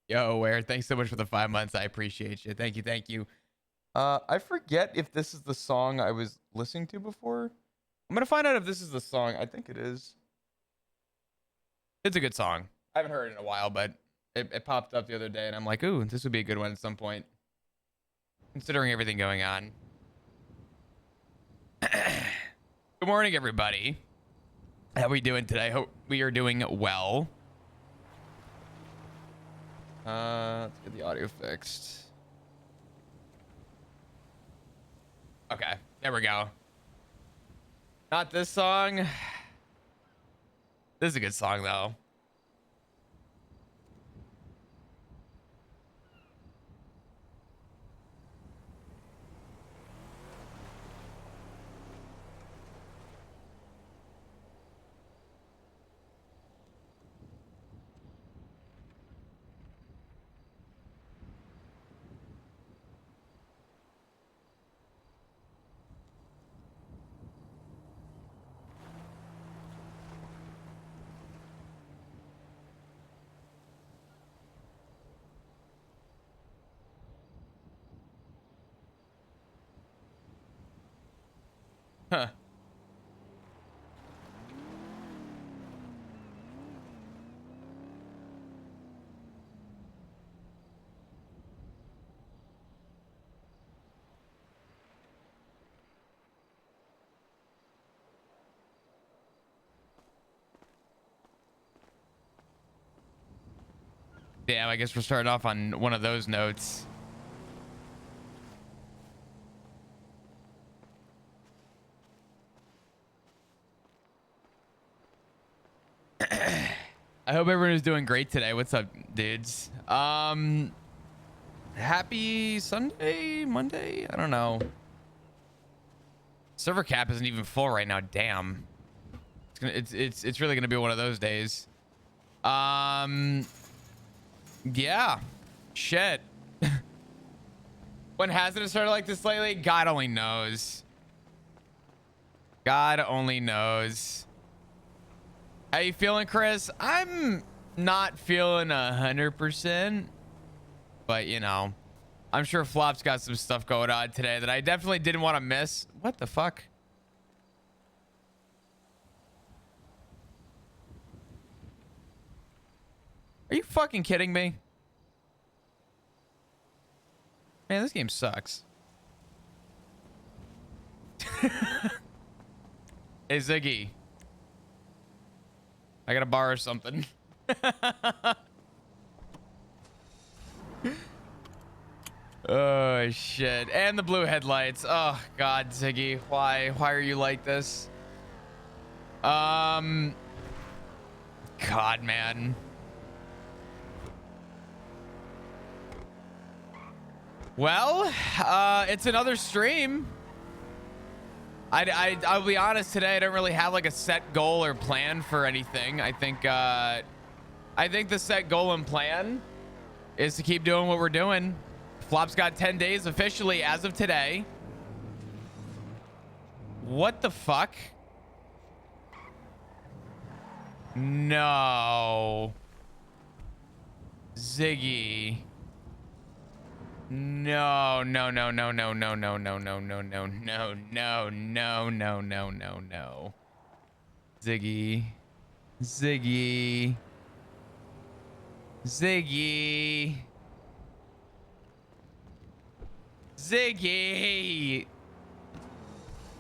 Yo, Ware, thanks so much for the 5 months. I appreciate you. Thank you, thank you. I forget if this is the song I was listening to before. I'm gonna find out if this is the song. I think it is. It's a good song. I haven't heard it in a while, but it popped up the other day, and I'm like, ooh, this would be a good one at some point, considering everything going on. Good morning, everybody. How are we doing today? Hope we are doing well. Let's get the audio fixed. Okay, there we go. Not this song. This is a good song, though. Huh. Damn, I guess we're starting off on one of those notes. I hope everyone is doing great today. What's up, dudes? Happy Sunday, Monday? I don't know. Server cap isn't even full right now. Damn. It's really gonna be one of those days. Yeah. Shit. When hasn't it started like this lately? God only knows. God only knows. How you feeling, Chris? I'm not feeling 100%, but you know, I'm sure Flop's got some stuff going on today that I definitely didn't want to miss. What the fuck? Are you fucking kidding me? Man, this game sucks. Hey, Ziggy. I gotta borrow something. Oh, shit. And the blue headlights. Oh, God, Ziggy. Why? Why are you like this? God, man. Well, it's another stream. I'll be honest, today I don't really have like a set goal or plan for anything. I think the set goal and plan is to keep doing what we're doing. Flop's got 10 days officially as of today. What the fuck? No. Ziggy. No, no, no, no, no, no, no, no, no, no, no, no, no, no, no, no, no, no. Ziggy. Ziggy. Ziggy. Ziggy.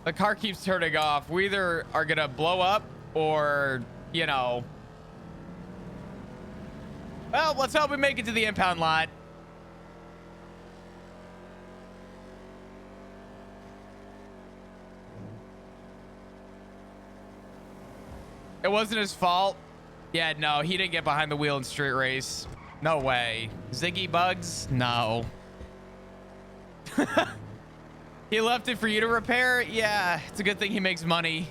The car keeps turning off. We either are gonna blow up or, you know. Well, let's hope we make it to the impound lot. It wasn't his fault. Yeah, no, he didn't get behind the wheel in street race. No way. Ziggy bugs? No. He left it for you to repair? Yeah, it's a good thing he makes money.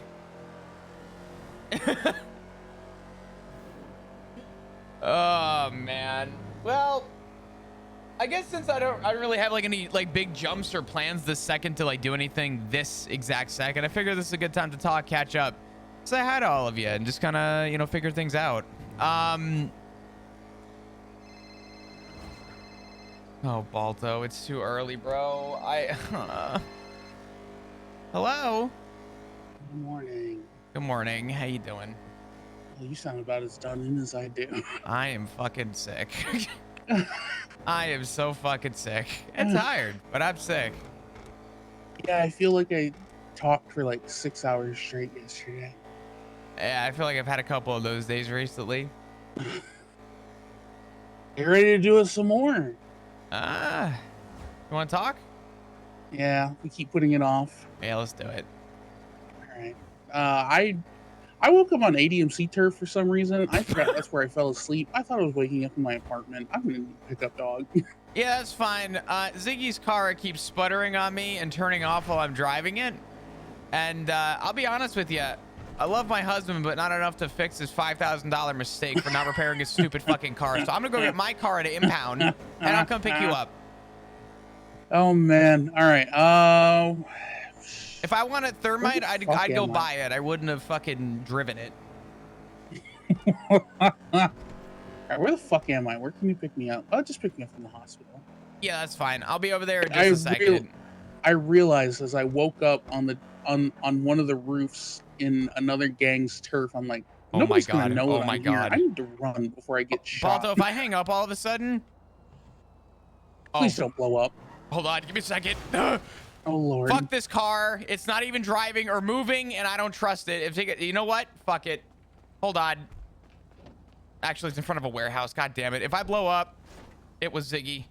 Oh, man. Well, I guess since I don't really have like any like big jumps or plans this second to like do anything this exact second, I figure this is a good time to talk, catch up, say hi to all of you, and just kind of, you know, figure things out. Oh, Balto, it's too early, bro. Hello. Good morning. Good morning. How you doing? Well, you sound about as done in as I do. I am fucking sick. I am so fucking sick and tired, but I'm sick. Yeah, I feel like I talked for like 6 hours straight yesterday. Yeah, I feel like I've had a couple of those days recently. Get ready to do it some more. You want to talk? Yeah, we keep putting it off. Yeah, let's do it. All right. I woke up on ADMC turf for some reason. I forgot that's where I fell asleep. I thought I was waking up in my apartment. I'm gonna need a pickup dog. Yeah, that's fine. Ziggy's car keeps sputtering on me and turning off while I'm driving it. And I'll be honest with you. I love my husband, but not enough to fix his $5,000 mistake for not repairing his stupid fucking car. So I'm gonna go get my car at an impound, and I'll come pick you up. Oh man. All right. If I wanted thermite, I'd go buy it. I wouldn't have fucking driven it. All right, where the fuck am I? Where can you pick me up? Oh, just pick me up from the hospital. Yeah, that's fine. I'll be over there in just a second. I realized as I woke up on one of the roofs in another gang's turf, I'm like, nobody's gonna know that I'm here. I need to run before I get shot. Balto, if I hang up all of a sudden, please don't blow up. Hold on, give me a second. Oh Lord. Fuck this car. It's not even driving or moving, and I don't trust it. You know what? Fuck it. Hold on. Actually, it's in front of a warehouse. God damn it. If I blow up, it was Ziggy.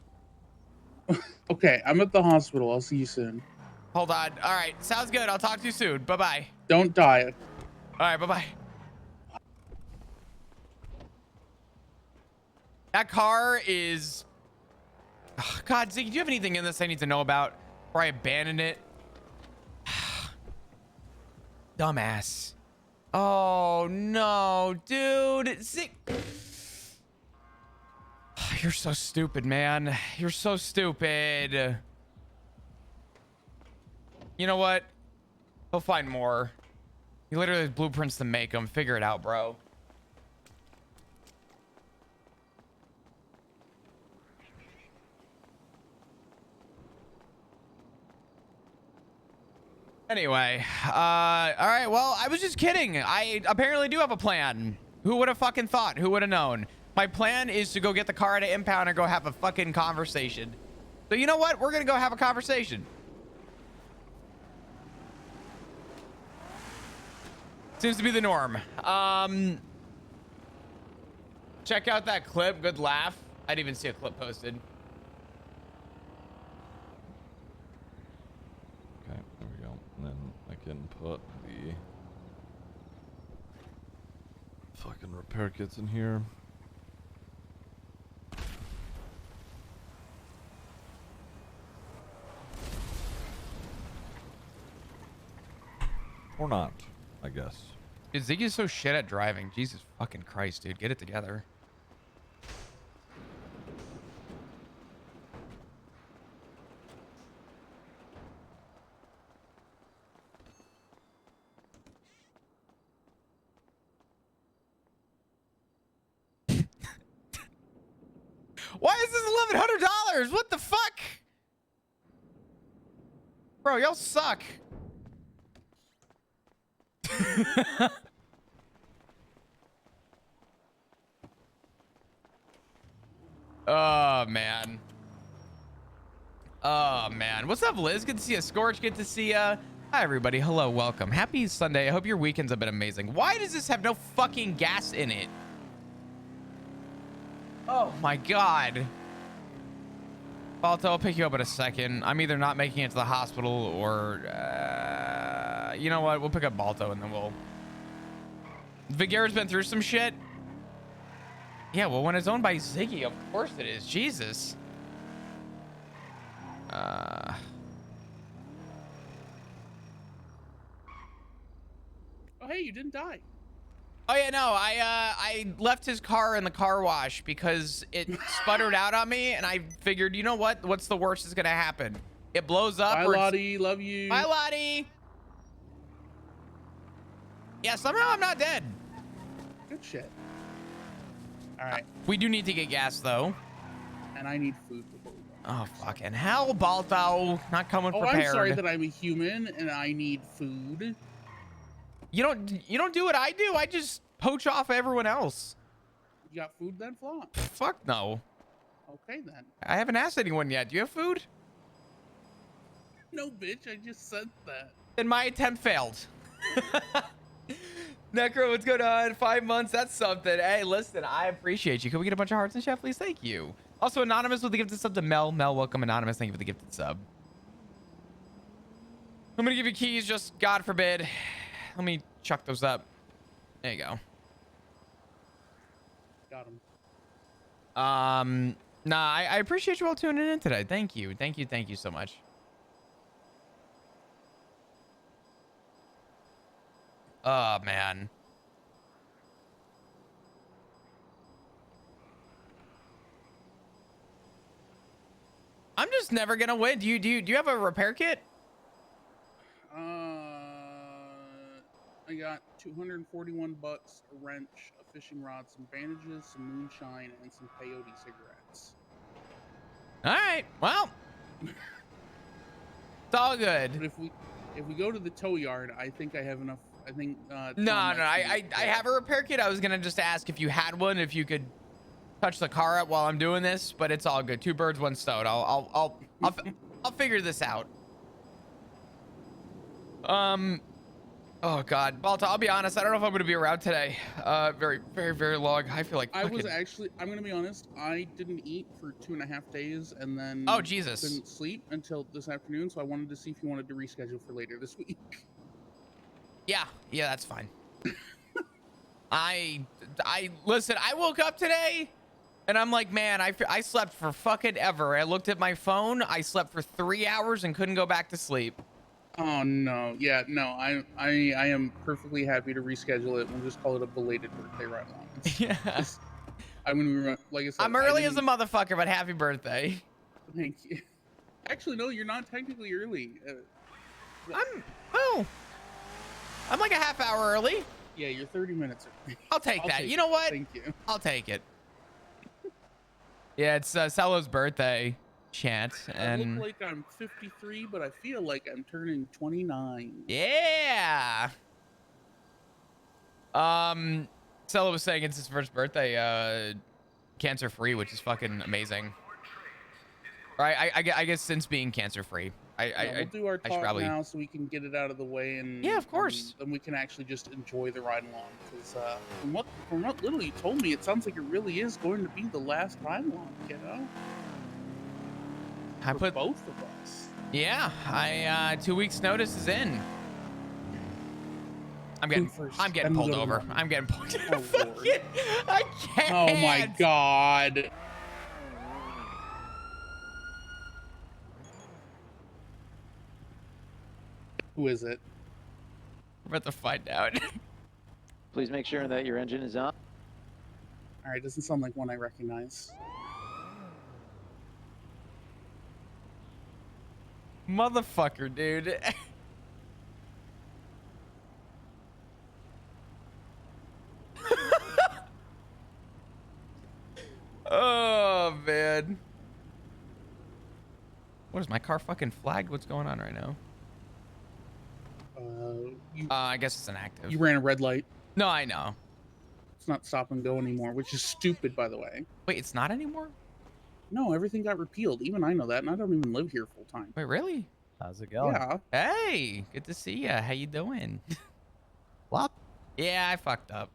Okay, I'm at the hospital. I'll see you soon. Hold on. All right. Sounds good. I'll talk to you soon. Bye-bye. Don't die. All right. Bye-bye. That car is... Oh, God, Ziggy, do you have anything in this I need to know about before I abandon it? Dumbass. Oh, no, dude. Zig... You're so stupid, man. You're so stupid. You know what? He'll find more. He literally has blueprints to make them. Figure it out, bro. Anyway, all right, well, I was just kidding. I apparently do have a plan. Who would have fucking thought? Who would have known? My plan is to go get the car at an impound and go have a fucking conversation. So you know what? We're gonna go have a conversation. Seems to be the norm. Check out that clip. Good laugh. I didn't even see a clip posted. Okay, there we go. And then I can put the fucking repair kits in here. Or not, I guess. Dude, Ziggy's so shit at driving. Jesus fucking Christ, dude. Get it together. Why is this $1,100? What the fuck? Bro, y'all suck. Oh, man. Oh, man. What's up, Liz? Good to see you. Scorch, good to see ya. Hi, everybody. Hello, welcome. Happy Sunday. I hope your weekends have been amazing. Why does this have no fucking gas in it? Oh, my God. Balto, I'll pick you up in a second. I'm either not making it to the hospital or... you know what? We'll pick up Balto and then we'll... Vigera's been through some shit. Yeah, well, when it's owned by Ziggy, of course it is. Jesus. Oh, hey, you didn't die. Oh, yeah, no. I left his car in the car wash because it sputtered out on me, and I figured, you know what? What's the worst that's going to happen? It blows up. Bye, Lottie. Love you. Bye, Lottie. Yeah, somehow I'm not dead. Good shit. All right. We do need to get gas, though. And I need food before we go. Oh, fucking hell, Balto. Not coming prepared. I'm sorry that I'm a human and I need food. You don't do what I do. I just poach off everyone else. You got food then, Flop? Fuck no. Okay, then. I haven't asked anyone yet. Do you have food? No, bitch. I just said that. Then my attempt failed. Necro, what's going on? 5 months. That's something. Hey, listen, I appreciate you. Can we get a bunch of hearts and chat, please? Thank you. Also, Anonymous with the gifted sub to Mel. Mel, welcome, Anonymous. Thank you for the gifted sub. I'm going to give you keys, just God forbid. Let me chuck those up. There you go. Got him. Nah, I appreciate you all tuning in today. Thank you. Thank you. Thank you so much. Oh, man. I'm just never gonna win. Do you have a repair kit? I got 241 bucks, a wrench, a fishing rod, some bandages, some moonshine, and some peyote cigarettes. All right. Well, it's all good. But if we go to the tow yard, I think I have enough. I think. No. I have a repair kit. I was gonna just ask if you had one, if you could touch the car up while I'm doing this, but it's all good. 2 birds, 1 stone. I'll figure this out. Oh God, Balta, I'll be honest. I don't know if I'm gonna be around today. Very, very, very long. I feel like I'm gonna be honest. I didn't eat for 2.5 days, and then oh Jesus, didn't sleep until this afternoon. So I wanted to see if you wanted to reschedule for later this week. Yeah, that's fine. I listen. I woke up today, and I'm like, man, I slept for fucking ever. I looked at my phone. I slept for 3 hours and couldn't go back to sleep. Oh no, yeah, no, I am perfectly happy to reschedule it. We'll just call it a belated birthday ride along. Yeah, I'm gonna be like I said. I'm early as a motherfucker, but happy birthday. Thank you. Actually, no, you're not technically early. I'm like a half hour early. Yeah, you're 30 minutes early. I'll take that. You know what? Thank you. I'll take it. Yeah, it's Celo's birthday. Chant and I look like I'm 53, but I feel like I'm turning 29. Yeah. Celo was saying it's his first birthday, cancer free, which is fucking amazing. Right? I guess since being cancer free, we'll do our talk probably now so we can get it out of the way, and yeah, of course. Then we can actually just enjoy the ride along. Because from what little you told me, it sounds like it really is going to be the last ride along, you know. I put both of us. Yeah, 2 weeks notice is in. I'm getting pulled over. I'm getting pulled over. I can't. Oh my God. Who is it? We're about to find out. Please make sure that your engine is on. All right, doesn't sound like one I recognize. Motherfucker, dude. Oh, man. What is my car fucking flagged? What's going on right now? I guess it's inactive. You ran a red light. No, I know. It's not stop and go anymore, which is stupid, by the way. Wait, it's not anymore? No, everything got repealed. Even I know that, and I don't even live here full time. Wait, really? How's it going? Yeah. Hey, good to see ya. How you doing? Flop? Yeah, I fucked up.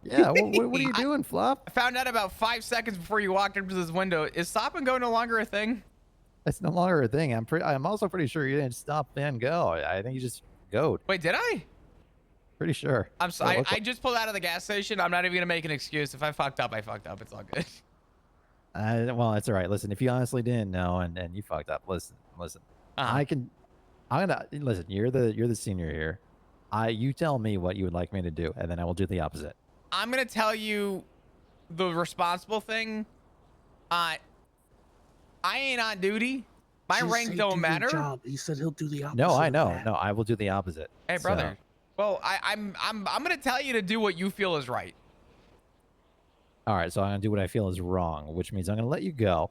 Yeah, what are you doing, Flop? I found out about 5 seconds before you walked into this window. Is stop and go no longer a thing? It's no longer a thing. I'm also pretty sure you didn't stop and go. I think you just goed. Wait, did I? Pretty sure. I'm sorry. I just pulled out of the gas station. I'm not even gonna make an excuse. If I fucked up, I fucked up. It's all good. Well, it's all right. Listen, if you honestly didn't know and you fucked up, listen. I'm gonna listen. You're the senior here. You tell me what you would like me to do, and then I will do the opposite. I'm gonna tell you the responsible thing. I ain't on duty. My rank don't matter. Job. He said he'll do the opposite. No, I know. No, I will do the opposite. Hey, brother. So, well, I'm gonna tell you to do what you feel is right. All right, so I'm gonna do what I feel is wrong, which means I'm gonna let you go.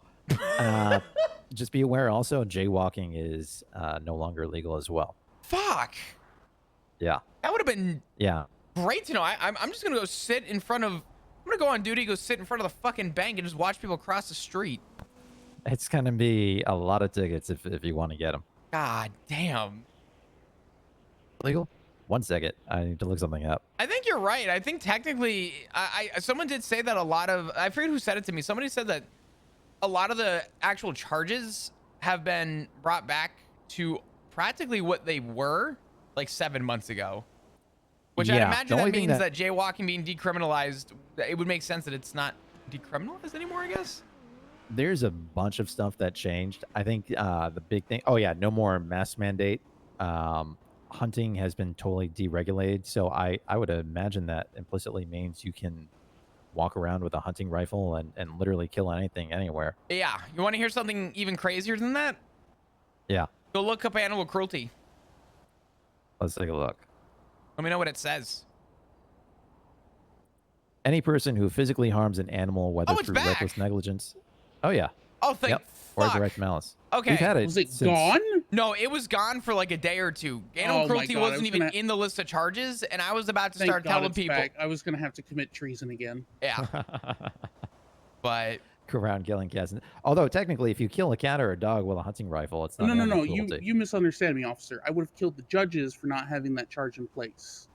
Just be aware also, jaywalking is no longer legal as well. Fuck. Yeah. That would have been great to know. I'm just gonna go sit in front of. I'm gonna go on duty, go sit in front of the fucking bank, and just watch people cross the street. It's gonna be a lot of tickets if you want to get them. God damn. Legal? 1 second. I need to look something up. I think you're right. I think technically, someone did say that a lot of. I forget who said it to me. Somebody said that a lot of the actual charges have been brought back to practically what they were like 7 months ago. Which I'd imagine that means that jaywalking being decriminalized, it would make sense that it's not decriminalized anymore, I guess. There's a bunch of stuff that changed. I think the big thing, no more mask mandate. Hunting has been totally deregulated. So I would imagine that implicitly means you can walk around with a hunting rifle and literally kill anything anywhere. Yeah. You want to hear something even crazier than that? Yeah. Go look up animal cruelty. Let's take a look. Let me know what it says. Any person who physically harms an animal, whether through reckless negligence. Oh, yeah. Oh, thank fuck. Or direct malice. Okay. We've had it was it gone? No, it was gone for like a day or two. Animal cruelty wasn't even in the list of charges, and I was about to start telling people. I was going to have to commit treason again. Yeah. But go around killing cats. Although technically, if you kill a cat or a dog with a hunting rifle, it's not. No. You misunderstand me, officer. I would have killed the judges for not having that charge in place.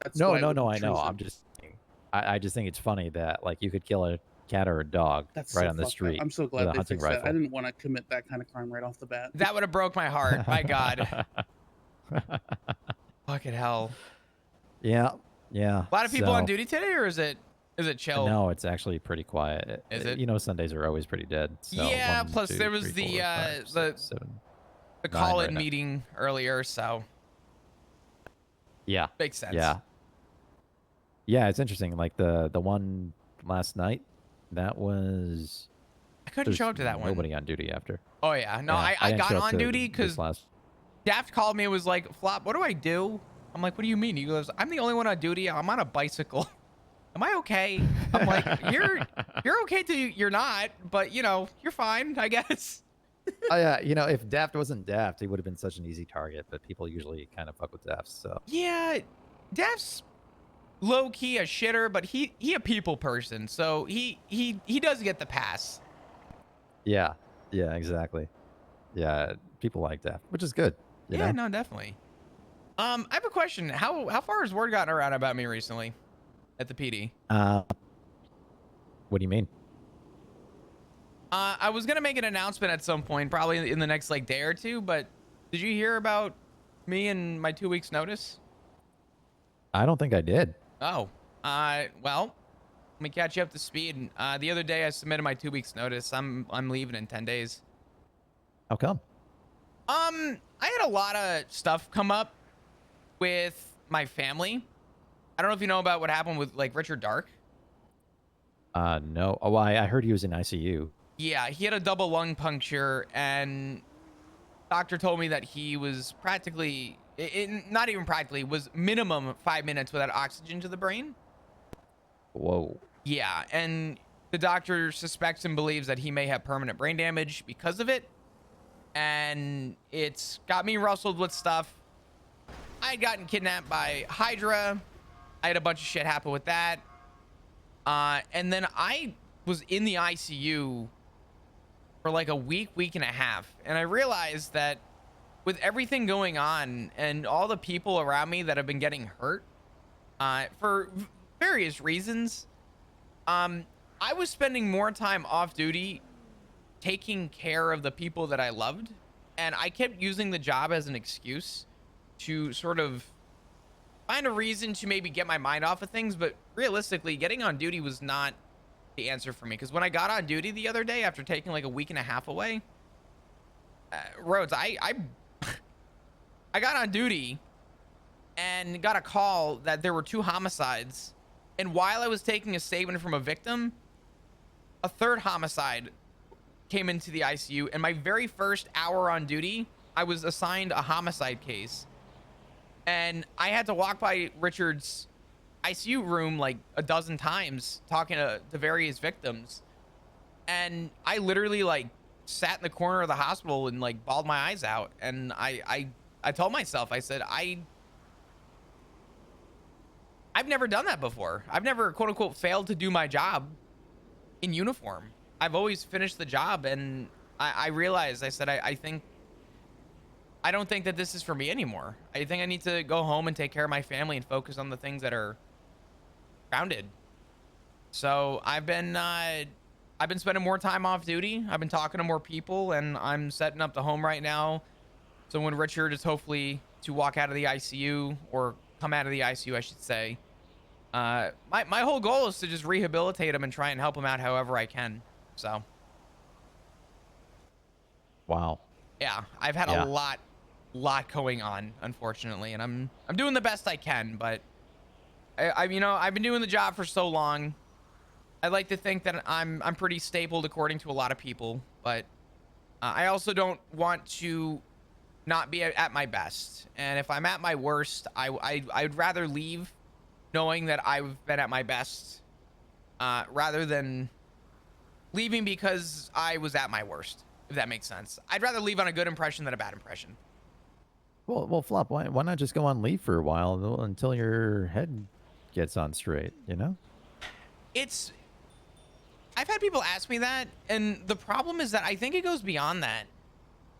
That's no. I know. I'm just. I just think it's funny that like you could kill a cat or a dog right on the street. I'm so glad they fixed that. I didn't want to commit that kind of crime right off the bat. That would have broke my heart. My God. Fucking hell. Yeah. A lot of people on duty today, or is it chill? No, it's actually pretty quiet. Is it? You know, Sundays are always pretty dead. So yeah. Plus, there was the call-in meeting earlier, so. Yeah. Makes sense. Yeah, it's interesting. Like the one last night, that was. I couldn't show up to that one. Nobody on duty after. Oh yeah, no, yeah, I got on duty because Daft called me and was like, "Flop, what do I do?" I'm like, "What do you mean?" He goes, "I'm the only one on duty. I'm on a bicycle. Am I okay?" I'm like, "You're okay till you're not, but you know, you're fine, I guess." Yeah, you know, if Daft wasn't Daft, he would have been such an easy target. But people usually kind of fuck with Daft, so. Yeah, Daft's low key a shitter, but he a people person, so he does get the pass. Yeah, exactly. Yeah, people like Daft, which is good. You know? No, definitely. I have a question. How far has word gotten around about me recently at the PD? What do you mean? I was gonna make an announcement at some point, probably in the next like day or two, but did you hear about me and my 2 weeks notice? I don't think I did. Oh, well, let me catch you up to speed. The other day I submitted my 2 weeks notice. I'm leaving in 10 days. How come? I had a lot of stuff come up with my family. I don't know if you know about what happened with like Richard Dark. No. Oh, I heard he was in ICU. Yeah, he had a double lung puncture, and doctor told me that he was practically, not even practically, was minimum 5 minutes without oxygen to the brain. Whoa. Yeah, and the doctor suspects and believes that he may have permanent brain damage because of it. And it's got me rustled with stuff. I had gotten kidnapped by Hydra. I had a bunch of shit happen with that. And then I was in the ICU for like a week and a half. And I realized that with everything going on and all the people around me that have been getting hurt for various reasons, I was spending more time off duty taking care of the people that I loved. And I kept using the job as an excuse to sort of find a reason to maybe get my mind off of things. But realistically, getting on duty was not the answer for me. Because when I got on duty the other day, after taking like a week and a half away, Rhodes, I got on duty and got a call that there were 2 homicides. And while I was taking a statement from a victim, a third homicide came into the ICU. And my very first hour on duty, I was assigned a homicide case. And I had to walk by Richard's ICU room like a dozen times talking to various victims. And I literally like sat in the corner of the hospital and like bawled my eyes out. And I told myself, I said, I've never done that before. I've never, quote unquote, failed to do my job in uniform. I've always finished the job. And I realized, I said, I don't think that this is for me anymore. I think I need to go home and take care of my family and focus on the things that are grounded. So I've been spending more time off duty. I've been talking to more people, and I'm setting up the home right now. So when Richard is hopefully to walk out of the ICU, or come out of the ICU, I should say, my whole goal is to just rehabilitate him and try and help him out however I can. So. Wow. Yeah, I've had a lot going on, unfortunately, and I'm doing the best I can, but I've been doing the job for so long. I like to think that I'm pretty stapled according to a lot of people, but I also don't want to not be at my best. And if I'm at my worst, I'd rather leave knowing that I've been at my best, rather than leaving because I was at my worst, if that makes sense. I'd rather leave on a good impression than a bad impression. Well, Flop, why not just go on leave for a while until your head gets on straight, you know? I've had people ask me that, and the problem is that I think it goes beyond that.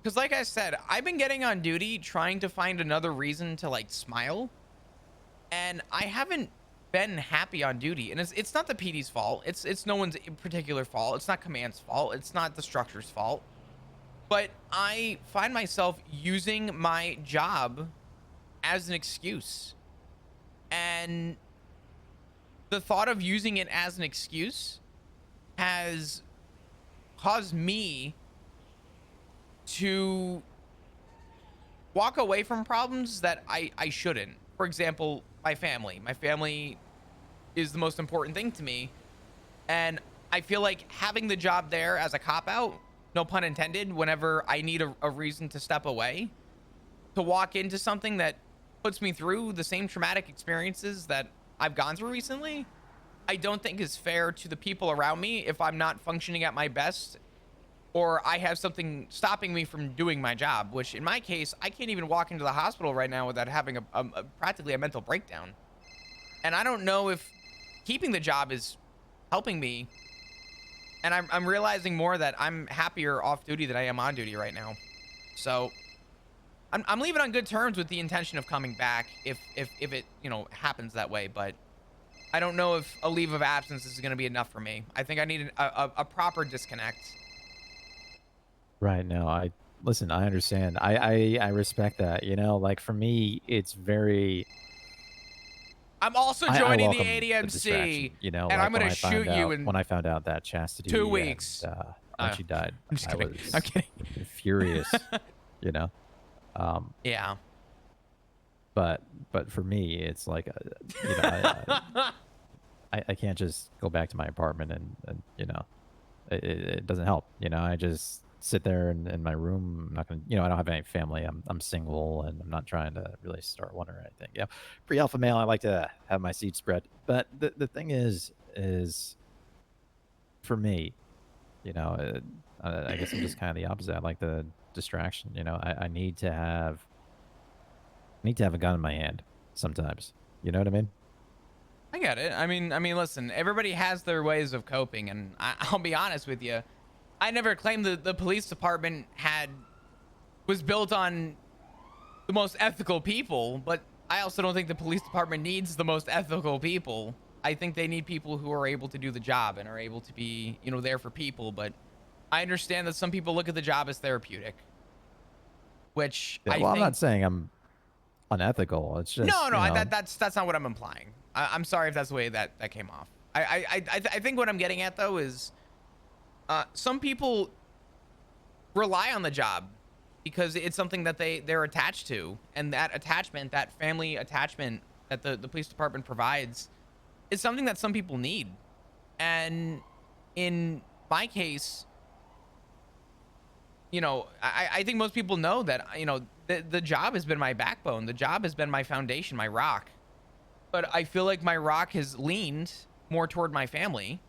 Because like I said, I've been getting on duty trying to find another reason to like smile, and I haven't been happy on duty. And it's not the PD's fault. It's no one's particular fault. It's not command's fault. It's not the structure's fault. But I find myself using my job as an excuse. And the thought of using it as an excuse has caused me to walk away from problems that I shouldn't. For example, my family. My family is the most important thing to me. And I feel like having the job there as a cop-out, no pun intended, whenever I need a reason to step away, to walk into something that puts me through the same traumatic experiences that I've gone through recently, I don't think is fair to the people around me if I'm not functioning at my best, or I have something stopping me from doing my job, which in my case, I can't even walk into the hospital right now without having practically a mental breakdown. And I don't know if keeping the job is helping me. And I'm realizing more that I'm happier off duty than I am on duty right now. So I'm leaving on good terms with the intention of coming back if it, happens that way. But I don't know if a leave of absence is going to be enough for me. I think I need a proper disconnect. Right. No, I understand. I respect that. Like for me, it's very. I'm also joining the welcome ADMC, and like I'm going to shoot you in when I found out that Chastity 2 weeks. When she died. I'm just kidding. I'm kidding. Furious, Yeah. But for me, it's like, I can't just go back to my apartment and it doesn't help. I just sit there in my room. I'm not gonna, I don't have any family. I'm single, and I'm not trying to really start one or anything. Pre-alpha male. I like to have my seeds spread. But the thing is for me, I guess I'm just kind of the opposite. I like the distraction. I need to have a gun in my hand sometimes. You know what I mean? I get it. I mean, listen, everybody has their ways of coping, and I'll be honest with you. I never claimed that the police department was built on the most ethical people, but I also don't think the police department needs the most ethical people. I think they need people who are able to do the job and are able to be, there for people. But I understand that some people look at the job as therapeutic, which I'm not saying I'm unethical. It's just no. That's not what I'm implying. I'm sorry if that's the way that came off. I think what I'm getting at though is some people rely on the job because it's something that they're attached to, and that attachment, that family attachment that the police department provides, is something that some people need. And in my case, I think most people know that the job has been my backbone. The job has been my foundation, my rock. But I feel like my rock has leaned more toward my family.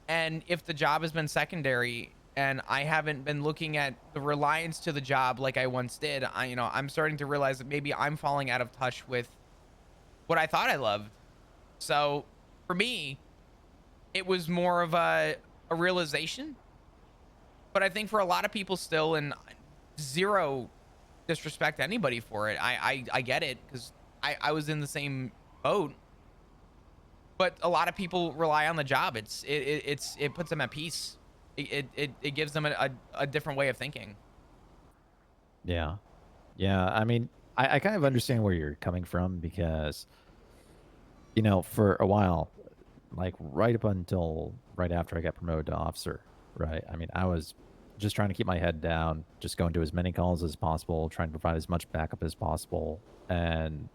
And if the job has been secondary and I haven't been looking at the reliance to the job like I once did, I'm starting to realize that maybe I'm falling out of touch with what I thought I loved. So for me, it was more of a realization. But I think for a lot of people still, and zero disrespect to anybody for it, I get it, because I was in the same boat. But a lot of people rely on the job. It puts them at peace. It gives them a different way of thinking. Yeah. Yeah. I mean, I kind of understand where you're coming from because, for a while, like right up until right after I got promoted to officer, right? I mean, I was just trying to keep my head down, just going to as many calls as possible, trying to provide as much backup as possible. And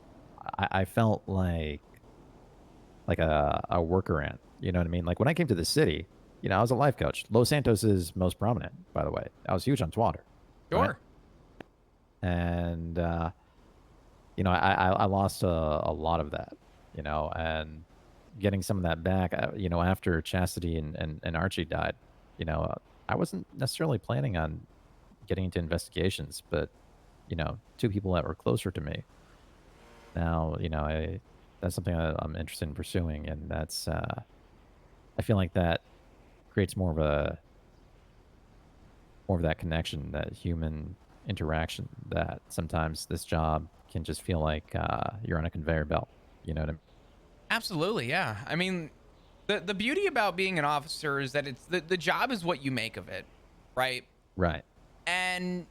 I felt like a worker ant, you know what I mean? Like when I came to the city, I was a life coach. Los Santos is most prominent, by the way. I was huge on Twatter. Sure. Right? And, I lost a lot of that, and getting some of that back, after Chastity and Archie died, I wasn't necessarily planning on getting into investigations, but, two people that were closer to me. Now, that's something I'm interested in pursuing, and that's, I feel like that creates more of that connection, that human interaction, that sometimes this job can just feel like you're on a conveyor belt. You know what I mean? Absolutely, yeah. I mean, the beauty about being an officer is that it's the job is what you make of it, right? Right. And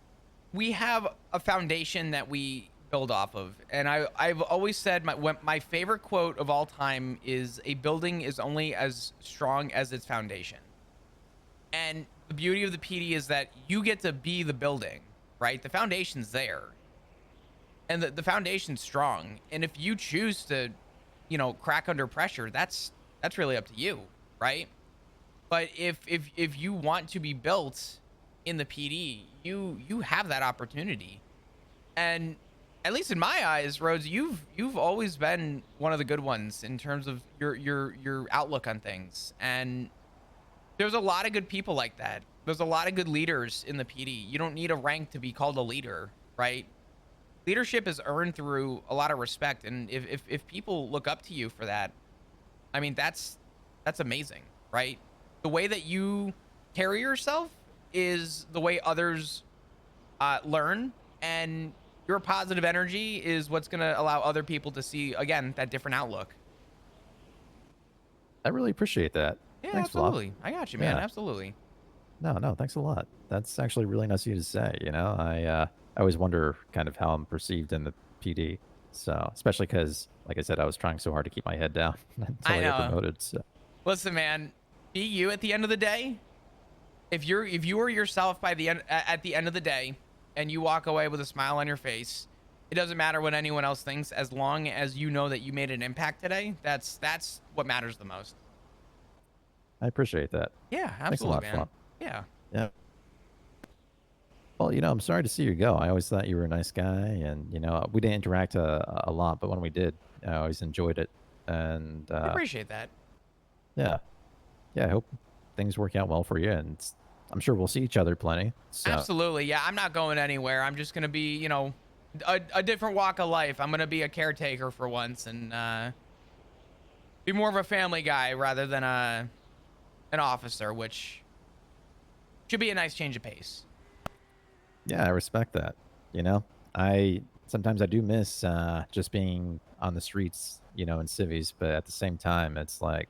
we have a foundation that we build off of. And I've always said my favorite quote of all time is, a building is only as strong as its foundation. And the beauty of the PD is that you get to be the building, right? The foundation's there. And the foundation's strong. And if you choose to, crack under pressure, that's really up to you, right? But if you want to be built in the PD, you have that opportunity. And at least in my eyes, Rhodes, you've always been one of the good ones in terms of your outlook on things. And there's a lot of good people like that. There's a lot of good leaders in the PD. You don't need a rank to be called a leader, right? Leadership is earned through a lot of respect. And if people look up to you for that, I mean, that's amazing, right? The way that you carry yourself is the way others learn, and your positive energy is what's going to allow other people to see, again, that different outlook. I really appreciate that. Yeah, Thanks, absolutely. Flop. I got you, man. Yeah. Absolutely. No, thanks a lot. That's actually really nice of you to say. I always wonder kind of how I'm perceived in the PD. So, especially because, like I said, I was trying so hard to keep my head down until I got promoted. So, listen, man, be you at the end of the day. If you are yourself by the end, at the end of the day, and you walk away with a smile on your face, it doesn't matter what anyone else thinks, as long as you know that you made an impact today. That's what matters the most. I appreciate that. Yeah, absolutely, thanks a lot, man. Flop. Yeah. Yeah. Well, I'm sorry to see you go. I always thought you were a nice guy, and we didn't interact a lot, but when we did, I always enjoyed it. And I appreciate that. Yeah, I hope things work out well for you, and I'm sure we'll see each other plenty. So. Absolutely, yeah. I'm not going anywhere. I'm just gonna be, a different walk of life. I'm gonna be a caretaker for once, and be more of a family guy rather than an officer, which should be a nice change of pace. Yeah, I respect that. Sometimes I do miss just being on the streets, in civies, but at the same time, it's like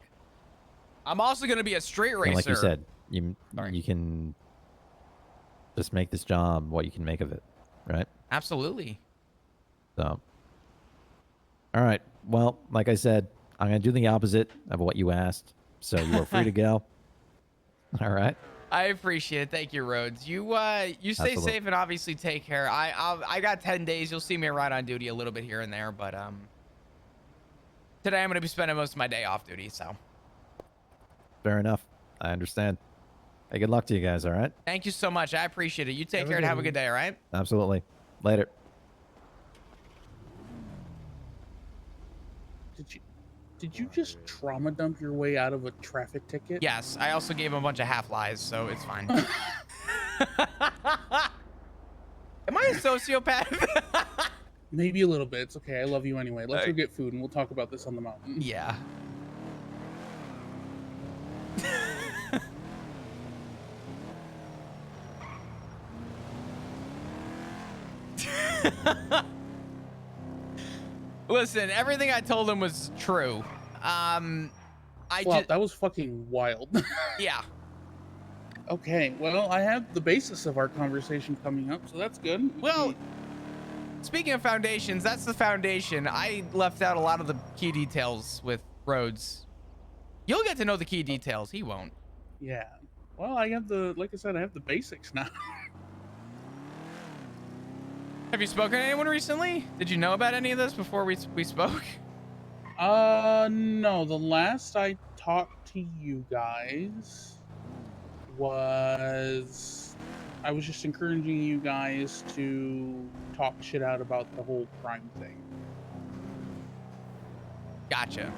I'm also going to be a street racer. Like you said, you can just make this job what you can make of it, right? Absolutely. So, all right. Well, like I said, I'm going to do the opposite of what you asked, so you are free to go. All right. I appreciate it. Thank you, Rhodes. You stay Absolutely. safe and obviously take care. I got 10 days. You'll see me around on duty a little bit here and there, but today I'm going to be spending most of my day off duty, so. Fair enough. I understand. Hey, good luck to you guys, all right? Thank you so much. I appreciate it. You take care and have a good day, all right? Absolutely. Later. Did Did you just trauma dump your way out of a traffic ticket? Yes, I also gave him a bunch of half lies, so it's fine. Am I a sociopath? Maybe a little bit. It's okay. I love you anyway. Let's go get food and we'll talk about this on the mountain. Yeah. Listen, everything I told him was true. Well, that was fucking wild. Yeah. Okay, well, I have the basis of our conversation coming up, so that's good. Well, speaking of foundations, that's the foundation. I left out a lot of the key details with Rhodes. You'll get to know the key details. He won't. Yeah. Well, I have like I said, I have the basics now. Have you spoken to anyone recently? Did you know about any of this before we spoke? No. The last I talked to you guys was I was just encouraging you guys to talk shit out about the whole crime thing. Gotcha.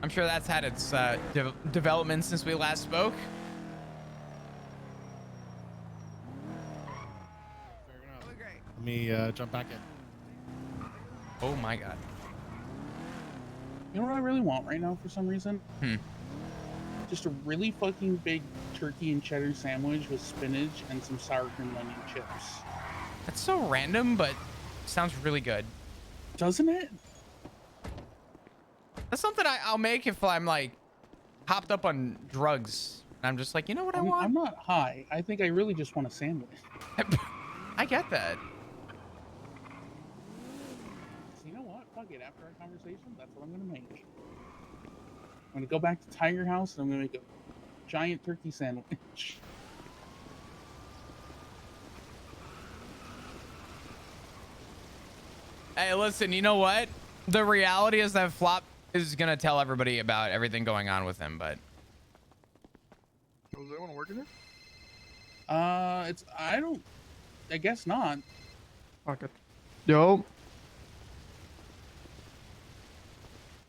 I'm sure that's had its development since we last spoke. Let me jump back in. Oh my god. You know what I really want right now for some reason? Hmm. Just a really fucking big turkey and cheddar sandwich with spinach and some sour cream and onion chips. That's so random, but sounds really good. Doesn't it? That's something I'll make if I'm like hopped up on drugs. I'm just like, you know what I want? I'm not high. I think I really just want a sandwich. I get that. So you know what? Fuck it. After our conversation, that's what I'm gonna make. I'm gonna go back to Tiger House and I'm gonna make a giant turkey sandwich. Hey, listen, you know what? The reality is that Flop is gonna tell everybody about everything going on with him, but Does anyone work in here? I guess not. Fuck it. Yo.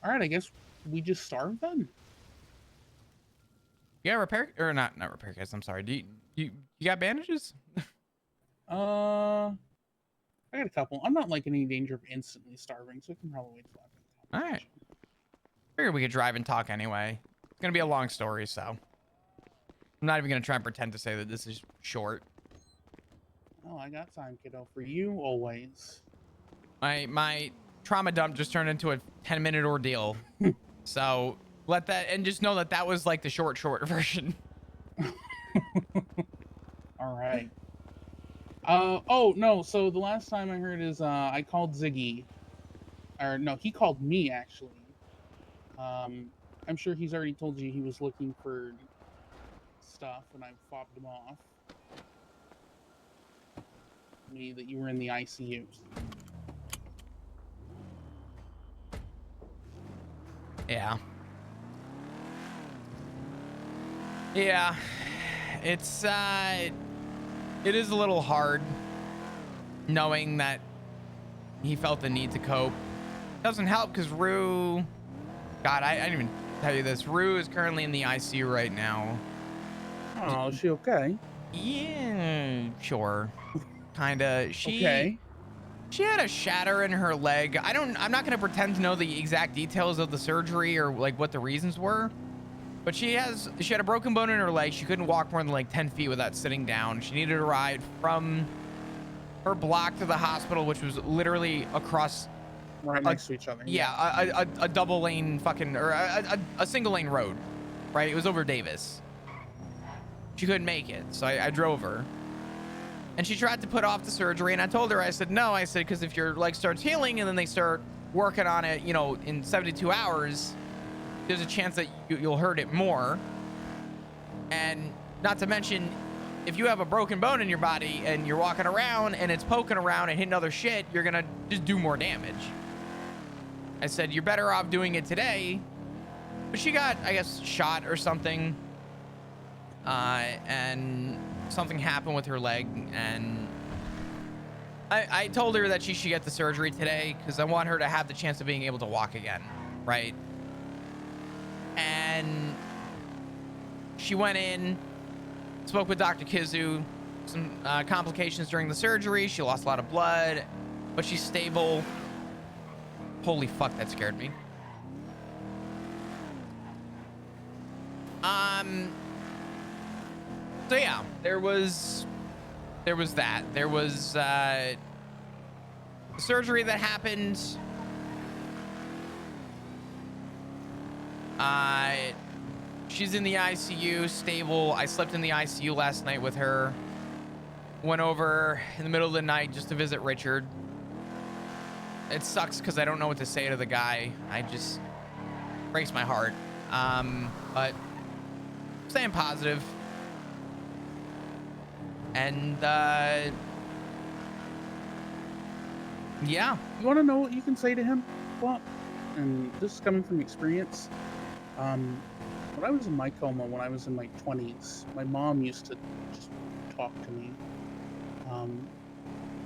Alright, I guess we just starve then? yeah, repair or not repair kits. I'm sorry. Do you got bandages? I got a couple. I'm not like in any danger of instantly starving, so I can probably wait till after the All right. Figured we could drive and talk anyway. It's gonna be a long story, so I'm not even gonna try and pretend to say that this is short. Oh, I got time, kiddo. For you, always. My trauma dump just turned into a 10-minute ordeal. So let that, and just know that that was like the short version. All right. Oh no. So the last time I heard is I called Ziggy, or no, he called me actually. I'm sure he's already told you he was looking for stuff, and I fobbed him off. Me that you were in the ICU. Yeah. Yeah. It's it is a little hard knowing that he felt the need to cope. Doesn't help because Rue, God, I didn't even tell you this. Rue is currently in the ICU right now. Oh, is she okay? Yeah, sure. Kinda. Okay. She had a shatter in her leg. I'm not gonna pretend to know the exact details of the surgery or like what the reasons were. But she had a broken bone in her leg. She couldn't walk more than like 10 feet without sitting down. She needed a ride from her block to the hospital, which was literally across right next to each other. Yeah, a double lane fucking, or a single lane road, right? It was over Davis. She couldn't make it, so I drove her. And she tried to put off the surgery, and I told her, I said, no, I said, because if your leg starts healing and then they start working on it, you know, in 72 hours, there's a chance that you'll hurt it more. And not to mention, if you have a broken bone in your body and you're walking around and it's poking around and hitting other shit, you're gonna just do more damage. I said, you're better off doing it today. But she got, I guess, shot or something. And something happened with her leg, and I told her that she should get the surgery today because I want her to have the chance of being able to walk again, right? And she went in, spoke with Dr. Kizu, some complications during the surgery. She lost a lot of blood, but she's stable. Holy fuck, that scared me. So yeah, there was that. There was surgery that happened. She's in the ICU, stable. I slept in the ICU last night with her. Went over in the middle of the night just to visit Richard. It sucks because I don't know what to say to the guy. I just breaks my heart. But staying positive. And yeah. You want to know what you can say to him? Well, and this is coming from experience. When I was in my coma, when I was in my 20s, my mom used to just talk to me.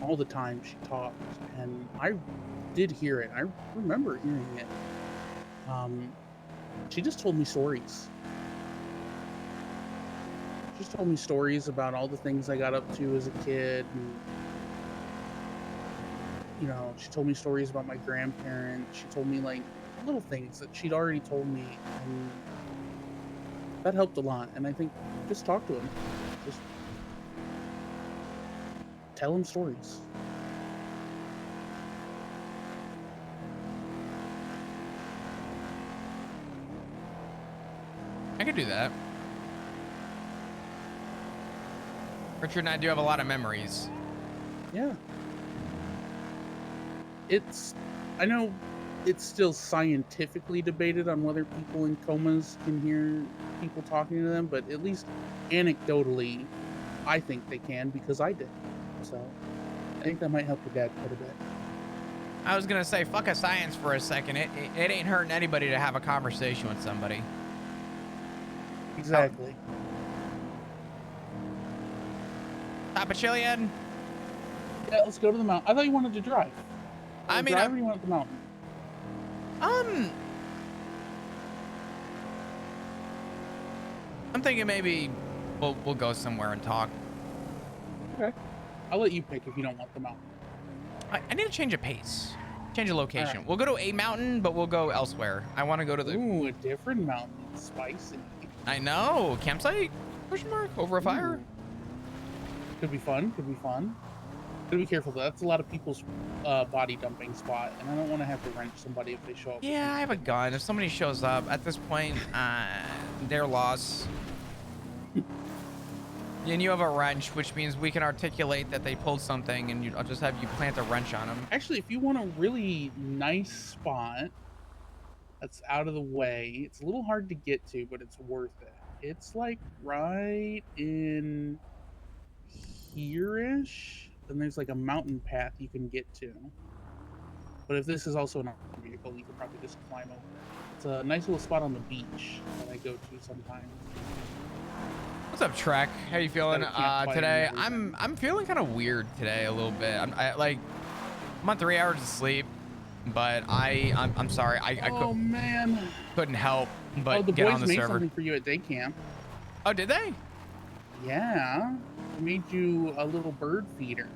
All the time she talked, and I did hear it. I remember hearing it. She just told me stories. She just told me stories about all the things I got up to as a kid. And, you know, she told me stories about my grandparents. She told me like little things that she'd already told me, and that helped a lot. And I think just talk to him. Just tell him stories. I could do that. Richard and I do have a lot of memories. Yeah. I know it's still scientifically debated on whether people in comas can hear people talking to them, but at least anecdotally, I think they can because I did. So I think that might help your dad quite a bit. I was gonna say, fuck a science for a second. It ain't hurting anybody to have a conversation with somebody. Exactly. Papa Chiliad? Yeah, let's go to the mountain. I thought you wanted to drive. I mean, drive or you want the mountain? I'm thinking maybe we'll go somewhere and talk. Okay. I'll let you pick if you don't want the mountain. I need to change a pace. Change a location. Right. We'll go to a mountain, but we'll go elsewhere. I want to go to the... Ooh, a different mountain. Spicy. I know. Campsite? Question mark? Over a fire? Ooh. Could be fun. Could be fun. Gotta be careful though. That's a lot of people's body dumping spot, and I don't want to have to wrench somebody if they show up. Yeah, I have a gun. If somebody shows up, at this point, their loss. And you have a wrench, which means we can articulate that they pulled something, and I'll just have you plant a wrench on them. Actually, if you want a really nice spot that's out of the way, it's a little hard to get to, but it's worth it. It's like right in here-ish. Then there's like a mountain path you can get to. But if this is also an armored vehicle, you could probably just climb over it. It's a nice little spot on the beach that I go to sometimes. What's up, Trek? How you feeling today? everything. I'm feeling kind of weird today a little bit. I'm on 3 hours of sleep, but I'm sorry. Oh man. Couldn't help but the get boys on the made server. something for you at day camp. Oh, did they? Yeah. I made you a little bird feeder.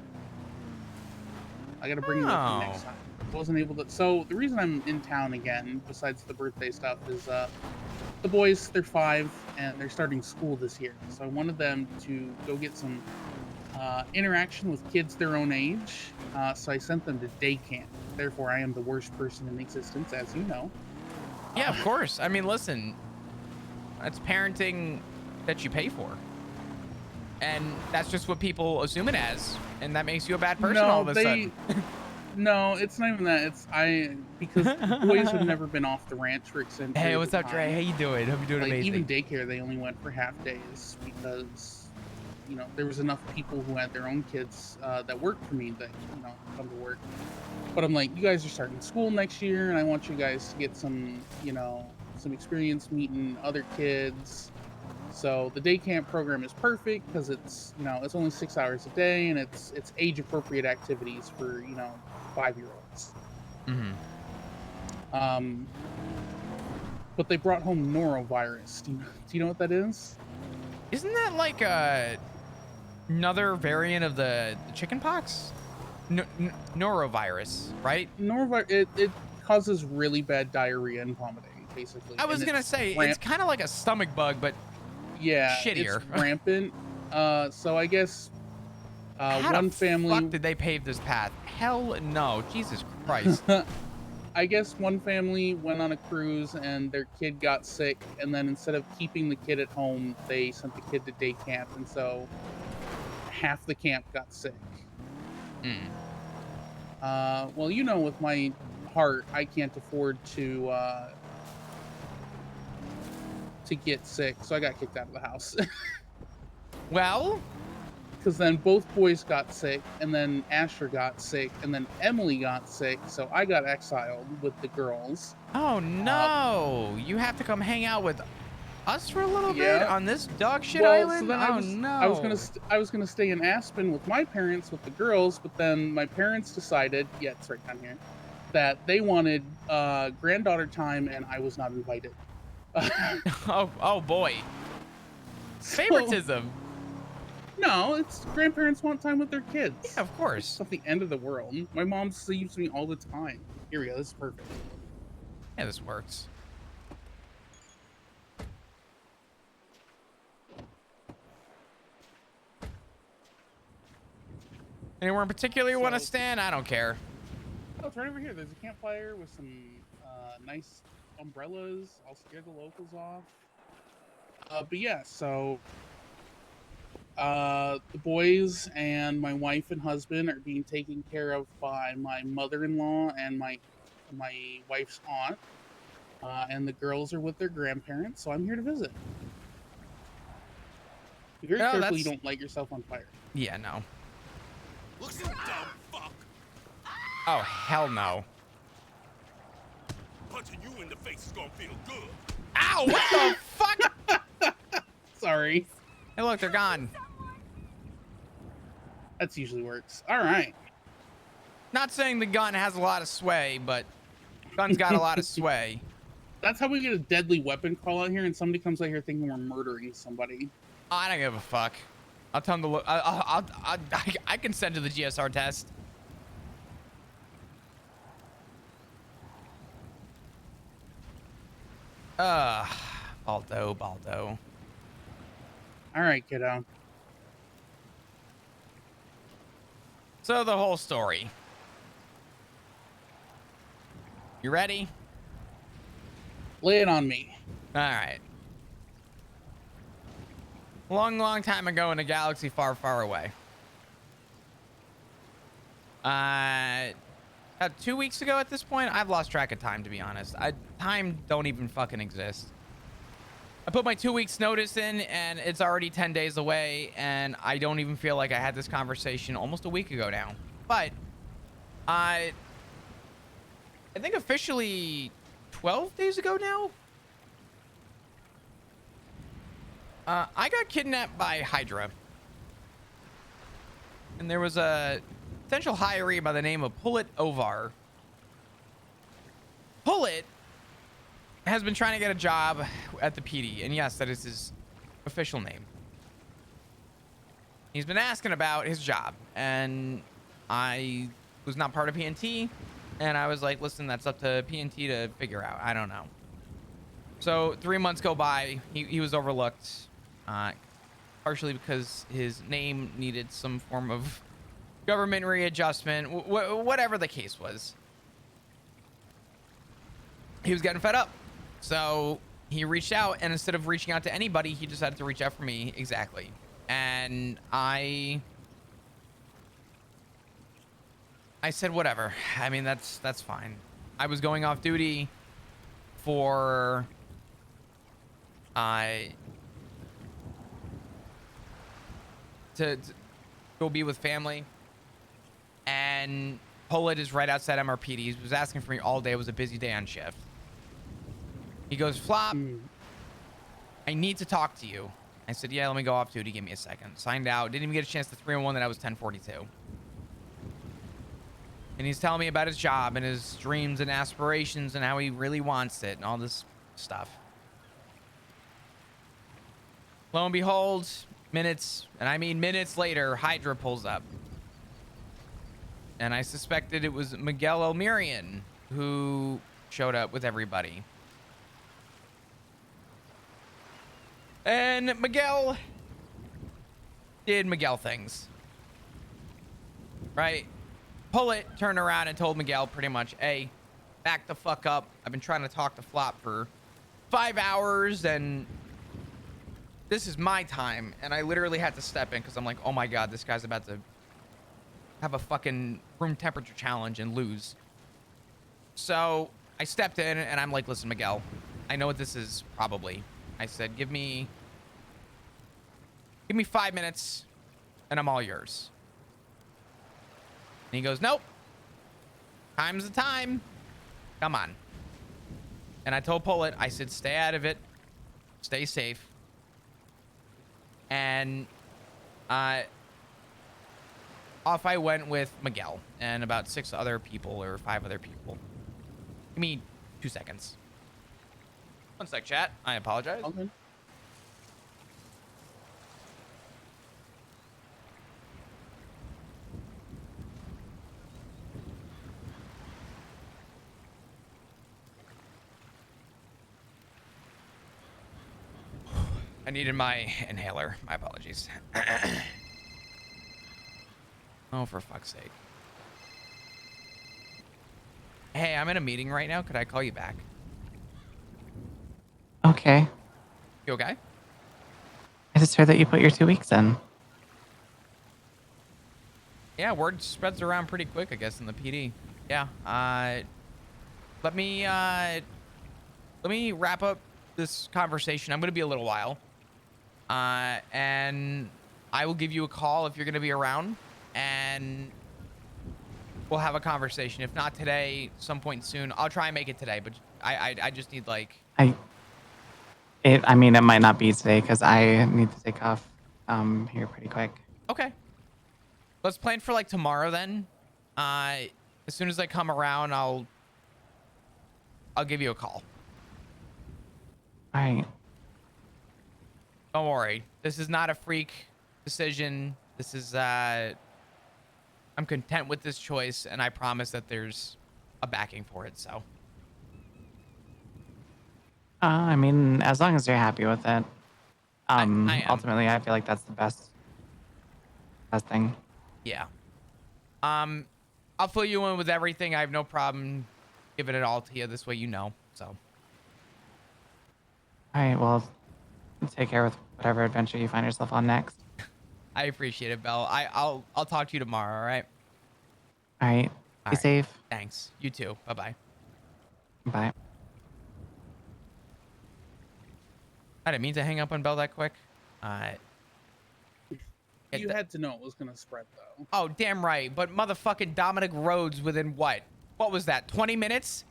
I gotta bring you up next time. Wasn't able to. So the reason I'm in town again, besides the birthday stuff, is the boys, they're 5 and they're starting school this year. So I wanted them to go get some interaction with kids their own age. So I sent them to day camp. Therefore, I am the worst person in existence, as you know. Yeah, of course. I mean, listen, that's parenting that you pay for. And that's just what people assume it as. And that makes you a bad person all of a sudden. No, it's not even that. Because boys have never been off the ranch for extended Hey, periods what's of up, Dre? time. How you doing? Hope you're doing Like, amazing. even daycare, they only went for half days because, there was enough people who had their own kids that worked for me that, come to work. But I'm like, you guys are starting school next year, and I want you guys to get some, some experience meeting other kids. So the day camp program is perfect because it's it's only 6 hours a day and it's age appropriate activities for 5-year-olds. Mm-hmm. But they brought home norovirus. Do you know what that is? Isn't that like another variant of the chicken pox? Norovirus, right? Norovirus. It causes really bad diarrhea and vomiting, basically. I was gonna say it's kind of like a stomach bug, but shittier. It's rampant. So I guess How one the family. fuck did they pave this path? Hell no, Jesus Christ. I guess one family went on a cruise and their kid got sick, and then instead of keeping the kid at home, they sent the kid to day camp, and so half the camp got sick. Well, with my heart, I can't afford to get sick, so I got kicked out of the house. Well, because then both boys got sick, and then Asher got sick, and then Emily got sick, so I got exiled with the girls. oh no, you have to come hang out with us for a little bit on this dog shit island. So then I was gonna stay in Aspen with my parents with the girls, but then my parents decided, it's right down here, that they wanted granddaughter time, and I was not invited. oh boy, favoritism. No, it's grandparents want time with their kids. Yeah, of course. It's not the end of the world. My mom sleeps me all the time. Here we go. This is perfect. Yeah, this works. Anywhere in particular you want to stand? I don't care. Oh, it's right over here. There's a campfire with some nice umbrellas. I'll scare the locals off. But yeah, so the boys and my wife and husband are being taken care of by my mother-in-law and my wife's aunt. And the girls are with their grandparents, so I'm here to visit. Be very careful you don't light yourself on fire. Yeah, no. Look, you dumb fuck! Oh, hell no. Punching you in the face is gonna feel good. Ow, what the fuck? Sorry. Hey, look, they're gone. That's usually works. All right. Not saying the gun has a lot of sway, but gun's got a lot of sway. That's how we get a deadly weapon call out here, and somebody comes out here thinking we're murdering somebody. I don't give a fuck. I'll tell them to look. I can send to the GSR test. Baldo. All right, kiddo. So the whole story. You ready? Lay it on me. All right. Long time ago in a galaxy far, far away. About 2 weeks ago at this point, I've lost track of time, to be honest. Time don't even fucking exist. I put my 2 weeks notice in and it's already 10 days away, and I don't even feel like I had this conversation almost a week ago now. But I think officially 12 days ago now, I got kidnapped by Hydra. And there was a potential hiree by the name of Pullet Ovar. Pullet has been trying to get a job at the PD, and yes, that is his official name. He's been asking about his job, and I was not part of PNT, and I was like, listen, that's up to PNT to figure out. I don't know. So 3 months go by. He was overlooked, partially because his name needed some form of government readjustment, whatever the case was. He was getting fed up. So he reached out, and instead of reaching out to anybody, he decided to reach out for me. Exactly. And I said, whatever. I mean, that's fine. I was going off duty for to go be with family, and Poland is right outside MRPD. He was asking for me all day. It was a busy day on shift. He goes, Flop, I need to talk to you. I said, yeah, let me go off duty. Give me a second. Signed out. Didn't even get a chance to 3-1 that I was 1042. And he's telling me about his job and his dreams and aspirations and how he really wants it and all this stuff. Lo and behold, minutes, and I mean minutes later, Hydra pulls up. And I suspected it was Miguel Elmirian who showed up with everybody. And Miguel did Miguel things. Right? Pullet turned around and told Miguel pretty much, hey, back the fuck up. I've been trying to talk to Flop for 5 hours and this is my time. And I literally had to step in because I'm like, oh my God, this guy's about to have a fucking room temperature challenge and lose. So I stepped in and I'm like, listen, Miguel, I know what this is probably. I said, give me 5 minutes and I'm all yours. And he goes, nope. Time's the time. Come on. And I told Pullet, I said, stay out of it. Stay safe. And off I went with Miguel and about 6 other people or 5 other people. Give me 2 seconds. 1 sec, chat. I apologize. Okay. I needed my inhaler. My apologies. Oh, for fuck's sake. Hey, I'm in a meeting right now. Could I call you back? Okay. You okay? I just heard that you put your 2 weeks in. Yeah, word spreads around pretty quick, I guess, in the PD. Yeah. Let me wrap up this conversation. I'm gonna be a little while. And I will give you a call if you're gonna be around, and we'll have a conversation. If not today, some point soon. I'll try and make it today, but I just need like. I mean, it might not be today because I need to take off here pretty quick. Okay. Let's plan for like tomorrow then. As soon as I come around, I'll give you a call. All right. Don't worry. This is not a freak decision. This is I'm content with this choice, and I promise that there's a backing for it. So. I mean, as long as you're happy with it. I am. Ultimately, I feel like that's the best thing. Yeah. I'll fill you in with everything. I have no problem giving it all to you. This way, you know. So. All right. Well, take care with whatever adventure you find yourself on next. I appreciate it, Belle. I'll talk to you tomorrow. All right. All right. All Be right. safe. Thanks. You too. Bye-bye. Bye. I didn't mean to hang up on Belle that quick. You had to know it was gonna spread though. Oh, damn right. But motherfucking Dominic Rhodes within what? What was that? 20 minutes?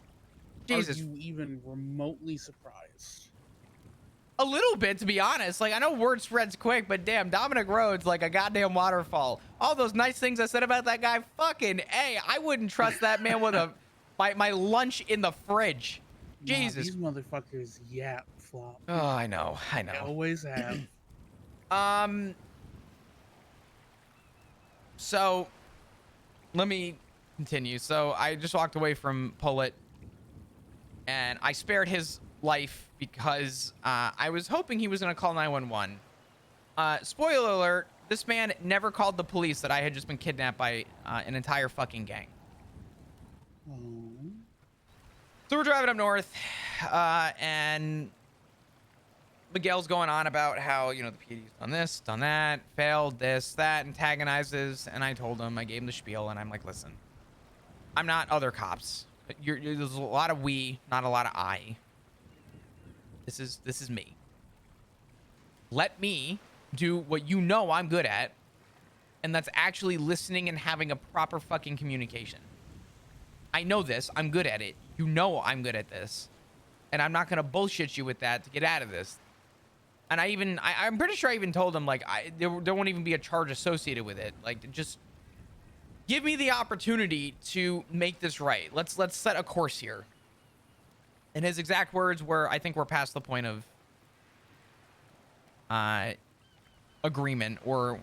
Jesus. Are you even remotely surprised? A little bit, to be honest. Like, I know word spreads quick, but damn, Dominic Rhodes, like a goddamn waterfall. All those nice things I said about that guy, fucking A. I wouldn't trust that man with my lunch in the fridge. Jesus. These motherfuckers yap Flop. Oh, I know. They always have. So let me continue. So I just walked away from Pullet, and I spared his life because I was hoping he was going to call 911. Spoiler alert, this man never called the police that I had just been kidnapped by an entire fucking gang. So we're driving up north, and Miguel's going on about how, you know, the PD's done this, done that, failed this, that, antagonizes, and I told him, I gave him the spiel, and I'm like, listen, I'm not other cops. There's a lot of we, not a lot of I. This is me. Let me do what you know I'm good at, and that's actually listening and having a proper fucking communication. I know this. I'm good at it. You know I'm good at this. And I'm not going to bullshit you with that to get out of this. And I'm pretty sure I even told him, like, there won't even be a charge associated with it. Like, just give me the opportunity to make this right. Let's set a course here. And his exact words were, I think we're past the point of agreement, or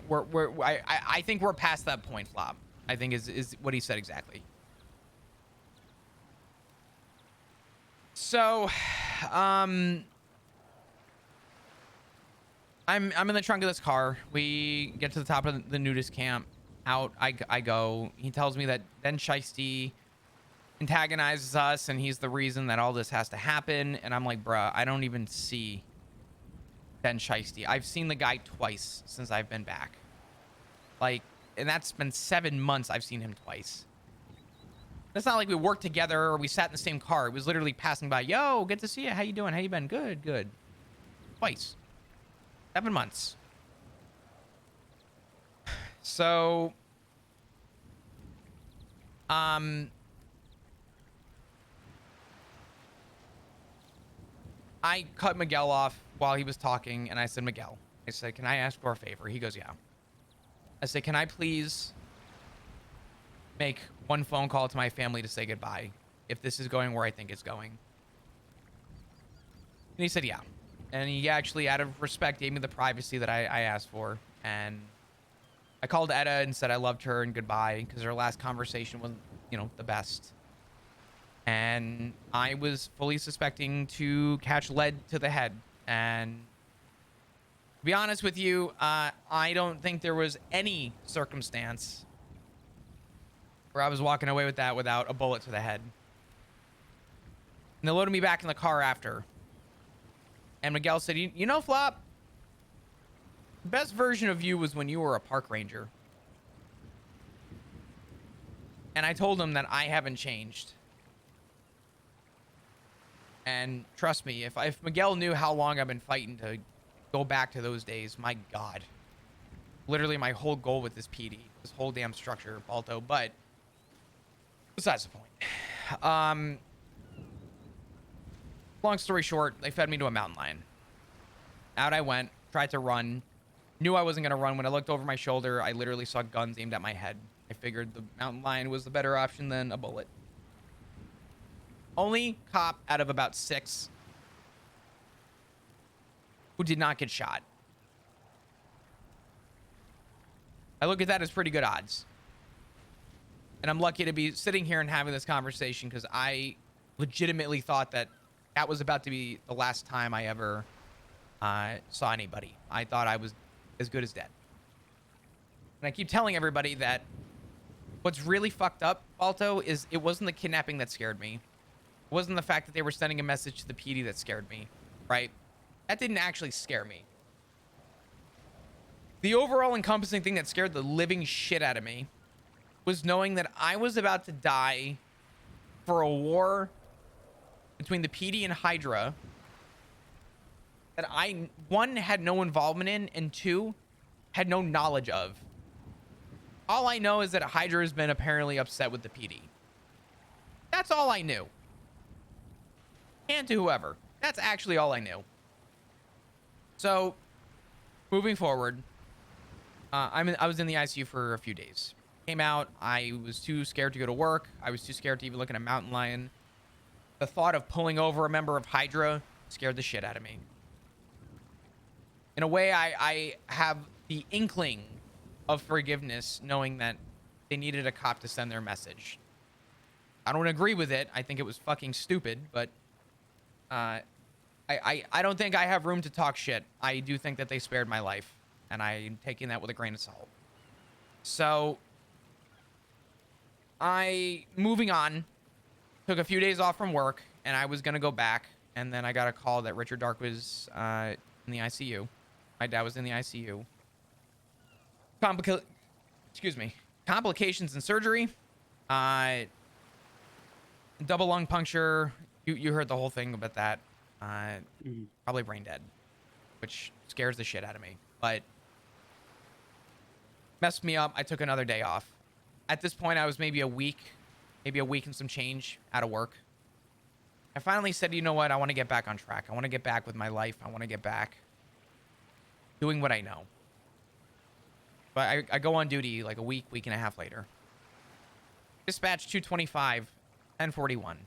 I think we're past that point, Flop. I think is what he said exactly. So, I'm in the trunk of this car. We get to the top of the nudist camp. Out I go. He tells me that Ben Shiesty antagonizes us, and he's the reason that all this has to happen. And I'm like, bruh, I don't even see Ben Shiesty. I've seen the guy twice since I've been back. Like, and that's been 7 months I've seen him twice. It's not like we worked together or we sat in the same car. It was literally passing by. Yo, good to see you. How you doing? How you been? Good. Twice. 7 months. So, I cut Miguel off while he was talking, and I said, Miguel, I said, can I ask for a favor? He goes, yeah. I said, can I please make one phone call to my family to say goodbye if this is going where I think it's going? And he said, yeah. And he actually, out of respect, gave me the privacy that I asked for. And I called Etta and said I loved her and goodbye, because her last conversation was, you know, the best. And I was fully suspecting to catch lead to the head. And to be honest with you, I don't think there was any circumstance where I was walking away with that without a bullet to the head. And they loaded me back in the car after. And Miguel said, you know, Flop, the best version of you was when you were a park ranger. And I told him that I haven't changed. And trust me, if Miguel knew how long I've been fighting to go back to those days, my God. Literally my whole goal with this PD, this whole damn structure, Balto. But besides the point. Long story short, they fed me to a mountain lion. Out I went, tried to run. Knew I wasn't going to run. When I looked over my shoulder, I literally saw guns aimed at my head. I figured the mountain lion was the better option than a bullet. Only cop out of about 6 who did not get shot. I look at that as pretty good odds. And I'm lucky to be sitting here and having this conversation, because I legitimately thought that that was about to be the last time I ever saw anybody. I thought I was as good as dead. And I keep telling everybody that what's really fucked up, Balto, is it wasn't the kidnapping that scared me. It wasn't the fact that they were sending a message to the PD that scared me, right? That didn't actually scare me. The overall encompassing thing that scared the living shit out of me was knowing that I was about to die for a war between the PD and Hydra that I, 1, had no involvement in, and 2, had no knowledge of. All I know is that Hydra has been apparently upset with the PD. That's all I knew. And to whoever. That's actually all I knew. So, moving forward, I was in the ICU for a few days. Came out, I was too scared to go to work. I was too scared to even look at a mountain lion. The thought of pulling over a member of Hydra scared the shit out of me. In a way, I have the inkling of forgiveness, knowing that they needed a cop to send their message. I don't agree with it. I think it was fucking stupid, but I don't think I have room to talk shit. I do think that they spared my life, and I'm taking that with a grain of salt. So, moving on, took a few days off from work, and I was going to go back, and then I got a call that Richard Dark was in the ICU. My dad was in the ICU. Complications in surgery. Double lung puncture. You heard the whole thing about that. Probably brain dead, which scares the shit out of me. But messed me up. I took another day off. At this point, I was maybe a week and some change out of work. I finally said, you know what? I want to get back on track. I want to get back with my life. I want to get back. doing what I know. But I go on duty like a week and a half later. Dispatch 225, 1041.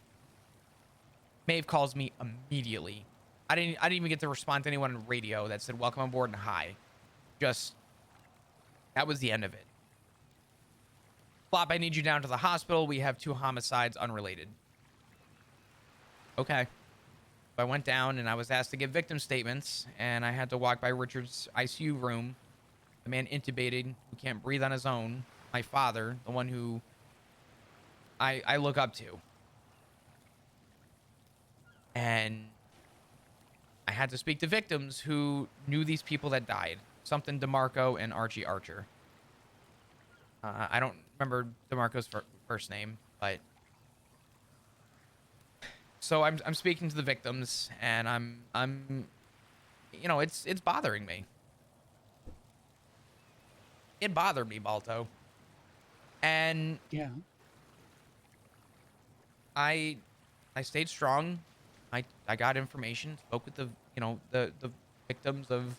Maeve calls me immediately. I didn't even get to respond to anyone on radio that said welcome on board and hi. Just, that was the end of it. Flop, I need you down to the hospital. We have 2 homicides unrelated. Okay. I went down and I was asked to give victim statements, and I had to walk by Richard's ICU room. The man intubated, who can't breathe on his own. My father, the one who I look up to. And I had to speak to victims who knew these people that died. Something DeMarco and Archie Archer. I don't remember DeMarco's first name, but... So I'm speaking to the victims, and I'm you know, it's bothering me. It bothered me, Balto. And Yeah. I stayed strong. I got information, spoke with the, you know, the victims of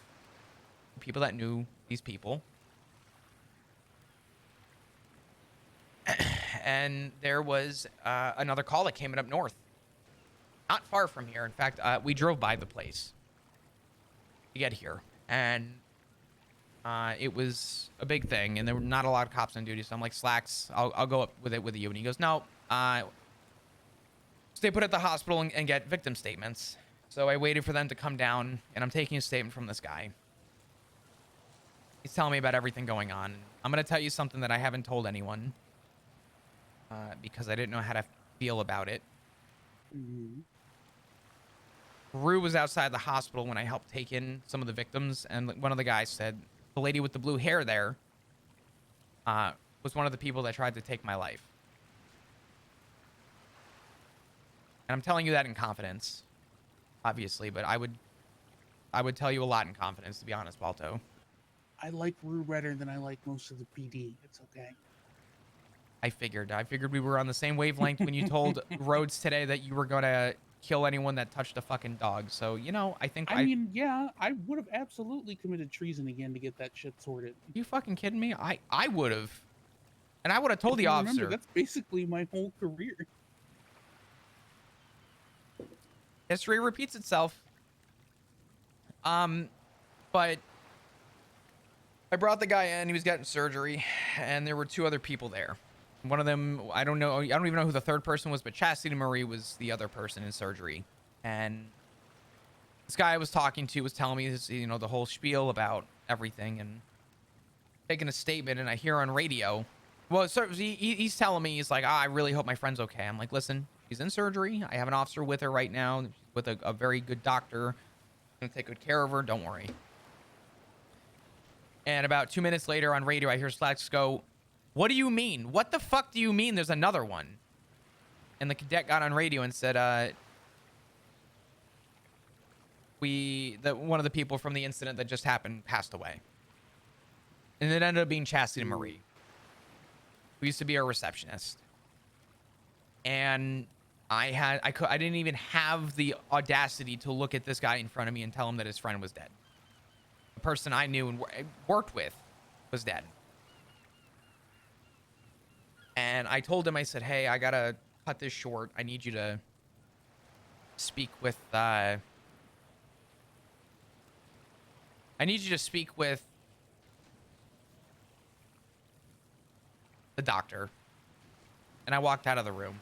people that knew these people. And there was another call that came in up north. Not far from here. In fact, we drove by the place to get here. And it was a big thing. And there were not a lot of cops on duty. So I'm like, Slacks, I'll go up with it with you. And he goes, no, stay put at the hospital and get victim statements. So I waited for them to come down. And I'm taking a statement from this guy. He's telling me about everything going on. I'm going to tell you something that I haven't told anyone. Because I didn't know how to feel about it. Mm-hmm. Rue was outside the hospital when I helped take in some of the victims, and one of the guys said the lady with the blue hair there was one of the people that tried to take my life. And I'm telling you that in confidence, obviously, but I would tell you a lot in confidence, to be honest, Balto. I like Rue better than I like most of the PD. It's okay. I figured we were on the same wavelength when you told Rhodes today that you were gonna kill anyone that touched a fucking dog. So, you know, I think I mean, yeah, I would have absolutely committed treason again to get that shit sorted. You fucking kidding me? I would have. And I would have told the officer. Remember, that's basically my whole career. History repeats itself. But I brought the guy in. He was getting surgery, and there were 2 other people there. One of them, I don't even know who the third person was, but Chastity Marie was the other person in surgery. And this guy I was talking to was telling me this, you know, the whole spiel about everything, and taking a statement. And I hear on radio, well, so he's telling me, he's like, I really hope my friend's okay. I'm like, listen, she's in surgery. I have an officer with her right now, with a very good doctor. I'm gonna take good care of her. Don't worry. And about 2 minutes later on radio, I hear Slacks go, what do you mean? What the fuck do you mean there's another one? And the cadet got on radio and said, one of the people from the incident that just happened passed away. And it ended up being Chastity Marie, who used to be our receptionist. And I didn't even have the audacity to look at this guy in front of me and tell him that his friend was dead. The person I knew and worked with was dead. And I told him, I said, hey, I gotta cut this short. I need you to speak with, the doctor. And I walked out of the room.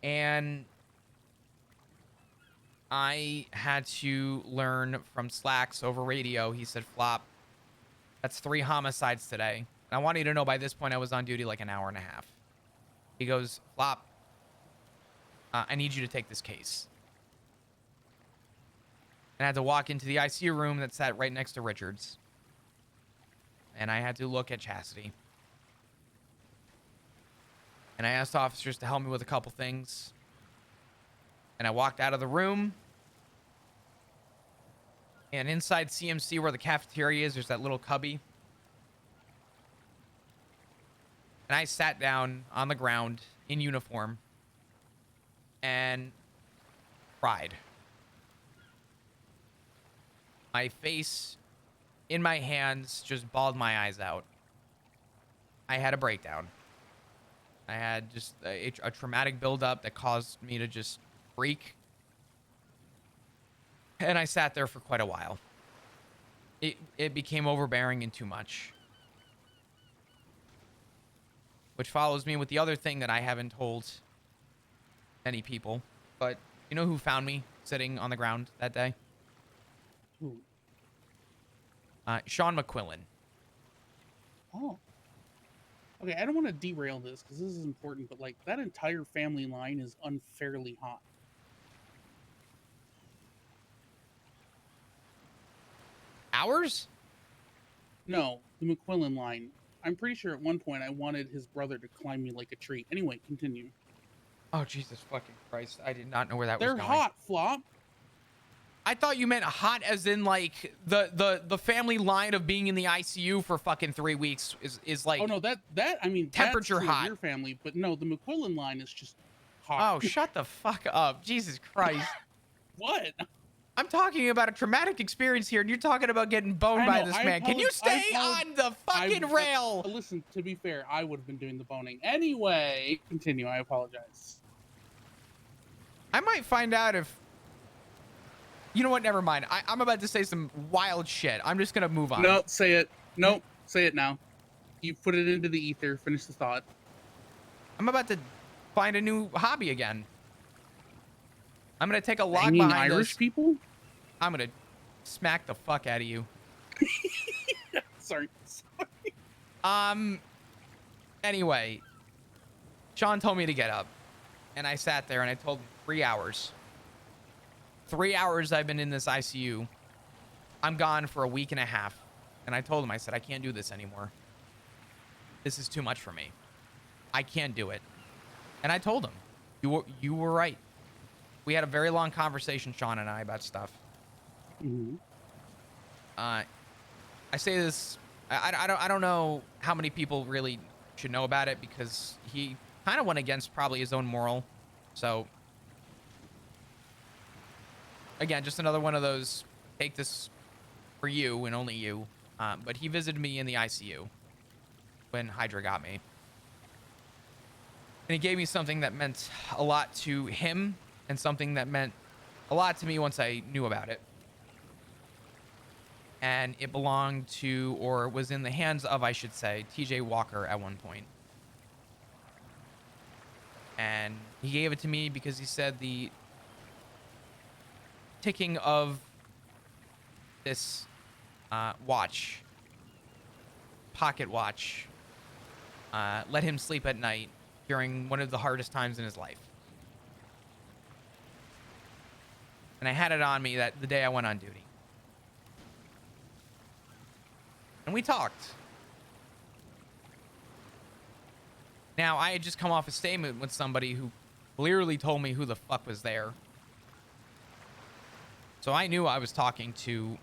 And I had to learn from Slacks over radio. He said, Flop, that's 3 homicides today. And I want you to know by this point I was on duty like an hour and a half. He goes, Flop, I need you to take this case. And I had to walk into the ICU room that sat right next to Richard's. And I had to look at Chastity. And I asked officers to help me with a couple things. And I walked out of the room. And inside CMC, where the cafeteria is, there's that little cubby. And I sat down on the ground in uniform and cried. my face in my hands, just bawled my eyes out. I had a breakdown. I had just a traumatic buildup that caused me to just freak. And I sat there for quite a while. It became overbearing and too much. Which follows me with the other thing that I haven't told many people. But you know who found me sitting on the ground that day? Who? Sean McQuillan. Oh. Okay, I don't want to derail this because this is important, but like that entire family line is unfairly hot. Ours? No, the McQuillan line. I'm pretty sure at one point I wanted his brother to climb me like a tree. Anyway, continue. Oh, Jesus fucking Christ. I did not know where that They're was going. hot, Flop. I thought you meant hot as in like the family line of being in the ICU for fucking 3 weeks is like. Oh no, that I mean temperature that's true of hot. your family, but no, the McQuillan line is just hot. Oh, shut the fuck up. Jesus Christ. What? I'm talking about a traumatic experience here, and you're talking about getting boned by this man. Can you stay on the fucking rail? Listen, to be fair, I would have been doing the boning. Anyway, continue. I apologize. I might find out if... You know what? Never mind. I'm about to say some wild shit. I'm just going to move on. No, say it. Nope, say it now. You put it into the ether. Finish the thought. I'm about to find a new hobby again. I'm going to take a log Banging behind Irish this. people? I'm going to smack the fuck out of you. Sorry. Anyway, Sean told me to get up, and I sat there and I told him 3 hours. 3 hours I've been in this ICU. I'm gone for a week and a half. And I told him, I said, I can't do this anymore. This is too much for me. I can't do it. And I told him, you were right. We had a very long conversation, Sean and I, about stuff. Mm-hmm. I say this, I don't know how many people really should know about it, because he kind of went against probably his own moral. So again, just another one of those, take this for you and only you. But he visited me in the ICU when Hydra got me. And he gave me something that meant a lot to him, and something that meant a lot to me once I knew about it. And it belonged to, or was in the hands of, I should say, TJ Walker at one point. And he gave it to me because he said the ticking of this watch, pocket watch, let him sleep at night during one of the hardest times in his life. And I had it on me the day I went on duty. And we talked. Now, I had just come off a statement with somebody who clearly told me who the fuck was there. So I knew I was talking to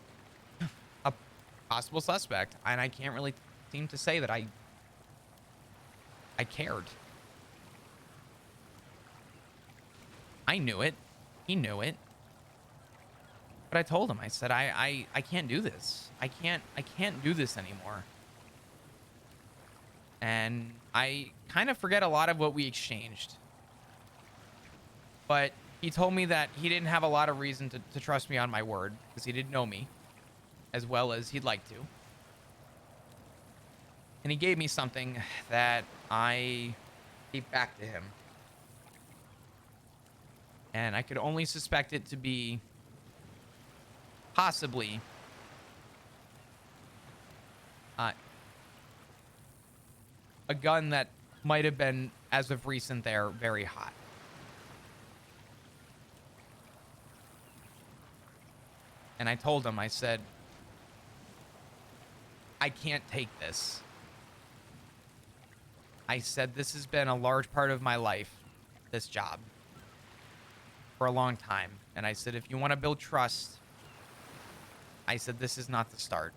a possible suspect, and I can't really seem to say that I cared. I knew it. He knew it. But I told him, I said, I can't do this. I can't do this anymore. And I kind of forget a lot of what we exchanged. But he told me that he didn't have a lot of reason to trust me on my word, because he didn't know me as well as he'd like to. And he gave me something that I gave back to him. And I could only suspect it to be possibly a gun that might have been, as of recent there, very hot. And I told him, I said, I can't take this. I said, this has been a large part of my life, this job, for a long time. And I said, if you want to build trust, I said, this is not the start.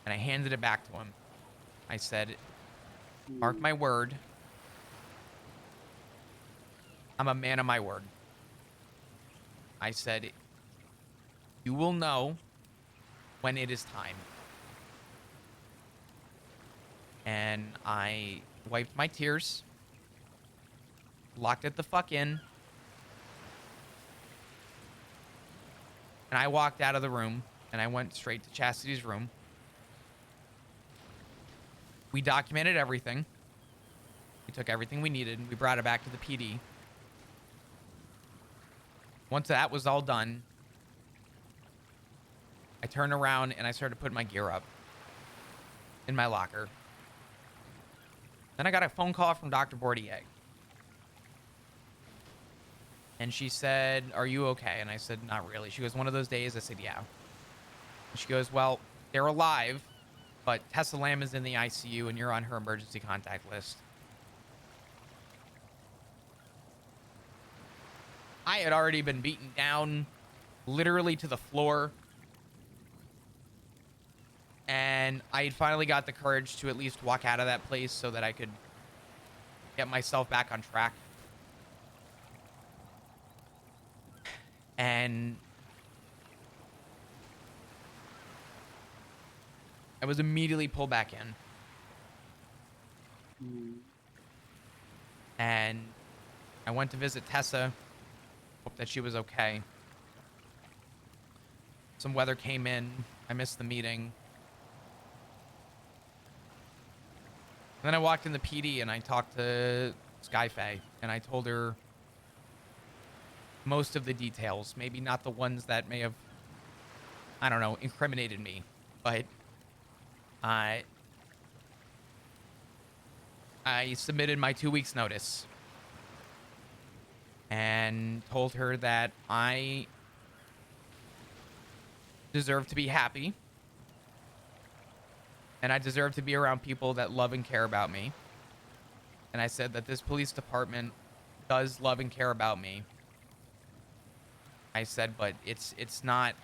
And I handed it back to him. I said, mark my word. I'm a man of my word. I said, You will know when it is time. And I wiped my tears, locked it the fuck in, and I walked out of the room, and I went straight to Chastity's room. We documented everything. We took everything we needed, and we brought it back to the PD. Once that was all done, I turned around and I started putting my gear up in my locker. Then I got a phone call from Dr. Bordier. And she said, "Are you okay?" And I said, "Not really." She goes, "One of those days?" I said, "Yeah." And she goes, "Well, they're alive, but Tessa Lamb is in the ICU and you're on her emergency contact list." I had already been beaten down literally to the floor. And I had finally got the courage to at least walk out of that place so that I could get myself back on track. And I was immediately pulled back in. And I went to visit Tessa. Hope that she was okay. Some weather came in. I missed the meeting. And then I walked in the PD and I talked to Skyfae. And I told her most of the details. Maybe not the ones that may have, I don't know, incriminated me. But I submitted my 2 weeks notice. And told her that I deserve to be happy. And I deserve to be around people that love and care about me. And I said that this police department does love and care about me. I said, but it's not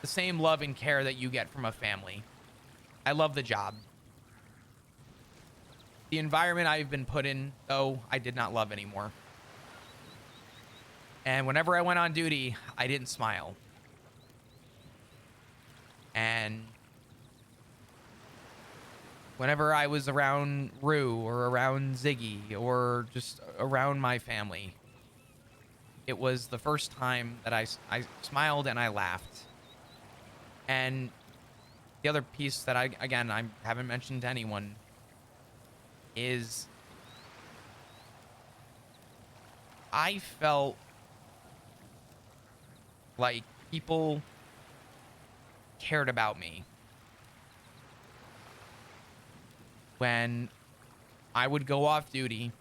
the same love and care that you get from a family. I love the job. The environment I've been put in, though, I did not love anymore. And whenever I went on duty, I didn't smile. And whenever I was around Rue or around Ziggy or just around my family, it was the first time that I smiled and I laughed. And the other piece that I haven't mentioned to anyone is I felt like people cared about me when I would go off duty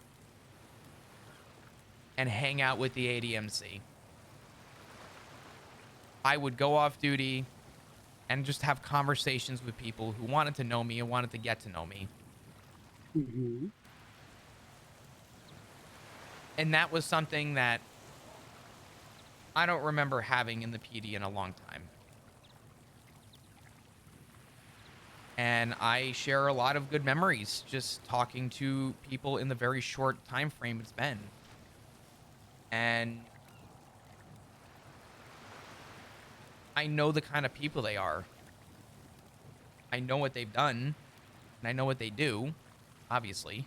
and hang out with the ADMC. I would go off duty and just have conversations with people who wanted to know me and wanted to get to know me. Mm-hmm. And that was something that I don't remember having in the PD in a long time. And I share a lot of good memories just talking to people in the very short time frame it's been. And I know the kind of people they are. I know what they've done, and I know what they do, obviously.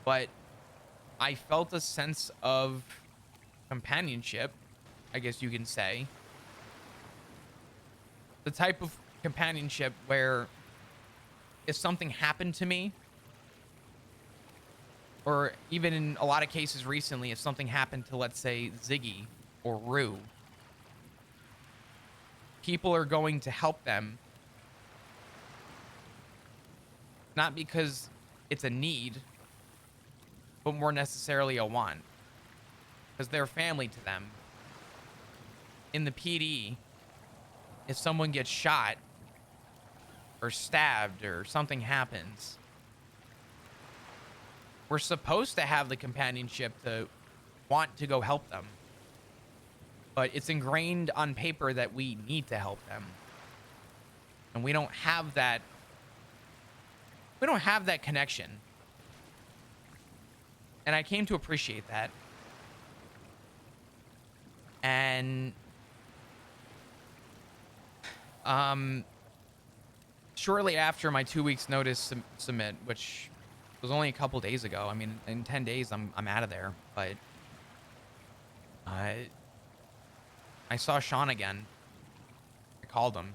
But I felt a sense of companionship, I guess you can say. The type of companionship where if something happened to me, or even in a lot of cases recently, if something happened to, let's say, Ziggy or Rue, people are going to help them, not because it's a need, but more necessarily a want, because they're family to them. In the PD, if someone gets shot or stabbed or something happens, we're supposed to have the companionship to want to go help them. But it's ingrained on paper that we need to help them. And we don't have that. We don't have that connection. And I came to appreciate that. And shortly after my 2 weeks notice submit, which was only a couple days ago. I mean, in 10 days, I'm out of there. But I saw Sean again. I called him.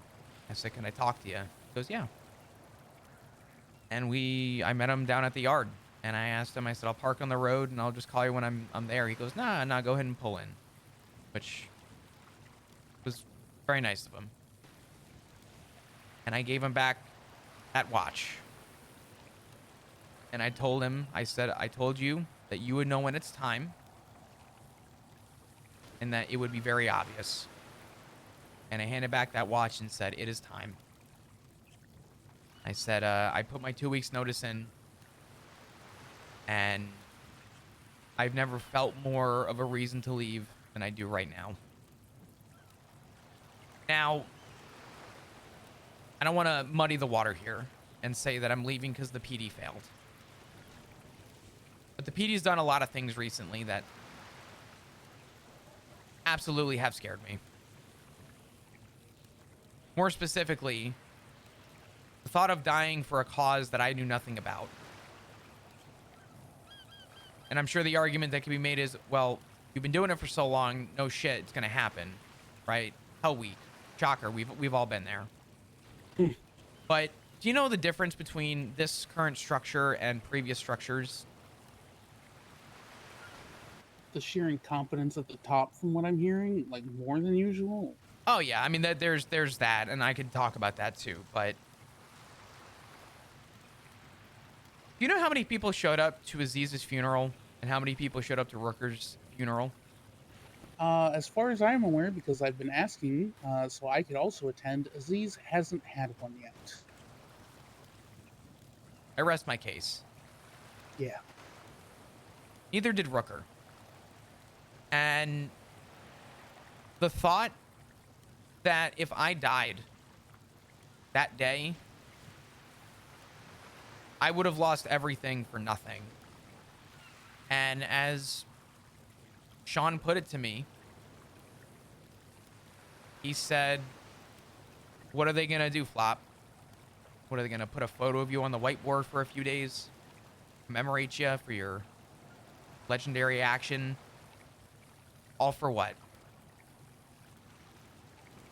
I said, "Can I talk to you?" He goes, "Yeah." And I met him down at the yard. And I asked him, I said, "I'll park on the road and I'll just call you when I'm there." He goes, "Nah, go ahead and pull in," which was very nice of him. And I gave him back that watch. And I told him, I said, "I told you that you would know when it's time and that it would be very obvious." And I handed back that watch and said, "It is time." I said, I put my 2 weeks notice in, and I've never felt more of a reason to leave than I do right now. Now, I don't want to muddy the water here and say that I'm leaving because the PD failed. But the PD's done a lot of things recently that absolutely have scared me. More specifically, the thought of dying for a cause that I knew nothing about. And I'm sure the argument that can be made is, well, you've been doing it for so long, no shit, it's gonna happen, right? Hell Week, shocker, we've all been there. But do you know the difference between this current structure and previous structures? The sheer incompetence at the top, from what I'm hearing, like more than usual. Oh yeah, I mean there's that, and I could talk about that too. But do you know how many people showed up to Aziz's funeral and how many people showed up to Rooker's funeral? As far as I'm aware, because I've been asking, so I could also attend, Aziz hasn't had one yet. I rest my case. Yeah. Neither did Rooker. And the thought that if I died that day, I would have lost everything for nothing. And as Sean put it to me, he said, "What are they going to do, Flop? What are they going to put a photo of you on the whiteboard for a few days? Commemorate you for your legendary action? All for what?"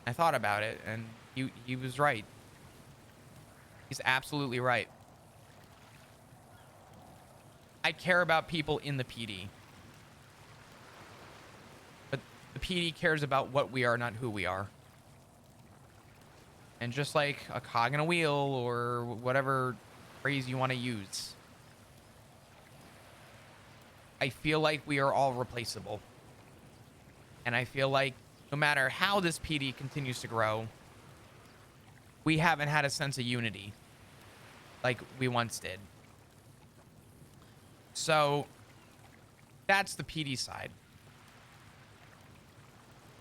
I thought about it, and he was right. He's absolutely right. I care about people in the PD. But the PD cares about what we are, not who we are. And just like a cog in a wheel, or whatever phrase you want to use, I feel like we are all replaceable. And I feel like no matter how this PD continues to grow, we haven't had a sense of unity like we once did. So that's the PD side.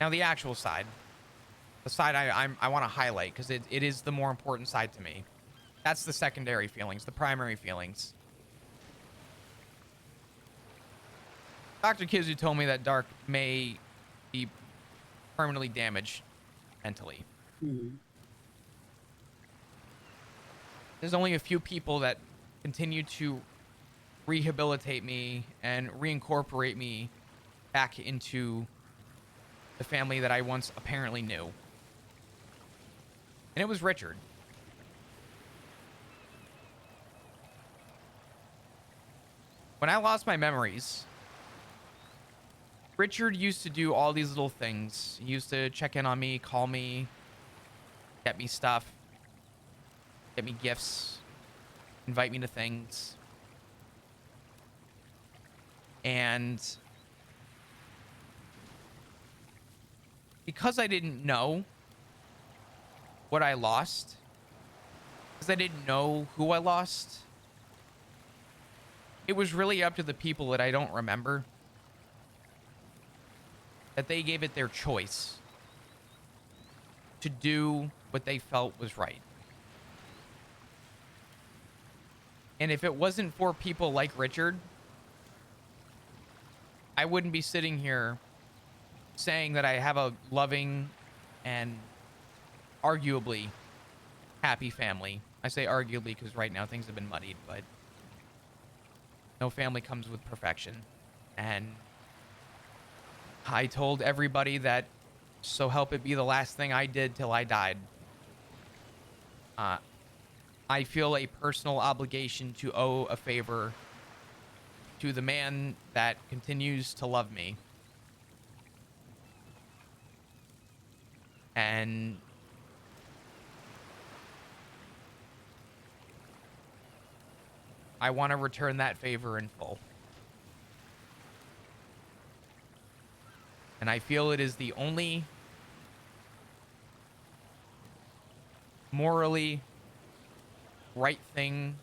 Now the actual side, the side I want to highlight because it is the more important side to me. That's the secondary feelings, the primary feelings. Dr. Kizu told me that Dark may be permanently damaged mentally. Mm-hmm. There's only a few people that continue to rehabilitate me and reincorporate me back into the family that I once apparently knew. And it was Richard. When I lost my memories, Richard used to do all these little things. He used to check in on me, call me, get me stuff, get me gifts, invite me to things. And because I didn't know what I lost, because I didn't know who I lost, it was really up to the people that I don't remember, that they gave it their choice to do what they felt was right. And if it wasn't for people like Richard, I wouldn't be sitting here saying that I have a loving and arguably happy family. I say arguably because right now things have been muddied, but no family comes with perfection. And I told everybody that so help it be the last thing I did till I died. I feel a personal obligation to owe a favor to the man that continues to love me. And I want to return that favor in full. And I feel it is the only morally right thing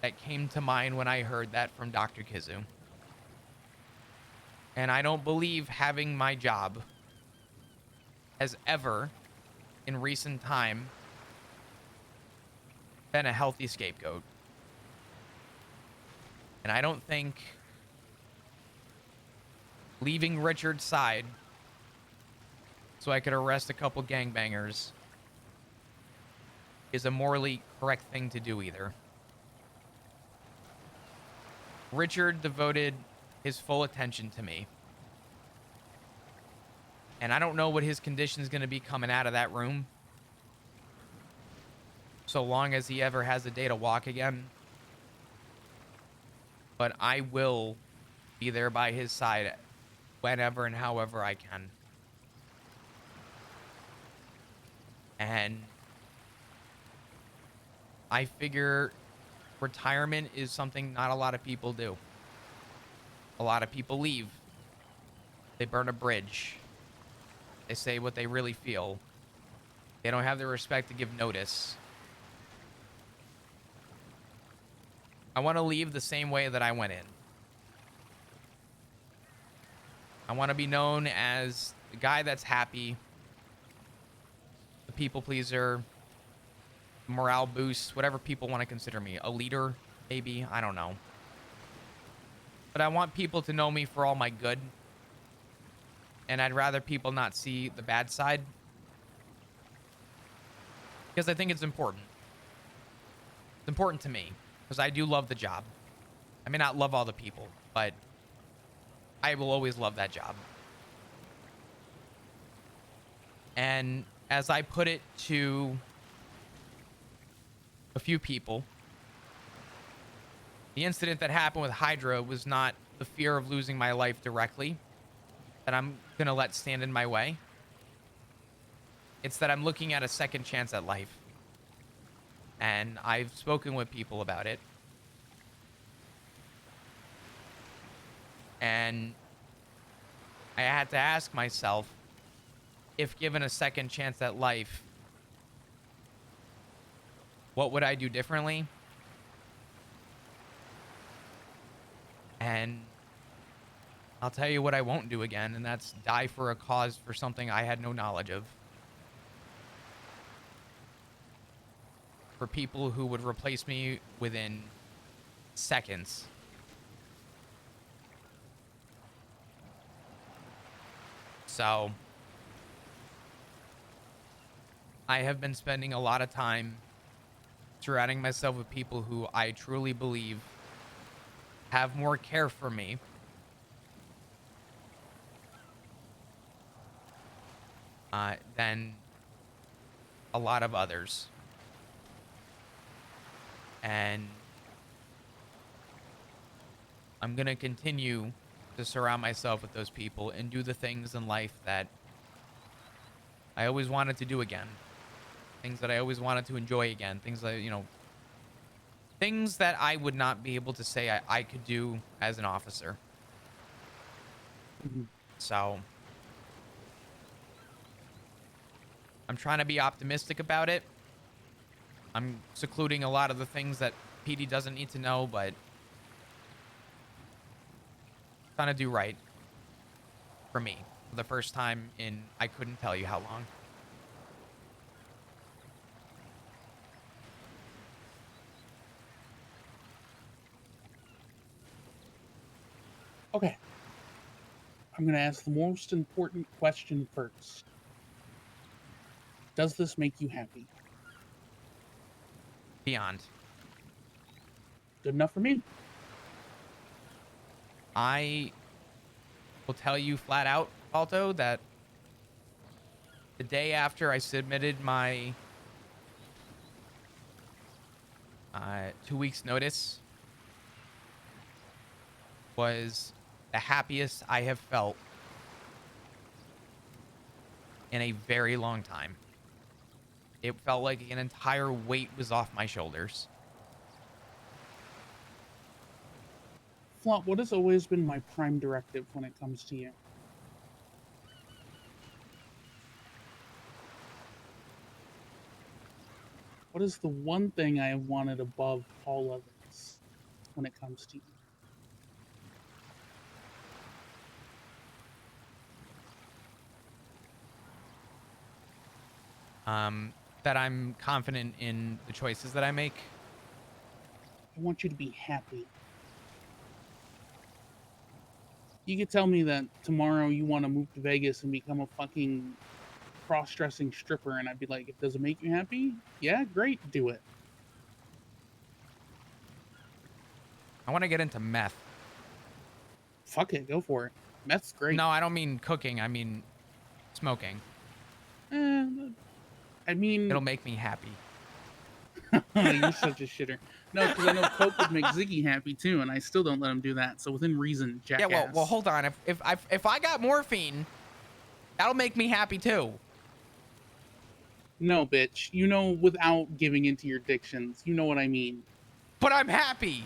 that came to mind when I heard that from Dr. Kizu. And I don't believe having my job has ever, in recent time, been a healthy scapegoat. And I don't think leaving Richard's side so I could arrest a couple gangbangers is a morally correct thing to do either. Richard devoted his full attention to me. And I don't know what his condition is going to be coming out of that room, so long as he ever has a day to walk again. But I will be there by his side whenever and however I can. And I figure retirement is something not a lot of people do. A lot of people leave. They burn a bridge. They say what they really feel. They don't have the respect to give notice. I want to leave the same way that I went in. I want to be known as the guy that's happy, the people pleaser, morale boost, whatever people want to consider me. A leader, maybe, I don't know. But I want people to know me for all my good. And I'd rather people not see the bad side, because I think it's important. It's important to me because I do love the job. I may not love all the people, but I will always love that job. And as I put it to a few people, the incident that happened with Hydra was not the fear of losing my life directly that I'm going to let stand in my way. It's that I'm looking at a second chance at life. And I've spoken with people about it. And I had to ask myself, if given a second chance at life, what would I do differently? And I'll tell you what I won't do again, and that's die for a cause for something I had no knowledge of. For people who would replace me within seconds. So I have been spending a lot of time surrounding myself with people who I truly believe have more care for me than a lot of others. And I'm going to continue to surround myself with those people and do the things in life that I always wanted to do again. Things that I always wanted to enjoy again. Things that, things that I would not be able to say I could do as an officer. So I'm trying to be optimistic about it. I'm secluding a lot of the things that PD doesn't need to know, but trying to do right for me for the first time in I couldn't tell you how long. Okay. I'm going to ask the most important question first. Does this make you happy? Beyond. Good enough for me. I will tell you flat out, Alto, that the day after I submitted my 2 weeks notice was the happiest I have felt in a very long time. It felt like an entire weight was off my shoulders. Flop, what has always been my prime directive when it comes to you? What is the one thing I have wanted above all others when it comes to you? That I'm confident in the choices that I make. I want you to be happy. You could tell me that tomorrow you want to move to Vegas and become a fucking cross-dressing stripper, and I'd be like, does it make you happy? Yeah, great, do it. I want to get into meth. Fuck it, go for it. Meth's great. No, I don't mean cooking. I mean smoking. I mean... It'll make me happy. You're such a shitter. No, because I know Coke would make Ziggy happy too, and I still don't let him do that. So within reason, jackass. Yeah, well, hold on. If I got morphine, that'll make me happy too. No, bitch. You know, without giving into your addictions, you know what I mean. But I'm happy.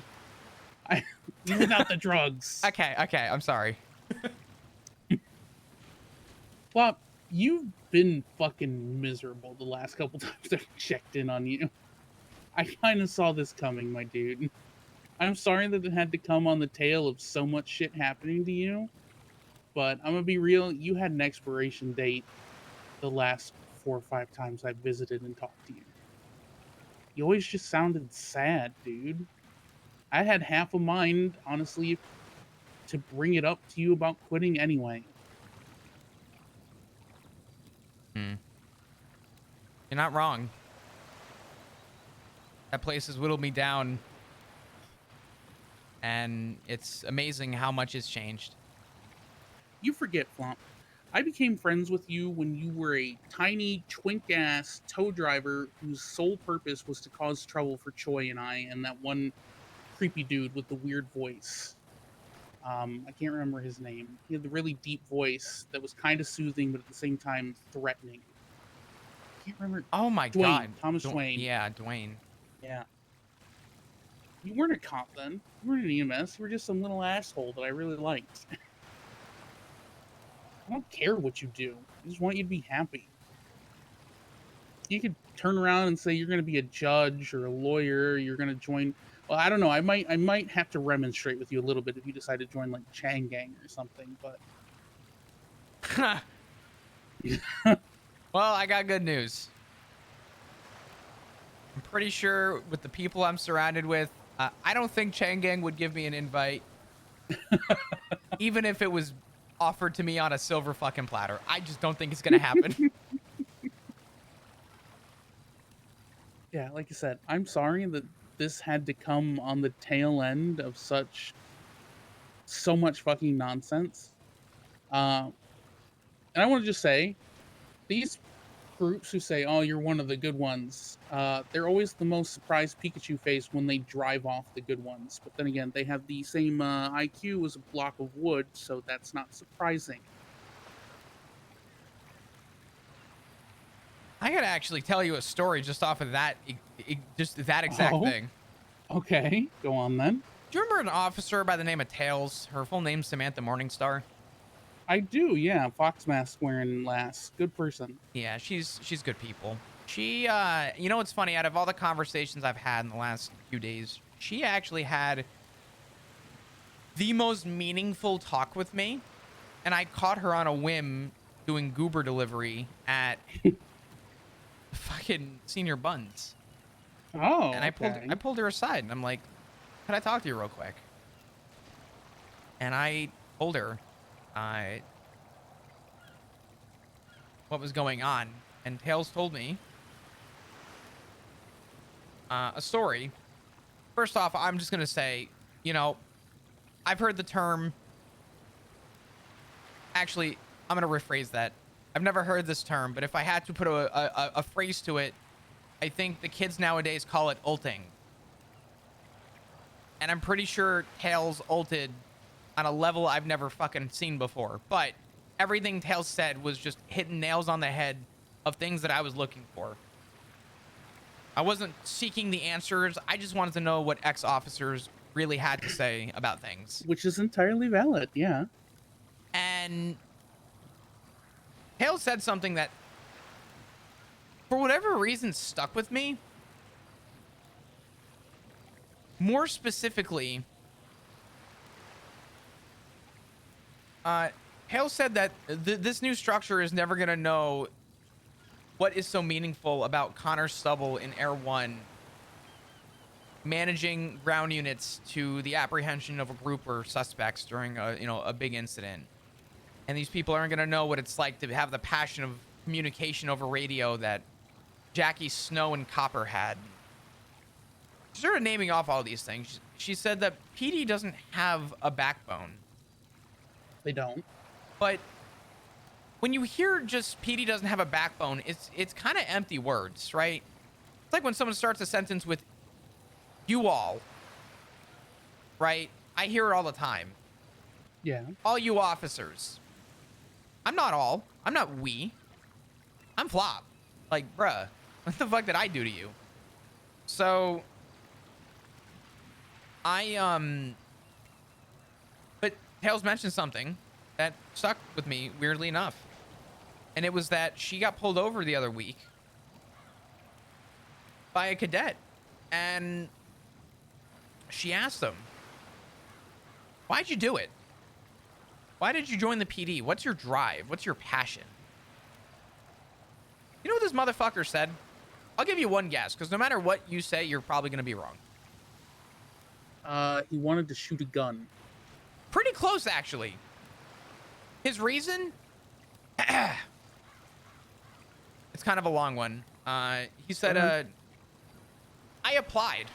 Without the drugs. Okay, I'm sorry. Flop, you've been fucking miserable the last couple times I've checked in on you. I kind of saw this coming, my dude. I'm sorry that it had to come on the tail of so much shit happening to you, but I'm gonna be real, you had an expiration date the last 4 or 5 times I visited and talked to you. You always just sounded sad, dude. I had half a mind, honestly, to bring it up to you about quitting anyway. You're not wrong. That place has whittled me down. And it's amazing how much has changed. You forget, Flomp. I became friends with you when you were a tiny, twink-ass tow driver whose sole purpose was to cause trouble for Choi and I and that one creepy dude with the weird voice. I can't remember his name. He had the really deep voice that was kind of soothing, but at the same time threatening. I can't remember. Oh my Dwayne, god. Thomas Dwayne. Yeah, Dwayne. Yeah. You weren't a cop then. You weren't an EMS. You were just some little asshole that I really liked. I don't care what you do. I just want you to be happy. You could turn around and say you're going to be a judge or a lawyer. You're going to join. Well, I don't know. I might have to remonstrate with you a little bit if you decide to join like Chang Gang or something. But Well, I got good news. I'm pretty sure with the people I'm surrounded with, I don't think Chang Gang would give me an invite. Even if it was offered to me on a silver fucking platter. I just don't think it's going to happen. yeah, like I said, I'm sorry that this had to come on the tail end of so much fucking nonsense. And I want to just say, these groups who say, oh, you're one of the good ones, they're always the most surprised Pikachu face when they drive off the good ones. But then again, they have the same IQ as a block of wood, so that's not surprising. I gotta actually tell you a story just off of that, just that exact thing. Okay, go on then. Do you remember an officer by the name of Tails? Her full name's Samantha Morningstar. I do, yeah. Fox mask wearing lass. Good person. Yeah, she's good people. She, you know what's funny? Out of all the conversations I've had in the last few days, she actually had the most meaningful talk with me. And I caught her on a whim doing goober delivery at fucking Senior Buns. Oh, and I pulled her aside and I'm like, can I talk to you real quick? And I told her, what was going on, and Tails told me a story. First off, I'm just gonna say, you know, I've heard the term. Actually, I'm gonna rephrase that. I've never heard this term, but if I had to put a phrase to it, I think the kids nowadays call it ulting. And I'm pretty sure Tails ulted on a level I've never fucking seen before. But everything Tails said was just hitting nails on the head of things that I was looking for. I wasn't seeking the answers. I just wanted to know what ex-officers really had to say about things. Which is entirely valid, yeah. And Tails said something that, for whatever reason, stuck with me. More specifically, Tails said that this new structure is never going to know what is so meaningful about Connor Stubble in Air 1 managing ground units to the apprehension of a group or suspects during a big incident. And these people aren't going to know what it's like to have the passion of communication over radio that Jackie Snow and Copper had. She started naming off all these things. She said that PD doesn't have a backbone. They don't. But when you hear just PD doesn't have a backbone, it's kind of empty words, right? It's like when someone starts a sentence with you all, right? I hear it all the time. Yeah. All you officers. I'm not all. I'm not we. I'm Flop. Like, bruh, what the fuck did I do to you? So, but Tails mentioned something that stuck with me, weirdly enough. And it was that she got pulled over the other week by a cadet. And she asked him, why'd you do it? Why did you join the PD? What's your drive? What's your passion? You know what this motherfucker said? I'll give you one guess, because no matter what you say, you're probably going to be wrong. He wanted to shoot a gun. Pretty close, actually. His reason? It's kind of a long one. He said, I applied.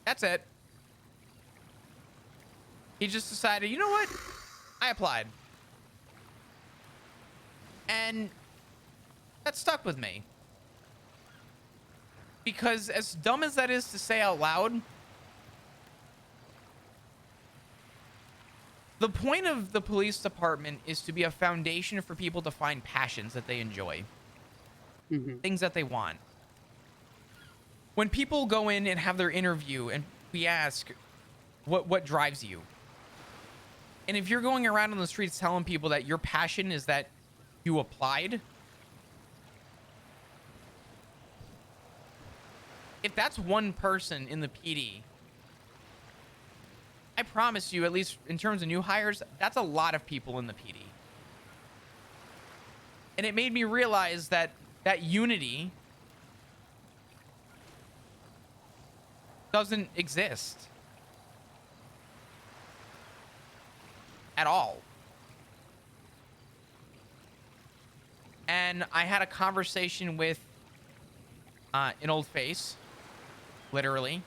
That's it. He just decided, you know what? I applied. And that stuck with me. Because as dumb as that is to say out loud, the point of the police department is to be a foundation for people to find passions that they enjoy. Things that they want. When people go in and have their interview and we ask, what drives you? And if you're going around on the streets telling people that your passion is that you applied, if that's one person in the PD, I promise you, at least in terms of new hires, that's a lot of people in the PD. And it made me realize that that unity doesn't exist at all. And I had a conversation with an old face, literally,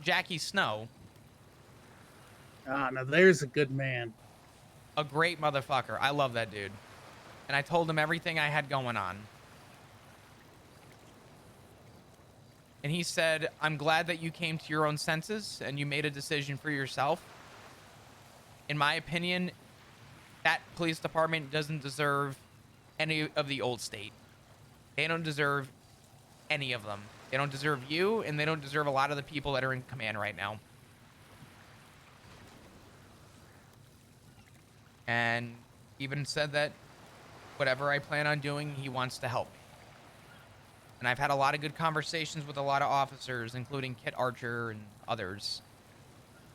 Jackie Snow. Ah, now there's a good man. A great motherfucker. I love that dude. And I told him everything I had going on. And he said, I'm glad that you came to your own senses and you made a decision for yourself. In my opinion, that police department doesn't deserve any of the old state. They don't deserve any of them. They don't deserve you, and they don't deserve a lot of the people that are in command right now. And even said that whatever I plan on doing, he wants to help me. And I've had a lot of good conversations with a lot of officers, including Kit Archer and others.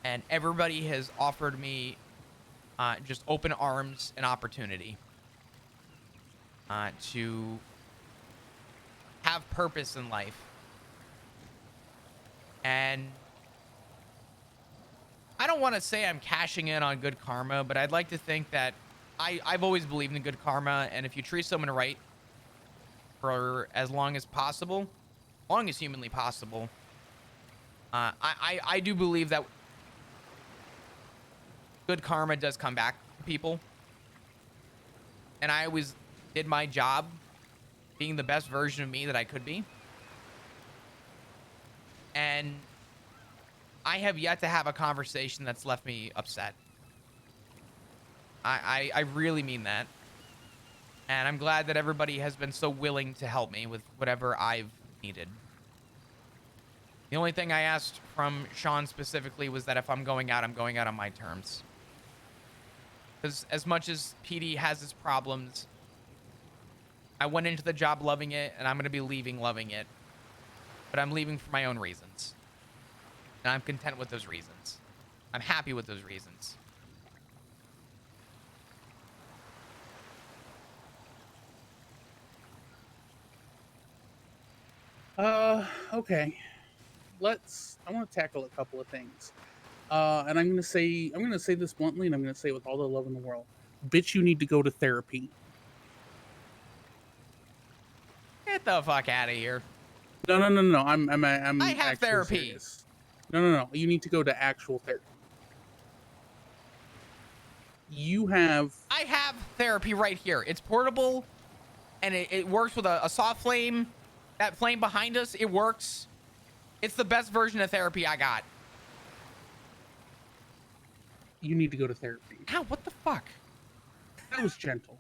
And everybody has offered me just open arms and opportunity to have purpose in life. And I don't want to say I'm cashing in on good karma, but I'd like to think that I've always believed in good karma, and if you treat someone right for as long as possible, long as humanly possible, I do believe that good karma does come back to people. And I always did my job being the best version of me that I could be. And I have yet to have a conversation that's left me upset. I really mean that. And I'm glad that everybody has been so willing to help me with whatever I've needed. The only thing I asked from Sean specifically was that if I'm going out on my terms. Because as much as PD has its problems, I went into the job loving it, and I'm going to be leaving loving it. But I'm leaving for my own reasons. And I'm content with those reasons. I'm happy with those reasons. Okay. I want to tackle a couple of things. And I'm gonna say this bluntly, and I'm gonna say it with all the love in the world. Bitch, you need to go to therapy. Get the fuck out of here. No. I'm I have actually therapy. serious. No. You need to go to actual therapy. I have therapy right here. It's portable, and it works with a soft flame. That flame behind us, it works. It's the best version of therapy I got. You need to go to therapy. Ow, what the fuck? That was gentle.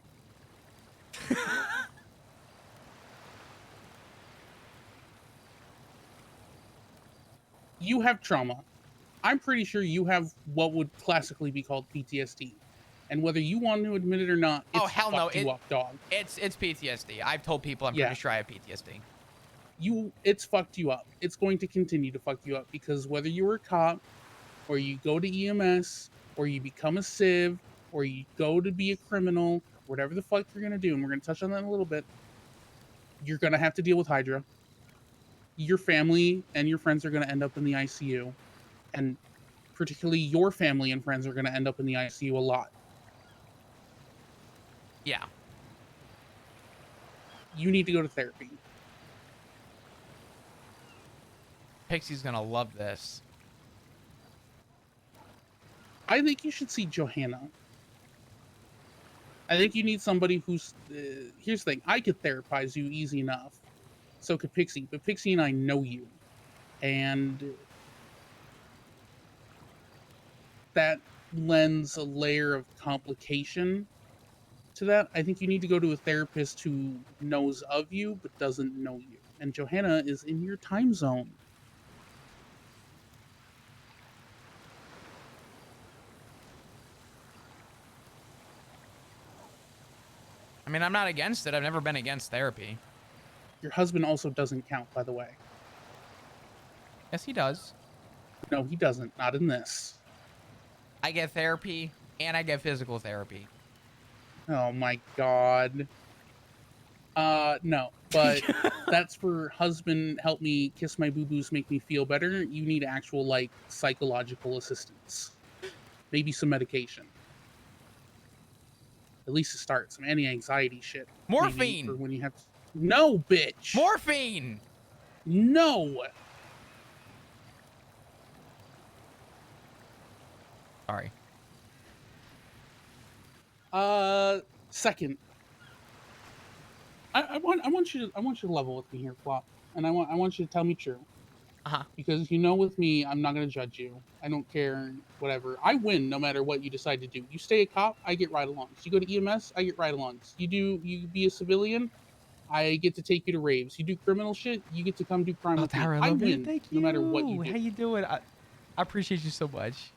You have trauma. I'm pretty sure you have what would classically be called PTSD. And whether you want to admit it or not, it's hell no. you up, dog. It's PTSD. I've told people I'm pretty sure I have PTSD. It's fucked you up. It's going to continue to fuck you up because whether you're a cop or you go to EMS or you become a civ or you go to be a criminal, whatever the fuck you're gonna do, and we're gonna touch on that in a little bit, you're gonna have to deal with Hydra. Your family and your friends are gonna end up in the ICU, and particularly your family and friends are gonna end up in the ICU a lot. Yeah. You need to go to therapy. Pixie's gonna love this. I think you should see Johanna. I think you need somebody who's... here's the thing. I could therapize you easy enough. So could Pixie. But Pixie and I know you. And that lends a layer of complication to that. I think you need to go to a therapist who knows of you but doesn't know you. And Johanna is in your time zone. I mean, I'm not against it. I've never been against therapy. Your husband also doesn't count, by the way. Yes, he does. No, he doesn't. Not in this. I get therapy, and I get physical therapy. Oh my god. No, but that's for husband, help me kiss my boo-boos, make me feel better. You need actual, like, psychological assistance. Maybe some medication. At least to start. Some anti-anxiety shit. Morphine! For when you have to... No, bitch! Morphine! No! Sorry. Second. I want you to level with me here, Flop. And I want you to tell me true. Uh-huh. Because you know with me, I'm not gonna judge you. I don't care, whatever. I win no matter what you decide to do. You stay a cop, I get ride-alongs. You go to EMS, I get ride-alongs. You be a civilian, I get to take you to raves. You do criminal shit, you get to come do crime with me. I win no matter what you do. How you doing? I appreciate you so much.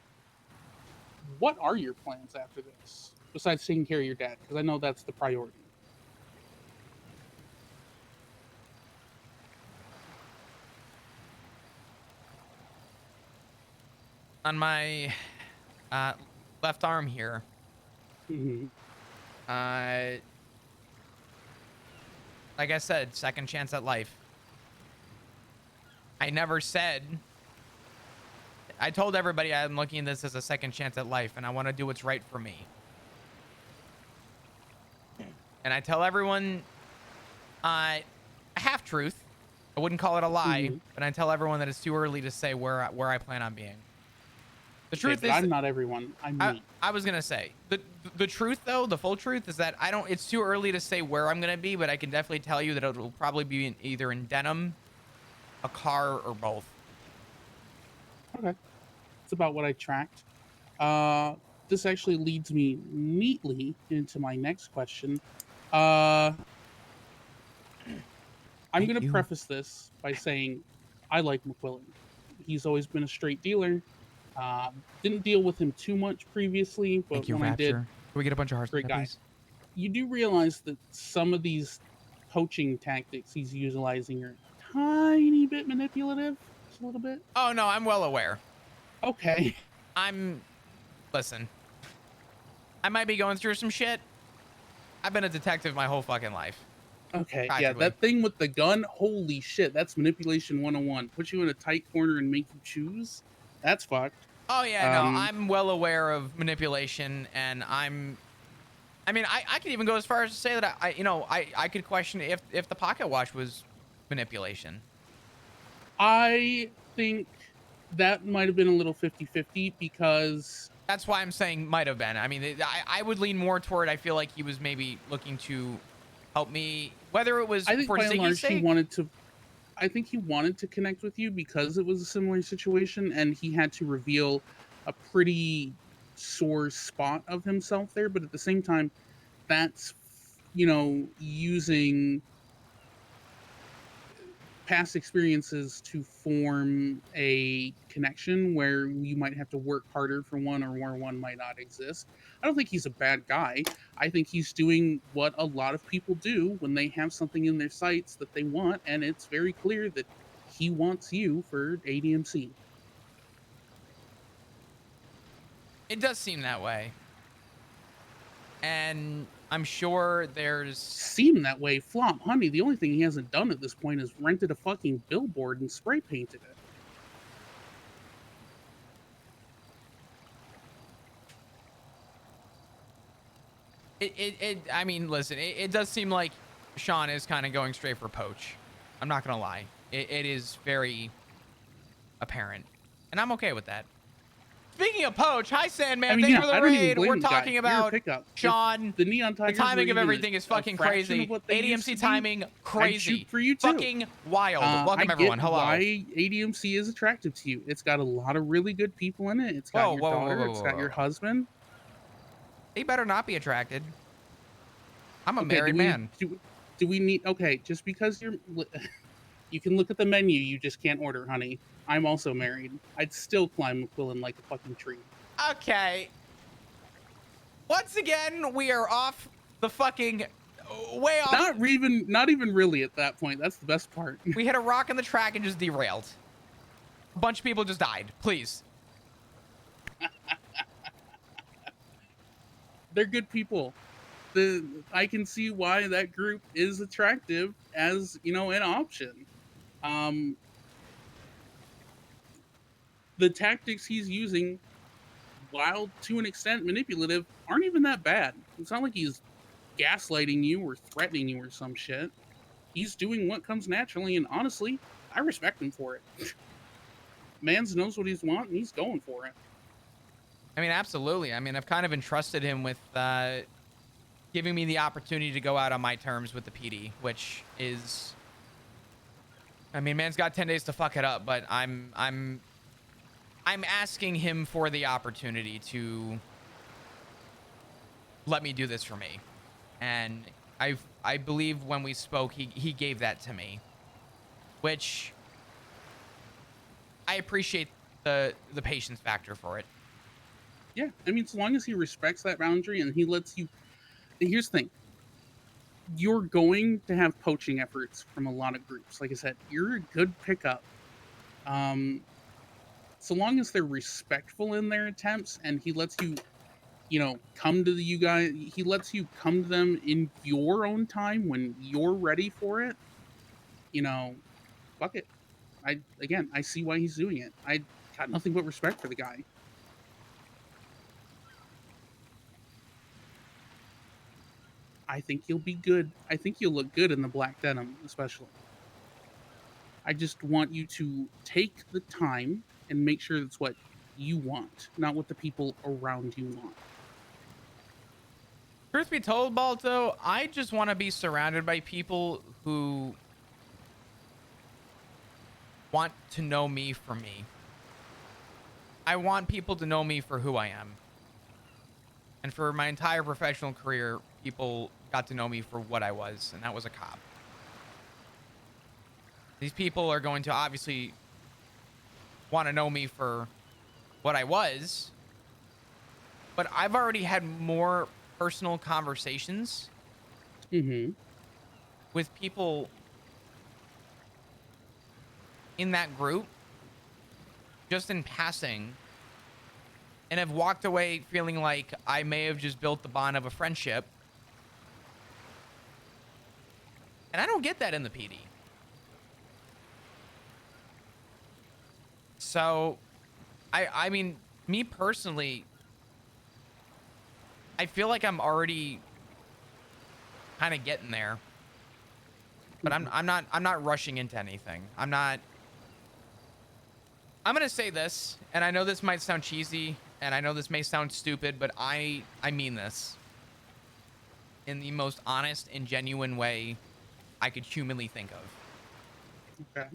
What are your plans after this? Besides taking care of your dad, because I know that's the priority. On my left arm here, Mm-hmm. like I said, second chance at life. I never said I told everybody I'm looking at this as a second chance at life, and I want to do what's right for me. And I tell everyone a half truth. I wouldn't call it a lie, but I tell everyone that it's too early to say where I plan on being. The truth is, I'm not everyone. I'm me. I was gonna say the truth though, the full truth is that I don't. It's too early to say where I'm gonna be, but I can definitely tell you that it will probably be either in denim, a car, or both. Okay, it's about what I tracked. This actually leads me neatly into my next question. I'm gonna preface this by saying I like McQuillan. He's always been a straight dealer. Didn't deal with him too much previously, but when I did, Can we get a bunch of hearts, great guy. please? You do realize that some of these poaching tactics he's utilizing are a tiny bit manipulative, just a little bit. Oh no, I'm well aware. Okay. Listen, I might be going through some shit. I've been a detective my whole fucking life. Okay, Practically. yeah, that thing with the gun, holy shit, that's manipulation 101. Put you in a tight corner and make you choose. That's fucked. Oh yeah, no, I'm well aware of manipulation, and I could even go as far as to say that I could question if the pocket watch was manipulation. I think that might have been a little 50-50 because that's why I'm saying might have been. I mean, I would lean more toward. I feel like he was maybe looking to help me, whether it was I think for by and large Ziggy's sake. I think he wanted to connect with you because it was a similar situation, and he had to reveal a pretty sore spot of himself there. But at the same time, that's using past experiences to form a connection where you might have to work harder for one, or where one might not exist. I don't think he's a bad guy. I think he's doing what a lot of people do when they have something in their sights that they want, and it's very clear that he wants you for ADMC. It does seem that way. And I'm sure there's... Seem that way, Flop. Honey, the only thing he hasn't done at this point is rented a fucking billboard and spray painted it. I mean, listen, it does seem like Sean is kind of going straight for poach. I'm not going to lie. It is very apparent. And I'm okay with that. Speaking of poach, hi Sandman, thank you for the raid. We're talking about Sean. The neon tigers, the timing of everything is fucking crazy. ADMC timing, crazy. For you too. Fucking wild. Welcome everyone. Hello. Why ADMC is attractive to you? It's got a lot of really good people in it. It's got your daughter. It's got your husband. They better not be attracted. I'm a married man. Do we need? Okay, just because you can look at the menu, you just can't order, honey. I'm also married. I'd still climb McQuillan like a fucking tree. Okay. Once again, we are off the fucking way off. Not even really at that point. That's the best part. We hit a rock in the track and just derailed. A bunch of people just died. Please. They're good people. I can see why that group is attractive as, an option. The tactics he's using, while to an extent manipulative, aren't even that bad. It's not like he's gaslighting you or threatening you or some shit. He's doing what comes naturally, and honestly, I respect him for it. Mans knows what he's wanting, and he's going for it. I mean, absolutely. I mean, I've kind of entrusted him with giving me the opportunity to go out on my terms with the PD, which is... I mean, man's got 10 days to fuck it up, but I'm asking him for the opportunity to let me do this for me. And I believe when we spoke, he gave that to me, which I appreciate the patience factor for it. Yeah, I mean, as long as he respects that boundary and he lets you... Here's the thing. You're going to have poaching efforts from a lot of groups. Like I said, you're a good pickup. So long as they're respectful in their attempts and he lets you, come to you guys, he lets you come to them in your own time when you're ready for it, fuck it. I see why he's doing it. I got nothing but respect for the guy. I think you'll be good. I think you'll look good in the black denim, especially. I just want you to take the time and make sure that's what you want, not what the people around you want. Truth be told, Balto, I just want to be surrounded by people who want to know me for me. I want people to know me for who I am. And for my entire professional career, people got to know me for what I was, and that was a cop. These people are going to obviously want to know me for what I was, but I've already had more personal conversations with people in that group, just in passing, and have walked away feeling like I may have just built the bond of a friendship. And I don't get that in the PD. So, I mean, me personally, I feel like I'm already kind of getting there. But I'm not rushing into anything. I'm gonna say this, and I know this might sound cheesy, and I know this may sound stupid, but I mean this in the most honest and genuine way I could humanly think of. Okay.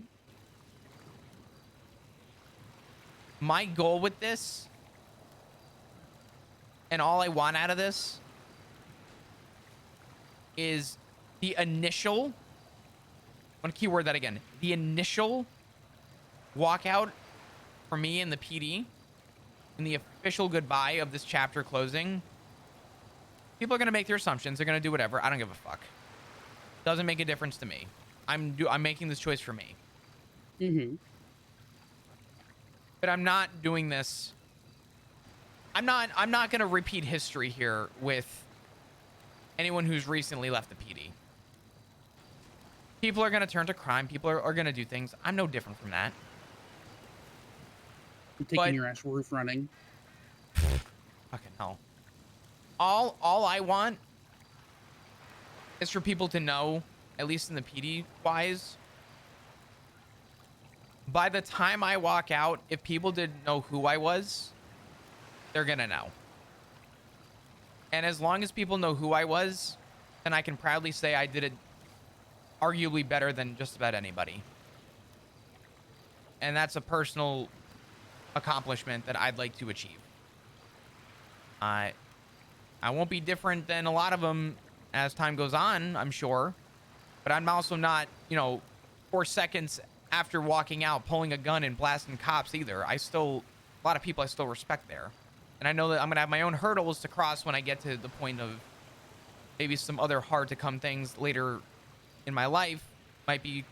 My goal with this, and all I want out of this, is the initial, I want to keyword that again, the initial walkout for me in the PD, and the official goodbye of this chapter closing. People are going to make their assumptions. They're going to do whatever. I don't give a fuck. Doesn't make a difference to me. I'm making this choice for me. But I'm not doing this. I'm not going to repeat history here with anyone who's recently left the PD. People are going to turn to crime. People are going to do things. I'm no different from that. I'm taking your ass roof running. Fucking hell. All I want is for people to know, at least in the PD wise, by the time I walk out, if people didn't know who I was, they're gonna know. And as long as people know who I was, then I can proudly say I did it arguably better than just about anybody. And that's a personal accomplishment that I'd like to achieve. I won't be different than a lot of them as time goes on, I'm sure. But I'm also not, 4 seconds after walking out, pulling a gun and blasting cops either. A lot of people I still respect there. And I know that I'm going to have my own hurdles to cross when I get to the point of maybe some other hard to come things later in my life. Might be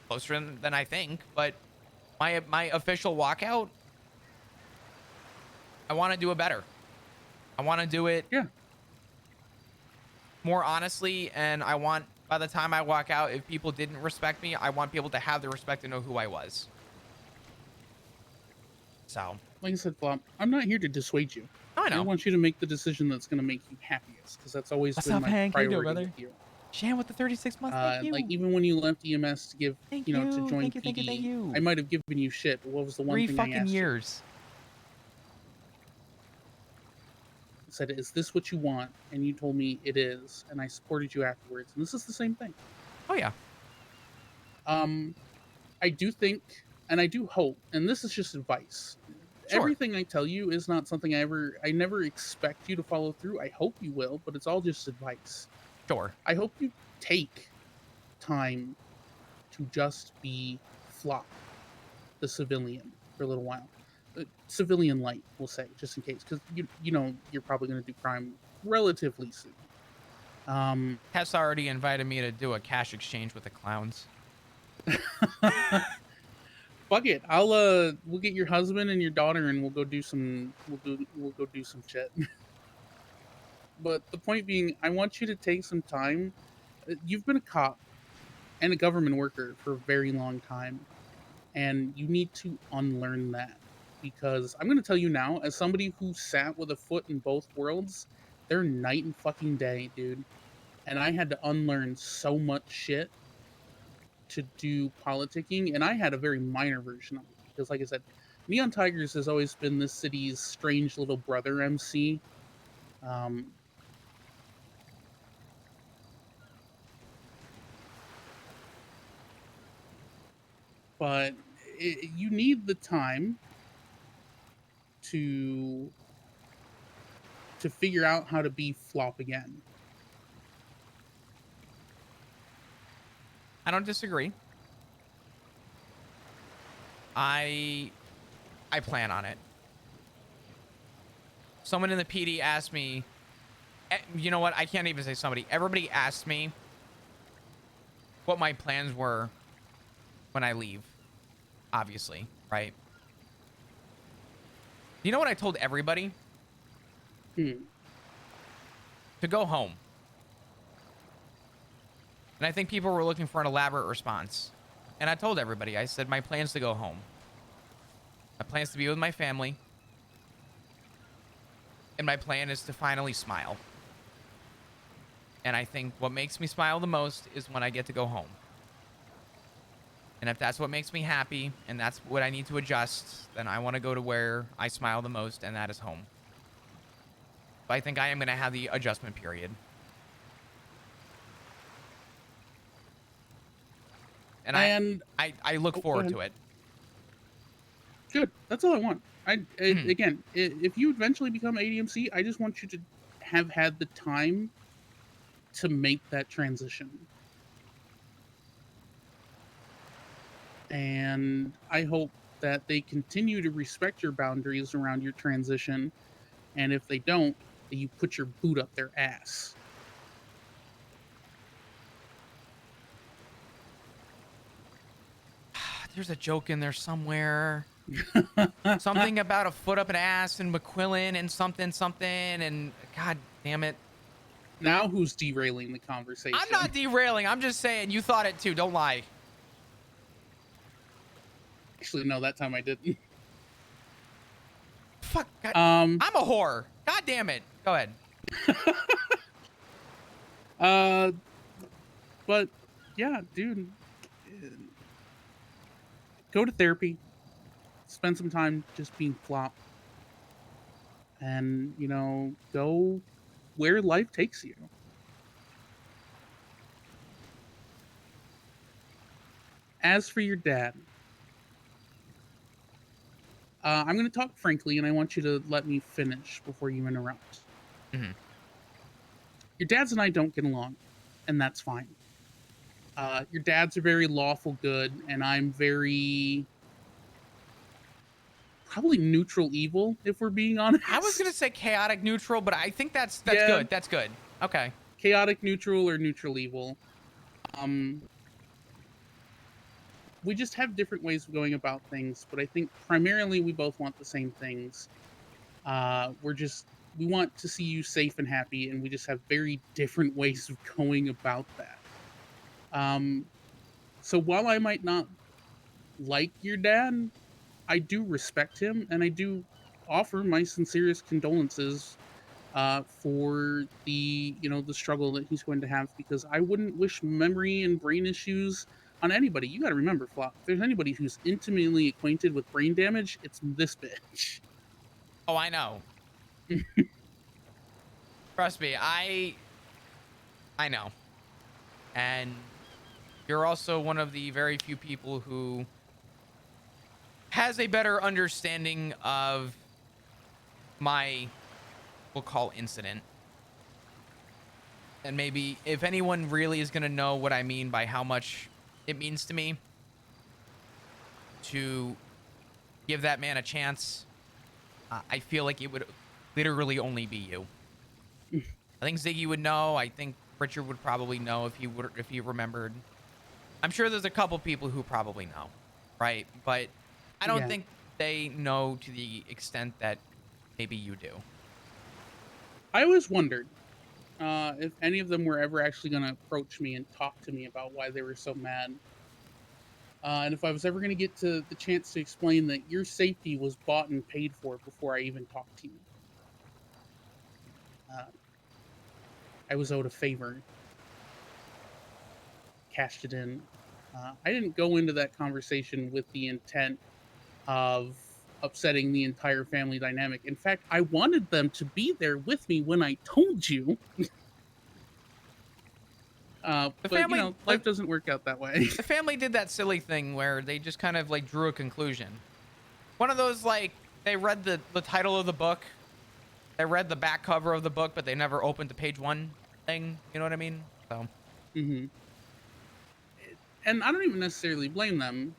closer than I think. But my official walkout, I want to do it better. I want to do it more honestly, and I want, by the time I walk out, if people didn't respect me, I want people to have the respect to know who I was. So, like I said, Flop, I'm not here to dissuade you. I know. I want you to make the decision that's going to make you happiest, because that's always What's been up, my Hank? How you priority doing, brother? with you. Shan with the 36 months. Thank you. Like even when you left EMS to give, Thank to you. join Thank you, PD, thank you, thank you. I might have given you shit. But what was the one 3 thing I fucking asked years. you? I said, "Is this what you want?" And you told me it is, and I supported you afterwards. And this is the same thing. Oh yeah. I do think, and I do hope, and this is just advice. Sure. Everything I tell you is not something I never expect you to follow through. I hope you will, but it's all just advice. Sure. I hope you take time to just be Flop, the civilian, for a little while. Civilian light, we'll say, just in case, because you're probably going to do crime relatively soon. Tess already invited me to do a cash exchange with the clowns. Fuck it, we'll get your husband and your daughter, and we'll go do some shit. But the point being, I want you to take some time. You've been a cop and a government worker for a very long time, and you need to unlearn that. because I'm going to tell you now, as somebody who sat with a foot in both worlds, they're night and fucking day, dude. And I had to unlearn so much shit to do politicking, and I had a very minor version of it because, like I said, Neon Tigers has always been this city's strange little brother MC. Um, but you need the time to figure out how to be flop again. I don't disagree. I plan on it. Someone in the PD asked me, you know what? I can't even say somebody. Everybody asked me what my plans were when I leave, obviously, right? You know what I told everybody? To go home. And I think people were looking for an elaborate response. And I told everybody, I said, my plan's to go home. My plan's to be with my family. And my plan is to finally smile. And I think what makes me smile the most is when I get to go home. And if that's what makes me happy, and that's what I need to adjust, then I want to go to where I smile the most, and that is home. But I think I am going to have the adjustment period. And I look forward to it. Good. That's all I want. Again, if you eventually become ADMC, I just want you to have had the time to make that transition. And I hope that they continue to respect your boundaries around your transition. And if they don't, that you put your boot up their ass. There's a joke in there somewhere. Something about a foot up an ass and McQuillan and something, and god damn it. Now who's derailing the conversation? I'm not derailing. I'm just saying you thought it too. Don't lie. Actually, no, that time I didn't. Fuck. God, I'm a whore. God damn it. Go ahead. But yeah, dude, go to therapy. Spend some time just being flop. And, you know, go where life takes you. As for your dad, I'm going to talk frankly, and I want you to let me finish before you interrupt. Your dads and I don't get along, and that's fine. Your dads are very lawful good, and I'm very probably neutral evil, if we're being honest. I was gonna say chaotic neutral, but I think that's good. That's good. Okay. Chaotic neutral or neutral evil. We just have different ways of going about things, but I think primarily we both want the same things. We want to see you safe and happy, and we just have very different ways of going about that. So while I might not like your dad, I do respect him, and I do offer my sincerest condolences for the struggle that he's going to have, because I wouldn't wish memory and brain issues on anybody. You got to remember, Flop, if there's anybody who's intimately acquainted with brain damage, it's this bitch. Oh, I know. Trust me, I know. And you're also one of the very few people who has a better understanding of my, we'll call, incident. And maybe if anyone really is going to know what I mean by how much it means to me to give that man a chance, I feel like it would literally only be you. I think Ziggy would know. I think Richard would probably know if he remembered. I'm sure there's a couple people who probably know, right? But I don't think they know to the extent that maybe you do. I always wondered if any of them were ever actually going to approach me and talk to me about why they were so mad. And if I was ever going to get to the chance to explain that your safety was bought and paid for before I even talked to you, uh, I was owed a favor, cashed it in. I didn't go into that conversation with the intent of upsetting the entire family dynamic. In fact, I wanted them to be there with me when I told you. The But you family, know, life doesn't work out that way. the family did that silly thing where they just kind of like drew a conclusion. One of those, like, they read the title of the book, they read the back cover of the book, but they never opened the page one thing. You know what I mean? So. Hmm. And I don't even necessarily blame them.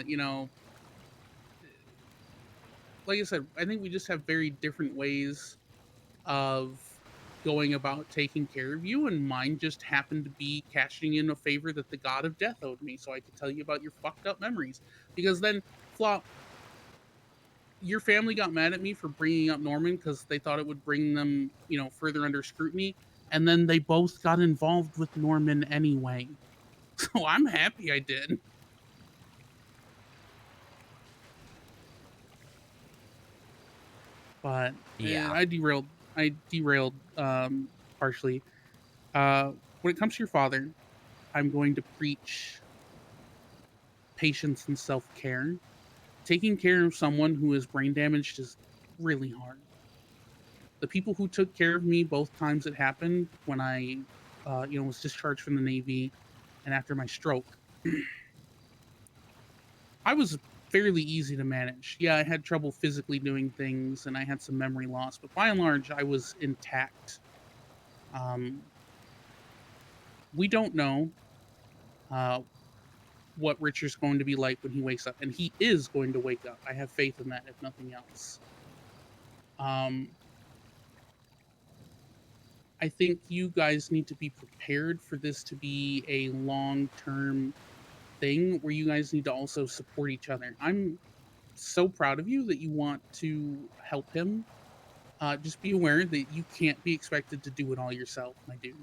You know, like I said, I think we just have very different ways of going about taking care of you, and mine just happened to be cashing in a favor that the god of death owed me, so I could tell you about your fucked up memories. Because then, Flop, your family got mad at me for bringing up Norman because they thought it would bring them, you know, further under scrutiny, and then they both got involved with Norman anyway. So I'm happy I did. But Yeah. I derailed partially. When it comes to your father, I'm going to preach patience and self-care. Taking care of someone who is brain damaged is really hard. The people who took care of me both times it happened, when I you know, was discharged from the Navy and after my stroke, I was fairly easy to manage. Yeah, I had trouble physically doing things and I had some memory loss, but by and large I was intact. um, we don't know uh, what Richard's going to be like when he wakes up, and he is going to wake up. I have faith in that, if nothing else. Um, I think you guys need to be prepared for this to be a long term thing where you guys need to also support each other. I'm so proud of you that you want to help him. Just be aware that you can't be expected to do it all yourself, my dude.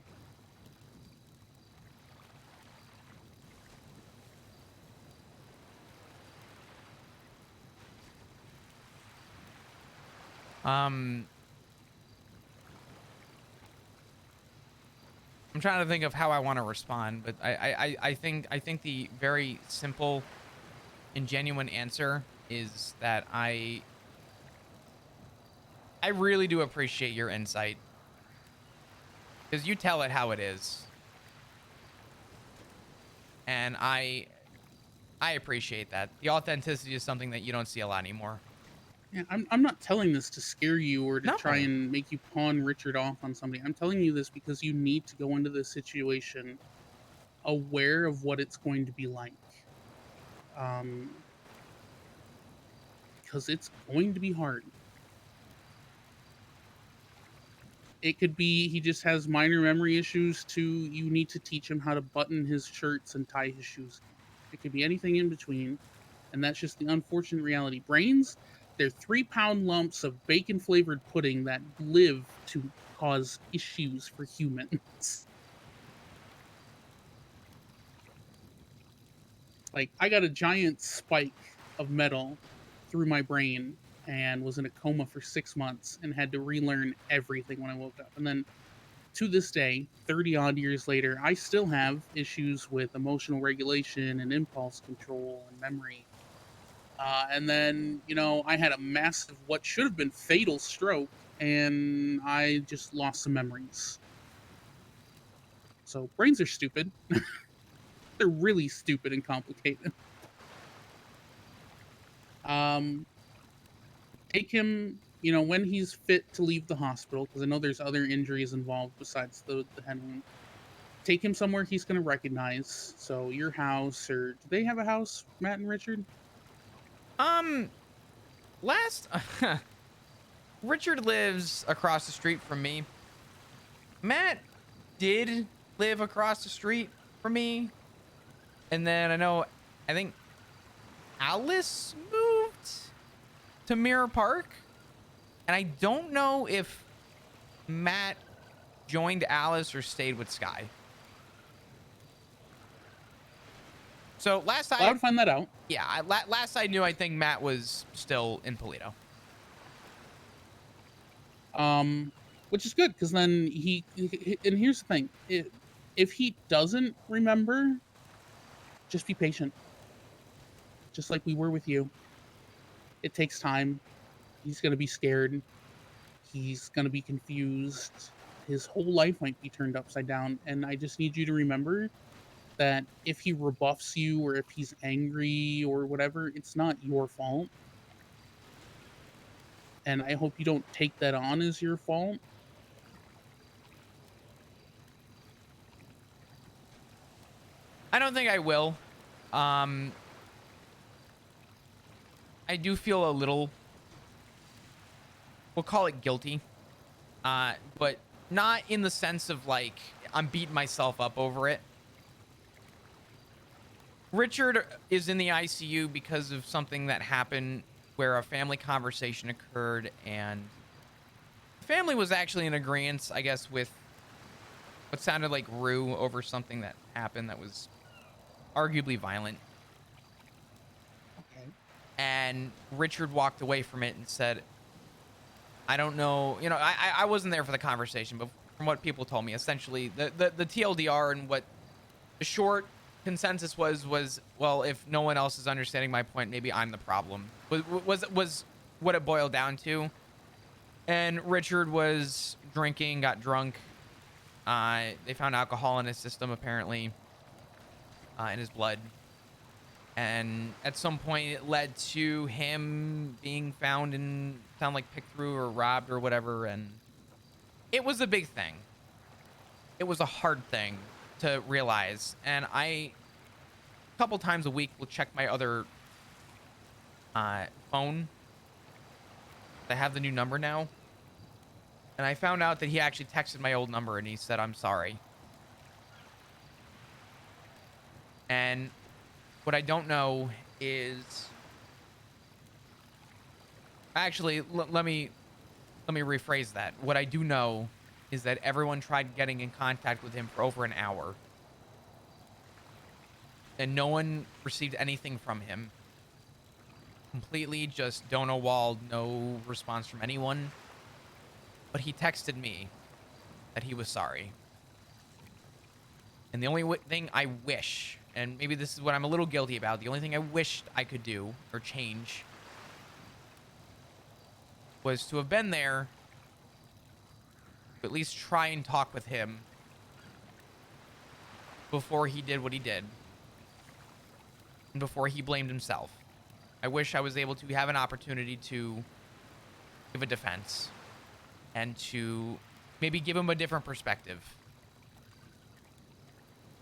I'm trying to think of how I want to respond, but I think the very simple and genuine answer is that I really do appreciate your insight, because you tell it how it is, and I appreciate that. The authenticity is something that you don't see a lot anymore. Yeah, I'm not telling this to scare you or to try No. and make you pawn Richard off on somebody. I'm telling you this because you need to go into this situation aware of what it's going to be like. Um, because it's going to be hard. It could be he just has minor memory issues to you need to teach him how to button his shirts and tie his shoes. It could be anything in between. And that's just the unfortunate reality. Brains, they're 3-pound lumps of bacon flavored pudding that live to cause issues for humans. Like, I got a giant spike of metal through my brain and was in a coma for 6 months and had to relearn everything when I woke up. And then to this day, 30 odd years later, I still have issues with emotional regulation and impulse control and memory. And then, you know, I had a massive, what should have been fatal stroke, and I just lost some memories. So brains are stupid. They're really stupid and complicated. Um, Take him, you know, when he's fit to leave the hospital, because I know there's other injuries involved besides the head wound. Take him somewhere he's going to recognize. So your house, or do they have a house, Matt and Richard? Last Richard lives across the street from me. Matt did live across the street from me. And then I think Alice moved to Mirror Park. And I don't know if Matt joined Alice or stayed with Sky. So last I I would find that out. yeah, last I knew, I think Matt was still in Polito. Which is good because then and here's the thing: if he doesn't remember, just be patient, just like we were with you. It takes time. He's gonna be scared. He's gonna be confused. His whole life might be turned upside down, and I just need you to remember that if he rebuffs you or if he's angry or whatever, it's not your fault. And I hope you don't take that on as your fault. I don't think I will. I do feel a little, we'll call it guilty, but not in the sense of like I'm beating myself up over it. Richard is in the ICU because of something that happened where a family conversation occurred, and the family was actually in agreement, I guess, with what sounded like Rue over something that happened that was arguably violent. Okay. And Richard walked away from it and said, I don't know, you know, I wasn't there for the conversation, but from what people told me, essentially the TLDR and what the short consensus was, well, if no one else is understanding my point, maybe I'm the problem, was what it boiled down to. And Richard was drinking, got drunk. They found alcohol in his system, apparently, in his blood. And at some point it led to him being found and sound like picked through or robbed or whatever. And it was a big thing. It was a hard thing to realize. And I, a couple times a week, will check my other phone. I have the new number now. And I found out that he actually texted my old number and he said, I'm sorry. And what I don't know is, actually, let me rephrase that. What I do know is that everyone tried getting in contact with him for over an hour, and no one received anything from him. Completely just dono walled, no response from anyone. But he texted me that he was sorry. And the only thing I wish, and maybe this is what I'm a little guilty about, the only thing I wished I could do or change was to have been there, to at least try and talk with him before he did what he did, and before he blamed himself. I wish I was able to have an opportunity to give a defense and to maybe give him a different perspective.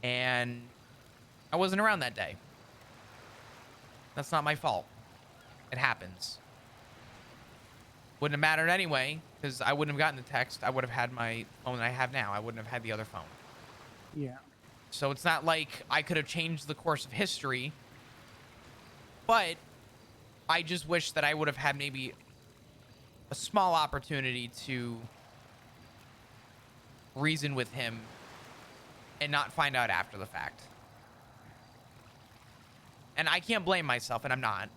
And I wasn't around that day. That's not my fault. It happens. Wouldn't have mattered anyway, because I wouldn't have gotten the text. I would have had my phone that I have now. I wouldn't have had the other phone. Yeah. So it's not like I could have changed the course of history, but I just wish that I would have had maybe a small opportunity to reason with him and not find out after the fact. And I can't blame myself, and I'm not.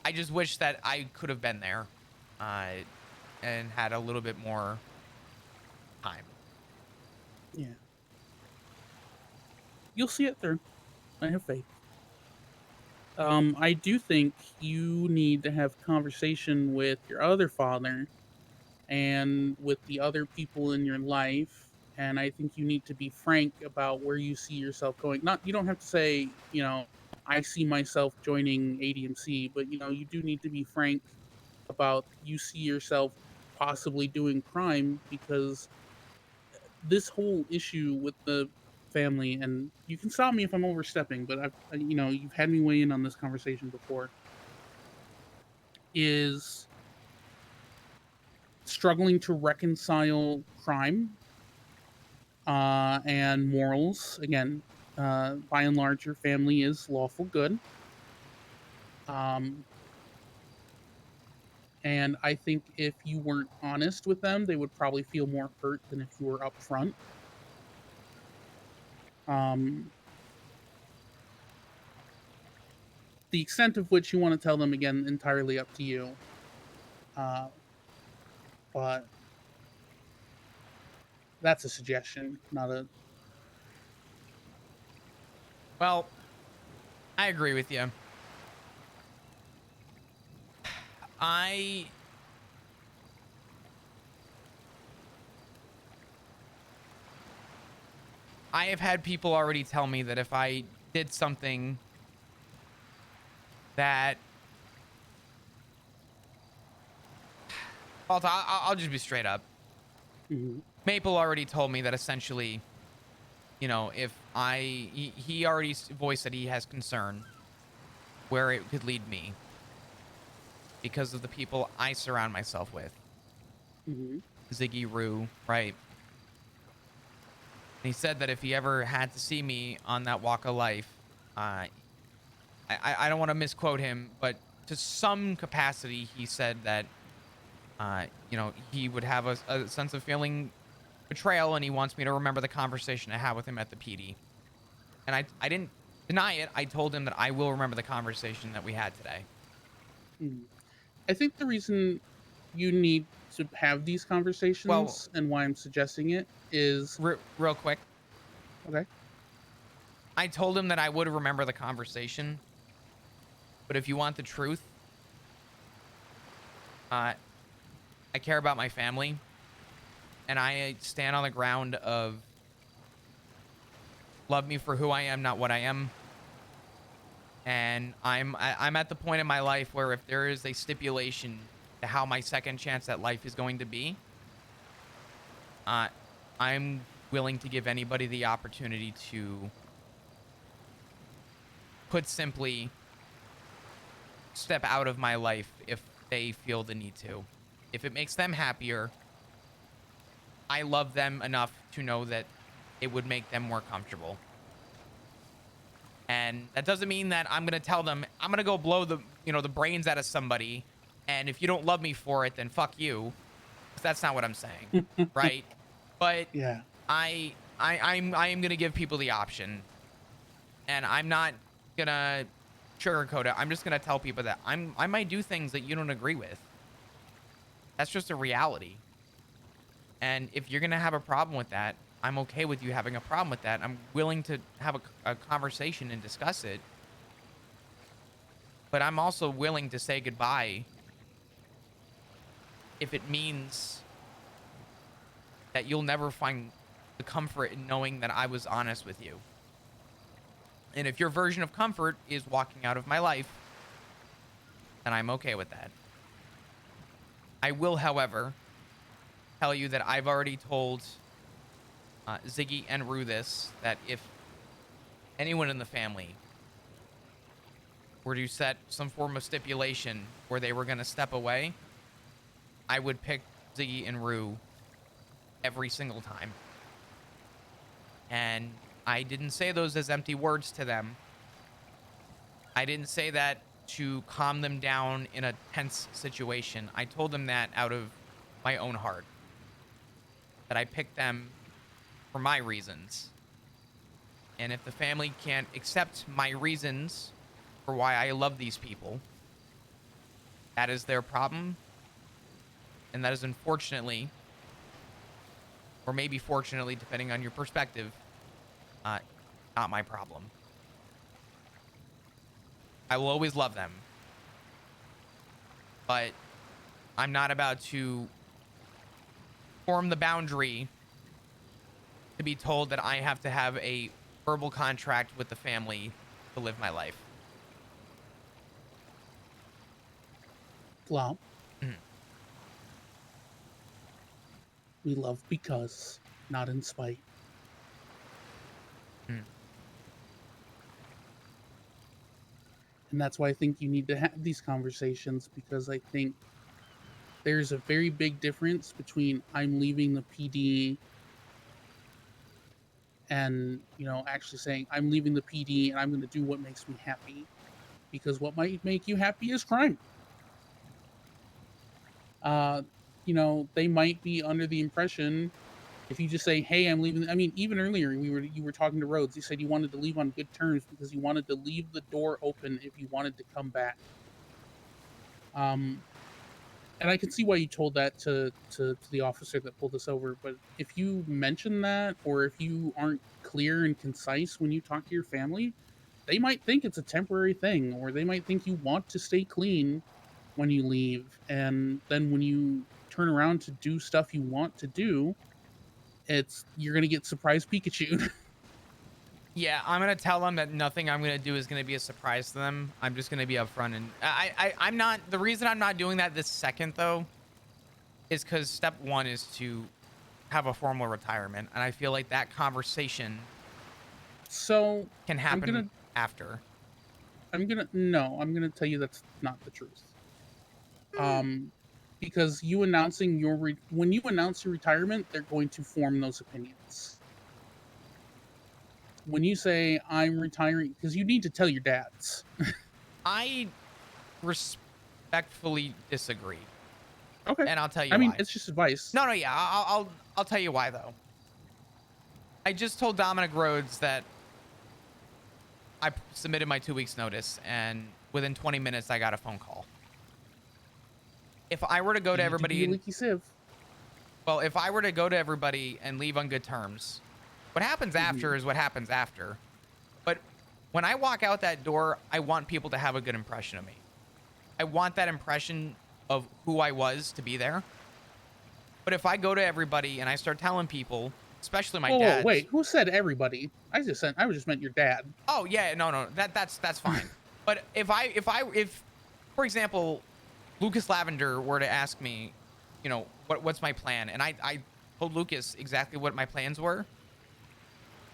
I just wish that I could have been there and had a little bit more time. Yeah. You'll see it through. I have faith. I do think you need to have conversation with your other father and with the other people in your life. And I think you need to be frank about where you see yourself going. Not, you don't have to say, you know, I see myself joining ADMC, but you know, you do need to be frank about you see yourself possibly doing crime, because this whole issue with the family, and you can stop me if I'm overstepping, but you know, you've had me weigh in on this conversation before, is struggling to reconcile crime and morals. Again, by and large, your family is lawful good. And I think if you weren't honest with them, they would probably feel more hurt than if you were upfront. the extent of which you want to tell them, again, entirely up to you. But that's a suggestion, not a. Well, I agree with you. I have had people already tell me that if I did something that I'll just be straight up. Maple already told me that essentially, you know, if he already voiced that he has concern where it could lead me because of the people I surround myself with. Ziggy, Rue, right? And he said that if he ever had to see me on that walk of life, I don't want to misquote him, but to some capacity, he said that, you know, he would have a sense of feeling betrayal, and he wants me to remember the conversation I had with him at the PD. And I didn't deny it. I told him that I will remember the conversation that we had today. I think the reason you need to have these conversations and why I'm suggesting it is real quick. Okay. I told him that I would remember the conversation, but if you want the truth, I care about my family, and I stand on the ground of love me for who I am, not what I am. And I'm at the point in my life where if there is a stipulation to how my second chance at life is going to be, I'm willing to give anybody the opportunity to, put simply, step out of my life if they feel the need to. If it makes them happier, I love them enough to know that it would make them more comfortable. And that doesn't mean that I'm going to tell them, I'm going to go blow the brains out of somebody, and if you don't love me for it, then fuck you. That's not what I'm saying, right? But yeah, I am going to give people the option, and I'm not going to sugarcoat it. I'm just going to tell people that I might do things that you don't agree with. That's just a reality. And if you're going to have a problem with that, I'm okay with you having a problem with that. I'm willing to have a conversation and discuss it. But I'm also willing to say goodbye if it means that you'll never find the comfort in knowing that I was honest with you. And if your version of comfort is walking out of my life, then I'm okay with that. I will, however, tell you that I've already told Ziggy and Rue this, that if anyone in the family were to set some form of stipulation where they were going to step away, I would pick Ziggy and Rue every single time. And I didn't say those as empty words to them. I didn't say that to calm them down in a tense situation. I told them that out of my own heart, that I picked them for my reasons. And if the family can't accept my reasons for why I love these people, that is their problem. And that is unfortunately, or maybe fortunately, depending on your perspective, not my problem. I will always love them. But I'm not about to form the boundary to be told that I have to have a verbal contract with the family to live my life. Flop. We love because, not in spite. And that's why I think you need to have these conversations, because I think there's a very big difference between I'm leaving the PD and, actually saying I'm leaving the PD and I'm going to do what makes me happy. Because what might make you happy is crime. They might be under the impression If you just say, "Hey, I'm leaving," I mean, even earlier you were talking to Rhodes. You said you wanted to leave on good terms because you wanted to leave the door open if you wanted to come back. And I can see why you told that to the officer that pulled us over. But if you mention that, or if you aren't clear and concise when you talk to your family, they might think it's a temporary thing, or they might think you want to stay clean when you leave, and then when you turn around to do stuff you want to do, you're gonna get surprise Pikachu. Yeah, I'm gonna tell them that nothing I'm gonna do is gonna be a surprise to them. I'm just gonna be upfront, and I'm not. The reason I'm not doing that this second though, is because step one is to have a formal retirement, and I feel like that conversation So can happen after. I'm gonna tell you that's not the truth. Because you announcing when you announce your retirement, they're going to form those opinions. When you say I'm retiring, because you need to tell your dads. I respectfully disagree. Okay. And I'll tell you I mean, why. it's just advice. No, yeah, I'll tell you why though. I just told Dominic Rhodes that I submitted my 2 weeks notice, and within 20 minutes I got a phone call. If I were to go to everybody, leaky sieve. Well, if I were to go to everybody and leave on good terms, what happens after is what happens after. But when I walk out that door, I want people to have a good impression of me. I want that impression of who I was to be there. But if I go to everybody and I start telling people, especially my dad. Wait, who said everybody? I just meant your dad. Oh yeah, no, that's fine. But if for example, Lucas Lavender were to ask me, you know, what's my plan, and I told Lucas exactly what my plans were,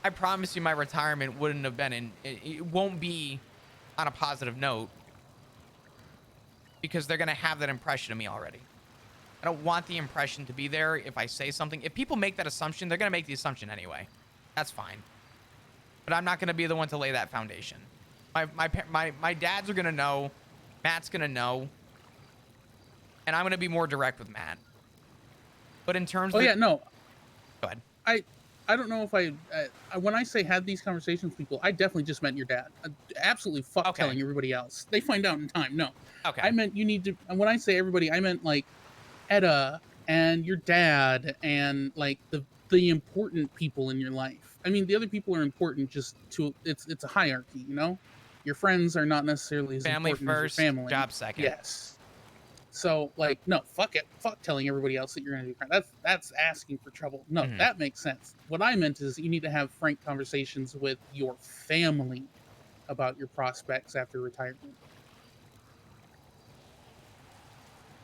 I promise you my retirement wouldn't have been it won't be on a positive note, because they're gonna have that impression of me already. I don't want the impression to be there if I say something. If people make that assumption, they're gonna make the assumption anyway. That's fine. But I'm not gonna be the one to lay that foundation. My dads are gonna know, Matt's gonna know, and I'm gonna be more direct with Matt. But in terms of no. Go ahead. I don't know if when I say had these conversations with people, I definitely just meant your dad. Absolutely fuck telling everybody else. They find out in time. No. Okay. I meant you need to, and when I say everybody, I meant like Etta and your dad and like the important people in your life. I mean, the other people are important, just it's a hierarchy, you know? Your friends are not necessarily as family important first, as your family. job second. Yes. So like, no, fuck it. Fuck telling everybody else that you're gonna do crime. That's asking for trouble. No, that makes sense. What I meant is you need to have frank conversations with your family about your prospects after retirement.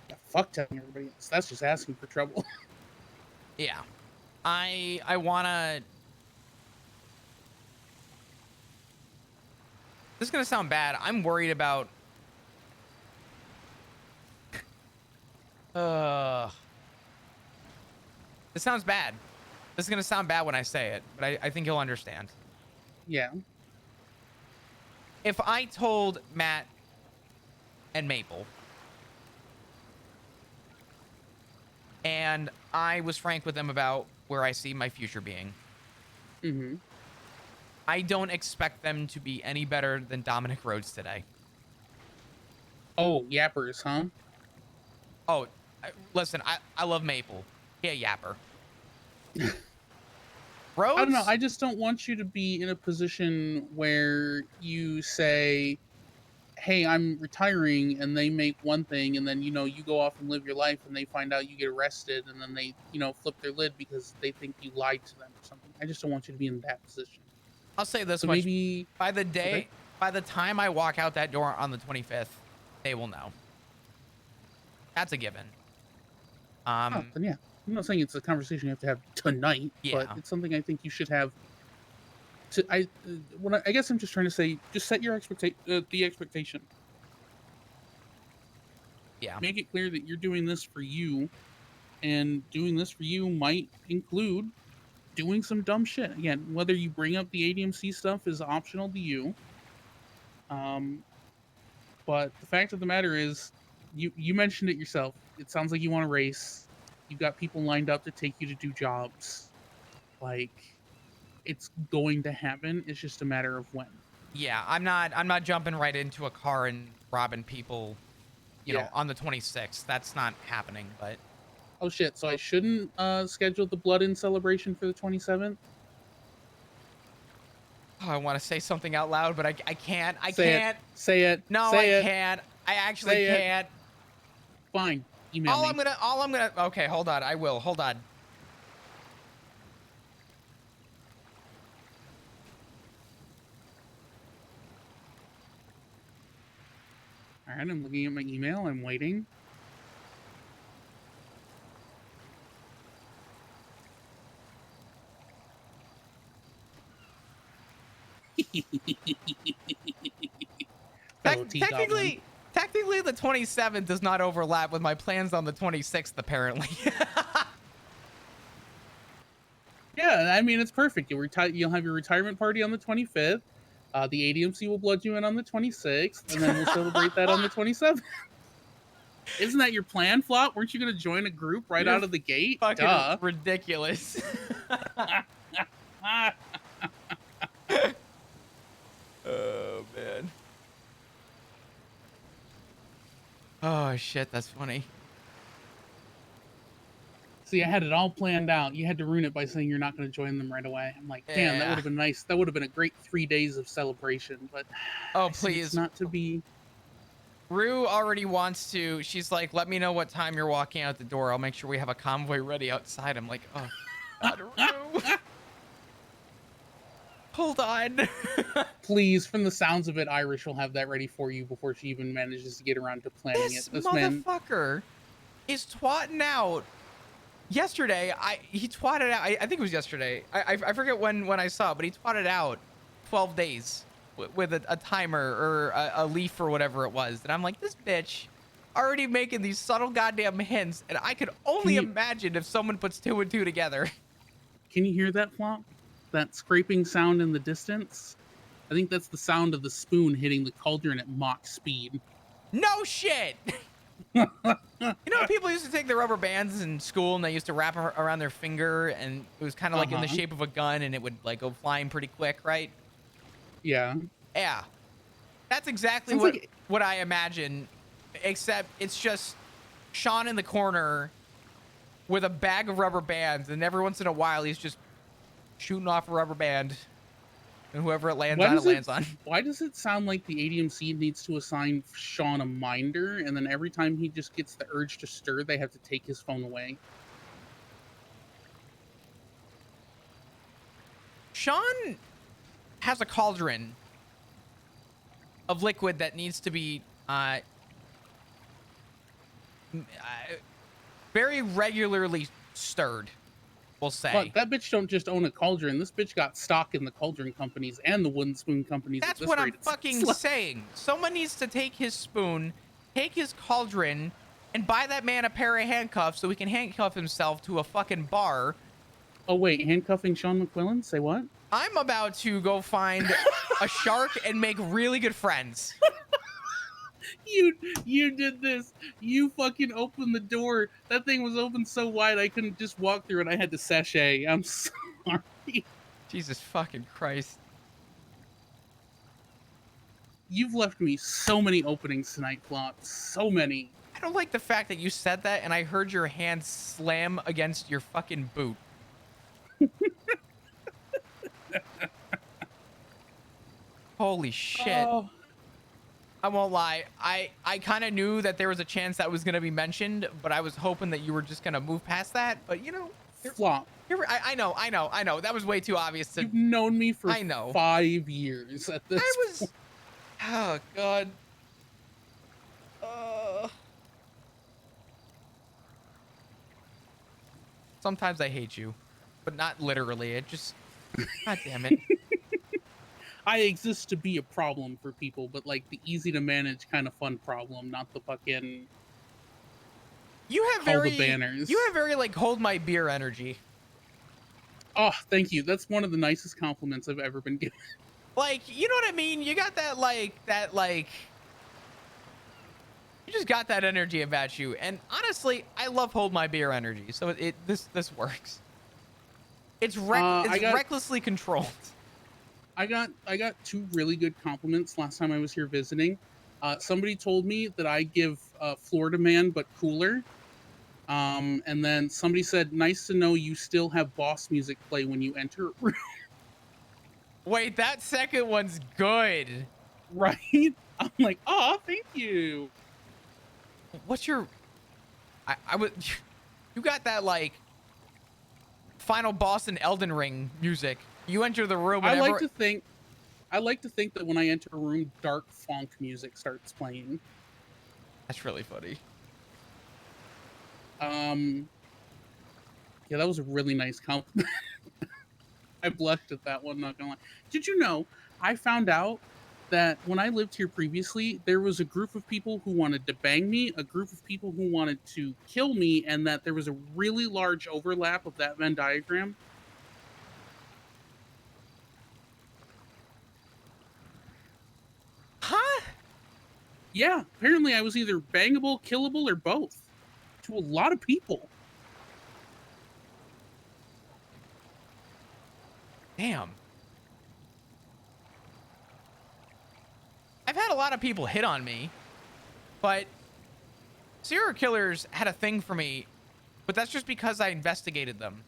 Yeah, fuck telling everybody else. That's just asking for trouble. Yeah. I wanna. This is gonna sound bad. I'm worried about. This sounds bad. This is gonna sound bad when I say it, but I think you'll understand. Yeah. If I told Matt and Maple, and I was frank with them about where I see my future being, I don't expect them to be any better than Dominic Rhodes today. Oh, yappers, huh? Oh, listen, I love Maple. Yeah, yapper. Rhodes? I don't know. I just don't want you to be in a position where you say, hey, I'm retiring, and they make one thing, and then, you know, you go off and live your life, and they find out you get arrested, and then they, you know, flip their lid because they think you lied to them or something. I just don't want you to be in that position. I'll say this So much. maybe by the time I walk out that door on the 25th, they will know. That's a given. Then yeah. I'm not saying it's a conversation you have to have tonight, but it's something I think you should have. I guess I'm just trying to say, just set your the expectation. Yeah. Make it clear that you're doing this for you, and doing this for you might include doing some dumb shit. Again, whether you bring up the ADMC stuff is optional to you. But the fact of the matter is, you mentioned it yourself. It sounds like you want to race. You've got people lined up to take you to do jobs. like it's going to happen. It's just a matter of when. Yeah, I'm not jumping right into a car and robbing people, you know, Yeah. on the 26th. That's not happening, but Oh shit! So I shouldn't schedule the blood in celebration for the 27th. I want to say something out loud, but I can't. I Say can't. it. Say it. No, Say I it. can't. I actually Say it. can't. Fine. Email me. Okay, hold on. I will. Hold on. All right, I'm looking at my email. I'm waiting. Fellow T Goblin. Technically, the 27th does not overlap with my plans on the 26th, apparently. Yeah, I mean it's perfect. You'll have your retirement party on the 25th. The ADMC will blood you in on the 26th, and then we'll celebrate that on the 27th. Isn't that your plan, Flop? Weren't you going to join a group right You're out of the gate? Fucking Duh. ridiculous. Oh, man. Oh, shit, that's funny. See, I had it all planned out. You had to ruin it by saying you're not going to join them right away. I'm like, damn, that Yeah. would have been nice. That would have been a great 3 days of celebration. But Oh, I see please. it's not to be. Rue already wants to. She's like, let me know what time you're walking out the door. I'll make sure we have a convoy ready outside. I'm like, oh, God, Rue. Hold on. Please, from the sounds of it, Irish will have that ready for you before she even manages to get around to planning This it. This man. motherfucker is twatting out. Yesterday, he twatted out. I think it was yesterday. I forget when I saw it, but he twatted out 12 days with a timer or a leaf or whatever it was. And I'm like, this bitch already making these subtle goddamn hints, and I could only imagine if someone puts 2 and 2 together. Can you hear that, Flop? That scraping sound in the distance? I think that's the sound of the spoon hitting the cauldron at Mach speed. No shit. You know, people used to take the rubber bands in school and they used to wrap around their finger, and it was kind of like in the shape of a gun, and it would like go flying pretty quick, right? Yeah. Yeah. That's exactly what I imagine, except it's just Sean in the corner with a bag of rubber bands, and every once in a while he's just shooting off a rubber band, and whoever it lands on, it lands on. Why does it sound like the ADMC needs to assign Sean a minder, and then every time he just gets the urge to stir, they have to take his phone away? Sean has a cauldron of liquid that needs to be very regularly stirred, we'll say. But that bitch don't just own a cauldron. This bitch got stock in the cauldron companies and the wooden spoon companies. That's what I'm fucking saying. Someone needs to take his spoon, take his cauldron, and buy that man a pair of handcuffs so he can handcuff himself to a fucking bar. Oh, wait, handcuffing Sean McQuillan? Say what? I'm about to go find a shark and make really good friends. You did this. You fucking opened the door. That thing was open so wide I couldn't just walk through it. I had to sashay. I'm sorry. Jesus fucking Christ. You've left me so many openings tonight, Flop. So many. I don't like the fact that you said that and I heard your hand slam against your fucking boot. Holy shit. Oh. I won't lie. I kind of knew that there was a chance that was going to be mentioned, but I was hoping that you were just going to move past that. But, you know. Flop. I know. That was way too obvious. You've known me for I know. 5 years at this point. Oh, God. Sometimes I hate you, but not literally. It just. God damn it. I exist to be a problem for people, but like the easy to manage kind of fun problem, not the fucking. You have all very the banners. You have very like hold my beer energy. Oh, thank you. That's one of the nicest compliments I've ever been given. Like, you know what I mean? You got that like. You just got that energy about you, and honestly, I love hold my beer energy. So this works. It's I got recklessly controlled. I got 2 really good compliments last time I was here visiting. Somebody told me that I give Florida man but cooler. And then somebody said, "Nice to know you still have boss music play when you enter a room." Wait, that second one's good. Right? I'm like, "Oh, thank you." What's your? I would. You got that like final boss in Elden Ring music. You enter the room I and like to think that when I enter a room, dark funk music starts playing. That's really funny. Yeah, that was a really nice compliment. I blushed at that one, not gonna lie. Did you know I found out that when I lived here previously, there was a group of people who wanted to bang me, a group of people who wanted to kill me, and that there was a really large overlap of that Venn diagram? Huh? Yeah, apparently I was either bangable, killable, or both to a lot of people. Damn. I've had a lot of people hit on me, but serial killers had a thing for me, but that's just because I investigated them.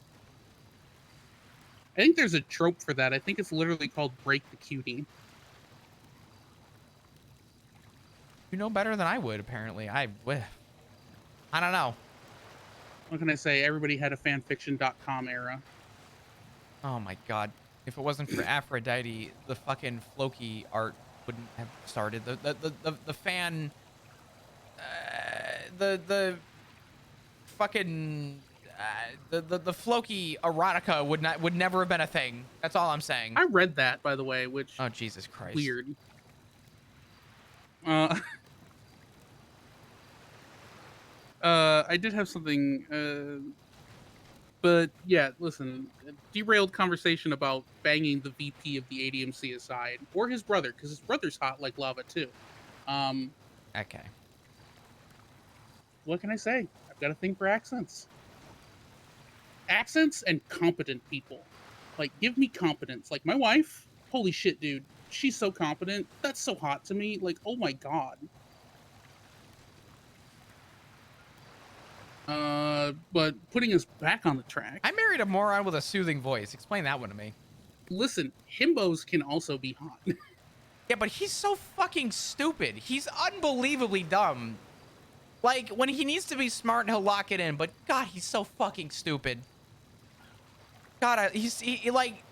I think there's a trope for that. I think it's literally called break the cutie. You know better than I would, apparently. I don't know. What can I say? Everybody had a fanfiction.com era. Oh my god. If it wasn't for Aphrodite, the fucking Floki art wouldn't have started. The fan the fucking the Floki erotica would never have been a thing. That's all I'm saying. I read that, by the way, which Oh Jesus Christ. weird. I did have something, but yeah, listen, derailed conversation about banging the VP of the ADMC aside, or his brother, because his brother's hot like lava too. Okay. What can I say? I've got a thing for accents. Accents and competent people. Like, give me competence. Like, my wife, holy shit, dude. She's so competent. That's so hot to me. Like, oh my god. But putting us back on the track. I married a moron with a soothing voice. Explain that one to me. Listen, himbos can also be hot. Yeah, but he's so fucking stupid. He's unbelievably dumb. Like, when he needs to be smart, he'll lock it in. But, God, he's so fucking stupid. God, he like,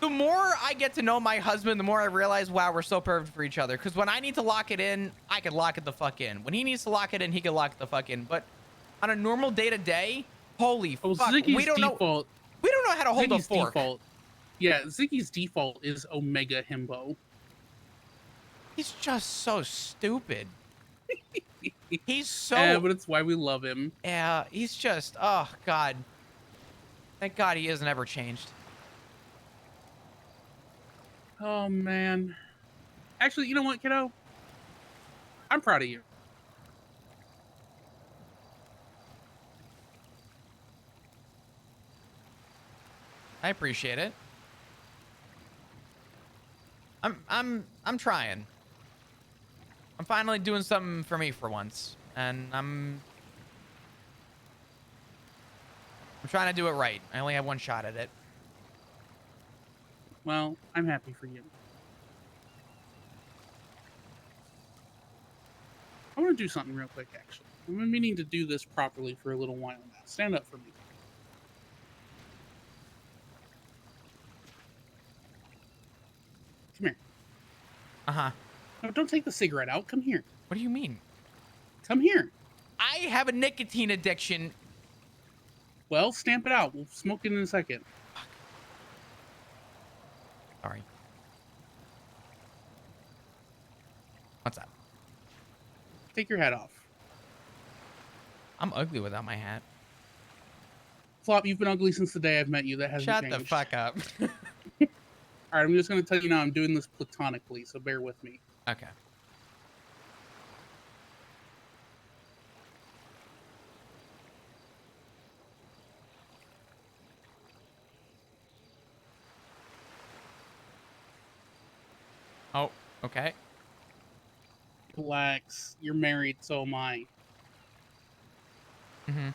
the more I get to know my husband, the more I realize, wow, we're so perfect for each other. Because when I need to lock it in, I can lock it the fuck in. When he needs to lock it in, he can lock it the fuck in. But on a normal day-to-day, holy fuck, Ziggy's we don't know how to hold a fork. Default. Yeah, Ziggy's default is Omega Himbo. He's just so stupid. He's so... Yeah, but it's why we love him. Yeah, he's just... Oh, God. Thank God he hasn't ever changed. Oh, man. Actually, you know what, kiddo? I'm proud of you. I appreciate it. I'm trying. I'm finally doing something for me for once, and I'm trying to do it right. I only have one shot at it. Well, I'm happy for you. I want to do something real quick, actually. I've been meaning to do this properly for a little while now. Stand up for me. Come here. Uh-huh. No, don't take the cigarette out. Come here. What do you mean? Come here. I have a nicotine addiction. Well, stamp it out. We'll smoke it in a second. Fuck. Sorry. What's up? Take your hat off. I'm ugly without my hat. Flop, you've been ugly since the day I've met you. That hasn't Shut changed. the fuck up. All right, I'm just going to tell you now I'm doing this platonically, so bear with me. Okay. Oh, okay. Relax. You're married, so am I. Mm-hmm.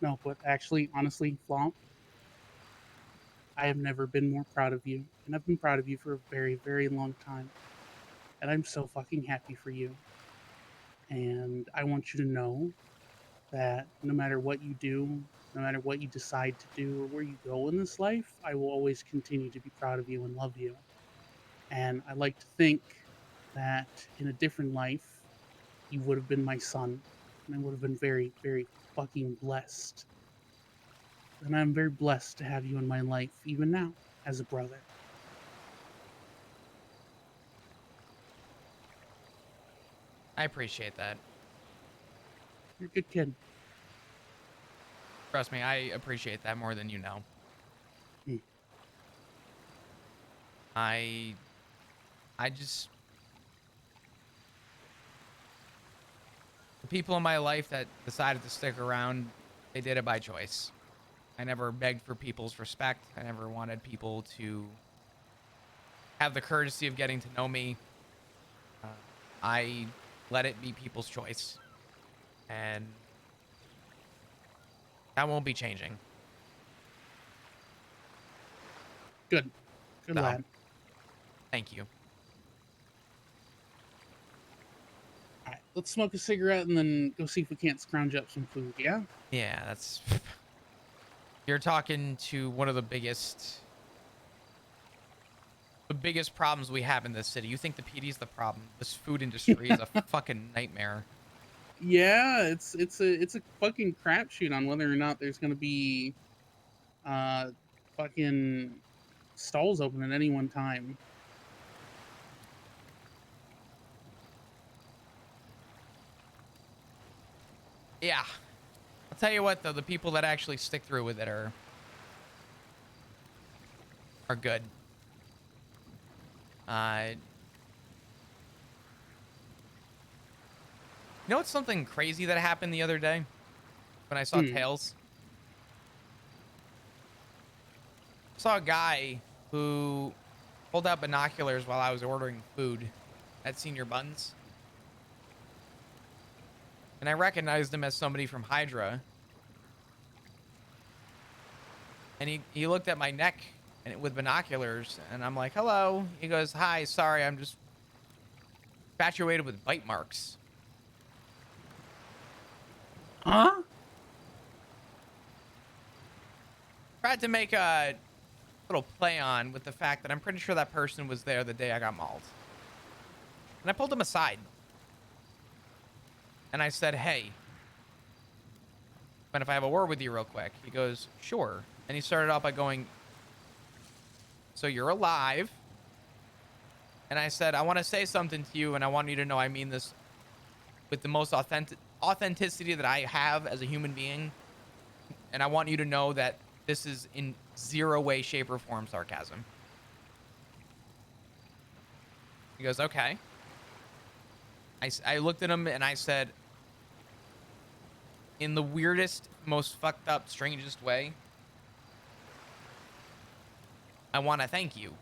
No, but actually, honestly, Flomp, I have never been more proud of you. And I've been proud of you for a very, very long time. And I'm so fucking happy for you. And I want you to know that no matter what you do, no matter what you decide to do or where you go in this life, I will always continue to be proud of you and love you. And I like to think that in a different life, you would have been my son. And I would have been very, very fucking blessed. And I'm very blessed to have you in my life, even now, as a brother. I appreciate that. You're a good kid. Trust me, I appreciate that more than you know. Hmm. I just, the people in my life that decided to stick around, they did it by choice. I never begged for people's respect. I never wanted people to have the courtesy of getting to know me. I let it be people's choice. And that won't be changing. Good. Good So, lad. thank you. All right, let's smoke a cigarette and then go see if we can't scrounge up some food, yeah? Yeah, that's... You're talking to one of the biggest problems we have in this city. You think the PD's the problem. This food industry is a fucking nightmare. Yeah, it's a fucking crapshoot on whether or not there's gonna be uh fucking stalls open at any one time. Yeah. I'll tell you what, though, the people that actually stick through with it are good. You know what's something crazy that happened the other day when I saw Tails? I saw a guy who pulled out binoculars while I was ordering food at Senior Buns. And I recognized him as somebody from Hydra. And he looked at my neck with binoculars, and I'm like, hello. He goes, hi, sorry, I'm just infatuated with bite marks. Huh? Tried to make a little play on with the fact that I'm pretty sure that person was there the day I got mauled. And I pulled him aside. And I said, hey, but if I have a word with you real quick. He goes, sure. And he started off by going, so you're alive. And I said, I want to say something to you, and I want you to know I mean this with the most authenticity that I have as a human being. And I want you to know that this is in zero way, shape, or form sarcasm. He goes, okay. I looked at him and I said, in the weirdest, most fucked up, strangest way, I want to thank you.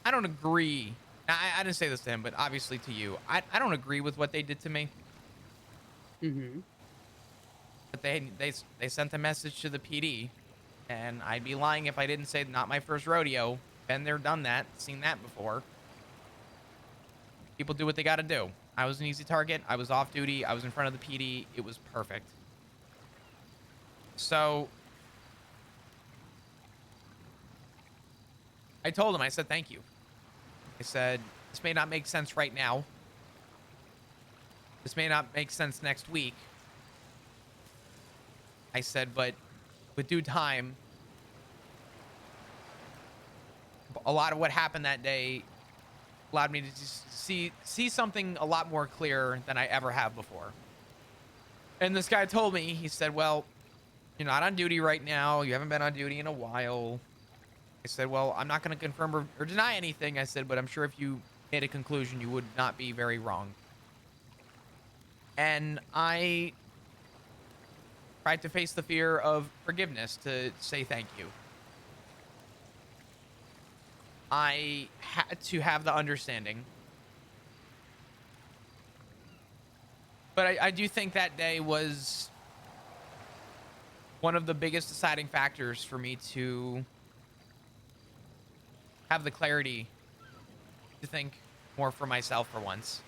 I don't agree. I didn't say this to him, but obviously to you. I don't agree with what they did to me. Mm-hmm. But they sent a message to the PD, and I'd be lying if I didn't say not my first rodeo. Been there, done that, seen that before. People do what they got to do. I was an easy target. I was off duty. I was in front of the PD. It was perfect. So I told him, I said, thank you. I said, this may not make sense right now. This may not make sense next week. I said, but with due time, a lot of what happened that day allowed me to just see something a lot more clear than I ever have before. And this guy told me, he said, well, you're not on duty right now. You haven't been on duty in a while. I said, well, I'm not going to confirm or deny anything. I said, but I'm sure if you made a conclusion, you would not be very wrong. And I tried to face the fear of forgiveness to say thank you. I had to have the understanding. But I do think that day was one of the biggest deciding factors for me to have the clarity to think more for myself for once.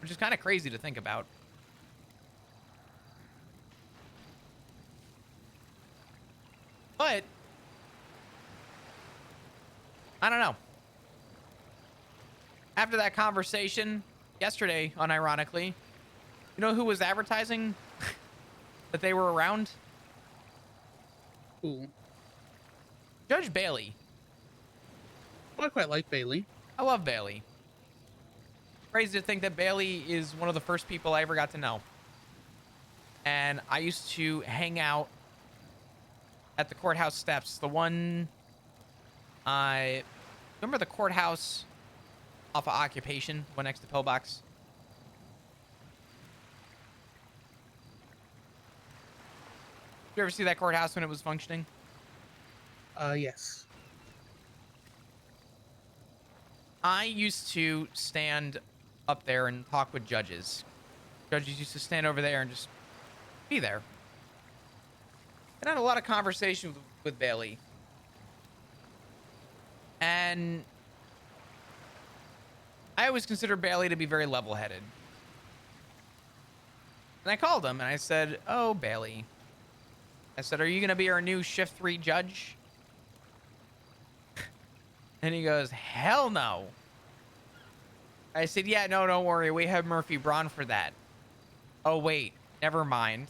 Which is kind of crazy to think about. But I don't know. After that conversation yesterday, unironically, you know who was advertising that they were around? Cool. Judge Bailey. Well, I quite like Bailey. I love Bailey. Crazy to think that Bailey is one of the first people I ever got to know. And I used to hang out at the courthouse steps. The one, I remember the courthouse off of Occupation, one next to Pillbox. Did you ever see that courthouse when it was functioning? Yes. I used to stand up there and talk with judges. Judges used to stand over there and just be there. And I had a lot of conversation with Bailey. And I always consider Bailey to be very level-headed. And I called him and I said, "Oh, Bailey." I said, "Are you going to be our new shift 3 judge?" And he goes, "Hell no." I said, "Yeah, no, don't worry. We have Murphy Braun for that." "Oh, wait, never mind."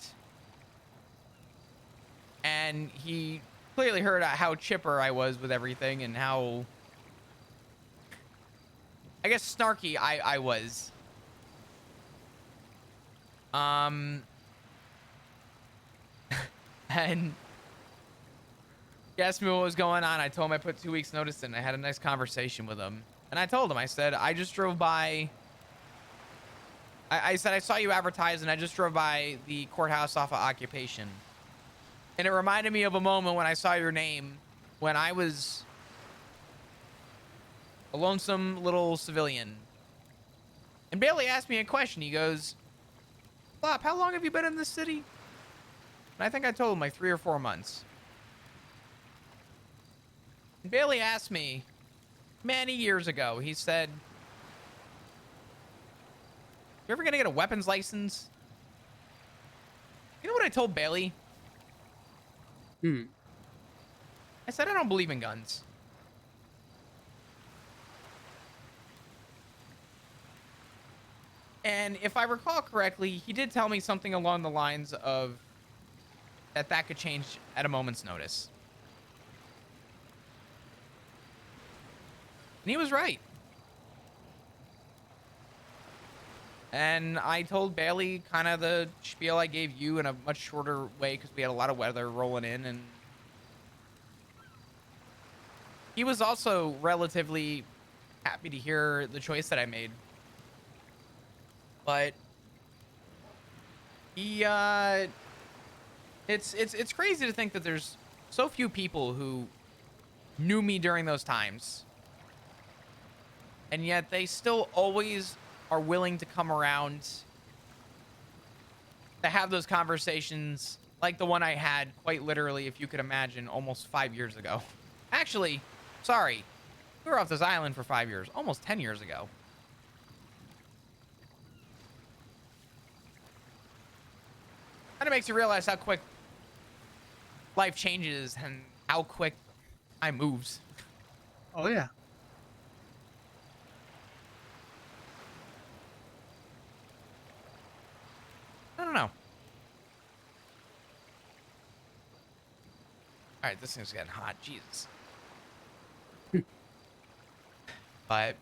And he clearly heard how chipper I was with everything and how, I guess, snarky I was. And he asked me what was going on. I told him I put 2 weeks notice in. I had a nice conversation with him. And I told him, I said, I just drove by. I said, I saw you advertise and I just drove by the courthouse off of Occupation. And it reminded me of a moment when I saw your name when I was a lonesome little civilian. And Bailey asked me a question. He goes, "Flop, how long have you been in this city?" And I think I told him like 3 or 4 months. And Bailey asked me many years ago, he said, "You ever gonna get a weapons license?" You know what I told Bailey? I said, "I don't believe in guns." And if I recall correctly, he did tell me something along the lines of that could change at a moment's notice. And he was right. And I told Bailey kind of the spiel I gave you in a much shorter way because we had a lot of weather rolling in. And he was also relatively happy to hear the choice that I made. But he, it's crazy to think that there's so few people who knew me during those times. And yet they still always are willing to come around to have those conversations like the one I had quite literally, if you could imagine, almost 5 years ago. Actually, sorry, we were off this island for 5 years, almost 10 years ago. Kind of makes you realize how quick life changes and how quick time moves. Oh, yeah. I don't know. All right, this thing's getting hot. Jesus. But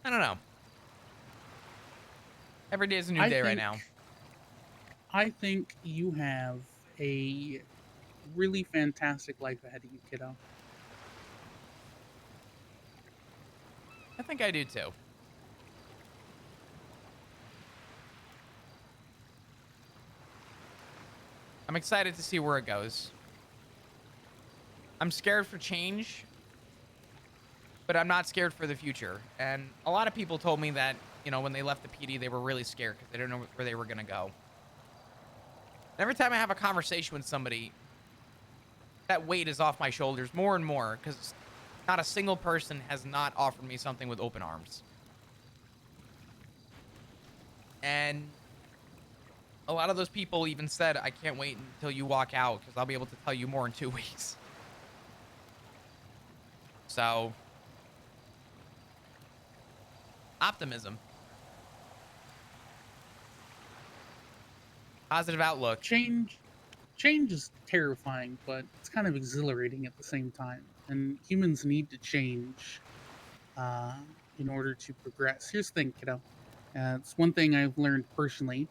I don't know. Every day is a new day right now. I think you have a really fantastic life ahead of you, kiddo. I think I do too. I'm excited to see where it goes. I'm scared for change, but I'm not scared for the future. And a lot of people told me that, you know, when they left the PD, they were really scared because they didn't know where they were going to go. Every time I have a conversation with somebody, that weight is off my shoulders more and more because not a single person has not offered me something with open arms. And a lot of those people even said, I can't wait until you walk out because I'll be able to tell you more in 2 weeks. So, optimism. Positive outlook. Change is terrifying, but it's kind of exhilarating at the same time. And humans need to change in order to progress. Here's the thing, kiddo. It's one thing I've learned personally.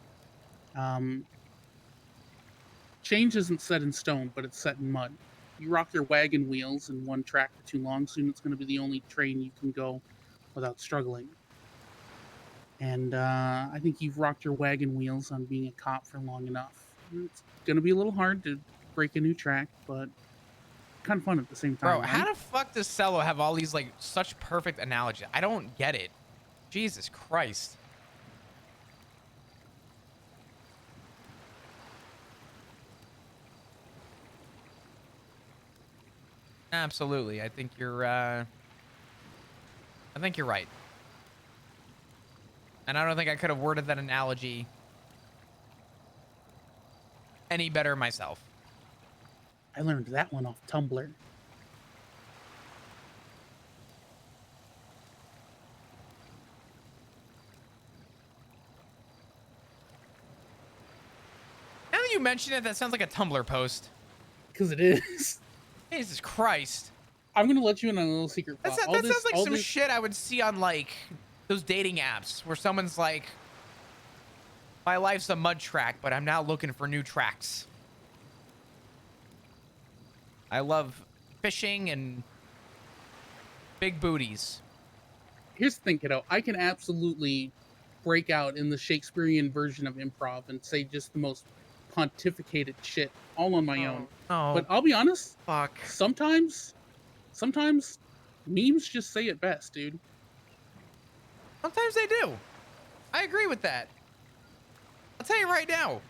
Change isn't set in stone, but it's set in mud. You rock your wagon wheels in one track for too long, soon it's going to be the only train you can go without struggling. And I think you've rocked your wagon wheels on being a cop for long enough. It's going to be a little hard to break a new track, but kind of fun at the same time. Bro, right? how the fuck does Cello have all these, like, such perfect analogies? I don't get it. Jesus Christ. Absolutely. I think you're right. And I don't think I could have worded that analogy any better myself. I learned that one off Tumblr. Now that you mention it, that sounds like a Tumblr post. Because it is. Jesus Christ. I'm going to let you in on a little secret. That sounds like some shit I would see on, like, those dating apps where someone's like, my life's a mud track, but I'm now looking for new tracks. I love fishing and big booties. Here's the thing, kiddo. I can absolutely break out in the Shakespearean version of improv and say just the most pontificated shit all on my own. Oh, but I'll be honest. Fuck. Sometimes memes just say it best, dude. Sometimes they do. I agree with that. I'll tell you right now.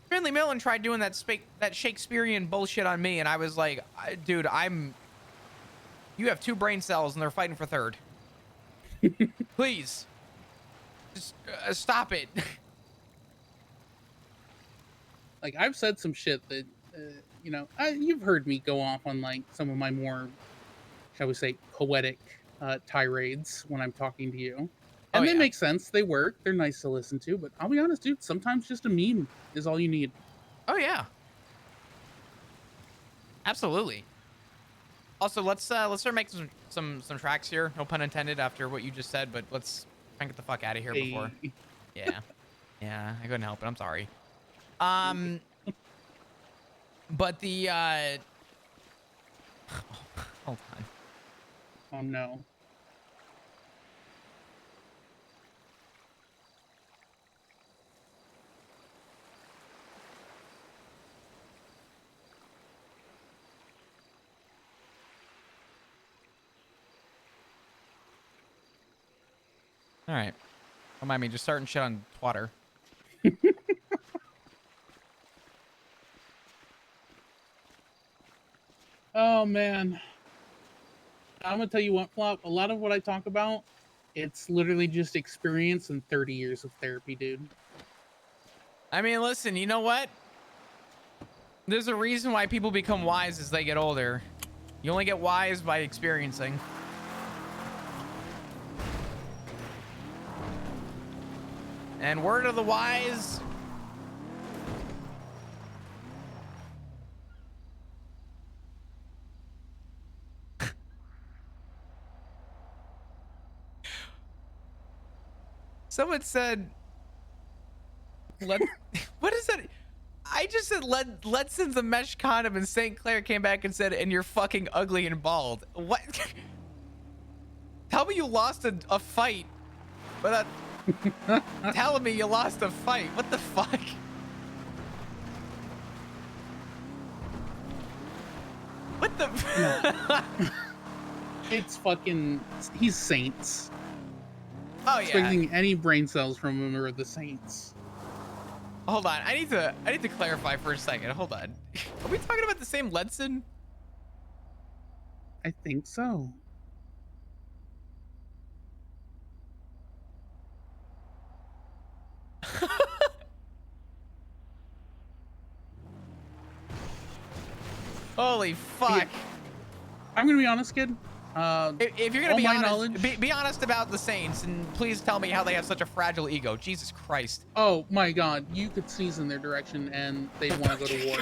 Finley Millen tried doing that Shakespearean bullshit on me, and I was like, dude, you have 2 brain cells, and they're fighting for third. Please. Just stop it. Like, I've said some shit that, you know, you've heard me go off on, like, some of my more, shall we say, poetic tirades when I'm talking to you. And they make sense. They work. They're nice to listen to. But I'll be honest, dude, sometimes just a meme is all you need. Oh, yeah. Absolutely. Also, let's start making some tracks here. No pun intended after what you just said, but let's try and get the fuck out of here before. Yeah. Yeah, I couldn't help it. I'm sorry. But the hold on. Oh no. All right. Don't mind me just starting shit on Twitter. Oh man. I'm gonna tell you what, Flop, a lot of what I talk about, it's literally just experience and 30 years of therapy, dude. I mean, listen, you know what? There's a reason why people become wise as they get older. You only get wise by experiencing. And word of the wise. Someone said, what is that? I just said, let's send the mesh condom, and St. Clair came back and said, and you're fucking ugly and bald. What? Tell me you lost a fight without telling me you lost a fight. What the fuck? No. It's fucking. He's Saints. Oh yeah. Expecting any brain cells from him are the Saints. Hold on. I need to clarify for a second. Hold on. Are we talking about the same Ledson? I think so. Holy fuck. I'm gonna be honest, kid. If you're gonna all be my honest, knowledge- be honest about the Saints, and please tell me how they have such a fragile ego. Jesus Christ. Oh my God, you could sneeze in their direction and they'd want to go to war.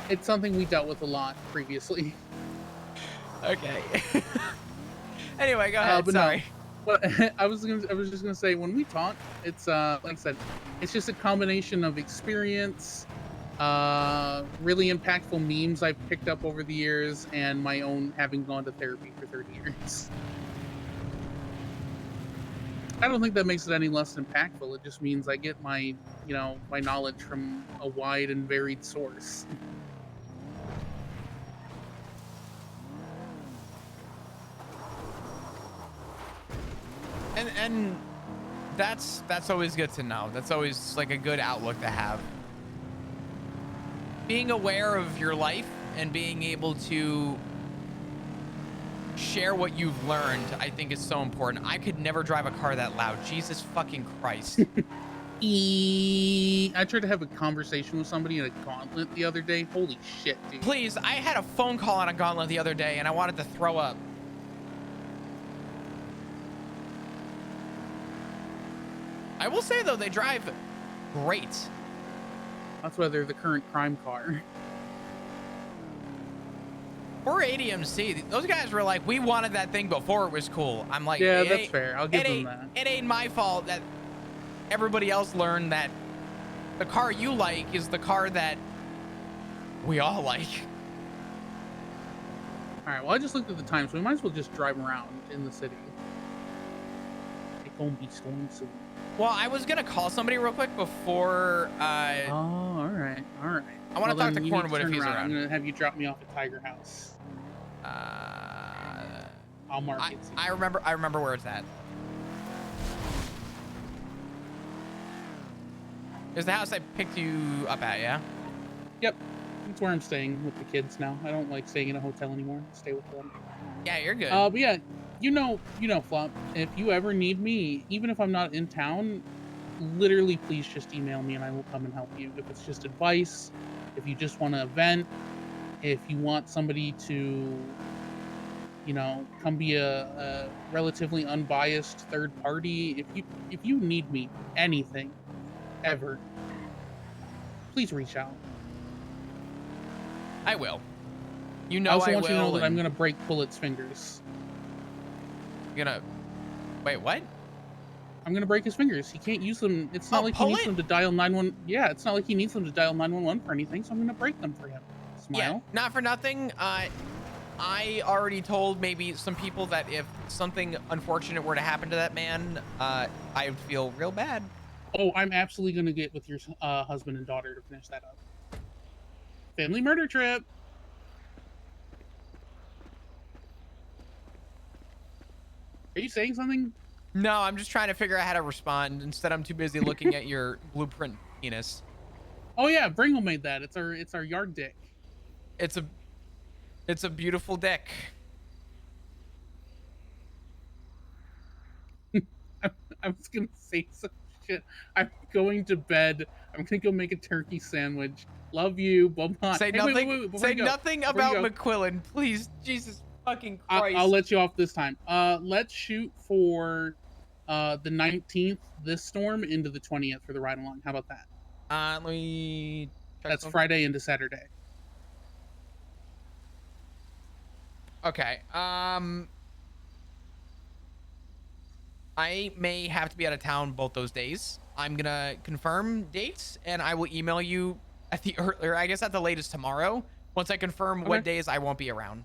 It's something we dealt with a lot previously. Okay. Anyway, go ahead. But Sorry. No. But I was just gonna say, when we talk, it's like I said, it's just a combination of experience, really impactful memes I've picked up over the years, and my own having gone to therapy for 30 years. I don't think that makes it any less impactful. It just means I get my knowledge from a wide and varied source. And that's always good to know. That's always like a good outlook to have. Being aware of your life and being able to share what you've learned, I think is so important. I could never drive a car that loud. Jesus fucking Christ. I tried to have a conversation with somebody in a gauntlet the other day. Holy shit, dude. Please, I had a phone call on a gauntlet the other day and I wanted to throw up. I will say though, they drive great. That's why they're the current crime car. For ADMC, those guys were like, we wanted that thing before it was cool. I'm like, Yeah, that's fair. I'll give them that. It ain't my fault that everybody else learned that the car you like is the car that we all like. All right, well, I just looked at the time, so we might as well just drive around in the city. It's gonna be storm soon. Well, I was gonna call somebody real quick before. Oh, all right. I want to talk to Cornwood if he's around. I'm gonna have you drop me off at Tiger House. I'll mark it. I remember where it's at. Is the house I picked you up at, yeah? Yep, that's where I'm staying with the kids now. I don't like staying in a hotel anymore. I stay with them. Yeah, you're good. But yeah, you know, Flop. If you ever need me, even if I'm not in town, literally, please just email me and I will come and help you. If it's just advice, if you just want to vent, if you want somebody to, come be a relatively unbiased third party, if you need me, anything, ever, please reach out. I will. I also want you to know that I'm gonna break Bullet's fingers. Wait, what? I'm gonna break his fingers. He can't use them. It's not like he needs them to dial 911. Yeah, it's not like he needs them to dial 911 for anything. So I'm gonna break them for him. Smile. Yeah, not for nothing. I already told maybe some people that if something unfortunate were to happen to that man, I would feel real bad. Oh, I'm absolutely gonna get with your husband and daughter to finish that up. Family murder trip. Are you saying something? No, I'm just trying to figure out how to respond. Instead, I'm too busy looking at your blueprint penis. Oh yeah, Bringle made that. It's our yard dick. It's a beautiful dick. I was gonna say some shit. I'm going to bed. I'm gonna go make a turkey sandwich. Love you. Bye-bye. Say nothing. Say nothing about McQuillan, please. Jesus fucking Christ. I'll let you off this time. Let's shoot for the 19th this storm into the 20th for the ride along. How about that? Let me. That's Friday into Saturday. Okay. I may have to be out of town both those days. I'm gonna confirm dates and I will email you at the earlier, I guess at the latest tomorrow. Once I confirm what days I won't be around.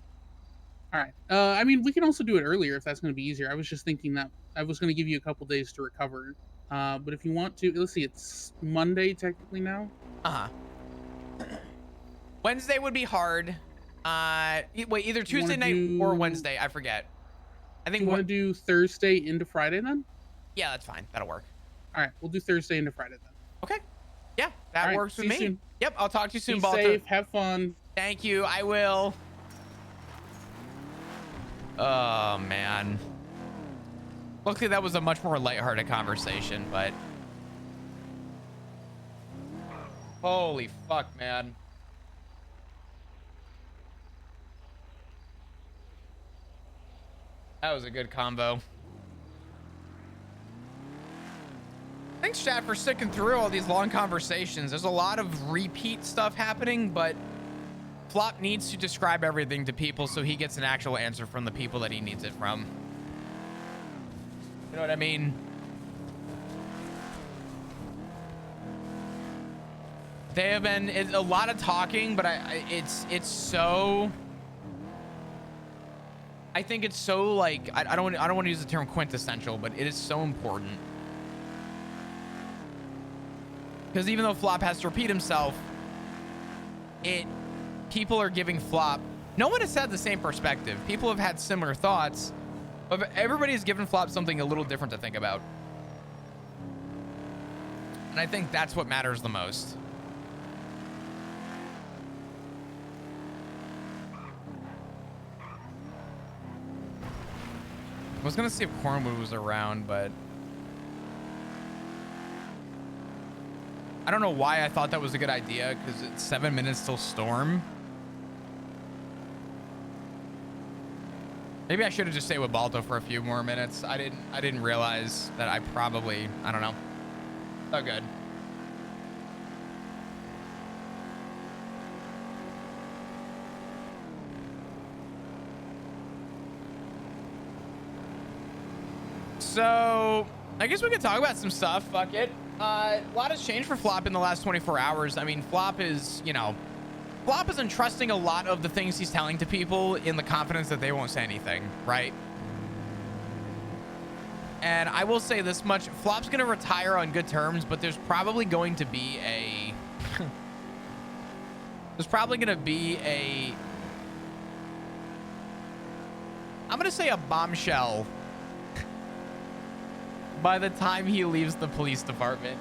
All right. I mean, we can also do it earlier if that's going to be easier. I was just thinking that I was going to give you a couple days to recover. But if you want to, let's see, it's Monday technically now. Uh-huh. Wednesday would be hard. Wait, either Tuesday night or Wednesday. I forget. I think you want to do Thursday into Friday then? Yeah, that's fine. That'll work. All right, we'll do Thursday into Friday then. Okay. Yeah, that All right, works with see me. you soon. Yep, I'll talk to you soon, Be Balto. safe. Have fun. Thank you. I will. Oh man. Luckily, that was a much more lighthearted conversation, but holy fuck, man. That was a good combo. Thanks, chat, for sticking through all these long conversations. There's a lot of repeat stuff happening, but Flop needs to describe everything to people so he gets an actual answer from the people that he needs it from. You know what I mean? They have been a lot of talking, but it's so. I think it's so like I don't want to use the term quintessential, but it is so important. Because even though Flop has to repeat himself, people are giving Flop. No one has had the same perspective. People have had similar thoughts, but everybody's given Flop something a little different to think about. And I think that's what matters the most. I was gonna see if Cornwood was around, but I don't know why I thought that was a good idea, because it's 7 minutes till storm. Maybe I should have just stayed with Balto for a few more minutes. I didn't realize that I don't know. So good. So I guess we could talk about some stuff. Fuck it. A lot has changed for Flop in the last 24 hours. I mean, Flop is entrusting a lot of the things he's telling to people in the confidence that they won't say anything, right? And I will say this much, Flop's going to retire on good terms, but there's probably going to be a... I'm going to say a bombshell by the time he leaves the police department.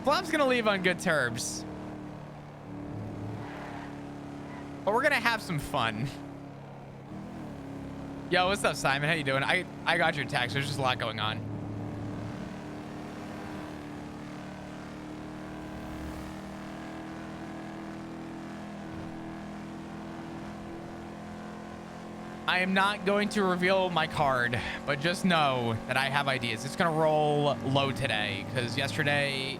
Flop's gonna leave on good terms, but we're gonna have some fun. Yo, what's up, Simon? How you doing? I got your text. There's just a lot going on. I am not going to reveal my card, but just know that I have ideas. It's gonna roll low today, because yesterday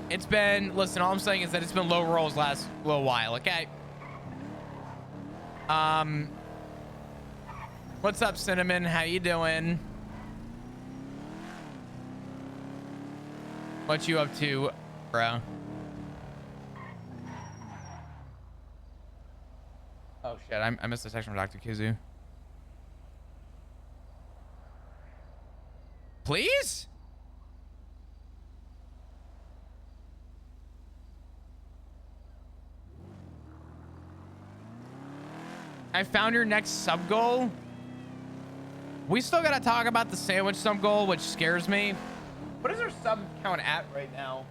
it's been, listen, all I'm saying is that it's been low rolls last little while, okay? What's up, Cinnamon? How you doing? What you up to, bro? Oh shit, I missed a text from Dr. Kizu. Please? I found your next sub goal. We still gotta talk about the sandwich sub goal, which scares me. What is our sub count at right now?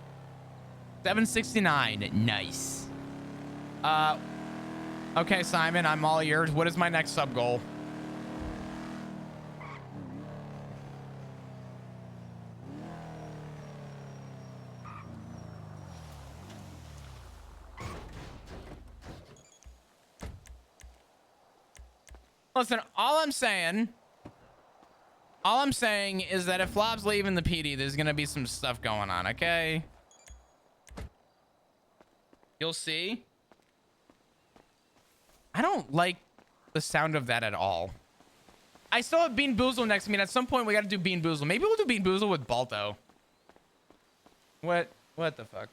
769. Nice. Okay, Simon, I'm all yours. What is my next sub goal? Listen, all I'm saying is that if Flop's leaving the PD, there's gonna be some stuff going on, okay? You'll see. I don't like the sound of that at all. I still have Bean Boozle next to me, and at some point we gotta do Bean Boozle. Maybe we'll do Bean Boozle with Balto. What the fuck?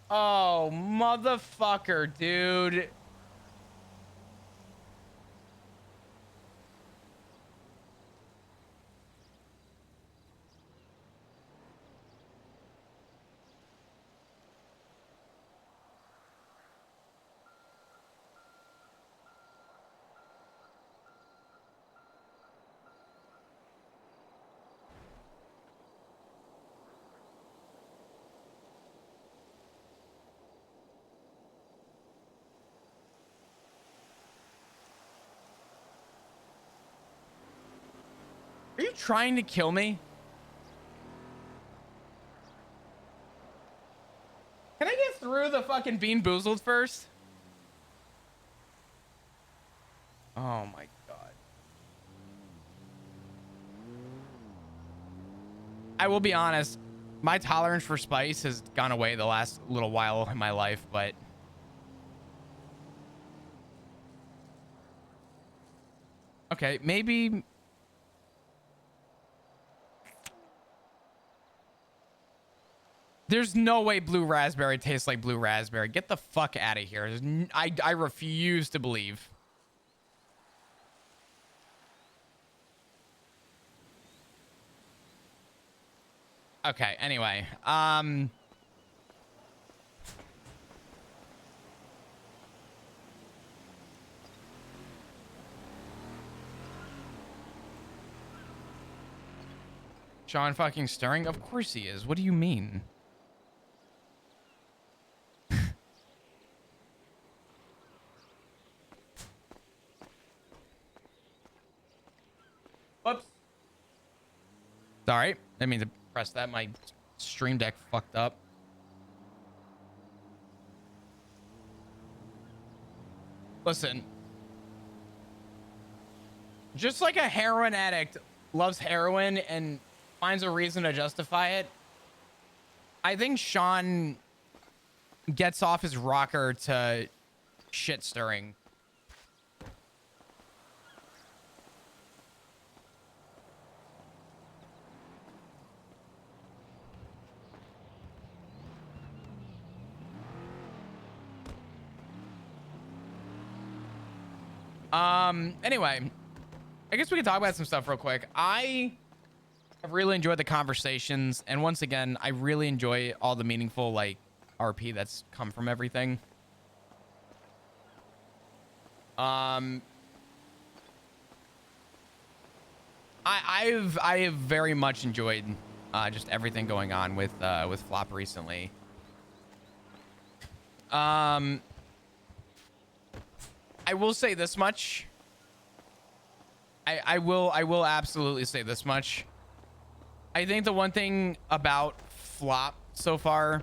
Oh, motherfucker, dude. Are you trying to kill me? Can I get through the fucking Bean Boozled first? Oh my god. I will be honest, my tolerance for spice has gone away the last little while in my life, but okay, maybe there's no way blue raspberry tastes like blue raspberry. Get the fuck out of here. I refuse to believe. Okay, anyway. Sean fucking Stirring? Of course he is. What do you mean? Whoops. Sorry. I mean to press that. My stream deck fucked up. Listen. Just like a heroin addict loves heroin and finds a reason to justify it, I think Sean gets off his rocker to shit stirring. Anyway, I guess we can talk about some stuff real quick. I have really enjoyed the conversations, and once again, I really enjoy all the meaningful like RP that's come from everything. I have very much enjoyed just everything going on with Flop recently. I will say this much. I will absolutely say this much. I think the one thing about Flop so far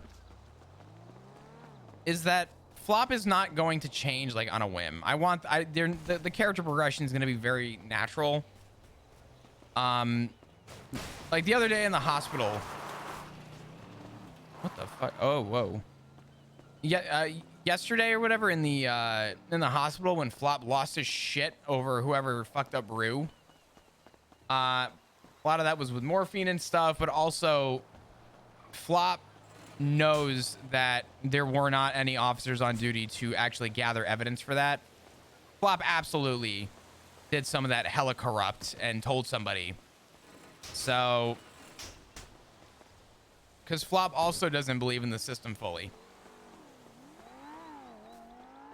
is that Flop is not going to change like on a whim. The character progression is going to be very natural. Like the other day in the hospital. What the fuck? Oh, whoa. Yeah, yesterday or whatever in the hospital when Flop lost his shit over whoever fucked up Rue. A lot of that was with morphine and stuff, but also Flop knows that there were not any officers on duty to actually gather evidence for that. Flop absolutely did some of that hella corrupt and told somebody. So, because Flop also doesn't believe in the system fully.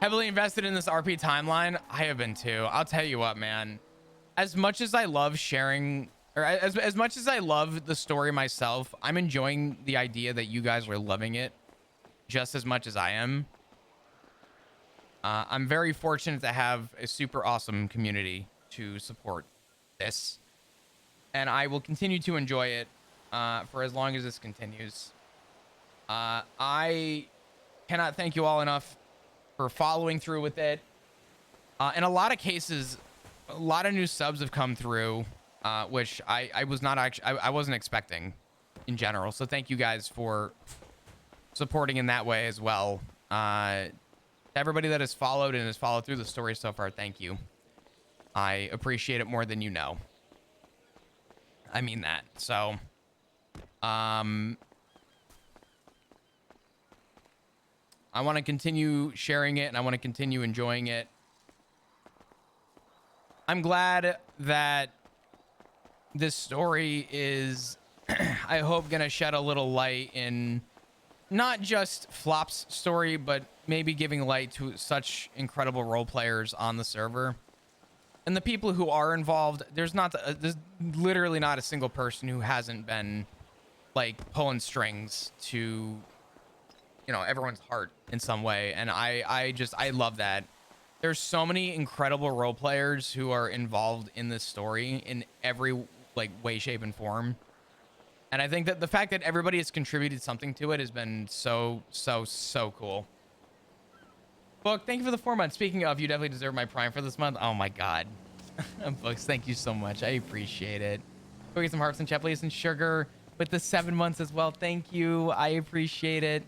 Heavily invested in this RP timeline. I have been too. I'll tell you what, man. As much as I love sharing, or as much as I love the story myself, I'm enjoying the idea that you guys are loving it just as much as I am. I'm very fortunate to have a super awesome community to support this. And I will continue to enjoy it for as long as this continues. I cannot thank you all enough for following through with it. In a lot of cases, a lot of new subs have come through, which I was not actually, I wasn't expecting in general. So thank you guys for supporting in that way as well. Everybody that has followed and has followed through the story so far, thank you. I appreciate it more than you know. I mean that. So, I want to continue sharing it and I want to continue enjoying it. I'm glad that this story is, I hope, going to shed a little light in not just Flop's story, but maybe giving light to such incredible role players on the server. And the people who are involved, there's literally not a single person who hasn't been like pulling strings to, you know, everyone's heart in some way. And I love that. There's so many incredible role players who are involved in this story in every like way, shape, and form. And I think that the fact that everybody has contributed something to it has been so cool. Book, thank you for the 4 months. Speaking of, you definitely deserve my prime for this month. Oh my god. Books, thank you so much. I appreciate it. Go get some hearts and chat, please, and sugar with the 7 months as well. Thank you. I appreciate it.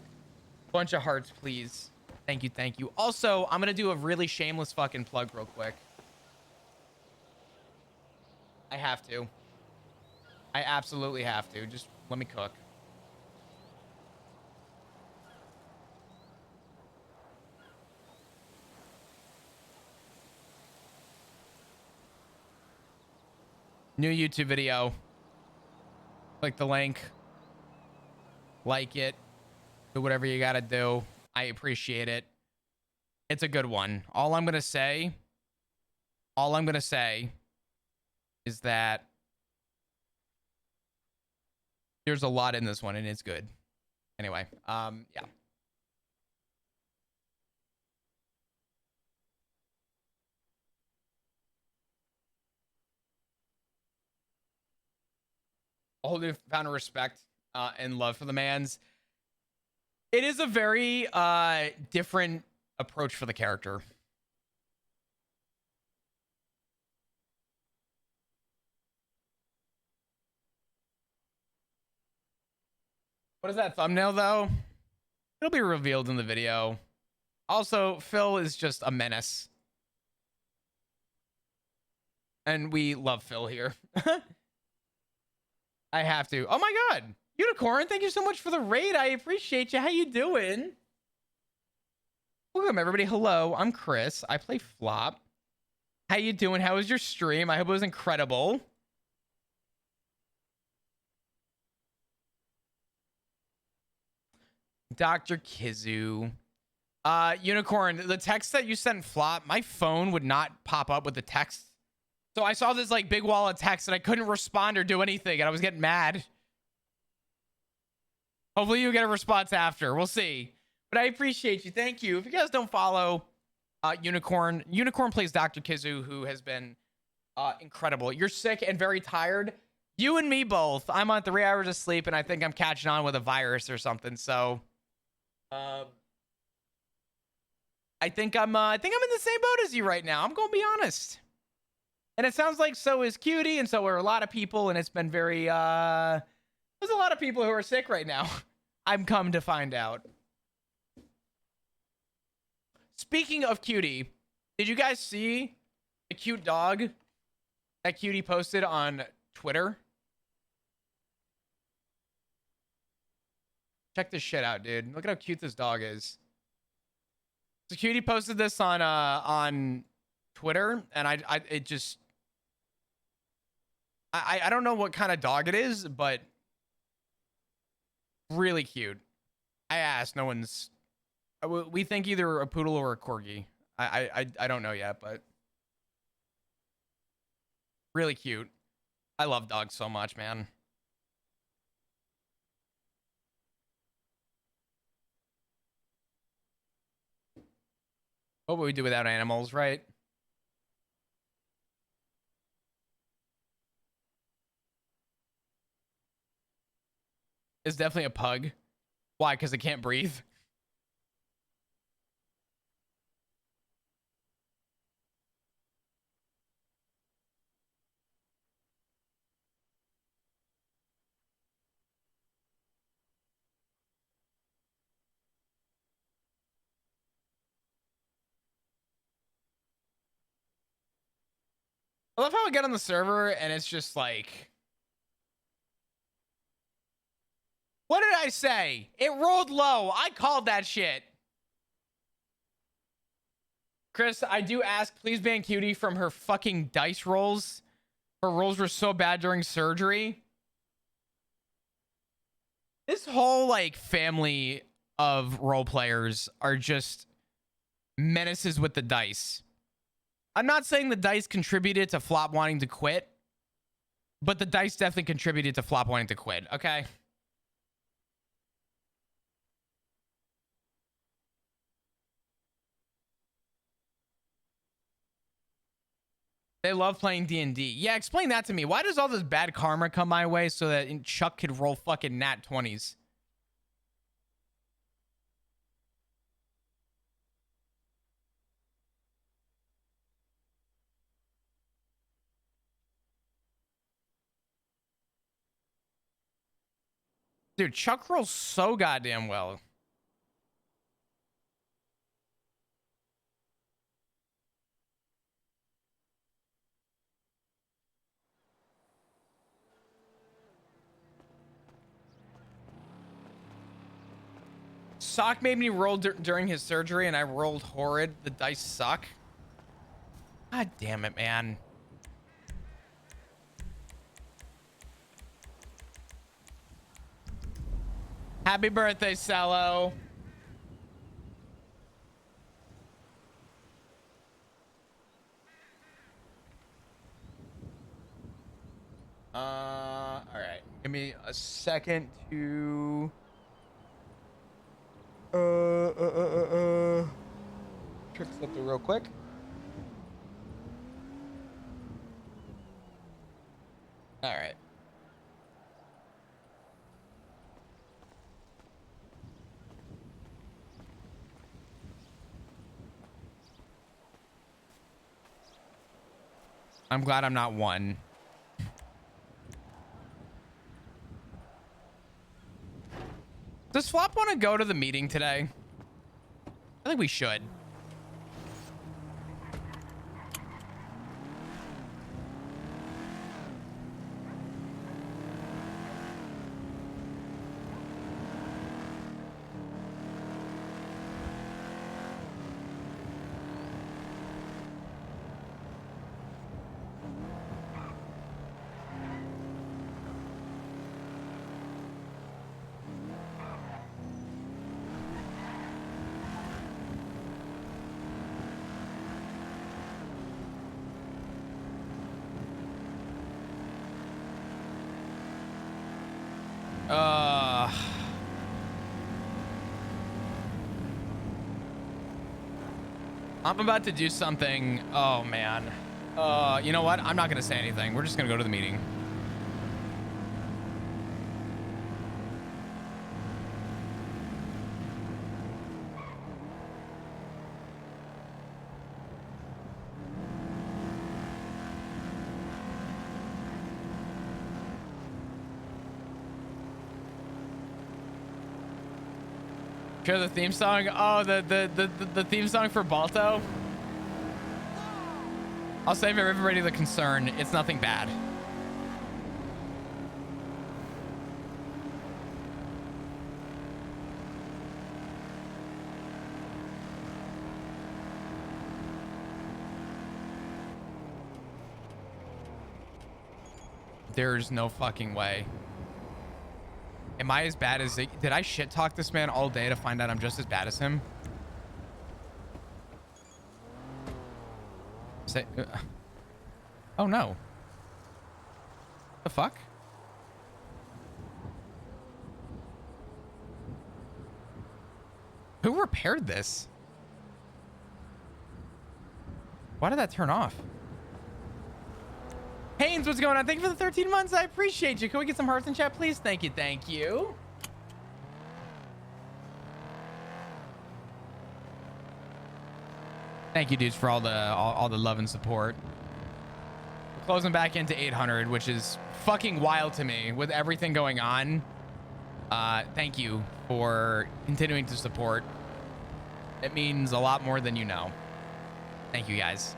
Bunch of hearts, please. Thank you, thank you. Also, I'm gonna do a really shameless fucking plug real quick. I have to. I absolutely have to. Just let me cook. New YouTube video. Click the link. Like it. Do whatever you gotta do. I appreciate it. It's a good one. All I'm gonna say is that there's a lot in this one and it's good. Anyway, yeah. A whole new found of respect and love for the mans. It is a very different approach for the character. What is that thumbnail though? It'll be revealed in the video. Also, Phil is just a menace. And we love Phil here. I have to. Oh my god. Unicorn, thank you so much for the raid. I appreciate you. How you doing? Welcome everybody. Hello, I'm Chris. I play Flop. How you doing? How was your stream? I hope it was incredible. Dr. Kizu. Unicorn, the text that you sent Flop, my phone would not pop up with the text. So I saw this like big wall of text and I couldn't respond or do anything and I was getting mad. Hopefully you get a response after. We'll see. But I appreciate you. Thank you. If you guys don't follow Unicorn plays Dr. Kizu, who has been incredible. You're sick and very tired. You and me both. I'm on 3 hours of sleep and I think I'm catching on with a virus or something. So I think I'm in the same boat as you right now. I'm gonna be honest. And it sounds like so is Cutie, and so are a lot of people, and it's been very there's a lot of people who are sick right now. I'm come to find out. Speaking of Cutie, did you guys see the cute dog that Cutie posted on Twitter? Check this shit out, dude. Look at how cute this dog is. So Cutie posted this on Twitter, and I don't know what kind of dog it is, but really cute. I asked, no one's. We think either a poodle or a corgi. I don't know yet, but really cute. I love dogs so much, man. What would we do without animals, right? It's definitely a pug. Why? Because it can't breathe. I love how I get on the server and it's just like, what did I say? It rolled low. I called that shit. Chris, I do ask, please ban Cutie from her fucking dice rolls. Her rolls were so bad during surgery. This whole like family of role players are just menaces with the dice. I'm not saying the dice contributed to Flop wanting to quit, but the dice definitely contributed to Flop wanting to quit, okay? They love playing D&D. Yeah, explain that to me. Why does all this bad karma come my way so that Chuck could roll fucking nat 20s? Dude, Chuck rolls so goddamn well. Sock made me roll during his surgery and I rolled horrid. The dice suck. God damn it, man. Happy birthday, Cello. All right. Give me a second to check something real quick. All right. I'm glad I'm not one. Does Flop want to go to the meeting today? I think we should. I'm about to do something. Oh, man. You know what? I'm not going to say anything. We're just going to go to the meeting. Hear the theme song? Oh, the theme song for Balto? I'll save everybody the concern. It's nothing bad. There's no fucking way. Am I as bad as... Did I shit talk this man all day to find out I'm just as bad as him? Say... Oh, no. The fuck? Who repaired this? Why did that turn off? Haynes, what's going on? Thank you for the 13 months. I appreciate you. Can we get some hearts in chat, please? Thank you. Thank you. Thank you, dudes, for all the love and support. We're closing back into 800, which is fucking wild to me with everything going on. Thank you for continuing to support. It means a lot more than you know. Thank you, guys.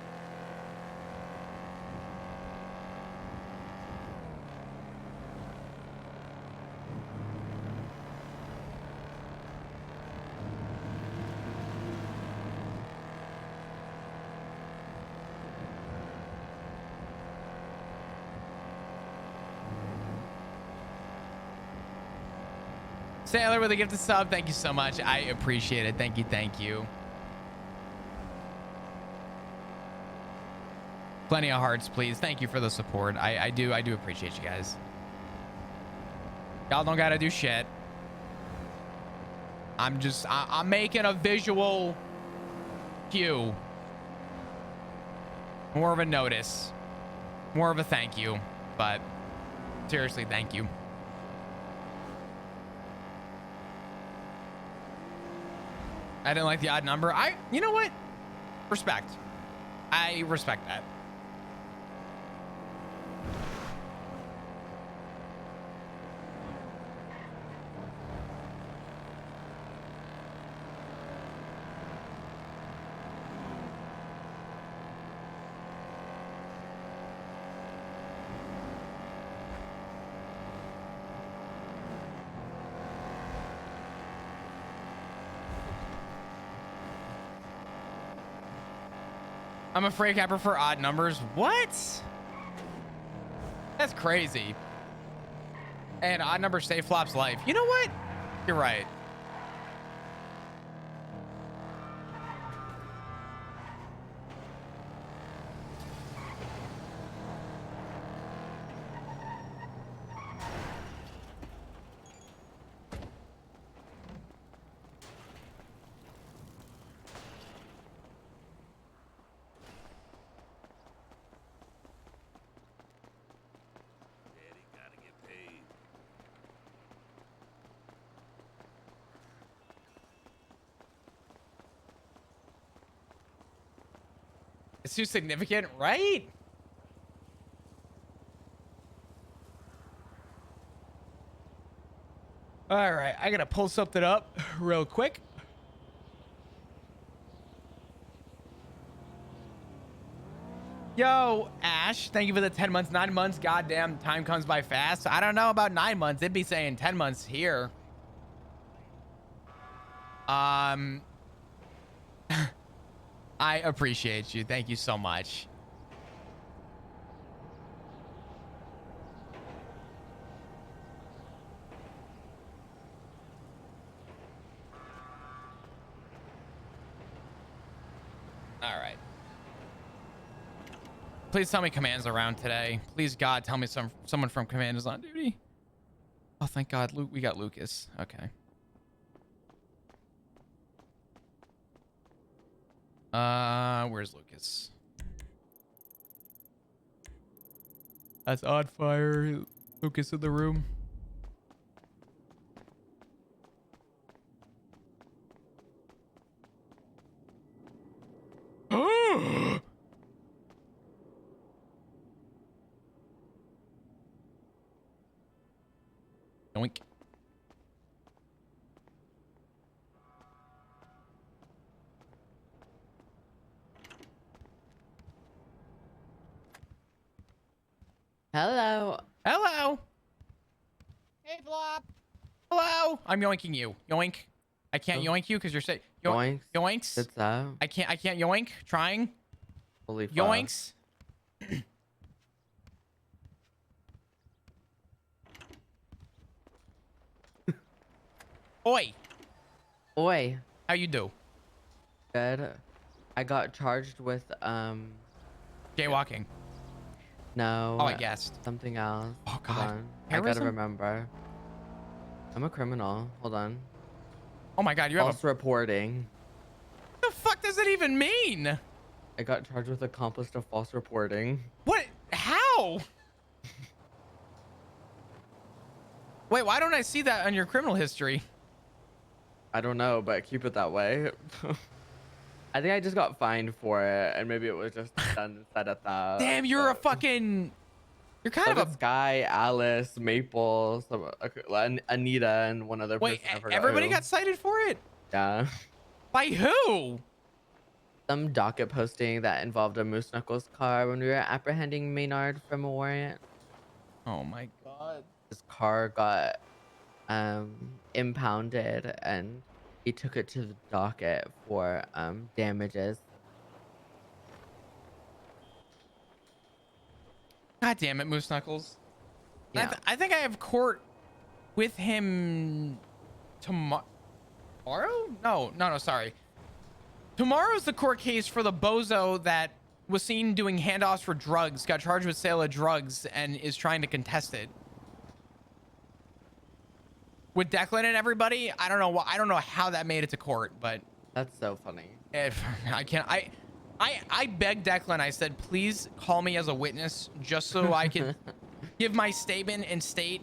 Sailor with a gift of sub. Thank you so much. I appreciate it. Thank you. Thank you. Plenty of hearts, please. Thank you for the support. I do appreciate you guys. Y'all don't gotta do shit. I'm making a visual cue. More of a notice. More of a thank you. But seriously, thank you. I didn't like the odd number. You know what? Respect. I respect that. I'm afraid I prefer odd numbers. What? That's crazy. And odd numbers save Flop's life. You know what? You're right. Daddy gotta get paid. It's too significant, right? All right, I gotta pull something up real quick. Yo, Ash, thank you for the 10 months, 9 months. Goddamn, time comes by fast. I don't know about 9 months. It'd be saying 10 months here. I appreciate you. Thank you so much. All right. Please tell me Command's around today. Please, God, tell me someone from Command is on duty. Oh, thank God. We got Lucas. Okay. Where's Lucas? That's Oddfire. Lucas in the room. Yoink. Hello. Hello. Hey, Flop. Hello. I'm yoinking you. Yoink. I can't yoink you because you're saying Yoinks. yoinks. What's up? I can't yoink. Trying. Holy fuck. Yoinks. Oi. Oi. How you do? Good. I got charged with Jaywalking. no. Oh, I guessed. Something else. Oh, Hold God. on. I gotta Terrorism? remember. I'm a criminal. Hold on. Oh my God, you have False reporting. What the fuck does it even mean? I got charged with accomplice to false reporting. What? How? Wait, why don't I see that on your criminal history? I don't know, but keep it that way. I think I just got fined for it, and maybe it was just done instead of that. Damn, you're a fucking... You're kind of a... Sky, Alice, Maple, Anita, and one other Wait, person. I forgot everybody who. got cited for it? Yeah. By who? Some docket posting that involved a Moose Knuckles car when we were apprehending Maynard from a warrant. Oh my God. His car got impounded, and he took it to the docket for damages. God damn it, Moose Knuckles. Yeah. I think I have court with him tomorrow? No, sorry. Tomorrow's the court case for the bozo that was seen doing handoffs for drugs, got charged with sale of drugs, and is trying to contest it. With Declan and everybody, I don't know how that made it to court, but That's so funny. I begged Declan. I said, please call me as a witness just so I could give my statement and state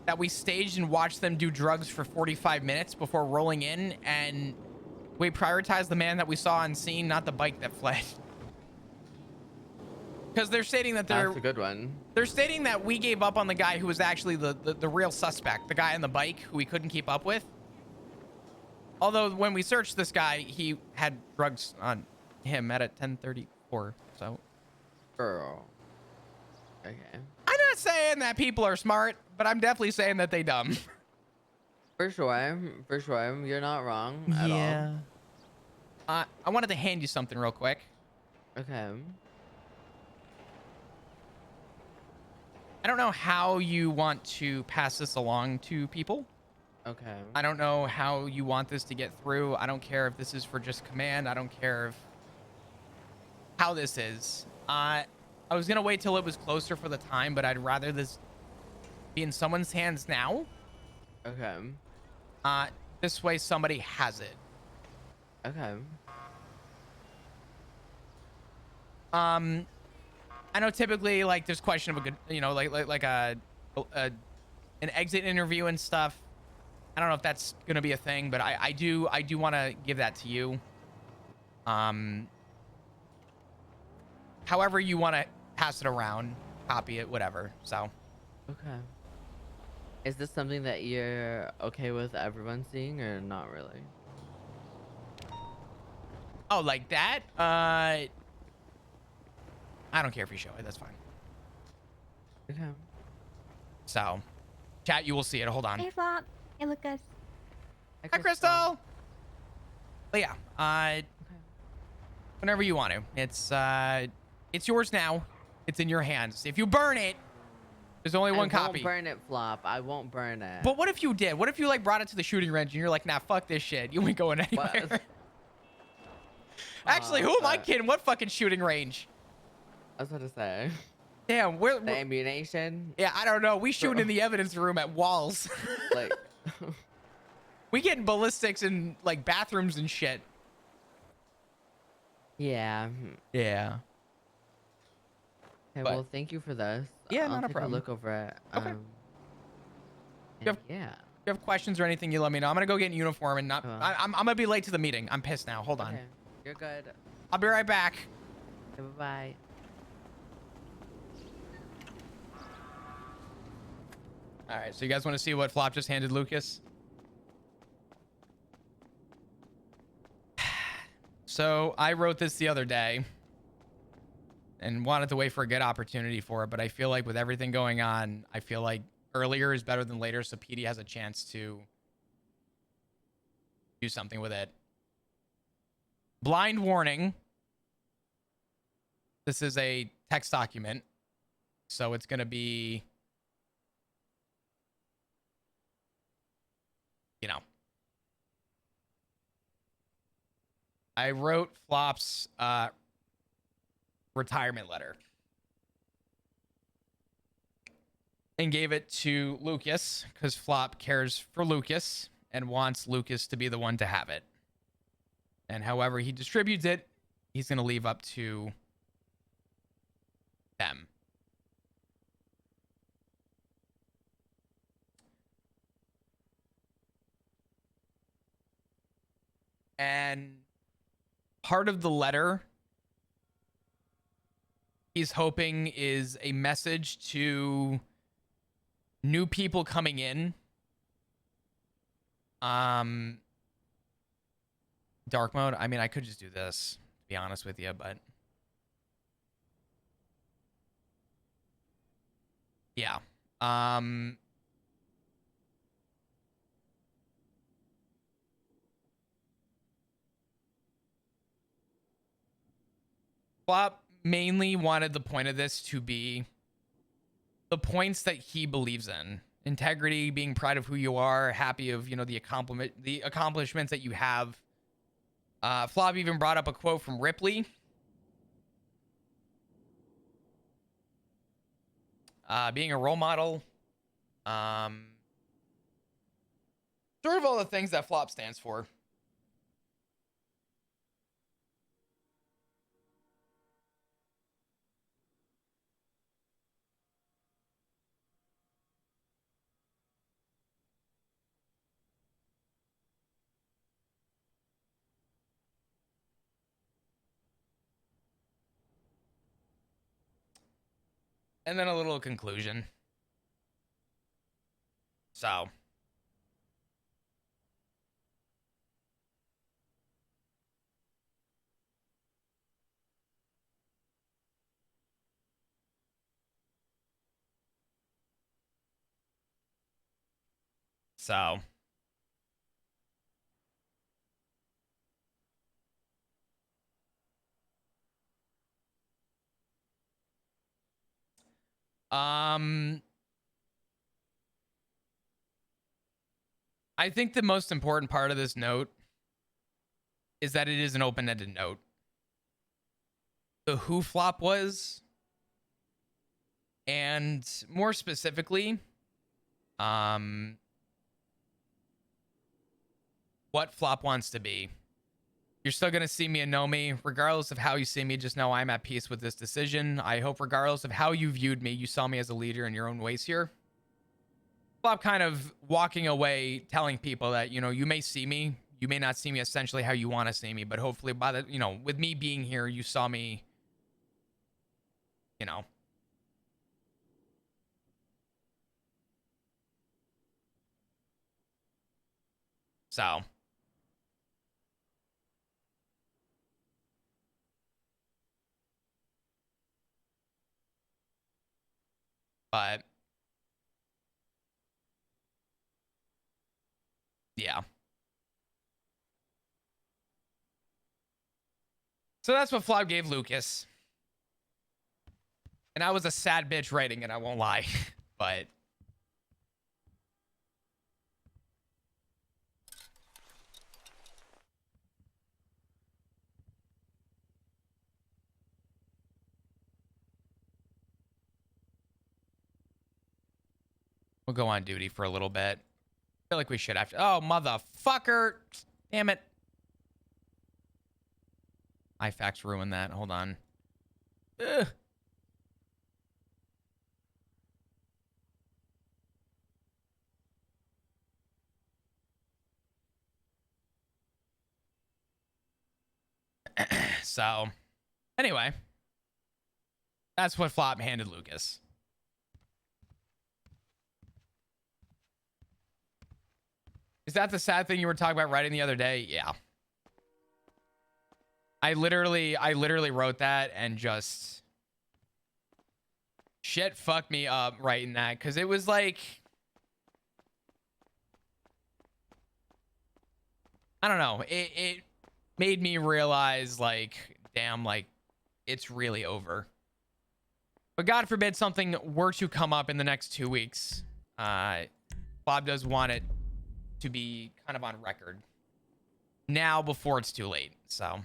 that we staged and watched them do drugs for 45 minutes before rolling in, and we prioritized the man that we saw on scene, not the bike that fled. Because they're stating that That's a good one. they're stating that we gave up on the guy who was actually the real suspect, the guy on the bike who we couldn't keep up with. Although when we searched this guy, he had drugs on him at a 1034. So, Girl. Okay. I'm not saying that people are smart, but I'm definitely saying that they dumb. For sure. For sure. You're not wrong at all. I wanted to hand you something real quick. Okay. I don't know how you want to pass this along to people. Okay. I don't know how you want this to get through. I don't care if this is for just command. I don't care if how this is. I was gonna wait till it was closer for the time, but I'd rather this be in someone's hands now. Okay. This way somebody has it. Okay. I know typically like there's question of a good, you know, like an exit interview and stuff. I don't know if that's gonna be a thing, but I do want to give that to you. However you want to pass it around, copy it, whatever. So. Okay. Is this something that you're okay with everyone seeing or not really? Oh, like that? I don't care if you show it. That's fine. Okay. So, chat, you will see it. Hold on. Hey, Flop. Hey, Lucas. Hi, Crystal. But yeah, whenever you want to. It's yours now. It's in your hands. If you burn it, there's only one copy. I won't burn it, Flop. I won't burn it. But what if you did? What if you like brought it to the shooting range and you're like, nah, fuck this shit. You ain't going anywhere. Actually, who am I kidding? What fucking shooting range? I was about to say. Damn, the ammunition. Yeah, I don't know. We shoot in the evidence room at walls. Like, we getting ballistics in like bathrooms and shit. Yeah. Yeah. Okay, But- well, thank you for this. Yeah, I'll not a take problem. a look over it. Okay. Yeah. If you have questions or anything, you let me know. I'm gonna go get in uniform and not. Uh-huh. I'm gonna be late to the meeting. I'm pissed now. Hold on. Okay. You're good. I'll be right back. Okay, bye-bye. All right. So you guys want to see what Flop just handed Lucas? So I wrote this the other day and wanted to wait for a good opportunity for it, but I feel like with everything going on, I feel like earlier is better than later, so PD has a chance to do something with it. Blind warning. This is a text document, so it's going to be, you know. I wrote Flop's retirement letter and gave it to Lucas because Flop cares for Lucas and wants Lucas to be the one to have it. And however he distributes it, he's going to leave up to them. And part of the letter he's hoping is a message to new people coming in. Dark mode. I mean, I could just do this, to be honest with you, but yeah. Flop mainly wanted the point of this to be the points that he believes in integrity, being proud of who you are, happy of, the accomplishments that you have. Flop even brought up a quote from Ripley. Being a role model. Sort of all the things that Flop stands for. And then a little conclusion. So. So. I think the most important part of this note is that it is an open-ended note. The who Flop was, and more specifically, what Flop wants to be. You're still going to see me and know me. Regardless of how you see me, just know I'm at peace with this decision. I hope regardless of how you viewed me, you saw me as a leader in your own ways here. Flop kind of walking away, telling people that, you may see me. You may not see me essentially how you want to see me, but hopefully by the, with me being here, you saw me, So. But. Yeah. So that's what Flop gave Lucas. And I was a sad bitch writing it, I won't lie. But. We'll go on duty for a little bit. I feel like we should have to. Oh, motherfucker. Damn it. iFax ruined that. Hold on. Ugh. So, anyway. That's what Flop handed Lucas. Is that the sad thing you were talking about writing the other day? Yeah. I literally wrote that and just shit fucked me up writing that, because it was like, I don't know. It made me realize, like, damn, like, it's really over. But God forbid something were to come up in the next 2 weeks. Bob does want it to be kind of on record now before it's too late. So.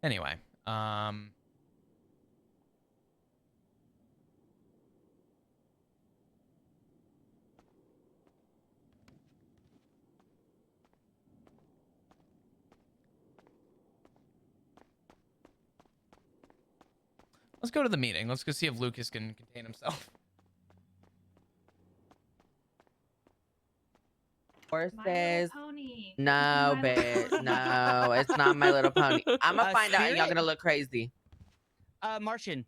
Anyway, let's go to the meeting. Let's go see if Lucas can contain himself. Horses. No, bitch. No, it's not My Little Pony. I'm gonna find out and y'all gonna look crazy. Martian.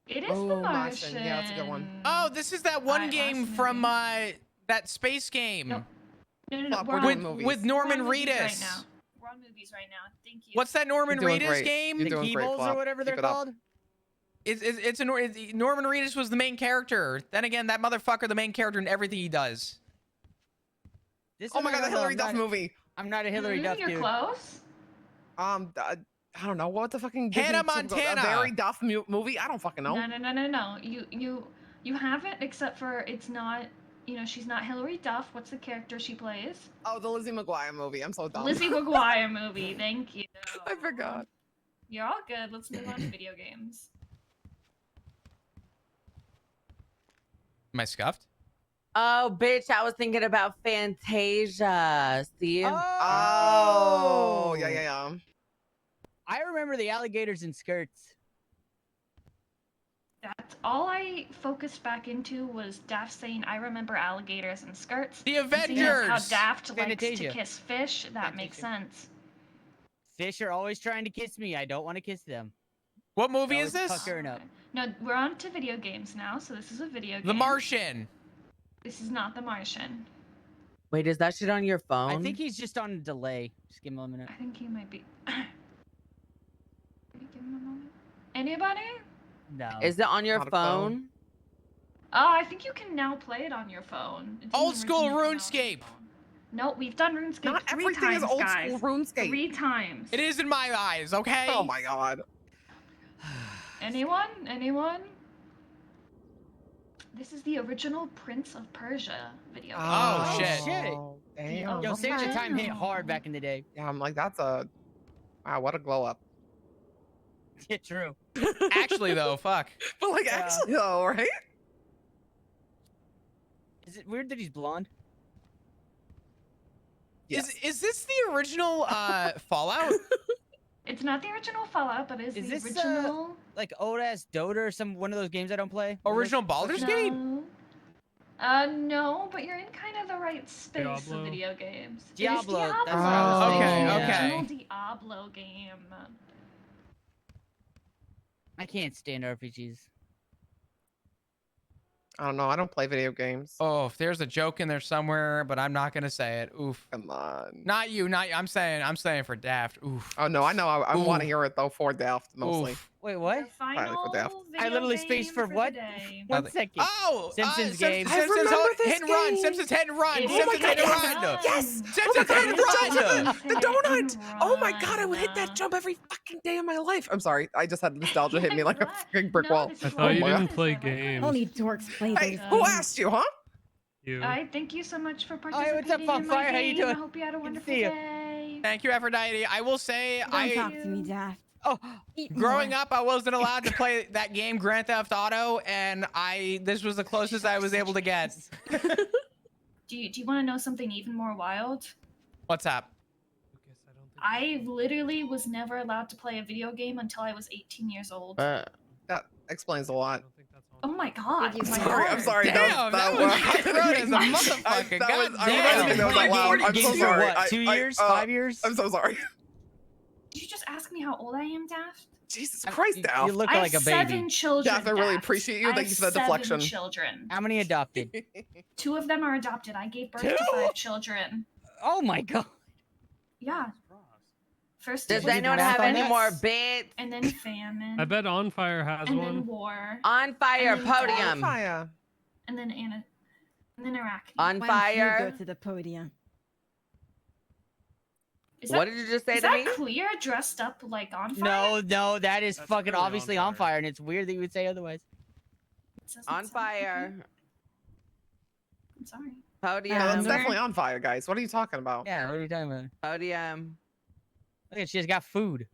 It is the Martian. Yeah, that's a good one. Oh, this is that one game from that space game. No, with Norman Reedus. Right now. We're on movies right now. Thank you. What's that Norman Reedus game? The Keebles or whatever they're called. Norman Reedus was the main character. Then again, that motherfucker, the main character in everything he does. Oh my god, the Hillary Duff movie. I'm not a Hillary Duff dude. You're close. I don't know what the fucking Hannah Disney typical- Montana. A very Duff movie. I don't fucking know. No. You have it, except for it's not. You know, she's not Hilary Duff. What's the character she plays? Oh, the Lizzie McGuire movie. I'm so dumb. Lizzie McGuire movie. Thank you. I forgot. You're all good. Let's move on to video games. Am I scuffed? Oh, bitch! I was thinking about Fantasia. See? Oh, yeah. I remember the alligators and skirts. That's all I focused back into was Daft saying, "I remember alligators and skirts." The And seeing as Avengers. How Daft likes to Fantasia. kiss fish. That makes sense. Fish are always trying to kiss me. I don't want to kiss them. What movie They're is always this? puckering up. No, we're on to video games now, so this is a video game. The Martian. This is not The Martian. Wait, is that shit on your phone? I think he's just on a delay. Just give him a minute. I think he might be. Give him a moment. Anybody? No. Is it on your Not a phone? phone. Oh, I think you can now play it on your phone. It didn't Old school originally come out on RuneScape. your phone. No, we've done RuneScape Not three everything times, is old guys. school RuneScape. 3 times. It is in my eyes, okay? Oh my god. Anyone? Anyone? This is the original Prince of Persia video game. Oh, shit. Damn. Yo, Sands of Time hit Wow. hard back in the day. Yeah, I'm like, that's a. Wow, what a glow up. Yeah, true. Actually, though, fuck. But like, Yeah. actually, though, right? Is it weird that he's blonde? Yes. Is this the original Fallout? It's not the original Fallout, but it is Is the this, original. Like old ass Dota or some one of those games I don't play? Original Baldur's Gate? No. No, but you're in kind of the right space Diablo. of video games. It is Diablo, that's Diablo. what I was thinking, It's yeah. the Okay. original Diablo game. I can't stand RPGs. I don't know. I don't play video games. Oh, if there's a joke in there somewhere, but I'm not gonna say it. Oof. Come on. Not you, not you. I'm saying for Daft. Oof. Oh no, I know. I want to Oof. hear it though for Daft mostly. Oof. Wait, what? The final Daft. I video literally game spaced for what? the day. 1 second. Oh, Simpsons game. I remember this hit and run. game. Simpsons hit and run. It Oh my Simpsons god, hit and yes! run. Yes! Simpsons Oh my hit god, and the run. jump, the donut! Oh my god, I would hit Run. that jump every fucking day of my life. I'm sorry, I just had nostalgia hit me like a What? fucking brick No, wall. this I is thought you what didn't it is. play I like what it games. is. Only dorks play Hey, those who games. asked you, huh? You. I thank you so much for Hi, participating what's up, in my Bonfire? How you game. I doing? hope you had a Good to wonderful see ya. day. Thank you, Aphrodite. I will say, Don't talk to me, Daft. Oh, Eat growing more. up, I wasn't allowed to play that game, Grand Theft Auto, and this was the closest I was able to get. Do you want to know something even more wild? What's up? I literally was never allowed to play a video game until I was 18 years old. That explains a lot. Oh my god. Did you my find Sorry, God. I'm sorry. Damn, that was cutthroat as a motherfucker. I God wasn't damn. thinking that was out loud. I'm so games for sorry. what? 2 years? 5 years? I'm so sorry. Did you just ask me how old I am, Daft? Jesus Christ, You Daft. look I like a have baby. 7 children. Daft, I really Daft. appreciate you. I Thank you for have the deflection. 7 children. How many adopted? 2 of them are adopted. I gave birth to 5 children. Oh my god. Yeah. First Does was anyone math have on any that? more bits? and then famine. I bet On Fire has and one. then war. On fire, And then podium. Fire. And then and then Iraq. On Why don't you fire. go to the podium? Is What that, did you just say is to that me? Clear dressed up like on fire? No, that is That's fucking clearly obviously on on fire, and it's weird that you would say otherwise. It doesn't On sound fire. like it. I'm sorry. Podium. Yeah, that's Sorry. definitely on fire, guys. What are you talking about? Yeah, what are you talking about? Podium. Look at she's got food.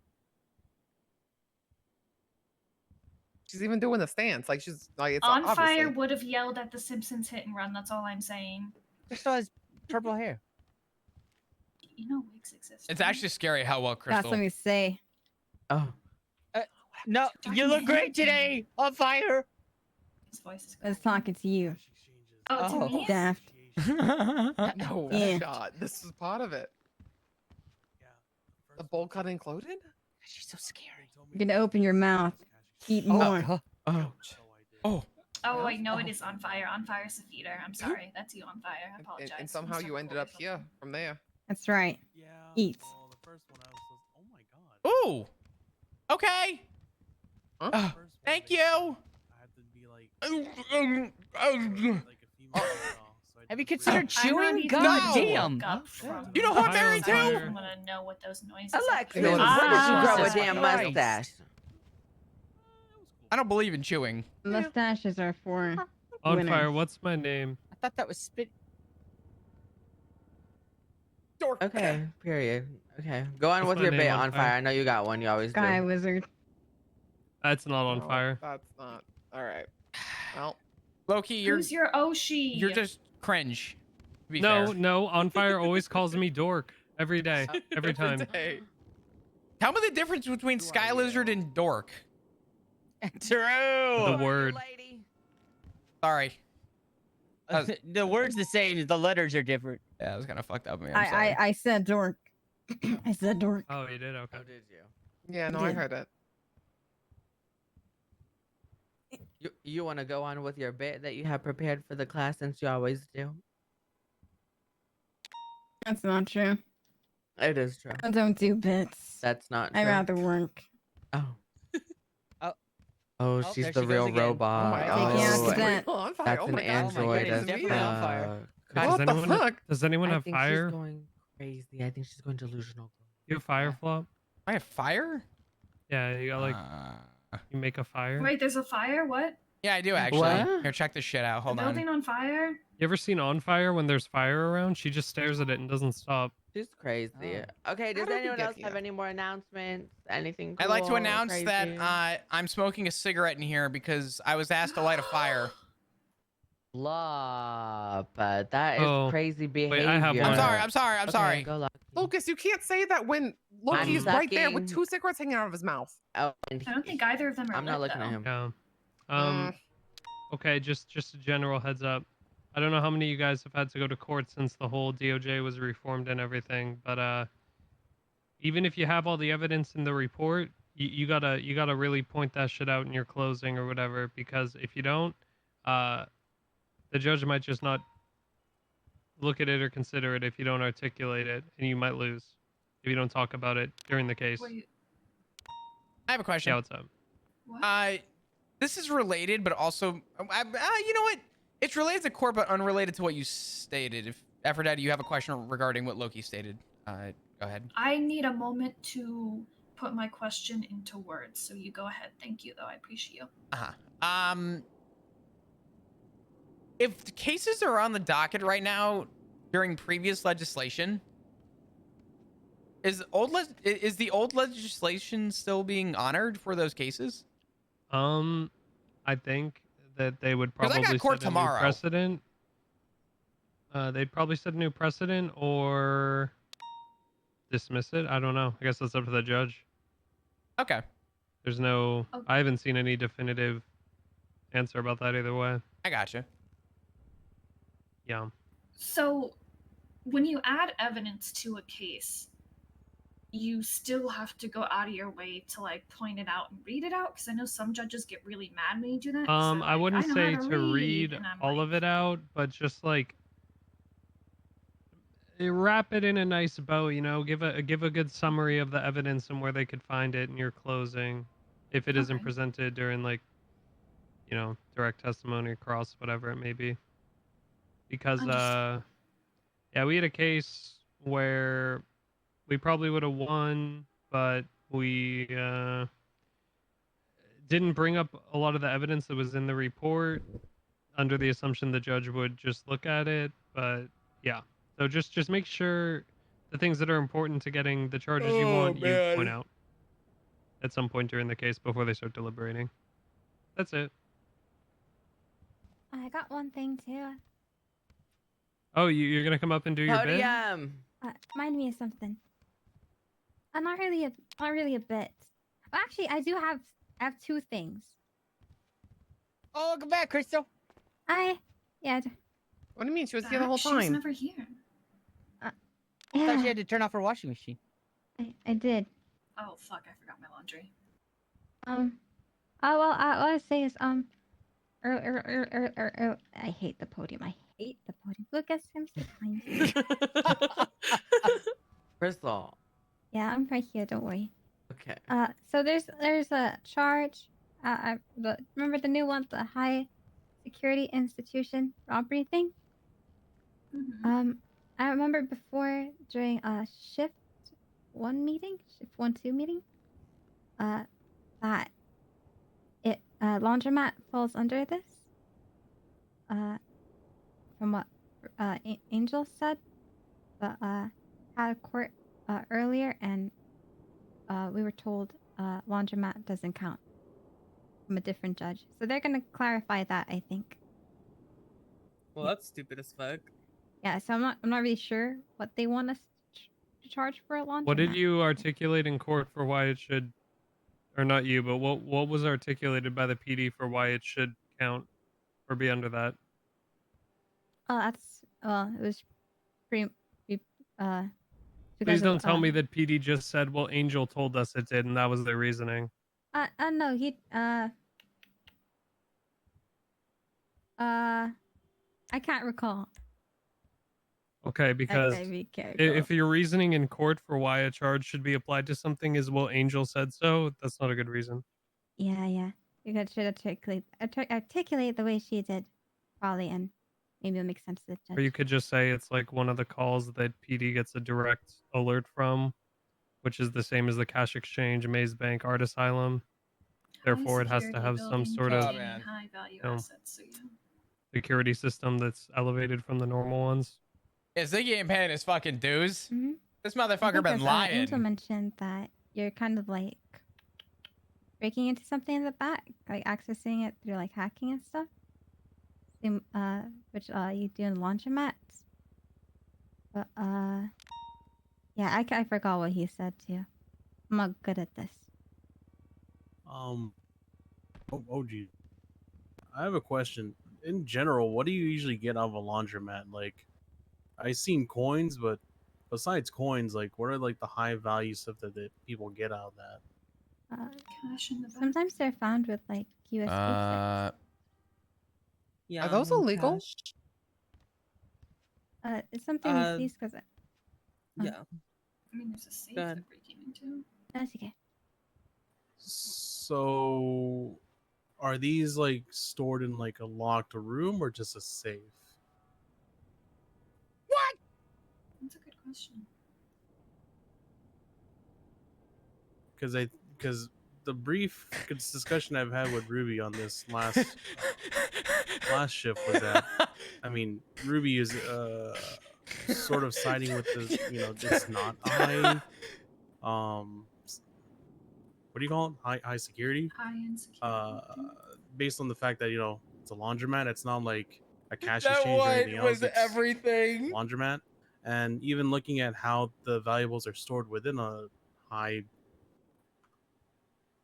She's even doing the stance. Like she's like it's On obviously. fire would have yelled at the Simpsons hit and run. That's all I'm saying. Crystal has purple hair. You know wigs exist. It's right? actually scary how well That's Crystal. what we say. Oh. No, you look great today. On fire. His voice is I was talking to you, Oh, to Oh. me? Daft. No Yeah. shot. This is part of it. The bowl cut included? She's so scary. You're gonna open your mouth. Eat more. Oh. Oh. Oh, wait, no, it is on fire. On fire is the feeder. I'm sorry. That's you on fire. I And, apologize. and I'm somehow so you ended up cold. here from there. That's right. Eat. Ooh. Okay. Huh? Thank you. Have you considered I'm not chewing? even God gonna damn. look up from You know what, Barry, myself. too? I'm gonna know what those noises Alexis, know when what did you grow a Jesus damn Christ. mustache? I don't believe in chewing. Mustaches are for On winners. fire. What's my name? I thought that was spit. Okay, period. Okay, go on What's with my your name bit on on fire? fire. I know you got one. You always Sky do. Wizard. That's not on No, fire. That's not. All right. Well, Loki, you're Who's your Oshi? you're just cringe. To be No, fair. no. On fire always calls me dork every day, every time. day. Tell me the difference between Sky Lizard and Dork. True. The word. Sorry. The word's the same. The letters are different. Yeah, I was kind of fucked up. Man, I'm sorry. I said dork. I said dork. Oh, you did? Okay. How did you? Yeah, no, I heard it. You want to go on with your bit that you have prepared for the class since you always do? That's not true. It is true. I don't do bits. That's not true. I rather work. Oh. Oh. Oh, Oh, she's there the she real goes again. robot. Oh my God. Taking out the vent. On fire. That's Oh an my God. android. goodness, definitely on fire. Does What the anyone, fuck? Does anyone I have think fire? she's going crazy. I think she's going delusional. You have fire, Flop? I have fire? Yeah, you got like you make a fire. Wait, there's a fire? What? Yeah, I do actually. What? Here, check this shit out. Hold a building on. on fire? You ever seen on fire when there's fire around? She just stares at it and doesn't stop. She's crazy. Okay, does did we anyone get else have here? any more announcements? Anything cool? I'd like to announce crazy? that I'm smoking a cigarette in here because I was asked to light a fire. Love, but that is Oh, crazy behavior. wait, I have one. I'm sorry. I'm sorry. I'm Okay, sorry. Go Lucky. Lucas, you can't say that when Loki's I'm right there with sucking. 2 cigarettes hanging out of his mouth. Oh, and I don't think either of them are I'm not lit, looking at though. him. Yeah. Okay, just a general heads up. I don't know how many of you guys have had to go to court since the whole DOJ was reformed and everything, but even if you have all the evidence in the report, you gotta really point that shit out in your closing or whatever, because if you don't, the judge might just not look at it or consider it if you don't articulate it, and you might lose if you don't talk about it during the case. Wait, I have a question. Yeah, what's up? what? This is related, but also, you know what? It's related to court, but unrelated to what you stated. If Aphrodite, you have a question regarding what Loki stated, go ahead. I need a moment to put my question into words, so you go ahead. Thank you, though. I appreciate you. If the cases are on the docket right now during previous legislation, is the old legislation still being honored for those cases? I think that they would 'Cause I probably got court set a new tomorrow. precedent. They'd probably set a new precedent or dismiss it. I don't know. I guess that's up to the judge. Okay. There's no. Okay. I haven't seen any definitive answer about that either way. I gotcha. Yeah. So, when you add evidence to a case, you still have to go out of your way to like point it out and read it out, because I know some judges get really mad when you do that. 'cause they're I like, wouldn't know say how to read and I'm all like, of it out, but just like wrap it in a nice bow. You know, give a good summary of the evidence and where they could find it in your closing, if it isn't Okay. presented during like, you know, direct testimony, cross, whatever it may be. Because Understood. yeah, we had a case where we probably would have won, but we didn't bring up a lot of the evidence that was in the report under the assumption the judge would just look at it. But yeah, so just make sure the things that are important to getting the charges you want, you point out at some point during the case before they start deliberating. That's it. I got one thing too. Oh, you're gonna come up and do your bit? Podium. Remind me of something. Not really a bit. Well, actually, I have two things. Oh, welcome back, Crystal. Yeah. What do you mean? She was here the whole She was time. never here. I thought she had to turn off her washing machine. I did. Oh fuck! I forgot my laundry. Oh well, what I was saying is I hate the podium. I hate the podium. Lucas, I'm so kind. Crystal. Yeah, I'm right here. Don't worry. Okay. So there's a charge. Remember the new one, the high security institution robbery thing? I remember before during a shift 1 2 meeting, that laundromat falls under this. From what Angel said, but had a court earlier, and we were told laundromat doesn't count from a different judge. So they're gonna clarify that, I think. Well, that's stupid as fuck. Yeah, so I'm not really sure what they want us to charge for a laundromat. What did you articulate in court for why it should, or not you, but what was articulated by the PD for why it should count or be under that? Oh, that's it was pretty. Uh, Please because don't of, tell me that PD just said, well, Angel told us it did, and that was their reasoning. No, he I can't recall. Okay, because be careful. if your reasoning in court for why a charge should be applied to something is, well, Angel said so, that's not a good reason. Yeah. You should articulate the way she did, probably, and maybe it'll make sense to the judge. Or you could just say it's like one of the calls that PD gets a direct alert from, which is the same as the cash exchange, Maze Bank, Art Asylum. Therefore, it has to have some sort of high value assets. So yeah. security system that's elevated from the normal ones. Yeah, Ziggy ain't paying his fucking dues. Mm-hmm. This motherfucker been lying. Angel mentioned that you're kind of like breaking into something in the back, like accessing it through like hacking and stuff. Same, which you do in laundromats. But yeah, I forgot what he said too. I'm not good at this. OG, I have a question. In general, what do you usually get out of a laundromat? Like, I've seen coins, but besides coins, like, what are like the high value stuff that people get out of that? Cash in the back. Sometimes they're found with like USB sticks. Yeah. Are those illegal? It's something we see because. Yeah. I mean, there's a safe Go ahead. they're breaking into. That's okay. So, are these like stored in like a locked room or just a safe? What? That's a good question. Because the brief discussion I've had with Ruby on this last shift was that, I mean, Ruby is sort of siding with the, it's not a high, what do you call it? High security? High end security. Based on the fact that, it's a laundromat. It's not like a cash That exchange or one anything else. was It's everything. laundromat. And even looking at how the valuables are stored within a high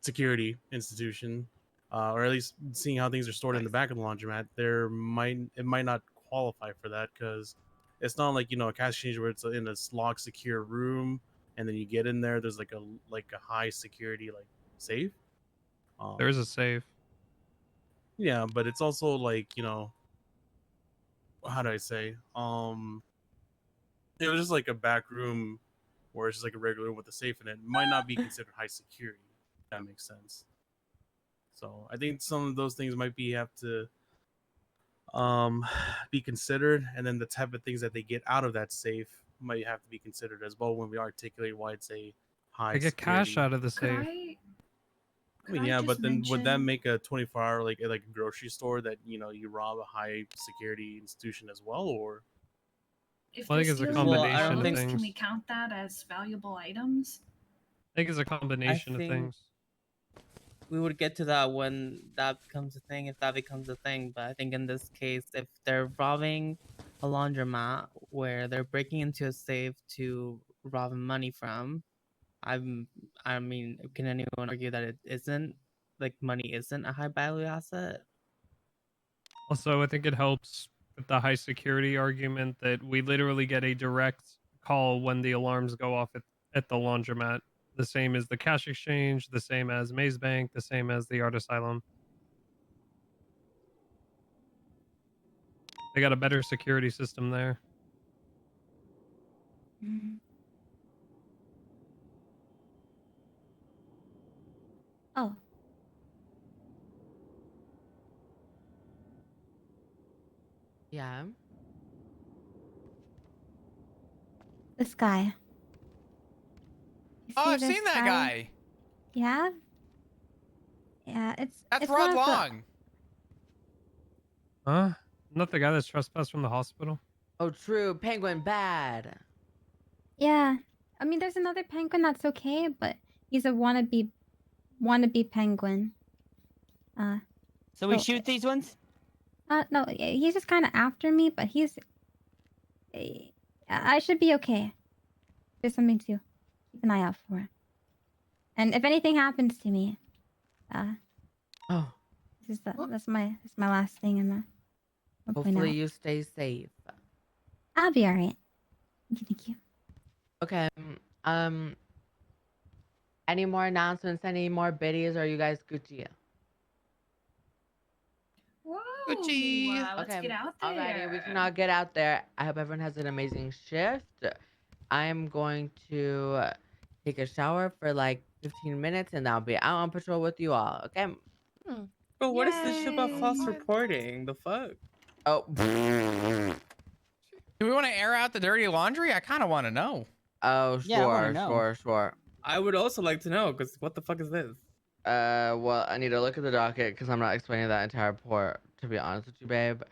security institution, or at least seeing how things are stored in the back of the laundromat, it might not qualify for that, because it's not like a cash exchange where it's in a locked secure room and then you get in there, there's like a high security like safe. There is a safe. Yeah, but it's also like, how do I say, it was just like a back room where it's just like a regular room with a safe in it. It might not be considered high security, if that makes sense. So I think some of those things might have to be considered, and then the type of things that they get out of that safe might have to be considered as well when we articulate why it's a high. They get cash out of the Could safe. I mean, yeah, but then would that make a 24-hour like a grocery store that you rob a high security institution as well, or? If Well, I they're think it's a stealing combination of clothes, things. can we count that as valuable items? I think it's a combination of think things. We would get to that when that becomes a thing, if that becomes a thing. But I think in this case, if they're robbing a laundromat where they're breaking into a safe to rob money from, I mean, can anyone argue that it isn't, like, money isn't a high value asset? Also, I think it helps with the high security argument that we literally get a direct call when the alarms go off at the laundromat. The same as the cash exchange, the same as Maze Bank, the same as the Art Asylum. They got a better security system there. Oh. Yeah. This guy. You Oh, see I've this seen that guy. You have? Yeah, That's it's Rod one of the- Long. Huh? Not the guy that's trespassed from the hospital? Oh, true. Penguin bad. Yeah. I mean, there's another penguin that's okay, but he's a wannabe penguin. So we shoot these ones? No, he's just kind of after me, but I should be okay. There's something to keep an eye out for. And if anything happens to me, oh, that's my last thing in the. hopefully you stay safe. I'll be alright. Thank you. Okay. Any more announcements? Any more biddies? Or are you guys Gucci? Whoa, Gucci. Let's get out there. Alrighty, we can all get out there. I hope everyone has an amazing shift. I'm going to take a shower for like 15 minutes and I'll be out on patrol with you all. Okay. Bro, what is this shit about false reporting? The fuck? Oh. Do we want to air out the dirty laundry? I kind of want to know. Oh, Yeah, I wanna sure, know. sure. I would also like to know, because what the fuck is this? Well, I need to look at the docket because I'm not explaining that entire report, to be honest with you, babe.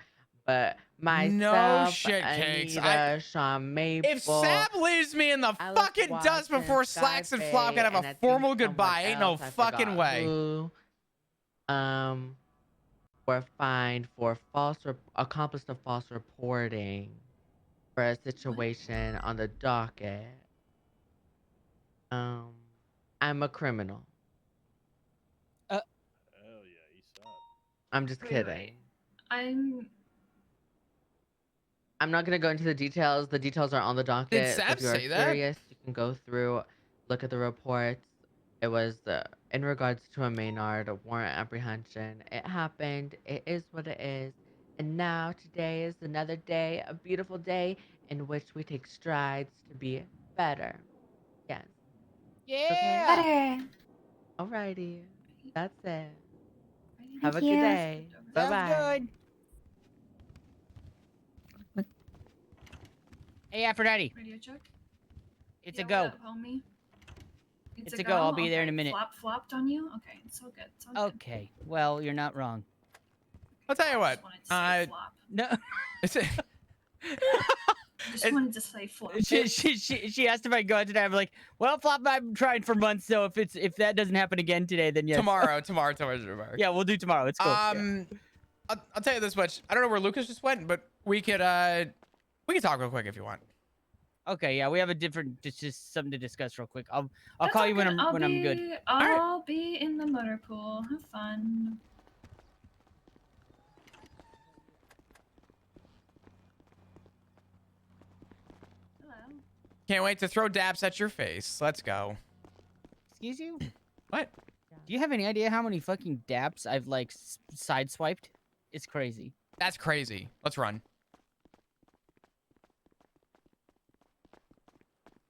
But myself, shit, Cakes. Anita, Sean Maple. If Sab leaves me in the fucking dust before Slacks and Flop can have a formal goodbye, ain't no fucking way. Who, were fined for accomplice to false reporting for a situation on the docket. I'm a criminal. Hell yeah, he sucked. I'm just kidding. Wait. I'm not gonna go into the details. The details are on the docket. Did Sab if you're say that? curious, you can go through, look at the reports. It was in regards to a Maynard, a warrant apprehension. It happened. It is what it is. And now today is another day, a beautiful day in which we take strides to be better. Yes. Yeah. Better. Alrighty. That's it. Thank Have a you. good day. Bye Sounds bye. good. Hey, Aphrodite. radio check. It's Yeah, a go. What up, homie? It's a go. I'll be there in a minute. Flopped on you. Okay, it's all good. It's all good. Okay. Well, you're not wrong. I'll tell you what. No. It's a, Just wanted to say flop. She asked if I go out today. I'm like, well, Flop, I've tried for months, so if that doesn't happen again today, then yes. tomorrow. Yeah, we'll do tomorrow. It's cool. I'll tell you this much. I don't know where Lucas just went, but we could talk real quick if you want. Okay, yeah, we have a different, just something to discuss real quick. I'll call you when I'm good. I'll be in the motor pool. Have fun. Hello. Can't wait to throw daps at your face. Let's go. Excuse you? What? Do you have any idea how many fucking daps I've like sideswiped? It's crazy. That's crazy. Let's run.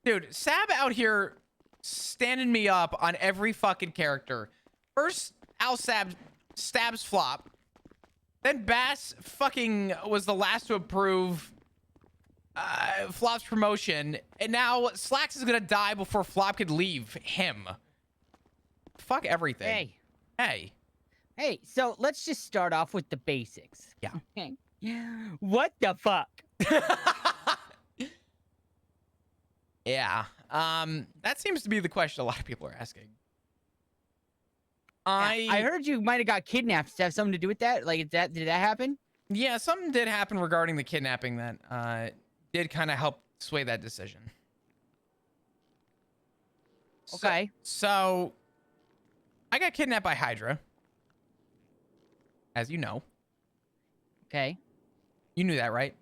Dude, Sab out here standing me up on every fucking character. First, Al Sab stabs Flop. Then Bass fucking was the last to approve Flop's promotion. And now Slacks is gonna die before Flop could leave him. Fuck everything. Hey. Hey, so let's just start off with the basics. Yeah. What the fuck? Yeah. That seems to be the question a lot of people are asking. I heard you might have got kidnapped. Does that have something to do with that? Like, did that happen? Yeah, something did happen regarding the kidnapping that did kind of help sway that decision. Okay. So I got kidnapped by Hydra, as you know. Okay. You knew that, right?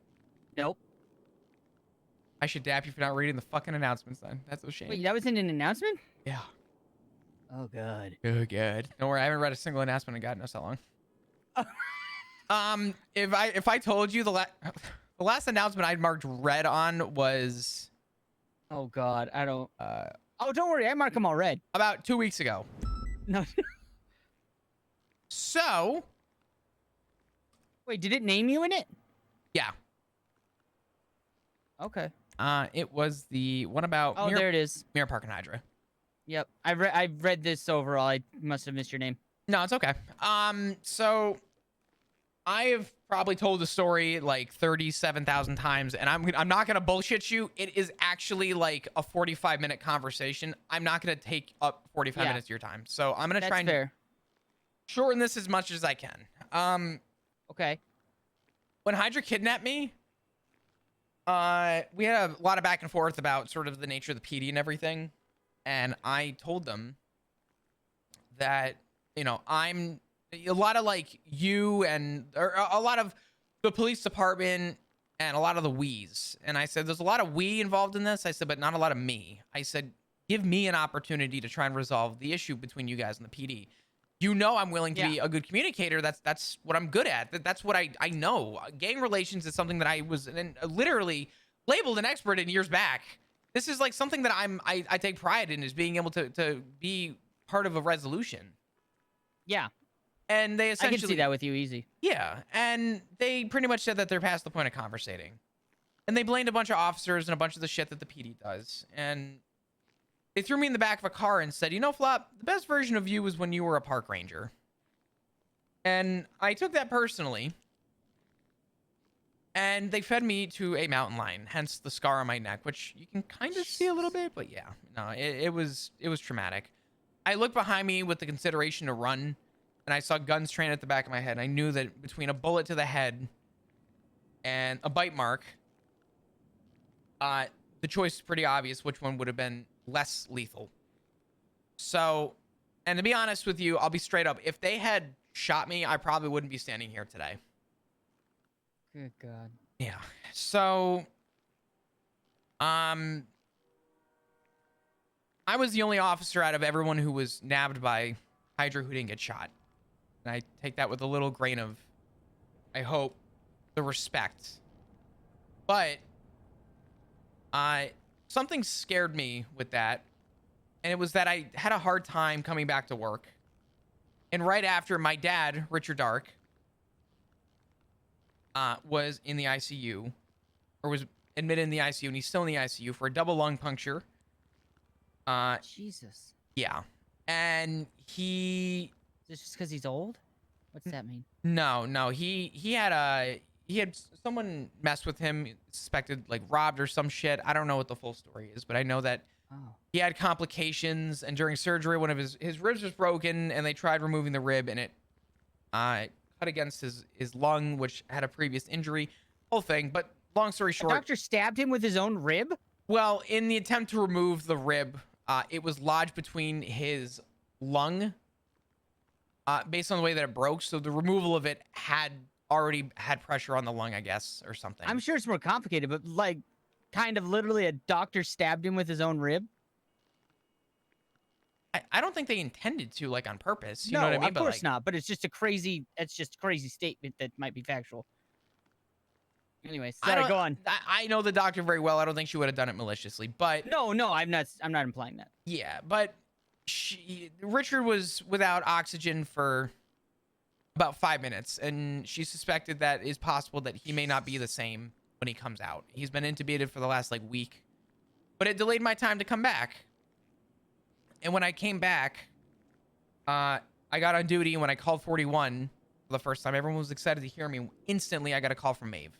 Nope. I should dap you for not reading the fucking announcements then. That's a shame. Wait, that wasn't an announcement? Yeah. Oh, God. Oh, good. Don't worry, I haven't read a single announcement in God knows how long. If I told you the last announcement I'd marked red on was... Oh, God, I don't... Oh, don't worry, I mark them all red. About 2 weeks ago. No. So... Wait, did it name you in it? Yeah. Okay. It was the one about Oh, there it is. Mirror Park and Hydra. Yep, I've read this overall. I must have missed your name. No, it's okay. So I have probably told the story like 37,000 times, and I'm not gonna bullshit you. It is actually like a 45-minute conversation. I'm not gonna take up 45 minutes of your time, so I'm gonna try and fair. shorten this as much as I can. Okay. When Hydra kidnapped me, we had a lot of back and forth about sort of the nature of the PD and everything, and I told them that, you know, I'm a lot of like you and or a lot of the police department and a lot of the we's. And I said, there's a lot of we involved in this. I said, but not a lot of me. I said, give me an opportunity to try and resolve the issue between you guys and the PD. You know, I'm willing to be a good communicator. That's what I'm good at. That's what I know. Gang relations is something that I was literally labeled an expert in years back. This is like something that I take pride in, is being able to be part of a resolution. Yeah. And they essentially... I can see that with you easy. Yeah. And they pretty much said that they're past the point of conversating. And they blamed a bunch of officers and a bunch of the shit that the PD does. And they threw me in the back of a car and said, you know, Flop, the best version of you was when you were a park ranger. And I took that personally. And they fed me to a mountain lion, hence the scar on my neck, which you can kind of see a little bit, but yeah, no, it was traumatic. I looked behind me with the consideration to run, and I saw guns trained at the back of my head. I knew that between a bullet to the head and a bite mark, the choice is pretty obvious which one would have been less lethal. So, and to be honest with you, I'll be straight up. If they had shot me, I probably wouldn't be standing here today. Good God. Yeah. So, I was the only officer out of everyone who was nabbed by Hydra who didn't get shot. And I take that with a little grain of, I hope, the respect. But something scared me with that. And it was that I had a hard time coming back to work. And right after, my dad, Richard Dark, was in the ICU, or was admitted in the ICU, and he's still in the ICU for a double lung puncture. Jesus. Yeah. And Is this just because he's old? What's that mean? No. He had someone mess with him, suspected like robbed or some shit. I don't know what the full story is, but I know that he had complications, and during surgery, one of his ribs was broken, and they tried removing the rib, and it cut against his lung, which had a previous injury. Whole thing. But long story short, The doctor stabbed him with his own rib? Well, in the attempt to remove the rib, it was lodged between his lung, based on the way that it broke. So the removal of it had already had pressure on the lung, I guess, or something. I'm sure it's more complicated, but like, kind of literally a doctor stabbed him with his own rib? I don't think they intended to, like, on purpose. You No, know what I mean? of But, course like, not. But it's just a crazy statement that might be factual. Anyways, I sorry, don't- go on. I know the doctor very well. I don't think she would have done it maliciously, but No, I'm not implying that. yeah, but Richard was without oxygen for about 5 minutes, and she suspected that it's possible that he may not be the same when he comes out. He's been intubated for the last like week, but it delayed my time to come back. And when I came back, I got on duty, and when I called 41 for the first time, everyone was excited to hear me. Instantly, I got a call from Maeve.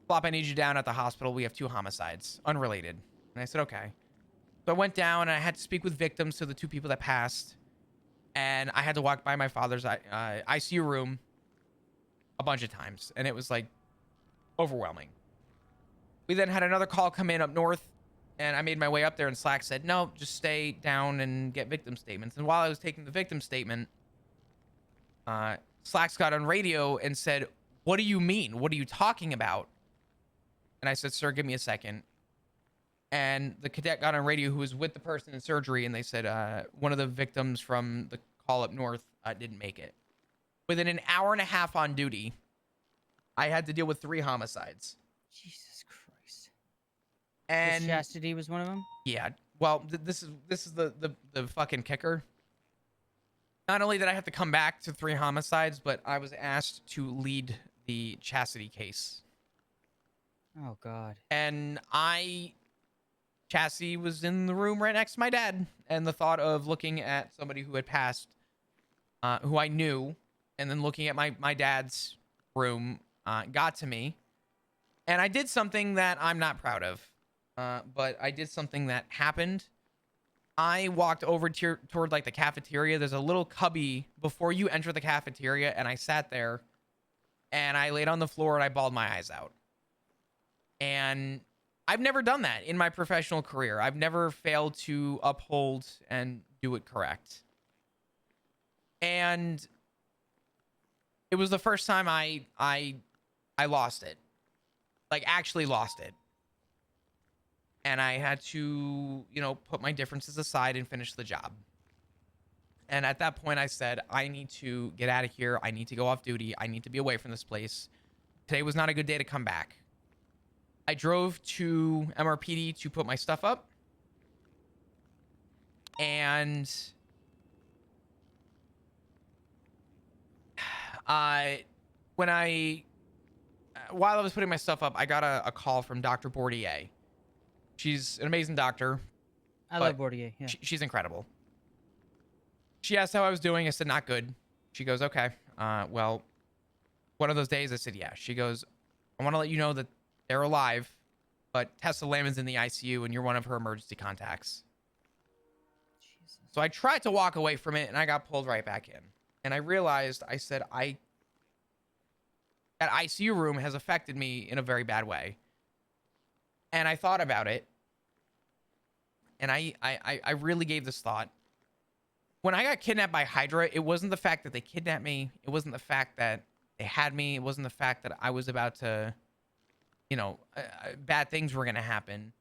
Flop, I need you down at the hospital. We have 2 homicides, unrelated. And I said, okay. So I went down, and I had to speak with victims, so the 2 people that passed. And I had to walk by my father's ICU room a bunch of times, and it was like overwhelming. We then had another call come in up north, and I made my way up there, and Slack said, no, just stay down and get victim statements. And while I was taking the victim statement, Slacks got on radio and said, what do you mean? What are you talking about? And I said, sir, give me a second. And the cadet got on radio who was with the person in surgery, and they said one of the victims from the call up north didn't make it. Within an hour and a half on duty, I had to deal with 3 homicides. Jesus Christ. And Chris Chastity was one of them? yeah, well, this is the fucking kicker. Not only did I have to come back to 3 homicides, but I was asked to lead the Chastity case. Oh God. And Chassis was in the room right next to my dad, and the thought of looking at somebody who had passed, who I knew, and then looking at my dad's room got to me. And I did something that I'm not proud of, but I did something that happened. I walked over toward like the cafeteria. There's a little cubby before you enter the cafeteria, and I sat there, and I laid on the floor, and I bawled my eyes out. And I've never done that in my professional career. I've never failed to uphold and do it correct. And it was the first time I lost it. Like, actually lost it. And I had to, put my differences aside and finish the job. And at that point I said, I need to get out of here. I need to go off duty. I need to be away from this place. Today was not a good day to come back. I drove to MRPD to put my stuff up. And while I was putting my stuff up, I got a call from Dr. Bordier. She's an amazing doctor. I love Bordier. Yeah. She's incredible. She asked how I was doing. I said, not good. She goes, okay. Well, one of those days? I said, yeah. She goes, I want to let you know that they're alive, but Tessa Lamon's in the ICU and you're one of her emergency contacts. Jesus. So I tried to walk away from it and I got pulled right back in. And I realized, I said, that ICU room has affected me in a very bad way. And I thought about it. And I really gave this thought. When I got kidnapped by Hydra, it wasn't the fact that they kidnapped me. It wasn't the fact that they had me. It wasn't the fact that I was about to, bad things were going to happen.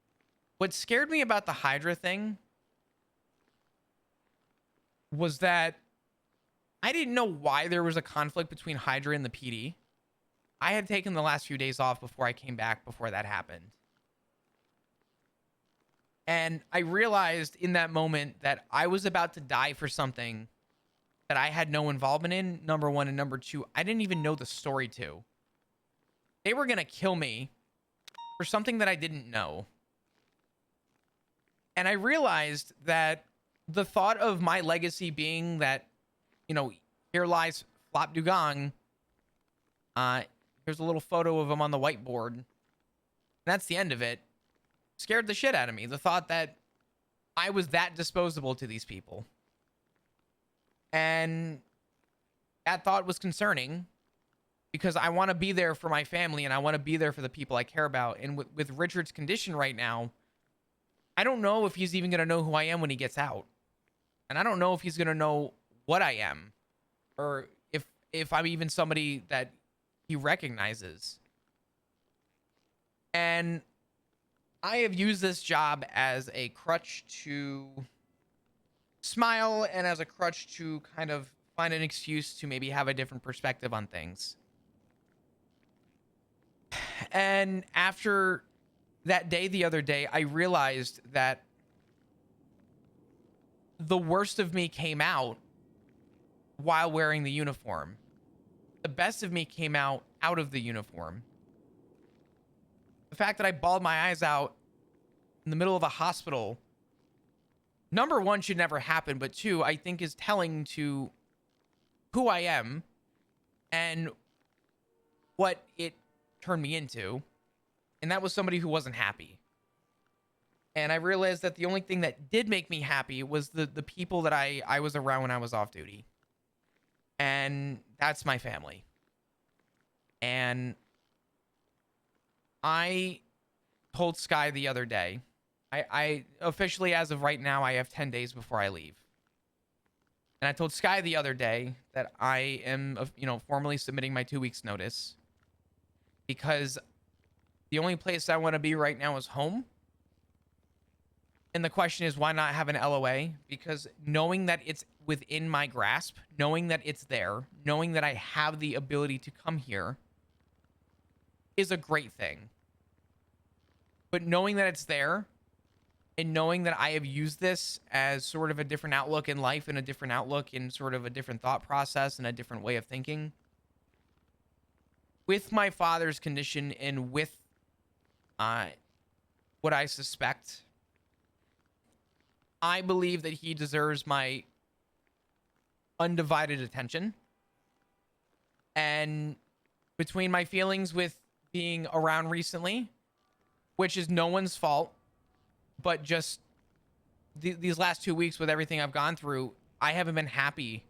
What scared me about the Hydra thing was that I didn't know why there was a conflict between Hydra and the PD. I had taken the last few days off before I came back, before that happened. And I realized in that moment that I was about to die for something that I had no involvement in, number one. And number two, I didn't even know the story to. They were going to kill me for something that I didn't know. And I realized that the thought of my legacy being that, here lies Flop Dugong. Here's a little photo of him on the whiteboard. That's the end of it. Scared the shit out of me. The thought that I was that disposable to these people. And that thought was concerning because I want to be there for my family and I want to be there for the people I care about. And with Richard's condition right now, I don't know if he's even going to know who I am when he gets out. And I don't know if he's going to know what I am or if I'm even somebody that he recognizes. And I have used this job as a crutch to smile and as a crutch to kind of find an excuse to maybe have a different perspective on things. And after that day, the other day, I realized that the worst of me came out while wearing the uniform. The best of me came out of the uniform. The fact that I bawled my eyes out in the middle of a hospital, number one, should never happen, but two, I think is telling to who I am and what it turned me into. And that was somebody who wasn't happy. And I realized that the only thing that did make me happy was the people that I was around when I was off duty. And that's my family. And I told Sky the other day, I officially, as of right now, I have 10 days before I leave. And I told Sky the other day that I am, formally submitting my 2 weeks notice because the only place I want to be right now is home. And the question is, why not have an LOA? Because knowing that it's within my grasp, knowing that it's there, knowing that I have the ability to come here is a great thing. But knowing that it's there and knowing that I have used this as sort of a different outlook in life and a different outlook in sort of a different thought process and a different way of thinking, with my father's condition and with what I suspect. I believe that he deserves my undivided attention. And between my feelings with being around recently, which is no one's fault, but just these last 2 weeks with everything I've gone through, I haven't been happy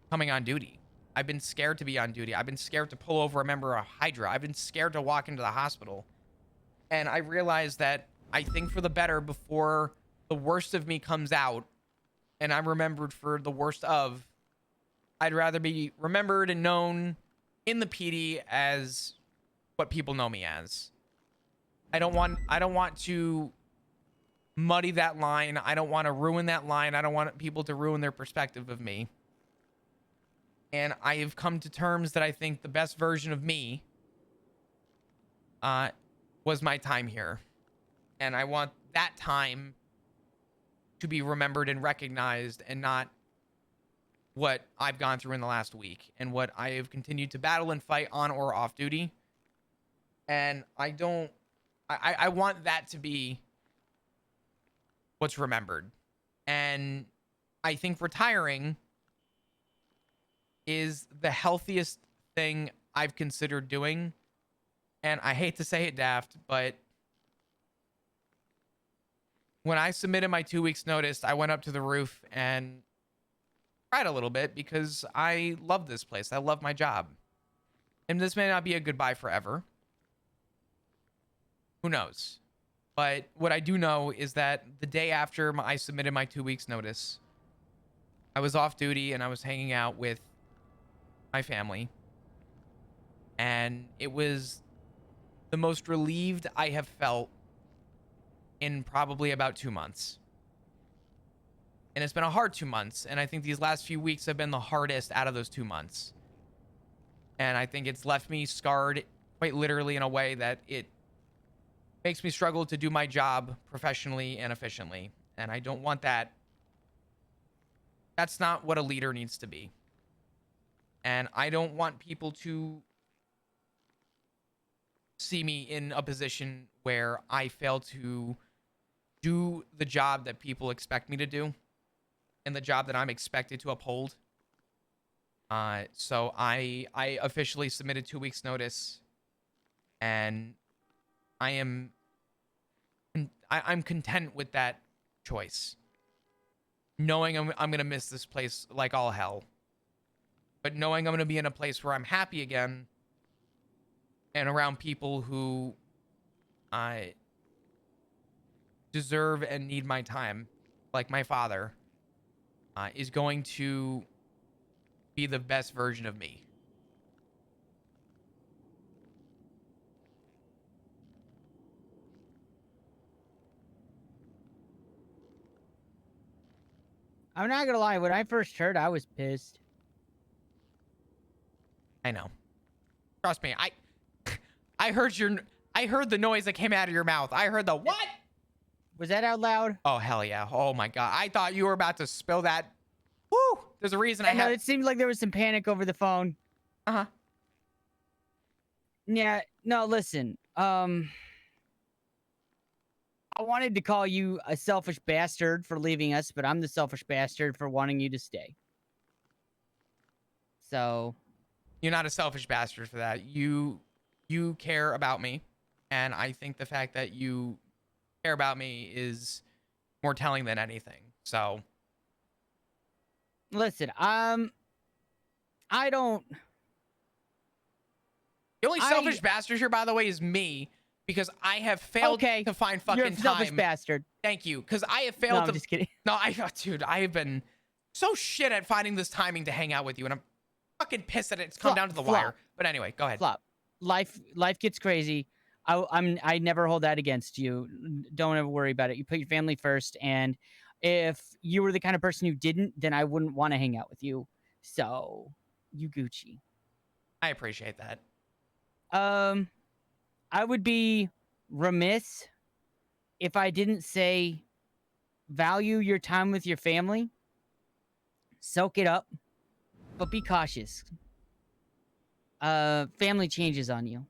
coming on duty. I've been scared to be on duty. I've been scared to pull over a member of Hydra. I've been scared to walk into the hospital. And I realized that I think for the better before the worst of me comes out and I'm remembered for the worst of, I'd rather be remembered and known in the PD as what people know me as. I don't want to muddy that line. I don't want to ruin that line. I don't want people to ruin their perspective of me. And I have come to terms that I think the best version of me was my time here. And I want that time to be remembered and recognized, and not what I've gone through in the last week and what I have continued to battle and fight on or off duty. And I want that to be what's remembered. And I think retiring is the healthiest thing I've considered doing. And I hate to say it, Daft, but when I submitted my 2 weeks notice, I went up to the roof and cried a little bit because I love this place. I love my job. And this may not be a goodbye forever. Who knows? But what I do know is that the day after I submitted my 2 weeks notice, I was off duty and I was hanging out with my family. And it was the most relieved I have felt in probably about 2 months. And it's been a hard 2 months. And I think these last few weeks have been the hardest out of those 2 months. And I think it's left me scarred quite literally in a way that it makes me struggle to do my job professionally and efficiently. And I don't want that. That's not what a leader needs to be. And I don't want people to see me in a position where I fail to do the job that people expect me to do and the job that I'm expected to uphold. So I officially submitted 2 weeks notice, and I'm content with that choice, knowing I'm going to miss this place like all hell, but knowing I'm going to be in a place where I'm happy again and around people who I deserve and need my time, like my father, is going to be the best version of me. I'm not gonna lie, when I first heard, I was pissed. I know. Trust me, I heard the noise that came out of your mouth. I heard the what? Was that out loud? Oh, hell yeah. Oh my God. I thought you were about to spill that. Woo! There's a reason I know have. it seemed like there was some panic over the phone. Uh-huh. Yeah, no, listen. I wanted to call you a selfish bastard for leaving us, but I'm the selfish bastard for wanting you to stay. So, you're not a selfish bastard for that. You care about me, and I think the fact that you care about me is more telling than anything. So, listen, I don't. The only selfish bastard here, by the way, is me, because I have failed to find fucking You're a selfish time. bastard. Thank you, because I have failed No, to. I'm just kidding. No, dude, I have been so shit at finding this timing to hang out with you, and I'm fucking pissed that it's come down to the wire. But anyway, go ahead. Flop. Life gets crazy. I never hold that against you. Don't ever worry about it. You put your family first, and if you were the kind of person who didn't, then I wouldn't want to hang out with you. So, you Gucci. I appreciate that. I would be remiss if I didn't say value your time with your family. Soak it up, but be cautious. Family changes on you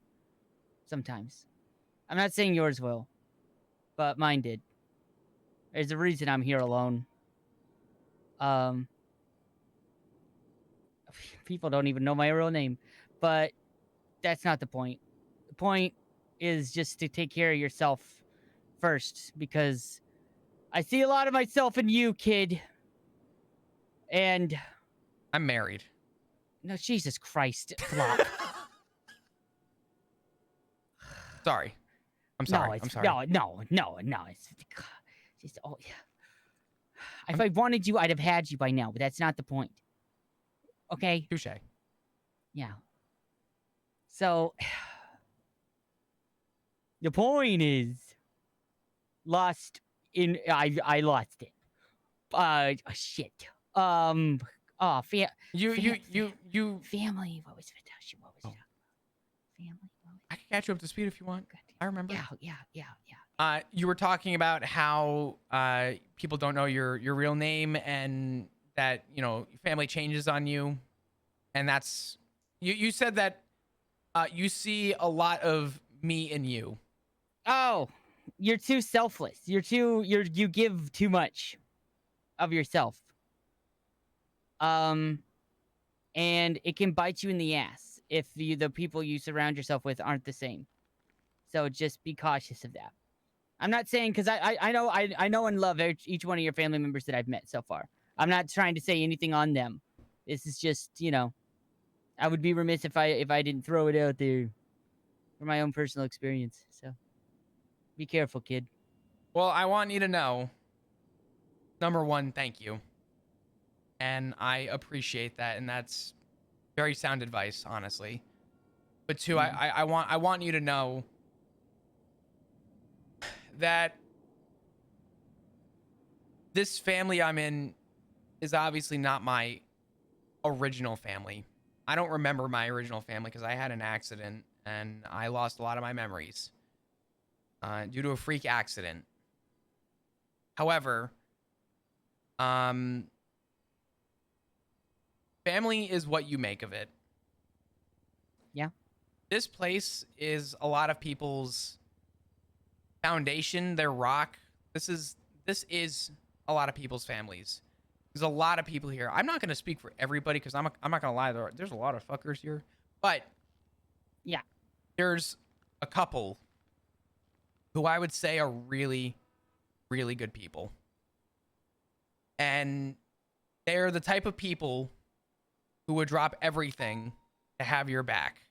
sometimes. I'm not saying yours will, but mine did. There's a reason I'm here alone. People don't even know my real name, but that's not the point. The point is just to take care of yourself first, because I see a lot of myself in you, kid. And I'm married. No, Jesus Christ, Flock. Sorry. I'm No, sorry. it's I'm sorry. no. It's just yeah. If I wanted you, I'd have had you by now, but that's not the point. Okay? Touche. Yeah. So the point is lost in I lost it. Shit. Oh, You family. What was it? What was it? Family. I can catch you up to speed if you want. I remember. Yeah. You were talking about how people don't know your real name and that, you know, family changes on you. And that's you said that you see a lot of me in you. Oh, you're too selfless. You give too much of yourself. And it can bite you in the ass if the people you surround yourself with aren't the same. So just be cautious of that. I'm not saying, because I know and love each one of your family members that I've met so far. I'm not trying to say anything on them. This is just, you know, I would be remiss if I didn't throw it out there from my own personal experience. So be careful, kid. Well, I want you to know, number one, thank you. And I appreciate that. And that's very sound advice, honestly. But two, I want you to know that this family I'm in is obviously not my original family. I don't remember my original family because I had an accident and I lost a lot of my memories due to a freak accident. However, family is what you make of it. Yeah. This place is a lot of people's foundation, their rock. This is a lot of people's families. There's a lot of people here. I'm not going to speak for everybody because I'm not going to lie. There's a lot of fuckers here. But yeah, there's a couple who I would say are really, really good people. And they're the type of people who would drop everything to have your back.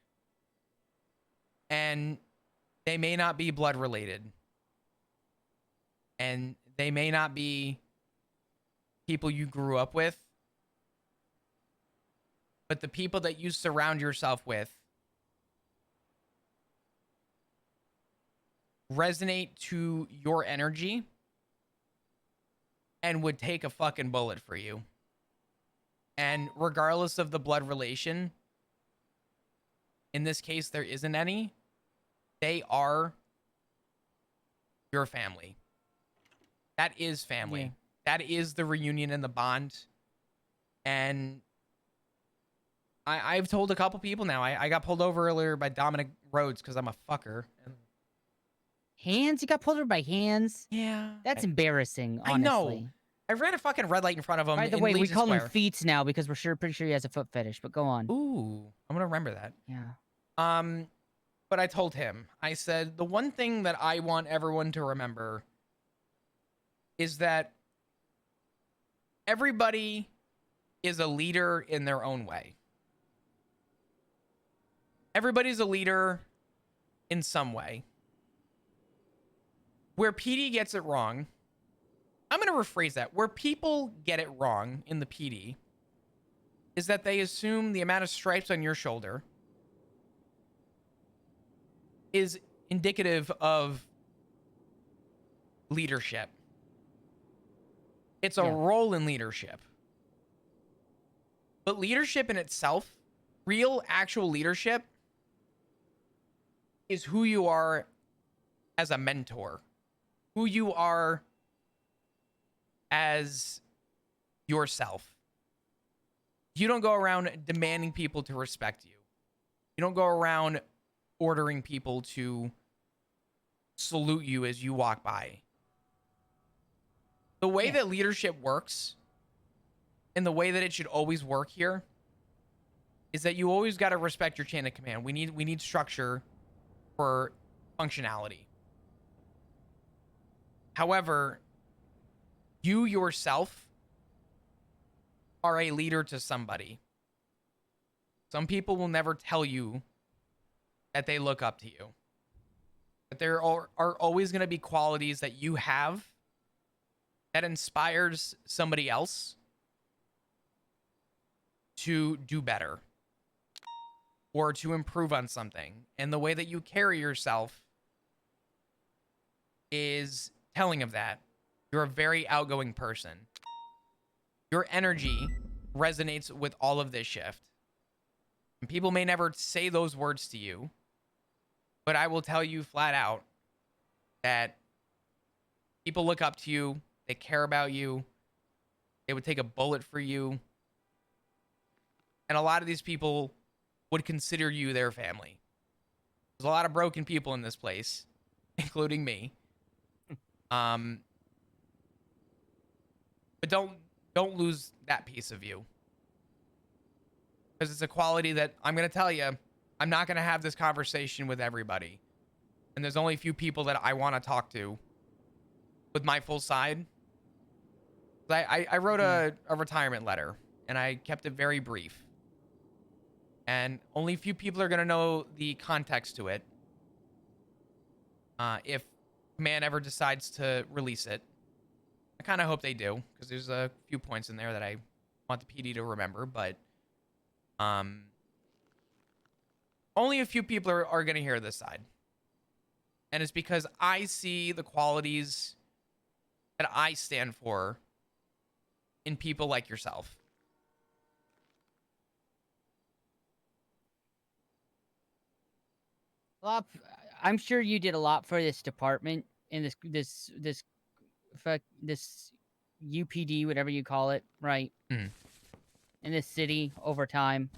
And they may not be blood related. And they may not be people you grew up with. But the people that you surround yourself with resonate to your energy and would take a fucking bullet for you. And regardless of the blood relation, in this case, there isn't any. They are your family. That is family. Yeah. That is the reunion and the bond. And I've told a couple people now. I got pulled over earlier by Dominic Rhodes because I'm a fucker. Hands? You got pulled over by hands? Yeah. That's embarrassing, honestly. I know. I ran a fucking red light in front of him. By the in way, we Legion call Square. him Feets now because we're pretty sure he has a foot fetish, but go on. Ooh, I'm gonna remember that. Yeah. But I told him, I said, the one thing that I want everyone to remember is that everybody is a leader in their own way. Everybody's a leader in some way. Where PD gets it wrong, I'm going to rephrase that. Where people get it wrong in the PD is that they assume the amount of stripes on your shoulder is indicative of leadership. It's a role in leadership. But leadership in itself, real actual leadership, is who you are as a mentor, who you are as yourself. You don't go around demanding people to respect you. You don't go around ordering people to salute you as you walk by. The way that leadership works and the way that it should always work here is that you always got to respect your chain of command. We need structure for functionality. However, you yourself are a leader to somebody. Some people will never tell you that they look up to you. But there are always going to be qualities that you have that inspires somebody else to do better or to improve on something. And the way that you carry yourself is telling of that. You're a very outgoing person. Your energy resonates with all of this shift. And people may never say those words to you, but I will tell you flat out that people look up to you, they care about you, they would take a bullet for you. And a lot of these people would consider you their family. There's a lot of broken people in this place, including me. But don't lose that piece of you. Because it's a quality that I'm going to tell you, I'm not going to have this conversation with everybody. And there's only a few people that I want to talk to with my full side. I wrote a retirement letter, and I kept it very brief. And only a few people are going to know the context to it. If Command ever decides to release it. I kind of hope they do, because there's a few points in there that I want the PD to remember, but only a few people are going to hear this side. And it's because I see the qualities that I stand for in people like yourself. I'm sure you did a lot for this department in this UPD, whatever you call it, right? Mm. In this city over time.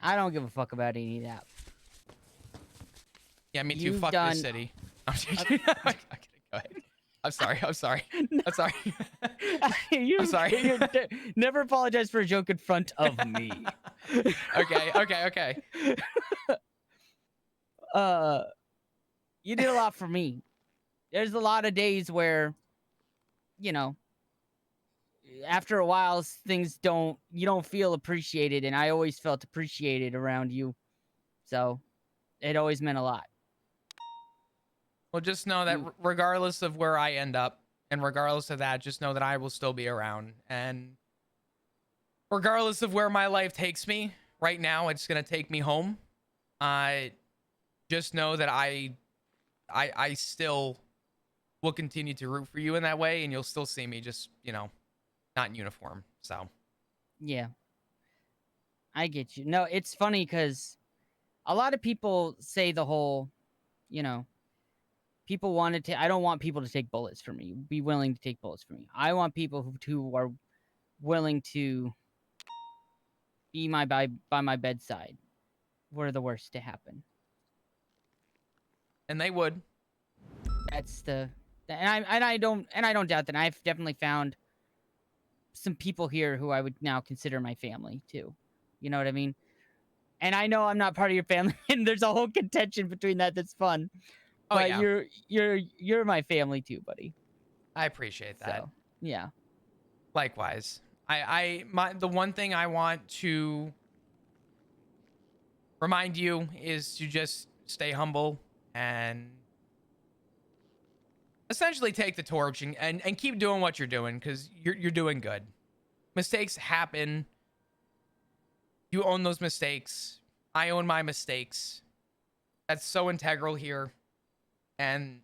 I don't give a fuck about any of that. Yeah, me too. You've Fuck done- this city. I'm kidding. Go ahead. I'm sorry. I'm sorry. I'm sorry. I'm sorry. Never apologize for a joke in front of me. Okay. You did a lot for me. There's a lot of days where, after a while, you don't feel appreciated, and I always felt appreciated around you. So, it always meant a lot. Well, just know that regardless of where I end up, and regardless of that, just know that I will still be around. And regardless of where my life takes me, right now, it's going to take me home. Just know that I still will continue to root for you in that way, and you'll still see me just, not in uniform. So. Yeah. I get you. No, it's funny because a lot of people say the whole, people wanted to. I don't want people to take bullets for me. Be willing to take bullets for me. I want people who are willing to be by my bedside were the worst to happen. And they would. That's and I don't doubt that. I've definitely found some people here who I would now consider my family too. You know what I mean? And I know I'm not part of your family, and there's a whole contention between that that's fun. Oh, but yeah. you're my family too, buddy. I appreciate that. So, yeah. Likewise. The one thing I want to remind you is to just stay humble and essentially take the torch and keep doing what you're doing, because you're doing good. Mistakes happen. You own those mistakes. I own my mistakes. That's so integral here. And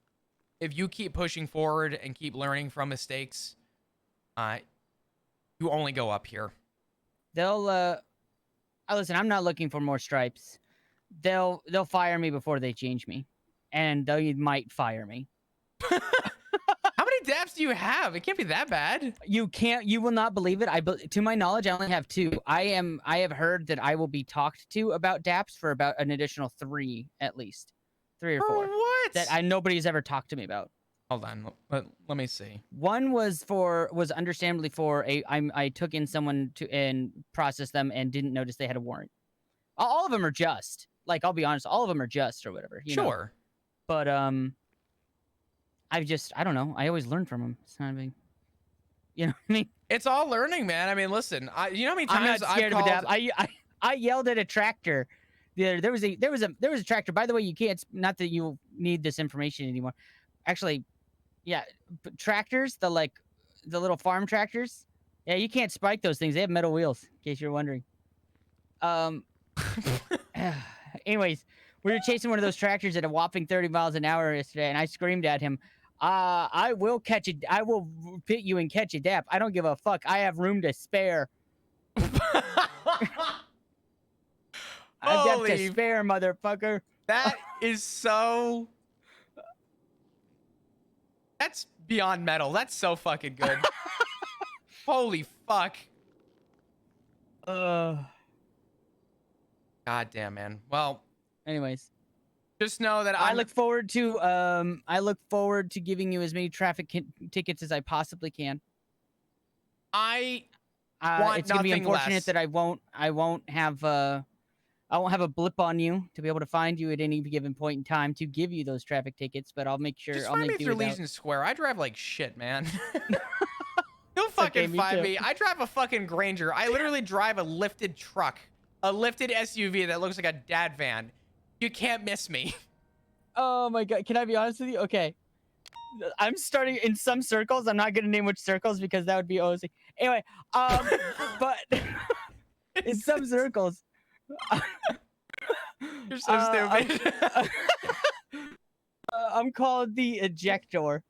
if you keep pushing forward and keep learning from mistakes, you only go up here. They'll listen, I'm not looking for more stripes. They'll fire me before they change me. And they might fire me. How many daps do you have? It can't be that bad. You will not believe it. To my knowledge, I only have 2. I have heard that I will be talked to about daps for about an additional 3 at least. 3 or For 4 what? that nobody's ever talked to me about. Hold on. Let me see. One was understandably for I took in someone to and processed them and didn't notice they had a warrant. All of them are just. Like, I'll be honest, all of them are just or whatever. You know? Sure. But I don't know. I always learn from them. It's not a big. You know what I mean? It's all learning, man. I mean, listen. You know how many times I'm not scared I've of called... a dab. I yelled at a tractor. There was a tractor. By the way, you can't. Not that you need this information anymore. Actually, yeah, tractors. The little farm tractors. Yeah, you can't spike those things. They have metal wheels. In case you're wondering. Anyways, we were chasing one of those tractors at a whopping 30 miles an hour yesterday, and I screamed at him, I will pit you and catch a dap. I don't give a fuck. I have room to spare. I've got to spare, motherfucker. That is so... That's beyond metal. That's so fucking good. Holy fuck. God damn, man. Well, anyways, just know that I look forward to giving you as many traffic tickets as I possibly can. I want it's gonna be nothing unfortunate less. that I won't have a blip on you to be able to find you at any given point in time to give you those traffic tickets, but I'll make sure Just I'll find me make do through without. Legion Square. I drive like shit, man. You'll fucking okay, me find too. me. I drive a fucking Granger. I literally drive a lifted truck, a lifted SUV that looks like a dad van. You can't miss me. Oh my god, can I be honest with you? Okay. I'm starting in some circles. I'm not gonna name which circles because that would be OC. Anyway, but in some circles. You're so stupid. I'm called the ejector.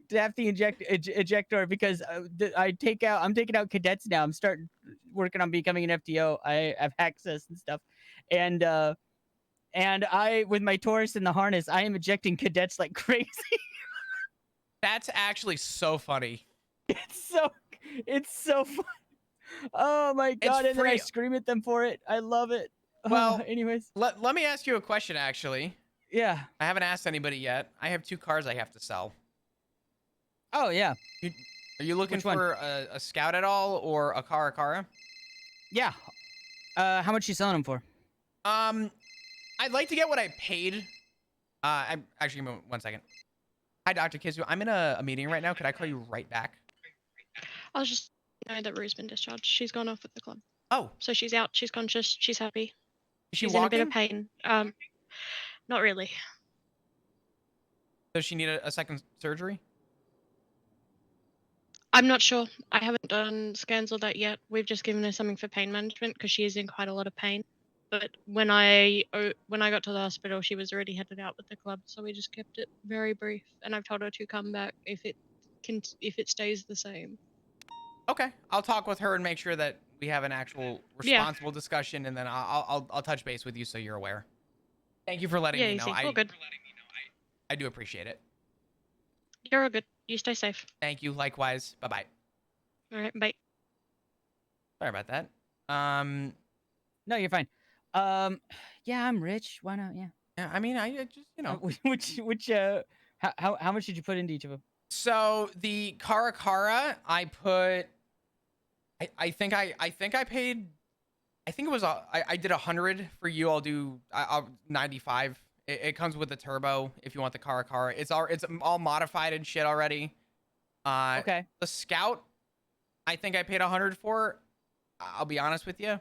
Daphne ejector because I'm taking out cadets now. I'm starting working on becoming an FTO. I have access and stuff, and I with my Taurus in the harness, I am ejecting cadets like crazy. That's actually so funny. It's so fun. Oh my god! And then I free- scream at them for it. I love it. Well, anyways, let me ask you a question. Actually, yeah. I haven't asked anybody yet. I have 2 cars I have to sell. Oh yeah. Are you looking Which one? for a Scout at all or a Caracara? Yeah. How much you selling them for? I'd like to get what I paid. I'm actually, give me 1 second. Hi, Dr. Kizu. I'm in a meeting right now. Could I call you right back? I was just knowing that Rue's been discharged. She's gone off with the club. Oh. So she's out. She's conscious. She's happy. Is she she's in a bit of walking? pain. Not really. Does she need a second surgery? I'm not sure. I haven't done scans or that yet. We've just given her something for pain management because she is in quite a lot of pain. But when I got to the hospital, she was already headed out with the club, so we just kept it very brief. And I've told her to come back if it stays the same. Okay, I'll talk with her and make sure that we have an actual responsible discussion, and then I'll touch base with you so you're aware. Thank you for letting me know. All good. I do appreciate it. You're all good. You stay safe. Thank you. Likewise. Bye bye. All right. Bye. Sorry about that. No, you're fine. Yeah, I'm rich. Why not? Yeah. Yeah. I mean, I just how much did you put into each of them? So the Caracara, I put. I think I paid. I think it was I did 100 for you. I'll 95. It comes with the turbo if you want the Caracara. It's all modified and shit already. Okay. The Scout, I think I paid 100 for. I'll be honest with you.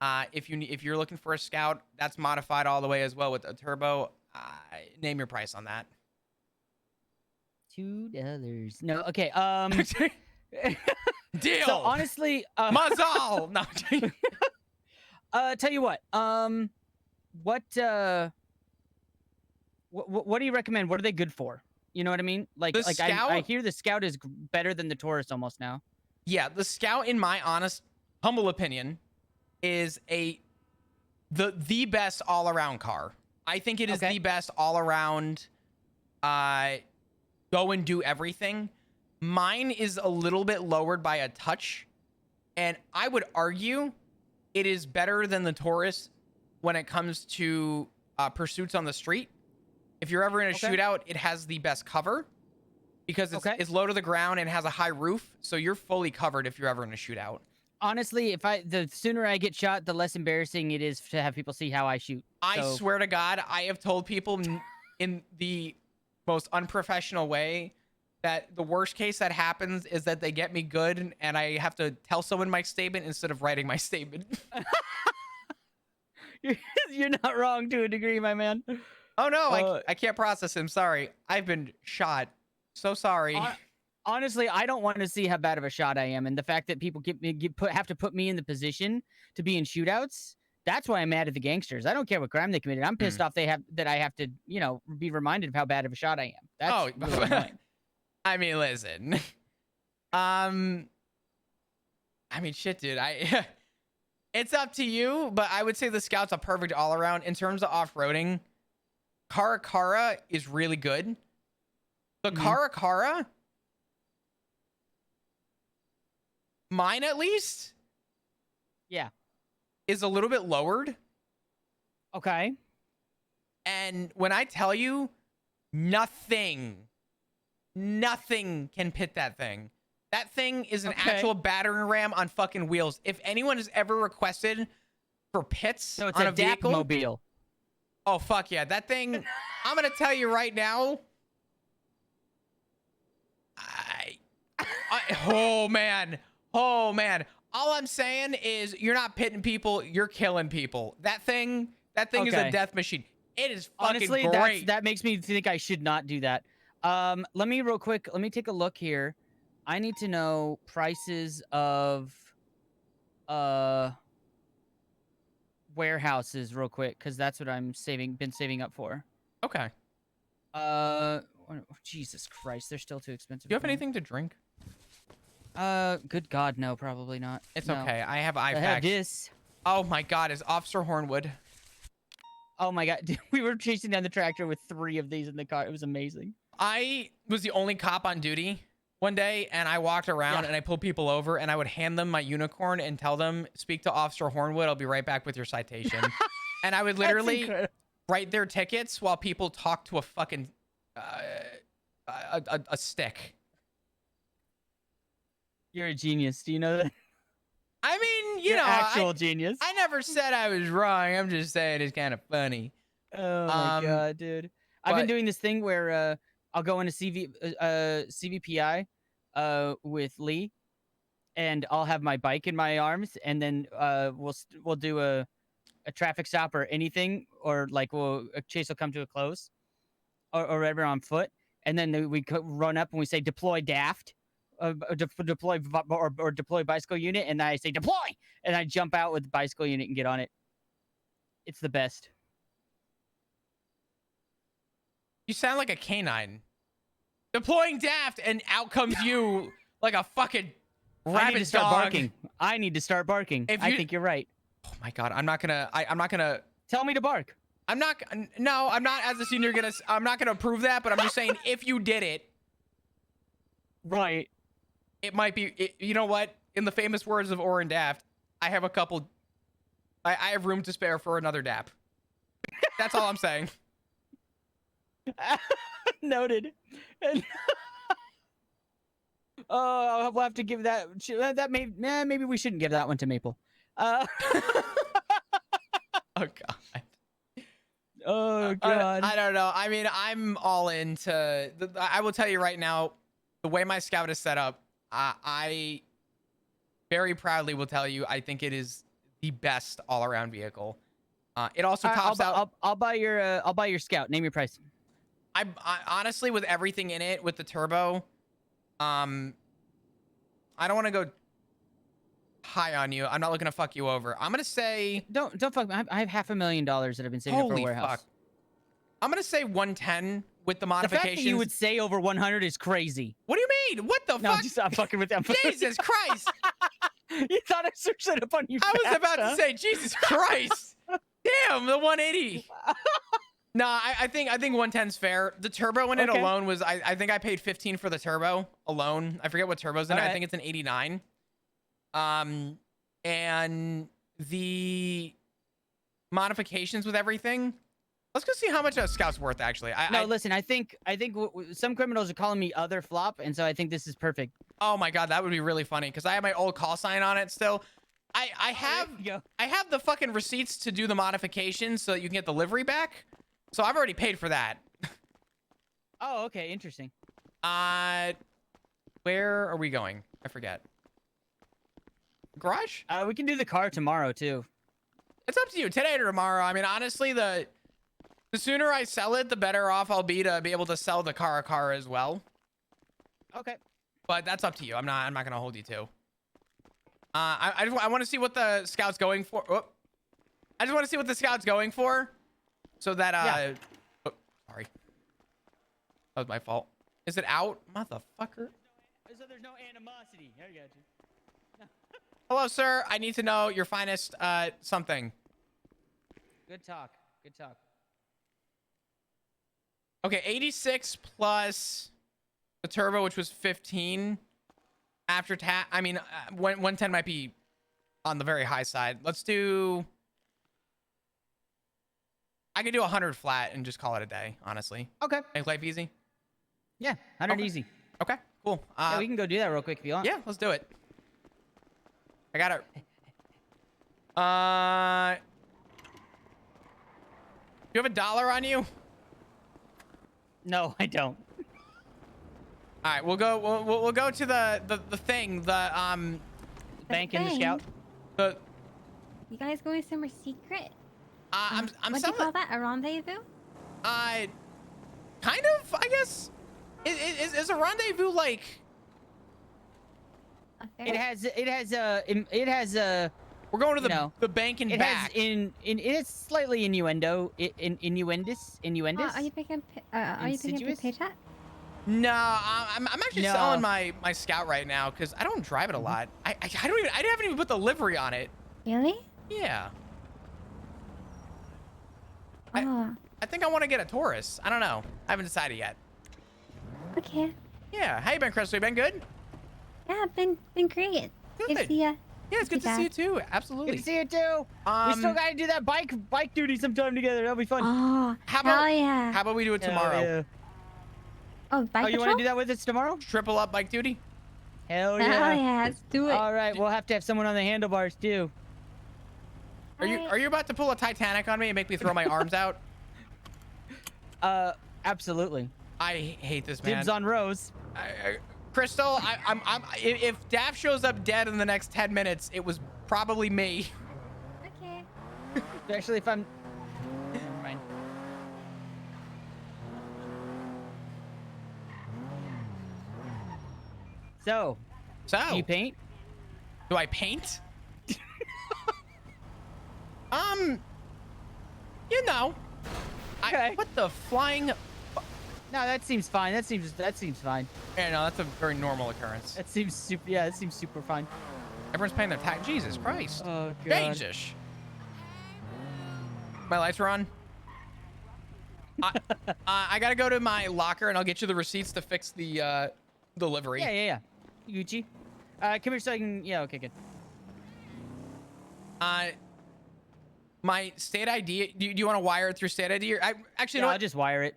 If you're looking for a Scout, that's modified all the way as well with a turbo. Name your price on that. $2. No. Okay. Deal. So honestly, Mazal. No. Tell you what. What do you recommend? What are they good for? You know what I mean? I hear the Scout is better than the Taurus almost now. Yeah, the Scout, in my honest, humble opinion, is the best all around car. I think it is the best all around. Go and do everything. Mine is a little bit lowered by a touch, and I would argue it is better than the Taurus when it comes to pursuits on the street. If you're ever in a Okay. shootout, it has the best cover because it's low to the ground and has a high roof, so you're fully covered if you're ever in a shootout. Honestly, the sooner I get shot, the less embarrassing it is to have people see how I shoot. I So- swear to God, I have told people in the most unprofessional way that the worst case that happens is that they get me good and I have to tell someone my statement instead of writing my statement. You're not wrong to a degree, my man. Oh no, I can't process him. Sorry. I've been shot. So sorry. Honestly, I don't want to see how bad of a shot I am, and the fact that people have to put me in the position to be in shootouts. That's why I'm mad at the gangsters. I don't care what crime they committed. I'm pissed off that I have to, be reminded of how bad of a shot I am. That's really annoying. I mean, listen. I mean, shit, dude. It's up to you, but I would say the Scout's a perfect all around in terms of off-roading. Cara is really good. The Cara, mine at least, yeah, is a little bit lowered. Okay. And when I tell you, nothing can pit that thing. That thing is an actual battering ram on fucking wheels. If anyone has ever requested for pits So it's on a a vehicle, mobile. Oh fuck yeah, that thing! I'm gonna tell you right now. Oh man. All I'm saying is you're not pitting people, you're killing people. That thing is a death machine. It is fucking Honestly, great. that makes me think I should not do that. Let me take a look here. I need to know prices of warehouses real quick, because that's what I'm been saving up for. Okay. Jesus Christ, they're still too expensive. Do you have anything to drink? Good God, no, probably not. It's No. okay. I have I IFAX. have this. Oh my God, is Officer Hornwood? Oh my God, we were chasing down the tractor with 3 of these in the car. It was amazing. I was the only cop on duty one day, and I walked around and I pulled people over, and I would hand them my unicorn and tell them, "Speak to Officer Hornwood. I'll be right back with your citation." And I would literally write their tickets while people talk to a fucking a stick. You're a genius. Do you know that? I mean, You're actual genius. I never said I was wrong. I'm just saying it's kind of funny. Oh my God, dude. I've been doing this thing where I'll go into CVPI with Lee, and I'll have my bike in my arms, and then we'll do a traffic stop or anything, or like a chase will come to a close, or whatever on foot, and then we run up and we say deploy Daft. Deploy or deploy bicycle unit, and I say deploy, and I jump out with the bicycle unit and get on it. It's the best. You sound like a canine. Deploying Daft, and out comes you like a fucking rabid I need to start dog. barking. I need to start barking. I think you're right. Oh my God, I'm not gonna. Tell me to bark. I'm not. No, I'm not. As a senior, I'm not gonna approve that. But I'm just saying, if you did it, right, it might be. You know what? In the famous words of Orin Daft, I have a couple. I have room to spare for another dap. That's all I'm saying. Noted. Oh, we'll have to give that. Maybe we shouldn't give that one to Maple. Oh God. Oh God. I don't know. I mean, I'm all into. I will tell you right now, the way my Scout is set up, I very proudly will tell you, I think it is the best all-around vehicle. It also tops out. I'll buy your Scout. Name your price. I honestly, with everything in it, with the turbo, I don't want to go high on you. I'm not looking to fuck you over. I'm gonna say don't fuck me. I have $500,000 that I've been saving up for a warehouse. Fuck. I'm gonna say 110 with the The modifications. fact that you would say over 100 is crazy. What do you mean? What the No, fuck? just I'm fucking with them. Jesus Christ! You thought I searched it up on you? I was about to say Jesus Christ. Damn, the 180. No, I think 110's fair. The turbo in it alone was I think I paid 15 for the turbo alone. I forget what turbo's in it. I think it's an 89. And the modifications with everything, Let's go see how much a scout's worth. Actually, Listen. I think some criminals are calling me other flop, and so I think this is perfect. Oh my god, that would be really funny because I have my old call sign on it still. I have the fucking receipts to do the modifications so that you can get the livery back. So I've already paid for that. Oh, okay, interesting. Where are we going? I forget. Garage? We can do the car tomorrow too. It's up to you, today or tomorrow. I mean, honestly, the sooner I sell it, the better off I'll be to be able to sell the car as well. Okay. But that's up to you. I'm not gonna hold you to. I want to see what the scout's going for. Oh. I just want to see what the scout's going for, so that oh, sorry, that was my fault. Is it out, motherfucker? So there's no animosity. I got you. Hello, sir. I need to know your finest something. Good talk. Good talk. Okay, 86 plus the turbo, which was 15 after tax. I mean, 110 might be on the very high side. Let's do. I could do 100 flat and just call it a day, honestly. Okay. Make life easy. Yeah, 100 okay. easy. Okay, cool. Yeah, we can go do that real quick if you want. Yeah, let's do it. I got it. You have $1 on you? No, I don't. All right, we'll go to the thing, the bank and the scout. You guys going somewhere secret? I'm what do you call that? A rendezvous? Kind of, I guess. Is a rendezvous like? It has a. We're going to the bank and back. It is slightly innuendous. Are you picking up paycheck? No, I'm actually selling my scout right now because I don't drive it a lot. I haven't even put the livery on it. Really? Yeah. Oh. I think I want to get a Taurus. I don't know. I haven't decided yet. Okay. Yeah. How you been, Crystal? You been good? Yeah, been great. Good to see ya. Yeah, it's good to see you too. Absolutely. Good to see you too. We still gotta do that bike duty sometime together. That'll be fun. Oh, hell yeah. How about we do it tomorrow? Yeah. Oh, bike you want to do that with us tomorrow? Triple up bike duty? Hell yeah. Hell yeah, let's do it. All right, we'll have to have someone on the handlebars too. Are you about to pull a Titanic on me and make me throw my arms out? Absolutely. I hate this, man. Dibs on Rose. Crystal, if Daff shows up dead in the next 10 minutes, it was probably me. Okay. Especially if I'm. Never mind. So. Do you paint? Do I paint? You know. Okay. What the flying? No, that seems fine. That seems fine. Yeah, no, that's a very normal occurrence. That seems super. Yeah, that seems super fine. Everyone's paying their tax. Jesus Christ. Oh God. Jesus. My lights are on. I gotta go to my locker and I'll get you the receipts to fix the livery. Yeah. Gucci. Come here so I can. Yeah. Okay. Good. My state ID. Do you want to wire it through state ID? Or, actually, I'll just wire it.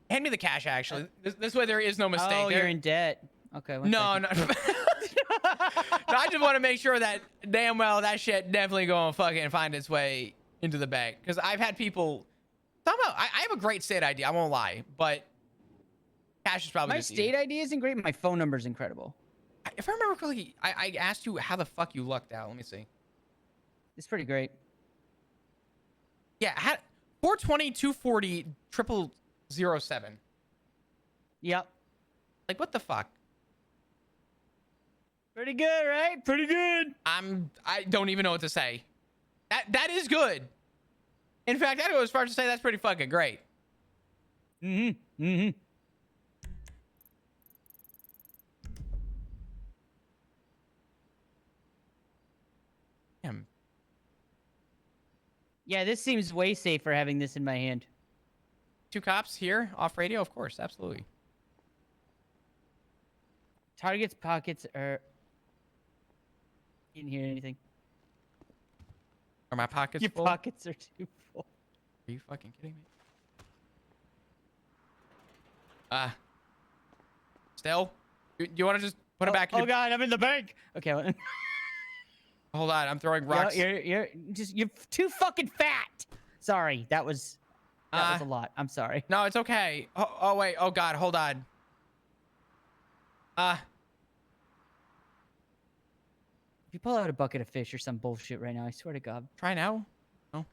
Hand me the cash. Actually, this way there is no mistake. Oh, you're in debt. Okay. No. No, I just want to make sure that damn well that shit definitely gonna fucking find its way into the bank. Because I've had people talk about. I have a great state ID. I won't lie, but cash is probably my just state ID isn't great. My phone number is incredible. If I remember correctly, I asked you how the fuck you lucked out. Let me see. It's pretty great. Yeah, 420 240 0007. Yep. Like what the fuck? Pretty good, right? Pretty good. I don't even know what to say. That is good. In fact, I'd go as far as to say that's pretty fucking great. Mm-hmm. Damn. Yeah, this seems way safer having this in my hand. 2 cops here, off radio, of course, absolutely. Target's pockets are. You didn't hear anything. Are my pockets Your full? pockets are too full. Are you fucking kidding me? Still? Do you want to just put it back in Oh your... God, I'm in the bank. Okay. Well, Hold on, I'm throwing rocks. you're too fucking fat. Sorry, that was a lot. I'm sorry. No, it's okay. Oh wait. Oh God, hold on. If you pull out a bucket of fish or some bullshit right now, I swear to God. Try now. No.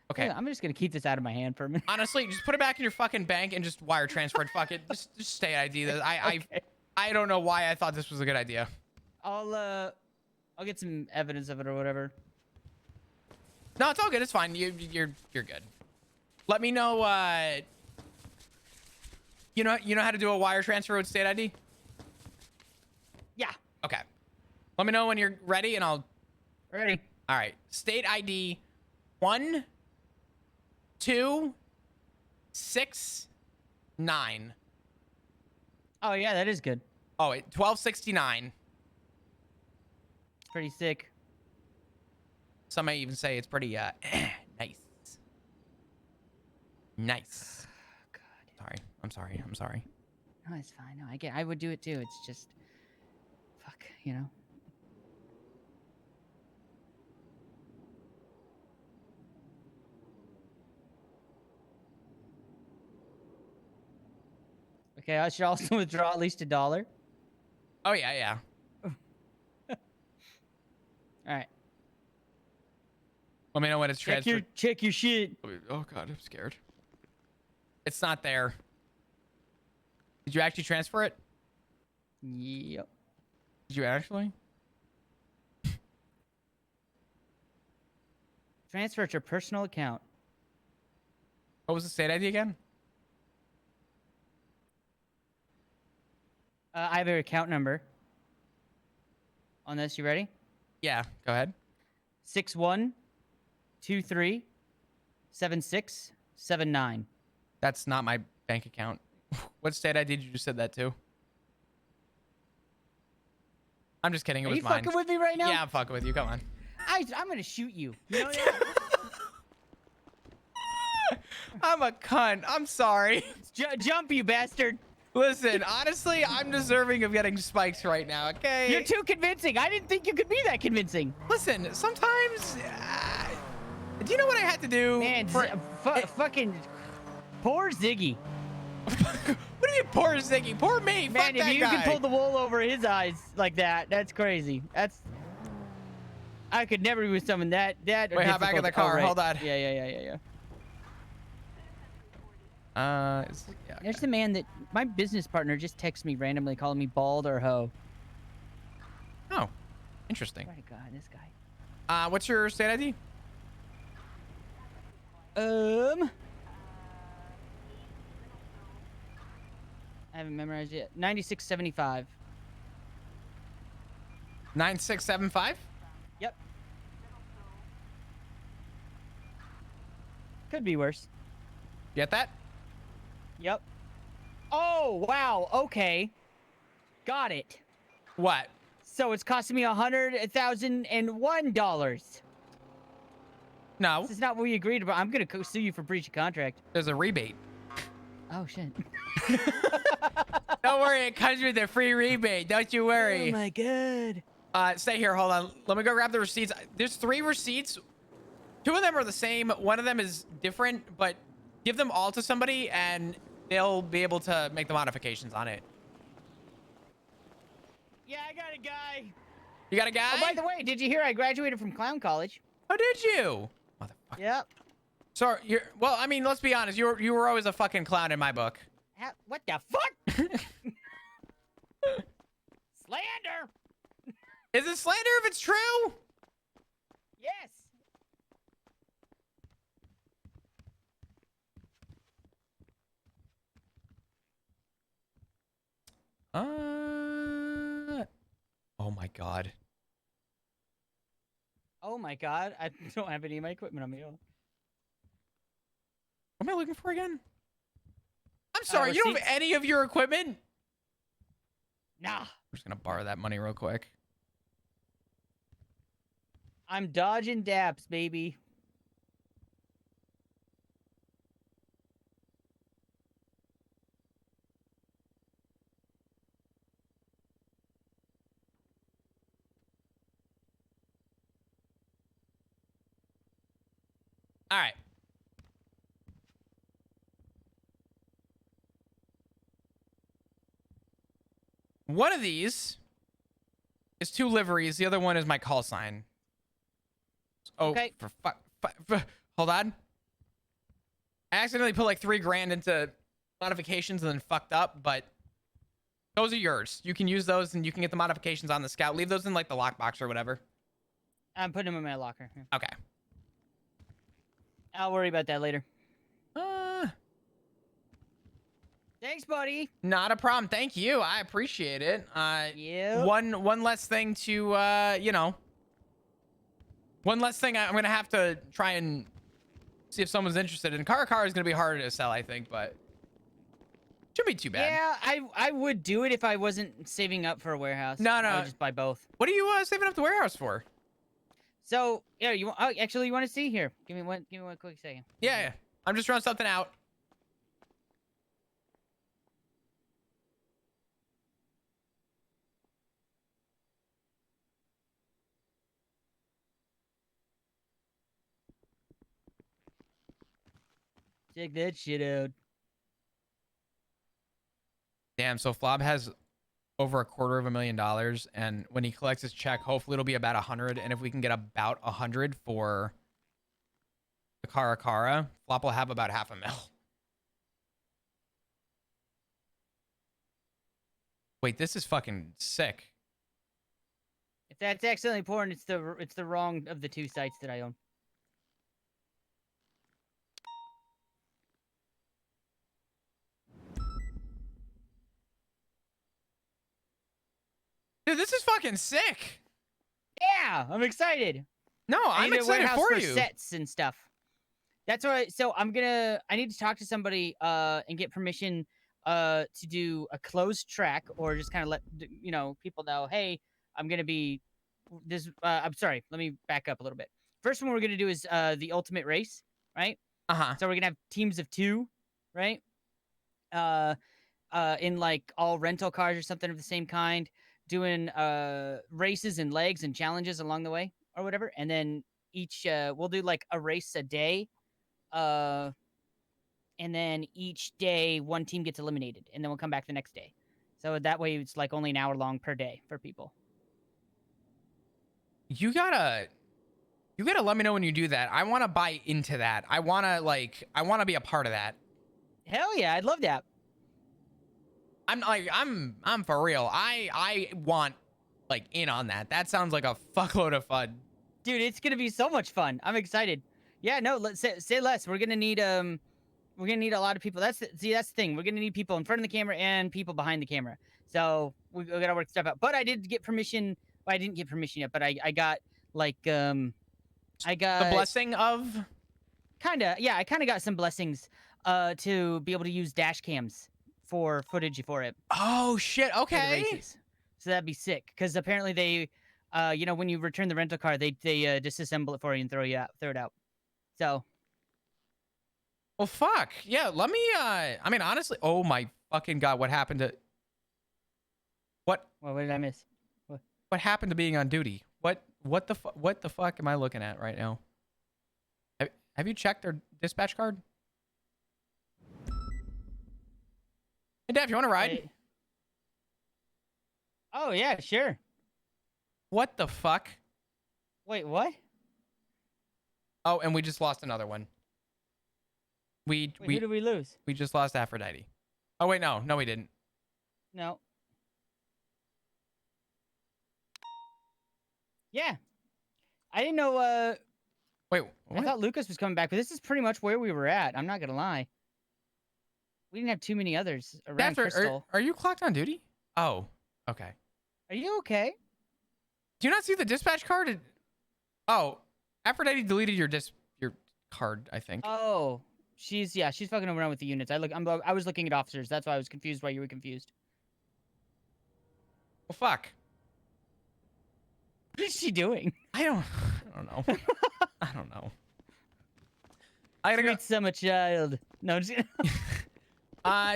Okay. Yeah, I'm just gonna keep this out of my hand for a minute. Honestly, just put it back in your fucking bank and just wire transfer it. Fuck it. Just stay ID this. I don't know why I thought this was a good idea. I'll get some evidence of it or whatever. No, it's all good. It's fine. You're good. Let me know. You know how to do a wire transfer with state ID? Yeah. Okay. Let me know when you're ready, and I'll. Ready. All right. State ID 1, 2, 6, 9. Oh yeah, that is good. Oh, wait, 1269. Pretty sick. Some may even say it's pretty nice. Nice. God. Sorry. I'm sorry. No, it's fine. No, I would do it too. It's just, fuck, you know. Okay, I should also withdraw at least $1. Oh yeah. All right. Let me know when it's transferred. Check your shit. Oh God, I'm scared. It's not there. Did you actually transfer it? Yep. Did you actually? Transfer it to your personal account. What was the state ID again? I have your account number. On this, you ready? Yeah, go ahead. 61237679. That's not my bank account. What state ID did you just said that to? I'm just kidding. It was Are you mine. fucking with me right now? Yeah, I'm fucking with you. Come on. I'm gonna shoot you. You know that? I'm a cunt. I'm sorry. Jump, you bastard. Listen, honestly, I'm deserving of getting spikes right now, okay? You're too convincing. I didn't think you could be that convincing. Listen, sometimes... do you know what I had to do? Man, fucking... Poor Ziggy. What do you mean, poor Ziggy? Poor me. Man, Fuck if that you guy. can pull the wool over his eyes like that, that's crazy. I could never be with someone that Wait, hop back in the car. Hold on. Yeah. Yeah, There's the man that my business partner just texts me randomly calling me bald or hoe. Oh, interesting. My God, this guy. What's your state ID? I haven't memorized it. 9675. 9675? Yep. Could be worse. Get that? Yep. Oh, wow. Okay. Got it. What? So it's costing me $100,001. No. This is not what we agreed about. I'm gonna sue you for breach of contract. There's a rebate. Oh shit. Don't worry, it comes with a free rebate. Don't you worry. Oh my God. Stay here. Hold on. Let me go grab the receipts. There's 3 receipts. 2 of them are the same. 1 of them is different, but give them all to somebody and they'll be able to make the modifications on it. Yeah, I got a guy. You got a guy? Oh, by the way, did you hear I graduated from clown college? Oh, did you? Motherfucker. Yep. So well, I mean, let's be honest. You were always a fucking clown in my book. What the fuck? Slander. Is it slander if it's true? Yes. Oh my God. Oh my God. I don't have any of my equipment on me. What am I looking for again? I'm sorry, you don't have receipts? any of your equipment? Nah. I'm just gonna borrow that money real quick. I'm dodging daps, baby. All right. One of these is 2 liveries. The other one is my call sign. Oh, Okay. Hold on. I accidentally put like 3 grand into modifications and then fucked up, but those are yours. You can use those and you can get the modifications on the Scout. Leave those in like the lockbox or whatever. I'm putting them in my locker. Okay. I'll worry about that later. Thanks, buddy. Not a problem. Thank you. I appreciate it. Yep. One less thing to you know. One less thing I'm gonna have to try and see if someone's interested in. Car is gonna be harder to sell, I think, but shouldn't be too bad. Yeah, I would do it if I wasn't saving up for a warehouse. No. I would just buy both. What are you saving up the warehouse for? So yeah, you actually you want to see here? Give me one quick second. Yeah. I'm just throwing something out. Check that shit out. Damn, so Flob has over $250,000, and when he collects his check, hopefully it'll be about 100. And if we can get about 100 for the Cara, Flop will have about $500,000. Wait, this is fucking sick. If that's accidentally porn, it's the wrong of the 2 sites that I own. Dude, this is fucking sick. Yeah, I'm excited. No, I'm excited for you. Sets and stuff. That's why. So I need to talk to somebody and get permission to do a closed track, or just kind of let people know, hey, I'm gonna be this. I'm sorry. Let me back up a little bit. First one we're gonna do is the ultimate race, right? So we're gonna have teams of 2, right? In like all rental cars or something of the same kind, doing races and legs and challenges along the way or whatever, and then each we'll do like a race a day, and then each day one team gets eliminated, and then we'll come back the next day. So that way it's like only an hour long per day for people. You gotta let me know when you do that. I want to buy into that. I want to be a part of that. Hell yeah, I'd love that. I'm for real. I want like in on that. That sounds like a fuckload of fun. Dude, it's gonna be so much fun. I'm excited. Yeah, no, let's say less. We're gonna need a lot of people. That's the thing. We're gonna need people in front of the camera and people behind the camera. So we gotta work stuff out. But I did get permission. Well, I didn't get permission yet, but I got like I got the blessing of kinda, yeah, I kinda got some blessings to be able to use dash cams for footage for it. Oh shit, okay. So that'd be sick, because apparently they when you return the rental car, they disassemble it for you and throw it out. So well, fuck yeah, let me I mean, honestly, oh my fucking god, what happened to what did I miss? What happened to being on duty? What the fuck am I looking at right now? Have you checked their dispatch card? Hey, Dev, you want to ride? Hey. Oh, yeah, sure. What the fuck? Wait, what? Oh, and we just lost another one. Who did we lose? We just lost Aphrodite. Oh, wait, no, we didn't. No. Yeah. I didn't know, Wait, what? I thought Lucas was coming back, but this is pretty much where we were at. I'm not gonna lie. We didn't have too many others around Crystal. Are you clocked on duty? Oh, okay. Are you okay? Do you not see the dispatch card? Oh, Aphrodite deleted your card, I think. Oh, she's fucking around with the units. I was looking at officers. That's why I was confused why you were confused. Well, fuck. What is she doing? I don't don't know. I don't know. I gotta Sweet summer child. No, I'm just kidding.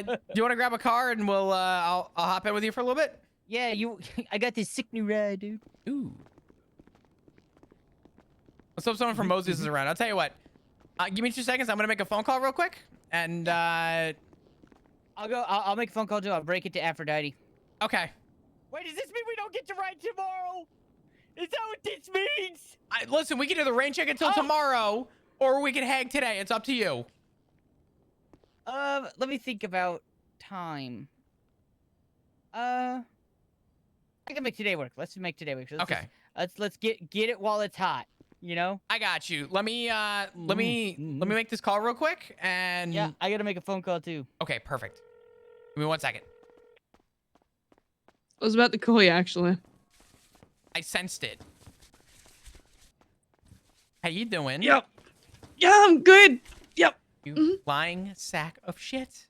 do you want to grab a car and we'll I'll hop in with you for a little bit? Yeah, I got this sick new ride, dude. Ooh. Let's hope someone from Moses is around. I'll tell you what. Give me 2 seconds. I'm gonna make a phone call real quick, and I'll make a phone call too. I'll break it to Aphrodite. Okay. Wait, does this mean we don't get to ride tomorrow? Is that what this means? Listen, we can do the rain check until tomorrow, or we can hang today. It's up to you. Let me think about time. I can make today work. Let's make today work. Okay. Let's get it while it's hot. You know. I got you. Let me make this call real quick, and yeah, I gotta make a phone call too. Okay, perfect. Give me 1 second. I was about to call you actually. I sensed it. How you doing? Yep. Yeah, I'm good. Yep. You lying sack of shit.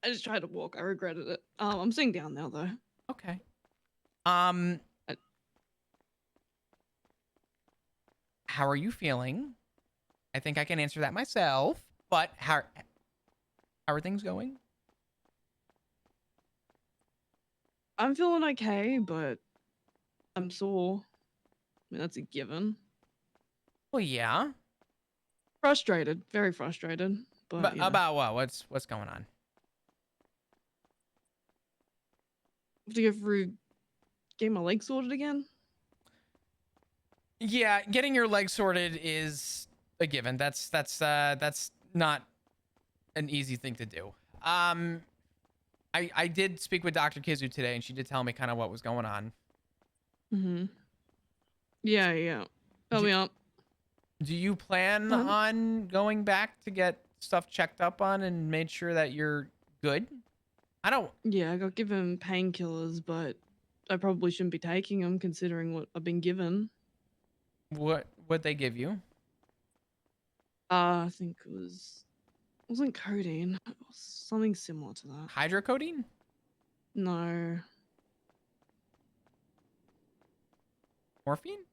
I just tried to walk. I regretted it. I'm sitting down now though. Okay. How are you feeling? I think I can answer that myself. But how are things going? I'm feeling okay, but I'm sore. I mean, that's a given. Well, yeah. Frustrated, very frustrated. But you know. About what? What's going on? I have to go through getting my leg sorted again. Yeah, getting your leg sorted is a given. That's not an easy thing to do. I did speak with Dr. Kizu today, and she did tell me kind of what was going on. Yeah. Tell me up. Do you plan on going back to get stuff checked up on and made sure that you're good? I don't. Yeah, I got given painkillers, but I probably shouldn't be taking them considering what I've been given. What they give you? I think it wasn't codeine. It was something similar to that. Hydrocodone? No. Morphine?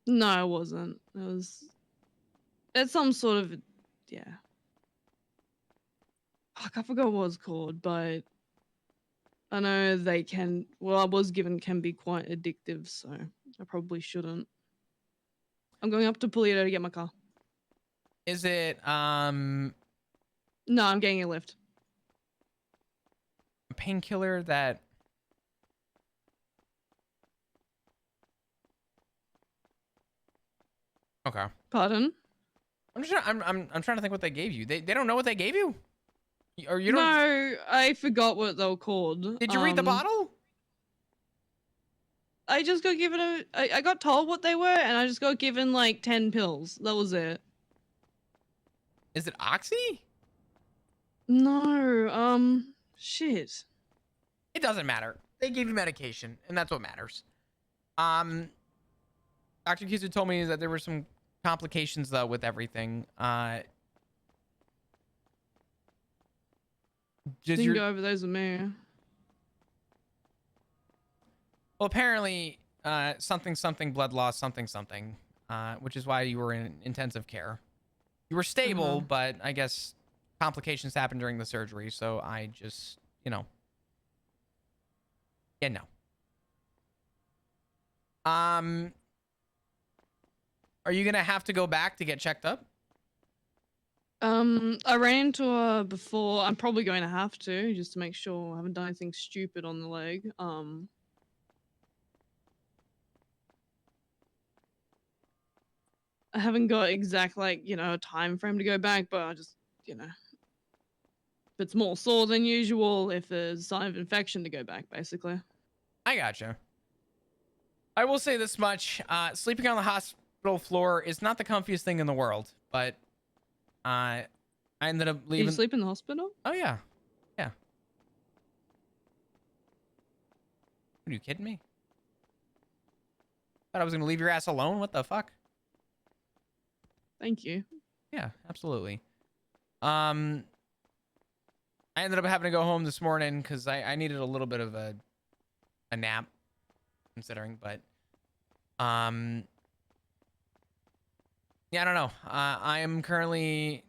No, it wasn't. It's some sort of, yeah. Fuck, I forgot what it's called, but I know they can, well, I was given can be quite addictive, so I probably shouldn't. I'm going up to Polito to get my car. Is it, No, I'm getting a lift. a painkiller that... Okay. Pardon? I'm trying to think what they gave you. They don't know what they gave you? Or you don't... No, I forgot what they were called. Did you read the bottle? I just got given I got told what they were, and I just got given like 10 pills. That was it. Is it Oxy? No, shit. It doesn't matter. They gave you medication, and that's what matters. Dr. Kizu told me that there were some complications though with everything. You can go over those with me. Well, apparently, something blood loss, something, which is why you were in intensive care. You were stable, but I guess complications happened during the surgery, so I just, yeah, no. Are you gonna have to go back to get checked up? I ran into her before. I'm probably going to have to, just to make sure I haven't done anything stupid on the leg. I haven't got exact, a time frame to go back, but I just, if it's more sore than usual, if there's a sign of infection, to go back, basically. I gotcha. I will say this much. Sleeping on the hospital floor is not the comfiest thing in the world, but I ended up leaving. Did you sleep in the hospital? Oh, yeah. Yeah. Are you kidding me? Thought I was going to leave your ass alone? What the fuck? Thank you. Yeah, absolutely. I ended up having to go home this morning because I needed a little bit of a nap, considering, but Yeah, I don't know. I am currently,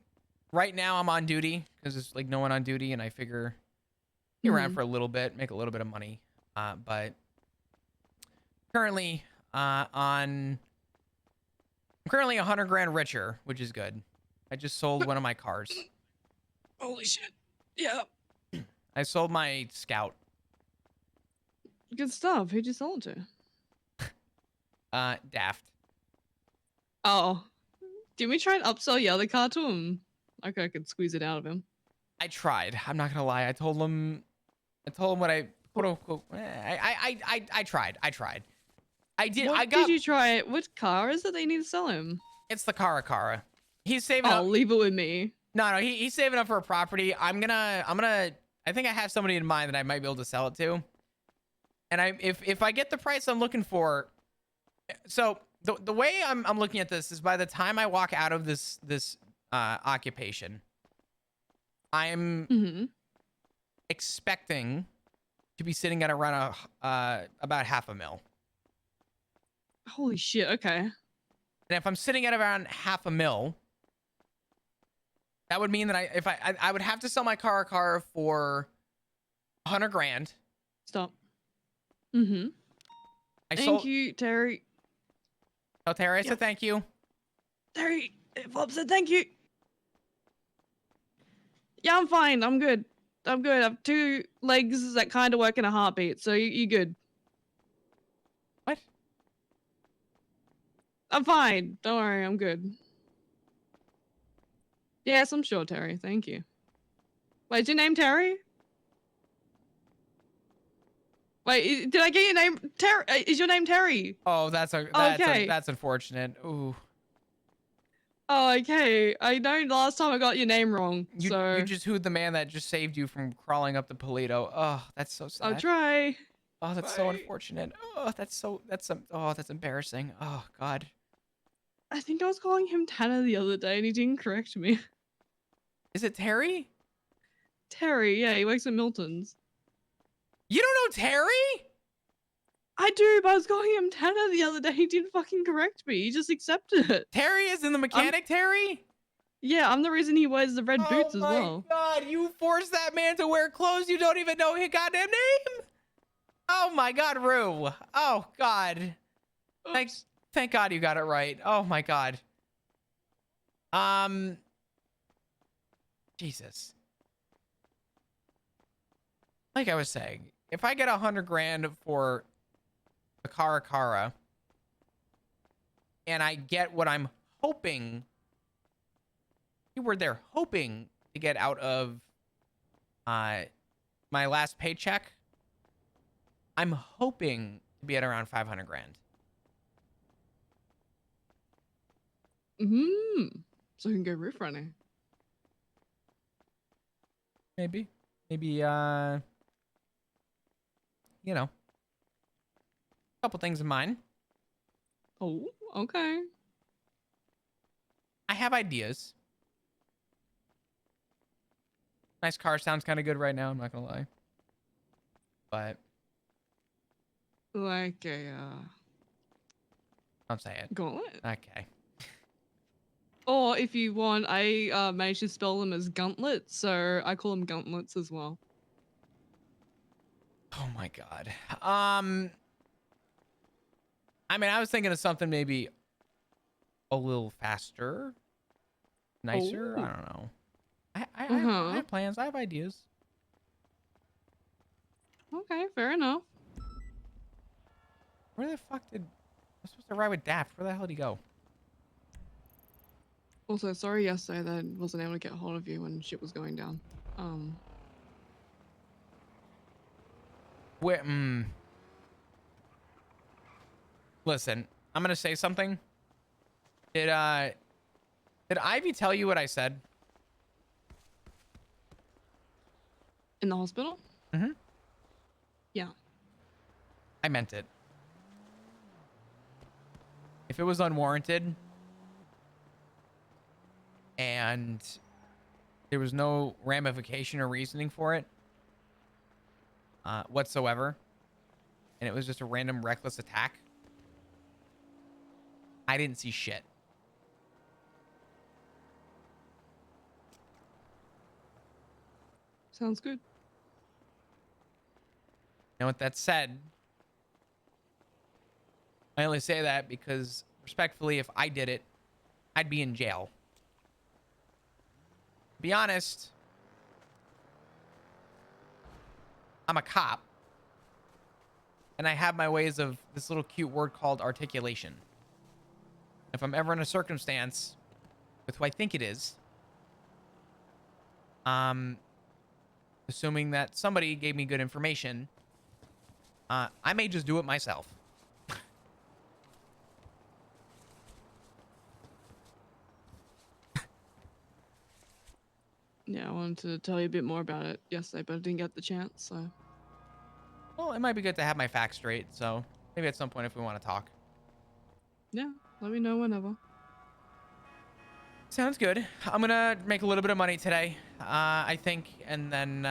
right now I'm on duty because there's like no one on duty, and I figure be around for a little bit, make a little bit of money. But currently, I'm currently 100 grand richer, which is good. I just sold one of my cars. Holy shit. Yeah. I sold my Scout. Good stuff. Who'd you sell it to? Daft. Oh. Did we try and upsell your other car to him? Okay, I could squeeze it out of him. I tried. I'm not gonna lie. I told him what I quote unquote. I tried. I did. What did you try? What car is it that you need to sell him? It's the Cara. He's saving up. Leave it with me. No, he's saving up for a property. I'm gonna. I think I have somebody in mind that I might be able to sell it to. And if I get the price I'm looking for, so the way I'm looking at this is by the time I walk out of this occupation, I'm expecting to be sitting at around about $500,000. Holy shit. Okay. And if I'm sitting at around $500,000, that would mean that I would have to sell my car for 100 grand. Stop. Thank you, Terry. Oh, Terry, I said thank you. Terry, Bob said thank you. Yeah, I'm fine. I'm good. I have 2 legs that kind of work in a heartbeat, so you good. What? I'm fine. Don't worry, I'm good. Yes, I'm sure, Terry. Thank you. Wait, is your name Terry? Wait, did I get your name? Terry? Is your name Terry? Oh, that's unfortunate. Ooh. Oh, okay. I know last time I got your name wrong. You just hooed the man that just saved you from crawling up the Polito. Oh, that's so sad. I'll try. Oh, that's so unfortunate. Oh, that's embarrassing. Oh, God. I think I was calling him Tanner the other day and he didn't correct me. Is it Terry? Terry, yeah, he works at Milton's. You don't know Terry? I do, but I was calling him Tanner the other day. He didn't fucking correct me. He just accepted it. Terry is in the mechanic, Terry? Yeah, I'm the reason he wears the red boots as well. Oh my God, you forced that man to wear clothes you don't even know his goddamn name? Oh my God, Rue. Oh God. Thank God you got it right. Oh my God. Jesus. Like I was saying, if I get 100 grand for the Cara, and I get what I'm hoping, they're hoping to get out of my last paycheck, I'm hoping to be at around 500 grand. So we can go roof running. Maybe, you know, a couple things in mind. Oh, okay. I have ideas. Nice car sounds kind of good right now, I'm not gonna lie. But like a don't say it. Gauntlet? Okay. Or if you want, I managed to spell them as gauntlets, so I call them gauntlets as well. Oh my God. I mean, I was thinking of something maybe a little faster, nicer. I don't know. I have plans. I have ideas. Okay, fair enough. Where the fuck I was supposed to ride with Daft? Where the hell did he go? Also, sorry yesterday that I wasn't able to get a hold of you when shit was going down. Listen, I'm gonna say something. Did Ivy tell you what I said? In the hospital? Mm-hmm. Yeah. I meant it. If it was unwarranted and there was no ramification or reasoning for it whatsoever, and it was just a random reckless attack, I didn't see shit. Sounds good. Now, with that said, I only say that because, respectfully, if I did it, I'd be in jail. To be honest, I'm a cop. And I have my ways of this little cute word called articulation. If I'm ever in a circumstance with who I think it is, assuming that somebody gave me good information, I may just do it myself. Yeah, I wanted to tell you a bit more about it yesterday, but I didn't get the chance, so. Well, it might be good to have my facts straight, so maybe at some point if we want to talk. Yeah, let me know whenever. Sounds good. I'm gonna make a little bit of money today, I think, and then,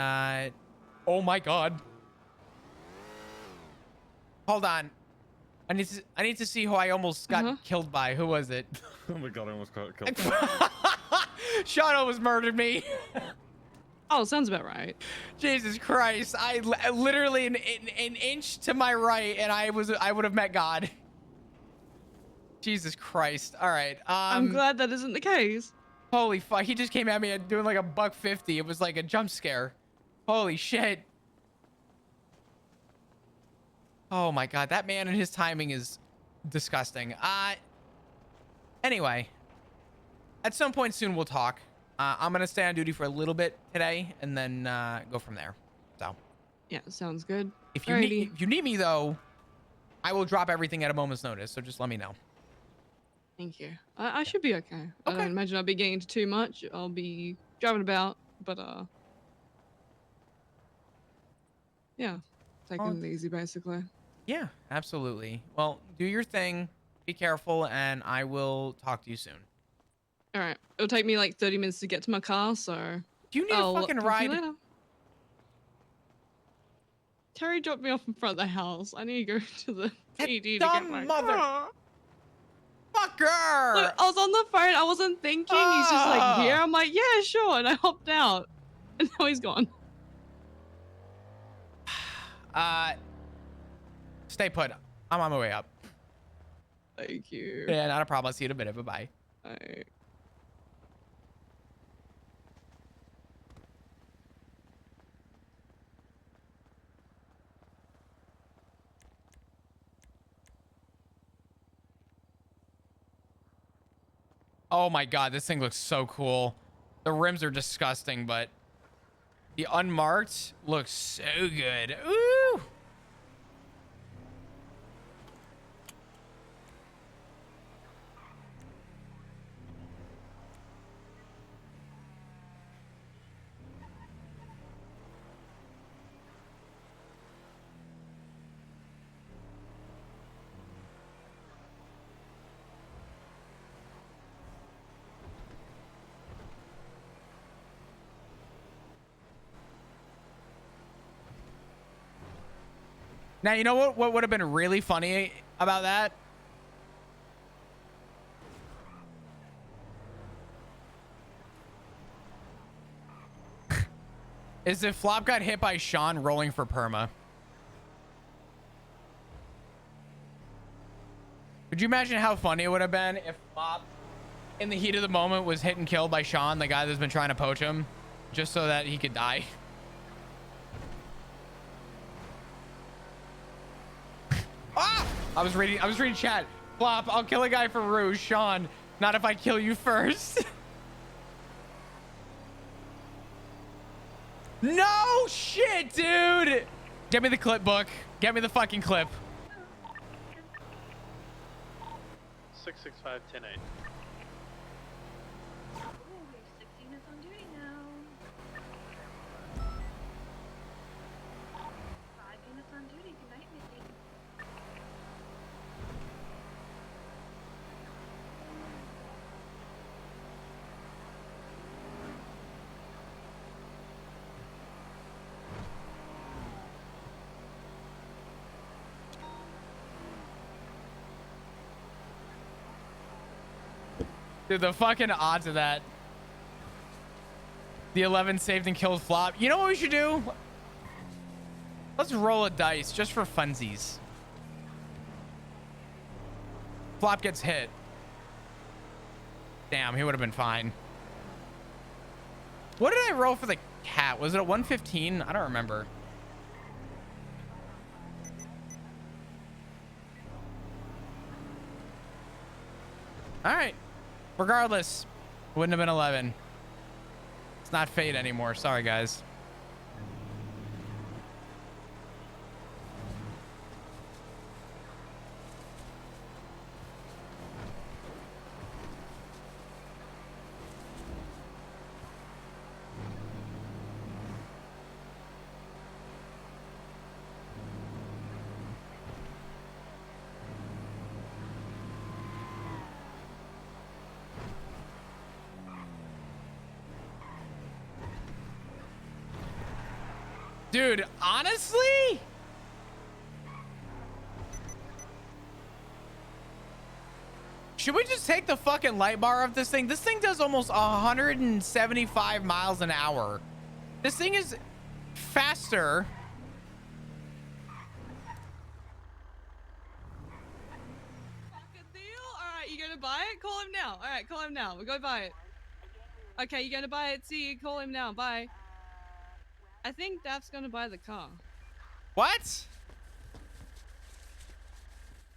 oh my God. Hold on. I need to see who I almost got killed by. Who was it? Oh my God, I almost got killed. Sean almost murdered me. Oh, sounds about right. Jesus Christ. I literally an inch to my right and I would have met God. Jesus Christ. All right. I'm glad that isn't the case. Holy fuck. He just came at me doing like a $150. It was like a jump scare. Holy shit. Oh my God. That man and his timing is disgusting. Anyway, at some point soon we'll talk. I'm going to stay on duty for a little bit today and then go from there. So. Yeah, sounds good. If you need me though, I will drop everything at a moment's notice. So just let me know. Thank you. I should be okay. I don't imagine I'll be getting into too much. I'll be driving about, but yeah, taking it easy basically. Yeah, absolutely. Well, do your thing. Be careful, and I will talk to you soon. All right. It'll take me like 30 minutes to get to my car, so. Do you need a fucking ride? Terry dropped me off in front of the house. I need to go to the PD to dumb get my mother- car. Fucker! Look, I was on the phone. I wasn't thinking. He's just like, here. I'm like, yeah, sure. And I hopped out. And now he's gone. Stay put. I'm on my way up. Thank you. Yeah, not a problem. I'll see you in a minute. Bye-bye. Bye. Oh my God, this thing looks so cool. The rims are disgusting, but the unmarked looks so good. Ooh! Now, you know what would have been really funny about that? Is if Flop got hit by Sean rolling for perma. Could you imagine how funny it would have been if Flop, in the heat of the moment, was hit and killed by Sean, the guy that's been trying to poach him, just so that he could die? Ah! I was reading chat. Flop, I'll kill a guy for Rouge. Sean, not if I kill you first. No shit, dude. Get me the clip book. Get me the fucking clip. 665 108. Dude, the fucking odds of that. The 11 saved and killed flop. You know what we should do? Let's roll a dice just for funsies. Flop gets hit. Damn, he would have been fine. What did I roll for the cat? Was it a 115? I don't remember. All right. Regardless, wouldn't have been 11. It's not fate anymore. Sorry, guys. Dude, honestly? Should we just take the fucking light bar of this thing? This thing does almost 175 miles an hour. This thing is faster. Fucking deal? Alright, you gonna buy it? Call him now. Alright, call him now. We'll go buy it. Okay, you gonna buy it? See you. Call him now. Bye. I think Daph's gonna buy the car. What?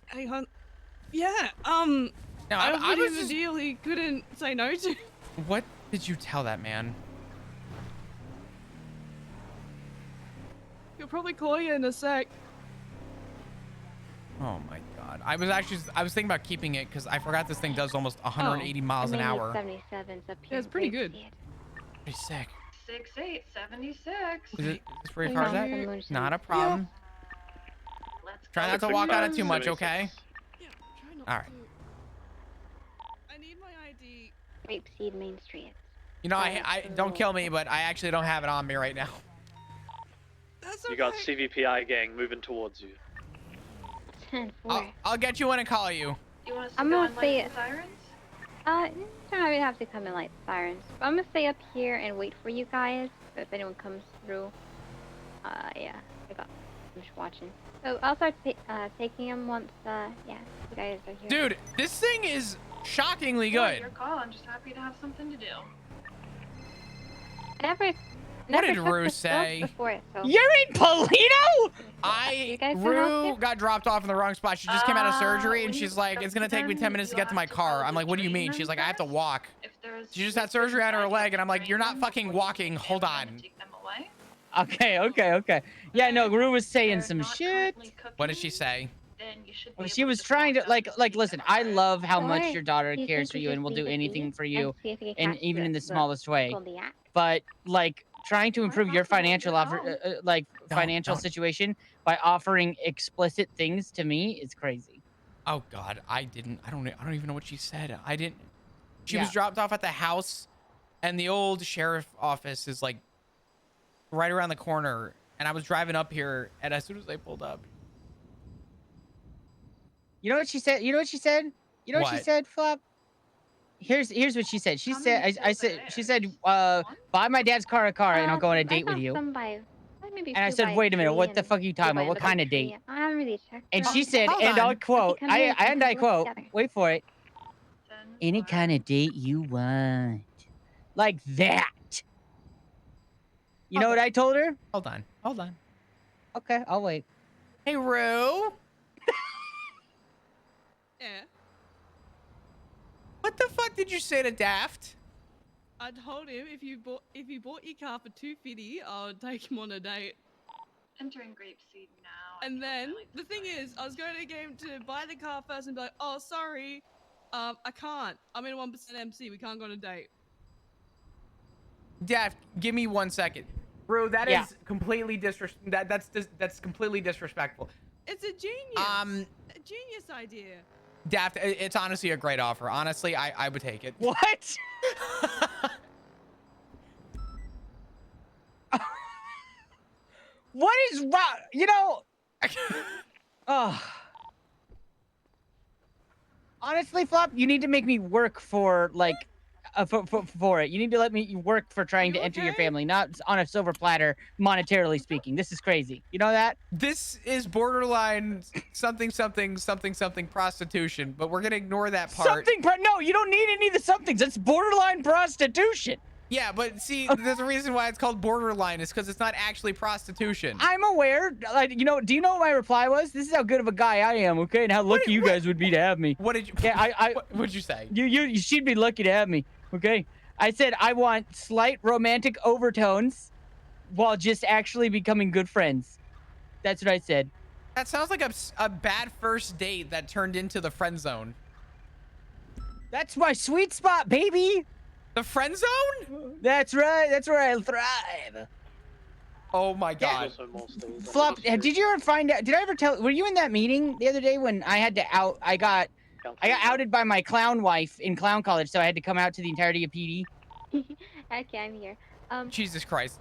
Hang on. Yeah, No, I I offered was him a just... deal he couldn't say no to. What did you tell that man? He'll probably call you in a sec. Oh my god. I was thinking about keeping it because I forgot this thing does almost 180 miles an hour. 77's up here. Yeah, it's pretty good. Pretty sick. 6876. Is this where your car's at? Not a problem. Let's Try go. not to walk on it too much, okay? All right. I need my ID. Grapeseed Main Street. You know, I don't kill me, but I actually don't have it on me right now. That's You got CVPI gang moving towards you. 10-4. I'll get you in and call you. You want us I'm to go gonna and say light the sirens? You don't even have to come and light the sirens. But I'm gonna stay up here and wait for you guys. If anyone comes through. Yeah. I'm just watching. So I'll start taking them once, yeah, you guys are here. Dude, this thing is shockingly Yeah, good. your call. I'm just happy to have something to do. What did Rue say? Before, so. You're in Polito? Rue got dropped off in the wrong spot. She just came out of surgery and when you she's like, it's gonna take me 10 minutes to get to my car. I'm like, what do you mean? She's like, I have to walk. She just had surgery on her leg and I'm like, you're not fucking walking. Hold on. Okay. Yeah, no, Rue was saying some shit. What did she say? Well, she was trying to like listen, I love how much Alright. your daughter Do you cares think for we you and just will do leave it anything be for and you, see if we can and catch even in the the smallest way. Kodiak? But like trying to improve your financial financial situation by offering explicit things to me is crazy. Oh God, I don't even know what she said. She Yeah. was dropped off at the house and the old sheriff office is like right around the corner. And I was driving up here and as soon as I pulled up. You know what she said? You know what she said? You know what she What? said, Flop? Here's what she said. She said she said buy my dad's car a car and I'll go on a date with you. And I said, wait a minute, what the fuck are you talking about? What kind of date? I haven't really checked. And them. she said, Hold and I'll on. quote, Come here, we and can I go quote, together. wait for it. Any kind of date you want. Like that. You know what I told her? Hold on. Okay, I'll wait. Hey, Rue. Yeah. What the fuck did you say to Daft? I told him if you bought your car for $250, I would take him on a date. Entering Grapeseed now. And then the thing is, I was going to get him to buy the car first and be like, "Oh, sorry, I can't. I'm in 1% MC. We can't go on a date." Daft, give me 1 second. Rue, that is completely that's completely disrespectful. It's a genius. A genius idea. Daft, it's honestly a great offer. Honestly, I would take it. What? What is wrong? You know. Oh. honestly, Flop, you need to make me work for like for it. You need to let me work for trying to enter your family, not on a silver platter, monetarily speaking. This is crazy. You know that? This is borderline something prostitution, but we're gonna ignore that part. No, you don't need any of the somethings. That's borderline prostitution. Yeah, but see, there's a reason why it's called borderline. Is because it's not actually prostitution. I'm aware. Like, you know, do you know what my reply was? This is how good of a guy I am, okay? And how lucky you guys would be to have me. What did you? Yeah, what'd you say? You should be lucky to have me, okay? I said I want slight romantic overtones, while just actually becoming good friends. That's what I said. That sounds like a bad first date that turned into the friend zone. That's my sweet spot, baby. The friend zone? That's right. That's where I thrive. Oh my god. Flop, did you ever find out? Did I ever tell? Were you in that meeting the other day when I had to out? I got outed by my clown wife in clown college, so I had to come out to the entirety of PD. Okay, I'm here. Jesus Christ.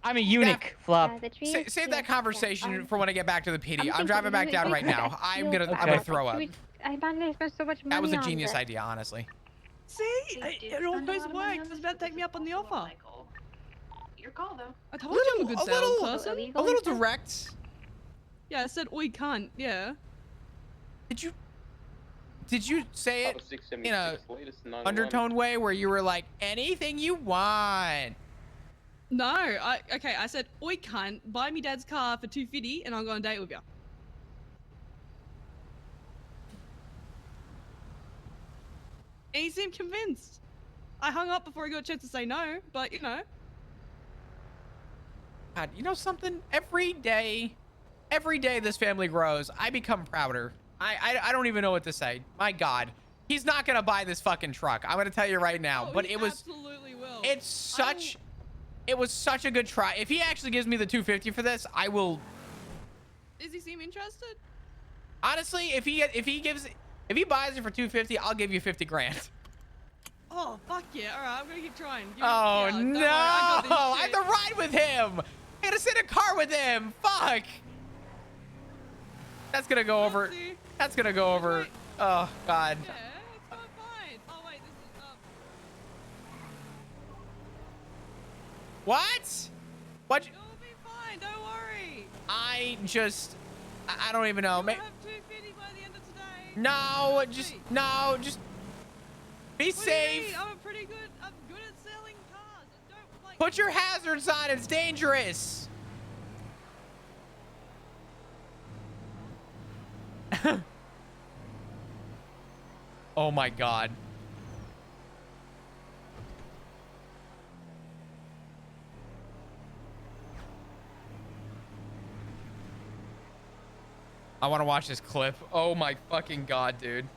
I'm a eunuch, Flop. Save that conversation for when I get back to the PD. I'm driving back down right now. I'm gonna throw up. I spent so much money. That was a on genius this. idea, honestly. See, it almost worked. He was about to take me up on the offer. Your call, though. I told you I'm a good salesperson. A little direct. Yeah, I said, "Oi, cunt." Yeah. Did you say it in a undertone way where you were like, anything you want? No, I said, "Oi, cunt, buy me dad's car for $250 and I'll go on a date with you." And he seemed convinced. I hung up before he got a chance to say no, but you know. God, you know something? Every day this family grows, I become prouder. I don't even know what to say. My God, he's not gonna buy this fucking truck. I'm gonna tell you right now. Oh, but he it was absolutely will. It was such a good try. If he actually gives me the $250 for this, I will. Does he seem interested? Honestly, if he buys it for $250, I'll give you 50 grand. Oh fuck yeah! All right, I'm gonna keep trying. Oh yeah, no! I have to ride with him. I gotta sit in a car with him. Fuck. That's gonna go over. That's gonna go over. Oh God. Yeah, it's going fine. Oh wait, this is What? What? It'll be fine. Don't worry. I don't even know. You'll have $250 by the end of today. No, just be safe. I'm good at selling cars. Don't like. Put your hazards on. It's dangerous. Oh my God. I want to watch this clip. Oh my fucking God, dude.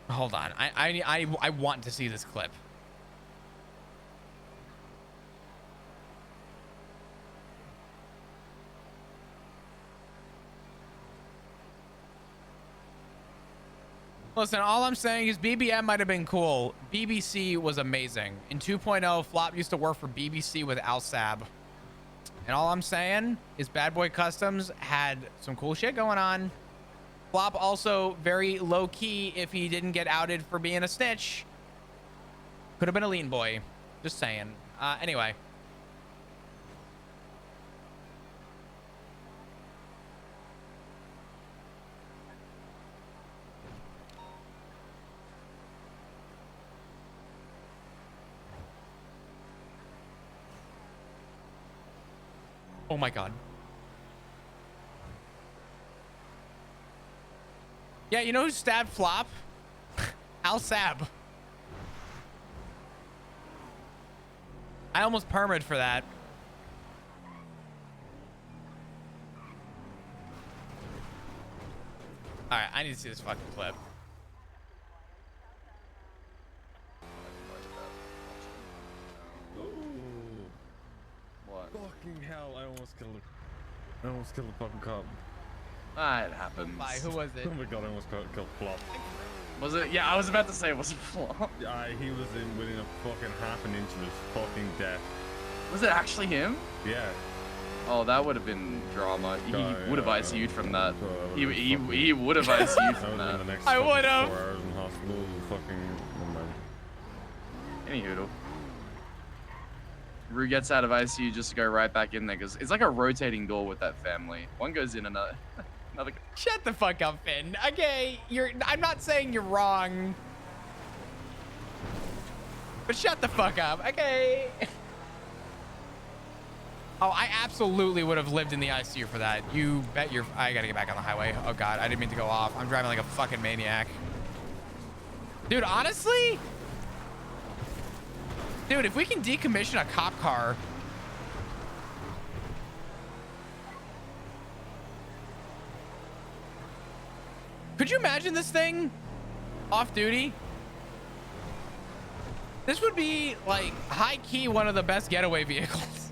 Hold on. I want to see this clip. Listen, all I'm saying is BBM might have been cool. BBC was amazing. In 2.0, Flop used to work for BBC with Al Sab. And all I'm saying is Bad Boy Customs had some cool shit going on. Flop also very low key if he didn't get outed for being a snitch. Could have been a lean boy. Just saying. Anyway. Oh my God. Yeah, you know who stabbed Flop? Al Sab. I almost permed for that. Alright, I need to see this fucking clip. What? Fucking hell, I almost killed the fucking cop. It happens. Who was it? Oh my God, I almost killed Flop. Was it? Yeah, I was about to say it was a flaw. He was in within a fucking half an inch of his fucking death. Was it actually him? Yeah. Oh, that would have been drama. He would have ICU'd from that. He would have That ICU'd was from in that. the next I fucking would have. 4 hours in hospital. Fucking. Anywho, Rue gets out of ICU just to go right back in there because it's like a rotating door with that family. One goes in, another. Shut the fuck up, Finn. Okay, I'm not saying you're wrong. But shut the fuck up, okay? Oh, I absolutely would have lived in the ICU for that. You bet your... I gotta get back on the highway. Oh, God. I didn't mean to go off. I'm driving like a fucking maniac. Dude, honestly... Dude, if we can decommission a cop car... Could you imagine this thing off duty? This would be, like, high-key one of the best getaway vehicles.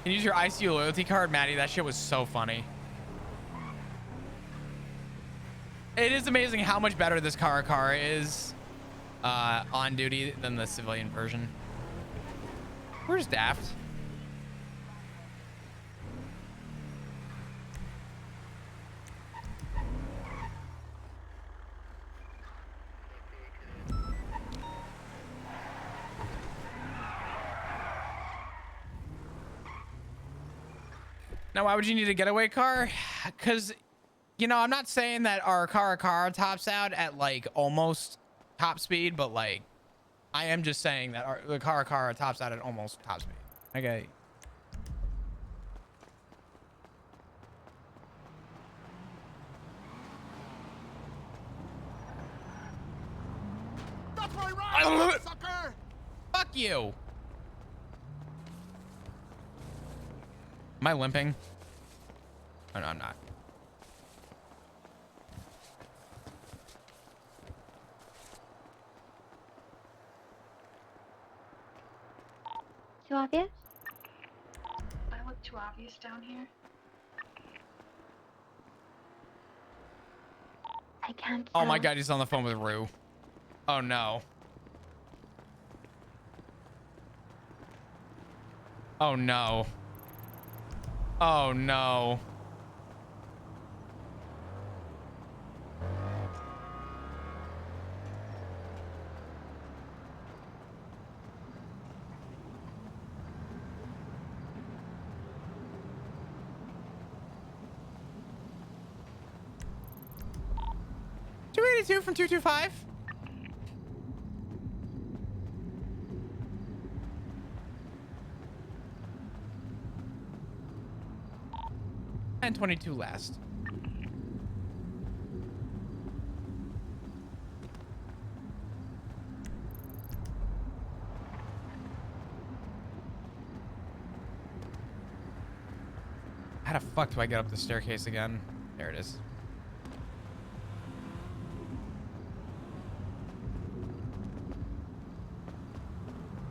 Can you use your ICU loyalty card, Maddie? That shit was so funny. It is amazing how much better this car is on duty than the civilian version. Where's Daft? Now, why would you need a getaway car? Because, you know, I'm not saying that our car tops out at, like, almost top speed, but, like, I am just saying that the car tops out at almost top speed. Okay. That's my ride, sucker! Fuck you! Am I limping? Oh, no, I'm not. Too obvious? I look too obvious down here. I can't. Oh my God, he's on the phone with Rue. Oh no. Oh no. Oh no. $282 from 225. And 22 last. How the fuck do I get up the staircase again? There it is.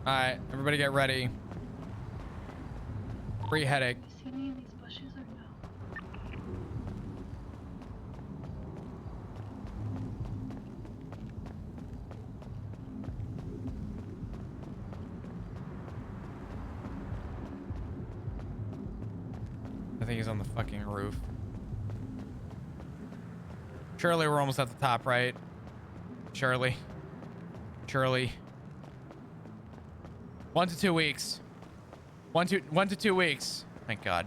All right, everybody get ready. Free headache. See any of these bushes or no? I think he's on the fucking roof. Surely we're almost at the top, right? Surely. 1 to 2 weeks. 1 to 2 weeks. Thank God.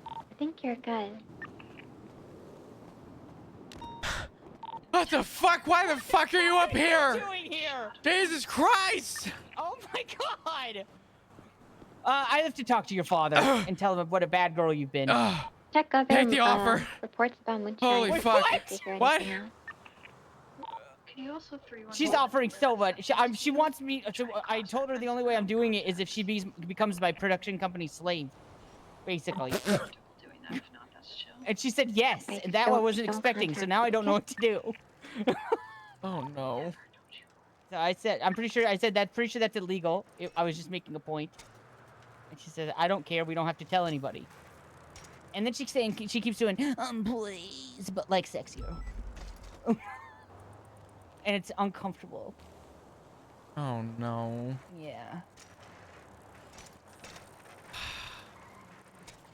I think you're good. What the fuck? Why the fuck are you up here? What are you doing here? Jesus Christ! Oh my God! I have to talk to your father and tell him what a bad girl you've been. Check other Take the offer. reports about moonshine. Holy fuck! What? Can you also 3-1? She's offering so much. She wants me. I told her the only way I'm doing it is if she becomes my production company slave, basically. Doing that, if not, that's chill. And she said yes, and that I wasn't expecting. So now I don't know what to do. Oh no. So I said, I'm pretty sure. I said that. Pretty sure that's illegal. I was just making a point. And she said, I don't care. We don't have to tell anybody. And then she keeps doing, please, but like sexier. And it's uncomfortable. Oh no. Yeah.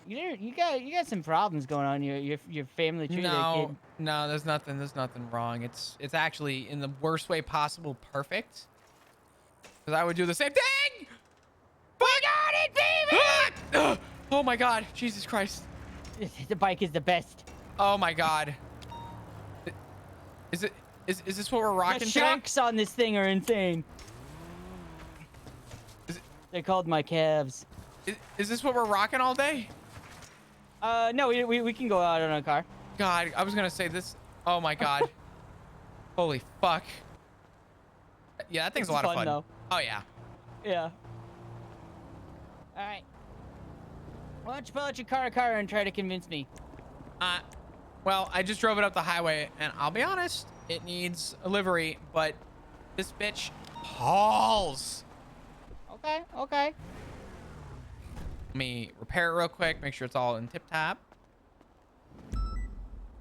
You got some problems going on. Your family tree there, No, kid. no, there's nothing wrong. It's actually in the worst way possible perfect. Because I would do the same thing. We got it, baby! Oh my God, Jesus Christ. The bike is the best. Oh my God. Is this what we're rocking The today? shocks on this thing are insane. They're called my calves. Is this what we're rocking all day? No, we can go out on a car. God, I was gonna say this. Oh my God. Holy fuck. Yeah, that thing's It's a lot of fun, fun. though. Oh yeah. Yeah. All right. Why don't you pull out your car and try to convince me? Well, I just drove it up the highway, and I'll be honest, it needs a livery, but this bitch hauls. Okay, okay. Let me repair it real quick, make sure it's all in tip-top. Oh,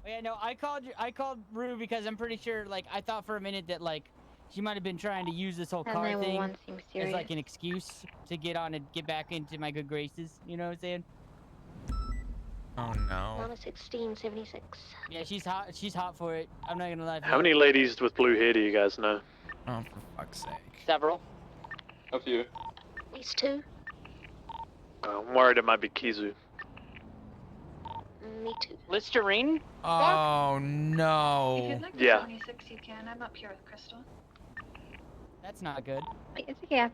yeah, no, I called Rue because I'm pretty sure, like, I thought for a minute that, like, she might have been trying to use this whole car thing 911 seems as, like, serious. an excuse to get on and get back into my good graces. You know what I'm saying? Oh, no. Mama 1676. Yeah, she's hot. She's hot for it. I'm not gonna lie. How many ladies with blue hair do you guys know? Oh, for fuck's sake. Several. A few. At least 2. I'm worried it might be Kizu. Me too. Listerine? Oh, If no. you'd like the Yeah. 76, you can. I'm up here with Crystal. That's not good. Wait, it's okay.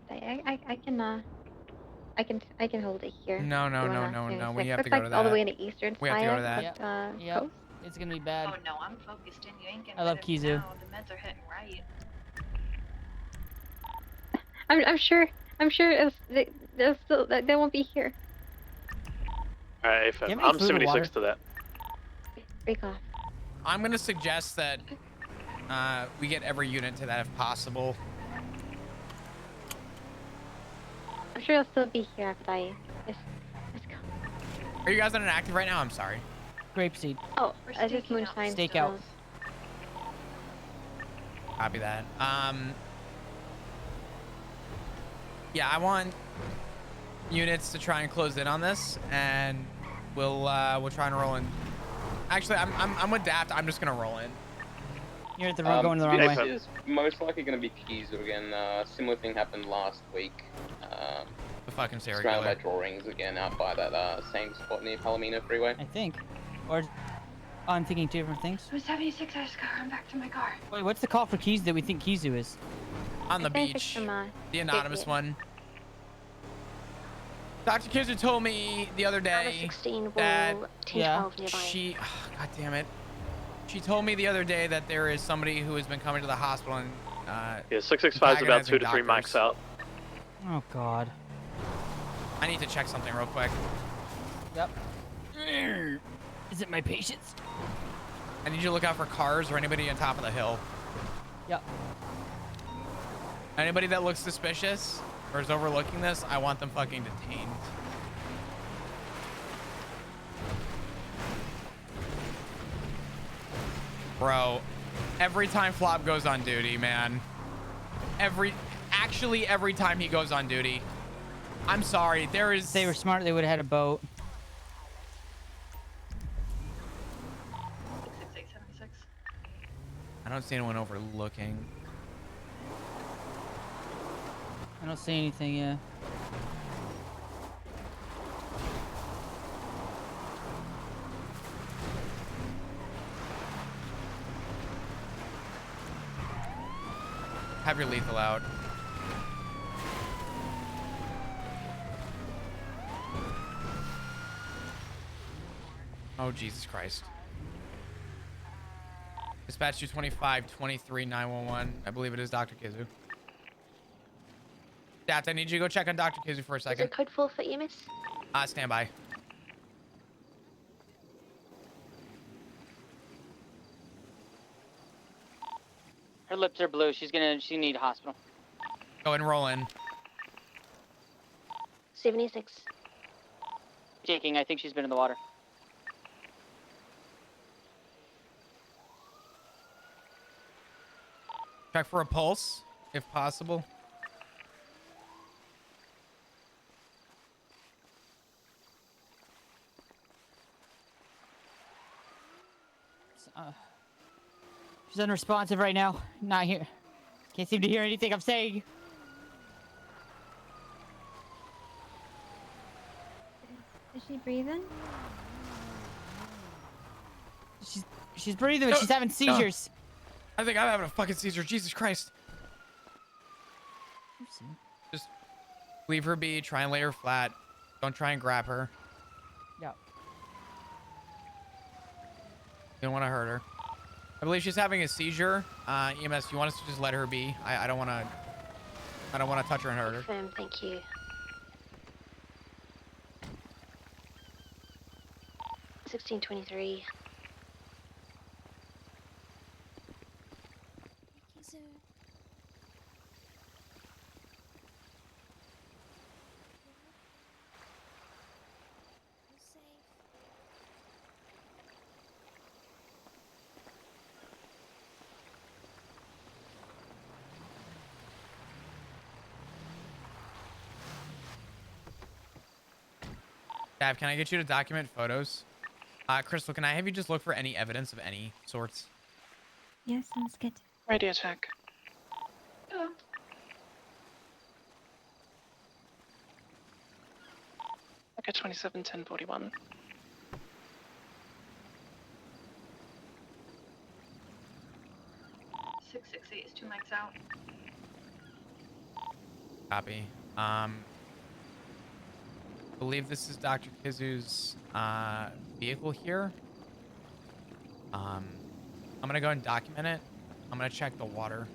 I can hold it here. No, no, You no, wanna- no, no. 76. We have to Looks go like to all the that. way into Eastern We have to go to Fire, that. but, Yep. coast. It's gonna be bad. Oh no, I'm focused in. You ain't getting I love rid of me Kizu. now. The meds are hitting right. I'm sure they'll still they won't be here. Alright, Do you have FM. any I'm food or 76 to that. Break off. I'm gonna suggest that we get every unit to that if possible. I'm sure they'll still be here after I. Let's go. Are you guys on an active right now? I'm sorry. Grapeseed. Oh, We're I just staking out. moonshine. Stake out. Copy that. Yeah, I want units to try and close in on this, and we'll try and roll in. Actually, I'm with Daft. I'm just gonna roll in. You're at the wrong going the wrong way. It's most likely going to be Kizu again. Similar thing happened last week. The fucking serial surrounded by killer. drawings again out by that same spot near Palomino Freeway. I think. Or I'm thinking two different things. I'm 76. I just got run back to my car. Wait, what's the call for keys that we think Kizu is? On the beach. The anonymous one. Dr. Kizu told me the other day 16 that will T12 nearby. she, God damn it. She told me the other day that there is somebody who has been coming to the hospital and Yeah, 665 is about 2 to 3 doctors. mics out. Oh God. I need to check something real quick. Yep. Is it my patience? I need you to look out for cars or anybody on top of the hill. Yep. Anybody that looks suspicious or is overlooking this, I want them fucking detained. Bro, every time Flop goes on duty, man. Actually every time he goes on duty. I'm sorry, there is... If they were smart, they would have had a boat. 66876. I don't see anyone overlooking. I don't see anything, yeah. Have your lethal out. Oh, Jesus Christ. Dispatch 225 23 911. I believe it is Dr. Kizu. Daft, I need you to go check on Dr. Kizu for a Is second. it code full for EMS? Stand by. Her lips are blue. She need a hospital. Go ahead and roll in. 76. Shaking. I think she's been in the water. Check for a pulse, if possible. She's unresponsive right now. Not here. Can't seem to hear anything I'm saying. Is she breathing? She's breathing, but she's having seizures. I think I'm having a fucking seizure. Jesus Christ. Just leave her be. Try and lay her flat. Don't try and grab her. Yeah. You don't want to hurt her. I believe she's having a seizure. EMS, you want us to just let her be? I don't want to. I don't want to touch her and hurt her. Confirm, thank you. 1623. Dav, can I get you to document photos? Crystal, can I have you just look for any evidence of any sorts? Yes, sounds good. Radio check. Oh. Okay, 27, 10, 41. Six is 2 mics out. Copy. Believe this is Dr. Kizu's vehicle here. I'm gonna go and document it. I'm gonna check the water.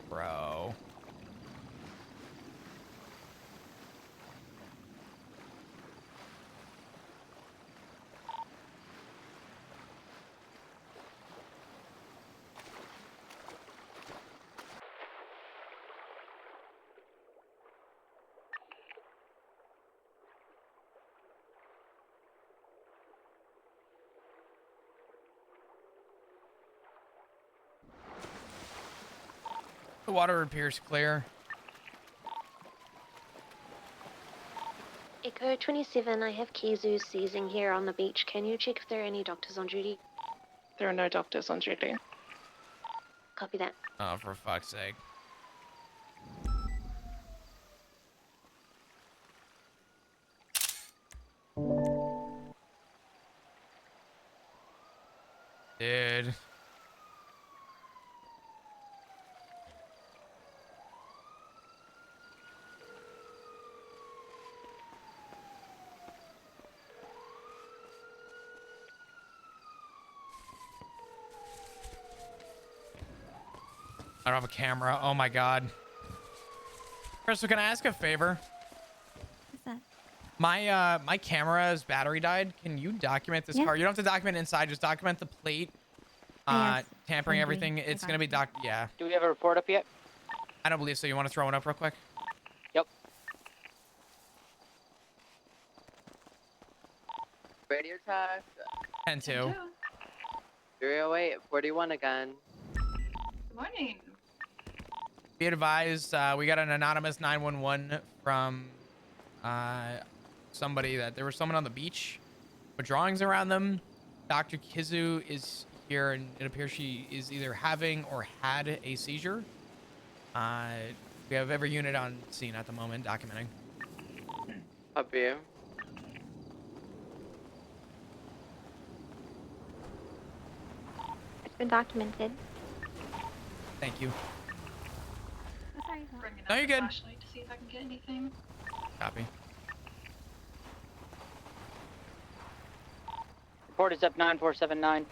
Bro. The water appears clear. Echo 27, I have Kizu seizing here on the beach. Can you check if there are any doctors on duty? There are no doctors on duty. Copy that. Oh, for fuck's sake. Dude. I don't have a camera. Oh my god. Crystal, can I ask a favor? What's that? My camera's battery died. Can you document this car? You don't have to document inside, just document the plate. Yes, Tampering can be. everything. It's gonna be yeah. Do we have a report up yet? I don't believe so. You want to throw one up real quick? Yep. Radio check. 10-2. 308, 41 again. Good morning. Be advised, we got an anonymous 911 from somebody that there was someone on the beach with drawings around them. Dr. Kizu is here, and it appears she is either having or had a seizure. We have every unit on scene at the moment documenting. Up you. It's been documented. Thank you. Sorry. Bringing No, up you're the good. flashlight to see if I can get anything. Copy. Report is up 9479.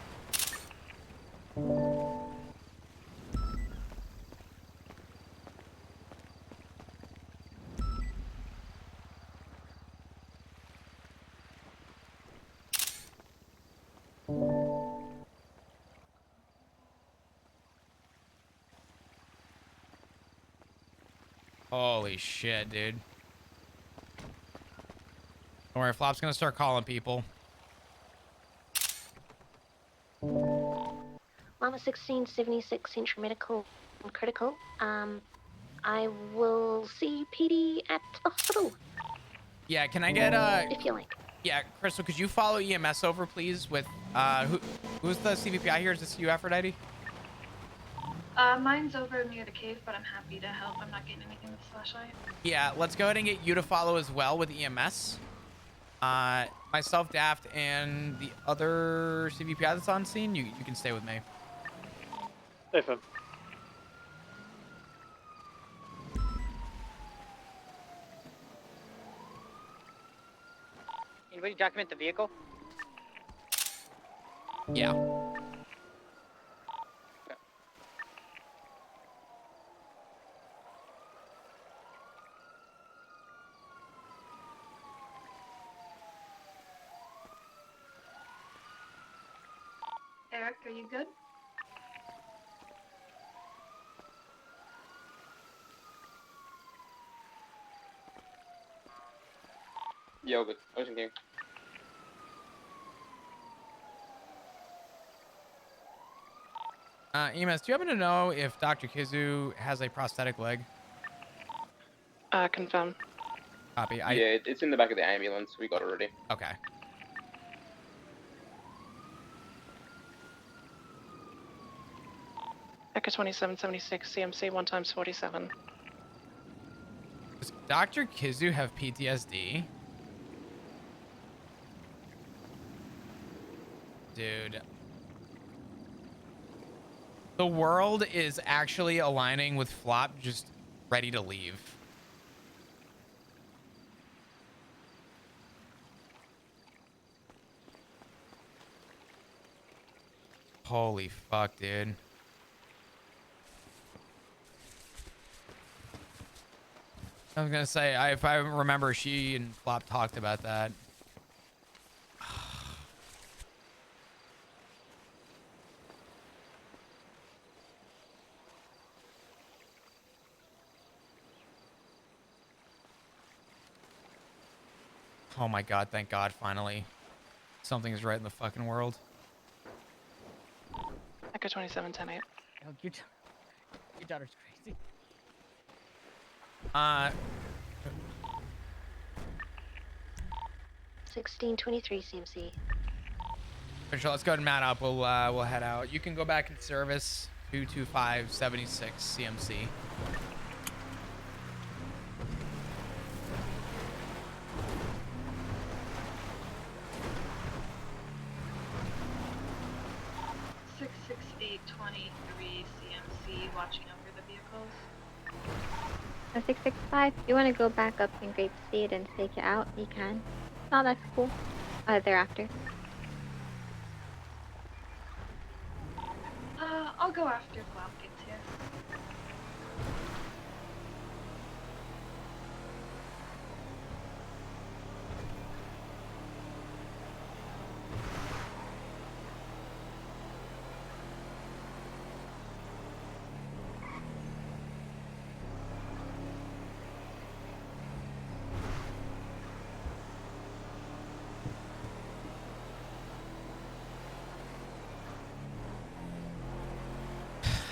Holy shit, dude. Don't worry, Flop's gonna start calling people. Mama 1676 Central Medical Critical. I will see PD at the hospital. Yeah, can I get if you like. Yeah, Crystal, could you follow EMS over, please, with who's the CVPI here? Is this you, Aphrodite? Mine's over near the cave, but I'm happy to help. I'm not getting anything with the flashlight. Yeah, let's go ahead and get you to follow as well with EMS. Myself, Daft, and the other CVPI that's on scene, you can stay with me. Hey, fam. Anybody document the vehicle? Yeah. Eric, are you good? Yeah, all good. Ocean King. EMS, do you happen to know if Dr. Kizu has a prosthetic leg? Confirm. Copy. Yeah, it's in the back of the ambulance. We got it already. Okay. Echo 2776 CMC 1 times 47. Does Dr. Kizu have PTSD? Dude. The world is actually aligning with Flop just ready to leave. Holy fuck, dude. I was gonna say, if I remember, she and Flop talked about that. Oh my god, thank god, finally. Something is right in the fucking world. Echo 2710 Oh, your daughter's crazy. 1623 CMC. Sure, let's go ahead and mat up. We'll head out. You can go back in service. 22576 CMC. Six 6823 CMC watching over the vehicles. 665. If you want to go back up in Grape Seed and take it out, you can. Oh, that's cool. Thereafter. I'll go after Flop gets here.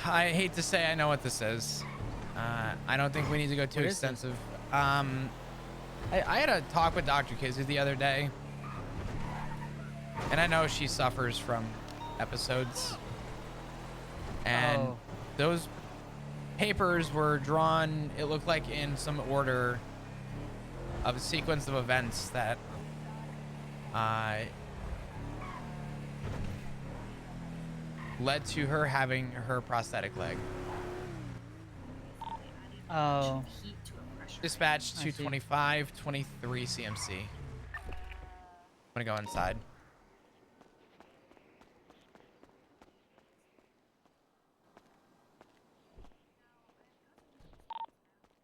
I hate to say I know what this is. I don't think we need to go too What is it? extensive. I had a talk with Dr. Kizu the other day. And I know she suffers from episodes. And Oh. those papers were drawn, it looked like, in some order of a sequence of events that led to her having her prosthetic leg. Oh. Dispatch I see. 22523 CMC. I'm gonna go inside.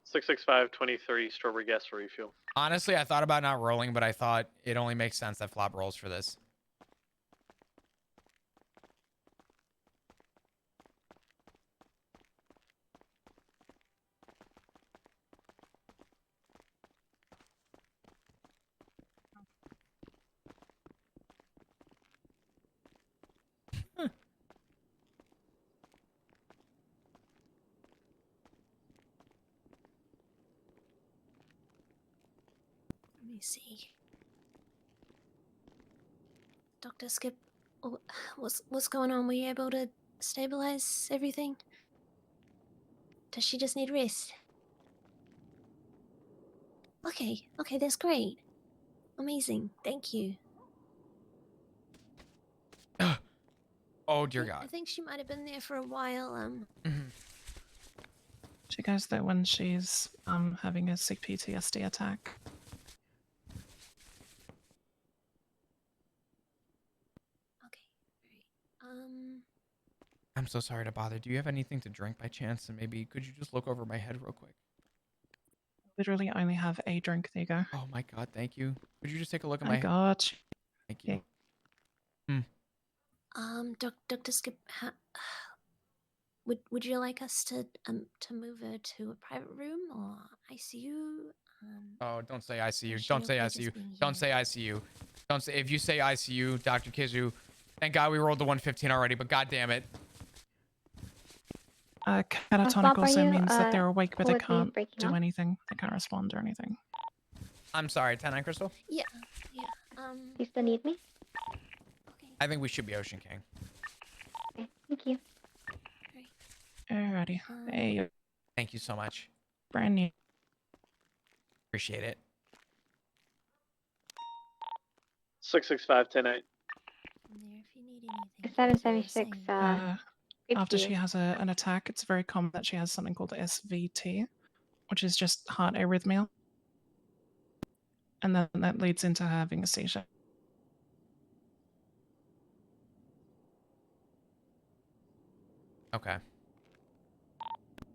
Six 66523 strawberry gas for refuel. Honestly, I thought about not rolling, but I thought it only makes sense that Flop rolls for this. me see. Dr. Skip, what's going on? Were you able to stabilize everything? Does she just need rest? Okay, that's great. Amazing, thank you. Oh dear I God. think she might have been there for a while. She goes there when she's having a sick PTSD attack. I'm so sorry to bother. Do you have anything to drink by chance? And maybe could you just look over my head real quick? Literally only have a drink. There you go. Oh my God, thank you. Could you just take a look at I my? got you. Thank you. Dr. Skip, would you like us to move her to a private room or ICU? Oh, don't say ICU. Is she Don't say okay just ICU. being Don't say ICU. Don't say. If you say ICU, Dr. Kizu, thank God we rolled the 115 already. But God damn it. Catatonic Bob, are also you, means that they're awake, but cool they with me can't breaking do up? anything. They can't respond or anything. I'm sorry, 10-9 Crystal. Yeah. You still need me? I think we should be Ocean King. Okay, thank you. Alrighty. Hey, Thank you so much. brand new. Appreciate it. 665-10-8. 776. After she has an attack, it's very common that she has something called SVT, which is just heart arrhythmia. And then that leads into her having a seizure. Okay.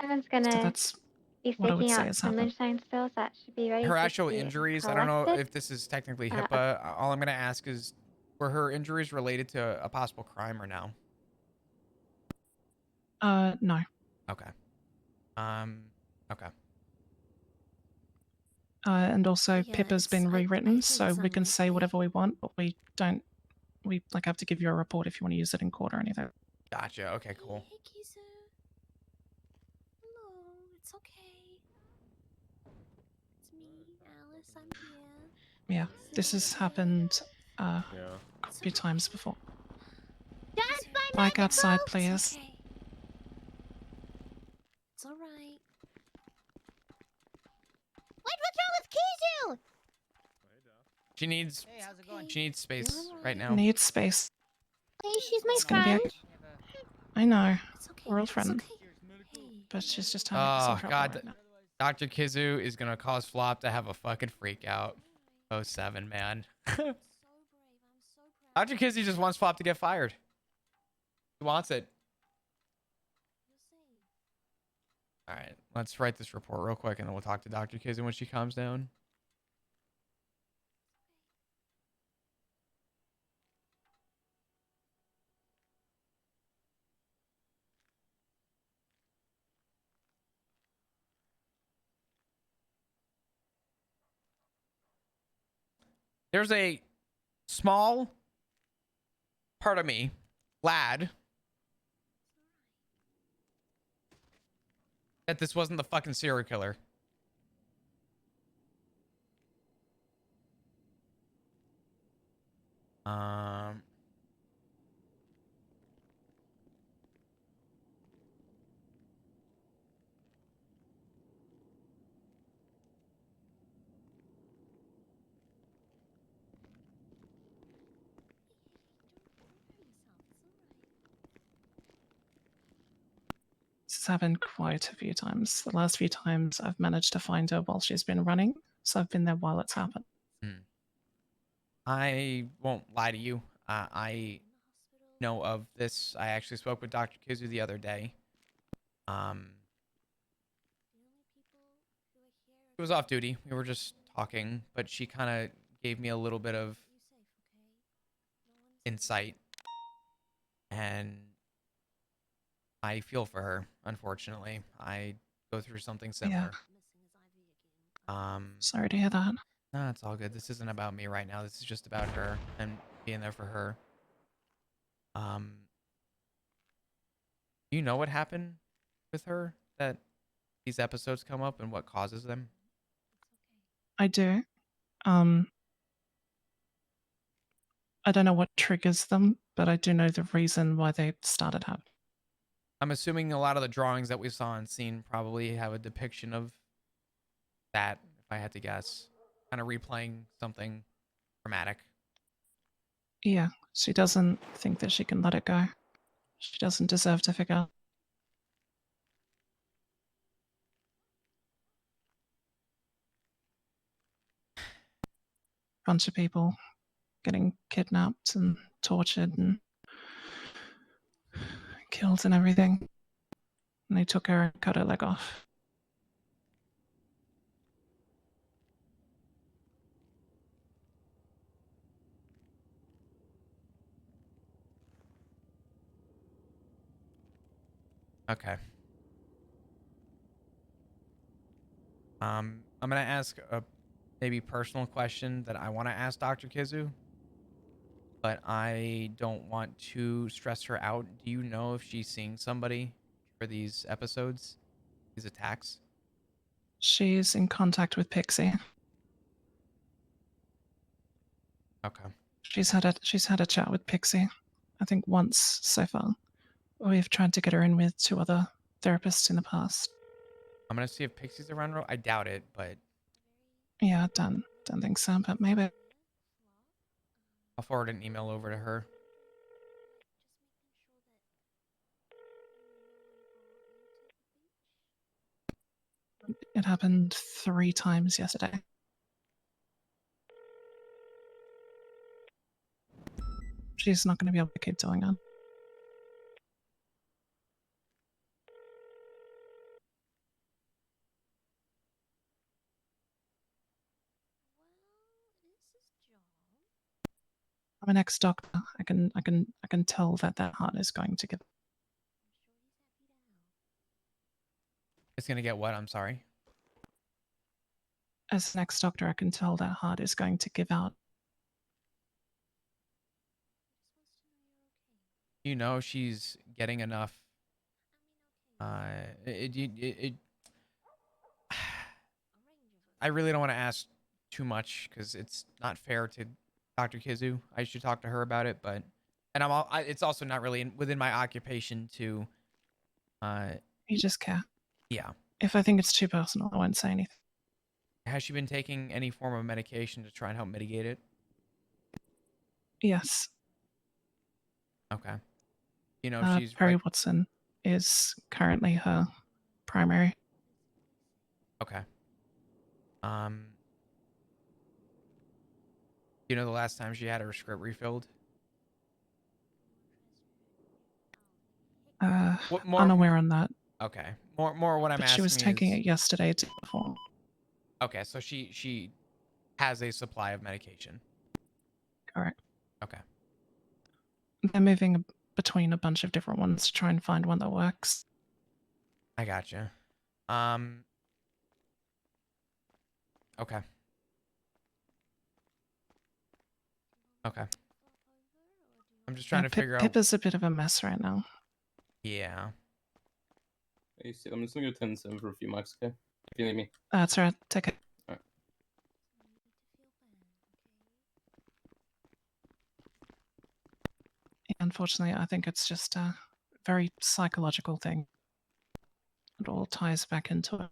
Evan's So gonna that's be what I would staking say out has some happened. moonshine still, so that should be ready Her to actual be injuries, I don't know collected. if this is technically HIPAA. All I'm going to ask is, were her injuries related to a possible crime or no? No. Okay. Okay. And also Yeah, Pippa's been I rewritten, think so it's we can say unlikely. whatever we want, but we like have to give you a report if you want to use it in court or anything. Gotcha. Okay, cool. Hey, Kizu. Hello, it's okay. It's me, Alice. I'm here. Yeah, this has happened a few times before. Just Back outside, please. Okay. It's alright. What's wrong with Kizu? She needs. Hey, how's it going? She needs space right now. Needs space. Hey, she's my It's gonna be friend. I know. We're all friends. But she's just having some Oh trouble God, right now. Dr. Kizu is gonna cause Flop to have a fucking freak out. 07, man. Dr. Kizu just wants Flop to get fired. He wants it. All right, let's write this report real quick, and then we'll talk to Dr. Kizu when she calms down. There's a small part of me, glad that this wasn't the fucking serial killer. This has happened quite a few times. The last few times I've managed to find her while she's been running, so I've been there while it's happened. I won't lie to you. I know of this. I actually spoke with Dr. Kizu the other day. He was off duty. We were just talking, but she kind of gave me a little bit of insight, and I feel for her. Unfortunately, I go through something similar. Sorry to hear that. No, it's all good. This isn't about me right now. This is just about her and being there for her. You know what happened with her, that these episodes come up and what causes them? I do. I don't know what triggers them, but I do know the reason why they started happening. I'm assuming a lot of the drawings that we saw on scene probably have a depiction of that, if I had to guess. Kind of replaying something dramatic. Yeah, she doesn't think that she can let it go. She doesn't deserve to figure. Bunch of people getting kidnapped and tortured and killed and everything. And they took her and cut her leg off. Okay. I'm gonna ask a maybe personal question that I want to ask Dr. Kizu, but I don't want to stress her out. Do you know if she's seeing somebody for these episodes, these attacks? She's in contact with Pixie. Okay. She's had a chat with Pixie, I think once so far. We've tried to get her in with 2 other therapists in the past. I'm gonna see if Pixie's around. I doubt it, but Yeah, don't think so, but maybe. I'll forward an email over to her. It happened 3 times yesterday. She's not going to be able to keep doing it. I'm an ex-doctor. I can tell that heart is going to give. It's gonna get what? I'm sorry. As an ex-doctor, I can tell that heart is going to give out. You know she's getting enough. I really don't want to ask too much because it's not fair to Dr. Kizu. I should talk to her about it, but it's also not really within my occupation to. You just care. Yeah. If I think it's too personal, I won't say anything. Has she been taking any form of medication to try and help mitigate it? Yes. Okay. You know, if she's Perry Watson is currently her primary. Okay. You know the last time she had her script refilled? What more? Unaware on that. Okay. More what I'm But asking she was taking is, it yesterday to before. okay, so she has a supply of medication. Correct. Okay. They're moving between a bunch of different ones to try and find one that works. I gotcha. Okay. Okay. I'm just trying to figure out. Pippa's a bit of a mess right now. Yeah. Hey, Sid, I'm just gonna go 10-7 for a few mics, okay? If you need me. That's right. Take it. Alright. Unfortunately, I think it's just a very psychological thing. It all ties back into it.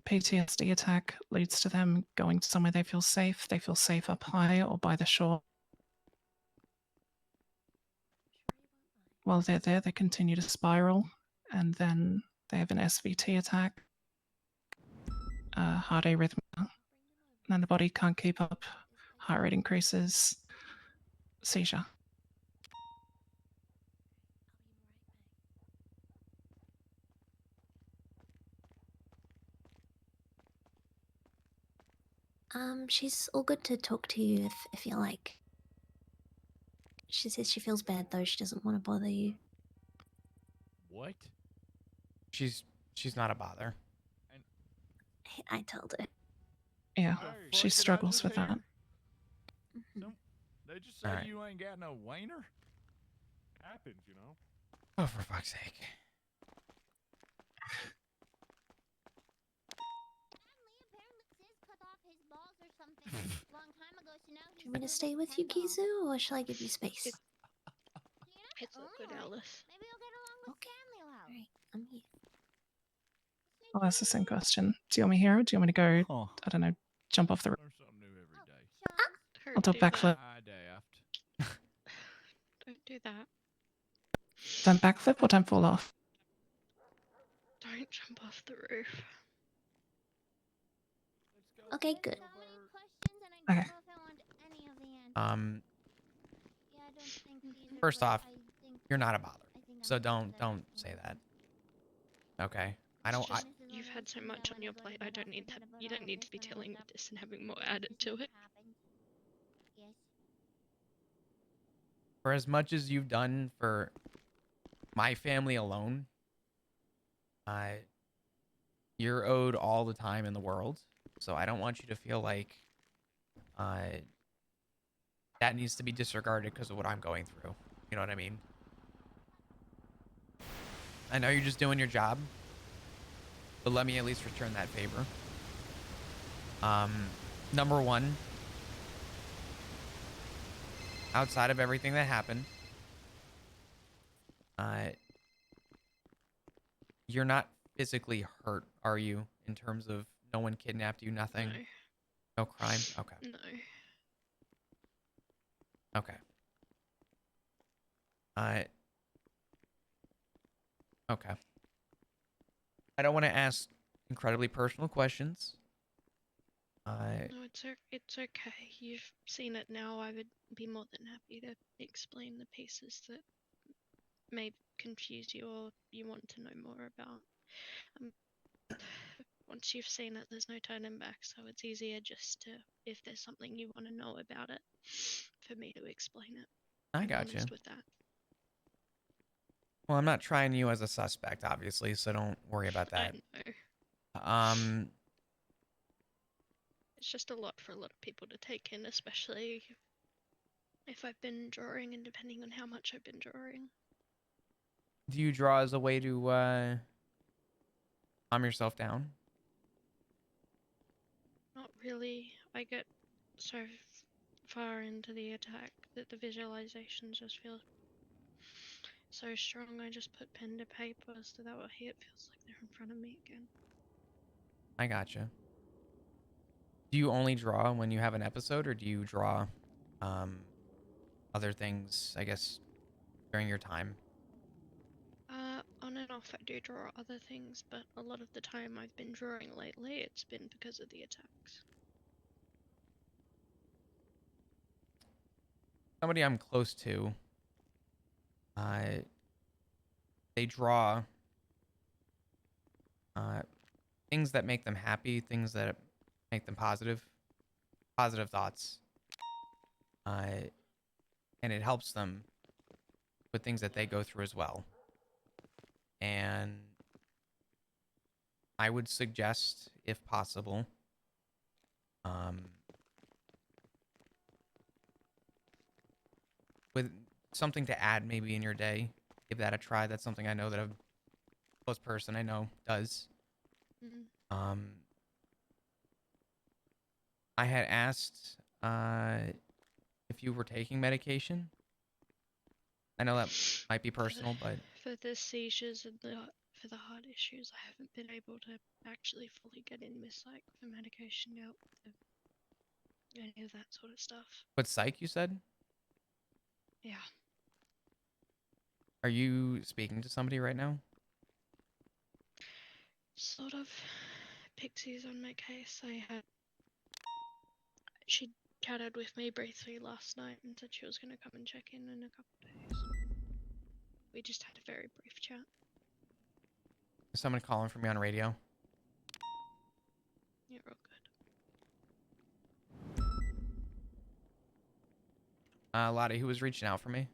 PTSD attack leads to them going to somewhere they feel safe. They feel safe up high or by the shore. While they're there, they continue to spiral, and then they have an SVT attack, heart arrhythmia, and then the body can't keep up, heart rate increases, seizure. She's all good to talk to you if you like. She says she feels bad though. She doesn't want to bother you. What? She's not a bother. I told her. Yeah, she struggles with that. They just say Alright. you ain't got no wiener? Happens, you know. Oh, for fuck's sake. you want me to stay with you, Kizu, or shall I give you space? It's all good, Alice. Okay. Alright, I'm here. I'll ask the same question. Do you want me here, or do you want me to go, I don't know, jump off the roof? I'll do a backflip. Don't do that. Don't backflip or don't fall off? Don't jump off the roof. Okay, good. Okay. First off, you're not a bother, so don't say that. Okay. You've had so much on your plate. I don't need that. You don't need to be telling me this and having more added to it. For as much as you've done for my family alone, you're owed all the time in the world. So I don't want you to feel like that needs to be disregarded because of what I'm going through. You know what I mean? I know you're just doing your job, but let me at least return that favor. Number one, outside of everything that happened, you're not physically hurt, are you? In terms of no one kidnapped you, nothing? No. No crime? Okay. No. Okay. Okay. I don't want to ask incredibly personal questions. No, it's okay. You've seen it now. I would be more than happy to explain the pieces that may confuse you or you want to know more about. Once you've seen it, there's no turning back, so it's easier just to, if there's something you want to know about it, for me to explain it. I I'm got you. honest with that. Well, I'm not trying you as a suspect, obviously, so don't worry about that. I know. It's just a lot for a lot of people to take in, especially if I've been drawing and depending on how much I've been drawing. Do you draw as a way to calm yourself down? Not really. I get so far into the attack that the visualizations just feel so strong. I just put pen to paper so that way it feels like they're in front of me again. I gotcha. Do you only draw when you have an episode, or do you draw other things, I guess, during your time? On and off I do draw other things, but a lot of the time I've been drawing lately, it's been because of the attacks. Somebody I'm close to, they draw things that make them happy, things that make them positive thoughts, and it helps them with things that they go through as well. And I would suggest, if possible, with something to add maybe in your day, give that a try. That's something I know that a close person I know does. Mm-hmm. I had asked if you were taking medication. I know that might be personal, but For the seizures and for the heart issues, I haven't been able to actually fully get in with psych for medication out with any of that sort of stuff. But psych, you said? Yeah. Are you speaking to somebody right now? Sort of. Pixie's on my case. She chatted with me briefly last night and said she was going to come and check in a couple of days. We just had a very brief chat. Is someone calling for me on radio? You're all good. Lottie, who was reaching out for me?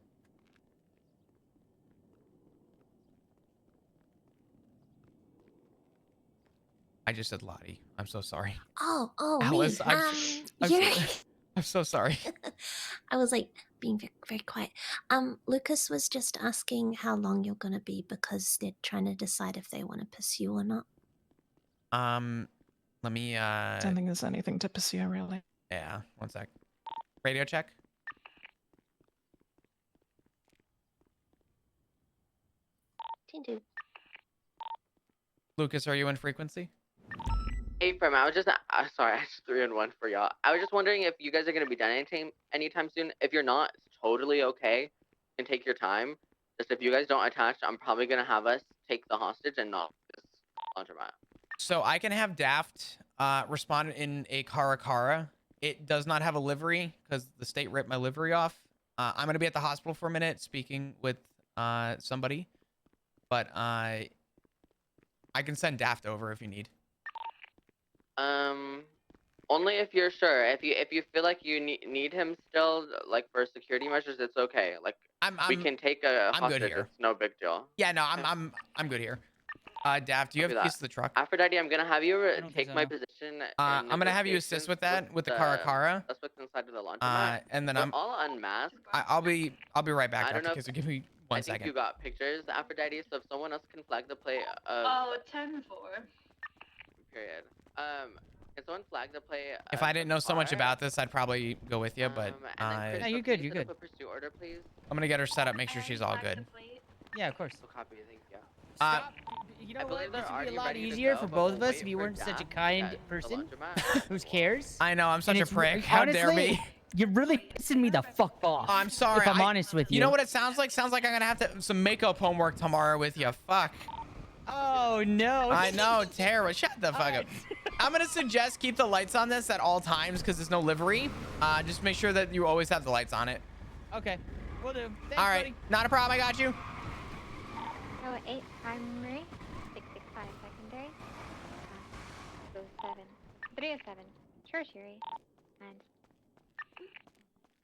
I just said Lottie. I'm so sorry. Oh, Alice, me. I'm so sorry. I was like being very, very quiet. Lucas was just asking how long you're gonna be because they're trying to decide if they want to pursue or not. Let me Don't think there's anything to pursue, really. yeah, one sec. Radio check. Tindu. Lucas, are you in frequency? Hey, Prim, I was just sorry, I just threw in one for y'all. I was just wondering if you guys are gonna be done anytime soon. If you're not, it's totally okay. And take your time. Just if you guys don't attach, I'm probably gonna have us take the hostage and not this laundromat. So I can have Daft respond in a Cara. It does not have a livery because the state ripped my livery off. I'm gonna be at the hospital for a minute speaking with somebody, but I can send Daft over if you need. Only if you're sure. If you feel like you need him still, like for security measures, it's okay. Like we can take a I'm hostage. good here. It's no big deal. Yeah, no, I'm good here. Daft, do you have Copy keys that. to the truck? Aphrodite, I'm gonna have you don't take think my so. position. I'm gonna have you assist with that with the Cara. That's what's inside of the laundromat. And then We're all unmasked. I'll be right back. I don't know. So give me I one think second. you got pictures, Aphrodite. So if someone else can flag the play of Oh, 10-4. period. Can someone flag the play? If I didn't know so much about this, I'd probably go with you, but and then you're good. You're good. A pursuit order, please. I'm gonna get her set up, make sure she's all good. Yeah, of course. Copy. Thank you. Stop. You know I what? believe This they're would be a already lot ready to easier go, for but both we'll of us wait if you for weren't such a Daft to kind get the person laundromat. who cares. I know, I'm such And a it's prick. How dare honestly, me? You're really pissing me the fuck off. I'm sorry. If I'm honest with you. You know what it sounds like? Sounds like I'm gonna have to some makeup homework tomorrow with you. Fuck. Oh no. I know, Tara. Shut the fuck up. I'm gonna suggest keep the lights on this at all times because there's no livery. Just make sure that you always have the lights on it. Okay, we'll do. Thanks, all right, buddy. not a problem. I got you. 08 primary, 665 secondary, 07, 307 tertiary, and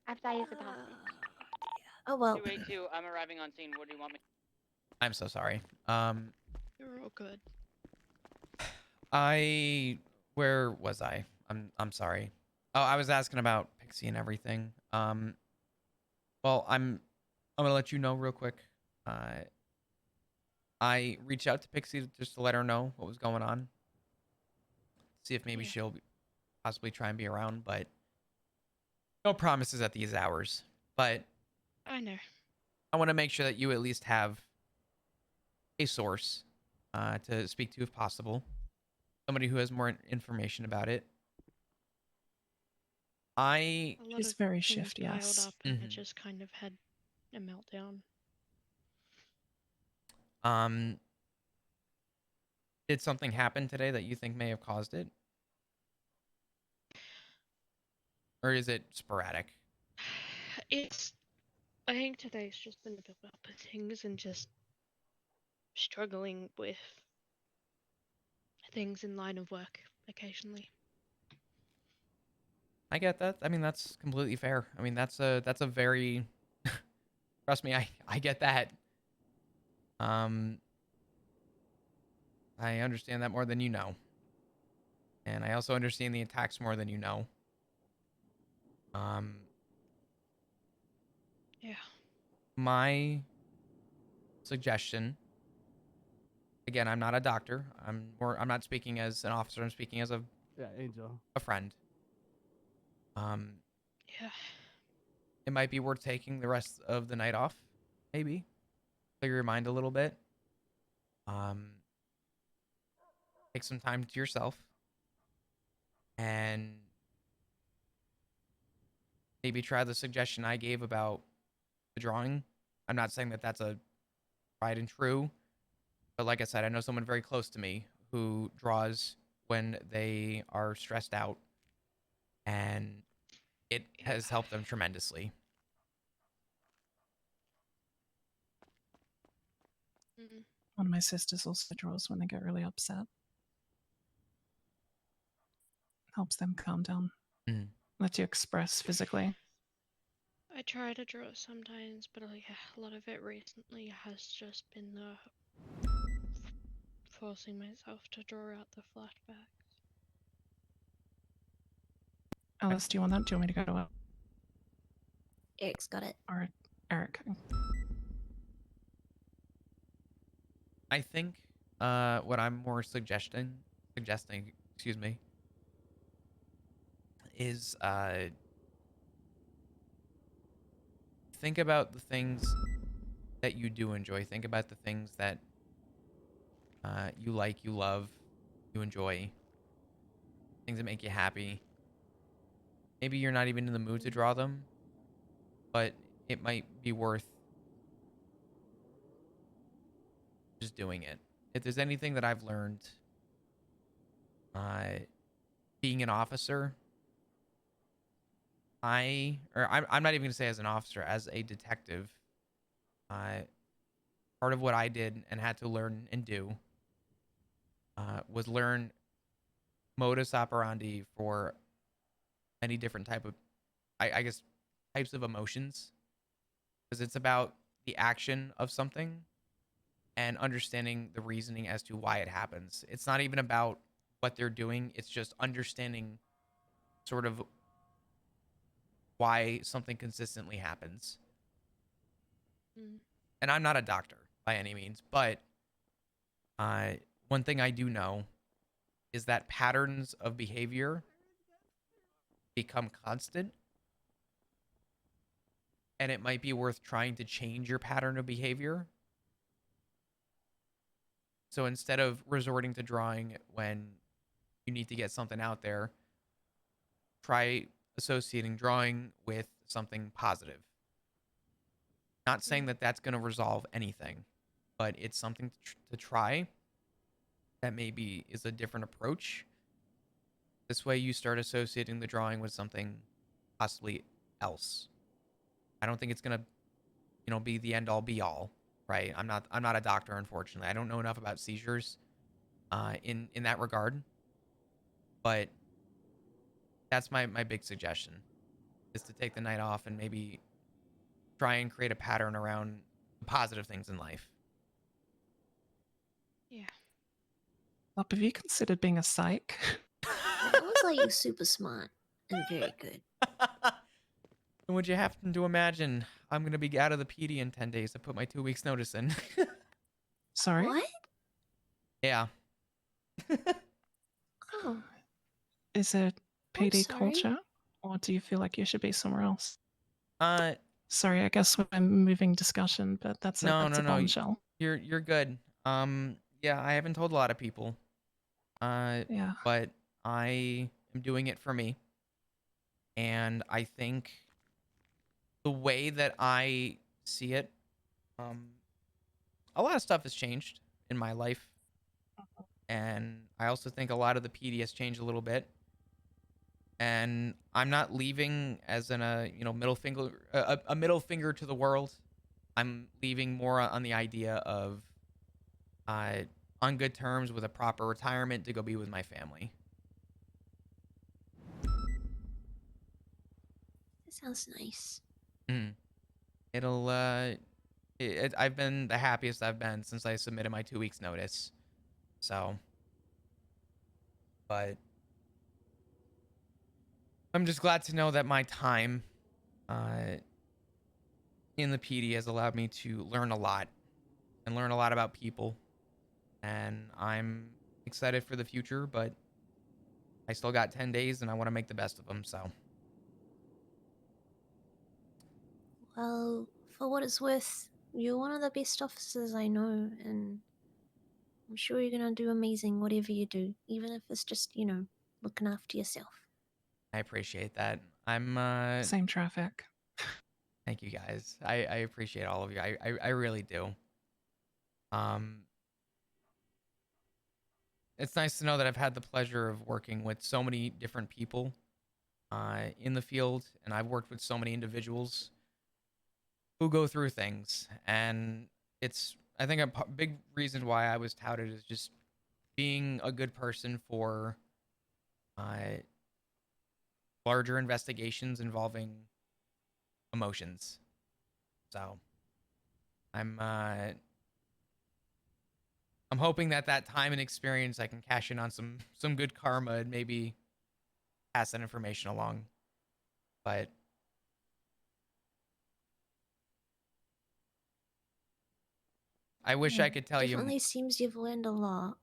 after I use the hostage. Oh well. 282, I'm arriving on scene. What do you want me? I'm so sorry. You're all good. Where was I? I'm sorry. Oh, I was asking about Pixie and everything. Well, I'm gonna let you know real quick. I reached out to Pixie just to let her know what was going on. See if maybe she'll possibly try and be around, but no promises at these hours. But I know. I want to make sure that you at least have a source to speak to if possible. Somebody who has more information about it. She's very shifty, Piled yes. up and I just kind of had a meltdown. Did something happen today that you think may have caused it? Or is it sporadic? I think today's just been a build up of things and just struggling with things in line of work occasionally. I get that. I mean, that's completely fair. I mean, that's a very trust me, I get that. I understand that more than you know. And I also understand the attacks more than you know. Yeah. My suggestion, again, I'm not a doctor. I'm not speaking as an officer. I'm speaking as Angel. a friend. Yeah. It might be worth taking the rest of the night off, maybe. Clear your mind a little bit. Take some time to yourself. And maybe try the suggestion I gave about the drawing. I'm not saying that that's a tried and true, but like I said, I know someone very close to me who draws when they are stressed out, and it has helped them tremendously. One of my sisters also draws when they get really upset. Helps them calm down. Lets you express physically. I try to draw sometimes, but a lot of it recently has just been the forcing myself to draw out the flashbacks. Alice, do you want that? Do you want me to go to it? Eric's got it. Or Eric? I think what I'm more suggesting, excuse me, is think about the things that you do enjoy. Think about the things that you like, you love, you enjoy, things that make you happy. Maybe you're not even in the mood to draw them, but it might be worth just doing it. If there's anything that I've learned being an officer, I'm not even gonna say as an officer, as a detective, part of what I did and had to learn and do was learn modus operandi for many different type of, I guess, types of emotions, because it's about the action of something and understanding the reasoning as to why it happens. It's not even about what they're doing. It's just understanding sort of why something consistently happens. And I'm not a doctor by any means, but one thing I do know is that patterns of behavior become constant, and it might be worth trying to change your pattern of behavior. So instead of resorting to drawing when you need to get something out there, try associating drawing with something positive. Not saying that that's going to resolve anything, but it's something to try that maybe is a different approach. This way you start associating the drawing with something possibly else. I don't think it's going to, be the end all be all, right? I'm not a doctor, unfortunately. I don't know enough about seizures in that regard. But that's my big suggestion, is to take the night off and maybe try and create a pattern around positive things in life. Yeah. Up, have you considered being a psych? That was like super smart and very good. And would you happen to imagine I'm going to be out of the PD in 10 days to put my 2 weeks notice in? Sorry? What? Yeah. Oh. Is it I'm PD sorry. culture? Or do you feel like you should be somewhere else? Uh, Sorry, I guess we're moving discussion, but that's a no. bombshell. You're good. Yeah, I haven't told a lot of people. Yeah. But I am doing it for me. And I think the way that I see it, a lot of stuff has changed in my life. And I also think a lot of the PD has changed a little bit. And I'm not leaving as in a middle finger, a middle finger to the world. I'm leaving more on the idea of on good terms with a proper retirement to go be with my family. That sounds nice. It'll I've been the happiest I've been since I submitted my 2 weeks notice. So, but I'm just glad to know that my time in the PD has allowed me to learn a lot and learn a lot about people. And I'm excited for the future, but I still got 10 days and I want to make the best of them. So, Well, for what it's worth, you're one of the best officers I know, and I'm sure you're gonna do amazing whatever you do, even if it's just, looking after yourself. I appreciate that. I'm Same traffic. Thank you guys. I appreciate all of you. I really do. It's nice to know that I've had the pleasure of working with so many different people in the field, and I've worked with so many individuals who go through things. And I think a big reason why I was touted is just being a good person for larger investigations involving emotions. So I'm hoping that time and experience I can cash in on some good karma and maybe pass that information along. But I wish I could tell Definitely seems you've learned a lot.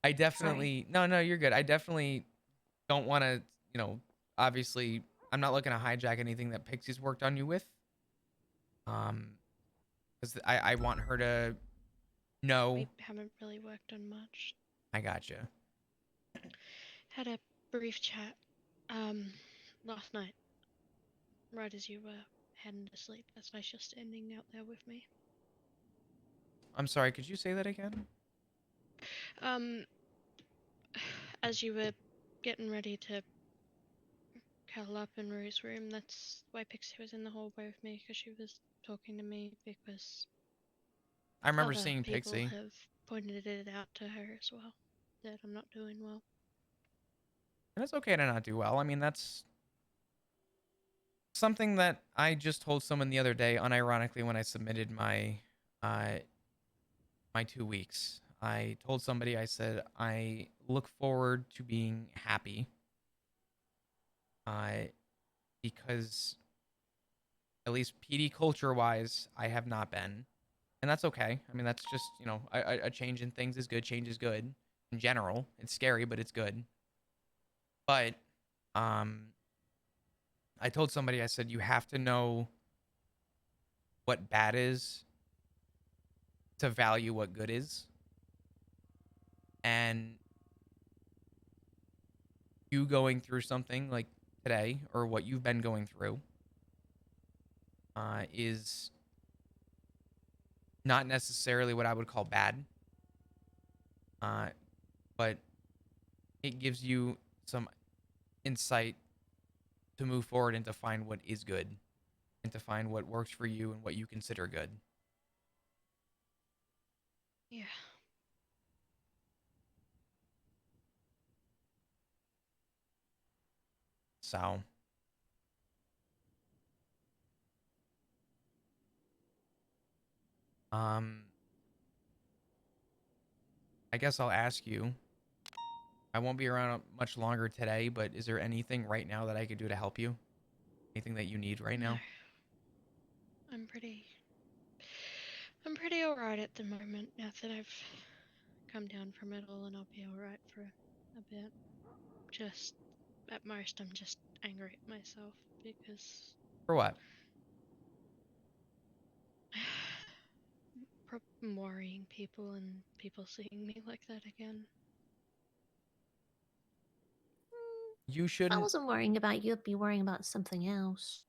I definitely no, you're good. I definitely don't want to, obviously I'm not looking to hijack anything that Pixie's worked on you with. Because I want her to know. We haven't really worked on much. I gotcha. Had a brief chat last night, right as you were heading to sleep. That's nice just standing out there with me. I'm sorry, could you say that again? As you were getting ready to curl up in Rue's room, that's why Pixie was in the hallway with me, because she was talking to me, because I remember other seeing people Pixie. have pointed it out to her as well, that I'm not doing well. And it's okay to not do well. I mean, that's something that I just told someone the other day, unironically, when I submitted my my 2 weeks. I told somebody, I said, I look forward to being happy. Because at least PD culture wise, I have not been. And that's okay. I mean, that's just, you know, a change in things is good. Change is good in general. It's scary, but it's good. But I told somebody, I said, you have to know what bad is to value what good is. And you going through something like today, or what you've been going through, is not necessarily what I would call bad. But it gives you some insight to move forward and to find what is good and to find what works for you and what you consider good. Yeah. So I guess I'll ask you. I won't be around much longer today, but is there anything right now that I could do to help you? Anything that you need right now? I'm pretty alright at the moment, now that I've come down from it all, and I'll be alright for a bit. Just, at most, I'm just angry at myself, because For what? I'm worrying people and people seeing me like that again. You If I shouldn't. wasn't worrying about you, I'd be worrying about something else.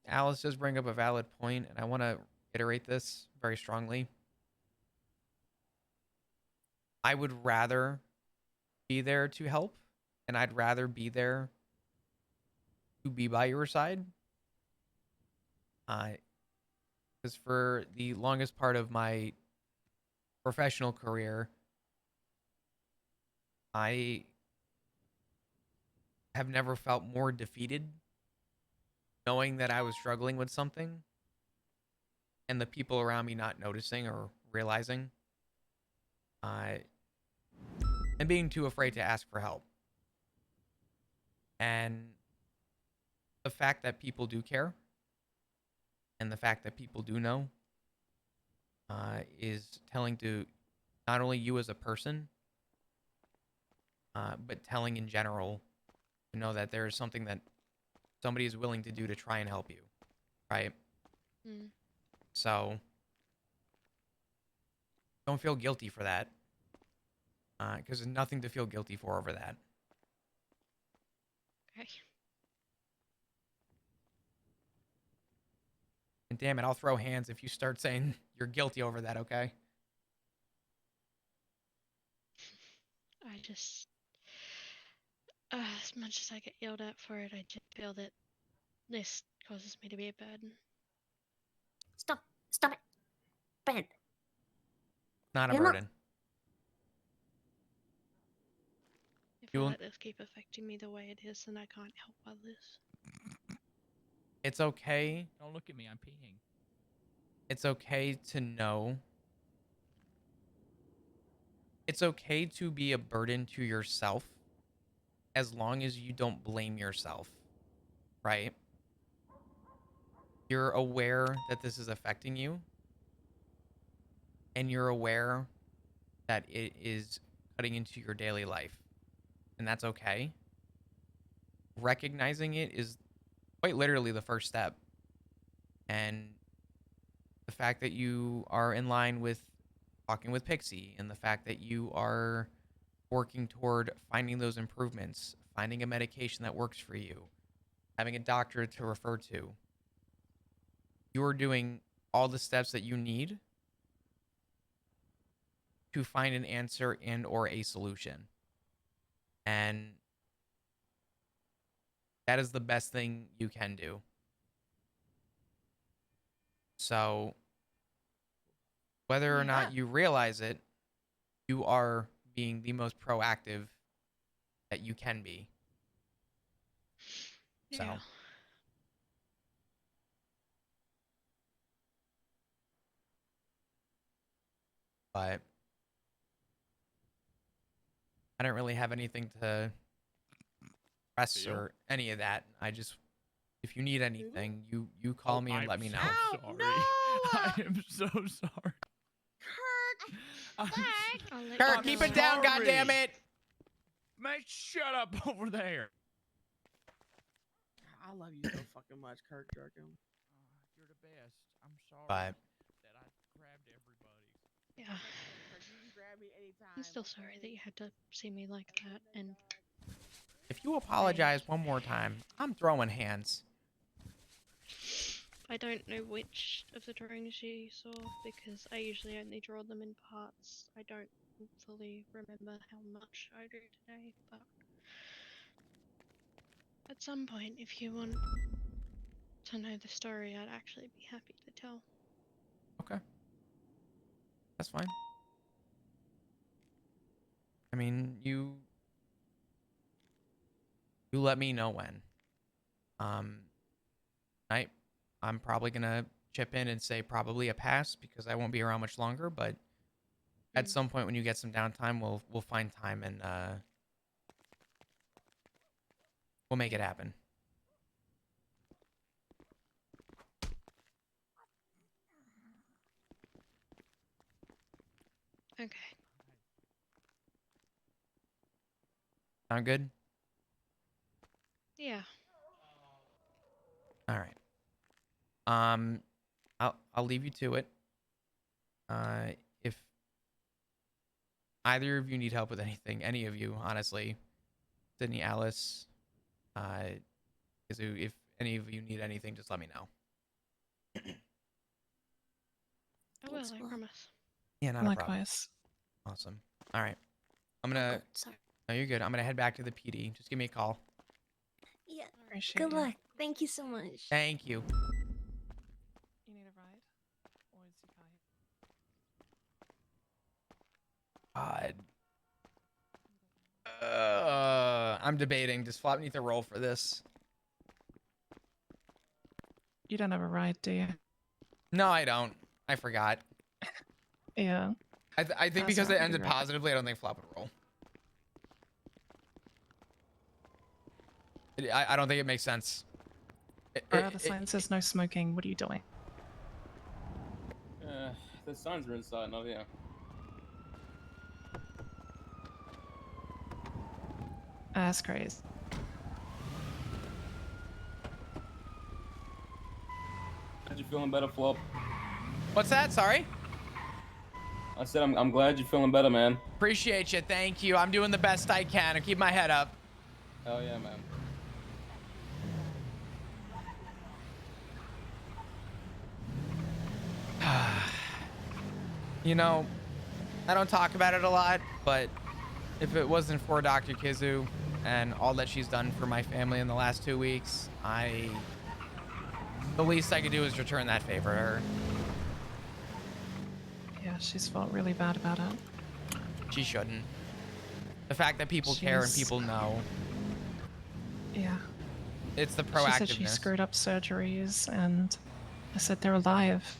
Alice does bring up a valid point, and I want to iterate this very strongly. I would rather be there to help, and I'd rather be there to be by your side. Because for the longest part of my professional career, I have never felt more defeated knowing that I was struggling with something and the people around me not noticing or realizing, and being too afraid to ask for help. And the fact that people do care and the fact that people do know is telling to not only you as a person, but telling in general to know that there is something that somebody is willing to do to try and help you, right? So don't feel guilty for that, because there's nothing to feel guilty for over that. Okay. And damn it, I'll throw hands if you start saying you're guilty over that, okay? I just, as much as I get yelled at for it, I just feel that this causes me to be a burden. Stop it. Ben. Not a You're not- burden. If I You'll- let this keep affecting me the way it is, then I can't help others. It's okay. Don't look at me, I'm peeing. It's okay to know. It's okay to be a burden to yourself as long as you don't blame yourself, right? You're aware that this is affecting you, and you're aware that it is cutting into your daily life, and that's okay. recognizing it is quite literally the first step. And the fact that you are in line with talking with Pixie, and the fact that you are working toward finding those improvements, finding a medication that works for you, having a doctor to refer to, you are doing all the steps that you need to find an answer and or a solution. And that is the best thing you can do. So whether or not you realize it, you are being the most proactive that you can be. So Yeah. but I don't really have anything to press or any of that. I just, if you need anything, you call me and let me know. Sorry. I am so sorry. Kurt, keep it down, goddammit! Mate, shut up over there. I love you so fucking much, Kirk Durkin. You're the best. I'm sorry But that I grabbed everybody. Yeah. I'm still sorry that you had to see me like that, and if you apologize one more time, I'm throwing hands. I don't know which of the drawings you saw because I usually only draw them in parts. I don't fully remember how much I drew today, but at some point, if you want to know the story, I'd actually be happy to tell. Okay. That's fine. I mean, you let me know when. I'm probably gonna chip in and say probably a pass because I won't be around much longer, but at some point when you get some downtime, we'll find time and we'll make it happen. Okay. Sound good? Yeah. All right. I'll leave you to it. If either of you need help with anything, any of you, honestly, Sydney, Alice, if any of you need anything, just let me know. I will, I promise. Yeah, not a problem. Likewise. Awesome. All right. I'm gonna. Sorry. No, you're good. I'm gonna head back to the PD. Just give me a call. Yeah. Appreciate Good you. luck. Thank you so much. Thank you. You need a ride? Or is your car God. I'm debating. Does Flop need to roll for this? You don't have a ride, do you? No, I don't. I forgot. Yeah. I think That's because not it ended really right. positively, I don't think Flop would roll. I don't think it makes sense. The sign says no smoking. What are you doing? The signs are inside, not here. That's crazy. Glad you feeling better, Flop? What's that? Sorry? I said I'm glad you're feeling better, man. Appreciate you. Thank you. I'm doing the best I can. I keep my head up. Hell yeah, man. You know, I don't talk about it a lot, but if it wasn't for Dr. Kizu and all that she's done for my family in the last 2 weeks, the least I could do is return that favor to her. Yeah, she's felt really bad about it. She shouldn't. The fact that people care and She's- people know, Yeah. it's the She proactiveness. said she screwed up surgeries, and I said they're alive.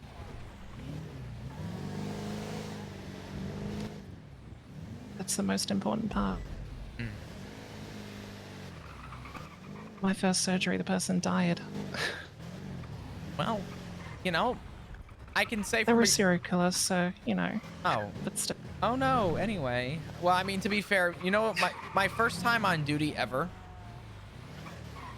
That's the most important part. My first surgery, the person died. Well, you know, I can say They from were a- serial killers, so, you know. Oh. But still. Oh no, anyway. Well, I mean, to be fair, you know what, my first time on duty ever,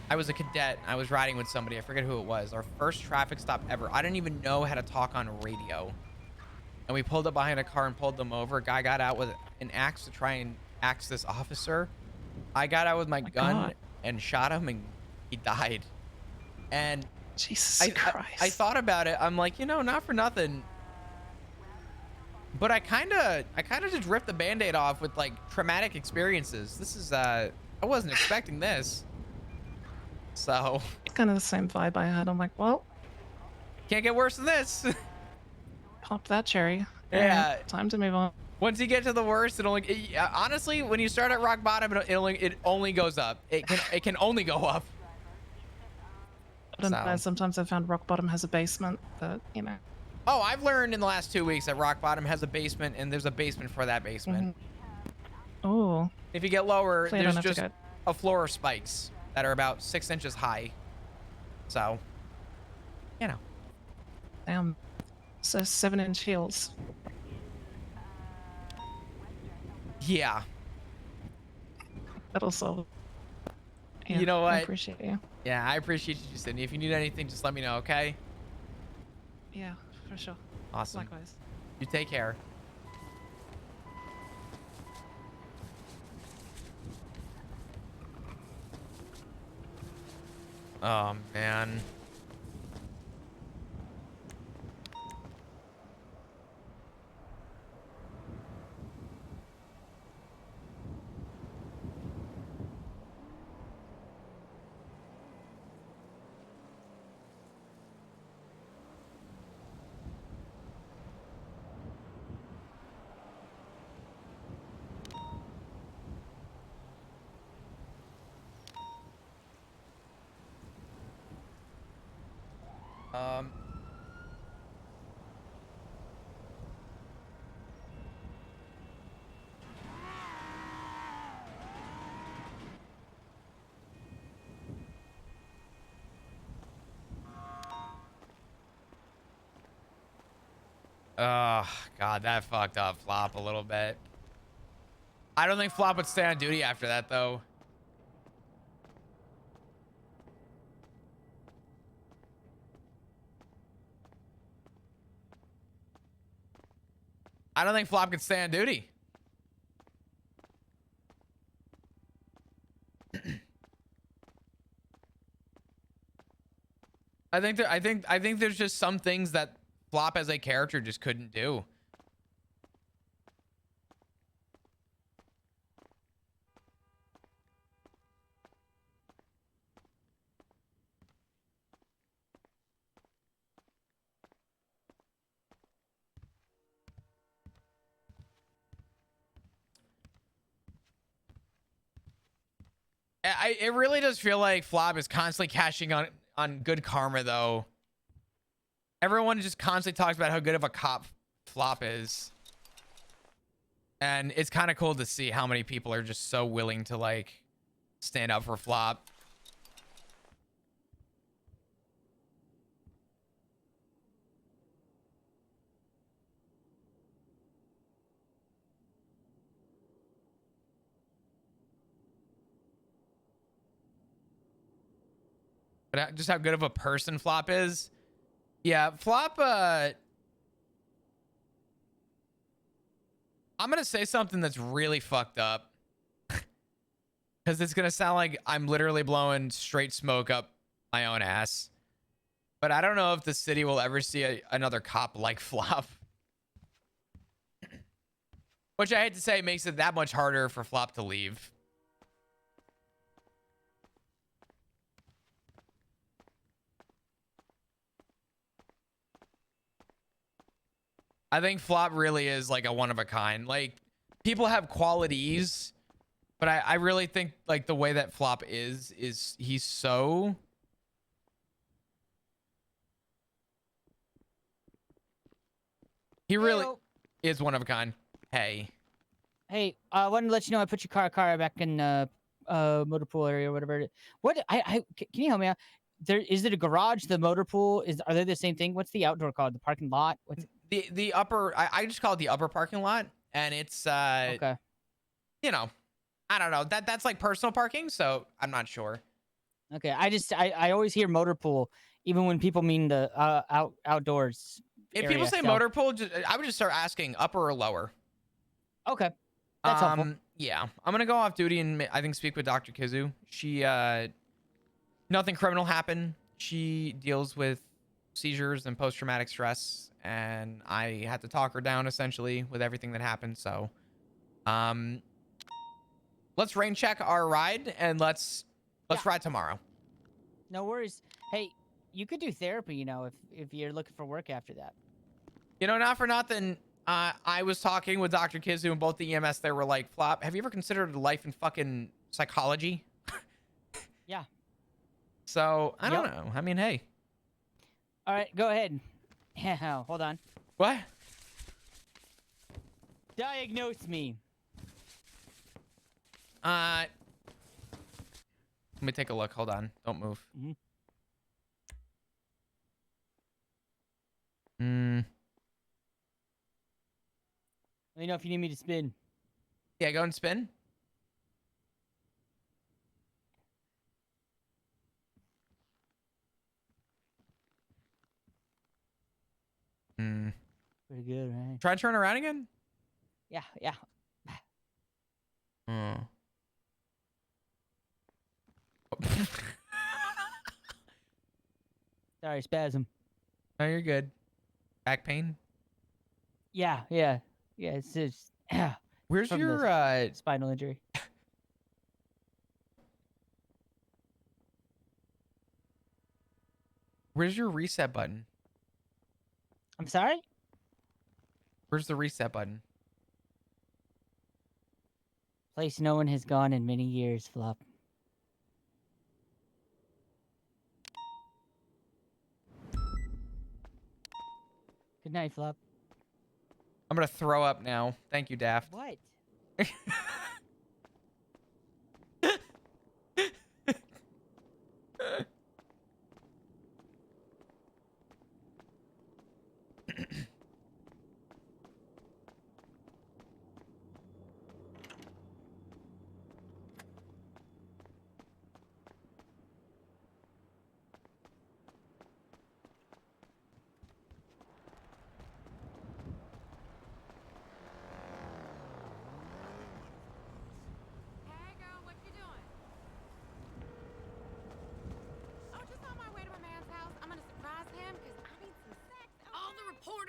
I was a cadet. I was riding with somebody. I forget who it was. Our first traffic stop ever. I didn't even know how to talk on radio. And we pulled up behind a car and pulled them over. A guy got out with an axe to try and axe this officer. I got out with my gun and shot him, and he died. And Jesus Christ. I thought about it. I'm like, you know, not for nothing, but I kind of just ripped the Band-Aid off with like traumatic experiences. This is I wasn't expecting this. So It's kind of the same vibe I had. I'm like, well, can't get worse than this. pop that cherry. Yeah. Alright, time to move on. Once you get to the worst, honestly, when you start at rock bottom, it only goes up. It can only go up. I don't know. Sometimes I've found rock bottom has a basement, but you know. Oh, I've learned in the last 2 weeks that rock bottom has a basement, and there's a basement for that basement. Oh. If you get lower, Hopefully I don't there's have to just a floor of spikes that are about 6 inches high. So, you know. Damn. So 7-inch heels. Yeah. That'll solve. Yeah, You know what? I appreciate you. Yeah, I appreciate you, Sydney. If you need anything, just let me know, okay? Yeah, for sure. Awesome. Likewise. You take care. Oh, man. Um. Oh, God, that fucked up Flop a little bit. I don't think Flop would stay on duty after that, though. I don't think Flop could stay on duty. I think there's just some things that Flop as a character just couldn't do. It really does feel like Flop is constantly cashing on good karma, though. Everyone just constantly talks about how good of a cop Flop is. And it's kind of cool to see how many people are just so willing to, like, stand up for Flop. But just how good of a person Flop is. Yeah, Flop, I'm going to say something that's really fucked up. Because it's going to sound like I'm literally blowing straight smoke up my own ass. But I don't know if the city will ever see another cop like Flop. Which I hate to say makes it that much harder for Flop to leave. I think Flop really is like a one of a kind. Like, people have qualities, but I really think like the way that Flop is he's so... He really is one of a kind. Hey. Hey, I wanted to let you know I put your car back in motor pool area or whatever. What can you help me out? Is it a garage? The motor pool are they the same thing? What's the outdoor called? The parking lot? What's the upper? I just call it the upper parking lot, and it's okay. You know, I don't know. That's like personal parking, so I'm not sure. Okay. I always hear motor pool, even when people mean the outdoors. If area, people say so- motor pool, I would just start asking upper or lower. Okay. That's helpful. Yeah, I'm gonna go off duty and I think speak with Dr. Kizu. She nothing criminal happened. She deals with seizures and post-traumatic stress, and I had to talk her down essentially with everything that happened. So, let's rain check our ride and let's ride tomorrow. No worries. Hey, you could do therapy, you know, if you're looking for work after that. You know, not for nothing. I was talking with Dr. Kizu and both the EMS there were like, Flop, have you ever considered life in fucking psychology? Yeah. So, I don't know. I mean, hey. All right, go ahead. Hold on. What? Diagnose me. Let me take a look. Hold on. Don't move. Let me know if you need me to spin. Yeah, go and spin. Pretty good, right? Try and turn around again? Yeah, yeah. Sorry, spasm. No, you're good. Back pain? Yeah, yeah. Yeah, it's just Where's from your the spinal injury. Where's your reset button? I'm sorry? Where's the reset button? Place no one has gone in many years, Flop. Good night, Flop. I'm gonna throw up now. Thank you, Daft. What?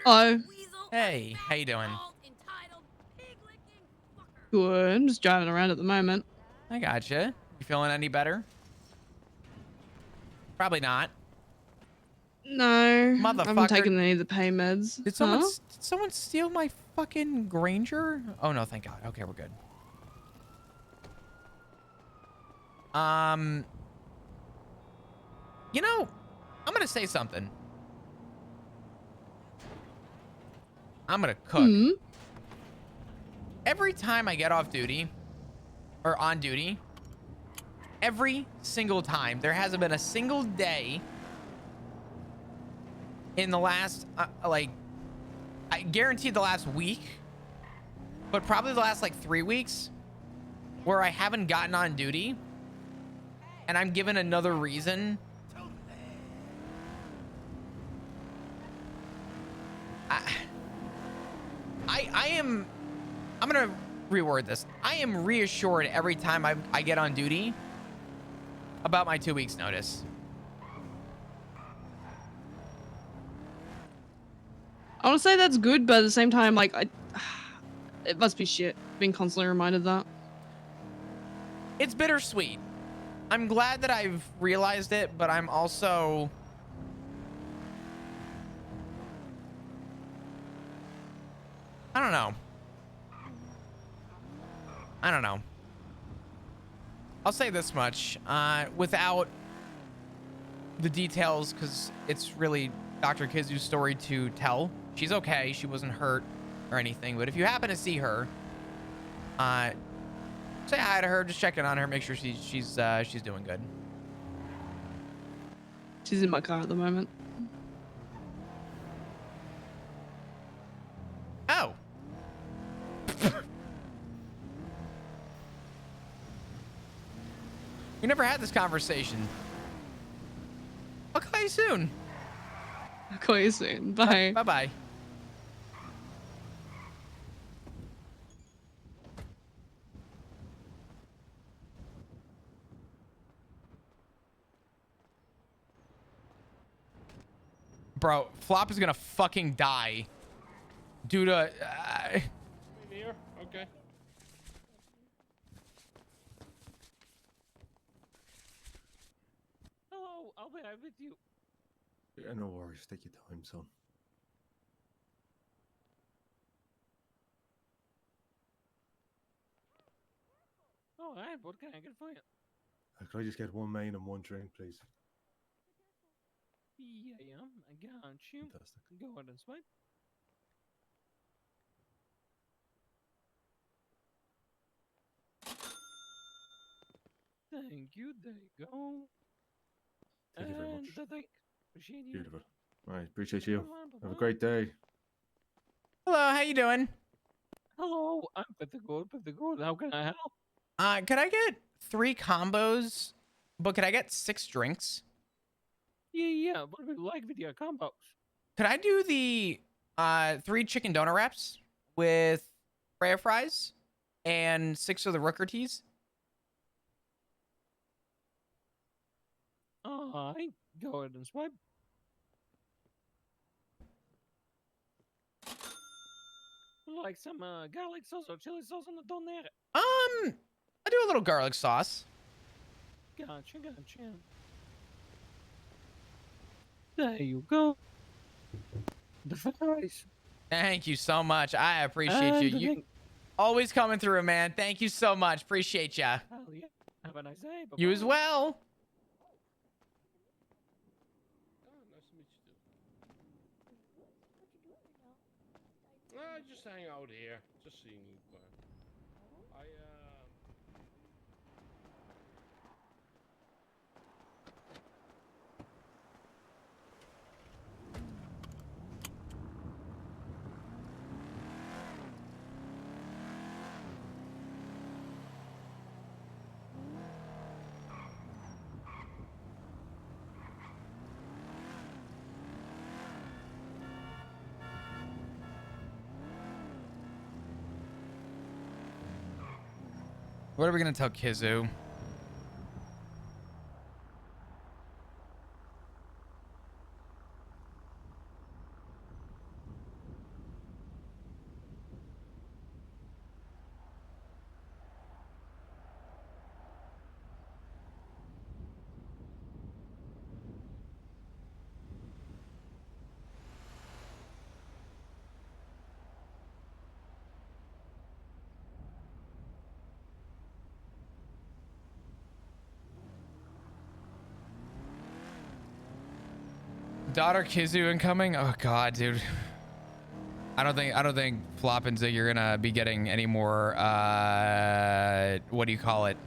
Oh, Hey, how you doing? good. I'm just driving around at the moment. I gotcha. You feeling any better? Probably not. No, I haven't Motherfucker. taken any of the pain meds. Did someone steal my fucking Granger? Oh no, thank God. Okay, we're good. You know, I'm gonna say something. I'm gonna cook. Every time I get off duty, or on duty, every single time, there hasn't been a single day in the last, I guarantee the last week, but probably the last like 3 weeks, where I haven't gotten on duty, and I'm given another reason. I'm gonna reword this. I am reassured every time I get on duty about my 2 weeks notice. I want to say that's good, but at the same time, like, it must be shit being constantly reminded that. It's bittersweet. I'm glad that I've realized it, but I'm also... I don't know. I'll say this much. Without the details, because it's really Dr. Kizu's story to tell. She's okay. She wasn't hurt or anything. But if you happen to see her, say hi to her. Just check in on her. Make sure she's doing good. She's in my car at the moment. Oh. We never had this conversation. I'll call you soon. I'll call you soon. Bye. Bye-bye. Bro, Flop is gonna fucking die due to... Here? Okay. Hello, I'll be right with you. Yeah, no worries. Take your time, son. All right, what can I get for you? Could I just get one main and one drink, please? Yeah, I got you. Fantastic. Go ahead and swipe. Thank you. There you go. Thank you very much. And thank. Appreciate you. Beautiful. All right, appreciate you. Bye-bye, Have a bye-bye. great day. Hello, how you doing? Hello, I'm pretty good, pretty good. How can I help? Could I get 3 combos, but could I get 6 drinks? Yeah. What would you like with your combos? Could I do the 3 chicken donut wraps with Freya fries and 6 of the Rooker teas? Alright, go ahead and swipe. Like some garlic sauce or chili sauce on the doner. I do a little garlic sauce. Gotcha. There you go. The fries. Thank you so much. I appreciate And you. the You drink. always coming through, man. Thank you so much. Appreciate ya. Hell yeah. Have a nice day. You as Bye-bye. well. Oh, nice to meet you too. Just hang out here. Just seeing you. What are we gonna tell Kizu? Daughter Kizu incoming. Oh god, dude. I don't think Flop and Zig are gonna be getting any more what do you call it?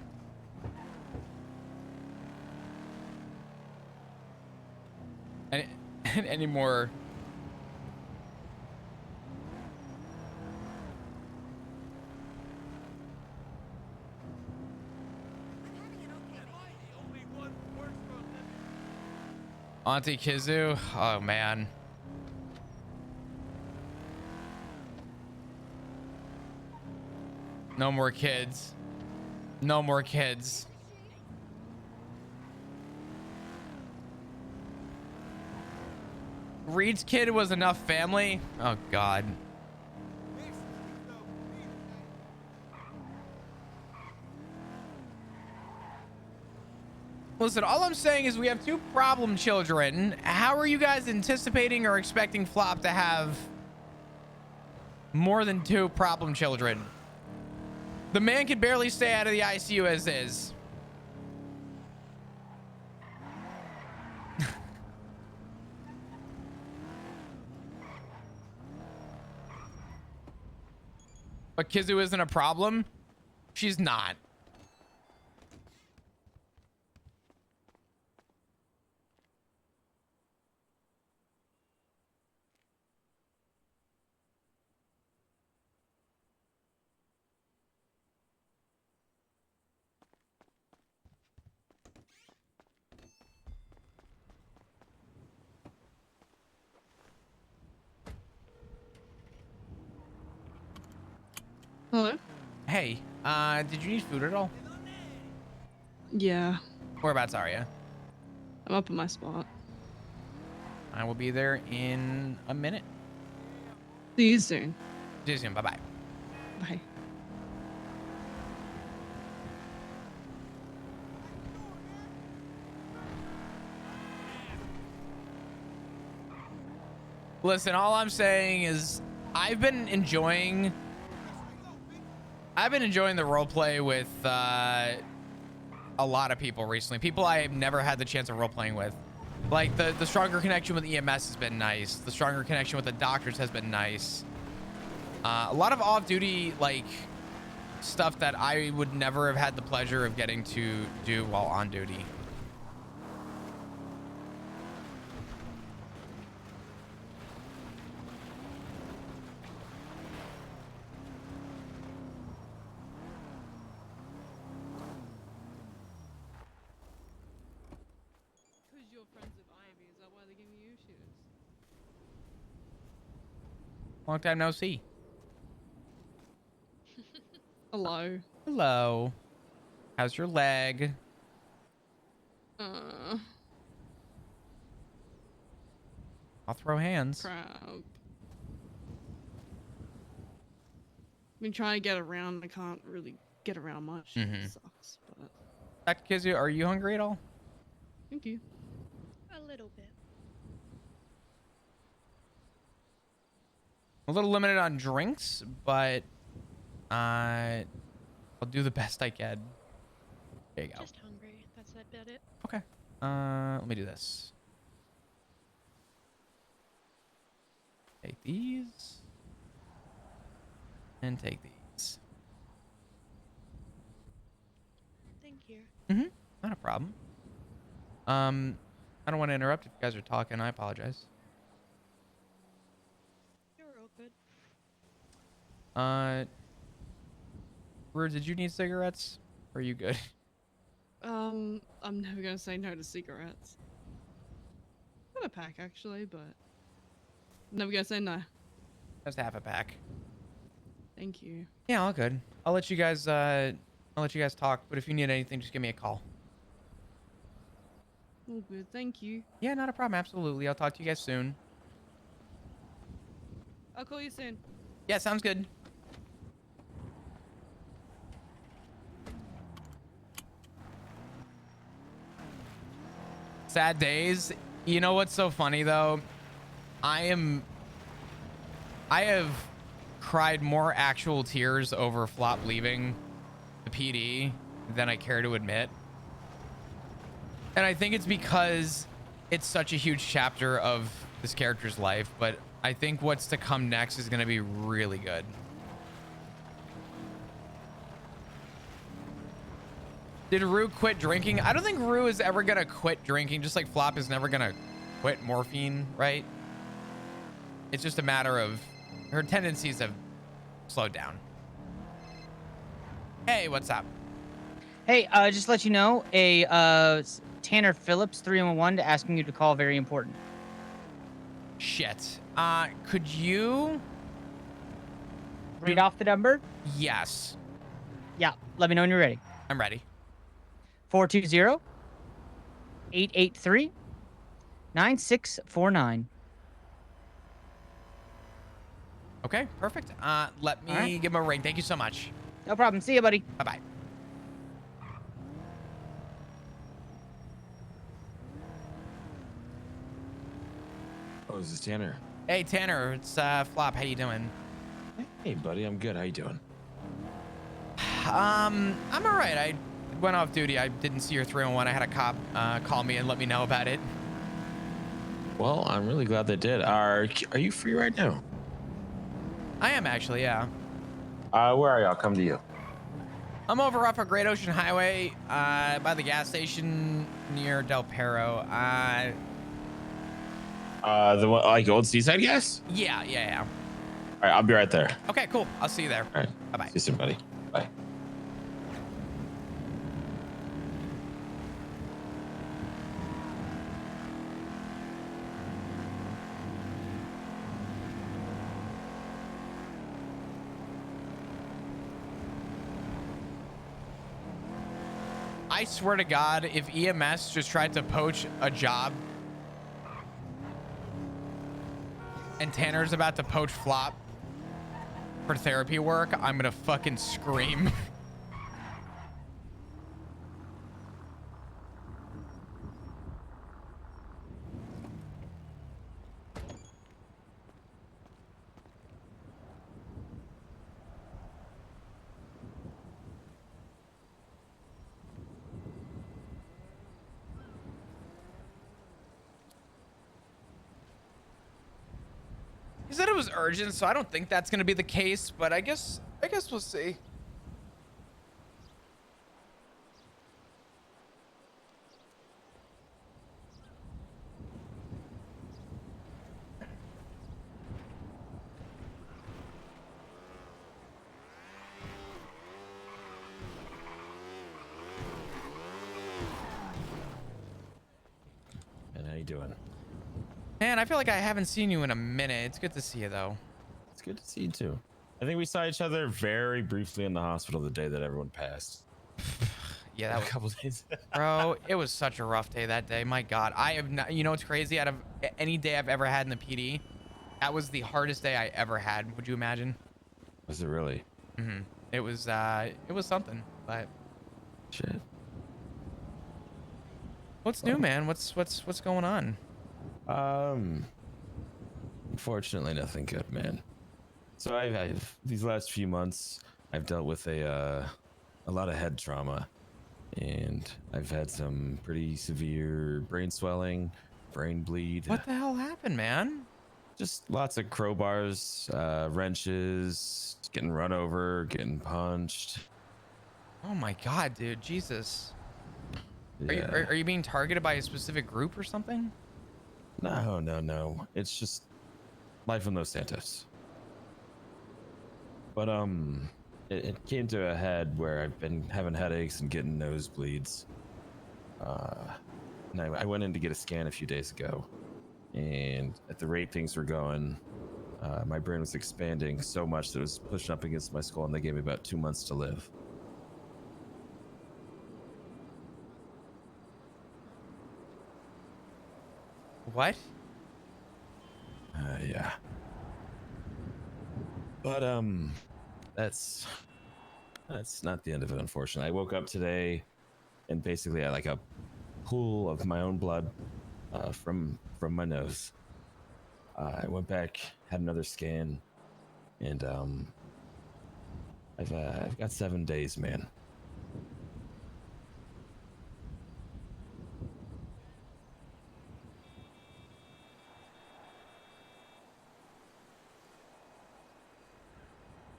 Any more Auntie Kizu? Oh man. No more kids. No more kids. Reed's kid was enough family? Oh god. Listen, all I'm saying is we have 2 problem children. How are you guys anticipating or expecting Flop to have more than 2 problem children? The man can barely stay out of the ICU as is. But Kizu isn't a problem? She's not. Hello? Hey, did you need food at all? Yeah, Whereabouts are you? I'm up at my spot. I will be there in a minute. See you soon. See you soon. Bye-bye. Bye. Listen, all I'm saying is I've been enjoying the role play with a lot of people recently. People I have never had the chance of role playing with. Like the stronger connection with EMS has been nice. The stronger connection with the doctors has been nice. A lot of off-duty like stuff that I would never have had the pleasure of getting to do while on duty. Because you're friends with Ivy, is that why they're giving you shoes? Long time no see. Hello. Hello. How's your leg? Uh, I'll throw hands. crap. I've been trying to get around. I can't really get around much. Mhm. It sucks, but Dr. Kizu, are you hungry at all? thank you. A little bit. A little limited on drinks, but I'll do the best I can. There you go. Just hungry. That's about it. Okay. Let me do this. Take these. And take these. Thank you. Not a problem. I don't want to interrupt if you guys are talking. I apologize. You're all good. Rue, did you need cigarettes? Or are you good? I'm never gonna say no to cigarettes. Got a pack actually, but never gonna say no. Just half a pack. Thank you. Yeah, all good. I'll let you guys talk, but if you need anything, just give me a call. All good. Thank you. Yeah, not a problem. Absolutely. I'll talk to you guys soon. I'll call you soon. Yeah, sounds good. Sad days. You know what's so funny though? I have cried more actual tears over Flop leaving the PD than I care to admit. And I think it's because it's such a huge chapter of this character's life, but I think what's to come next is going to be really good. Did Rue quit drinking? I don't think Rue is ever going to quit drinking, just like Flop is never going to quit morphine, right? It's just a matter of her tendencies have slowed down. Hey, what's up? Hey, just to let you know, Tanner Phillips 311 asking you to call, very important. Shit. Could you read off the number? Yes. Yeah, let me know when you're ready. I'm ready. 420-883-9649. Okay, perfect. Let me All right. give him a ring. Thank you so much. No problem. See you, buddy. Bye-bye. Oh, this is Tanner. Hey, Tanner. It's Flop. How you doing? Hey, buddy. I'm good. How you doing? I'm all right. I went off duty. I didn't see your 311. I had a cop call me and let me know about it. Well, I'm really glad they did. Are you free right now? I am actually, yeah. Where are you? I'll come to you. I'm over off of Great Ocean Highway by the gas station near Del Perro. The one, like old Seaside gas? Yeah. All right, I'll be right there. Okay, cool. I'll see you there. All right. Bye-bye. See you soon, buddy. Bye. I swear to God, if EMS just tried to poach a job and Tanner's about to poach Flop for therapy work, I'm gonna fucking scream. He said it was urgent, so I don't think that's gonna be the case, but I guess we'll see. And how you doing? Man, I feel like I haven't seen you in a minute. It's good to see you though. It's good to see you too. I think we saw each other very briefly in the hospital the day that everyone passed. Yeah, that was a couple days. Bro, it was such a rough day that day. My God, I have not. You know what's crazy? Out of any day I've ever had in the PD, that was the hardest day I ever had. Would you imagine? Was it really? Mm-hmm. It was something. But shit. What's new, man? What's going on? Unfortunately, nothing good, man. So I've these last few months, I've dealt with a lot of head trauma, and I've had some pretty severe brain swelling, brain bleed. What the hell happened, man? Just lots of crowbars, wrenches, getting run over, getting punched. Oh my God, dude, Jesus. Yeah. Are you being targeted by a specific group or something? No. It's just life in Los Santos. But it came to a head where I've been having headaches and getting nosebleeds. And I went in to get a scan a few days ago, and at the rate things were going, my brain was expanding so much that it was pushing up against my skull, and they gave me about 2 months to live. What? Yeah. But that's not the end of it, unfortunately. I woke up today and basically I had like a pool of my own blood from my nose. I went back, had another scan, and I've got 7 days, man.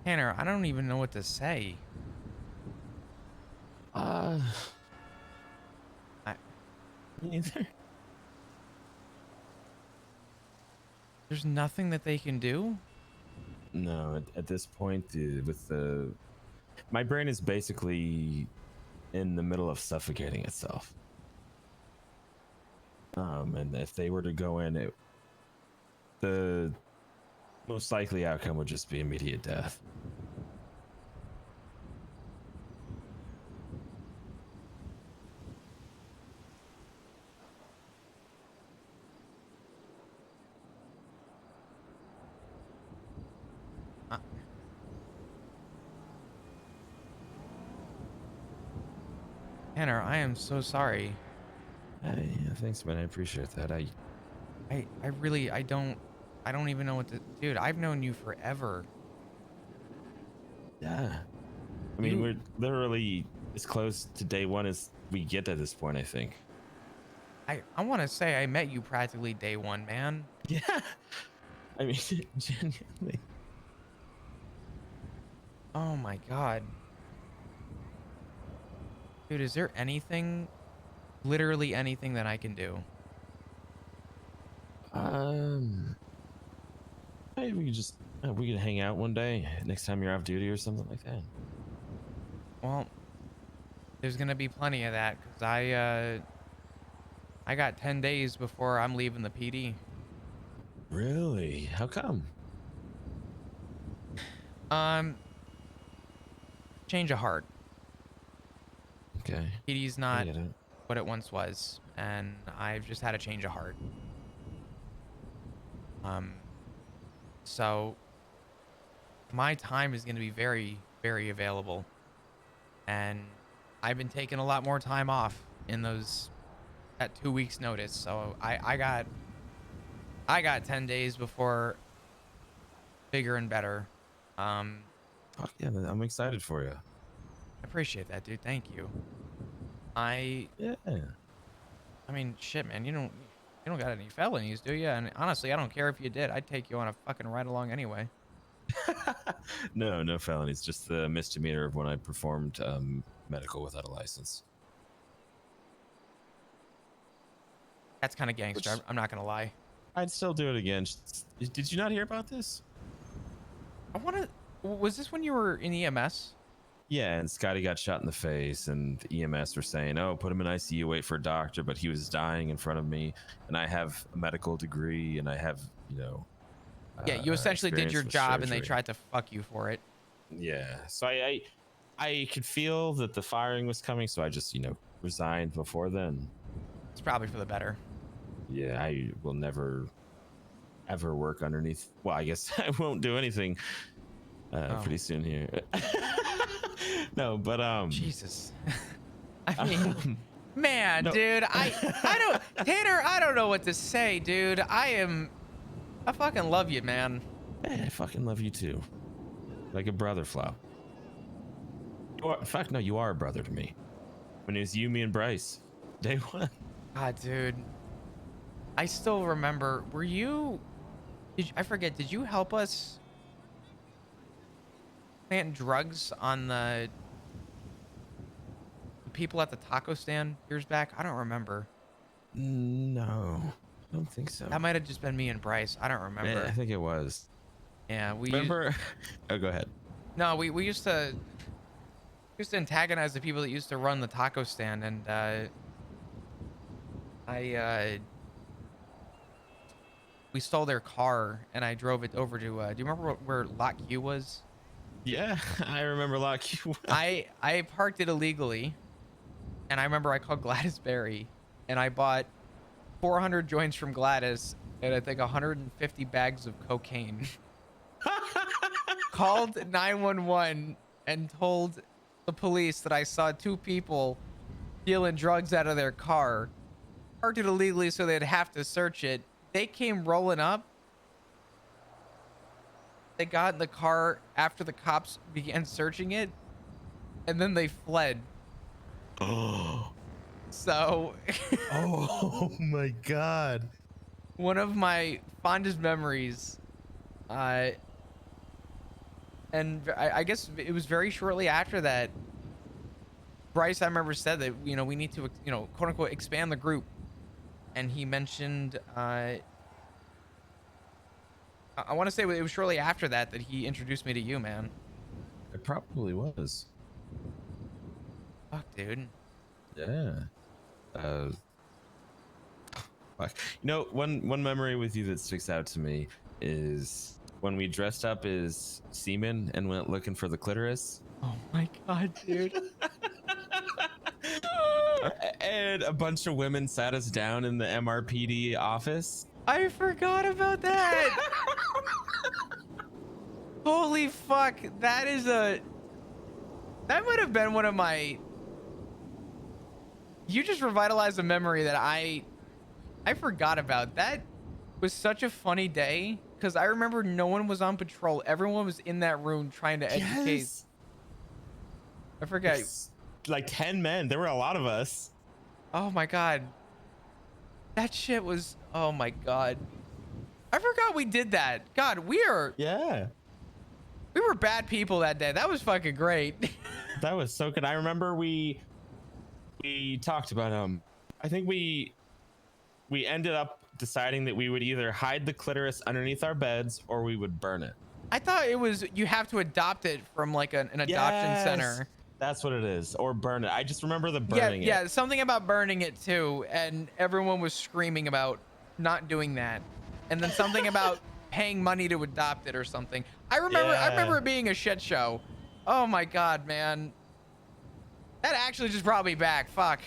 Tanner, I don't even know what to say. Neither. There's nothing that they can do? No, at this point, my brain is basically in the middle of suffocating itself. And if they were to go in, the most likely outcome would just be immediate death. Tanner, I am so sorry. Hey, yeah, thanks, man. I appreciate that. I really, I don't even know what to, dude, I've known you forever. Yeah. I mean, we're literally as close to day one as we get at this point, I think. I want to say I met you practically day one, man. Yeah. I mean, genuinely. Oh my God. Dude, is there anything, literally anything that I can do? Maybe we can hang out one day next time you're off duty or something like that. Well, there's gonna be plenty of that because I got 10 days before I'm leaving the PD. Really? How come? Change of heart. okay. PD's I not get it. what it once was, and I've just had a change of heart. So my time is going to be very, very available, and I've been taking a lot more time off in that 2 weeks notice. So I got 10 days before bigger and better. Fuck yeah, I'm excited for you. I appreciate that, dude. Thank you. Yeah. I mean, shit, man. You don't got any felonies, do you? And honestly, I don't care if you did. I'd take you on a fucking ride along anyway. No felonies. Just the misdemeanor of when I performed medical without a license. That's kind of gangster. I'm not gonna lie. I'd still do it again. Did you not hear about this? Was this when you were in EMS? Yeah, and Scotty got shot in the face, and the EMS were saying, "Oh, put him in ICU, wait for a doctor," but he was dying in front of me, and I have a medical degree, and I have, Yeah, you essentially did experience your with job, and they surgery. tried to fuck you for it. Yeah, so I could feel that the firing was coming, so I just, resigned before then. It's probably for the better. Yeah, I will never, ever work underneath. Well, I guess I won't do anything pretty soon here. No, but Jesus. I mean, man, dude, I don't, Tanner, I don't know what to say, dude. I fucking love you, man. Hey, I fucking love you too. Like a brother, Flau. In fact, no, you are a brother to me. When it was you, me, and Bryce. Day one. God, dude. I still remember, I forget, did you help us plant drugs on the people at the taco stand years back? I don't remember. No, I don't think so. That might have just been me and Bryce. I don't remember. I think it was. Yeah, we remember. Oh, go ahead. No, we used to antagonize the people that used to run the taco stand, and we stole their car, and I drove it over to. Do you remember where Lot Q was? Yeah, I remember Lot Q. I parked it illegally, and I remember I called Gladys Berry, and I bought 400 joints from Gladys, and I think 150 bags of cocaine. Called 911 and told the police that I saw two people dealing drugs out of their car. Parked it illegally, so they'd have to search it. They came rolling up. They got in the car after the cops began searching it, and then they fled. Oh. So. Oh my God. One of my fondest memories, and I guess it was very shortly after that, Bryce, I remember, said that, we need to, quote unquote, expand the group. And he mentioned, I want to say it was shortly after that he introduced me to you, man. It probably was. Fuck, dude. Yeah. Fuck. One memory with you that sticks out to me is when we dressed up as seamen and went looking for the clitoris. Oh my God, dude. And a bunch of women sat us down in the MRPD office. I forgot about that. Holy fuck. That would have been one of my... You just revitalized a memory that I forgot about. That was such a funny day, because I remember no one was on patrol. Everyone was in that room trying to educate. Yes. I forget. It's like 10 men. There were a lot of us. Oh my God. That shit was... Oh my God. I forgot we did that. God, Yeah. We were bad people that day. That was fucking great. That was so good. I remember we talked about I think we ended up deciding that we would either hide the clitoris underneath our beds or we would burn it. I thought it was you have to adopt it from like an adoption center. That's what it is. Or burn it. I just remember the burning it. Yeah, something about burning it too, and everyone was screaming about not doing that. And then something about paying money to adopt it or something. I remember it being a shit show. Oh my God, man. That actually just brought me back. Fuck.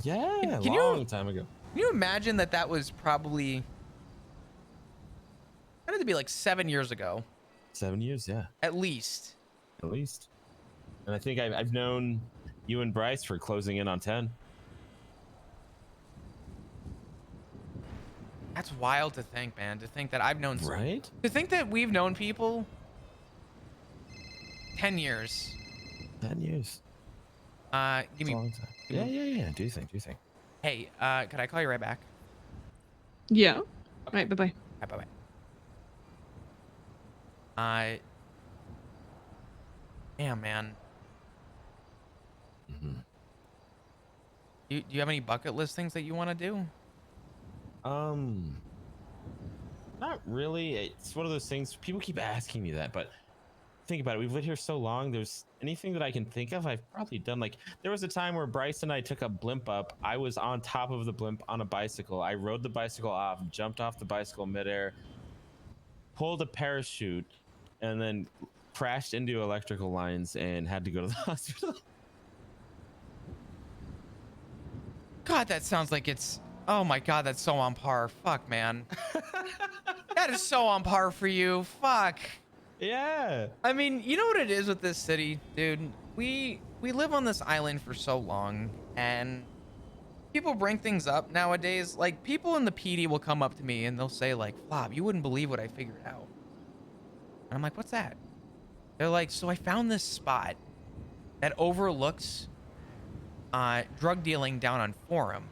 Yeah, Can long you time ago. can you imagine that was probably that had to be like 7 years ago 7 years, yeah, at least. at least. And I think I've known you and Bryce for closing in on 10. That's wild to think, man. To think that I've known Right? To think that we've known people 10 years. 10 years. Give me. It's a long time. Yeah. Do you think? Hey, could I call you right back? Yeah. Right. Bye bye. Bye bye. Damn, man. Do you have any bucket list things that you want to do? Not really. It's one of those things. People keep asking me that, but think about it. We've lived here so long. There's anything that I can think of, I've probably done. Like, there was a time where Bryce and I took a blimp up. I was on top of the blimp on a bicycle. I rode the bicycle off, jumped off the bicycle midair, pulled a parachute, and then crashed into electrical lines and had to go to the hospital. God, that sounds like it's. Oh my God, that's so on par. Fuck, man. That is so on par for you. Fuck. Yeah. I mean, you know what it is with this city, dude? We live on this island for so long, and people bring things up nowadays. Like, people in the PD will come up to me and they'll say, like, Flob, you wouldn't believe what I figured out. And I'm like, what's that? They're like, so I found this spot that overlooks drug dealing down on Forum.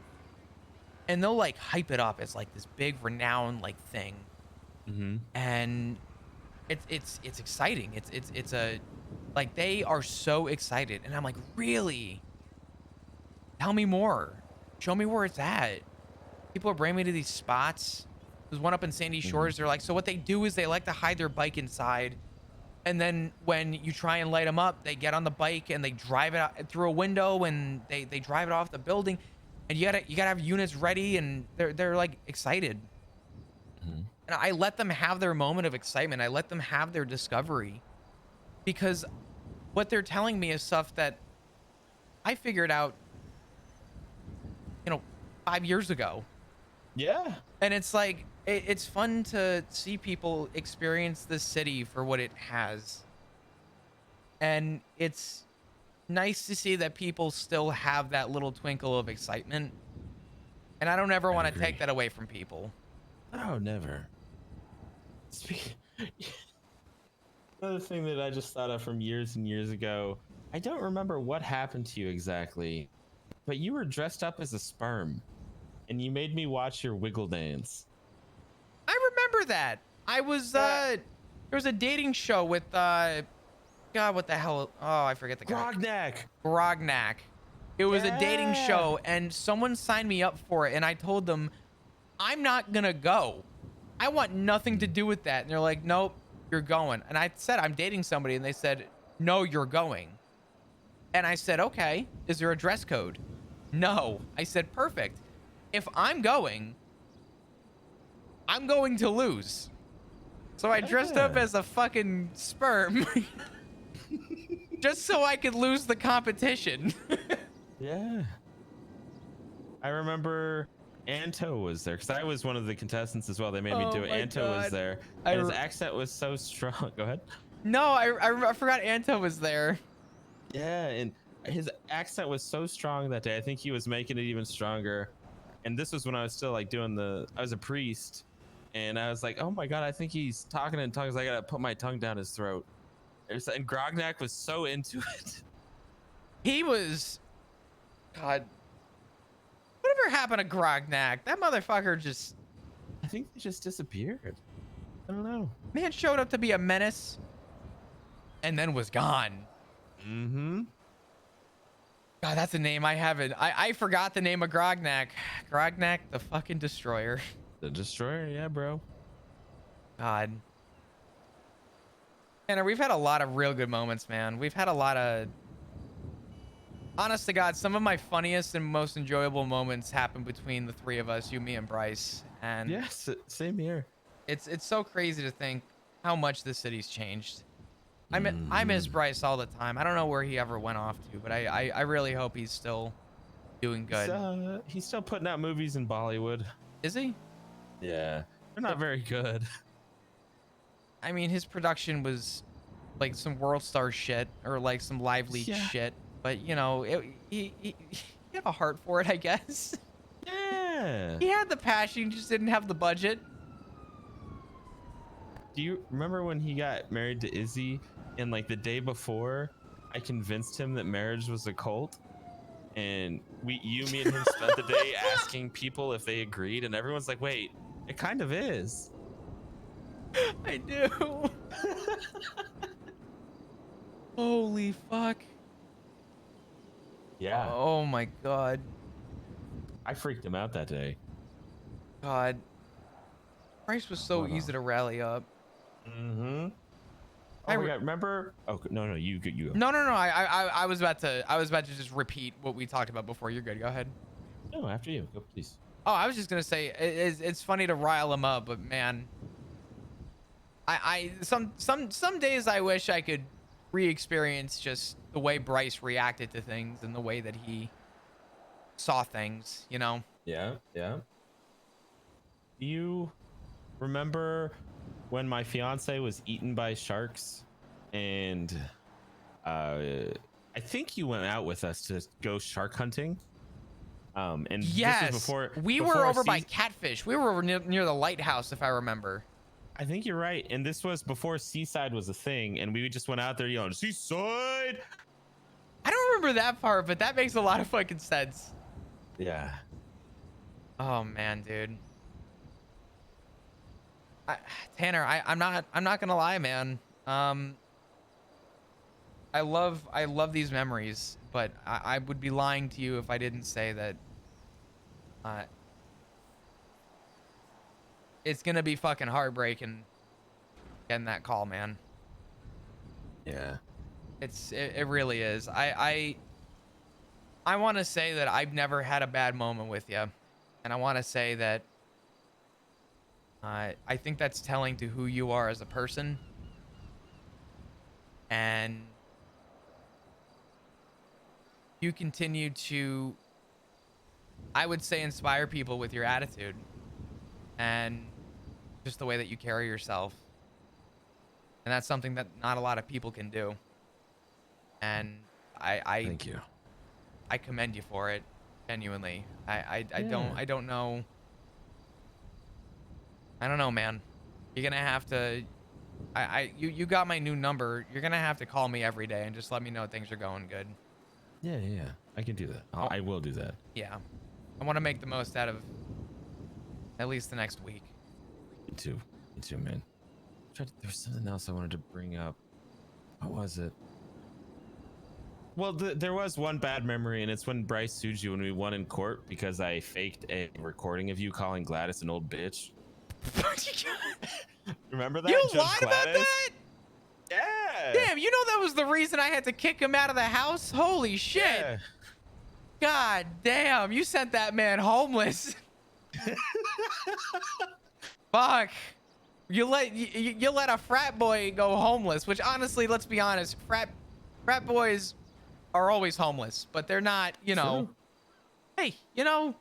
And they'll like hype it up as like this big renowned like thing. And it's exciting. It's a like they are so excited. And I'm like, really? Tell me more. Show me where it's at. People are bringing me to these spots. There's one up in Sandy Shores. They're like, so what they do is they like to hide their bike inside. And then when you try and light them up, they get on the bike and they drive it out through a window and they drive it off the building. And you gotta have units ready, and they're like excited. And I let them have their moment of excitement. I let them have their discovery, because what they're telling me is stuff that I figured out, 5 years ago. Yeah. And it's like it's fun to see people experience this city for what it has. And it's nice to see that people still have that little twinkle of excitement. And I don't ever want to take that away from people. Oh, never. Another thing that I just thought of from years and years ago, I don't remember what happened to you exactly, but you were dressed up as a sperm and you made me watch your wiggle dance. I remember that. I was there was a dating show with God, what the hell? Oh, I forget the guy. Grognak. It was a dating show, and someone signed me up for it, and I told them, I'm not gonna go. I want nothing to do with that. And they're like, nope, you're going. And I said, I'm dating somebody, and they said, no, you're going. And I said, okay, is there a dress code? No. I said, perfect. If I'm going to lose. So I dressed up as a fucking sperm just so I could lose the competition. Yeah. I remember Anto was there, because I was one of the contestants as well. They made me do it. Anto was there. And his accent was so strong. Go ahead. No, I forgot Anto was there. Yeah, and his accent was so strong that day. I think he was making it even stronger. And this was when I was still like I was a priest. And I was like, oh my God, I think he's talking in tongues. I gotta put my tongue down his throat. And Grognak was so into it. He was, God, whatever happened to Grognak? That motherfucker just, I think he just disappeared. I don't know. Man showed up to be a menace and then was gone. God, that's a name I haven't. I forgot the name of Grognak. Grognak, the fucking destroyer. The destroyer, yeah, bro. God. Tanner, we've had a lot of real good moments, man. We've had a lot of... Honest to God, some of my funniest and most enjoyable moments happen between the three of us, you, me, and Bryce. And yes, same here. It's so crazy to think how much this city's changed. I miss Bryce all the time. I don't know where he ever went off to, but I really hope he's still doing good. He's still putting out movies in Bollywood. Is he? Yeah, they're not very good. I mean, his production was like some World Star shit or like some Live Leak shit, but you know, he had a heart for it, I guess. Yeah. He had the passion, he just didn't have the budget. Do you remember when he got married to Izzy and like the day before I convinced him that marriage was a cult? And me and him spent the day asking people if they agreed, and everyone's like, wait, it kind of is. I do. Holy fuck. Yeah. Oh my god. I freaked him out that day. God. Bryce was so easy to rally up. Mm-hmm. Oh my god, remember? Oh no, you go. No. I was about to just repeat what we talked about before. You're good. Go ahead. No, after you. Go, please. Oh, I was just gonna say it's funny to rile him up, but man, some days I wish I could re-experience just the way Bryce reacted to things and the way that he saw things. You know? Yeah. Do you remember when my fiance was eaten by sharks, and I think you went out with us to go shark hunting? And yes, this was before we were over by Catfish. We were over near the lighthouse, if I remember. I think you're right, and this was before Seaside was a thing, and we just went out there yelling Seaside. I don't remember that part, but that makes a lot of fucking sense. Yeah. Oh man, dude. Tanner, I'm not gonna lie, man. I love these memories, but I would be lying to you if I didn't say that it's gonna be fucking heartbreaking getting that call, man. Yeah. It really is. I want to say that I've never had a bad moment with you, and I want to say that I think that's telling to who you are as a person, and you continue to, I would say, inspire people with your attitude and just the way that you carry yourself, and that's something that not a lot of people can do. And I thank you. I commend you for it, genuinely. I don't know. I don't know, man. You're gonna have to. You got my new number. You're gonna have to call me every day and just let me know things are going good. Yeah. I can do that. I will do that. Yeah, I want to make the most out of at least the next week. Me too, man. There was something else I wanted to bring up. What was it? Well, there was one bad memory, and it's when Bryce sued you when we won in court because I faked a recording of you calling Gladys an old bitch. Remember that? You Judge lied about Gladys? that? Yeah. Damn, you know that was the reason I had to kick him out of the house? Holy shit. Yeah. God damn, you sent that man homeless. Fuck. You let a frat boy go homeless, which honestly, let's be honest, frat boys are always homeless, but they're not, you know. True. Hey, you know,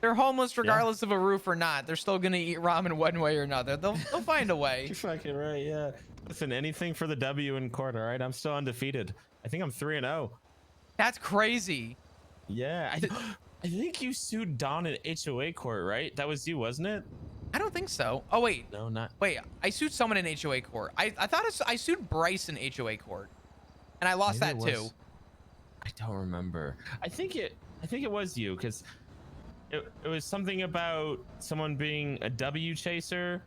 they're homeless regardless of a roof or not. They're still gonna eat ramen one way or another. They'll find a way. You're fucking right, yeah. Listen, anything for the W in court, all right? I'm still undefeated. I think I'm 3-0. That's crazy. Yeah, I think you sued Don in HOA court, right? That was you, wasn't it? I don't think so. Oh wait. No, not. Wait, I sued someone in HOA court. I thought I sued Bryce in HOA court, and I lost that too. I don't remember. I think it was you, because it was something about someone being a W chaser,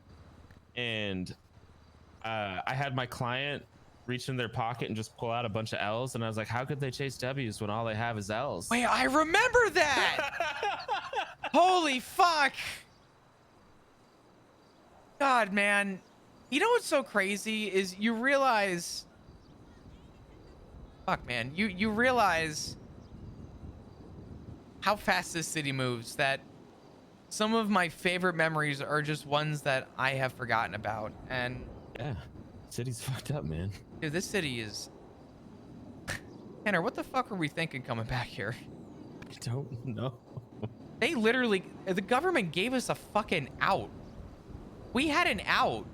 and I had my client reach in their pocket and just pull out a bunch of L's, and I was like, how could they chase W's when all they have is L's? Wait, I remember that. Holy fuck. God, man. You know what's so crazy is you realize, fuck, man, you realize how fast this city moves, that some of my favorite memories are just ones that I have forgotten about. And yeah, City's fucked up, man. Dude, this city is. Tanner, what the fuck were we thinking coming back here? I don't know. They literally, the government gave us a fucking out. We had an out.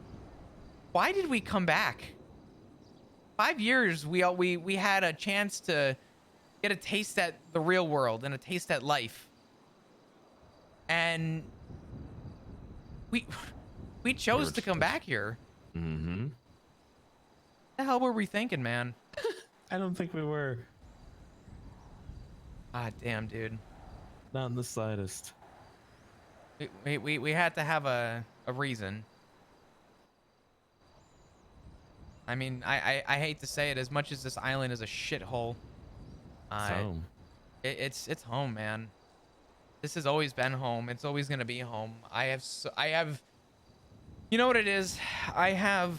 Why did we come back? 5 years, we had a chance to get a taste at the real world and a taste at life. And we chose to come back here. Mm-hmm. What the hell were we thinking, man? I don't think we were. God damn, dude. Not in the slightest. We had to have a reason. I mean, I hate to say it, as much as this island is a shithole. It's home. It's home, man. This has always been home. It's always gonna be home. I have. You know what it is? I have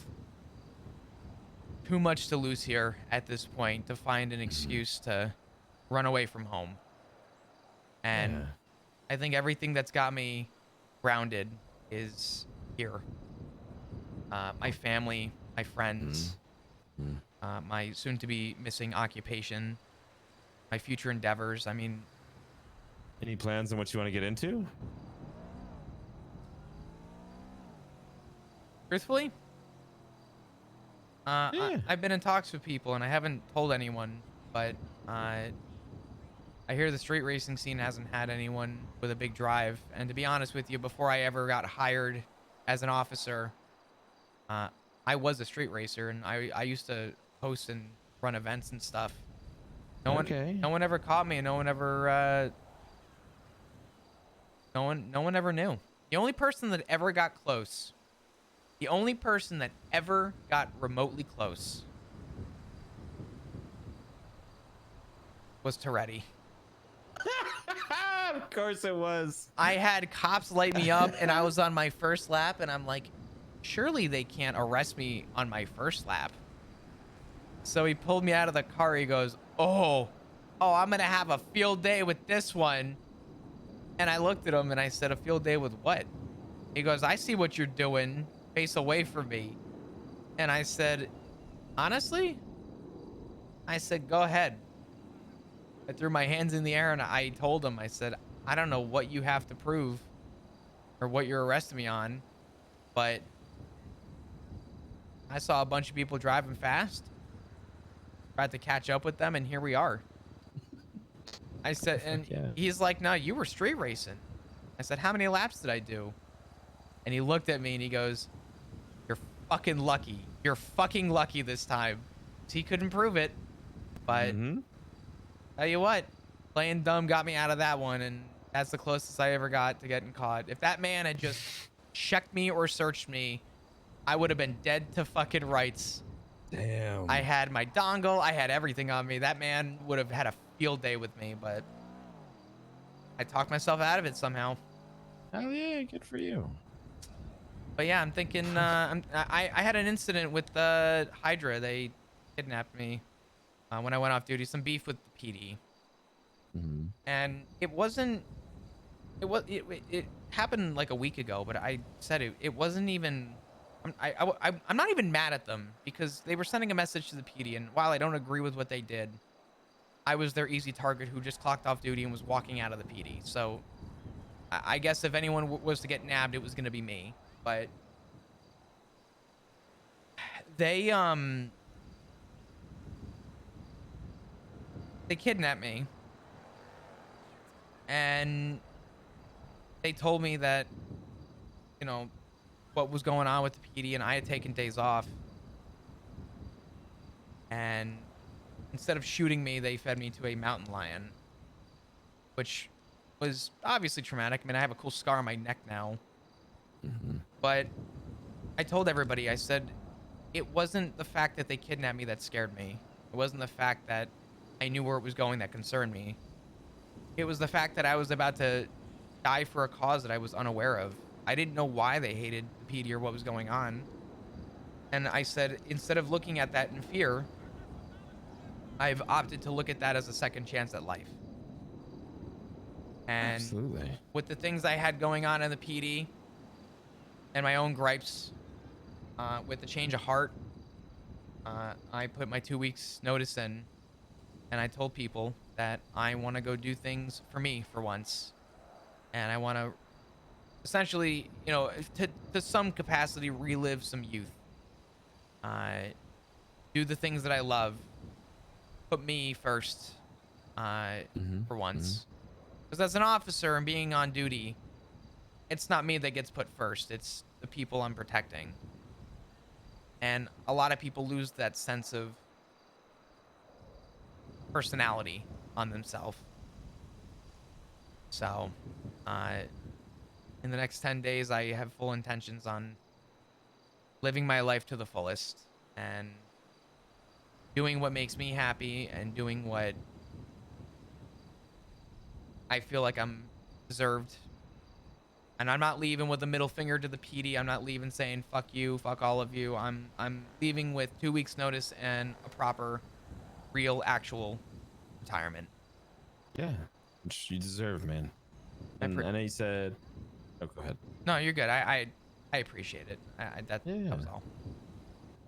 too much to lose here at this point to find an excuse to run away from home. And Yeah. I think everything that's got me grounded is here. My family, my friends, my soon-to-be missing occupation, my future endeavors. I mean, any plans on what you want to get into? Truthfully, I've been in talks with people and I haven't told anyone, but I hear the street racing scene hasn't had anyone with a big drive. And to be honest with you, before I ever got hired as an officer, I was a street racer and I used to host and run events and stuff. No one ever caught me, and no one ever knew. The only person that ever got close, the only person that ever got remotely close was Toretti. Of course it was. I had cops light me up and I was on my first lap and I'm like, surely they can't arrest me on my first lap. So he pulled me out of the car. He goes, oh, I'm going to have a field day with this one. And I looked at him and I said, a field day with what? He goes, I see what you're doing. Face away from me. And I said, honestly? I said, go ahead. I threw my hands in the air and I told him, I said, I don't know what you have to prove or what you're arresting me on, but I saw a bunch of people driving fast, tried to catch up with them, and here we are. I said, and he's like, no, you were street racing. I said, how many laps did I do? And he looked at me and he goes, you're fucking lucky. You're fucking lucky this time. So he couldn't prove it, but tell you what, playing dumb got me out of that one, and that's the closest I ever got to getting caught. If that man had just checked me or searched me, I would have been dead to fucking rights. Damn. I had my dongle. I had everything on me. That man would have had a field day with me, but I talked myself out of it somehow. Oh yeah, good for you. But yeah, I'm thinking. I had an incident with Hydra. They kidnapped me when I went off duty. Some beef with the PD, and it wasn't. It happened like a week ago, but I said it wasn't even. I'm not even mad at them because they were sending a message to the PD, and while I don't agree with what they did, I was their easy target who just clocked off duty and was walking out of the PD. So I guess if anyone was to get nabbed, it was going to be me. But they kidnapped me, and they told me that, you know, what was going on with the PD, and I had taken days off. And instead of shooting me, they fed me to a mountain lion, which was obviously traumatic. I mean, I have a cool scar on my neck now. But I told everybody, I said, it wasn't the fact that they kidnapped me that scared me. It wasn't the fact that I knew where it was going that concerned me. It was the fact that I was about to die for a cause that I was unaware of. I didn't know why they hated the PD or what was going on. And I said, instead of looking at that in fear, I've opted to look at that as a second chance at life. And absolutely, with the things I had going on in the PD and my own gripes with the change of heart I put my 2 weeks notice in, and I told people that I want to go do things for me for once, and I want to essentially, you know, to some capacity, relive some youth. Do the things that I love. Put me first, for once. Because as an officer and being on duty, it's not me that gets put first. It's the people I'm protecting. And a lot of people lose that sense of personality on themselves. So, in the next 10 days, I have full intentions on living my life to the fullest and doing what makes me happy and doing what I feel like I'm deserved. And I'm not leaving with a middle finger to the PD. I'm not leaving saying fuck you, fuck all of you. I'm leaving with 2 weeks notice and a proper, real, actual retirement. Yeah, which you deserve, man. And I know you said, oh, go ahead. No, you're good. I appreciate it. That was all.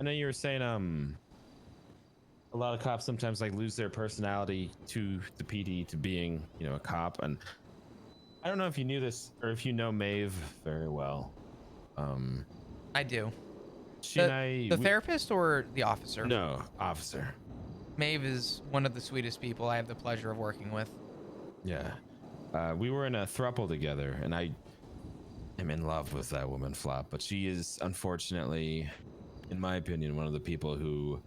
I know you were saying a lot of cops sometimes like lose their personality to the PD to being, you know, a cop. And I don't know if you knew this or if you know Maeve very well. I do. She and I, the therapist or the officer? No, officer. Maeve is one of the sweetest people I have the pleasure of working with. Yeah. We were in a throuple together, and I am in love with that woman, Flop. But she is, unfortunately, in my opinion, one of the people who...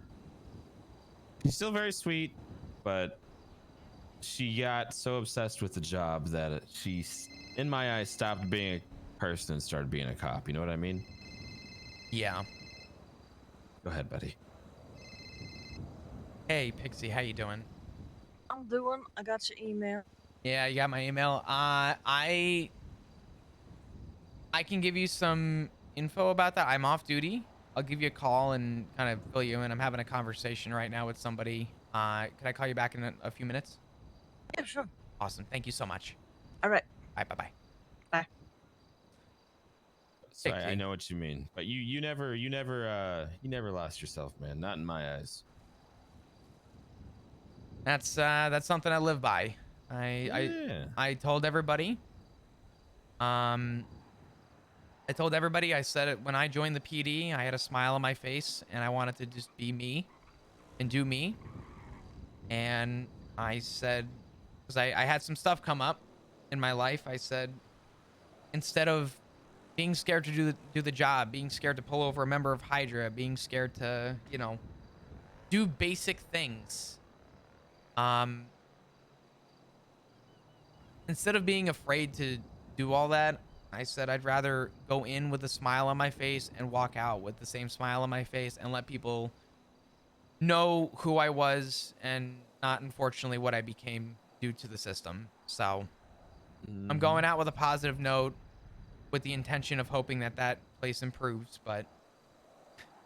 She's still very sweet, but she got so obsessed with the job that she, in my eyes, stopped being a person and started being a cop. You know what I mean? Yeah. Go ahead, buddy. Hey, Pixie, how you doing? I'm doing. I got your email. Yeah, you got my email. I can give you some info about that. I'm off duty. I'll give you a call and kind of fill you in. I'm having a conversation right now with somebody. Can I call you back in a few minutes? Yeah, sure. Awesome. Thank you so much. All right. Bye. Bye. So I know what you mean, but you never lost yourself, man. Not in my eyes. That's something I live by. I told everybody. I told everybody, I said it when I joined the PD, I had a smile on my face and I wanted to just be me and do me. And I said, because I had some stuff come up in my life, I said, instead of being scared to do the job, being scared to pull over a member of Hydra, being scared to, you know, do basic things. Instead of being afraid to do all that, I said I'd rather go in with a smile on my face and walk out with the same smile on my face and let people know who I was and not, unfortunately, what I became due to the system. So I'm going out with a positive note with the intention of hoping that that place improves. But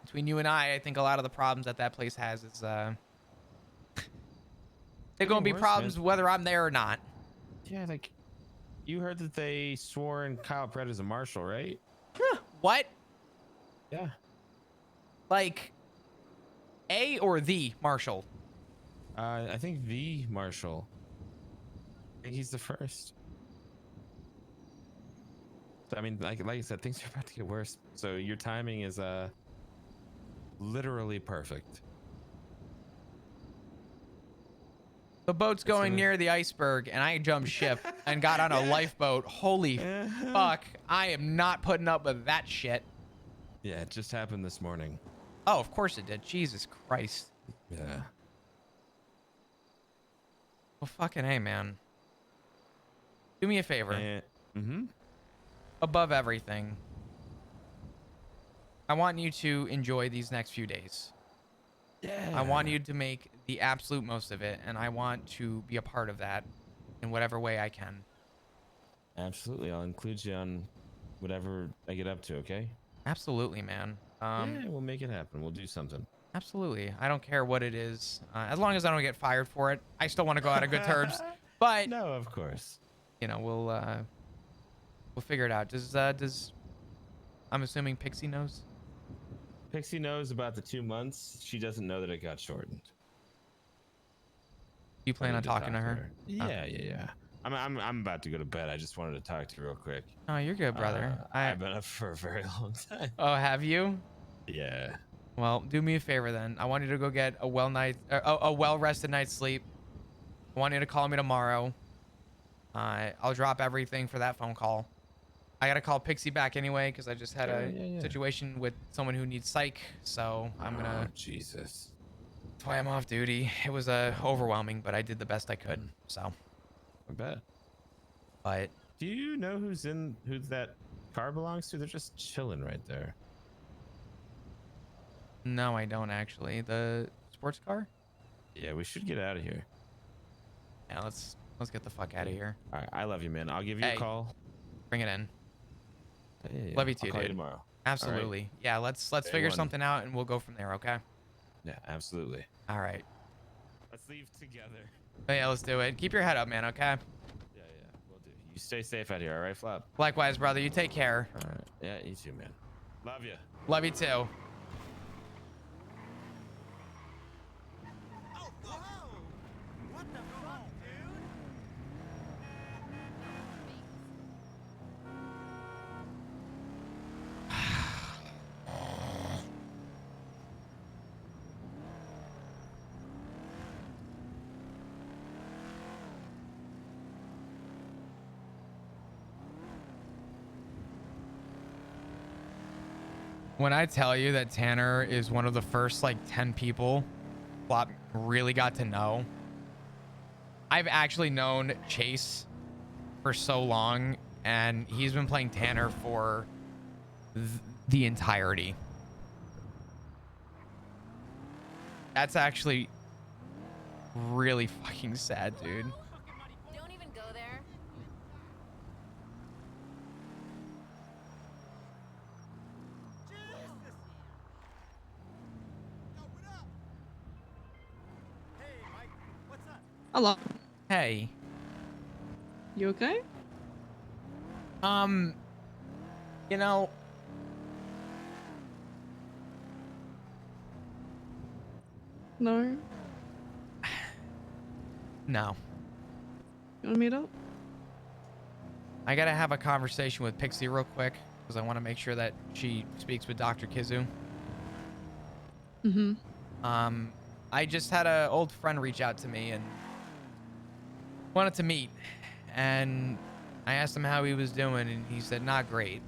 between you and I think a lot of the problems that place has is they're going to be problems whether I'm there or not. Yeah, like, you heard that they swore in Kyle Pratt as a marshal, right? What? Yeah. Like, A or the marshal? I think the marshal. I think he's the first. So, I mean, like I said, things are about to get worse. So your timing is literally perfect. The boat's going near the iceberg, and I jumped ship and got on a lifeboat. Holy fuck. I am not putting up with that shit. Yeah, it just happened this morning. Oh, of course it did. Jesus Christ. Yeah. Well, fucking hey, man. Do me a favor. Above everything, I want you to enjoy these next few days. Yeah. I want you to make the absolute most of it, and I want to be a part of that in whatever way I can. Absolutely. I'll include you on whatever I get up to, okay? Absolutely, man. Yeah, we'll make it happen. We'll do something. Absolutely. I don't care what it is. As long as I don't get fired for it, I still want to go out on good terms. But no, of course. You know, we'll figure it out. Does I'm assuming Pixie knows? Pixie knows about the 2 months. She doesn't know that it got shortened. You plan I on need talking to her? Yeah, yeah. I'm about to go to bed. I just wanted to talk to you real quick. Oh, you're good, brother. I've been up for a very long time. Oh, have you? Yeah. Well, do me a favor then. I want you to go get a well-rested night's sleep. I want you to call me tomorrow. I'll drop everything for that phone call. I gotta call Pixie back anyway because I just had a situation with someone who needs psych. So I'm gonna. Oh, Jesus. That's why I'm off duty. It was overwhelming, but I did the best I could. So. I bet. But. Do you know who that car belongs to? They're just chilling right there. No, I don't actually. The sports car? Yeah, we should get out of here. Yeah, let's get the fuck out of here. All right, I love you, man. I'll give you a call. Bring it in. Hey, Love you too, I'll call dude. you tomorrow. Absolutely. Right. Yeah, let's Day figure one. something out and we'll go from there, okay? Yeah, absolutely. All right. Let's leave together. But yeah, let's do it. Keep your head up, man, okay? Yeah, we'll do. You stay safe out here, all right, Flop? Likewise, brother. You take care. All right. Yeah, you too, man. Love you. Love you too. When I tell you that Tanner is one of the first like 10 people Flop really got to know, I've actually known Chase for so long, and he's been playing Tanner for the entirety. That's actually really fucking sad, dude. Don't even go there. Hello. Hey. You okay? You know, No. no. You want to meet up? I gotta have a conversation with Pixie real quick because I want to make sure that she speaks with Dr. Kizu. Mm-hmm. I just had an old friend reach out to me and wanted to meet, and I asked him how he was doing, and he said not great.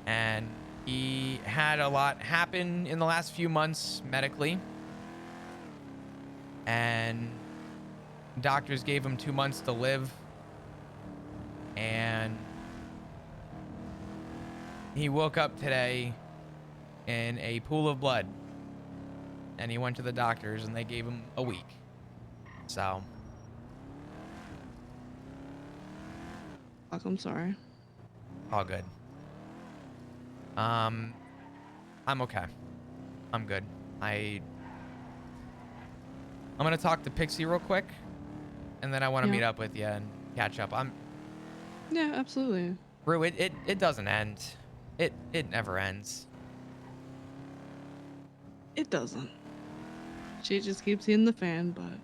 And he had a lot happen in the last few months medically, and doctors gave him 2 months to live, and he woke up today in a pool of blood, and he went to the doctors and they gave him a week. So Fuck, I'm sorry. all good. I'm okay. I'm good. I'm gonna talk to Pixie real quick, and then I want to Yeah. meet up with you and catch up. Yeah, absolutely. Rue, it doesn't end. It never ends. It doesn't. She just keeps hitting the fan, but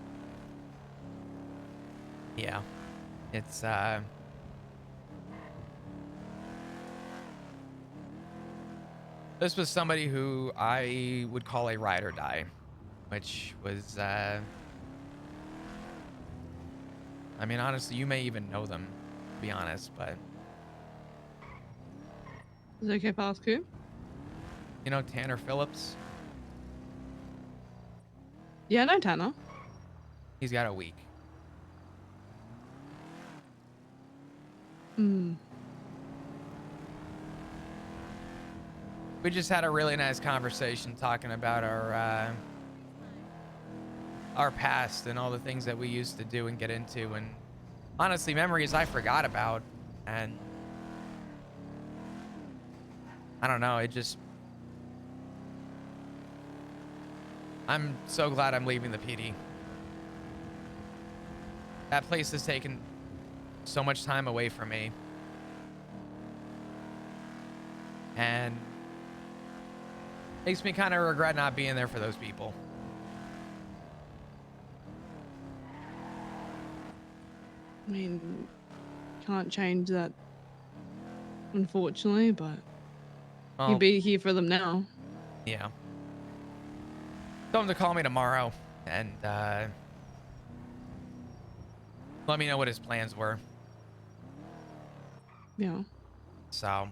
Yeah. It's this was somebody who I would call a ride or die, which was I mean, honestly, you may even know them, to be honest, but is it okay if I ask who? you know Tanner Phillips? Yeah, no, Tanner. He's got a week. Hmm. We just had a really nice conversation talking about our past and all the things that we used to do and get into, and honestly, memories I forgot about, and I don't know, I'm so glad I'm leaving the PD. That place has taken so much time away from me, and Makes me kind of regret not being there for those people. I mean, can't change that, unfortunately, but Well, you'd be here for them now. yeah. Tell him to call me tomorrow and let me know what his plans were. Yeah. So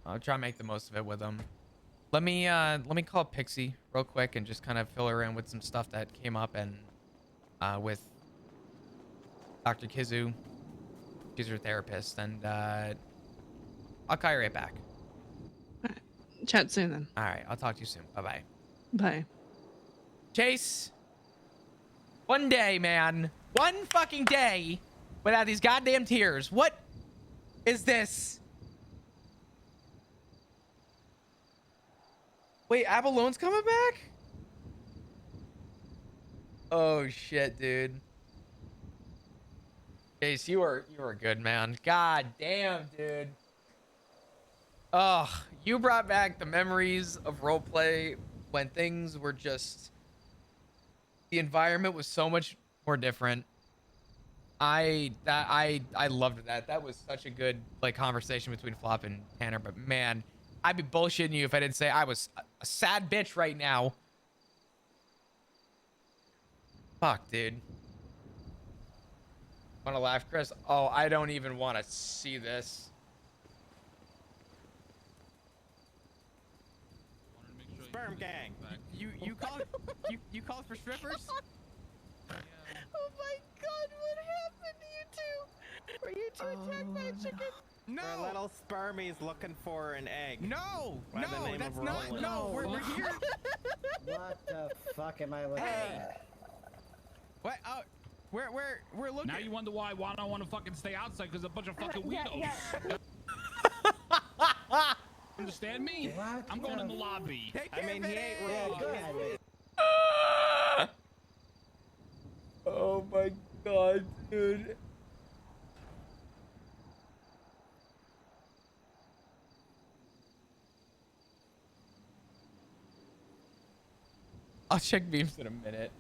I'll try and make the most of it with him. Let me call Pixie real quick and just kind of fill her in with some stuff that came up and with Dr. Kizu. She's her therapist, and I'll call you right back. Chat soon then. All right, I'll talk to you soon. Bye-bye. Bye. Chase, one day, man, one fucking day without these goddamn tears. What is this? Wait, Abalone's coming back? Oh shit, dude. Chase, you are good, man. God damn, dude. Ugh, you brought back the memories of roleplay when things were just, the environment was so much more different. I loved that. That was such a good like conversation between Flop and Tanner. But man, I'd be bullshitting you if I didn't say I was a sad bitch right now. Fuck, dude. Want to laugh, Chris? Oh, I don't even want to see this. Sperm gang. You called for strippers? Oh my god, what happened to you two? Were you two attacked by a chicken? No. We're little spermies looking for an egg. No, By the name that's of not. Roland. No, we're here. What the fuck am I looking at? What? We're looking. Now you wonder why I don't want to fucking stay outside because a bunch of fucking weirdos. Understand me? What I'm going in the lobby. I mean, he ain't wrong. Oh my god, dude. I'll check beams in a minute.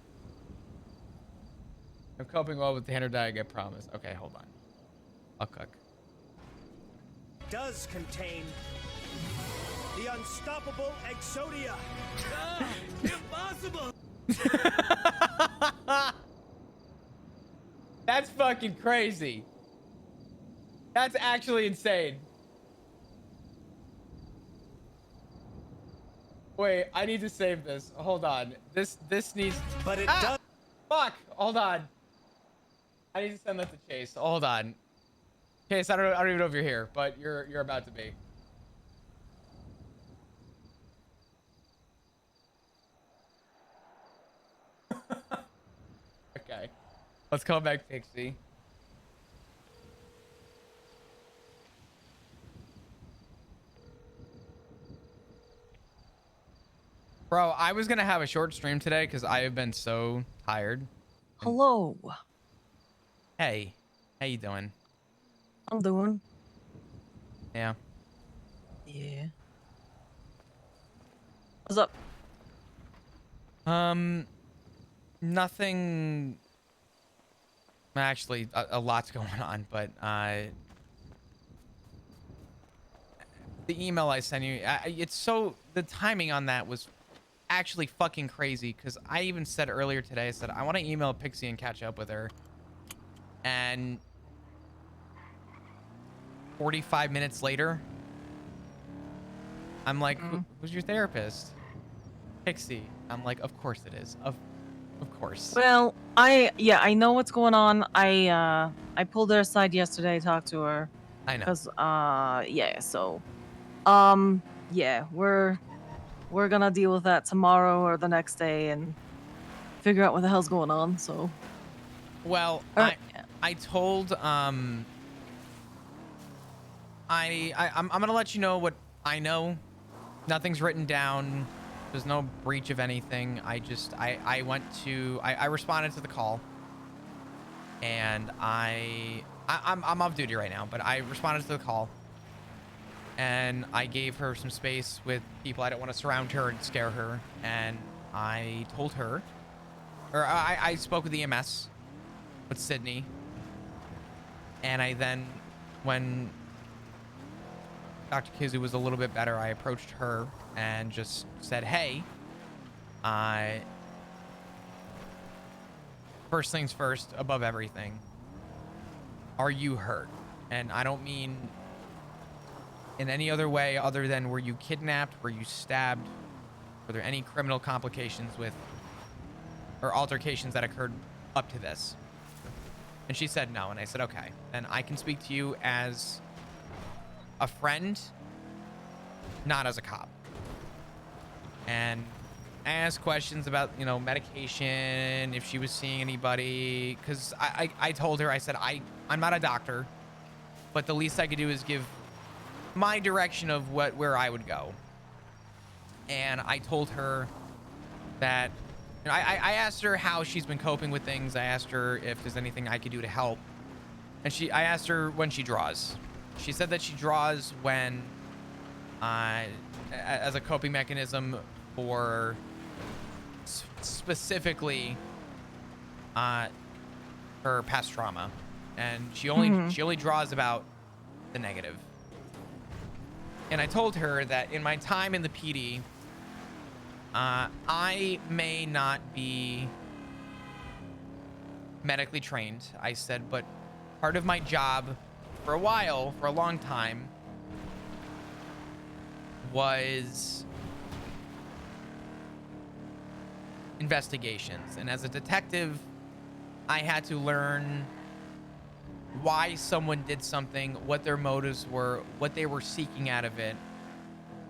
I'm coping well with Tanner dying, I promise. Okay, hold on. I'll cook. Does contain the unstoppable Exodia. Impossible. That's fucking crazy. That's actually insane. Wait, I need to save this. Hold on. This needs. But it does. Fuck. Hold on. I need to send that to Chase. Hold on. Chase, I don't even know if you're here, but you're about to be. Okay. Let's call back Pixie. Bro, I was gonna have a short stream today because I have been so tired. Hello. Hey, how you doing? I'm doing. Yeah. Yeah. What's up? Nothing. Actually, a lot's going on, but the email I sent you, it's so, the timing on that was actually fucking crazy because I even said earlier today, I said I want to email Pixie and catch up with her, and 45 minutes later I'm like, who's your therapist? Pixie. I'm like, of course it is. Of course. Well, I know what's going on. I pulled her aside yesterday, talked to her. I know. Cause yeah, we're gonna deal with that tomorrow or the next day and figure out what the hell's going on. So. Well, I told I'm gonna let you know what I know. Nothing's written down. There's no breach of anything. I responded to the call, and I'm off duty right now, but I responded to the call, and I gave her some space with people. I didn't want to surround her and scare her. And I told her, or I spoke with EMS, with Sydney. And I then, when Dr. Kizu was a little bit better, I approached her and just said, hey, first things first, above everything, are you hurt? And I don't mean in any other way other than were you kidnapped, were you stabbed, were there any criminal complications with, or altercations that occurred up to this? And she said no, and I said, okay, then I can speak to you as a friend, not as a cop. And I asked questions about, you know, medication, if she was seeing anybody, because I told her, I said, I'm not a doctor, but the least I could do is give my direction of where I would go. And I told her that, you know, I asked her how she's been coping with things. I asked her if there's anything I could do to help. And I asked her when she draws. She said that she draws when, as a coping mechanism for specifically her past trauma. And she only draws about the negative. And I told her that in my time in the PD, I may not be medically trained, I said, but part of my job for a long time, was investigations. And as a detective, I had to learn why someone did something, what their motives were, what they were seeking out of it.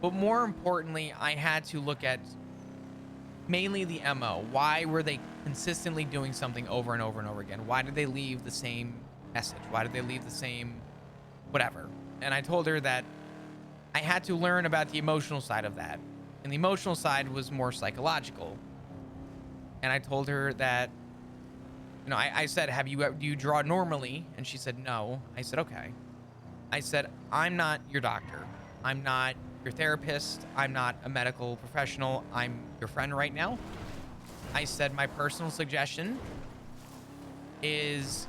But more importantly, I had to look at mainly the MO. Why were they consistently doing something over and over and over again? Why did they leave the same message? Why did they leave the same whatever? And I told her that I had to learn about the emotional side of that. And the emotional side was more psychological. And I told her that, you know, I said, do you draw normally? And she said, no. I said, okay. I said, I'm not your doctor. I'm not your therapist. I'm not a medical professional. I'm your friend right now. I said, my personal suggestion is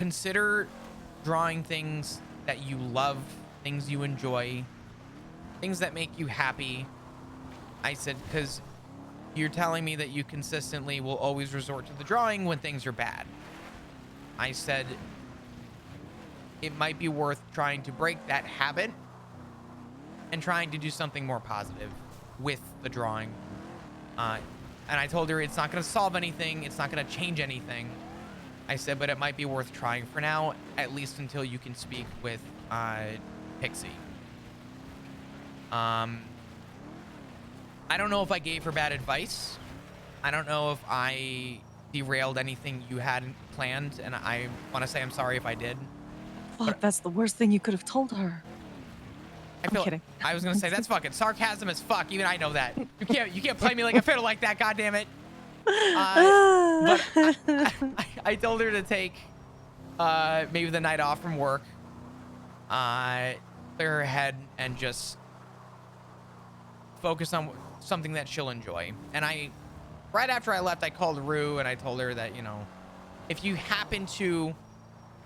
consider drawing things that you love, things you enjoy, things that make you happy. I said, because you're telling me that you consistently will always resort to the drawing when things are bad. I said, it might be worth trying to break that habit and trying to do something more positive with the drawing. And I told her it's not going to solve anything. It's not going to change anything. I said, but it might be worth trying for now, at least until you can speak with Pixie. I don't know if I gave her bad advice. I don't know if I derailed anything you hadn't planned, and I want to say I'm sorry if I did. Fuck, that's the worst thing you could have told her. I'm kidding. I was gonna say that's fucking sarcasm as fuck. Even I know that. You can't play me like a fiddle like that. God damn it. But I told her to take maybe the night off from work, clear her head, and just focus on something that she'll enjoy. And right after I left, I called Rue and I told her that, you know, if you happen to,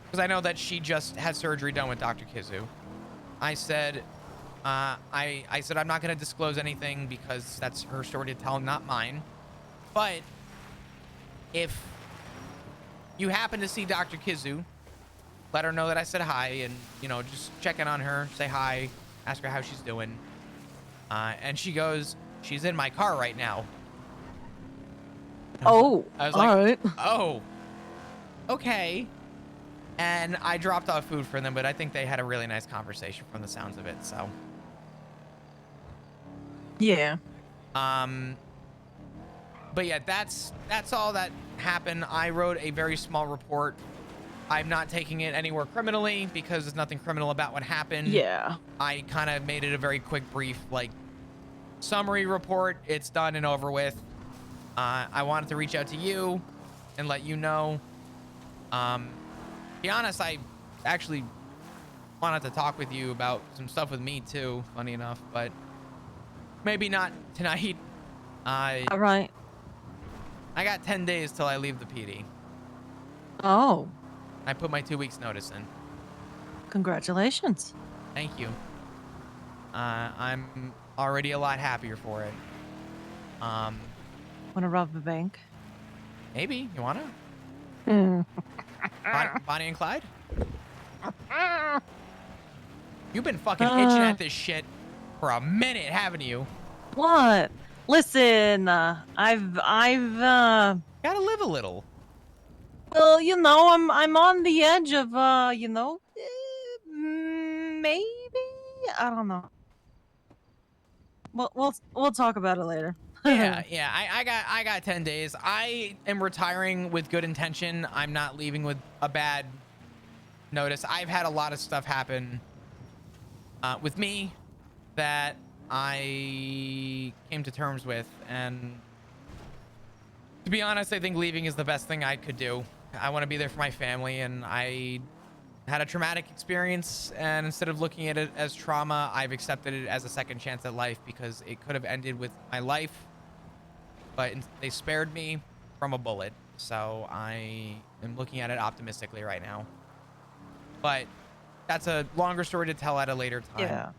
because I know that she just had surgery done with Dr. Kizu. I said, I said, I'm not going to disclose anything because that's her story to tell, not mine. But if you happen to see Dr. Kizu, let her know that I said hi and, you know, just check in on her, say hi, ask her how she's doing. And she goes, she's in my car right now. Oh, I was all like, right. oh, okay. And I dropped off food for them, but I think they had a really nice conversation from the sounds of it, so. Yeah. But yeah, that's all that happened. I wrote a very small report. I'm not taking it anywhere criminally because there's nothing criminal about what happened. Yeah. I kind of made it a very quick, brief, like, summary report. It's done and over with. I wanted to reach out to you and let you know. To be honest, I actually wanted to talk with you about some stuff with me too, funny enough, but maybe not tonight. All right. I got 10 days till I leave the PD. Oh, I put my 2 weeks notice in. congratulations. Thank you. I'm already a lot happier for it. Wanna rob the bank? Maybe. You wanna? Hmm. Bonnie and Clyde? You've been fucking itching at this shit for a minute, haven't you? What? Listen, I've gotta live a little. Well, you know, I'm on the edge of you know, maybe I don't know. We'll talk about it later. Yeah. I got 10 days. I am retiring with good intention. I'm not leaving with a bad notice. I've had a lot of stuff happen with me that I came to terms with, and to be honest, I think leaving is the best thing I could do. I want to be there for my family, and I had a traumatic experience, and instead of looking at it as trauma, I've accepted it as a second chance at life, because it could have ended with my life, but they spared me from a bullet. So I am looking at it optimistically right now. But that's a longer story to tell at a later time. Yeah.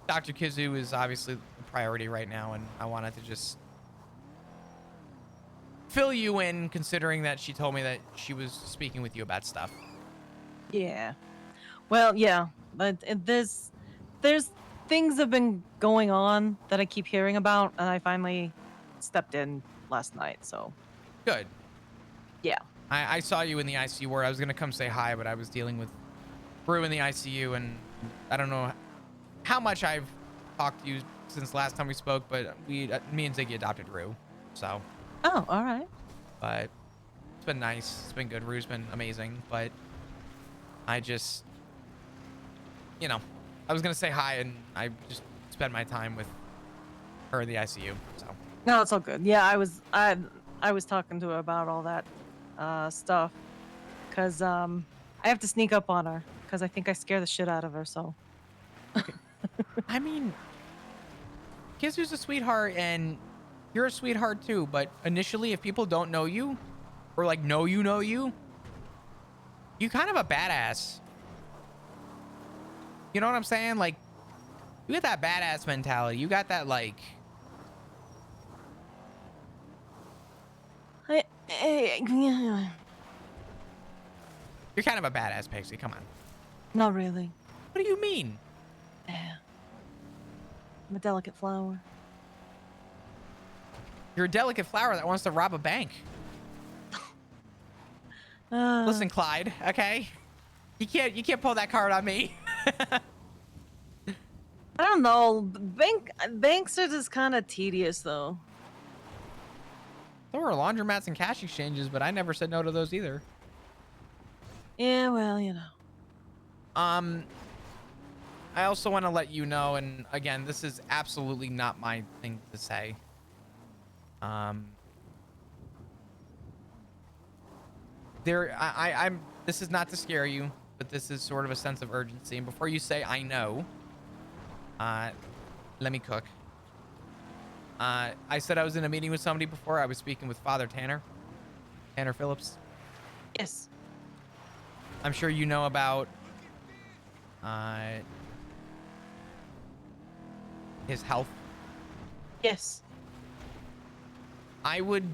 Dr. Kizu is obviously the priority right now, and I wanted to just fill you in, considering that she told me that she was speaking with you about stuff. Yeah. Well, yeah, but there's things have been going on that I keep hearing about, and I finally stepped in last night, so. Good. Yeah. I saw you in the ICU ward. I was gonna come say hi, but I was dealing with Brew in the ICU, and I don't know how much I've talked to you since last time we spoke, but me and Ziggy adopted Rue, so. Oh, all right. But it's been nice. It's been good. Rue's been amazing, but I just, you know, I was gonna say hi, and I just spent my time with her in the ICU, so. No, it's all good. Yeah, I was talking to her about all that stuff, cause I have to sneak up on her, cause I think I scare the shit out of her. So. I mean, Kizu's a sweetheart, and you're a sweetheart too. But initially, if people don't know you, or like know you, you kind of a badass. You know what I'm saying? Like, you got that badass mentality. You got that, like. You're kind of a badass, Pixie. Come on. Not really. What do you mean? Yeah. I'm a delicate flower. You're a delicate flower that wants to rob a bank. Listen, Clyde. Okay, you can't pull that card on me. I don't know. Banks are just kind of tedious, though. There were laundromats and cash exchanges, but I never said no to those either. Yeah, well, you know. I also want to let you know, and again, this is absolutely not my thing to say. I'm. This is not to scare you, but this is sort of a sense of urgency. And before you say I know, let me cook. I said I was in a meeting with somebody before. I was speaking with Father Tanner Phillips. Yes. I'm sure you know about his health. Yes. I would.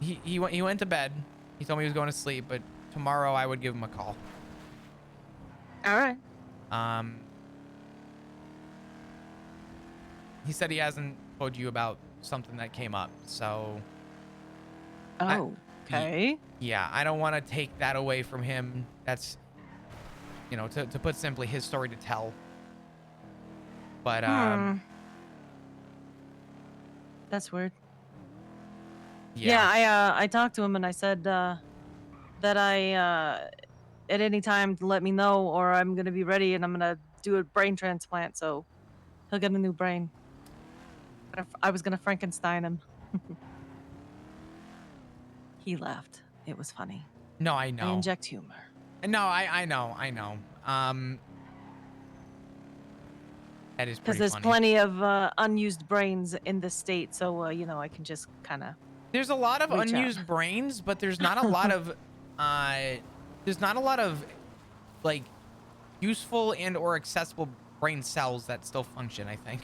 He went to bed. He told me he was going to sleep, but tomorrow I would give him a call. All right. He said he hasn't told you about something that came up, so. Oh, okay. Yeah, I don't want to take that away from him. That's, you know, to put simply, his story to tell. But That's weird. Yeah. I talked to him and I said that at any time to let me know, or I'm gonna be ready and I'm gonna do a brain transplant, so he'll get a new brain. I was gonna Frankenstein him. He laughed. It was funny. No, I know. I inject humor. No, I know. That is Because pretty there's funny. plenty of unused brains in the state, so you know, I can just kind of. There's a lot of reach out. unused brains, but there's not a lot of like useful and or accessible brain cells that still function, I think.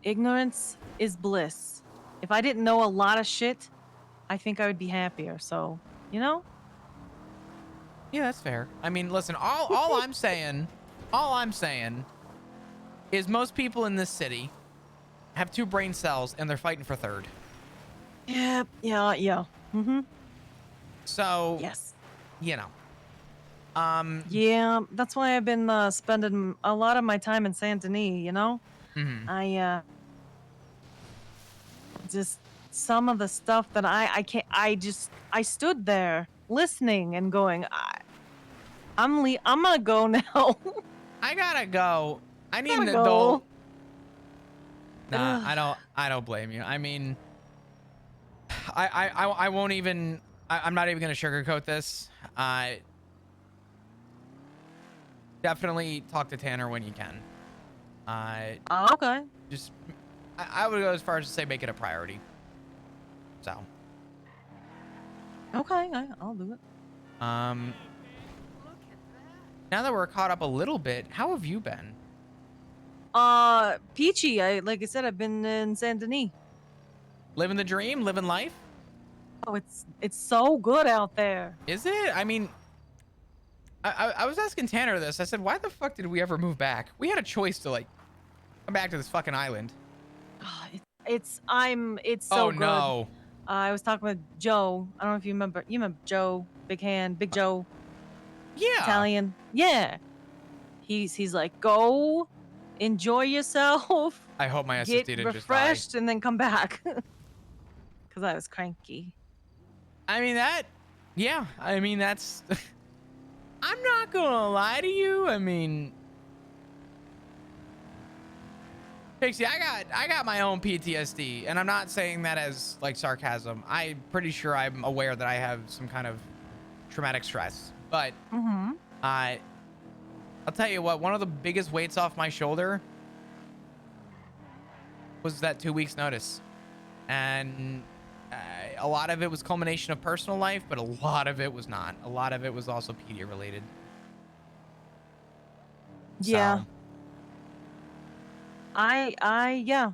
Ignorance is bliss. If I didn't know a lot of shit, I think I would be happier. So, you know? Yeah, that's fair. I mean, listen, all I'm saying is most people in this city have 2 brain cells and they're fighting for third. Yeah. Mm-hmm. So, yes. You know. Yeah, that's why I've been spending a lot of my time in Saint Denis, you know? Mhm. Just some of the stuff that I can't, I stood there listening and going, I'm gonna go now. I gotta go. I need an Gotta go. adult. Nah, I don't blame you. I mean, I won't even. I'm not even gonna sugarcoat this. Definitely talk to Tanner when you can. Okay. Just, I would go as far as to say make it a priority. So. Okay, I'll do it. Now that we're caught up a little bit, how have you been? Peachy. Like I said, I've been in Saint Denis. Living the dream, living life. Oh, it's so good out there. Is it? I mean, I was asking Tanner this. I said, why the fuck did we ever move back? We had a choice to like come back to this fucking island. It's so Oh, good. no. I was talking with Joe. I don't know if you remember. You remember Joe, Big Hand, Big Joe. Yeah. Italian. Yeah. He's like, go, enjoy yourself. I hope my get SSD didn't just die. refreshed and then come back. Because I was cranky. I mean that. Yeah. I mean that's. I'm not gonna lie to you. I mean. Pixie, I got my own PTSD, and I'm not saying that as like sarcasm. I'm pretty sure I'm aware that I have some kind of traumatic stress. But I'll tell you what, one of the biggest weights off my shoulder was that 2 weeks notice. And a lot of it was culmination of personal life, but a lot of it was not. A lot of it was also PD related. Yeah. So, Yeah.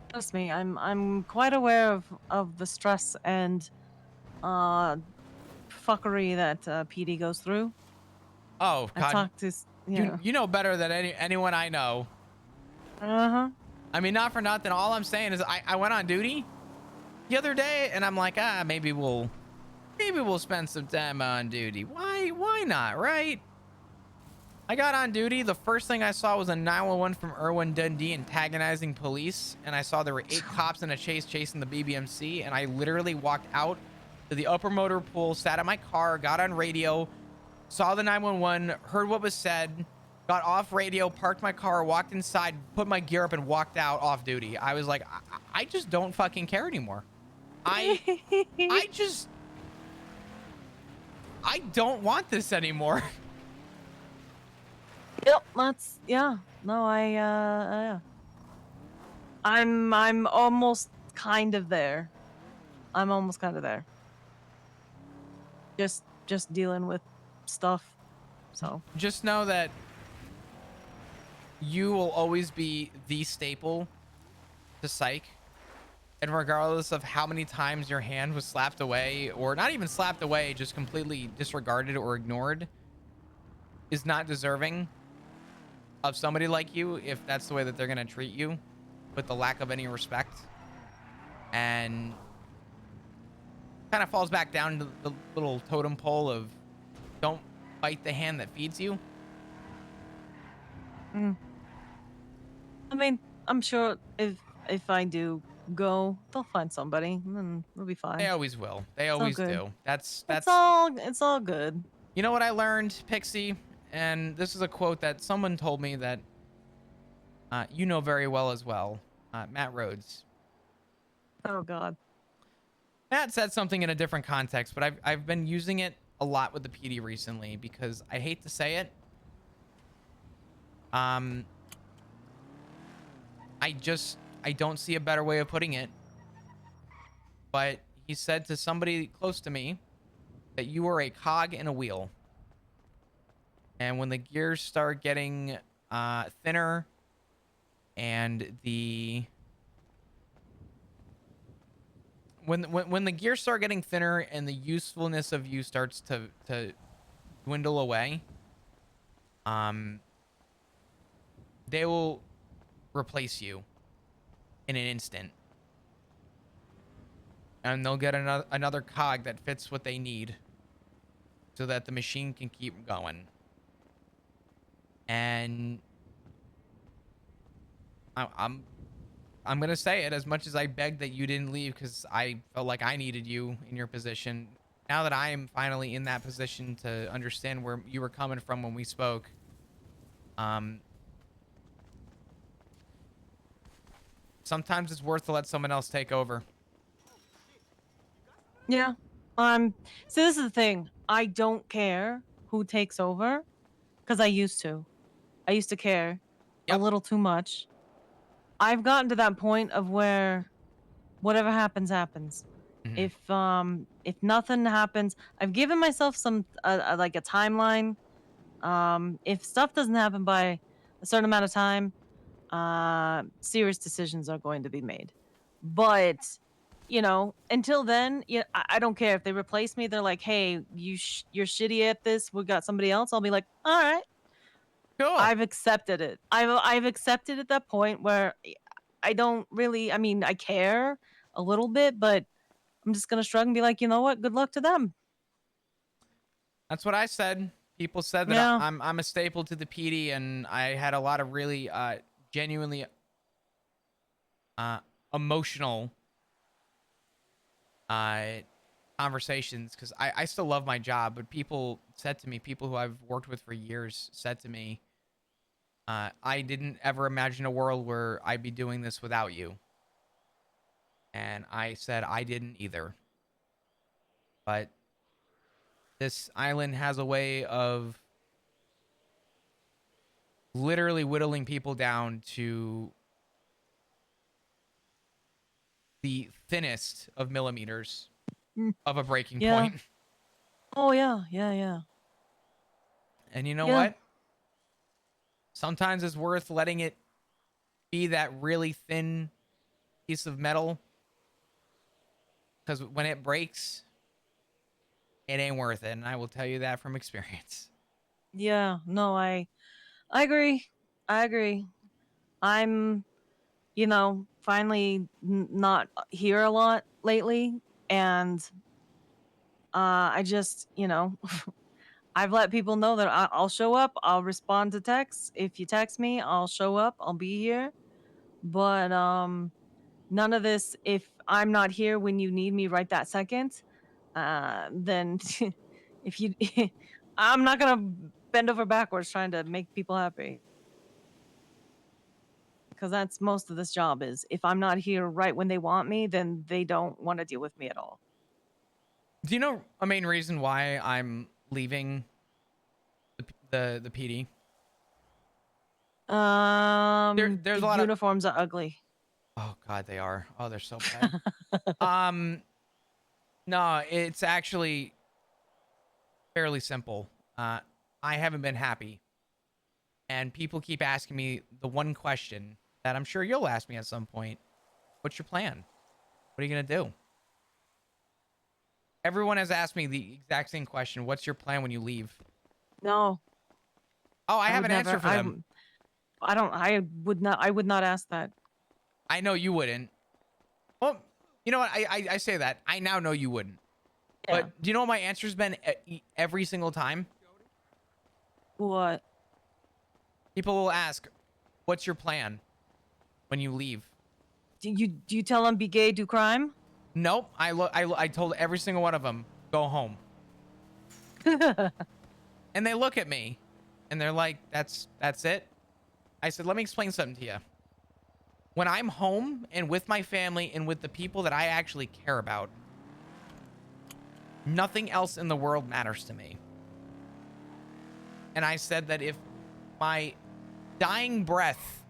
Trust me, I'm quite aware of the stress and fuckery that PD goes through. oh God, I talked to you know better than anyone I know. I mean, not for nothing. All I'm saying is I went on duty the other day, and I'm like, maybe we'll spend some time on duty. Why not, right? I got on duty. The first thing I saw was a 911 from Irwin Dundee antagonizing police, and I saw there were 8 cops in a chase chasing the BBMC, and I literally walked out to the upper motor pool, sat in my car, got on radio, saw the 911, heard what was said, got off radio, parked my car, walked inside, put my gear up, and walked out off duty. I was like, I just don't fucking care anymore. I don't want this anymore. Yep, that's yeah. No, yeah. I'm almost kind of there. Just dealing with stuff. So just know that you will always be the staple to psych. And regardless of how many times your hand was slapped away, or not even slapped away, just completely disregarded or ignored, is not deserving of somebody like you if that's the way that they're going to treat you, with the lack of any respect. And kind of falls back down to the little totem pole of don't bite the hand that feeds you. I mean, I'm sure if I do go, they'll find somebody, and then we'll be fine. They always will. They It's all always good. do. That's It's all good. You know what I learned, Pixie? And this is a quote that someone told me that you know very well as well. Matt Rhodes. Oh God. Matt said something in a different context, but I've been using it a lot with the PD recently because I hate to say it. I don't see a better way of putting it. But he said to somebody close to me that you are a cog in a wheel. And when the gears start getting thinner and when the gears start getting thinner and the usefulness of you starts to dwindle away, they will replace you in an instant. And they'll get another cog that fits what they need so that the machine can keep going. And I'm gonna say it, as much as I begged that you didn't leave because I felt like I needed you in your position. Now that I am finally in that position to understand where you were coming from when we spoke, sometimes it's worth to let someone else take over. Yeah. So this is the thing. I don't care who takes over because I used to. I used to care a little too much. I've gotten to that point of where whatever happens, happens. If nothing happens, I've given myself some like a timeline. If stuff doesn't happen by a certain amount of time, serious decisions are going to be made. But until then, I don't care if they replace me. They're like, "Hey, you're shitty at this. We got somebody else." I'll be like, "All right, cool." I've accepted it. I've accepted at that point where I don't really. I mean, I care a little bit, but I'm just gonna shrug and be like, you know what? Good luck to them. That's what I said. People said that Yeah. I'm a staple to the PD, and I had a lot of really genuinely emotional conversations because I still love my job, but people who I've worked with for years said to me, I didn't ever imagine a world where I'd be doing this without you. And I said I didn't either. But this island has a way of literally whittling people down to the thinnest of millimeters of a breaking point. Oh yeah, yeah. And you know what? Sometimes it's worth letting it be that really thin piece of metal, because when it breaks, it ain't worth it. And I will tell you that from experience. Yeah, no, I agree. I agree. I'm, finally not here a lot lately, and I just, I've let people know that I'll show up. I'll respond to texts. If you text me, I'll show up. I'll be here. But none of this. If I'm not here when you need me right that second, then if you, I'm not gonna bend over backwards trying to make people happy. Because that's most of this job is. If I'm not here right when they want me, then they don't want to deal with me at all. Do you know a main reason why I'm leaving the PD? There's a lot uniforms are ugly. Oh God, they are. Oh, they're so bad. No, it's actually fairly simple. I haven't been happy, and people keep asking me the one question that I'm sure you'll ask me at some point: what's your plan? What are you gonna do? Everyone has asked me the exact same question. What's your plan when you leave? No. Oh, I have an answer for them. I would not ask that. I know you wouldn't. Well, you know what? I say that. I now know you wouldn't. Yeah. But do you know what my answer's been every single time? What? People will ask, what's your plan when you leave? Do you tell them be gay, do crime? Nope. I told every single one of them, go home. And they look at me and they're like, that's it? I said, let me explain something to you. When I'm home and with my family and with the people that I actually care about, Nothing else in the world matters to me. And I said that if my dying breath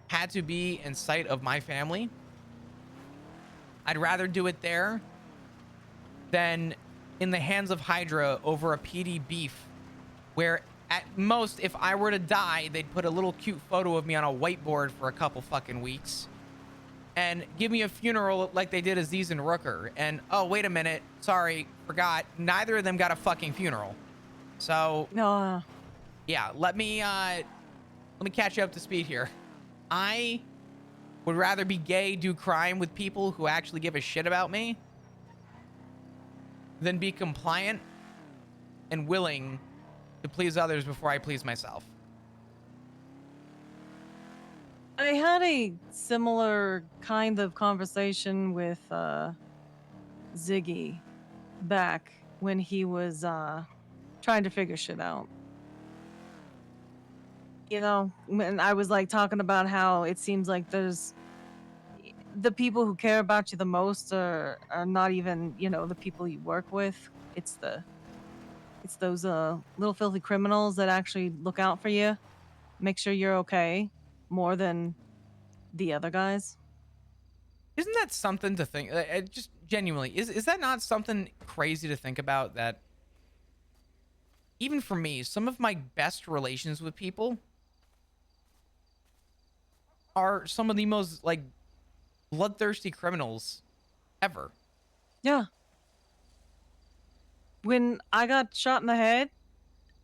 had to be in sight of my family, I'd rather do it there than in the hands of Hydra over a PD beef, where at most, if I were to die, they'd put a little cute photo of me on a whiteboard for a couple fucking weeks and give me a funeral like they did Aziz and Rooker. And oh, wait a minute, sorry, forgot, neither of them got a fucking funeral. So No. yeah, let me catch you up to speed here. I would rather be gay, do crime with people who actually give a shit about me than be compliant and willing to please others before I please myself. I had a similar kind of conversation with Ziggy back when he was trying to figure shit out. You know, when I was like talking about how it seems like there's the people who care about you the most are not even, you know, the people you work with. It's those little filthy criminals that actually look out for you, make sure you're okay, more than the other guys. Isn't that something to think? Just genuinely, is that not something crazy to think about? That even for me, some of my best relations with people are some of the most like bloodthirsty criminals ever. Yeah. When I got shot in the head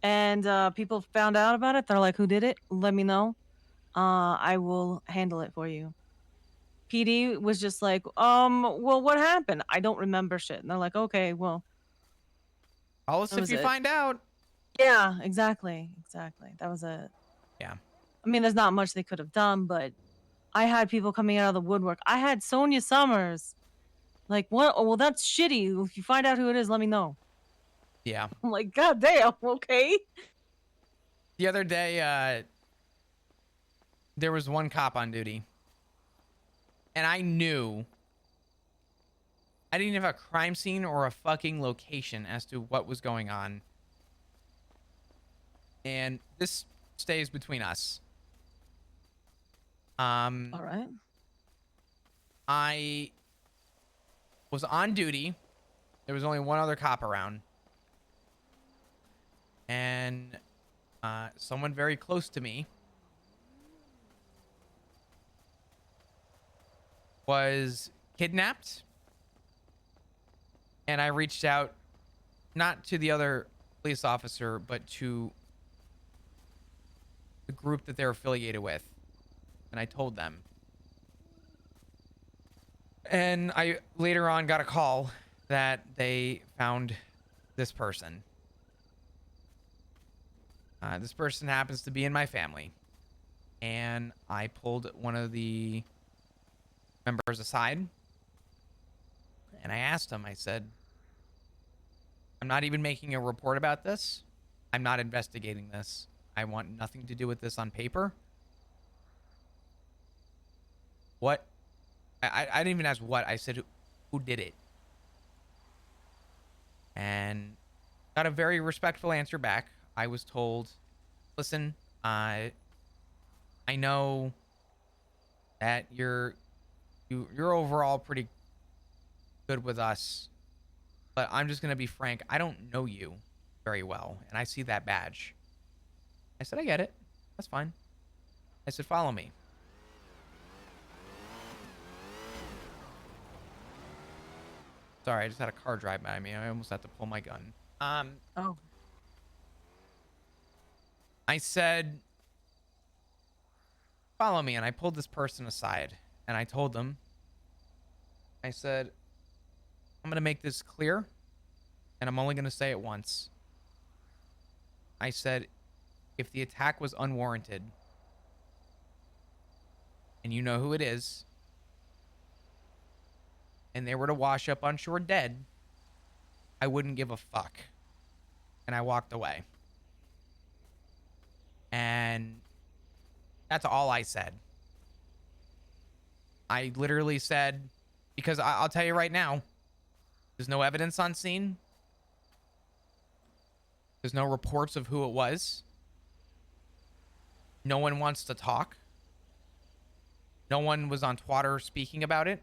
and people found out about it, they're like, "Who did it? Let me know. I will handle it for you." PD was just like, well, what happened? I don't remember shit. And they're like, "Okay, well, Call us that if was you it." find out. Yeah, exactly. That was it. Yeah. I mean, there's not much they could have done, but I had people coming out of the woodwork. I had Sonia Summers. Like, what? Oh, well, that's shitty. If you find out who it is, let me know. Yeah. I'm like, God damn, okay. The other day, there was one cop on duty, and I knew I didn't have a crime scene or a fucking location as to what was going on. And this stays between us. All right. I was on duty. There was only one other cop around. And someone very close to me was kidnapped. And I reached out not to the other police officer, but to the group that they're affiliated with. And I told them. And I later on got a call that they found this person. This person happens to be in my family. And I pulled one of the members aside. And I asked him, I said, I'm not even making a report about this. I'm not investigating this. I want nothing to do with this on paper. What? I didn't even ask what. I said, who did it? And got a very respectful answer back. I was told, listen, I know that you're overall pretty good with us, but I'm just gonna be frank. I don't know you very well, and I see that badge. I said, I get it. That's fine. I said, follow me. Sorry, I just had a car drive by me. I almost had to pull my gun. Oh. I said, follow me. And I pulled this person aside and I told them, I said, I'm going to make this clear and I'm only going to say it once. I said, if the attack was unwarranted and you know who it is, and they were to wash up on shore dead, I wouldn't give a fuck. And I walked away. And that's all I said. I literally said, because I'll tell you right now, there's no evidence on scene. There's no reports of who it was. No one wants to talk. No one was on Twitter speaking about it.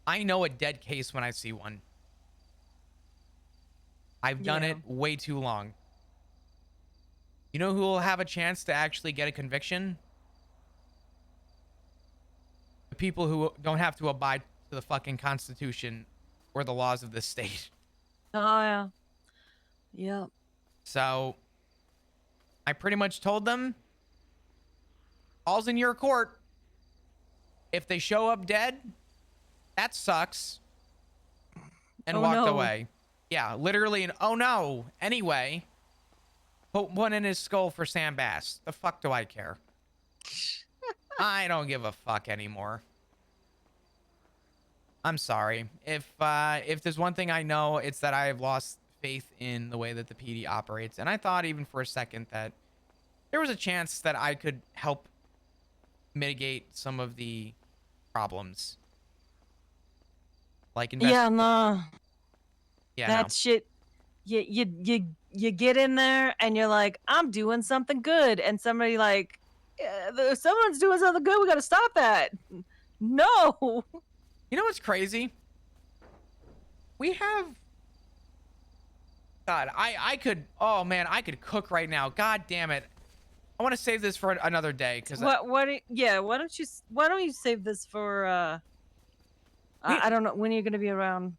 I know a dead case when I see one. I've done it way too long. You know who will have a chance to actually get a conviction? The people who don't have to abide to the fucking Constitution or the laws of this state. Oh, yeah. Yep. So, I pretty much told them, all's in your court. If they show up dead, that sucks. And Oh, walked no. away. Yeah, literally an oh no. Anyway, put one in his skull for Sam Bass. The fuck do I care? I don't give a fuck anymore. I'm sorry. If there's one thing I know, it's that I have lost faith in the way that the PD operates. And I thought even for a second that there was a chance that I could help mitigate some of the problems. Like Yeah, no. Yeah, That no. shit. You get in there and you're like, I'm doing something good, and somebody like, if someone's doing something good, we gotta stop that. No. You know what's crazy? We have... God, I could... Oh, man, I could cook right now. God damn it. I want to save this for another day. Cause Yeah, why don't you save this for, I don't know, when you're gonna be around?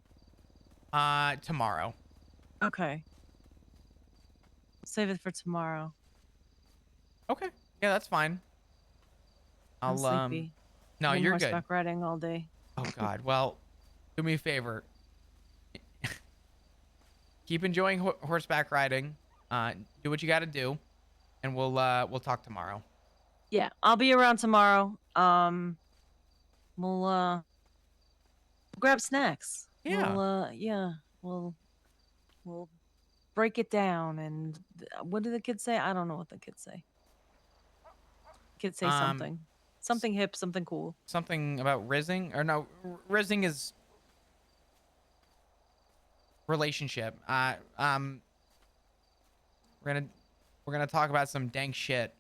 Tomorrow. Okay. Save it for tomorrow. Okay. Yeah, that's fine. I'm sleepy. No, Been you're good. horseback riding all day. Oh, God. Well, do me a favor. Keep enjoying horseback riding. Do what you got to do, and we'll talk tomorrow. Yeah, I'll be around tomorrow. We'll grab snacks. Yeah. We'll break it down. And what do the kids say? I don't know what the kids say. Kids say something hip, something cool. Something about rizzing, or no, rizzing is relationship. We're gonna talk about some dank shit.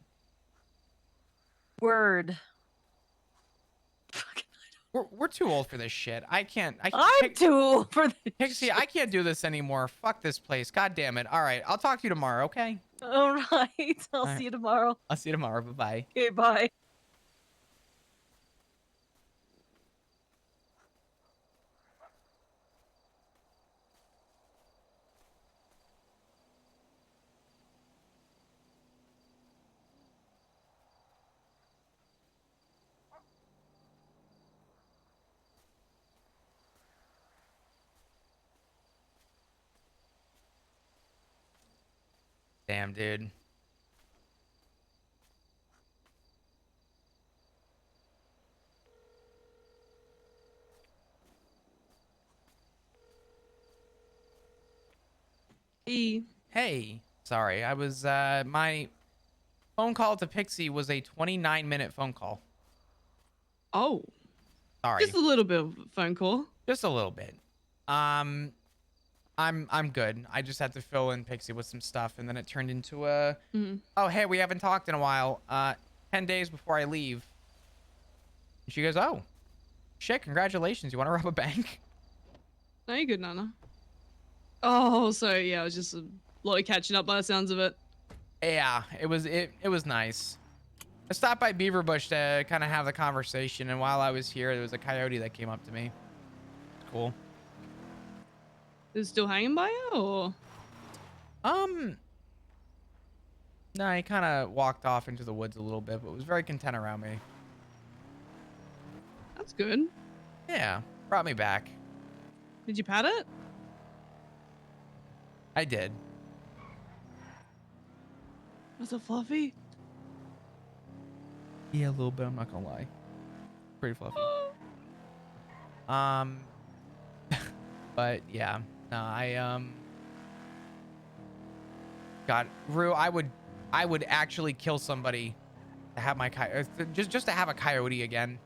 Word. We're too old for this shit. I'm too old for this. Pixie, I can't do this anymore. Fuck this place. God damn it. All right, I'll talk to you tomorrow. Okay. All right. I'll right. see you tomorrow. I'll see you tomorrow. Bye bye. Okay. Bye. Damn, dude. Hey. Sorry, I was my phone call to Pixie was a 29-minute phone call. Oh. Sorry. Just a little bit of a phone call. Just a little bit. I'm good. I just had to fill in Pixie with some stuff, and then it turned into a oh, hey, we haven't talked in a while. 10 days before I leave. And she goes, oh, shit, congratulations. You want to rob a bank? No, you're good, Nana. Oh, so yeah, it was just a lot of catching up by the sounds of it. Yeah, it was nice. I stopped by Beaver Bush to kind of have the conversation, and while I was here, there was a coyote that came up to me. It's cool. Is it still hanging by you, or? No, he kind of walked off into the woods a little bit, but was very content around me. That's good. Yeah, brought me back. Did you pat it? I did. Was it fluffy? Yeah, a little bit. I'm not gonna lie. Pretty fluffy. But yeah, no, God, Rue, I would actually kill somebody to have my just to have a coyote again.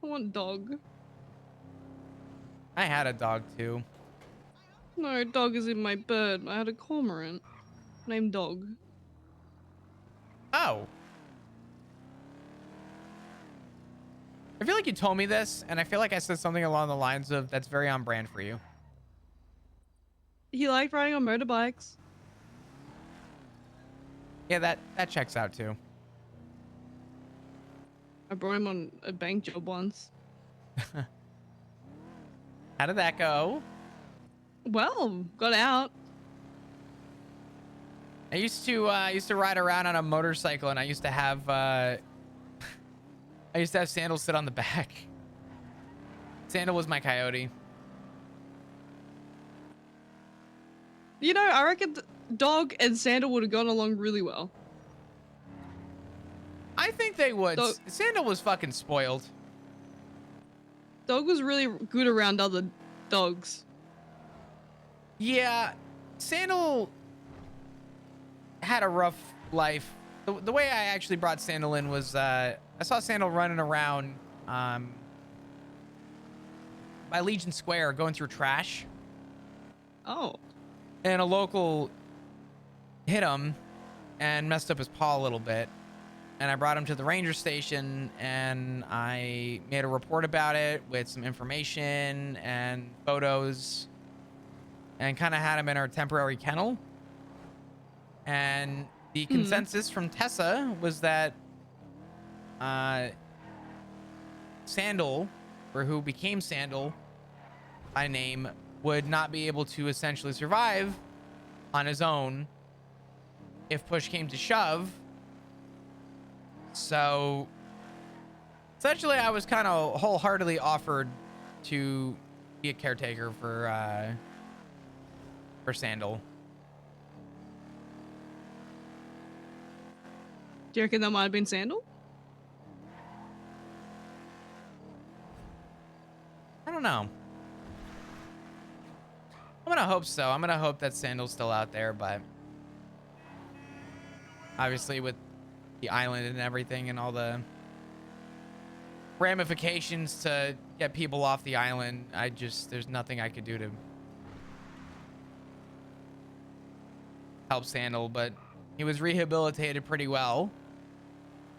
I want a dog. I had a dog too. No, dog is in my bird. I had a cormorant named Dog. Oh. I feel like you told me this, and I feel like I said something along the lines of that's very on brand for you. He liked riding on motorbikes. Yeah, that checks out too. I brought him on a bank job once. How did that go? Well, got out. I used to ride around on a motorcycle, and I used to have Sandal sit on the back. Sandal was my coyote. You know, I reckon Dog and Sandal would have gone along really well. I think they would. Sandal was fucking spoiled. Dog was really good around other dogs. Yeah, Sandal had a rough life. The way I actually brought Sandal in was I saw Sandal running around by Legion Square going through trash. Oh. And a local hit him and messed up his paw a little bit. And I brought him to the ranger station, and I made a report about it with some information and photos, and kind of had him in our temporary kennel. And the consensus from Tessa was that Sandal, or who became Sandal by name, would not be able to essentially survive on his own if push came to shove. So essentially I was kind of wholeheartedly offered to be a caretaker for Sandal. Do you reckon that might have been Sandal? I don't know. I'm gonna hope so. I'm gonna hope that Sandal's still out there, but obviously with the island and everything and all the ramifications to get people off the island, there's nothing I could do to help Sandal, but he was rehabilitated pretty well,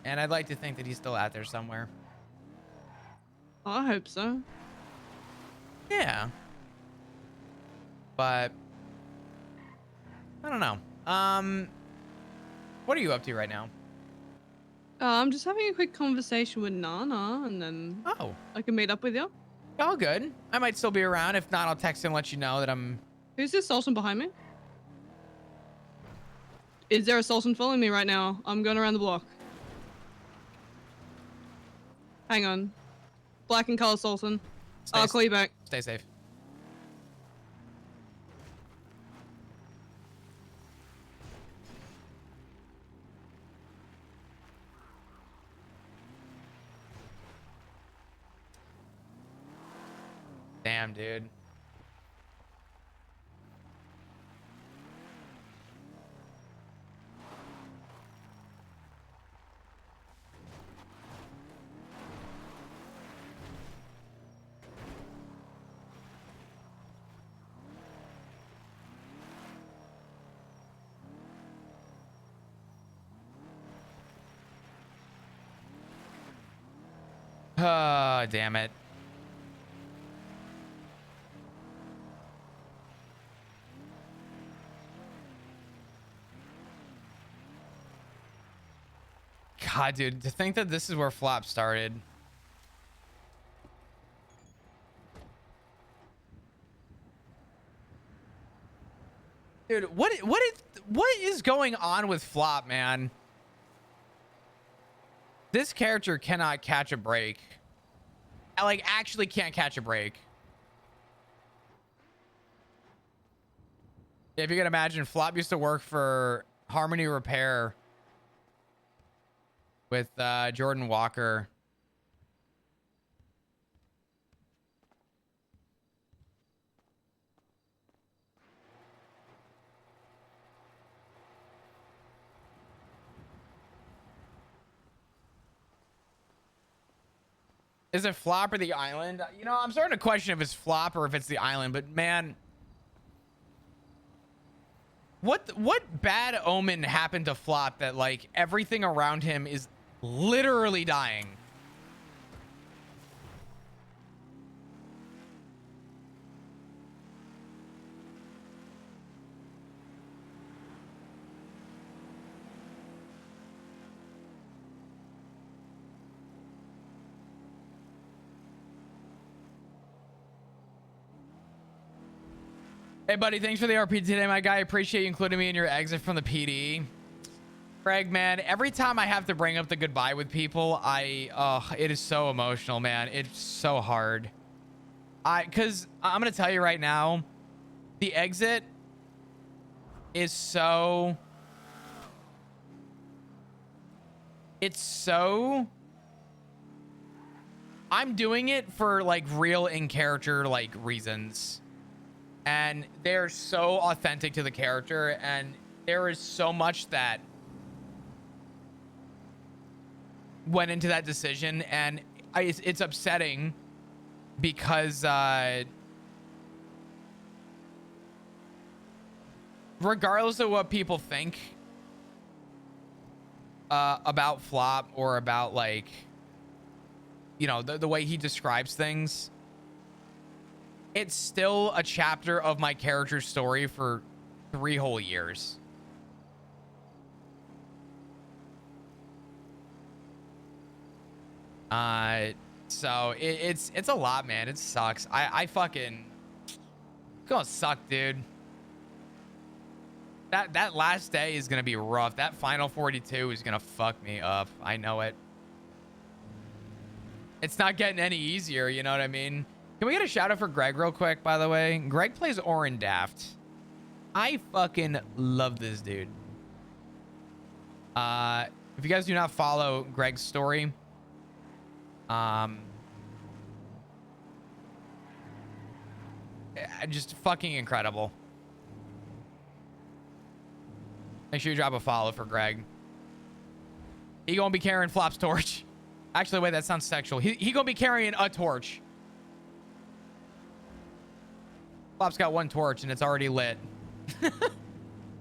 and I'd like to think that he's still out there somewhere. I hope so. Yeah. But I don't know. What are you up to right now? I'm just having a quick conversation with Nana, and then I can meet up with you. All good. I might still be around. If not, I'll text and let you know that I'm... Who's this Sultan behind me? Is there a Sultan following me right now? I'm going around the block. Hang on. Black and color Sultan. I'll call you back. Stay safe. Damn, dude. Oh, damn it. God, dude, to think that this is where Flop started. Dude, what is going on with Flop, man? This character cannot catch a break. I, like, actually can't catch a break. If you can imagine, Flop used to work for Harmony Repair with Jordan Walker. Is it Flop or the island? You know, I'm starting to question if it's Flop or if it's the island, but man, What bad omen happened to Flop that like everything around him is literally dying? Hey, buddy, thanks for the RP today, my guy. I appreciate you including me in your exit from the PD. Greg, man, every time I have to bring up the goodbye with people, it is so emotional, man. It's so hard. Because I'm going to tell you right now, the exit is so... It's so... I'm doing it for, like, real in-character, like, reasons. And they're so authentic to the character, and there is so much that went into that decision, and it's upsetting because regardless of what people think about Flop or about, like, you know, the way he describes things, it's still a chapter of my character's story for 3 whole years. So it's a lot, man. It sucks. I fucking, it's gonna suck, dude. That last day is gonna be rough. That final 42 is gonna fuck me up. I know it. It's not getting any easier, you know what I mean? Can we get a shout out for Greg real quick, by the way? Greg plays Orin Daft. I fucking love this dude. If you guys do not follow Greg's story, just fucking incredible. Make sure you drop a follow for Greg. He gonna be carrying Flop's torch. Actually, wait, that sounds sexual. He gonna be carrying a torch. Flop's got 1 torch and it's already lit.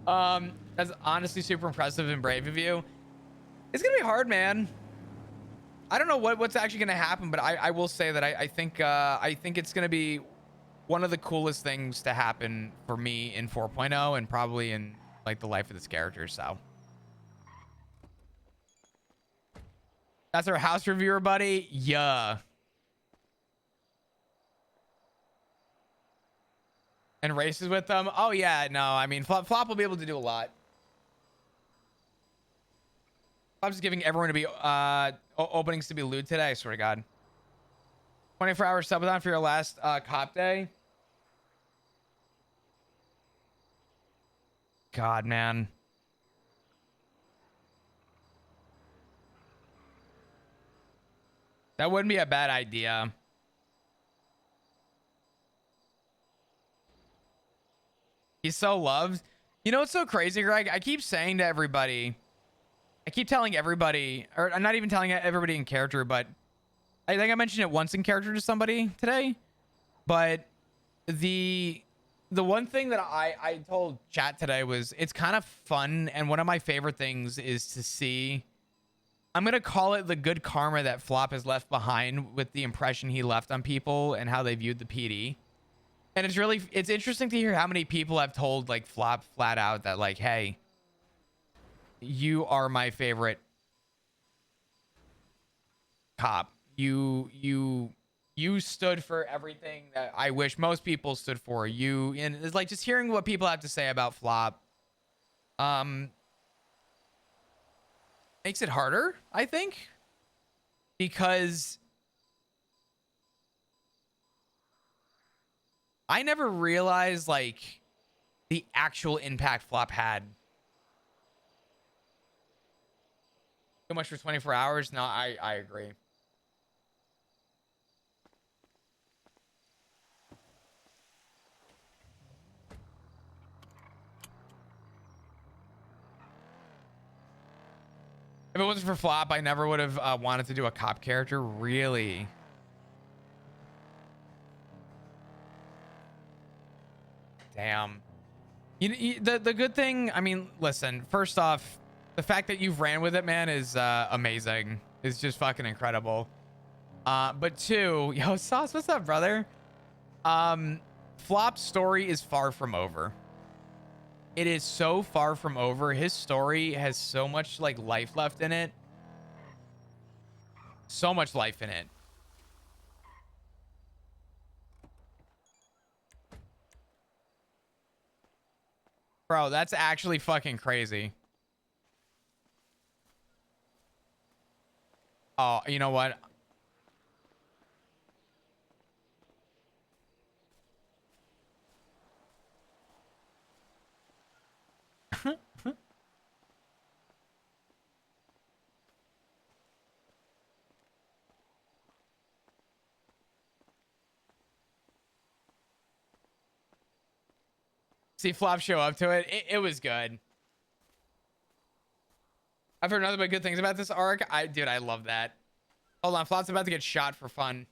That's honestly super impressive and brave of you. It's gonna be hard, man. I don't know what's actually gonna happen, but I will say that I think it's gonna be one of the coolest things to happen for me in 4.0 and probably in like the life of this character. So that's our house reviewer, buddy. Yeah. And races with them. Oh yeah, no, I mean Flop will be able to do a lot. I'm just giving everyone to be openings to be lewd today. I swear to God. 24-hour subathon for your last cop day. God, man. That wouldn't be a bad idea. He's so loved. You know what's so crazy, Greg? I keep saying to everybody, I keep telling everybody, or I'm not even telling everybody in character, but I think I mentioned it once in character to somebody today. But the one thing that I told chat today was it's kind of fun, and one of my favorite things is to see, I'm going to call it the good karma that Flop has left behind with the impression he left on people and how they viewed the PD. And it's interesting to hear how many people have told like Flop flat out that like, hey, you are my favorite cop. You stood for everything that I wish most people stood for. And it's like just hearing what people have to say about Flop makes it harder, I think, because I never realized like the actual impact Flop had. Too much for 24 hours? No, I agree. If it wasn't for Flop, I never would have wanted to do a cop character. Really? Damn. The good thing, I mean, listen, first off, the fact that you've ran with it, man, is amazing. It's just fucking incredible. But two, yo, Sauce, what's up, brother? Flop's story is far from over. It is so far from over. His story has so much like life left in it. So much life in it. Bro, that's actually fucking crazy. Oh, you know what? See Flop show up to it. It was good. I've heard nothing but good things about this arc. Dude, I love that. Hold on, Flop's about to get shot for fun.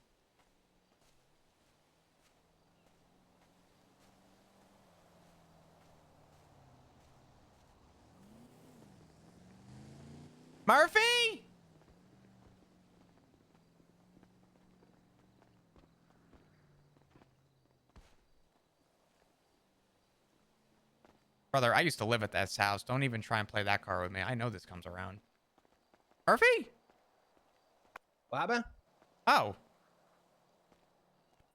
Murphy? Brother, I used to live at this house. Don't even try and play that card with me. I know this comes around. Murphy? What happened? Oh.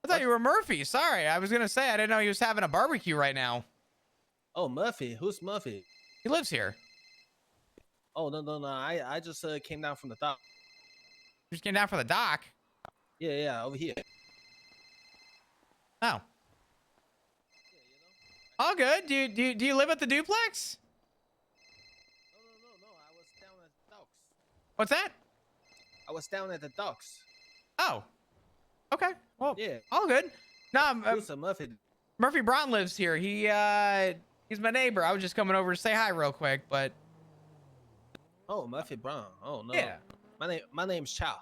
I thought you were Murphy. Sorry. I was going to say, I didn't know he was having a barbecue right now. Oh, Murphy. Who's Murphy? He lives here. Oh, no. I just came down from the dock. You just came down from the dock? Yeah, over here. Oh. All good. Do you live at the duplex? No. I was down at the docks. What's that? I was down at the docks. Oh. Okay. Well, yeah. All good. No, Who's a Murphy? Murphy Braun lives here. He's my neighbor. I was just coming over to say hi real quick, but. Oh, Murphy Brown. Oh no. Yeah. My name's Chow.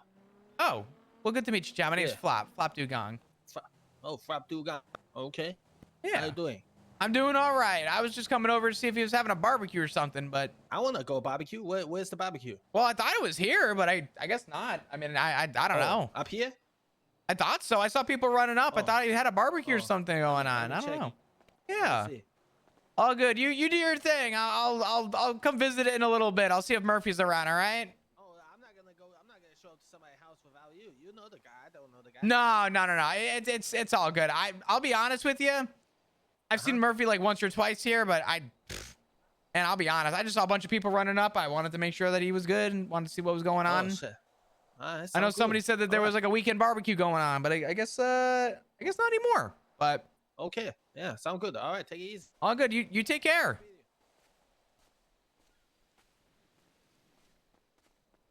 Oh. Well, good to meet you, Chow. My name's Flop. Flop Dugong. Flop Dugong. Okay. Yeah. How you doing? I'm doing all right. I was just coming over to see if he was having a barbecue or something, but I want to go barbecue. Where's the barbecue? Well, I thought it was here, but I guess not. I mean, I don't know. Up here? I thought so. I saw people running up. I thought you had a barbecue or something going on. I don't know. Yeah. All good. You do your thing. I'll come visit it in a little bit. I'll see if Murphy's around. All right. Oh, I'm not gonna show up to somebody's house without you. You know the guy. I don't know the guy. No. It's all good. I'll be honest with you. I've seen Murphy like once or twice here, but and I'll be honest, I just saw a bunch of people running up. I wanted to make sure that he was good and wanted to see what was going on. Oh, shit. I know somebody said that there was like a weekend barbecue going on, but I guess not anymore. But okay, yeah, sound good. All right, take it easy. All good. You take care.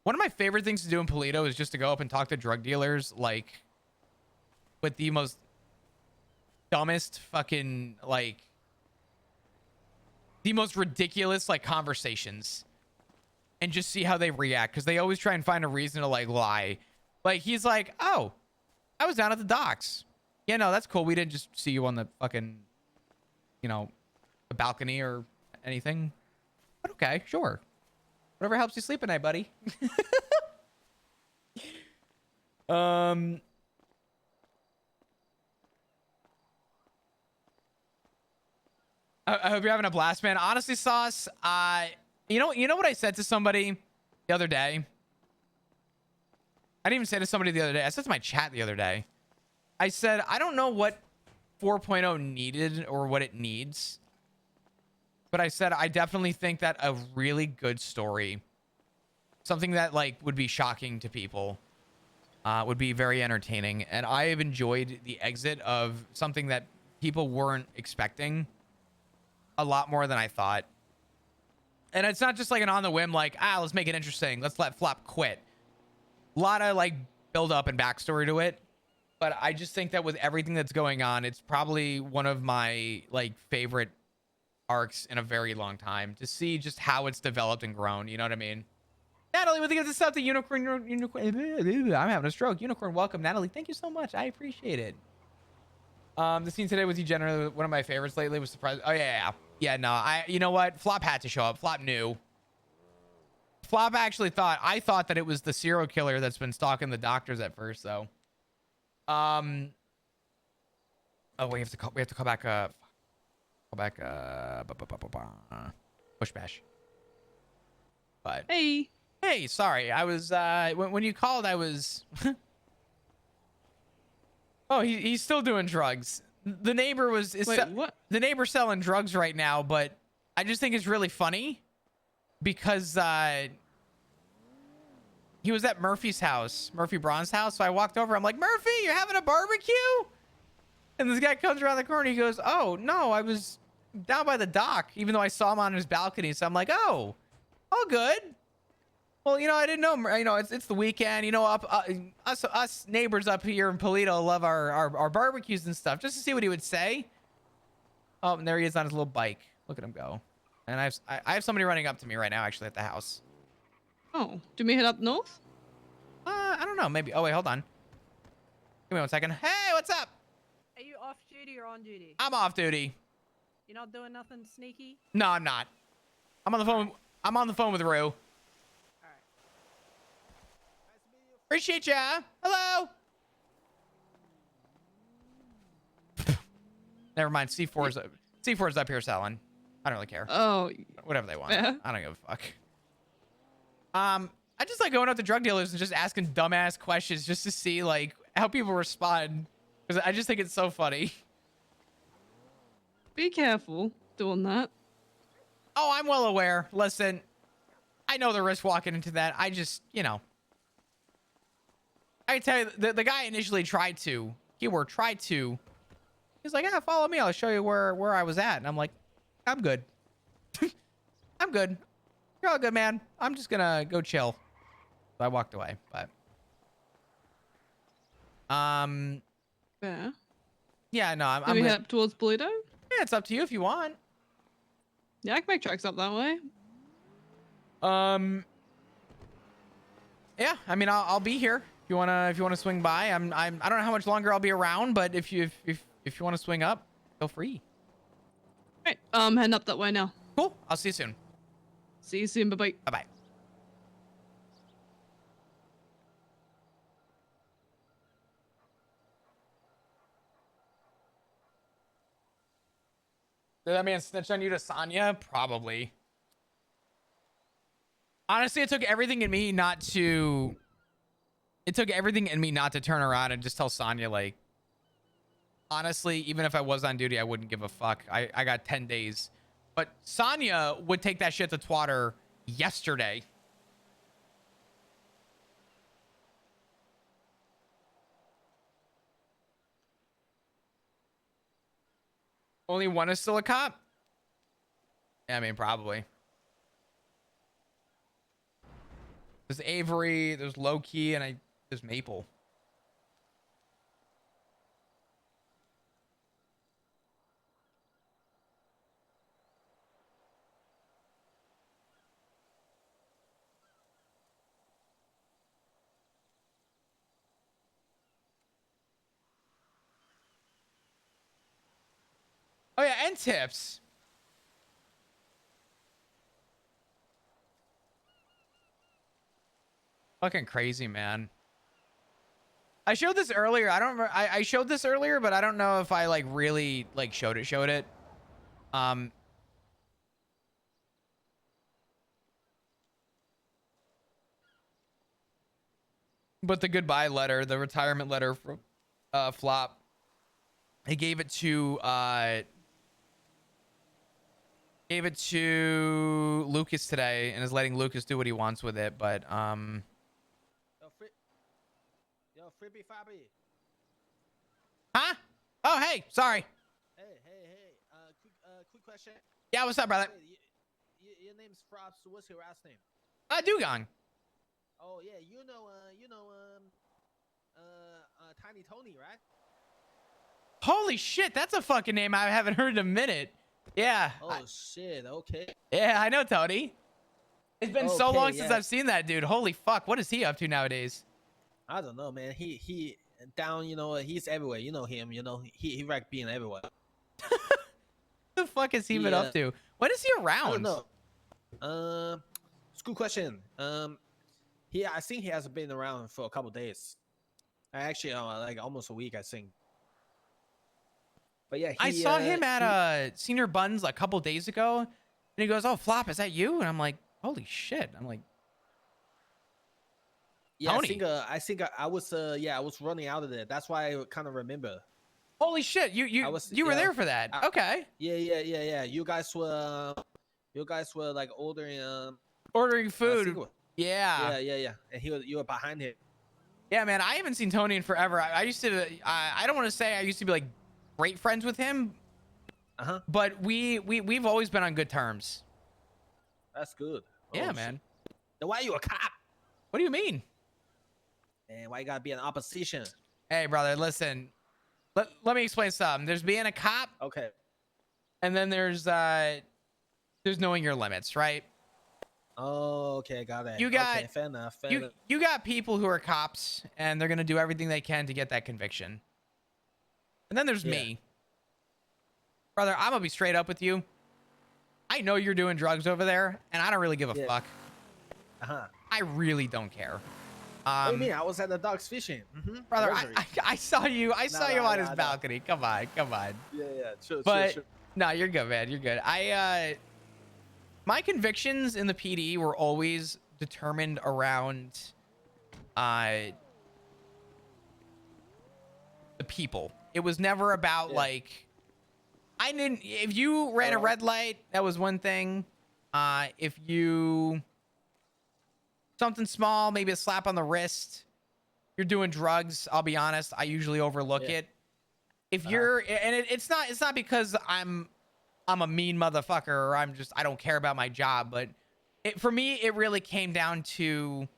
One of my favorite things to do in Paleto is just to go up and talk to drug dealers, like with the most dumbest fucking like the most ridiculous like conversations and just see how they react, because they always try and find a reason to like lie. Like he's like, oh, I was down at the docks. Yeah, no, that's cool. We didn't just see you on the fucking, the balcony or anything. But okay, sure. Whatever helps you sleep at night, buddy. I hope you're having a blast, man. Honestly, Sauce, you know what I said to somebody the other day? I didn't even say to somebody the other day. I said to my chat the other day. I said, I don't know what 4.0 needed or what it needs. But I said, I definitely think that a really good story, something that like would be shocking to people, would be very entertaining. And I have enjoyed the exit of something that people weren't expecting a lot more than I thought. And it's not just like an on the whim, like, let's make it interesting. Let's let Flop quit. A lot of like build up and backstory to it. But I just think that with everything that's going on, it's probably one of my like favorite arcs in a very long time to see just how it's developed and grown. You know what I mean? Natalie, with the stuff to Unicorn, I'm having a stroke. Unicorn, welcome. Natalie, thank you so much. I appreciate it. The scene today with you generally one of my favorites lately. Was surprised. Oh yeah. No, you know what? Flop had to show up. Flop knew. Flop actually I thought that it was the serial killer that's been stalking the doctors at first, though. Oh, we have to call back. Push bash. But hey, sorry. I was when you called, I was. Oh, he's still doing drugs. The neighbor what? The neighbor's selling drugs right now, but I just think it's really funny because he was at Murphy Braun's house. So I walked over. I'm like, Murphy, you're having a barbecue? And this guy comes around the corner. He goes, oh no, I was down by the dock, even though I saw him on his balcony. So I'm like, oh, all good. Well, you know, I didn't know. You know, it's the weekend. You know, us neighbors up here in Polito love our barbecues and stuff. Just to see what he would say. Oh, and there he is on his little bike. Look at him go. And I have somebody running up to me right now, actually, at the house. Oh, do we head up north? I don't know. Maybe. Oh wait, hold on. Give me 1 second. Hey, what's up? Are you off duty or on duty? I'm off duty. You're not doing nothing sneaky? No, I'm not. I'm on the phone. I'm on the phone with Rue. Appreciate ya. Hello. Never mind. C4's up here selling. I don't really care. Oh, whatever they want. yeah. I don't give a fuck. I just like going up to drug dealers and just asking dumbass questions just to see like how people respond, because I just think it's so funny. Be careful doing that. Oh, I'm well aware. Listen, I know the risk walking into that. I just, you know. I tell you, the guy initially tried to. He's like, yeah, follow me. I'll show you where I was at. And I'm like, I'm good. I'm good. You're all good, man. I'm just gonna go chill. So I walked away, but yeah, no, I'm we head up towards Polito? Yeah, it's up to you if you want. Yeah, I can make tracks up that way. Yeah, I mean, I'll be here if you wanna swing by. I don't know how much longer I'll be around, but if you want to swing up, feel free. Right, heading up that way now. Cool. I'll see you soon. See you soon. Bye bye. Bye bye. Did that man snitch on you to Sonya? Probably. Honestly, it took everything in me not to turn around and just tell Sonya, like, honestly, even if I was on duty, I wouldn't give a fuck. I got 10 days. But Sonya would take that shit to Twatter yesterday. Only one is still a cop? Yeah, I mean, probably. There's Avery, there's Low-Key, and there's Maple. Oh yeah, and tips. Fucking crazy, man. I showed this earlier. I don't remember. I showed this earlier, but I don't know if I like really like showed it. But the goodbye letter, the retirement letter from Flop, he gave it to Lucas today and is letting Lucas do what he wants with it, but Yo, Frippy Fabi. Huh? Oh, hey, sorry. Hey. Quick question. Yeah, what's up, brother? Your name's Frops. What's your last name? Dugong. Oh yeah, you know, Tiny Tony, right? Holy shit, that's a fucking name I haven't heard in a minute. Yeah. Oh shit. Okay. Yeah, I know Tony. It's been so Okay, long since yeah. I've seen that dude. Holy fuck, what is he up to nowadays? I don't know, man. He down. You know, he's everywhere. You know him. You know, he like being everywhere. What the fuck has he been up to? When is he I around? don't know. It's a good question. I think he hasn't been around for a couple days. Actually, like almost a week, I think. But yeah, I saw him at Senior Buns a couple days ago, and he goes, "Oh, Flop, is that you?" And I'm like, "Holy shit!" I'm like, Yeah, Tony. I think I was I was running out of there. That's why I kind of remember. Holy shit! You were there for that? Okay. Yeah. You guys were like ordering food. Yeah. And you were behind him. Yeah, man. I haven't seen Tony in forever. I used to. I don't want to say I used to be like great friends with him. But we've always been on good terms. That's good. Yeah, man. Then why are you a cop? What do you mean? And why you gotta be in opposition? Hey, brother, listen. Let me explain something. There's being a cop. Okay. And then there's knowing your limits, right? Oh, okay, got it. You got okay, fair enough. You got people who are cops and they're gonna do everything they can to get that conviction. And then there's me. Brother, I'm gonna be straight up with you. I know you're doing drugs over there, and I don't really give a fuck. I really don't care. What do you mean? I was at the docks fishing. Brother, I saw you. I saw you on his balcony. Come on. Yeah, true. But no, you're good, man. You're good. My convictions in the PD were always determined around the people. It was never about like if you ran a red light, that was one thing. If you something small, maybe a slap on the wrist, you're doing drugs, I'll be honest, I usually overlook it. If you're and it's not because I'm a mean motherfucker or I don't care about my job, but for me it really came down to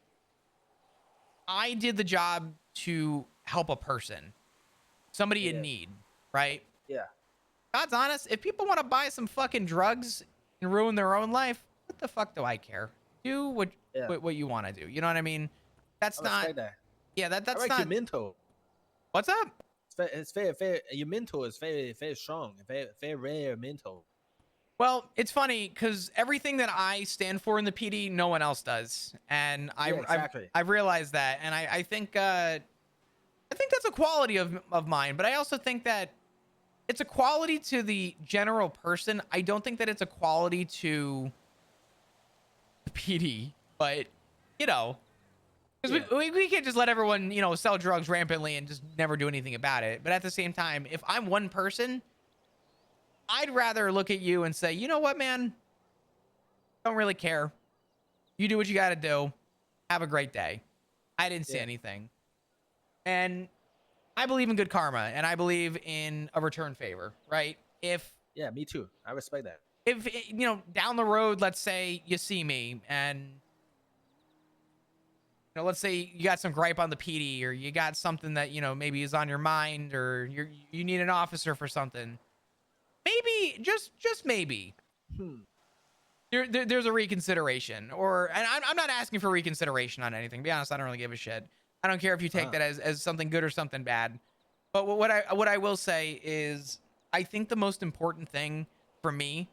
I did the job to help a person, somebody in need, right? Yeah. God's honest, if people want to buy some fucking drugs and ruin their own life, what the fuck do I care? Do what you want to do. You know what I mean? That's not. Yeah, that's I like not. Your mental. What's up? It's very. Your mental is very strong. Very rare mental. Well, it's funny because everything that I stand for in the PD, no one else does, and I've realized that, and I think that's a quality of mine. But I also think that it's a quality to the general person. I don't think that it's a quality to the PD. But you know, because we can't just let everyone sell drugs rampantly and just never do anything about it. But at the same time, if I'm one person, I'd rather look at you and say, you know what, man? Don't really care. You do what you got to do. Have a great day. I didn't see anything. And I believe in good karma, and I believe in a return favor, right? Yeah, me too. I respect that. If down the road, let's say you see me and let's say you got some gripe on the PD, or you got something that maybe is on your mind, or you need an officer for something. Maybe just maybe there's a reconsideration, and I'm not asking for reconsideration on anything. To be honest, I don't really give a shit. I don't care if you take that as something good or something bad. But what I will say is, I think the most important thing for me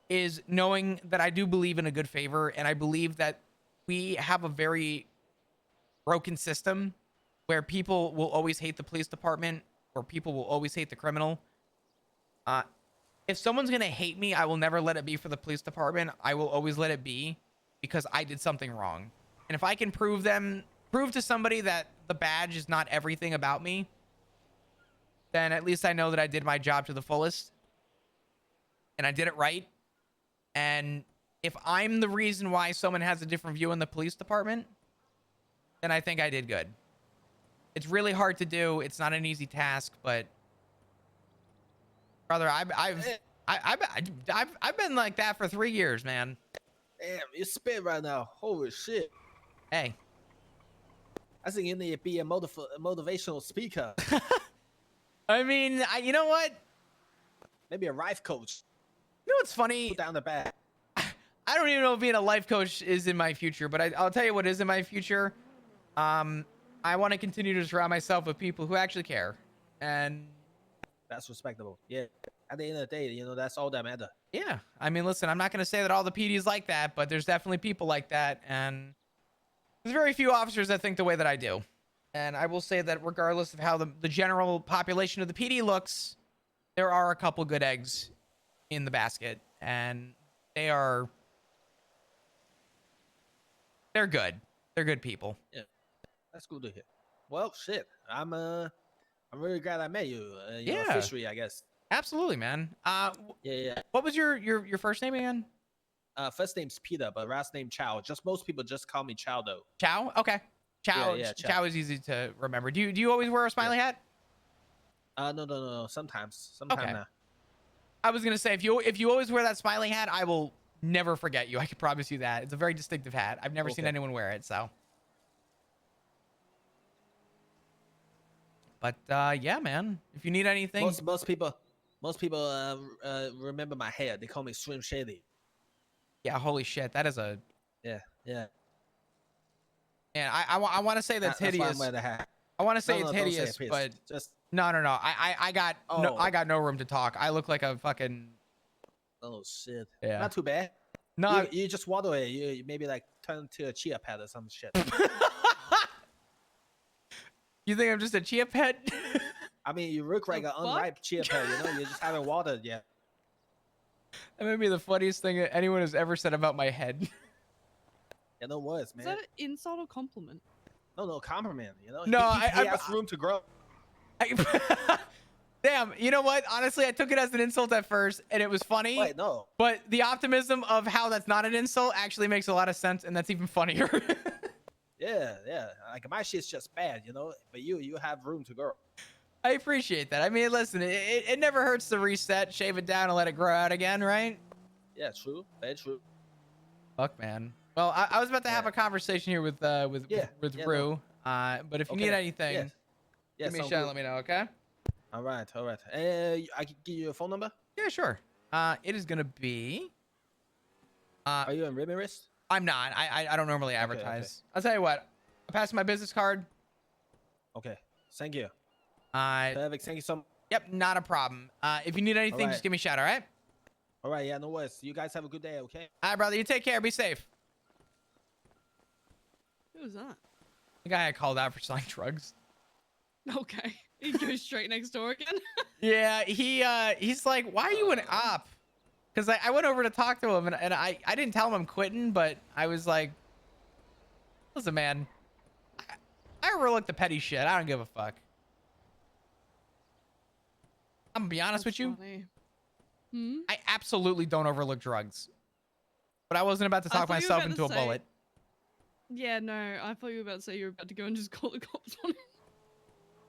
is knowing that I do believe in a good favor, and I believe that we have a very broken system where people will always hate the police department, or people will always hate the criminal. If someone's gonna hate me, I will never let it be for the police department. I will always let it be because I did something wrong. And if I can prove to somebody that the badge is not everything about me, then at least I know that I did my job to the fullest and I did it right. And if I'm the reason why someone has a different view in the police department, then I think I did good. It's really hard to do. It's not an easy task, but brother, I've been like that for 3 years, man. Damn, you spit right now. Holy shit. Hey, I think you need to be a motivational speaker. I mean, you know what? Maybe a life coach. You know what's funny? Put down the bag. I don't even know if being a life coach is in my future, but I'll tell you what is in my future. I want to continue to surround myself with people who actually care. And That's respectable. Yeah. At the end of the day, that's all that matters. yeah, I mean, listen, I'm not going to say that all the PDs like that, but there's definitely people like that. And there's very few officers that think the way that I do. And I will say that regardless of how the general population of the PD looks, there are a couple good eggs in the basket. And they're good. They're good people. Yeah. That's good to hear. Well, shit. I'm really glad I met you. Yeah. Officially, I guess. Absolutely, man. Yeah. What was your first name again? First name's Peter, but last name Chow. Most people just call me Chow though. Chow? Okay. Chow. Yeah, Chow is easy to remember. Do you always wear a smiley hat? No. Sometimes Okay. now. I was gonna say if you always wear that smiley hat, I will never forget you. I can promise you that. It's a very distinctive hat. I've never seen anyone wear it, so. But yeah, man. If you need anything, Most people remember my hair. They call me Slim Shady. yeah. Holy shit, that is a. Yeah. And I want to say that's why I'm hideous. wearing the hat. I want to say No, it's don't say hideous, it, please. but Just no. I got no room to talk. I look like a fucking. oh shit. Yeah. Not too bad. No, you just waddle it. You maybe like turn to a chia pet or some shit. You think I'm just a chia pet? I mean, you look like an unripe chia pet. You just haven't watered yet. That may be the funniest thing that anyone has ever said about my head. Yeah, no words, Is man. that an insult or compliment? No compliment. No, he has room to grow. Damn, you know what? Honestly, I took it as an insult at first, and it was funny. Wait, no. But the optimism of how that's not an insult actually makes a lot of sense, and that's even funnier. Yeah. Like my shit's just bad, But you have room to grow. I appreciate that. I mean, listen, it never hurts to reset, shave it down, and let it grow out again, right? Yeah, true. Very true. Fuck, man. Well, I was about to have a conversation here with Rue. But if you need anything, give me a shout. Let me know, okay? All right. I can give you a phone number. Yeah, sure. It is gonna be. Are you on Ribbon Wrist? I'm not. I don't normally advertise. I'll tell you what. I'll pass you my business card. Okay. Thank you. Perfect. Thank you so much. Yep, not a problem. If you need anything, just give me a shout, all right? All right. Yeah, no worries. You guys have a good day, okay? All right, brother. You take care. Be safe. Who was that? The guy I called out for selling drugs. Okay. He goes straight next door again. Yeah, he's like, why are you an op? Because I went over to talk to him, and I didn't tell him I'm quitting, but I was like, listen, man, I overlook the petty shit. I don't give a fuck. I'm gonna be honest with you. I absolutely don't overlook drugs. But I wasn't about to talk myself into a bullet. Yeah, no, I thought you were about to say you were about to go and just call the cops on him.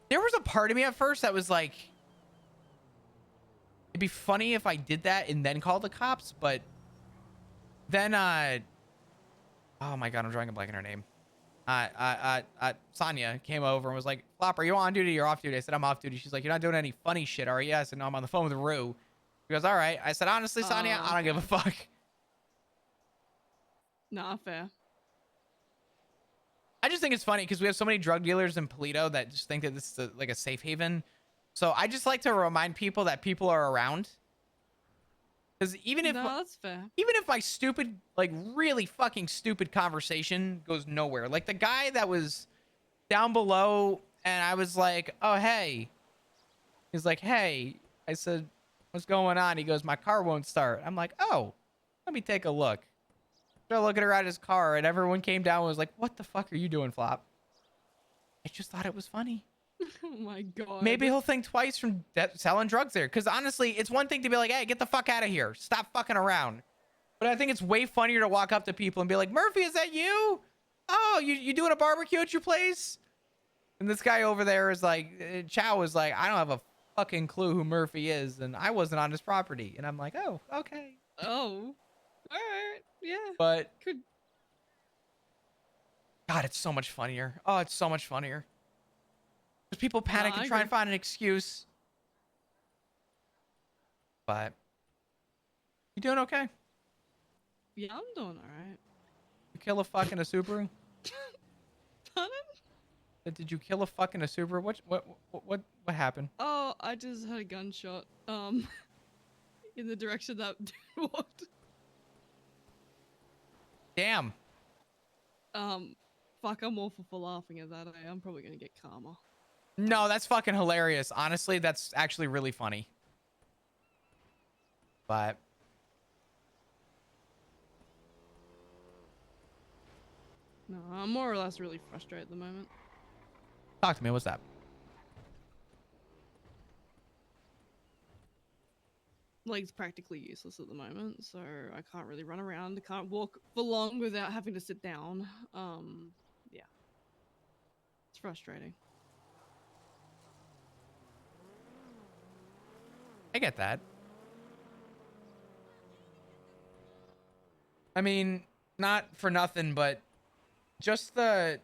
There was a part of me at first that was like, it'd be funny if I did that and then called the cops, but then, oh my God, I'm drawing a blank on her name. Sonia came over and was like, Flop, are you on duty or off duty? I said, I'm off duty. She's like, you're not doing any funny shit, are you? I said, no, I'm on the phone with Rue. She goes, all right. I said, honestly, Sonia, I don't give a fuck. Nah, fair. I just think it's funny because we have so many drug dealers in Polito that just think that this is like a safe haven. So I just like to remind people that people are around. Because even if that's fair. Even if my stupid, like really fucking stupid conversation goes nowhere. Like the guy that was down below and I was like, oh, hey. He's like, hey. I said, what's going on? He goes, my car won't start. I'm like, oh, let me take a look. Started looking around his car and everyone came down and was like, what the fuck are you doing, Flop? I just thought it was funny. Oh my God. Maybe he'll think twice from selling drugs there. Because honestly, it's one thing to be like, hey, get the fuck out of here. Stop fucking around. But I think it's way funnier to walk up to people and be like, Murphy, is that you? Oh, you doing a barbecue at your place? And this guy over there is like, Chow is like, I don't have a fucking clue who Murphy is. And I wasn't on his property. And I'm like, oh, okay. Oh. All right, yeah. But God, it's so much funnier. Oh, it's so much funnier. Because people panic and try and find an excuse. But you doing okay? Yeah, I'm doing all right. You kill a fucking a Subaru? Pardon? Did you kill a fucking a Subaru? What happened? Oh, I just had a gunshot. In the direction that dude walked. Damn. Fuck, I'm awful for laughing at that. I'm probably gonna get karma. No, that's fucking hilarious. Honestly, that's actually really funny. But No, I'm more or less really frustrated at the moment. talk to me. What's that? Leg's practically useless at the moment, so I can't really run around. I can't walk for long without having to sit down. Yeah. It's frustrating. I get that. I mean, not for nothing, but just the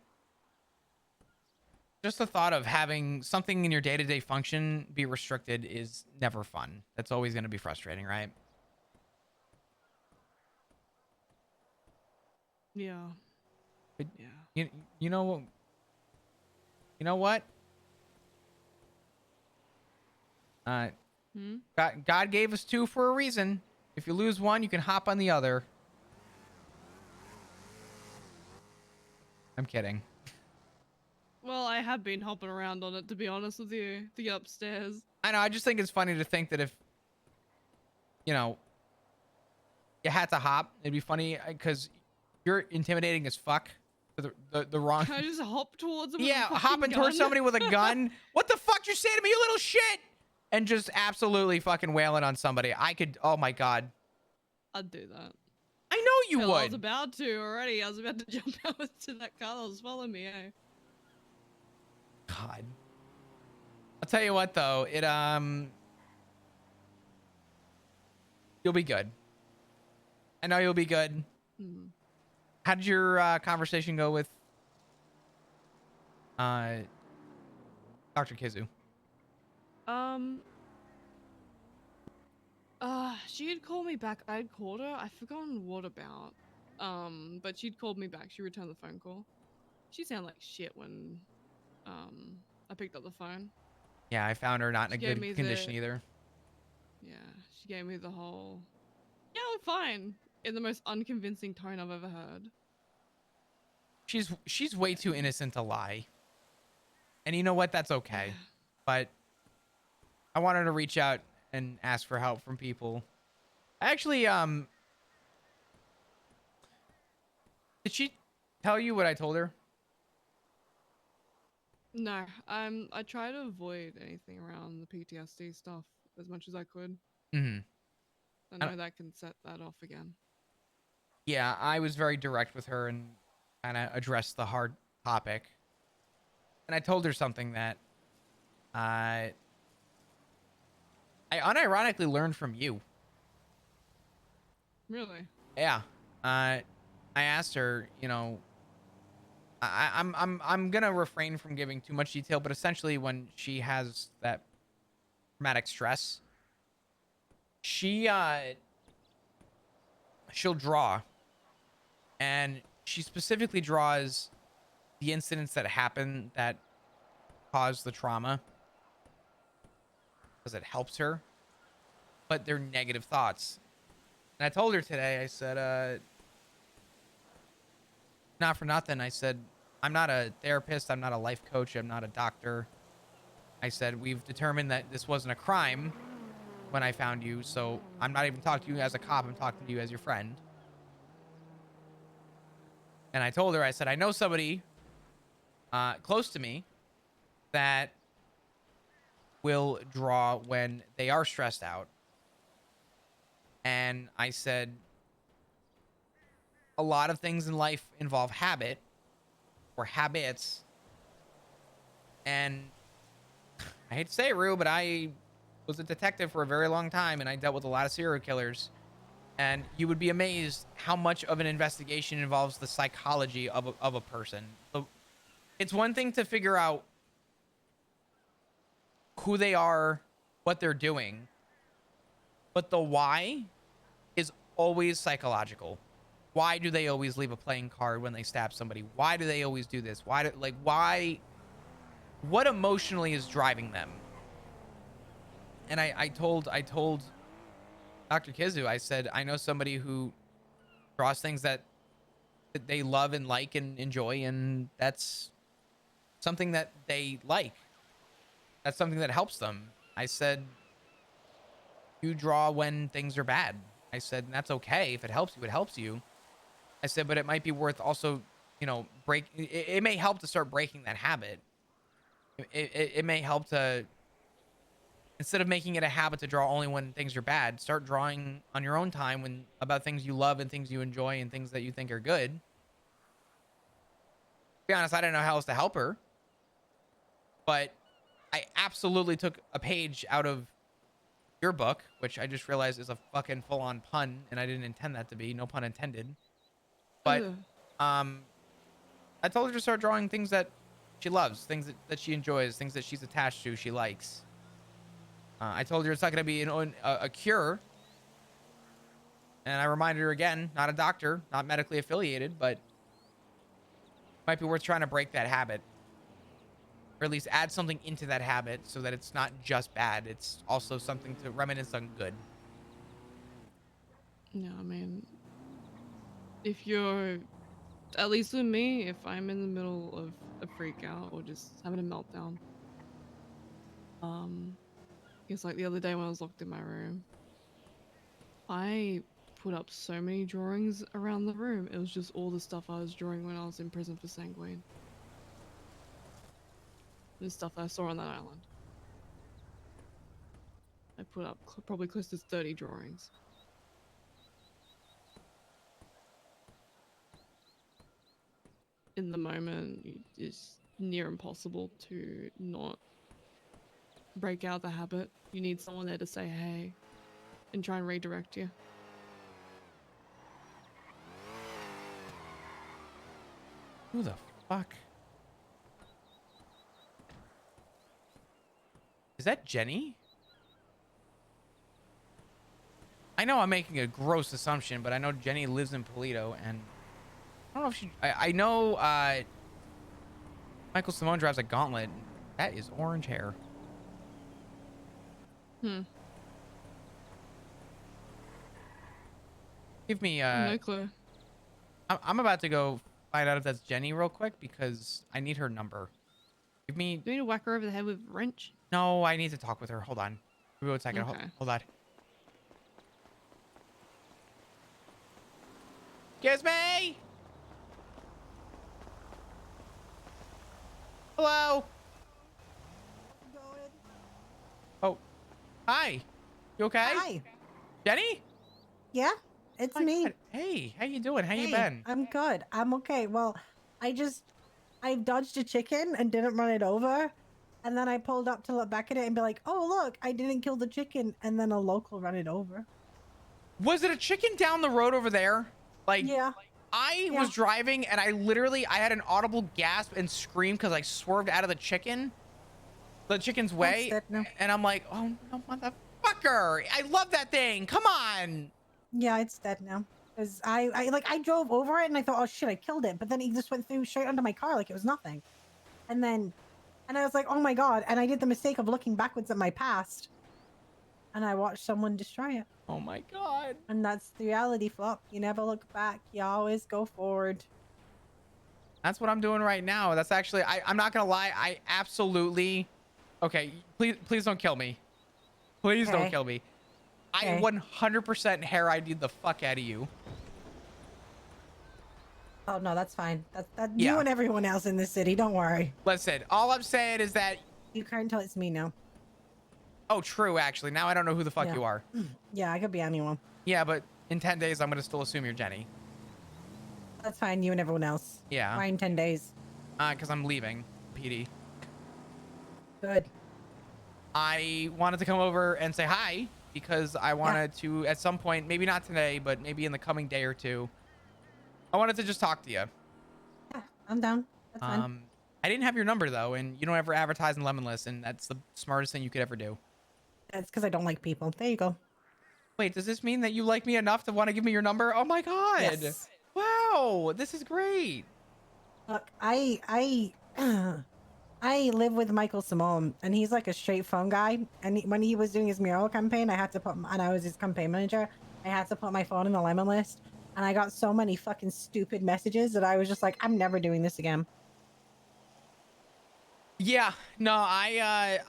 thought of having something in your day-to-day function be restricted is never fun. That's always going to be frustrating, right? Yeah. But yeah. You know what? Hmm? God gave us two for a reason. If you lose one, you can hop on the other. I'm kidding. Well, I have been hopping around on it, to be honest with you, to get upstairs. I know. I just think it's funny to think that if, you had to hop, it'd be funny because you're intimidating as fuck for the wrong. Can I just hop towards him? With Yeah, a fucking hopping towards gun? somebody with a gun. What the fuck you say to me, you little shit? And just absolutely fucking wailing on somebody. I could. Oh my god. I'd do that. I know you Hell, I was would. about to already. I was about to jump out into that car that was following me, eh? God. I'll tell you what though. You'll be good. I know you'll be good. Hmm. How did your conversation go with Dr. Kizu? She had called me back. I had called her. I've forgotten what about. But she'd called me back. She returned the phone call. She sounded like shit when, I picked up the phone. Yeah, I found her not in a She gave good me condition the- either. Yeah, she gave me the whole, yeah, I'm fine, in the most unconvincing tone I've ever heard. She's way too innocent to lie. And you know what? That's okay. But I wanted to reach out and ask for help from people. I actually, did she tell you what I told her? No, I try to avoid anything around the PTSD stuff as much as I could. Mm-hmm. I know that can set that off again. Yeah, I was very direct with her and kind of addressed the hard topic. And I told her something that I unironically learned from you. Really? Yeah. I asked her, I'm gonna refrain from giving too much detail, but essentially when she has that traumatic stress, she'll draw, and she specifically draws the incidents that happen that cause the trauma because it helps her, but they're negative thoughts. And I told her today, I said, not for nothing, I said, I'm not a therapist, I'm not a life coach, I'm not a doctor. I said, we've determined that this wasn't a crime when I found you, so I'm not even talking to you as a cop, I'm talking to you as your friend. And I told her, I said, I know somebody close to me that will draw when they are stressed out. And I said, a lot of things in life involve habit or habits. And I hate to say it, Rue, but I was a detective for a very long time and I dealt with a lot of serial killers. And you would be amazed how much of an investigation involves the psychology of a person. So it's one thing to figure out who they are, what they're doing, but the why is always psychological. Why do they always leave a playing card when they stab somebody? Why do they always do this? Why what emotionally is driving them. And I told Dr. Kizu, I said, I know somebody who draws things that they love and like and enjoy, and that's something that they like. That's something that helps them. I said, you draw when things are bad. I said, and that's okay. If it helps you, it helps you. I said, but it might be worth also, you know, it may help to start breaking that habit. It may help to, instead of making it a habit to draw only when things are bad, start drawing on your own time when about things you love and things you enjoy and things that you think are good. To be honest, I didn't know how else to help her, but I absolutely took a page out of your book, which I just realized is a fucking full-on pun, and I didn't intend that to be. No pun intended. But I told her to start drawing things that she loves, things that she enjoys, things that she's attached to, she likes. I told her it's not going to be a cure. And I reminded her again, not a doctor, not medically affiliated, but it might be worth trying to break that habit. Or at least add something into that habit so that it's not just bad. It's also something to reminisce on good. Yeah, I mean, if you're, at least with me, if I'm in the middle of a freak out or just having a meltdown, it's like the other day when I was locked in my room, I put up so many drawings around the room. It was just all the stuff I was drawing when I was in prison for Sanguine. The stuff I saw on that island. I put up probably close to 30 drawings. In the moment, it's near impossible to not break out the habit. You need someone there to say hey and try and redirect you. Who the fuck? Is that Jenny? I know I'm making a gross assumption, but I know Jenny lives in Polito, and I don't know if she... I know Michael Simone drives a Gauntlet. That is orange hair. Give me... no clue. I'm about to go find out if that's Jenny real quick, because I need her number. Give me... Do you need to whack her over the head with a wrench? No, I need to talk with her. Hold on. Give me 1 second. Okay. Hold on. Excuse me? Hello? Oh. Hi. You okay? Hi. Jenny? Yeah, it's me. God. Hey, how you doing? How you Hey, been? I'm good. I'm okay. Well, I dodged a chicken and didn't run it over. And then I pulled up to look back at it and be like, oh, look, I didn't kill the chicken. And then a local ran it over. Was it a chicken down the road over there? Like, yeah. I was driving and I had an audible gasp and scream because I swerved out of the chicken's way. And I'm like, oh, no, motherfucker. I love that thing. Come on. Yeah, it's dead now. Because I drove over it and I thought, oh shit, I killed it. But then he just went through straight under my car like it was nothing. And I was like, oh my God. And I did the mistake of looking backwards at my past. And I watched someone destroy it. Oh my God. And that's the reality, Flop. You never look back. You always go forward. That's what I'm doing right now. That's actually, I'm not going to lie. I absolutely, okay, please don't kill me. Please don't kill me. I 100% hair ID'd the fuck out of you. Oh, no, that's fine. That's you and everyone else in this city. Don't worry. Listen, all I'm saying is that... You can't tell it's me now. Oh, true, actually. Now I don't know who the fuck you are. Yeah, I could be anyone. Yeah, but in 10 days, I'm going to still assume you're Jenny. That's fine, you and everyone else. Yeah. Why in 10 days? Because I'm leaving, PD. Good. I wanted to come over and say hi, because I wanted to, at some point, maybe not today, but maybe in the coming day or two, I wanted to just talk to you. Yeah, I'm down. That's fine. I didn't have your number, though, and you don't ever advertise in Lemonless, and that's the smartest thing you could ever do. That's because I don't like people. There you go. Wait, does this mean that you like me enough to want to give me your number? Oh my God. Yes. Wow, this is great. Look, I I live with Michael Simone, and he's like a straight phone guy. And when he was doing his mural campaign, I had to put, and I was his campaign manager. I had to put my phone in the lemon list, and I got so many fucking stupid messages that I was just like, I'm never doing this again. Yeah, no, I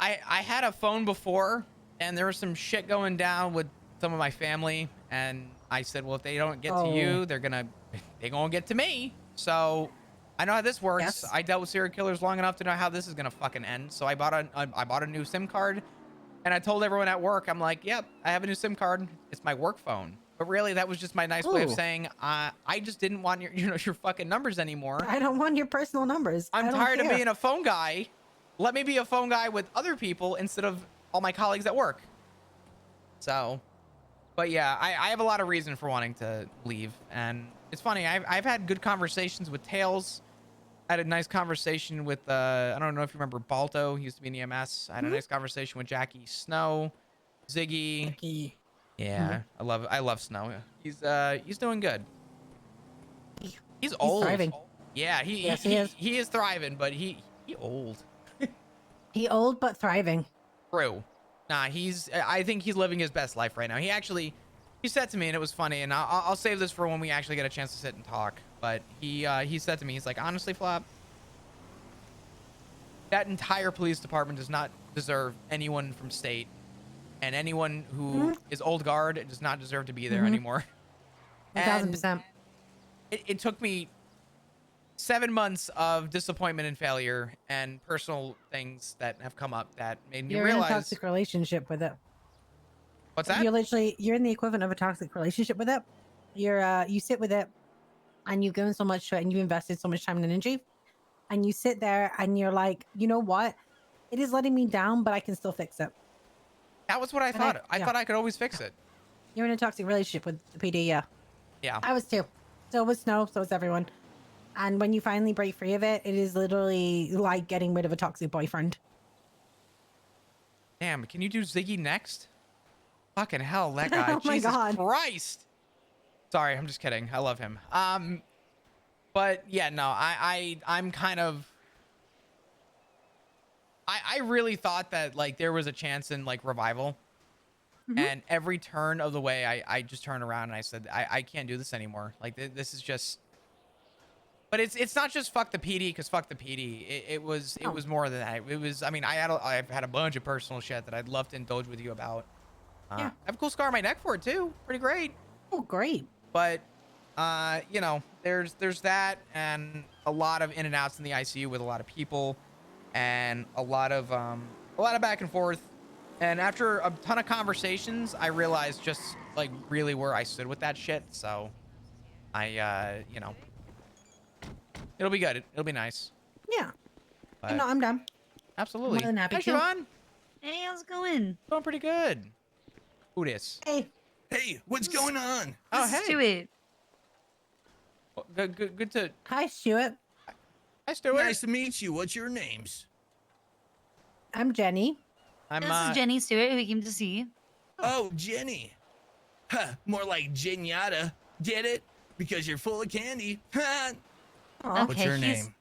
had a phone before, and there was some shit going down with some of my family, and I said, well, if they don't get to you, they're gonna get to me. So I know how this works. Yes. I dealt with serial killers long enough to know how this is gonna fucking end. So I bought a new SIM card, and I told everyone at work, I'm like, yep, I have a new SIM card. It's my work phone. But really, that was just my nice way of Ooh. saying I just didn't want your fucking numbers anymore. I don't want your personal numbers. I'm I don't tired of care. being a phone guy. Let me be a phone guy with other people instead of all my colleagues at work. So, but yeah, I have a lot of reason for wanting to leave. And it's funny, I've had good conversations with Tails. I had a nice conversation with, I don't know if you remember Balto. He used to be in EMS. I had a nice conversation with Jackie Snow, Ziggy. Jackie. Yeah, I love Snow. He's doing good. He's old. thriving. Yeah, He is. he is thriving, but he old. He old but thriving. True. Nah, I think he's living his best life right now. He said to me, and it was funny, and I'll save this for when we actually get a chance to sit and talk. But he said to me, he's like, honestly, Flop, that entire police department does not deserve anyone from state, and anyone who is old guard does not deserve to be there anymore. 1,000%. It took me 7 months of disappointment and failure and personal things that have come up that made me You're realize. in a toxic relationship with it. What's that? You're in the equivalent of a toxic relationship with it. You sit with it, and you've given so much to it, and you invested so much time and energy, and you sit there and you're like, you know what? It is letting me down, but I can still fix it. That was what I thought. I thought I could always fix it. You're in a toxic relationship with the PD, yeah. Yeah. I was too. So was Snow, so was everyone. And when you finally break free of it, it is literally like getting rid of a toxic boyfriend. Damn, can you do Ziggy next? Fucking hell, that guy. Oh my Jesus God. Christ. Sorry, I'm just kidding. I love him. But yeah, no, I'm kind of. I really thought that like there was a chance in like revival. And every turn of the way, I just turned around and I said, I can't do this anymore. Like this is just. But it's not just fuck the PD because fuck the PD. It was more than that. It was. I mean, I've had a bunch of personal shit that I'd love to indulge with you about. I have a cool scar on my neck for it too. Pretty great. Oh, great. But you know, there's that and a lot of in and outs in the ICU with a lot of people, and a lot of back and forth. And after a ton of conversations, I realized just like really where I stood with that shit. So I you know, it'll be good. It'll be nice. Yeah. But No, I'm done. absolutely. I'm more than happy Hi, to. Siobhan. Hey, how's it going? Doing pretty good. Who this? Hey. Hey, what's going on? Oh, hey. Stuart. Well, good to. Hi, Stuart. Hi, Stuart. Nice to meet you. What's your names? I'm Jenny. I'm This is Jenny Stewart, who we came to see. Oh, Jenny. Huh, more like Geniata. Get it? Because you're full of candy. What's Okay, your he's- name?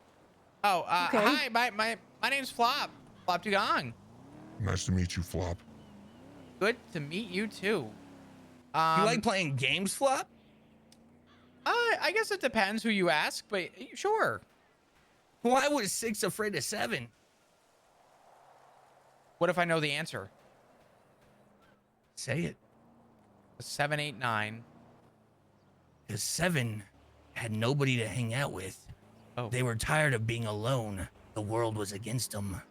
Oh, Okay. hi. My name's Flop. Flop Dugong. Nice to meet you, Flop. Good to meet you too. You like playing games, Flop? I guess it depends who you ask, but sure. Why was 6 afraid of 7? What if I know the answer? Say it. 7, 8, 9. Because 7 had nobody to hang out with. Oh. They were tired of being alone. The world was against them.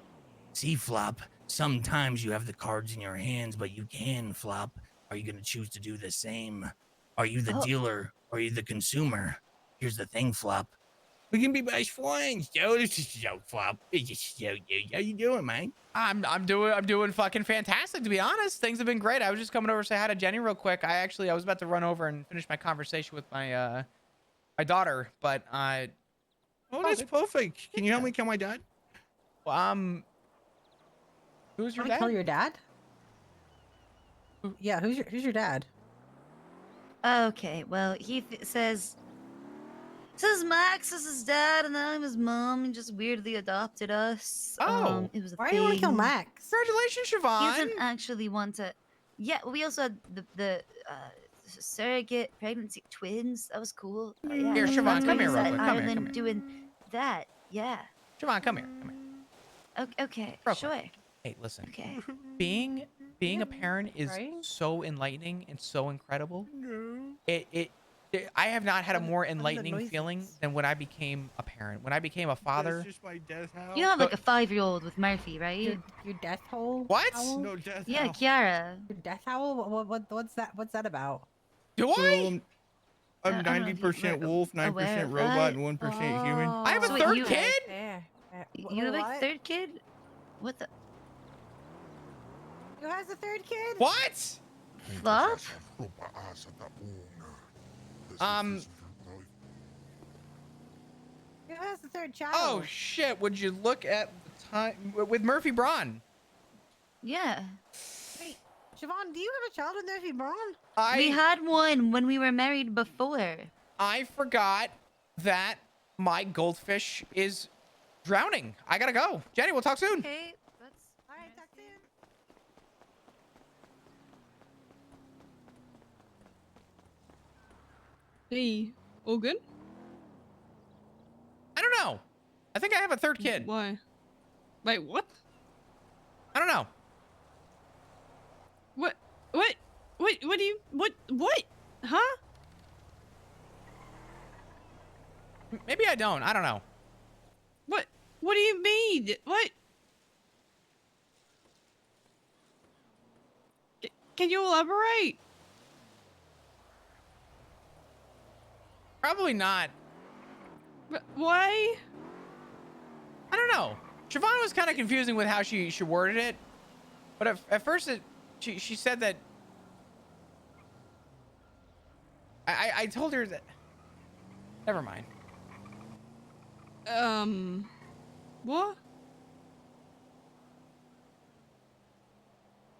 See, Flop, sometimes you have the cards in your hands, but you can, Flop. Are you going to choose to do the same? Are you the dealer? Or are you the consumer? Here's the thing, Flop. We can be best friends, yo. This is yo, Flop. It's just yo. How you doing, man? I'm doing fucking fantastic, to be honest. Things have been great. I was just coming over to say hi to Jenny real quick. I was about to run over and finish my conversation with my my daughter, but Oh, that's perfect. Can you help me kill my dad? Who's your Can I dad? kill your dad? Yeah, who's your dad? Okay, well, he says This is Max. This is Dad, and then I'm his mom. He just weirdly adopted us. Oh. It was a Why do you want to kill thing. Max? Congratulations, He Siobhan. doesn't actually want to. Yeah, we also had the surrogate pregnancy twins. That was cool. Yeah, Here, that's Siobhan, why come here he's real at quick. Come here, Ireland come here. doing that. Yeah. Siobhan, come here. Come here. Okay. Real Sure. quick. Hey, listen. Okay. Being a parent is so enlightening and so incredible. I have not had a more enlightening feeling than when I became a parent. When I became a father. You have like a 5-year-old with Murphy, right? Your death hole? What? Owl? No death. Yeah, Kiara. Your death owl? What's that? What's that about? Do I? I'm I don't know if 90% you're wolf, aware 9% of robot, that. and 1% human. I have a So wait, third you- kid? You have a third kid? What the? Who has a third kid? What? Flop? Who has the third child? Oh shit! Would you look at the time with Murphy Braun? Yeah. Wait, Siobhan, do you have a child with Murphy Braun? We had one when we were married before. I forgot that my goldfish is drowning. I gotta go. Jenny, we'll talk soon. Okay, that's all right. Talk soon. Hey, all good? I don't know. I think I have a third kid. Why? Wait, what? I don't know. What? What do you, what? Huh? Maybe I don't. I don't know. What do you mean? What? Can you elaborate? Probably not. Why? I don't know. Siobhan was kind of confusing with how she worded it, but at first she said that. I told her that. Never mind. What?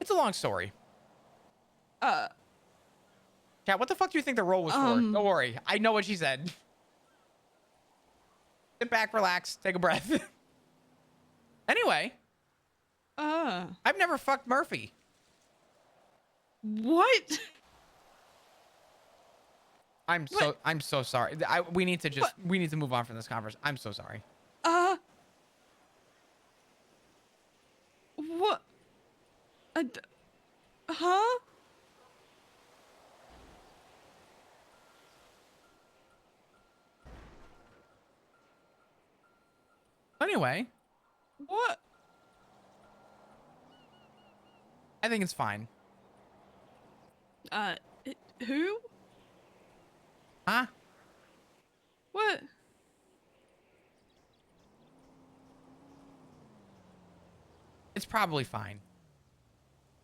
It's a long story. Cat, what the fuck do you think the role was for? Don't worry. I know what she said. Sit back, relax, take a breath. Anyway. I've never fucked Murphy. What? I'm so sorry. We need to move on from this conversation. I'm so sorry. What? Huh? Anyway. What? I think it's fine. Who? Huh? What? It's probably fine.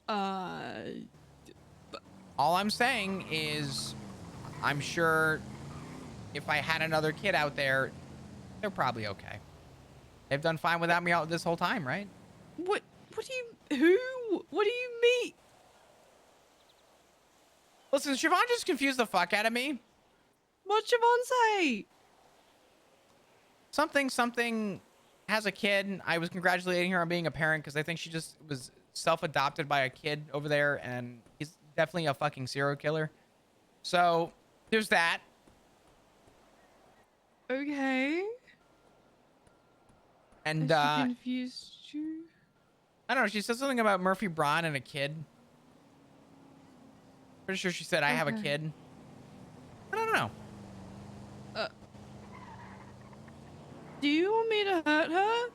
Uh. All I'm saying is, I'm sure if I had another kid out there, they're probably okay. They've done fine without me out this whole time, right? What do you, who? What do you mean? Listen, Siobhan just confused the fuck out of me. What'd Siobhan say? Something has a kid. I was congratulating her on being a parent because I think she just was self-adopted by a kid over there, and he's definitely a fucking serial killer. So there's that. Okay. And Has she confused you? I don't know. She said something about Murphy Braun and a kid. Pretty sure she said I have a kid. I don't know. Do you want me to hurt her?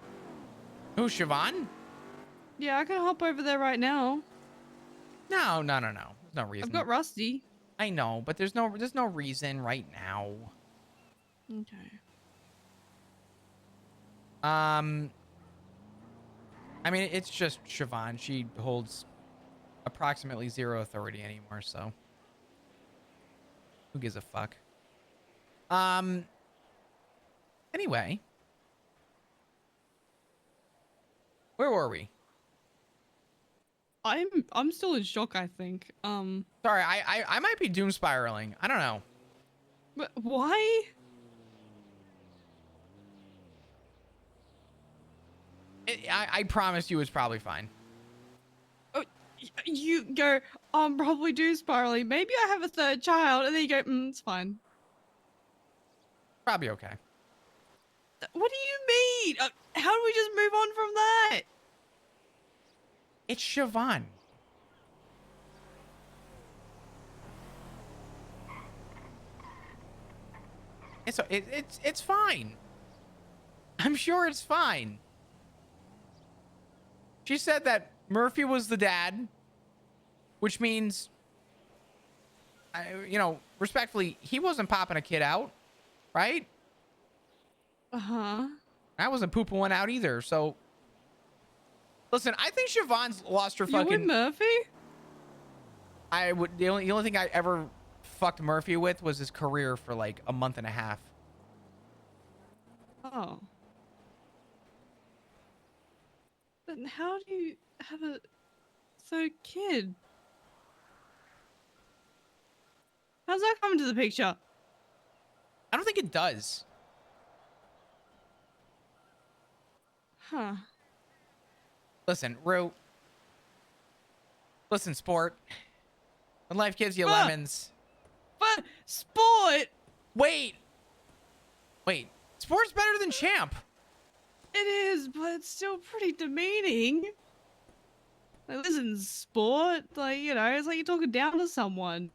Who, Siobhan? Yeah, I can hop over there right now. No. There's no reason. I've got Rusty. I know, but there's no reason right now. Okay. I mean, it's just Siobhan. She holds approximately 0 authority anymore, so who gives a fuck? Anyway, where were we? I'm still in shock, I think. Sorry, I might be doom spiraling. I don't know. But why? I promise you, it's probably fine. You go, I'm probably due spiraling. Maybe I have a third child, and then you go, it's fine. Probably okay. What do you mean? How do we just move on from that? It's Siobhan. It's fine. I'm sure it's fine. She said that Murphy was the dad, which means, you know, respectfully, he wasn't popping a kid out, right? Uh-huh. I wasn't pooping one out either. So, listen, I think Siobhan's lost her fucking. You and Murphy? I would. The only thing I ever fucked Murphy with was his career for like a month and a half. Oh. But how do you have a third kid? How's that come into the picture? I don't think it does. Huh. Listen, Rue. Listen, sport. When life gives you lemons. But sport. Wait. Sport's better than champ. It is, but it's still pretty demeaning. Like, listen, sport. Like, you know, it's like you're talking down to someone.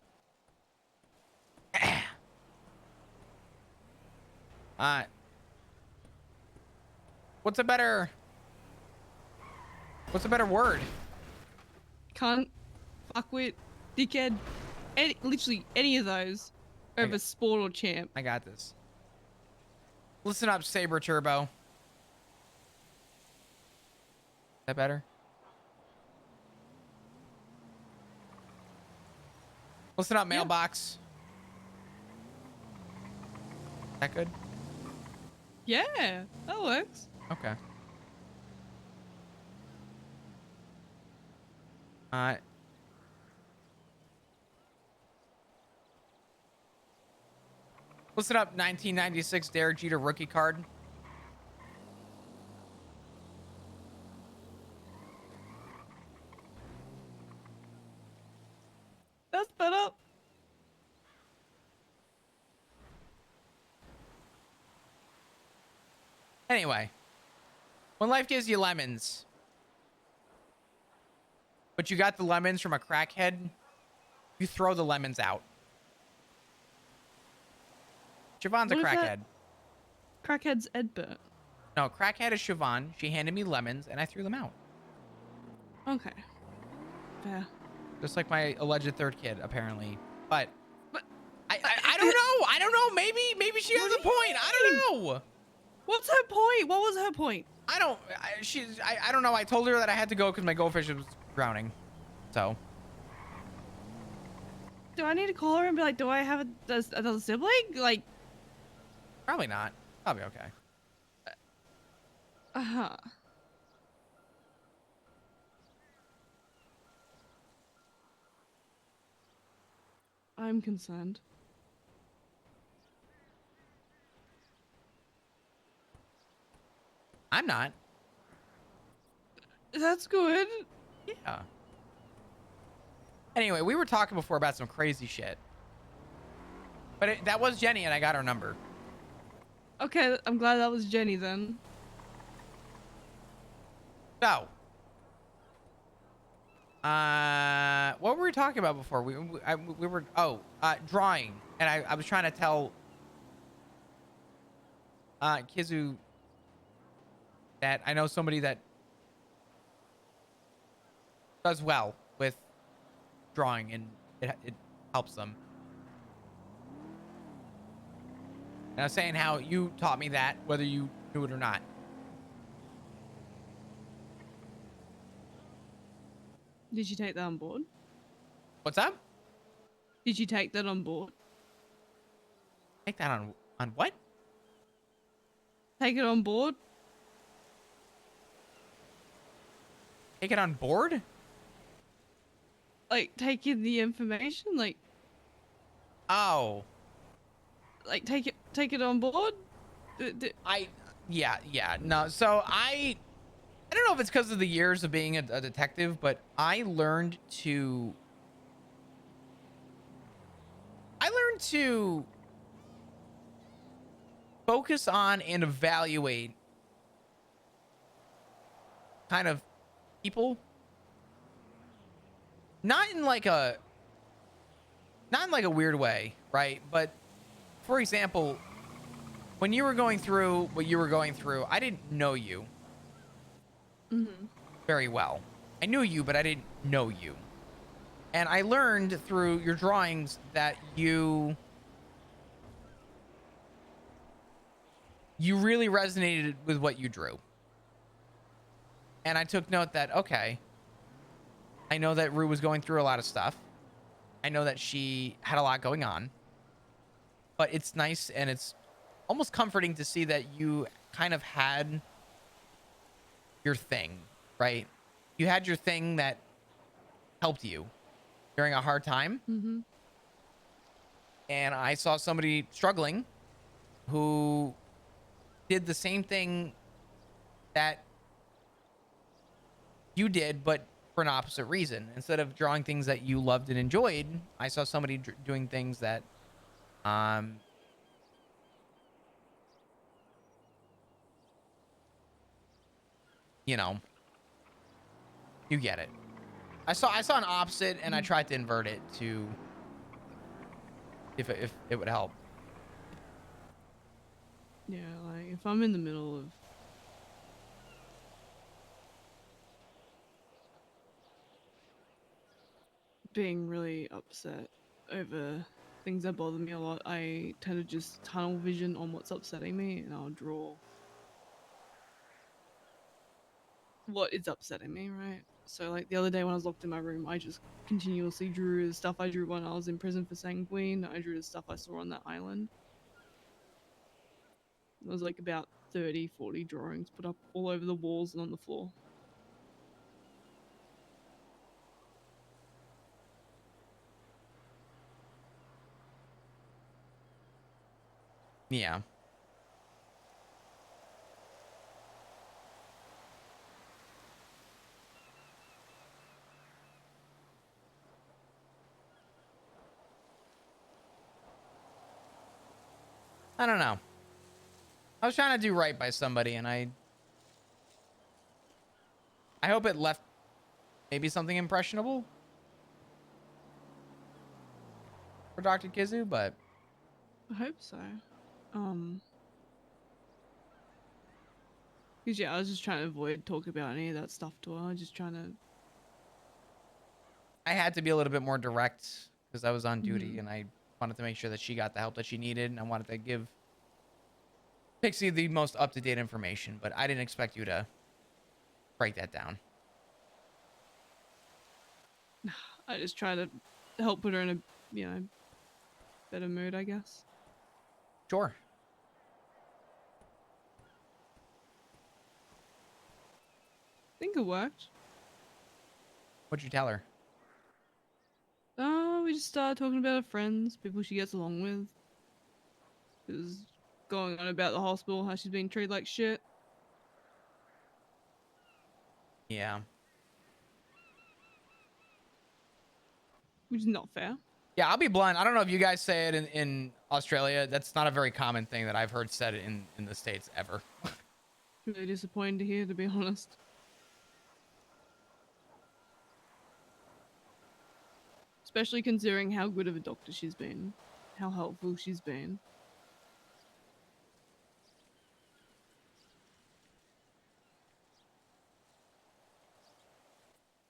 What's a better word? Cunt, fuckwit, dickhead, literally any of those over sport or champ. I got this. Listen up, Saber Turbo. Is that better? Listen up, Mailbox. Is that good? Yeah, that works. Okay. Listen up, 1996 Derek Jeter rookie card. That's better. Anyway, when life gives you lemons, but you got the lemons from a crackhead, you throw the lemons out. Siobhan's a What if crackhead. that crackhead's Edbert? No, crackhead is Siobhan. She handed me lemons and I threw them out. Okay. Fair. Just like my alleged third kid, apparently. But I don't know. I don't know. Maybe she has a point. I don't know. What's her point? What was her point? I don't know. I told her that I had to go because my goldfish was drowning. So. Do I need to call her and be like, do I have another sibling? Like. Probably not. Probably okay. Uh-huh. I'm concerned. I'm not. That's good. Yeah. Anyway, we were talking before about some crazy shit. But that was Jenny and I got her number. Okay, I'm glad that was Jenny then. So. What were we talking about before? We were drawing, and I was trying to tell Kizu that I know somebody that does well with drawing, and it helps them. And I was saying how you taught me that, whether you knew it or not. Did you take that on board? What's up? Did you take that on board? Take that on what? Take it on board? Take it on board? Like, take in the information? Like... Oh. Like, take it on board? Yeah, no. So I don't know if it's because of the years of being a detective, but I learned to focus on and evaluate kind of people, not in like a weird way, right? But for example, when you were going through what you were going through, I didn't know you very well. I knew you, but I didn't know you. And I learned through your drawings that you really resonated with what you drew. And I took note that, okay, I know that Rue was going through a lot of stuff. I know that she had a lot going on. But it's nice and it's almost comforting to see that you kind of had your thing, right? You had your thing that helped you during a hard time. And I saw somebody struggling who did the same thing that you did, but for an opposite reason. Instead of drawing things that you loved and enjoyed, I saw somebody doing things that, you know, you get it. I saw an opposite, and I tried to invert it to, if it would help. Yeah, like if I'm in the middle of being really upset over things that bother me a lot, I tend to just tunnel vision on what's upsetting me, and I'll draw what is upsetting me, right? So like the other day when I was locked in my room, I just continuously drew the stuff I drew when I was in prison for Sanguine. I drew the stuff I saw on that island. There was like about 30, 40 drawings put up all over the walls and on the floor. Yeah. I don't know. I was trying to do right by somebody, and I hope it left maybe something impressionable for Dr. Kizu, but I hope so. Because yeah, I was just trying to avoid talking about any of that stuff to her. I was just trying to. I had to be a little bit more direct because I was on duty, and I wanted to make sure that she got the help that she needed, and I wanted to give Pixie the most up-to-date information, but I didn't expect you to break that down. I just try to help put her in a, better mood, I guess. Sure. I think it worked. What'd you tell her? We just started talking about her friends, people she gets along with. It was going on about the hospital, how she's being treated like shit. Yeah. Which is not fair. Yeah, I'll be blunt. I don't know if you guys say it in Australia. That's not a very common thing that I've heard said in the States ever. Really disappointing to hear, to be honest. Especially considering how good of a doctor she's been, how helpful she's been.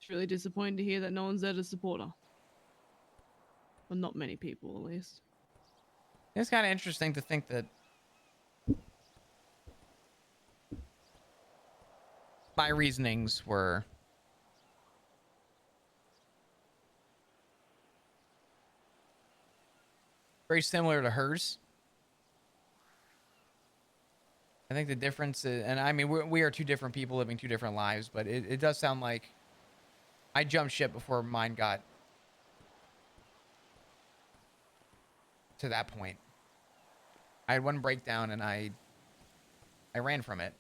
It's really disappointing to hear that no one's there to support her. Well, not many people, at least. It's kind of interesting to think that my reasonings were very similar to hers. I think the difference is, and I mean, we are two different people living two different lives, but it does sound like I jumped ship before mine got to that point. I had one breakdown and I ran from it.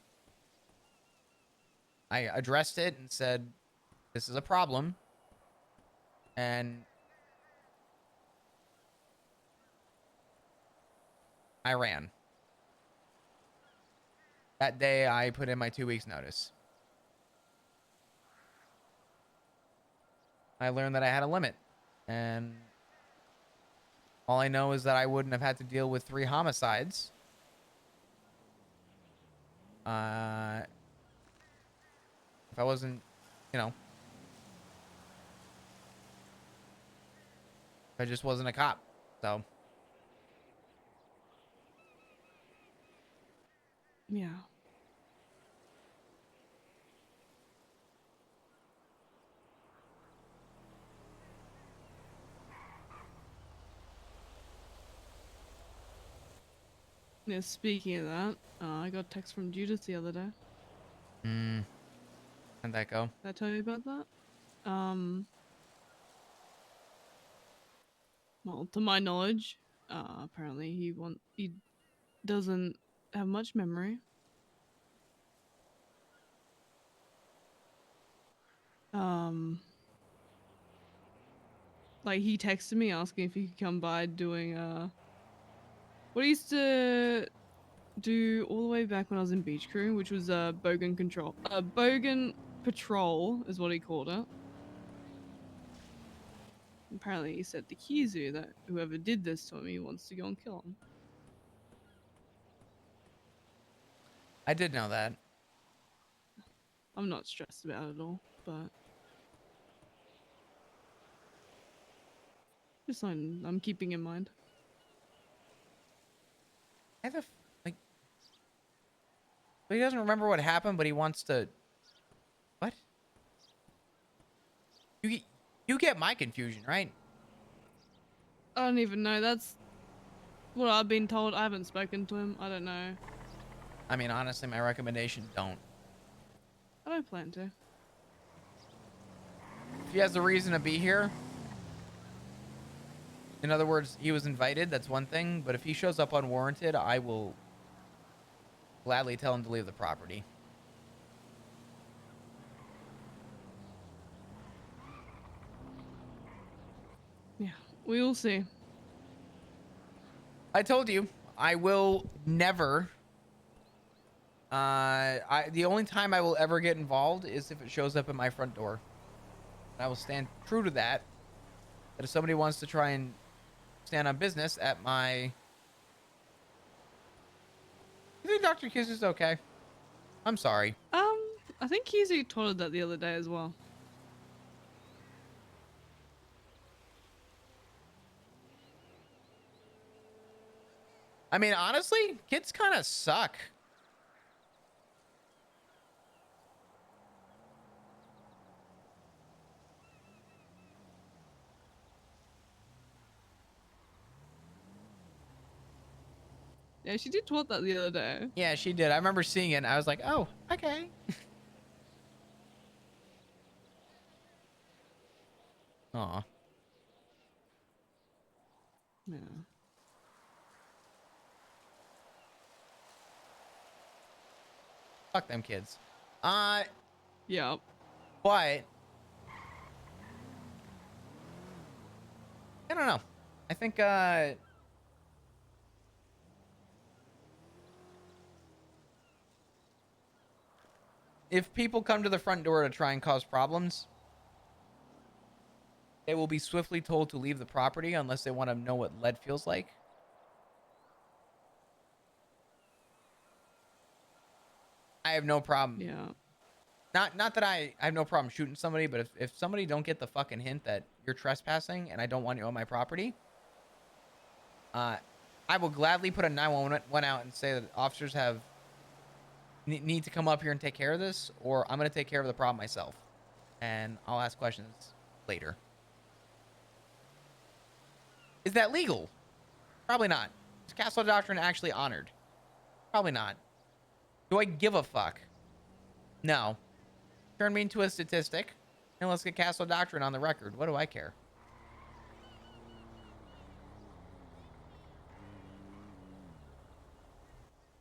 I addressed it and said, this is a problem. And I ran. That day, I put in my 2 weeks notice. I learned that I had a limit. And all I know is that I wouldn't have had to deal with 3 homicides. If I wasn't, you know, if I just wasn't a cop. So. Yeah. Yeah, speaking of that, I got a text from Judith the other day. How'd that go? Did I tell you about that? Well, to my knowledge, apparently he doesn't have much memory. Like he texted me asking if he could come by doing what he used to do all the way back when I was in beach crew, which was bogan control. Bogan patrol is what he called it. Apparently, he said to Kizu that whoever did this to him, he wants to go and kill him. I did know that. I'm not stressed about it all, but just something I'm keeping in mind. Like, he doesn't remember what happened, but he wants to. What? You get my confusion, right? I don't even know. That's what I've been told. I haven't spoken to him. I don't know. I mean, honestly, my recommendation, don't. I don't plan to. If he has a reason to be here, in other words, he was invited, that's one thing. But if he shows up unwarranted, I will gladly tell him to leave the property. Yeah, we will see. I told you, I will never. The only time I will ever get involved is if it shows up at my front door. I will stand true to that. That if somebody wants to try and stand on business at my... You think Dr. Kiz is okay? I'm sorry. I think Kizu told her that the other day as well. I mean, honestly, kids kind of suck. Yeah, she did tweet that the other day. Yeah, she did. I remember seeing it and I was like, oh, okay. Aw. Yeah. Fuck them kids. Yeah. But I don't know. I think if people come to the front door to try and cause problems, they will be swiftly told to leave the property unless they want to know what lead feels like. I have no problem. Yeah. Not that I have no problem shooting somebody, but if somebody don't get the fucking hint that you're trespassing and I don't want you on my property, I will gladly put a 911 out and say that officers need to come up here and take care of this, or I'm going to take care of the problem myself. And I'll ask questions later. Is that legal? Probably not. Is Castle Doctrine actually honored? Probably not. Do I give a fuck? No. Turn me into a statistic, and let's get Castle Doctrine on the record. What do I care?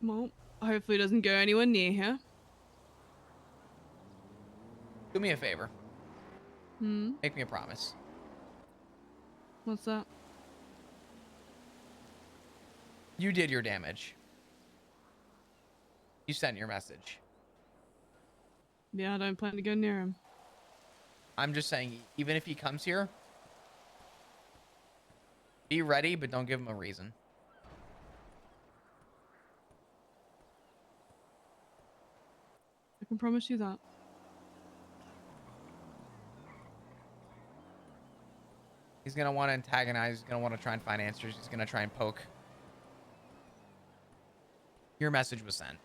Well, hopefully it doesn't go anywhere near here. Do me a favor. Hmm. Make me a promise. What's that? You did your damage. You sent your message. Yeah, I don't plan to go near him. I'm just saying, even if he comes here, be ready, but don't give him a reason. I can promise you that. He's going to want to antagonize. He's going to want to try and find answers. He's going to try and poke. Your message was sent.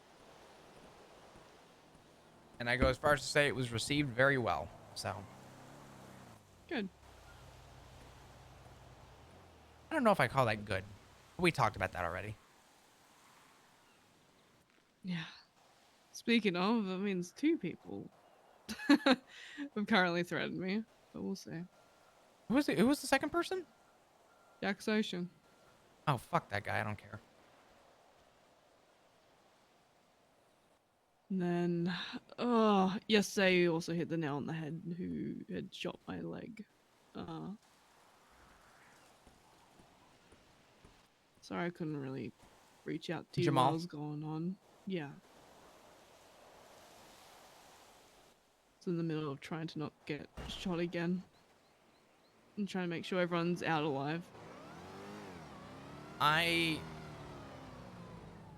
And I go as far as to say it was received very well. So. Good. I don't know if I call that good. We talked about that already. Yeah. Speaking of, that means 2 people have currently threatened me, but we'll see. Who was the second person? Jack's Ocean. Oh, fuck that guy. I don't care. And then, yesterday you also hit the nail on the head who had shot my leg. Sorry I couldn't really reach out to you Jamal? while I was going on. Yeah. It's in the middle of trying to not get shot again. And trying to make sure everyone's out alive.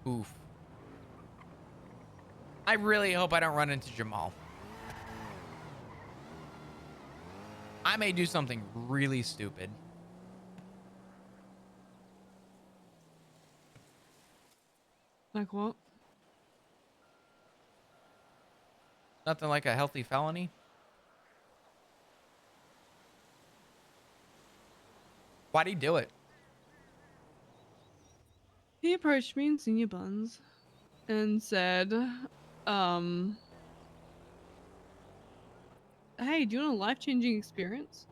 Oof. I really hope I don't run into Jamal. I may do something really stupid. Like what? Nothing like a healthy felony. Why'd he do it? He approached me in Senior Buns and said, hey, do you want a life-changing experience?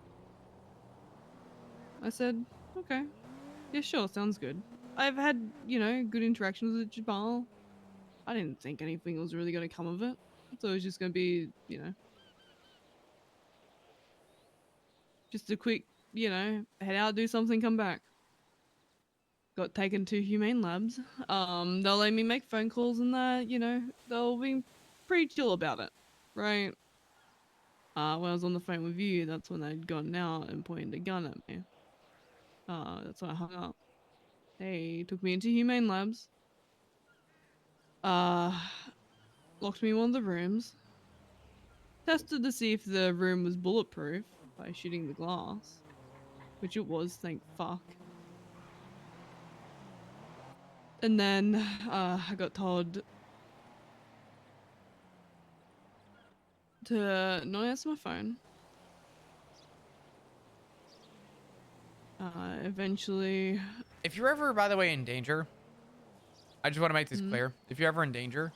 I said, okay. Yeah, sure, sounds good. I've had, good interactions with Jamal. I didn't think anything was really going to come of it. So it was just going to be, just a quick, head out, do something, come back. Got taken to Humane Labs. They'll let me make phone calls and that, they'll be pretty chill about it, right? When I was on the phone with you, that's when they'd gotten out and pointed a gun at me. That's when I hung up. They took me into Humane Labs. Locked me in one of the rooms. Tested to see if the room was bulletproof by shooting the glass. Which it was, thank fuck. And then, I got told to not answer my phone. Eventually... If you're ever, by the way, in danger, I just want to make this clear. If you're ever in danger,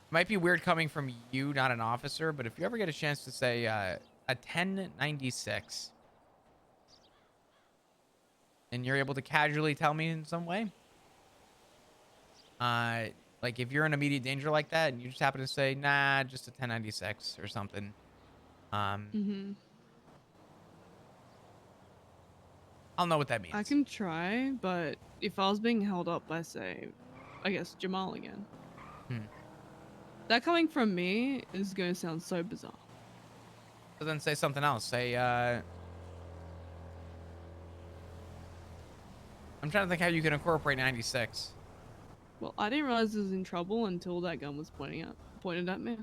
it might be weird coming from you, not an officer, but if you ever get a chance to say a 1096 and you're able to casually tell me in some way, like if you're in immediate danger like that and you just happen to say, nah, just a 1096 or something, I'll know what that means. I can try, but if I was being held up by, say, I guess Jamal again, that coming from me is going to sound so bizarre. So then say something else. Say, I'm trying to think how you can incorporate 96. Well, I didn't realize I was in trouble until that gun was pointed at me.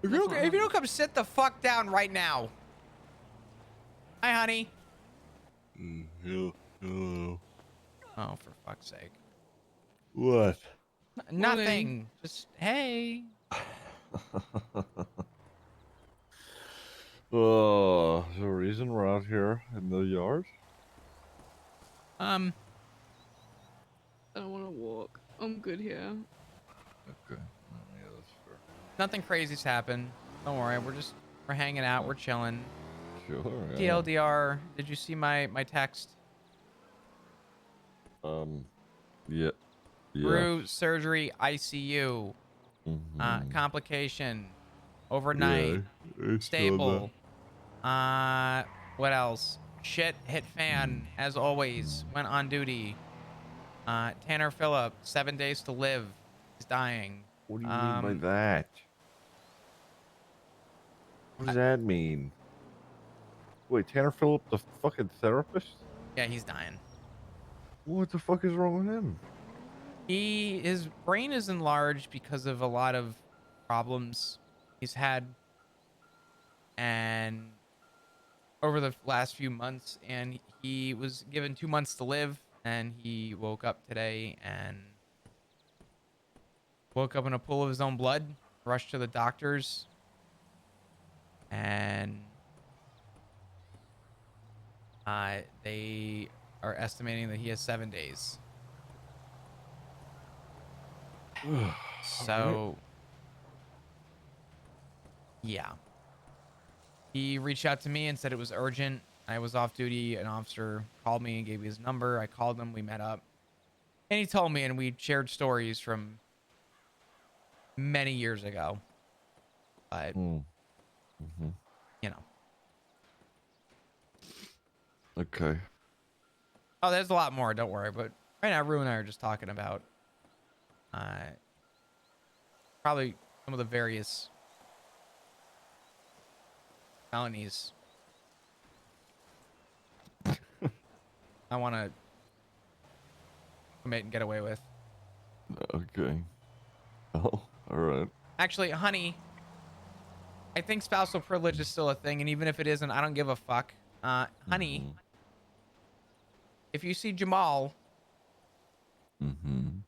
If you don't come sit the fuck down right now. Hi, honey. Hello. Oh, for fuck's sake. What? Nothing. Just, hey. Oh, is there a reason we're out here in the yard? I don't want to walk. I'm good here. Okay. Yeah, that's fair. Nothing crazy's happened. Don't worry. We're hanging out. We're chilling. Sure. Yeah. TLDR. Did you see my text? Yeah. Brew surgery ICU. Mm-hmm. Complication. overnight. I saw Stable. What else? Shit hit fan as always. Went on duty. Tanner Phillip, 7 days to live. He's dying. What do you mean by that? What does that mean? Wait, Tanner Phillip, the fucking therapist? Yeah, he's dying. What the fuck is wrong with him? His brain is enlarged because of a lot of problems he's had and over the last few months, and he was given 2 months to live, and he woke up today and woke up in a pool of his own blood, rushed to the doctors, and they are estimating that he has 7 days. So, yeah. He reached out to me and said it was urgent. I was off duty. An officer called me and gave me his number. I called him. We met up. And he told me, and we shared stories from many years ago. But, you know. Okay. Oh, there's a lot more. Don't worry. But right now, Rue and I are just talking about probably some of the various felonies I want to commit and get away with. Okay. Oh, all right. Actually, honey, I think spousal privilege is still a thing, and even if it isn't, I don't give a fuck. Honey, if you see Jamal and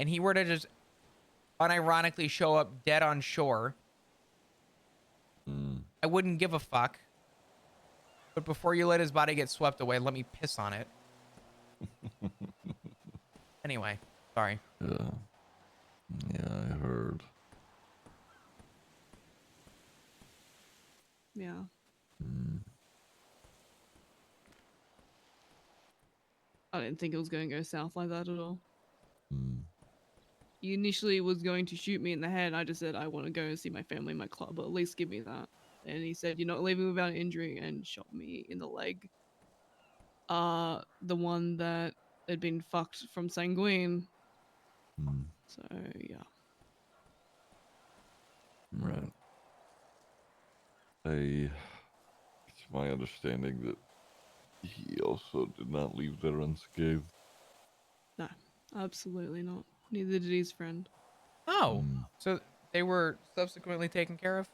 he were to just unironically show up dead on shore, I wouldn't give a fuck. But before you let his body get swept away, let me piss on it. Anyway, sorry. Yeah. Yeah, I heard. Yeah. I didn't think it was going to go south like that at all. He initially was going to shoot me in the head. I just said, I want to go and see my family in my club, but at least give me that. And he said, you're not leaving without an injury, and shot me in the leg. The one that had been fucked from Sanguine. So, yeah. Right. It's my understanding that he also did not leave there unscathed. No, absolutely not. Neither did his friend. Oh, so they were subsequently taken care of?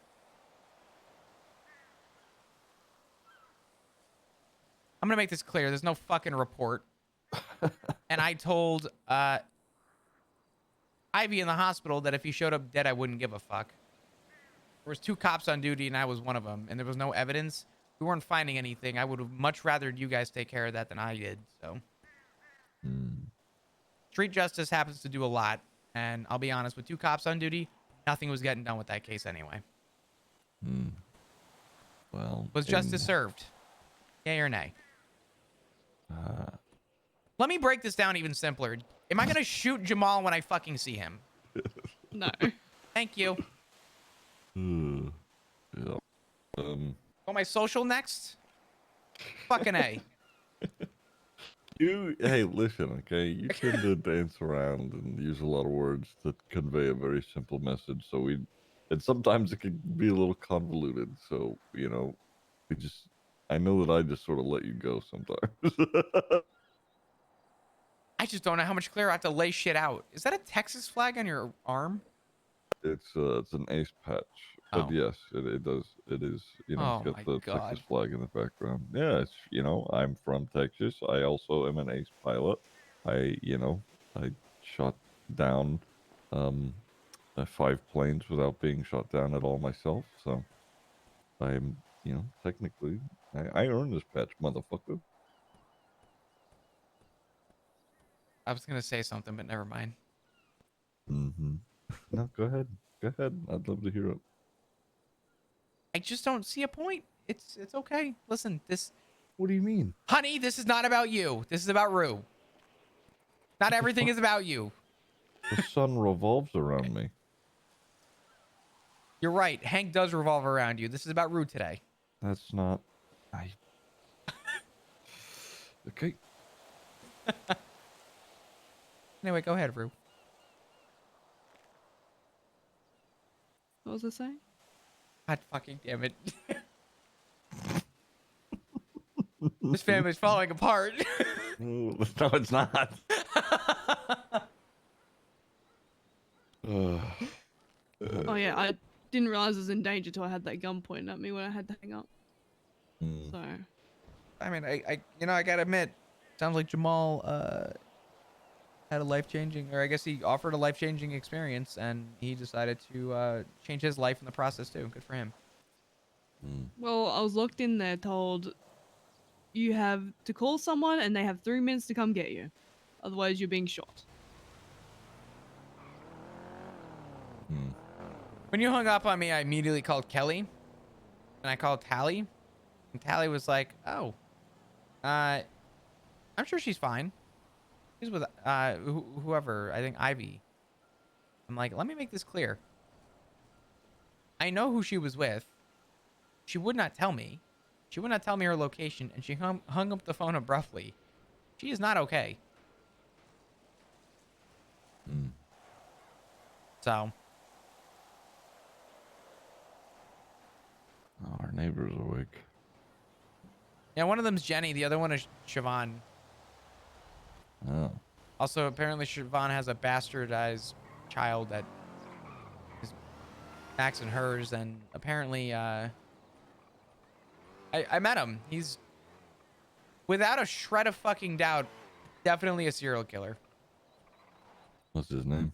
I'm going to make this clear. There's no fucking report. And I told Ivy in the hospital that if he showed up dead, I wouldn't give a fuck. There was 2 cops on duty, and I was one of them, and there was no evidence. We weren't finding anything. I would have much rather you guys take care of that than I did, so. Street justice happens to do a lot, and I'll be honest, with 2 cops on duty, nothing was getting done with that case anyway. Well, Was justice served? Yay or nay? Let me break this down even simpler. Am I going to shoot Jamal when I fucking see him? No. Thank you. Yeah. Want my social next? Fucking A. Hey, listen, okay? You tend to dance around and use a lot of words that convey a very simple message. And sometimes it can be a little convoluted. So, you know, I know that I just sort of let you go sometimes. I just don't know how much clearer I have to lay shit out. Is that a Texas flag on your arm? It's an ace patch. But yes, it does. It is, you know, it's got the Texas flag in the background. Yeah, it's, you know, I'm from Texas. I also am an ace pilot. I shot down 5 planes without being shot down at all myself. So I'm, you know, technically, I earned this patch, motherfucker. I was going to say something, but never mind. No, go ahead. Go ahead. I'd love to hear it. I just don't see a point. It's okay. Listen, this... What do you mean? Honey, this is not about you. This is about Rue. Not everything is about you. The sun revolves around me. You're right. Hank does revolve around you. This is about Rue today. That's not. Okay. Anyway, go ahead, Rue. What was I saying? God fucking damn it. This family's falling apart. No, it's not. Oh yeah, I didn't realize I was in danger till I had that gun pointed at me when I had to hang up. So I mean, I gotta admit, sounds like Jamal had a life-changing, or I guess he offered a life-changing experience, and he decided to change his life in the process too. Good for him. well, I was locked in there, told you have to call someone and they have 3 minutes to come get you, otherwise you're being shot. When you hung up on me, I immediately called Kelly, and I called Tally, and Tally was like, "Oh, I'm sure she's fine. She's with whoever. I think Ivy." I'm like, "Let me make this clear. I know who she was with. She would not tell me. She would not tell me her location, and she hung up the phone abruptly. She is not okay." So. Oh, our neighbor's awake. Yeah, one of them's Jenny. The other one is Siobhan. Oh. Also, apparently Siobhan has a bastardized child that is Max and hers, and apparently, I met him. He's, without a shred of fucking doubt, definitely a serial killer. What's his name?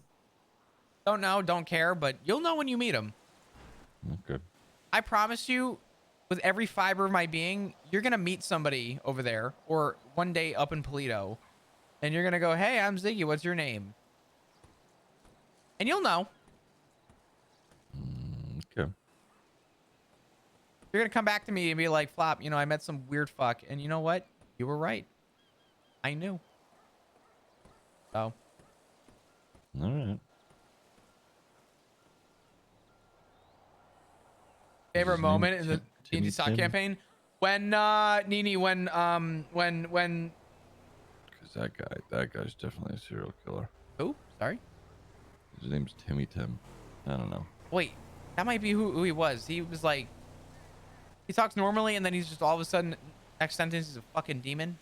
Don't know, don't care, but you'll know when you meet him. Okay. I promise you, with every fiber of my being, you're gonna meet somebody over there, or one day up in Polito, and you're gonna go, "Hey, I'm Ziggy. What's your name?" And you'll know. Okay. You're gonna come back to me and be like, "Flop, I met some weird fuck, and you know what? You were right. I knew." So. All right. Favorite his name moment in the Timmy D&D Sock Tim? campaign? When Nini, when Because that guy's definitely a serial killer. who? Sorry. His name's Timmy Tim. I don't know. Wait, that might be who he was. He was like, he talks normally, and then he's just all of a sudden, next sentence is a fucking demon.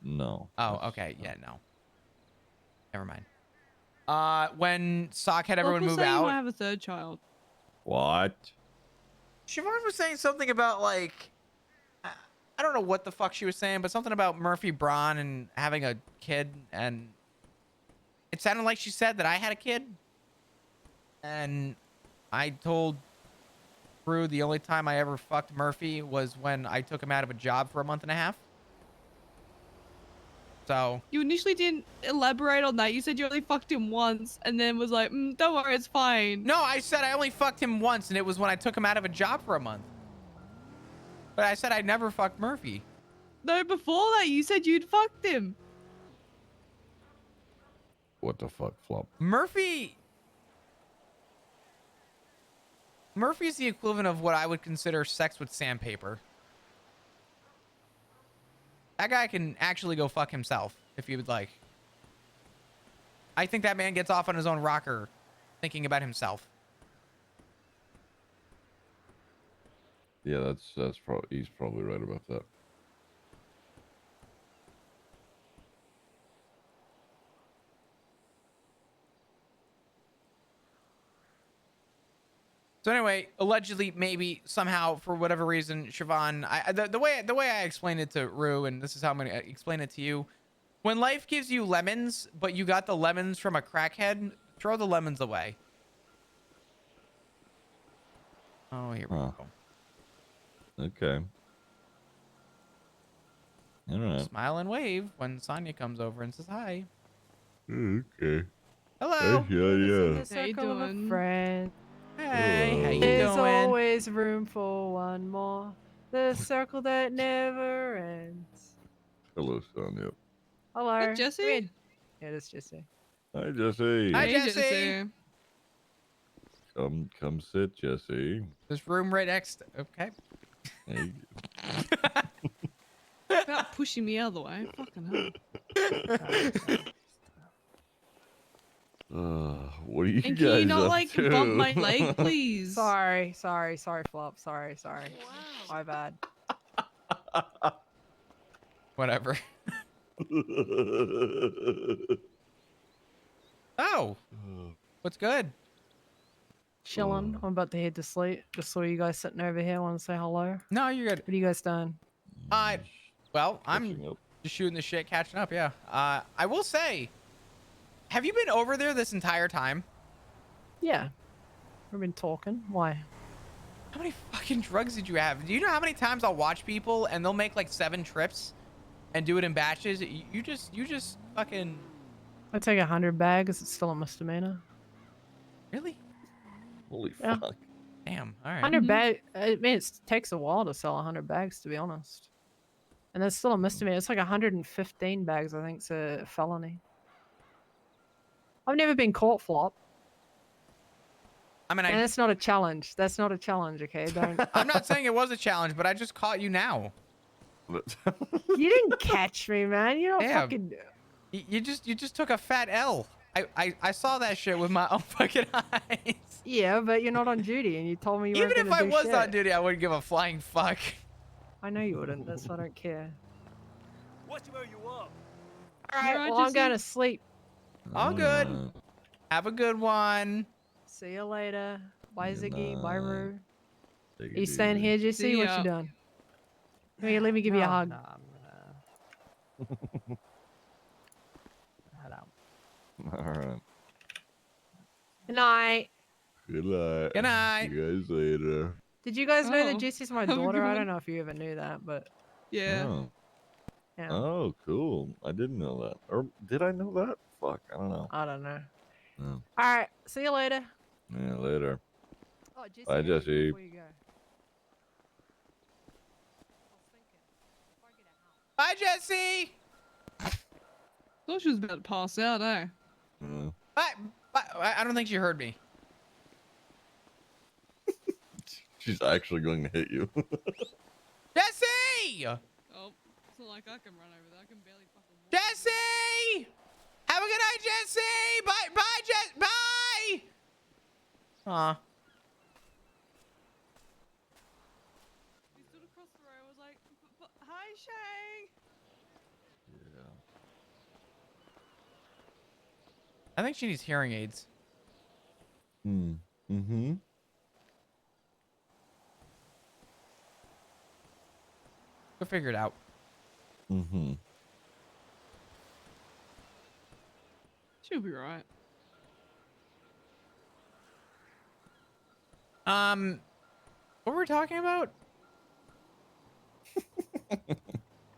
No. Oh, okay. Yeah, no. Never mind. When Sock had everyone Local move say you out. might have a third child. What? Siobhan was saying something about like, I don't know what the fuck she was saying, but something about Murphy Braun and having a kid, and it sounded like she said that I had a kid, and I told Drew the only time I ever fucked Murphy was when I took him out of a job for a month and a half. So You initially didn't elaborate on that. You said you only fucked him once, and then was like, "Don't worry, it's fine." no, I said I only fucked him once, and it was when I took him out of a job for a month. But I said I never fucked Murphy. No, before that, you said you'd fucked him. What the fuck, Flop? Murphy's the equivalent of what I would consider sex with sandpaper. That guy can actually go fuck himself if he would like. I think that man gets off on his own rocker thinking about himself. Yeah, that's probably he's probably right about that. So anyway, allegedly, maybe somehow, for whatever reason, Siobhan, the way I explained it to Rue, and this is how I'm gonna explain it to you: when life gives you lemons, but you got the lemons from a crackhead, throw the lemons away. Oh, here we go. Okay. All right. Smile and wave when Sonya comes over and says hi. Okay. Hello. Yeah. Circle of a friend. Hey, how you There's doing? always room for one more. The circle that never ends. Hello, Sonia. Hello. Is that Jesse? Come in. Yeah, that's Jesse. Hi, Jesse. Hi, Hey, Jesse. Come sit, Jesse. This room right next. Okay. Hey. About pushing me out of the way. Fucking hell. What are you And guys can you not up like to? bump my leg, please? Sorry, Flop. Sorry. My bad. Whatever. Oh. What's good? Chilling. I'm about to head to sleep. Just saw you guys sitting over here. Want to say hello? No, you're good. What are you guys doing? Well, I'm just shooting the shit, catching up. Yeah. I will say, have you been over there this entire time? Yeah. We've been talking. Why? How many fucking drugs did you have? Do you know how many times I'll watch people and they'll make like 7 trips and do it in batches? You just fucking. I take 100 bags. It's still a misdemeanor. Really? Holy Yeah. fuck. Damn. All right. 100 bag. I mean, it takes a while to sell 100 bags, to be honest. And that's still a misdemeanor. It's like 115 bags. I think it's a felony. I've never been caught, Flop. I mean, And that's not a challenge. That's not a challenge, okay? Don't. I'm not saying it was a challenge, but I just caught you now. You didn't catch me, man. You're not Damn. fucking. You just took a fat L. I saw that shit with my own fucking eyes. Yeah, but you're not on duty, and you told me you Even weren't if gonna I do was shit. on duty, I wouldn't give a flying fuck. I know you wouldn't. That's why I don't care. Watch where you are. All right, well, I'm going to sleep. All good. Have a good one. See you later. Bye, Ziggy. Bye, Roo. Take Are you it staying easy. here, Jesse? See What ya. you doing? Come here, let me give you a hug. No, head out. All right. Good night. Good night. Good night. See you guys later. Did you guys know Oh, that Jesse's my have a daughter? good I one. don't know if you ever knew that, but Yeah. Oh. yeah. Oh, cool. I didn't know that. Or did I know that? Fuck, I don't know. I don't know. No. All right. See you later. Yeah, later. Oh, Jesse, Bye, actually, Jesse. before you go. Bye, Jesse. Thought she was about to pass out, eh? Yeah. Bye. I don't think she heard me. She's actually going to hit you. Jesse! Oh, it's not like I can run over there. I can barely fucking walk. Jesse! Have a good night, Jesse! Bye, Jess! Bye! Aw. He stood across the road. I was like, "Hi, Shay." Yeah. I think she needs hearing aids. Mm-hmm. We'll figure it out. Mm-hmm. She'll be right. What were we talking about?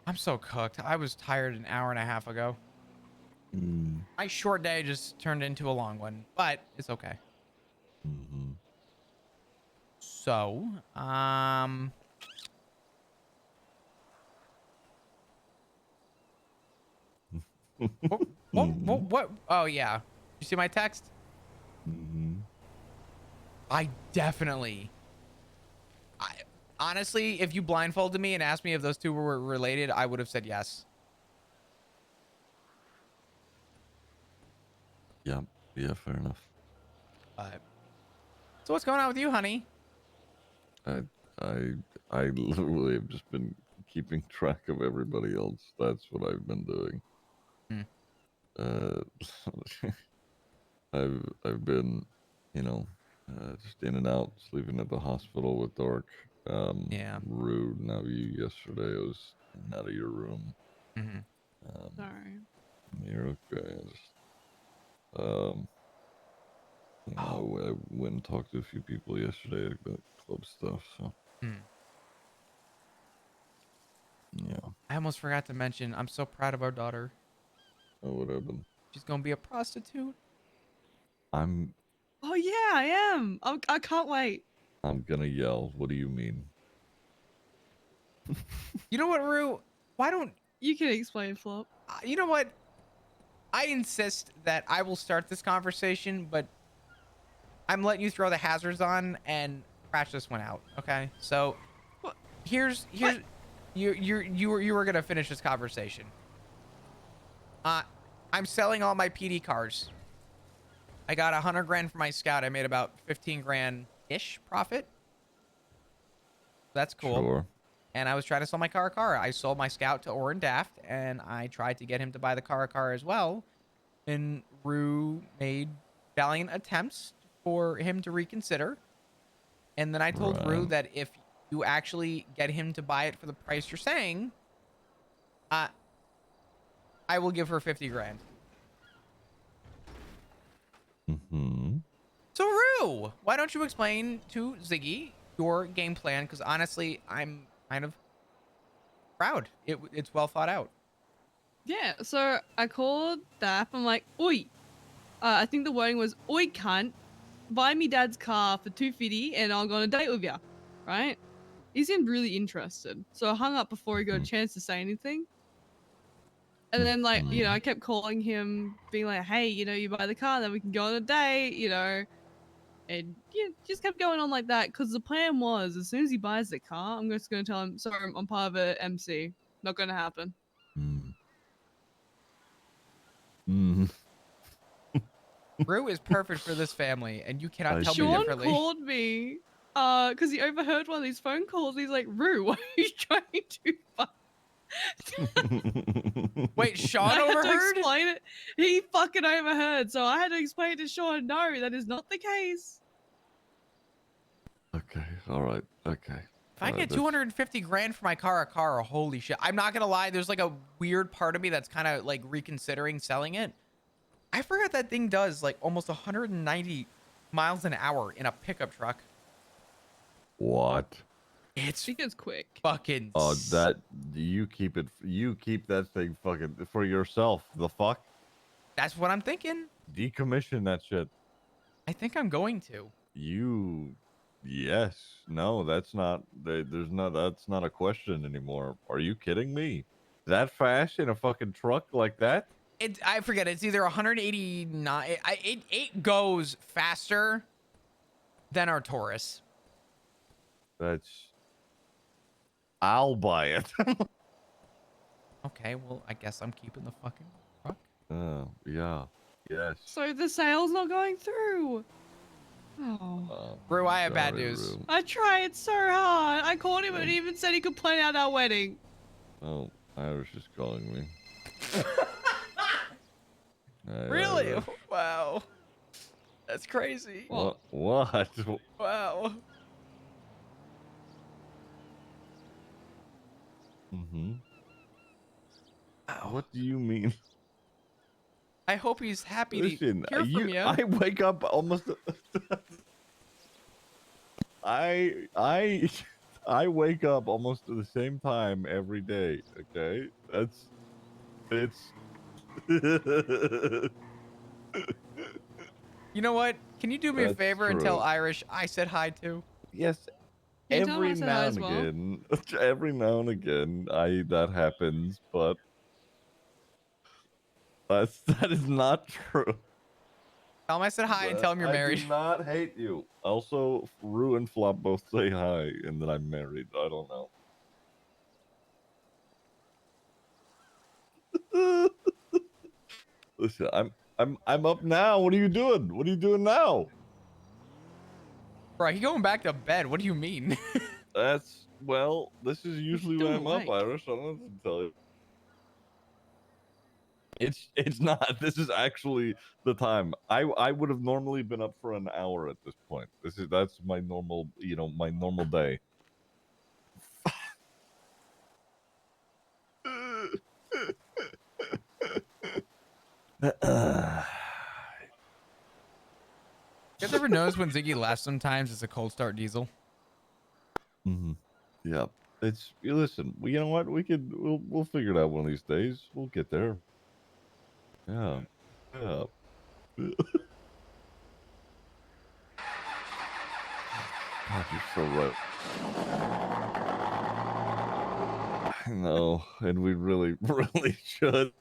I'm so cooked. I was tired an hour and a half ago. My short day just turned into a long one, but it's okay. Mm-hmm. So, what? Oh yeah. You see my text? Mm-hmm. Honestly, if you blindfolded me and asked me if those two were related, I would have said yes. Yeah. Yeah, fair enough. So what's going on with you, honey? I literally have just been keeping track of everybody else. That's what I've been doing. I've been, just in and out, sleeping at the hospital with Dork. Yeah. Rude. Now you yesterday. I was in and out of your room. Sorry. You're okay. I went and talked to a few people yesterday about club stuff. So. Yeah. I almost forgot to mention, I'm so proud of our daughter. Oh, what happened? She's gonna be a prostitute. Oh yeah, I am. I can't wait. I'm gonna yell. What do you mean? You know what, Rue? Why don't you can explain, Flop? You know what? I insist that I will start this conversation, but I'm letting you throw the hazards on and crash this one out. Okay. So here's you were gonna finish this conversation. I'm selling all my PD cars. I got 100 grand for my Scout. I made about 15 grand ish profit. That's cool. Sure. And I was trying to sell my car. I sold my Scout to Orin Daft, and I tried to get him to buy the car as well. And Rue made valiant attempts for him to reconsider. And then I told Rue that if you actually get him to buy it for the price you're saying, I will give her 50 grand. Mm-hmm. So Rue, why don't you explain to Ziggy your game plan? Because honestly, I'm kind of proud. It's well thought out. Yeah, so I called Dap. I'm like, oi. I think the wording was, oi, cunt. Buy me dad's car for $250 and I'll go on a date with ya. Right? He seemed really interested. So I hung up before he got a chance to say anything. And then, like, you know, I kept calling him, being like, hey, you know, you buy the car, then we can go on a date, you know. And yeah, just kept going on like that. Because the plan was, as soon as he buys the car, I'm just going to tell him, sorry, I'm part of a MC. Not going to happen. Rue is perfect for this family, and you cannot tell me Sean differently. called me because he overheard one of these phone calls. He's like, Rue, what are you trying to fuck? Wait, Sean I had to overheard? explain it. He fucking overheard, so I had to explain to Sean, no, that is not the case. Okay. All right. Okay. If I get 250 grand for my car, holy shit. I'm not gonna lie, there's like a weird part of me that's kind of like reconsidering selling it. I forgot that thing does like almost 190 miles an hour in a pickup truck. What? It's quick. Fucking. Oh, that you keep it. You keep that thing fucking for yourself. The fuck? That's what I'm thinking. Decommission that shit. I think I'm going to. Yes. No, that's not. There's not. That's not a question anymore. Are you kidding me? That fast in a fucking truck like that? I forget. It's either 189. It goes faster than our Taurus. I'll buy it. Okay, well, I guess I'm keeping the fucking truck. Oh, yeah. Yes. So the sale's not going through. Oh. Rue, I have bad news. I tried so hard. I called him and he even said he could plan out our wedding. Oh, Irish is calling me. Really? Irish. Wow. That's crazy. What? Wow. Mm-hmm. What do you mean? I hope he's happy Listen, to hear from you. I wake up almost. I wake up almost at the same time every day. Okay, it's. You know what? Can you do me a That's favor and tell true. Irish I said hi too? Yes. Can you tell him I Every said hi now as and well? again, every now and again, that happens, but that is not true. Tell him I said hi and tell him you're I married. do not hate you. Also, Rue and Flop both say hi, and that I'm married. I don't know. Listen, I'm up now. What are you doing? What are you doing now? Bro, he going back to bed. What do you mean? This is usually when I'm up, Irish. I don't know what to tell you. It's not. This is actually the time. I would have normally been up for an hour at this point. That's my normal, my normal day. You guys ever notice when Ziggy laughs sometimes it's a cold start diesel? Mm-hmm. Yeah. Listen. You know what? We'll figure it out one of these days. We'll get there. Yeah. Yeah. God, you're so right. I know, and we really, really should.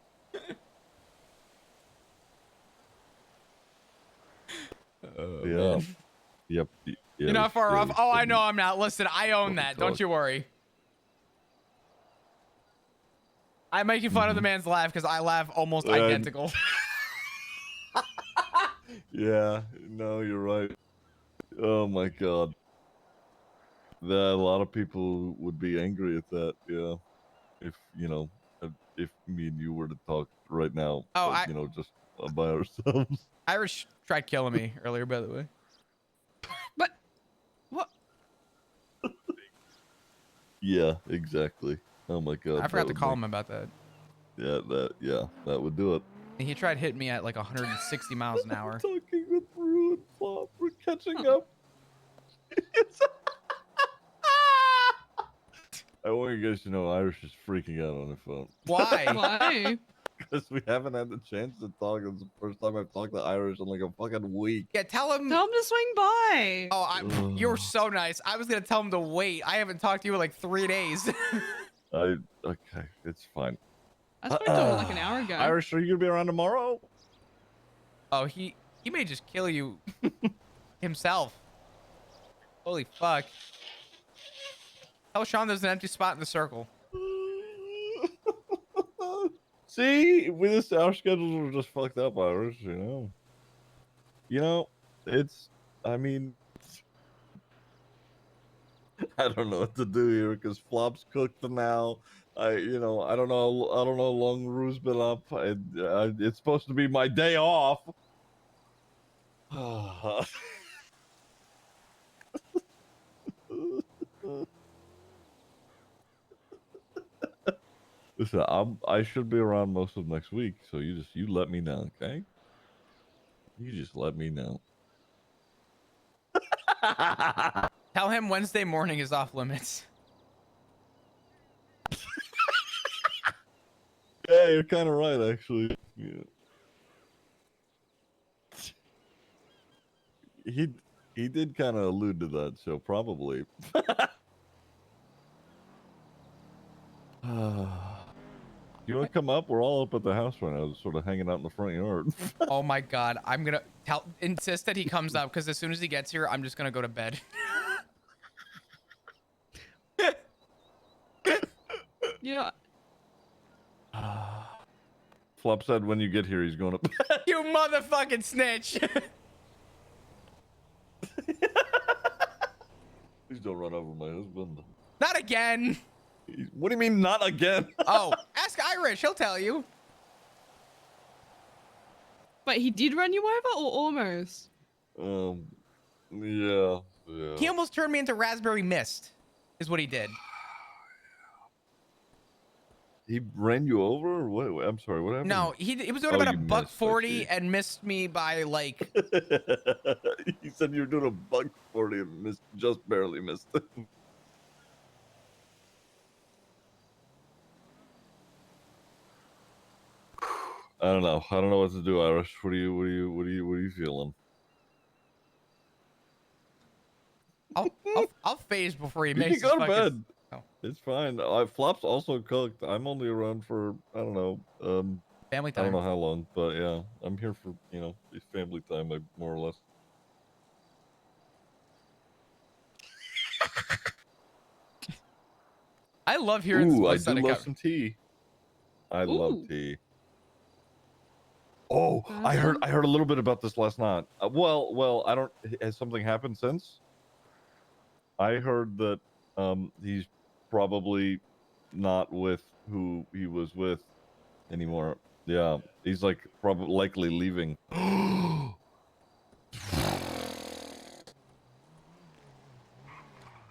Oh, Yeah. man. Yep. You're not far off. Oh, I know I'm not. Listen, I own that. Don't Tock. you worry. I'm making fun of the man's laugh because I laugh almost identical. Yeah. No, you're right. Oh my god. A lot of people would be angry at that. Yeah. If if me and you were to talk right now, Oh, just by ourselves. Irish tried killing me earlier, by the way. Yeah, exactly. Oh my god. I forgot to call him about that. That would do it. And he tried hitting me at like 160 miles an hour. Talking with Rude Flop, we're catching up. I want you guys to know Irish is freaking out on the phone. Why? Why? Because we haven't had the chance to talk. It's the first time I've talked to Irish in like a fucking week. Yeah, tell him to swing by. Oh, you're so nice. I was gonna tell him to wait. I haven't talked to you in like 3 days. Okay, it's fine. I spoke to him like an hour ago. Irish, are you gonna be around tomorrow? Oh, he may just kill you himself. Holy fuck. Tell Sean there's an empty spot in the circle. See, our schedules are just fucked up, Irish. It's. I mean, I don't know what to do here because Flop's cooked now. I don't know. I don't know how long Rue's been up. It's supposed to be my day off. Listen, I should be around most of next week, so you let me know, okay? You just let me know. Tell him Wednesday morning is off limits. Yeah, you're kind of right, actually. Yeah. He did kind of allude to that, so probably. You want to come up? We're all up at the house right now, just sort of hanging out in the front yard. Oh my god, I'm gonna insist that he comes up because as soon as he gets here, I'm just gonna go to bed. Yeah. Flop said when you get here, he's going to bed. You motherfucking snitch. Please don't run over my husband. Not again. What do you mean, not again? Oh, ask Irish. He'll tell you. But he did run you over or almost? Yeah. He almost turned me into raspberry mist, is what he did. He ran you over? Or what? I'm sorry, what happened? No, he was doing about a buck 40 and missed me by like. He said you were doing a buck 40 and just barely missed it. I don't know. I don't know what to do, Irish. What are you feeling? I'll phase before he You makes can go to his fucking- bed. Oh. It's fine. Flop's also cooked. I'm only around for I don't know. Family I time. don't know how long, but yeah, I'm here for family time, more or less. I love hearing this Ooh, I voice do out of love co- some tea. I love Ooh. tea. Oh, I heard a little bit about this last night. Well, I don't. Has something happened since? I heard that he's probably not with who he was with anymore. Yeah, he's like probably likely leaving.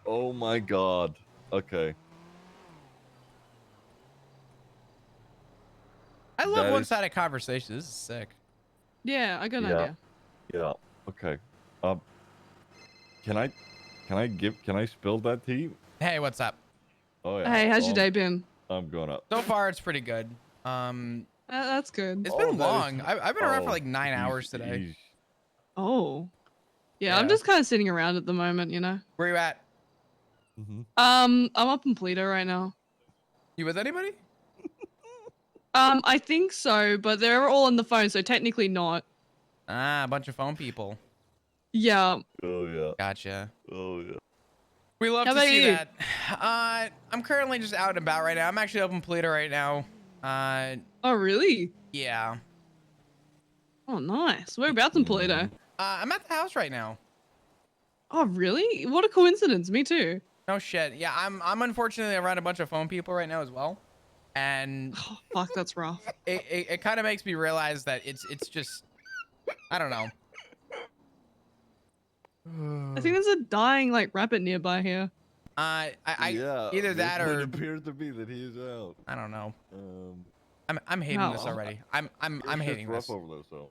Oh my god. Okay. I love That one-sided conversations. This is sick. Yeah, I got an Yeah. idea. Yeah. Okay. Can I spill that tea? Hey, what's up? Oh yeah. Hey, how's your day been? I'm going up. So far, it's pretty good. That's good. It's been long. I've been around for like 9 hours today. Oh. Yeah, I'm Yeah. just kind of sitting around at the moment, you know. Where you at? I'm up in Pluto right now. You with anybody? I think so, but they're all on the phone, so technically not. Ah, a bunch of phone people. Yeah. Oh yeah. Gotcha. Oh yeah. We love How to about see you? that. I'm currently just out and about right now. I'm actually up in Polito right now. Oh, really? Yeah. Oh, nice. Whereabouts in Polito? I'm at the house right now. Oh, really? What a coincidence. Me too. No shit. Yeah, I'm unfortunately around a bunch of phone people right now as well, and Oh, fuck, that's rough. it kind of makes me realize that it's just I don't know. I think there's a dying like rabbit nearby here. Yeah, either that it or appears to be that he is out. I don't know. Um, I'm hating Oh, this well. already. I'm It's hating rough this. over there, so.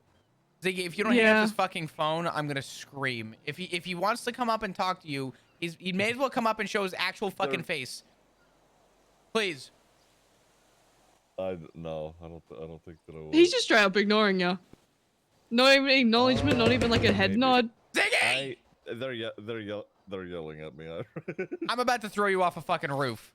Ziggy, if you don't hang up Yeah. this fucking phone, I'm gonna scream. If he wants to come up and talk to you, he may as well come up and show his actual fucking face. Please. No, I don't think that I will. He's just straight up ignoring you. No even acknowledgement, not even like a head maybe. nod. Ziggy! They're yelling at me. I'm about to throw you off a fucking roof.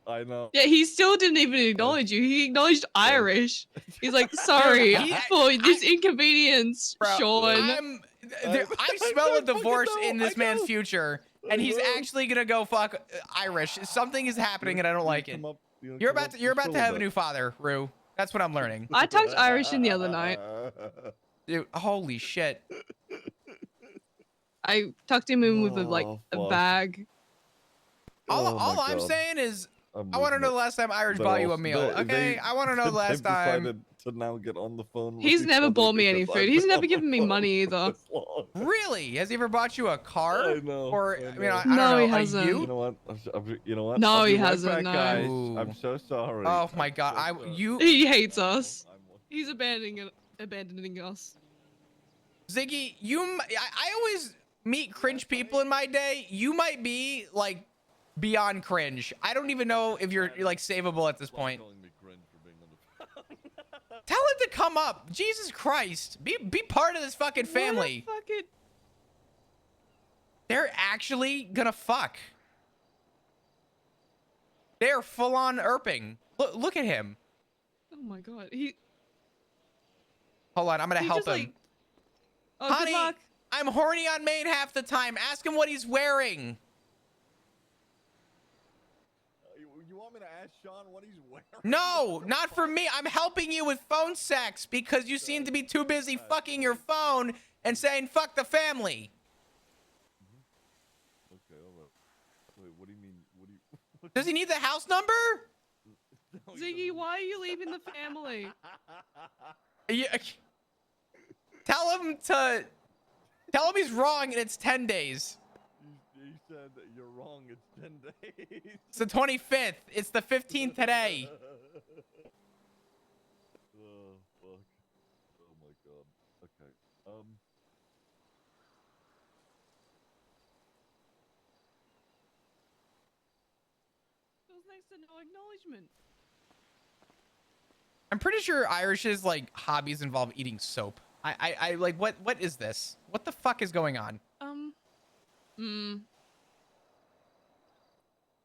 I know. Yeah, he still didn't even acknowledge you. He acknowledged Irish. He's like, sorry for this inconvenience, Sean. I smell a divorce in this man's future, and he's actually gonna go fuck Irish. Something is happening, and I don't like it. You're about to have a new father, Rue. That's what I'm learning. I talked Irish in the other night. Dude, holy shit. I tucked him in with a bag. All I'm saying is, I want to know the last time Irish bought you a meal. Okay, I want to know the last time. Decided to now get on the phone. with He's each never other bought me any because food. I've He's been never on given the me phone money for either. this long. Really? Has he ever bought you a car? I know. Or I mean, I No, don't know. he hasn't. You know what? You know what? No, I'll be he right hasn't, back, no. guys. Ooh. I'm so sorry. Oh my god, He hates us. He's abandoning us. Ziggy, I always meet cringe people in my day. You might be like beyond cringe. I don't even know if you're like savable at this point. Tell him to come up. Jesus Christ. Be part of this fucking family. They're actually gonna fuck. They're full on erping. Look at him. Oh my god. Hold on, I'm gonna He help just, him. like- Oh, Honey, good luck. I'm horny on main half the time. Ask him what he's wearing. You want me to ask Sean what he's wearing? No, not for me. I'm helping you with phone sex because you seem to be too busy fucking your phone and saying fuck the family. Okay, all right. Wait, what do you mean? What do you? Does he need the house number? Ziggy, why are you leaving the family? Yeah. Tell him he's wrong and it's 10 days. He said that you're wrong. It's 10 days. It's the 25th. It's the 15th today. Oh fuck. Oh my god. Okay. Feels nice to no acknowledgement. I'm pretty sure Irish's like hobbies involve eating soap. I like what is this? What the fuck is going on?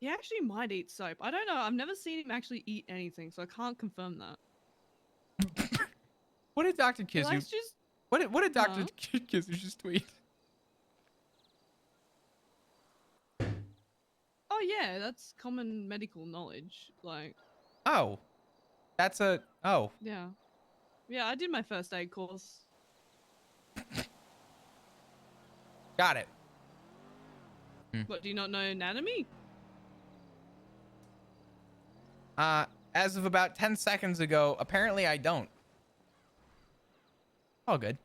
He actually might eat soap. I don't know. I've never seen him actually eat anything, so I can't confirm that. What did Dr. Kizu? Let's just- What did Dr. Kizu just tweet? Oh yeah, that's common medical knowledge. Like, Oh. That's a yeah. Yeah, I did my first aid course. Got it. What, do you not know anatomy? As of about 10 seconds ago, apparently I don't. All good. Do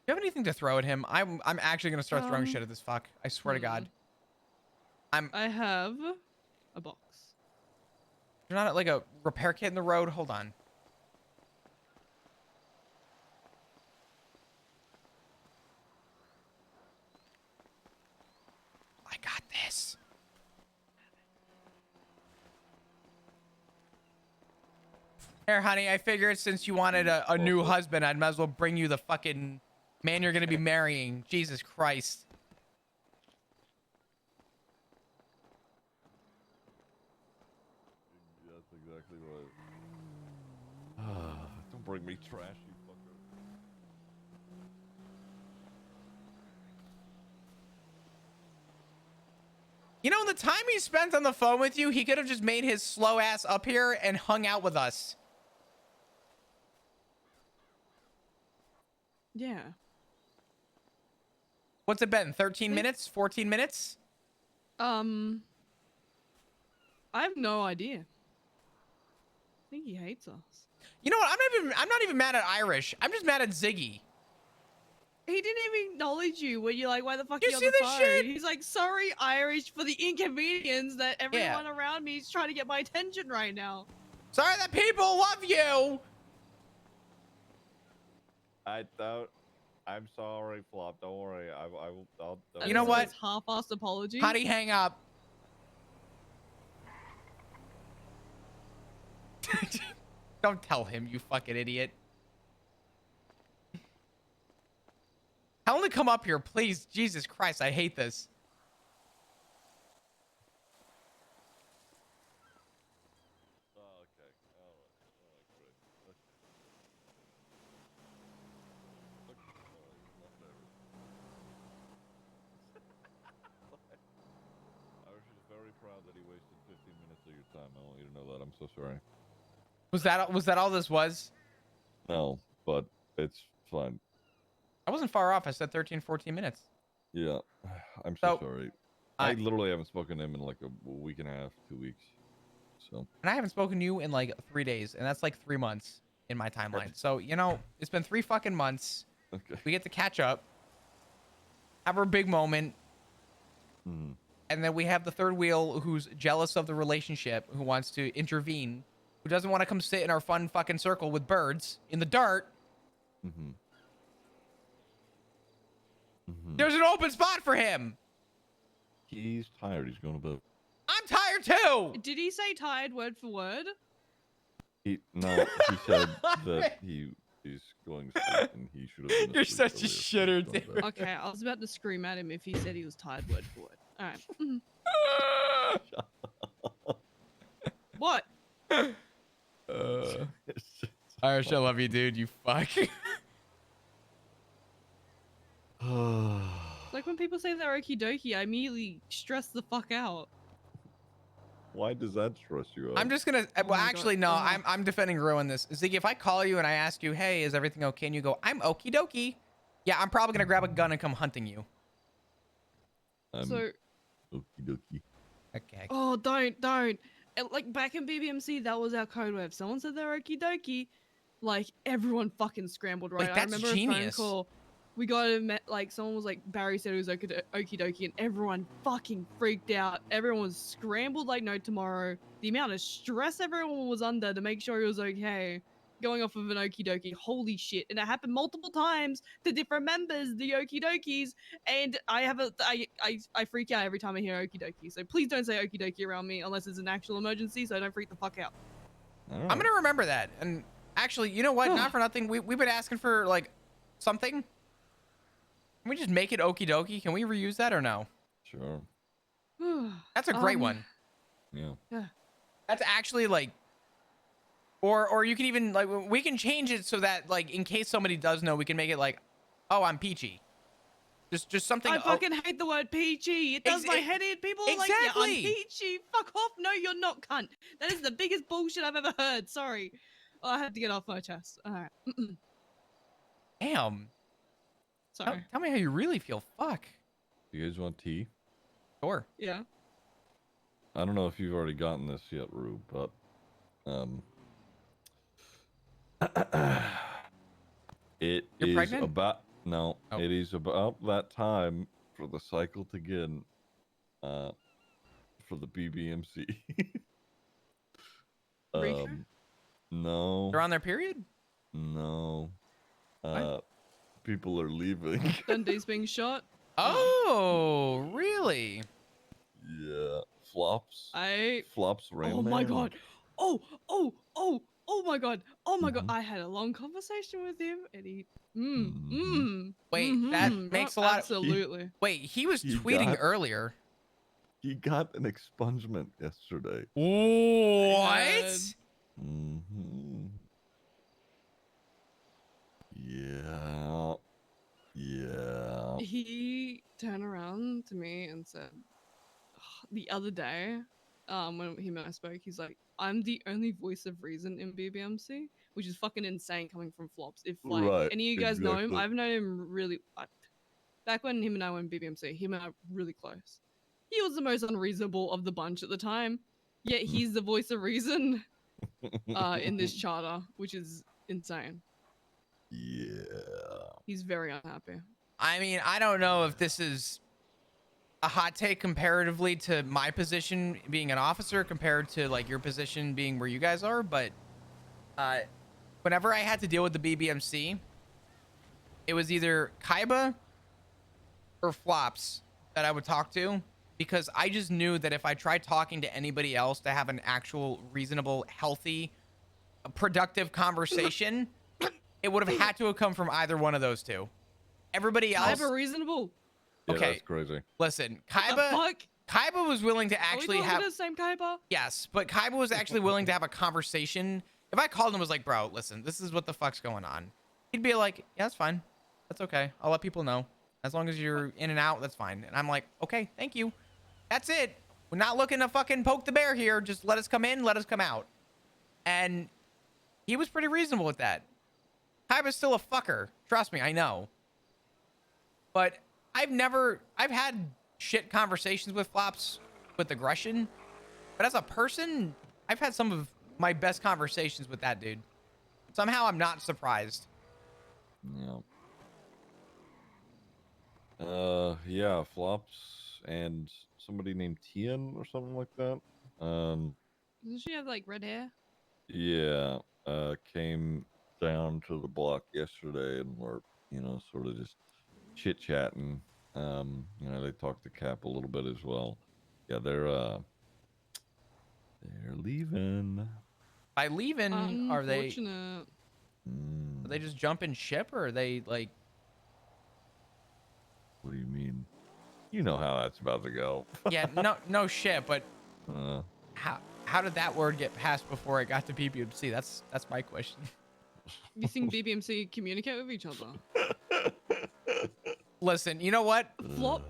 you have anything to throw at him? I'm actually gonna start throwing shit at this fuck. I swear to God. I have a box. There's not like a repair kit in the road. Hold on. I got this. Here, honey, I figured since you wanted a new husband, I'd might as well bring you the fucking man you're gonna be marrying. Jesus Christ. That's exactly right. Don't bring me trash, you fucker. time he spent on the phone with you, he could have just made his slow ass up here and hung out with us. Yeah. What's it been? 13 minutes? 14 minutes? I have no idea. I think he hates us. You know what? I'm not even mad at Irish. I'm just mad at Ziggy. He didn't even acknowledge you when you're like, why the fuck You are you on see the this phone? shit? He's like, sorry, Irish, for the inconvenience that everyone around me is trying to get my attention right now. Sorry that people love you. I'm sorry, Flop. Don't worry. I'll You know what? Half-assed apology. How'd he hang up? Don't tell him, you fucking idiot. Tell him to come up here, please. Jesus Christ, I hate this. I was just very proud that he wasted 15 minutes of your time. I want you to know that. I'm so sorry. Was that all this was? No, but it's fine. I wasn't far off. I said 13, 14 minutes. Yeah, I'm so sorry. I literally haven't spoken to him in like a week and a half, 2 weeks. So. And I haven't spoken to you in like 3 days, and that's like 3 months in my timeline. So, you know, it's been 3 fucking months. Okay. We get to catch up, have our big moment, and then we have the third wheel who's jealous of the relationship, who wants to intervene, who doesn't want to come sit in our fun fucking circle with birds in the dirt. There's an open spot for him. He's tired. He's going to bed. I'm tired too. Did he say tired word for word? He said that he's going to sleep and he should have been You're asleep such a earlier, shitter, so he's going to bed. Okay, I was about to scream at him if he said he was tired word for word. All right. What? Irish, I love you, dude. You fuck. Like when people say they're okie dokie, I immediately stress the fuck out. Why does that stress you out? I'm just gonna. Well, my actually, God. no. I'm defending Ruin this. Ziggy, if I call you and I ask you, hey, is everything okay? And you go, I'm okie dokie. Yeah, I'm probably gonna grab a gun and come hunting you. So. Okie dokie. Okay. Oh, don't. And, like back in BBMC, that was our code word. If someone said they're okie dokie, like everyone fucking scrambled, right? Like, that's I remember genius. a phone call. We got a like someone was like Barry said it was okie dokie, and everyone fucking freaked out. Everyone was scrambled like no tomorrow. The amount of stress everyone was under to make sure he was okay, going off of an okie dokie. Holy shit! And it happened multiple times to different members, the okie dokies. And I freak out every time I hear okie dokie. So please don't say okie dokie around me unless it's an actual emergency, so I don't freak the fuck out. I'm gonna remember that. And actually, you know what? Not for nothing. We've been asking for like something. Can we just make it okie dokie? Can we reuse that or no? Sure. That's a great one. Yeah. That's actually like, or you can even like, we can change it so that like, in case somebody does know, we can make it like, oh, I'm peachy. Just something. I fucking hate the word peachy. It does my head in. People are like, yeah, I'm peachy. Fuck off. No, you're not, cunt. That is the biggest bullshit I've ever heard. Sorry. Oh, I had to get off my chest. All right. Damn. Sorry. Tell me how you really feel. Fuck. You guys want tea? Sure. Yeah. I don't know if you've already gotten this yet, Rube, but it You're is pregnant? about it is about that time for the cycle to begin for the BBMC. No. They're on their period? No. People are leaving. Dundee's being shot. Oh, really? Yeah. Flops. Flops Rain Oh my Man. god. Oh my god. Oh my god. I had a long conversation with him and he Wait, that makes a lot of absolutely. Wait, he was He tweeting got- earlier. He got an expungement yesterday. What? Yeah. Yeah. He turned around to me and said, the other day, when him and I spoke, he's like, "I'm the only voice of reason in BBMC," which is fucking insane coming from Flops. If like Right, any of you guys know him, exactly. I've known him really. Back when him and I were in BBMC, him and I were really close. He was the most unreasonable of the bunch at the time, yet he's the voice of reason in this charter, which is insane. Yeah. He's very unhappy. I mean, I don't know if this is a hot take comparatively to my position being an officer compared to like your position being where you guys are, but whenever I had to deal with the BBMC, it was either Kaiba or Flops that I would talk to, because I just knew that if I tried talking to anybody else to have an actual reasonable, healthy, productive conversation, it would have had to have come from either one of those two. Everybody else. Kaiba reasonable. Yeah, Okay. that's crazy. Listen, What the fuck? Kaiba was willing to Are we actually talking have. the same Kaiba? Yes, but Kaiba was actually willing to have a conversation. If I called him and was like, bro, listen, this is what the fuck's going on, he'd be like, yeah, that's fine. That's okay. I'll let people know. As long as you're in and out, that's fine. And I'm like, okay, thank you. That's it. We're not looking to fucking poke the bear here. Just let us come in, let us come out. And he was pretty reasonable with that. Kaiba's still a fucker. Trust me, I know. But I've had shit conversations with Flops with aggression. But as a person, I've had some of my best conversations with that dude. Somehow I'm not surprised. Yeah. Yeah, Flops and somebody named Tian or something like that. Doesn't she have like red hair? Yeah, came down to the block yesterday and were, sort of just chit chatting. They talked to Cap a little bit as well. Yeah, they're leaving. By leaving, are they Unfortunate. just jumping ship, or are they like? What do you mean? You know how that's about to go. Yeah, no shit, but how did that word get passed before it got to BBMC? That's my question. You think BBMC communicate with each other? Listen, you know what? Flop.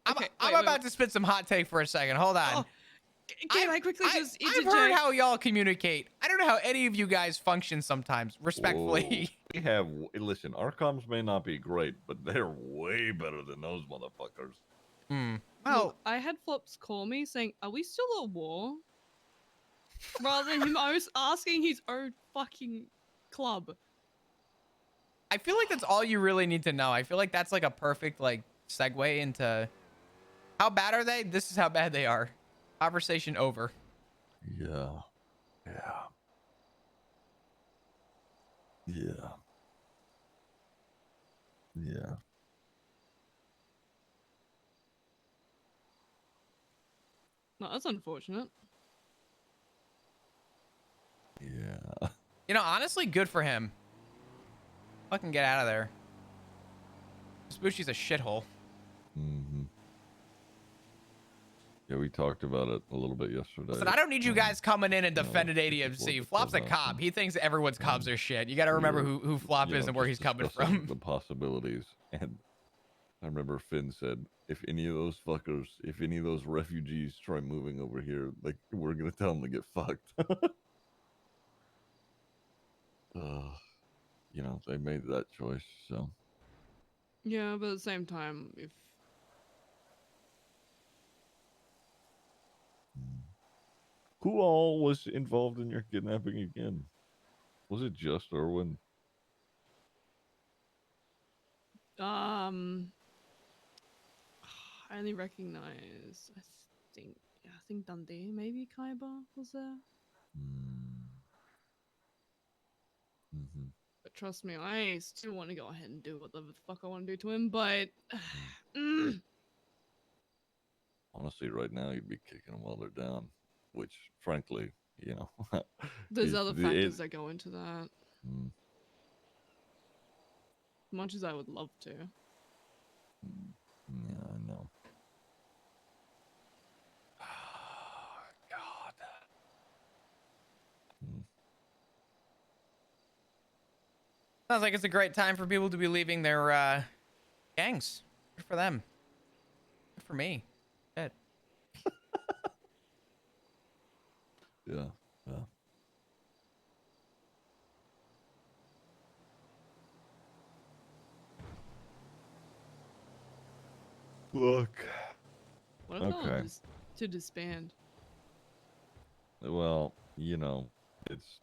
Okay, I'm about to spit some hot take for a second. Hold on. Can I quickly just I've interject? heard how y'all communicate. I don't know how any of you guys function sometimes, respectfully. Whoa. Listen, our comms may not be great, but they're way better than those motherfuckers. Well, I had Flops call me saying, "Are we still at war?" Rather than him asking his own fucking club. I feel like that's all you really need to know. I feel like that's like a perfect like segue into how bad are they? This is how bad they are. Conversation over. Yeah. No, that's unfortunate. Yeah. You know, honestly, good for him. Fucking get out of there. Spooshy's a shithole. Yeah, we talked about it a little bit yesterday. Listen, I don't need you guys coming in and defending ADMC. Flop's a cop. He thinks everyone's cops are shit. You got to remember who Flop is and where he's coming from. The possibilities. And I remember Finn said, if any of those refugees try moving over here, like, we're going to tell them to get fucked. They made that choice, so. Yeah, but at the same time, if Who all was involved in your kidnapping again? Was it just Erwin? I only recognize. I think Dundee, maybe Kaiba was there. But trust me, I still want to go ahead and do whatever the fuck I want to do to him. But Honestly, right now you'd be kicking them while they're down, which, frankly, there's other factors that go into that. As much as I would love to. Yeah, I know. Sounds like it's a great time for people to be leaving their gangs. Good for them. Good for me. Good. Yeah. Yeah. Look. What if Okay. to disband? Well, you know, it's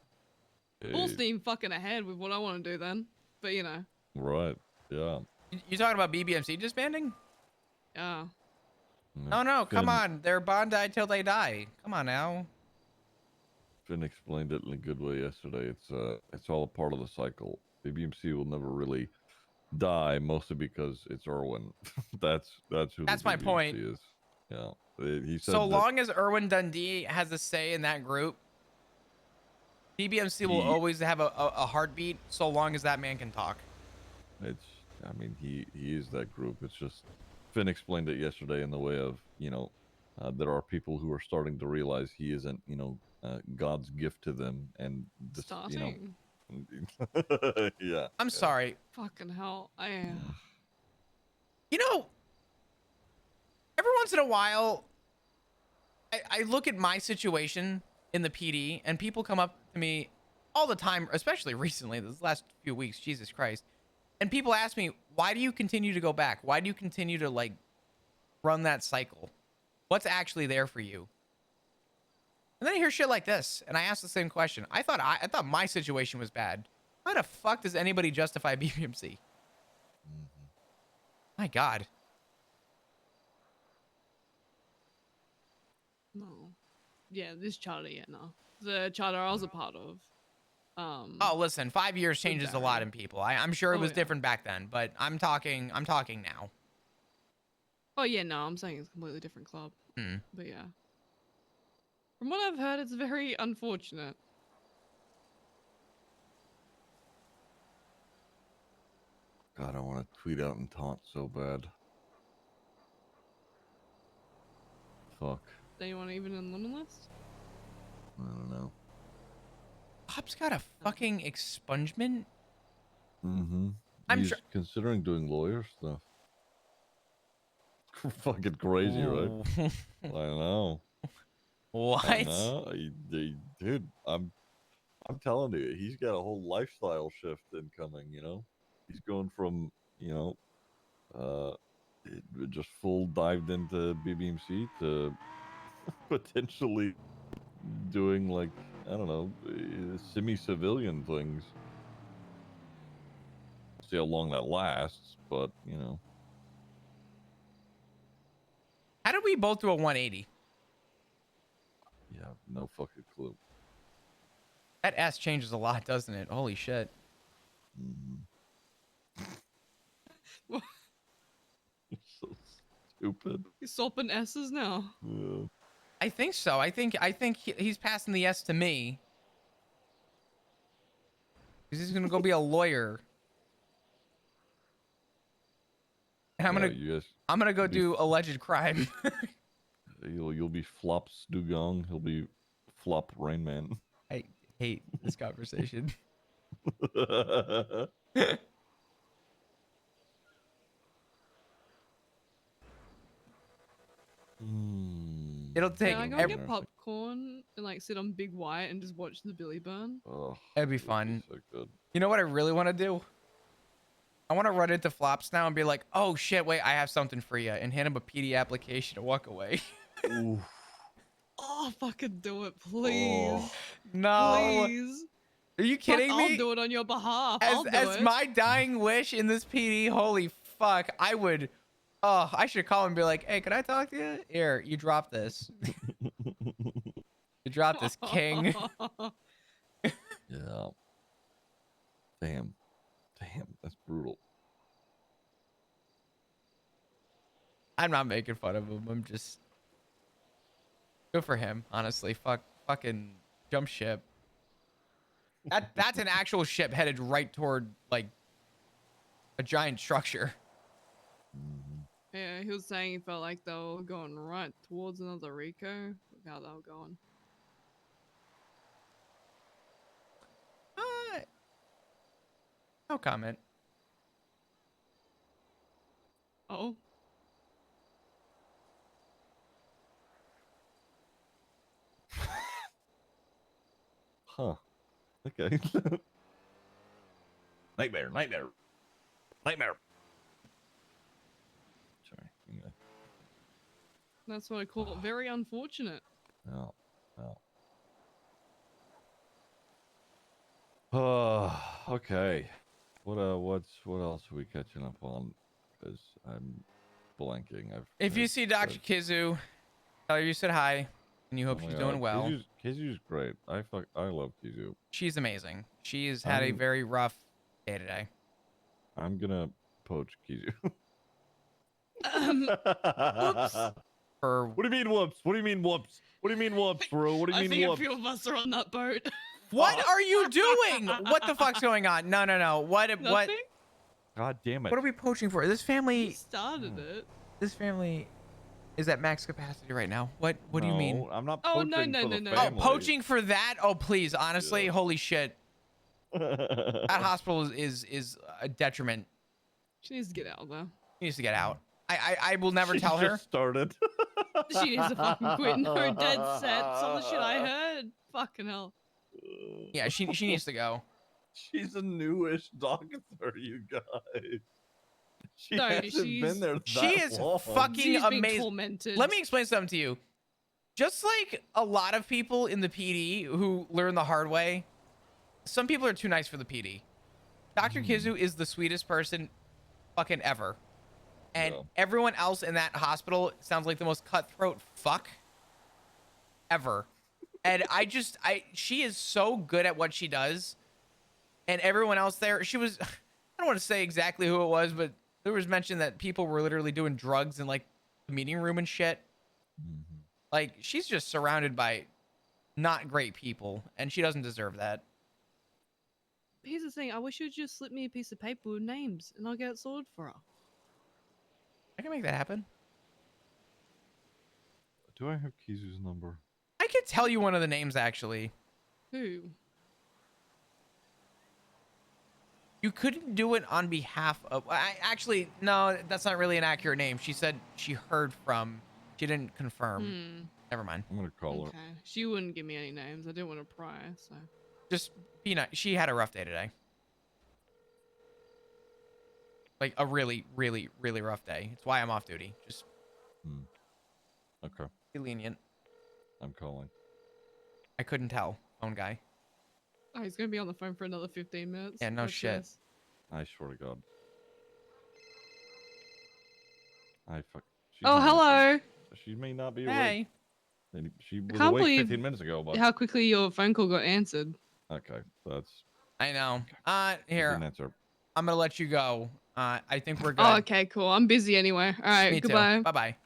Full a, steam fucking ahead with what I want to do then. But you know, right. Yeah. You talking about BBMC disbanding? yeah. Oh no, come Finn, on. They're Bondi till they die. Come on now. Finn explained it in a good way yesterday. It's all a part of the cycle. BBMC will never really die, mostly because it's Irwin. that's who That's the my BBMC point. is. Yeah. He said So that long as Irwin Dundee has a say in that group, BBMC will always have a heartbeat so long as that man can talk. I mean, he is that group. It's just Finn explained it yesterday in the way of, there are people who are starting to realize he isn't, God's gift to them, and this, Starting. yeah. I'm sorry. Fucking hell. I. You know, every once in a while, I look at my situation in the PD, and people come up to me all the time, especially recently, this last few weeks, Jesus Christ. And people ask me, why do you continue to go back? Why do you continue to, like, run that cycle? What's actually there for you? And then I hear shit like this, and I ask the same question. I thought my situation was bad. Why the fuck does anybody justify BBMC? My God. No. Yeah, this charter, yeah, no. The charter I was a part of. Oh, listen, 5 years changes a lot in people. I'm sure it was different back then, but I'm talking now. Oh yeah, no, I'm saying it's a completely different club. Hmm. But yeah. From what I've heard, it's very unfortunate. God, I want to tweet out and taunt so bad. Fuck. Do you want to even in limit list? I don't know. Bob's got a fucking expungement? Mm-hmm. I'm He's sure. considering doing lawyer stuff. Fucking crazy, right? I know. What? I know. Dude, I'm telling you, he's got a whole lifestyle shift incoming. He's going from just full dived into BBMC to potentially doing, like, I don't know, semi-civilian things. See how long that lasts, but How did we both do a 180? yeah, no fucking clue. That S changes a lot, doesn't it? Holy shit. So stupid. You're swapping S's now. Yeah. I think so. I think he's passing the S to me. Because he's gonna go be a lawyer. And I'm gonna go do alleged crime. You'll be Flops Dugong. He'll be Flop Rain Man. I hate this conversation. It'll take. Can I go get popcorn and like sit on Big White and just watch the Billy burn? Oh, That'd be fun. so good. You know what I really want to do? I want to run into Flops now and be like, "Oh shit, wait, I have something for you," and hand him a PD application and walk away. Oh, fucking do it, please. No. Please. Are you kidding me? I'll do it on your behalf. I'll do As it. my dying wish in this PD, holy fuck, I would. Oh, I should call him and be like, "Hey, can I talk to you? Here, you drop this. You drop this, king." Yeah. Damn, that's brutal. I'm not making fun of him. I'm just good for him, honestly. Fucking jump ship. That's an actual ship headed right toward like a giant structure. Yeah, he was saying he felt like they were going right towards another Rico. Look how they were going. No comment. Oh. Huh. Okay. Nightmare. Nightmare. Nightmare. Sorry. Anyway. That's what I call it. Very unfortunate. No. Oh, okay. What else are we catching up on? Because I'm blanking. If you see Dr. Kizu, tell her you said hi, and you hope Oh my she's God. doing well. Kizu's great. I love Kizu. She's amazing. She's had a I'm- very rough day today. I'm gonna poach Kizu. Whoops. What do you mean whoops? What do you mean whoops? What do you mean whoops, bro? What do you I mean think whoops? a few of us are on that boat. What are you doing? What the fuck's going on? No. What? Nothing? God damn it. What are we poaching for? This family. You started it. This family is at max capacity right now. What do you mean? No, I'm not Oh, poaching no, for no, the no. Oh, family. poaching for that? Oh, please, honestly, holy shit. That hospital is a detriment. She needs to get out there. She needs to get out. I will never tell her. Just started. She needs to fucking quit. No, dead set. Some of the shit I heard. Fucking hell. Yeah, she needs to go. She's a newish doctor, you guys. She No, hasn't she's- been there. She that is long. fucking She's being amazing. tormented. Let me explain something to you. Just like a lot of people in the PD who learn the hard way, some people are too nice for the PD. Dr. Kizu is the sweetest person fucking ever. And everyone else in that hospital sounds like the most cutthroat fuck ever. And she is so good at what she does. And everyone else there, she was, I don't want to say exactly who it was, but there was mention that people were literally doing drugs in like the meeting room and shit. Like, she's just surrounded by not great people, and she doesn't deserve that. Here's the thing. I wish you'd just slip me a piece of paper with names, and I'll get it sorted for her. I can make that happen. Do I have Kizu's number? I could tell you one of the names, actually. Who? You couldn't do it on behalf of... actually, no, that's not really an accurate name. She said she heard from... She didn't confirm. Never mind. I'm going to call Okay. She wouldn't give me any names. I didn't want to pry, so... Just be nice. She had a rough day today. Like, a really, really, really rough day. It's why I'm off duty. Just Okay. be lenient. I'm calling. I couldn't tell. Phone guy. Oh, he's gonna be on the phone for another 15 minutes. Yeah, no Watch shit. this. I swear to God. Oh, hello. She may not be Hey. awake. She was Can't awake believe 15 minutes ago, but... how quickly your phone call got answered. Okay, that's... I know. Here. Didn't answer. I'm gonna let you go. I think we're good. Oh, okay, cool. I'm busy anyway. All right, Me goodbye. too. Bye-bye.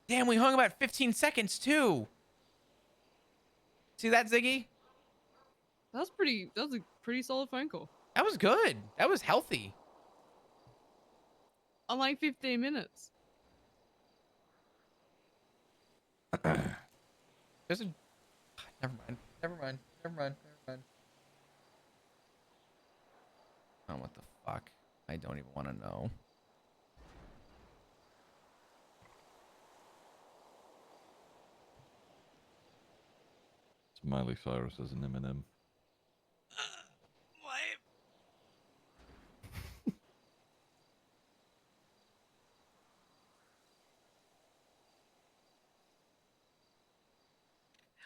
Damn, we hung about 15 seconds, too. See that, Ziggy? That was a pretty solid phone call. That was good. That was healthy. On like 15 minutes. There's a... Never mind. Oh, what the fuck? I don't even want to know. Miley Cyrus as an M&M.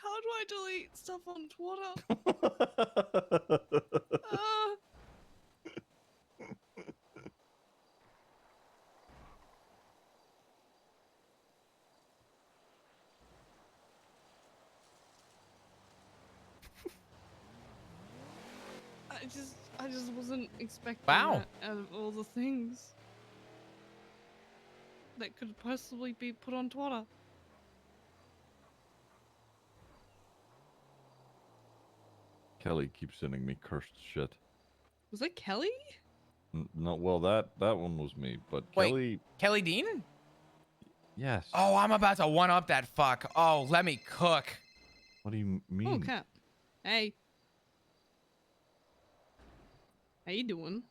How do I delete stuff on Twitter? I just wasn't expecting Wow. that out of all the things that could possibly be put on Twitter. Kelly keeps sending me cursed shit. Was that Kelly? No, well, that one was me, but Wait, Kelly Dean? Yes. Oh, I'm about to one-up that fuck. Oh, let me cook. What do you mean? Oh, Cap. Hey. How you doing?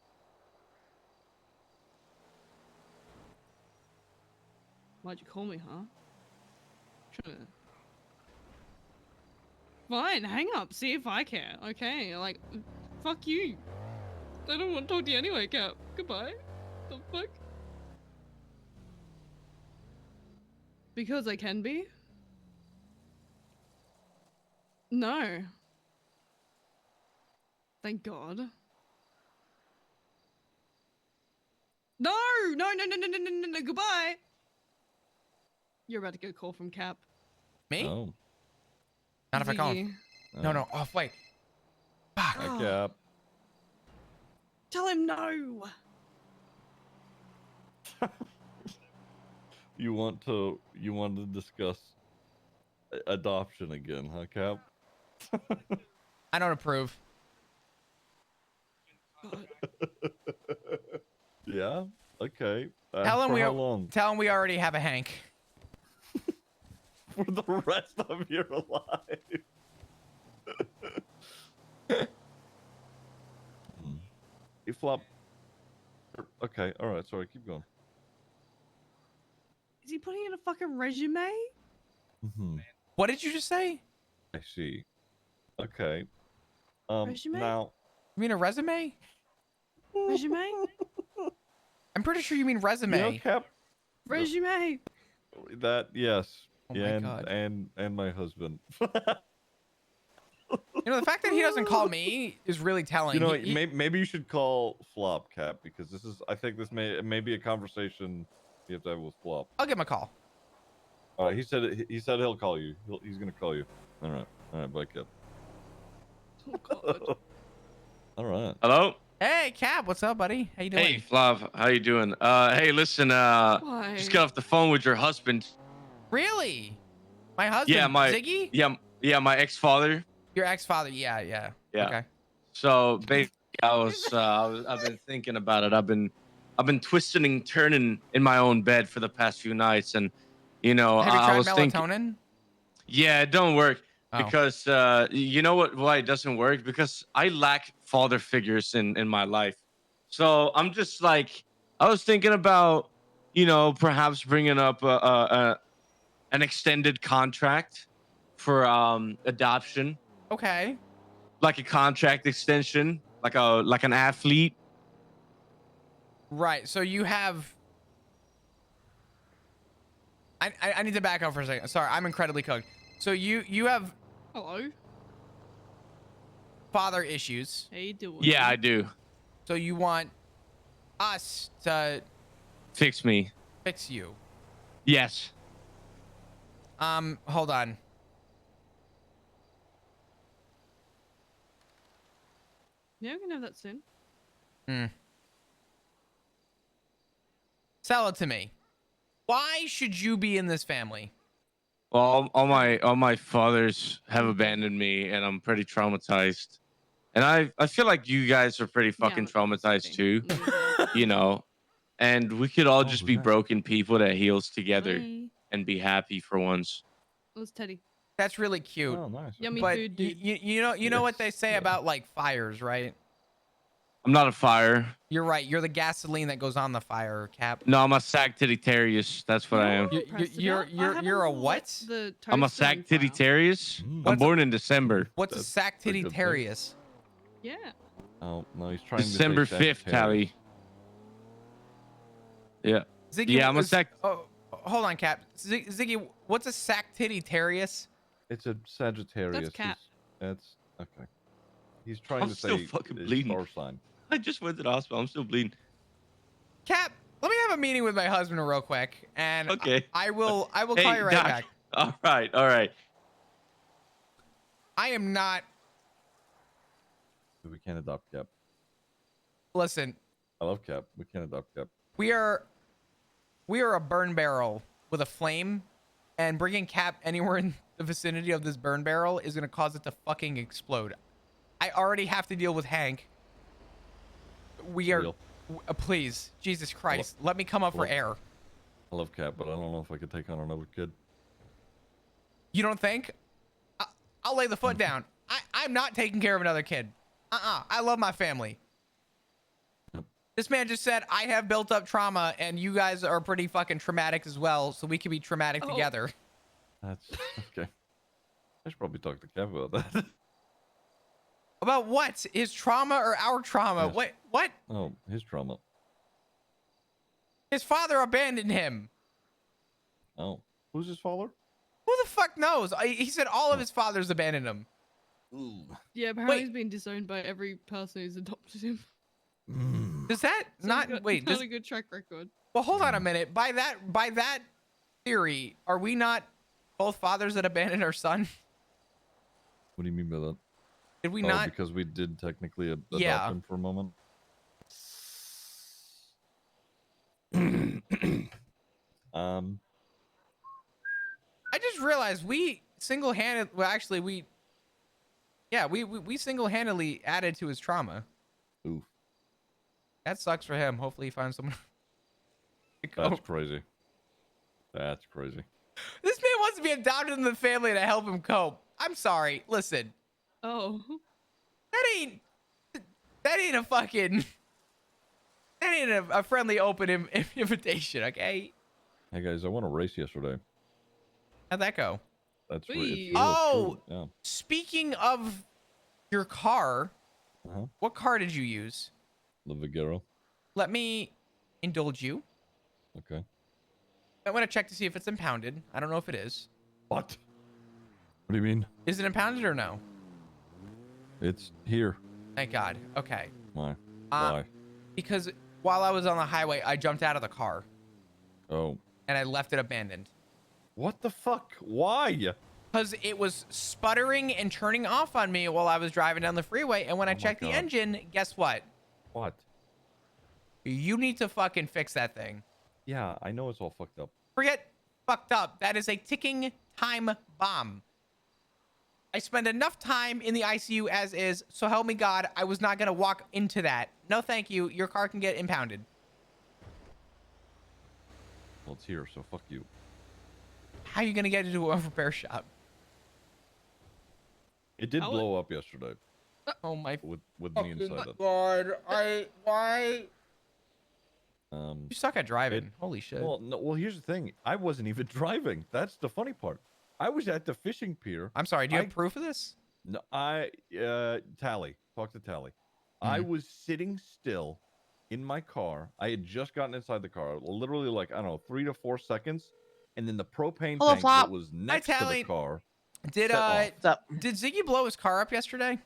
Why'd you call me, huh? Fine, hang up. See if I care. Okay, like, fuck you. I don't want to talk to you anyway, Cap. Goodbye. The fuck? Because I can be? No. Thank God. No! No, no, no, no, no, no, no, no, goodbye! You're about to get a call from Cap. Me? Oh. Not if I call him. Ziggy. No, no. Oh, wait. Fuck. Hi, Cap. Tell him no! You want to discuss adoption again, huh, Cap? I don't approve. Yeah. Okay. Tell him For we how long? Tell him we already have a Hank. For the rest of your life. Hey, Flop. Okay. All right. Sorry. Keep going. Is he putting in a fucking resume? What did you just say? I see. Okay. Resume? Now. You mean a resume? Resume? I'm pretty sure you mean resume. You know, Cap. Resume! That yes. Oh yeah, my God. and my husband. You know, the fact that he doesn't call me is really telling. You know, He- maybe you should call Flop, Cap, because this is. I think this may be a conversation you have to have with Flop. I'll give him a call. All right. He said he'll call you. He's gonna call you. All right. All right. Bye, Cap. Oh God. All right. Hello. Hey, Cap, what's up, buddy? How you doing? Hey, Flav. How you doing? Hey, listen. Why? Just got off the phone with your husband. Really? My husband? Yeah, my Ziggy? Yeah, my ex-father. Your ex-father? Yeah. Yeah. Okay. So basically, I've been thinking about it. I've been twisting and turning in my own bed for the past few nights, and you know, Have you I tried was thinking. melatonin? Yeah, it don't work Oh. because you know why it doesn't work? Because I lack father figures in my life. So I'm just like, I was thinking about, you know, perhaps bringing up an extended contract for adoption, Okay. like a contract extension, like an athlete. Right. So you have. I need to back up for a second. Sorry, I'm incredibly cooked. So you have Hello. father issues. How you doing? Yeah, I do. So you want us to Fix me. fix you. Yes. Hold on. Yeah, we can have that soon. Sell it to me. Why should you be in this family? Well, all my fathers have abandoned me, and I'm pretty traumatized. And I feel like you guys are pretty fucking traumatized too, you know. And we could all just be broken people that heals together Hi. and be happy for once. It was Teddy. That's really cute. Oh, nice. Yummy But food, dude. you know what they say about like fires, right? I'm not a fire. You're right. You're the gasoline that goes on the fire, Cap. No, I'm a Sagittarius. That's what I am. You're a what? I'm a Sagittarius. I'm born in December. What's a Sagittarius? Yeah. Oh no, he's trying December to say 5th, Tally. Yeah. Ziggy, Yeah, I'm a Sac. Oh, hold on, Cap. Ziggy, what's a Sagittarius? It's a Sagittarius. Cap. That's okay. He's trying I'm to still say fucking his bleeding. star sign. I just went to the hospital. I'm still bleeding. Cap, let me have a meeting with my husband real quick, and Okay. I will call Hey, you right Doc. back. All right. I am not. We can't adopt Cap. Listen, I love Cap. We can't adopt Cap. we are a burn barrel with a flame, and bringing Cap anywhere in the vicinity of this burn barrel is gonna cause it to fucking explode. I already have to deal with Hank. We are. Please, Jesus Christ, let me come up for air. I love Cap, but I don't know if I could take on another kid. You don't think? I'll lay the foot down. I'm not taking care of another kid. I love my family. This man just said I have built up trauma, and you guys are pretty fucking traumatic as well, so we can be traumatic together. That's okay. I should probably talk to Kev about that. About what? His trauma or our trauma? Yes. What? Oh, his trauma. His father abandoned him. Oh, who's his father? Who the fuck knows? He said all of his fathers abandoned him. Yeah, apparently he's been disowned by every person who's adopted him. Does that So not he's got wait? not a good track record. Well, hold on a minute. By that theory, are we not both fathers that abandoned our son? What do you mean by that? Did we Oh, not? because we did technically adopt Yeah. him for a moment. I just realized we single-handed. Well, actually, we single-handedly added to his trauma. Oof. That sucks for him. Hopefully, he finds someone. That's crazy. That's crazy. This man wants to be adopted in the family to help him cope. I'm sorry. Listen. Oh. That ain't a fucking. That ain't a friendly open invitation. Okay. Hey guys, I won a race yesterday. How'd that go? That's Wee. it's real Oh, true. Yeah. speaking of your car, what car did you use? The Vigero. Let me indulge you. Okay. I want to check to see if it's impounded. I don't know if it is. What? What do you mean? Is it impounded or no? It's here. Thank God. Okay. Why? Why? Because while I was on the highway, I jumped out of the car Oh. and I left it abandoned. What the fuck? Why? Because it was sputtering and turning off on me while I was driving down the freeway. And when I my checked the God. engine, guess what? What? You need to fucking fix that thing. Yeah, I know it's all fucked up. Forget fucked up. That is a ticking time bomb. I spend enough time in the ICU as is, so help me God, I was not going to walk into that. No, thank you. Your car can get impounded. Well, it's here, so fuck you. How are you going to get into a repair shop? It did blow up yesterday. Oh my. With me inside it. God, why? You suck at driving. Holy shit. Well, no. Well, here's the thing. I wasn't even driving. That's the funny part. I was at the fishing pier. I'm sorry. Do you have proof of this? No, Tally. Talk to Tally. I Mm-hmm. was sitting still in my car. I had just gotten inside the car, literally like, I don't know, 3 to 4 seconds. And then the propane Hello, tank Flop. that was Hi, next to Tally. the car. Did set off. did Ziggy blow his car up yesterday?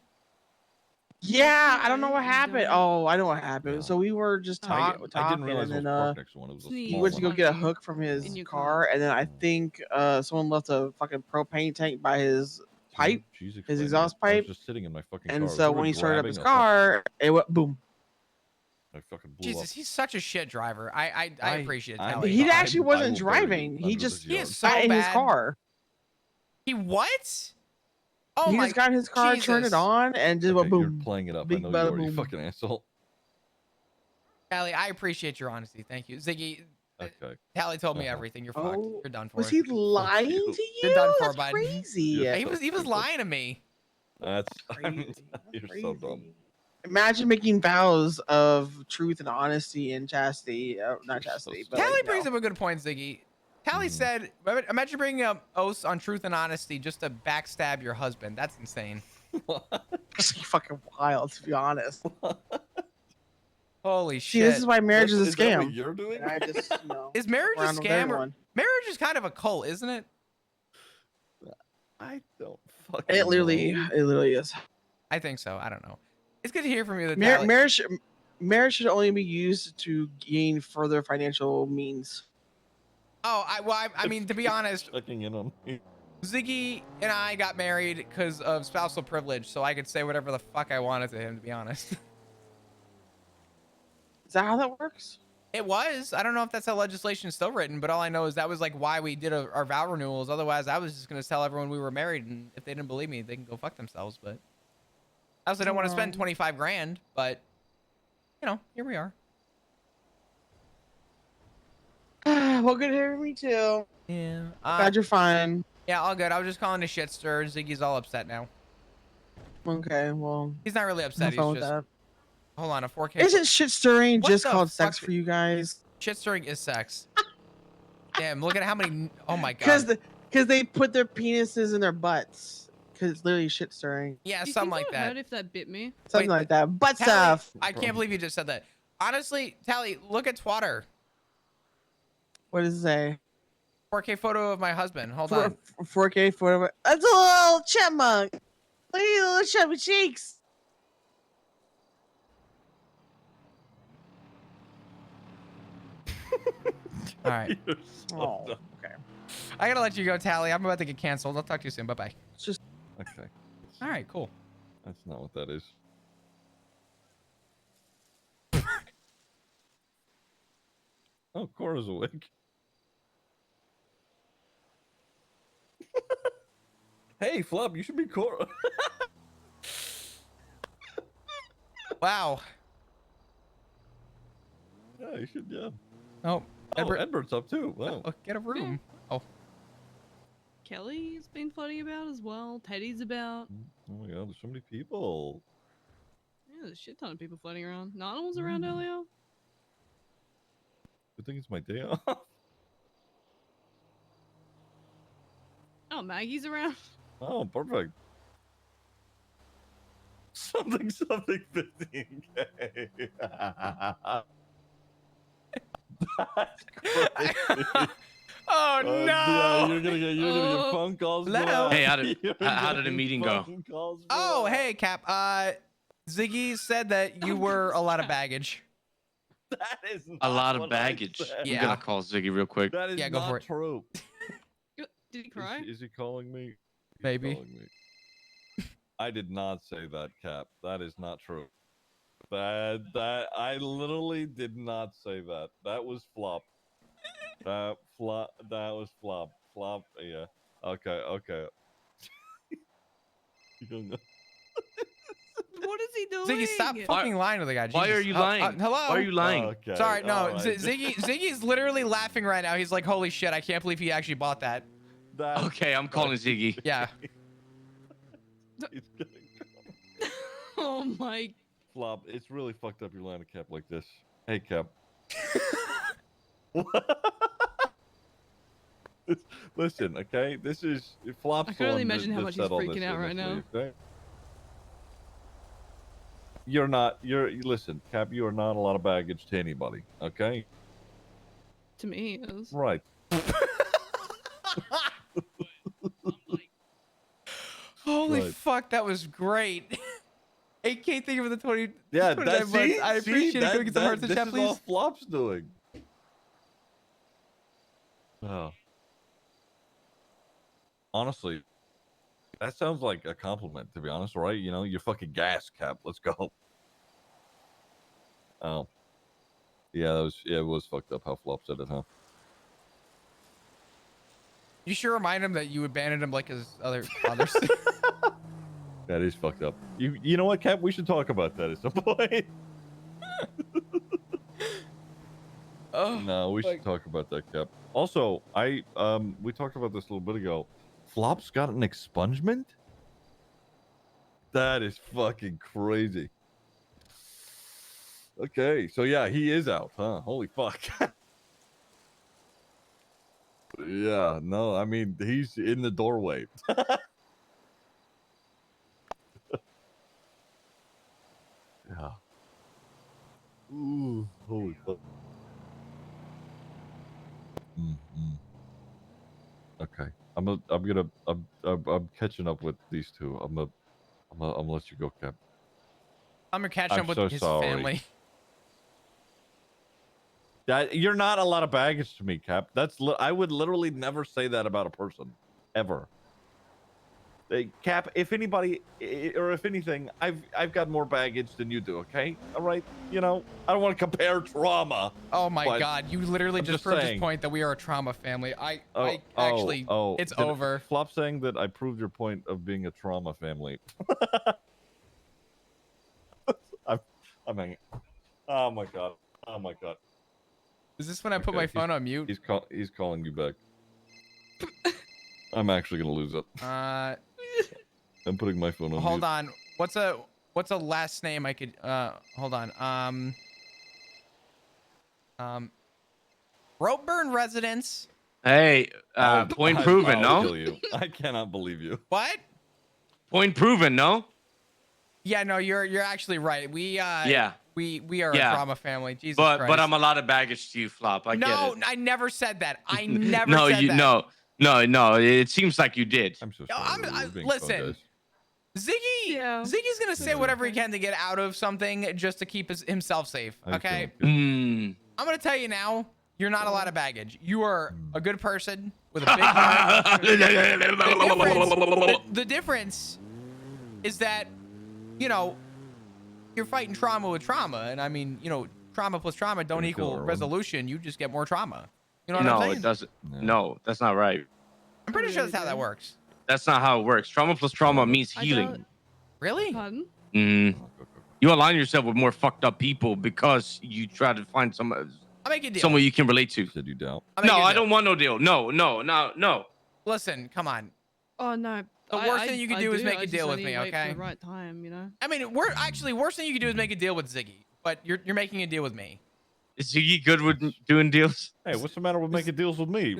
Yeah, I don't know what happened. Oh, I know what happened. So we were just I talking, didn't realize and it was then parked next to one. It was a he small went to go one. get a hook from his car, and then I think someone left a fucking propane tank by his pipe, She's his explaining exhaust it. I was pipe. just sitting in my fucking And car. I was so when literally he started up his grabbing a hook. car, it went boom. I fucking blew Jesus, up. he's such a shit driver. I appreciate it. I'm- Tally. He actually I wasn't will bury you driving. He under just this yard. is so got in his bad. car. He what? Oh He my. just got in his car, turned Jesus. it on, and just went Okay, you're boom. playing it up. I Big know you bada are, you boom. fucking asshole. Tally, I appreciate your honesty. Thank you, Ziggy. Okay. Tally told me everything. You're fucked. Oh, You're done for. was he lying to you? You're done for, That's bud. crazy. You're He so was stupid. lying to me. That's you're so dumb. Imagine making vows of truth and honesty and chastity. Not chastity, but Tally like, brings up a good point, Ziggy. Tally said, imagine bringing up oaths on truth and honesty just to backstab your husband. That's insane. it's fucking wild, to be honest. Holy See, shit. this is why marriage is a Is that what scam. you're doing? And I just, you know, Is marriage a around with scam? Or, everyone. marriage is kind of a cult, isn't it? I don't fucking It literally know. is. I think so. I don't know. It's good to hear from you. That Marriage should only be used to gain further financial means. Oh, I mean, to be honest, Checking in on me. Ziggy and I got married because of spousal privilege, so I could say whatever the fuck I wanted to him, to be honest. Is that how that works? It was. I don't know if that's how legislation is still written, but all I know is that was like why we did our vow renewals. Otherwise, I was just going to tell everyone we were married, and if they didn't believe me, they can go fuck themselves. But I also don't want to spend 25 grand, but you know, here we are. Well, good to hear from me too. Yeah. Glad you're fine. Yeah, all good. I was just calling a shit stir. Ziggy's all upset now. Okay, well. He's not really upset. have He's fun with just that. hold on, a 4K. Isn't shit stirring What just the called sex fuck? for you guys? Shit stirring is sex. Damn, look at how many. Oh my god. Because they put their penises in their butts because it's literally shit stirring. Yeah, Do you something think like I that. heard if that bit me? Something like that. Butt Tally, stuff. I can't believe you just said that. Honestly, Tally, look at Twatter. What does it say? 4K photo of my husband. Hold on. 4K photo. That's a little chipmunk. Look at your little chubby cheeks. All right. Oh, okay. I gotta let you go, Tally. I'm about to get canceled. I'll talk to you soon. Bye bye. Just Okay. All right, cool. That's not what that is. Oh, Cora's awake. Hey, Flop, you should be Cora. Wow. Yeah, you should, yeah. Oh, Edward's up too. Wow. Oh, get a room. Oh. Kelly's been floating about as well. Teddy's about. Oh my god, there's so many people. Yeah, there's a shit ton of people floating around. Nana was around earlier. I think it's my day off. Oh, Maggie's around. Oh, perfect. Something 15K. That's crazy. Oh no! Yeah, you're gonna get phone calls. Hello? bro. Hey, You're how did the getting meeting go? phone calls, Oh, bro. hey, Cap. Ziggy said that you were a lot of baggage. That is A lot what of I baggage. said. I'm Yeah. gonna call Ziggy real quick. That is Yeah, go not for it. true. Did he cry? Is he calling me? He's Maybe. calling me. I did not say that, Cap. That is not true. That I literally did not say that. That was Flop. That was Flop. Flop. Yeah. Okay. What is he doing? Ziggy, stop fucking lying to the guy. Why Jesus. are you lying? Hello? Why are you lying? Okay. Sorry, no. all right. Ziggy's literally laughing right now. He's like, holy shit, I can't believe he actually bought that. Okay, I'm calling Ziggy. Yeah. He's getting Oh my. Flop. It's really fucked up. You're lying to Cap like this. Hey, Cap. Listen, okay. This is Flop's. I can only the one imagine how that much he's said all freaking this out right initially, now. okay? You're not. Listen, Cap. You are not a lot of baggage to anybody. Okay. To me, it is. Right. Holy Right. fuck, that was great. 8K, thank you for the 20. Yeah, 29 that's months. I appreciate it. Can we get some hearts in this chat, is all please? Flop's doing. Oh. Honestly, that sounds like a compliment, to be honest, right? You know, you're fucking gas, Cap. Let's go. Oh. Yeah, it was fucked up how Flop said it, huh? You should remind him that you abandoned him like his other fathers. That is fucked up. You know what, Cap? We should talk about that at some point. Oh, no, we should talk about that, Cap. Also, we talked about this a little bit ago. Flop's got an expungement? That is fucking crazy. Okay, so yeah, he is out, huh? Holy fuck. Yeah, no, I mean, he's in the doorway. Yeah. Ooh, holy fuck. Okay, I'm catching up with these two. I'm gonna let you go, Cap. I'm gonna catch I'm up with so his sorry. family. That you're not a lot of baggage to me, Cap. I would literally never say that about a person, ever. Cap, if anybody, or if anything, I've got more baggage than you do. Okay, all right. You know, I don't want to compare trauma. Oh my but god, you literally I'm just proved his point that we are a trauma family. It's over. Flop saying that I proved your point of being a trauma family. I'm hanging. Oh my god. Oh my god. Is this when I put my phone on mute? He's calling you back. I'm actually gonna lose it. I'm putting my phone on Hold mute. on. What's a last name I could hold on. Ropeburn residence. Hey, point proven, I'll no? kill you. I cannot believe you. What? Point proven, no? Yeah, no, you're actually right. We Yeah. we are Yeah. a trauma family. Jesus But Christ. I'm a lot of baggage to you, Flop. I get No, it. I never said that. I never No, said you that. no. It seems like you did. I'm so No, sorry. listen. Ziggy's gonna say whatever he can to get out of something just to keep himself safe. Okay. I'm gonna tell you now. You're not a lot of baggage. You are a good person with a big heart. The difference is that, you know, you're fighting trauma with trauma, and I mean, you know, trauma plus trauma don't equal resolution. You just get more trauma. You know what I'm No, saying? it doesn't. No, that's not right. I'm pretty sure that's how that works. That's not how it works. Trauma plus trauma means healing. Really? Pardon? You align yourself with more fucked up people because you try to find I'll make a deal. someone you can relate to. Said you doubt. No, I don't want no deal. No. Listen, come on. Oh no. The worst thing you can do is make a deal with me, Wait for okay? the right time, you know. I mean, worst thing you can do is make a deal with Ziggy, but you're making a deal with me. Is Ziggy good with doing deals? Hey, what's the matter with making deals with me?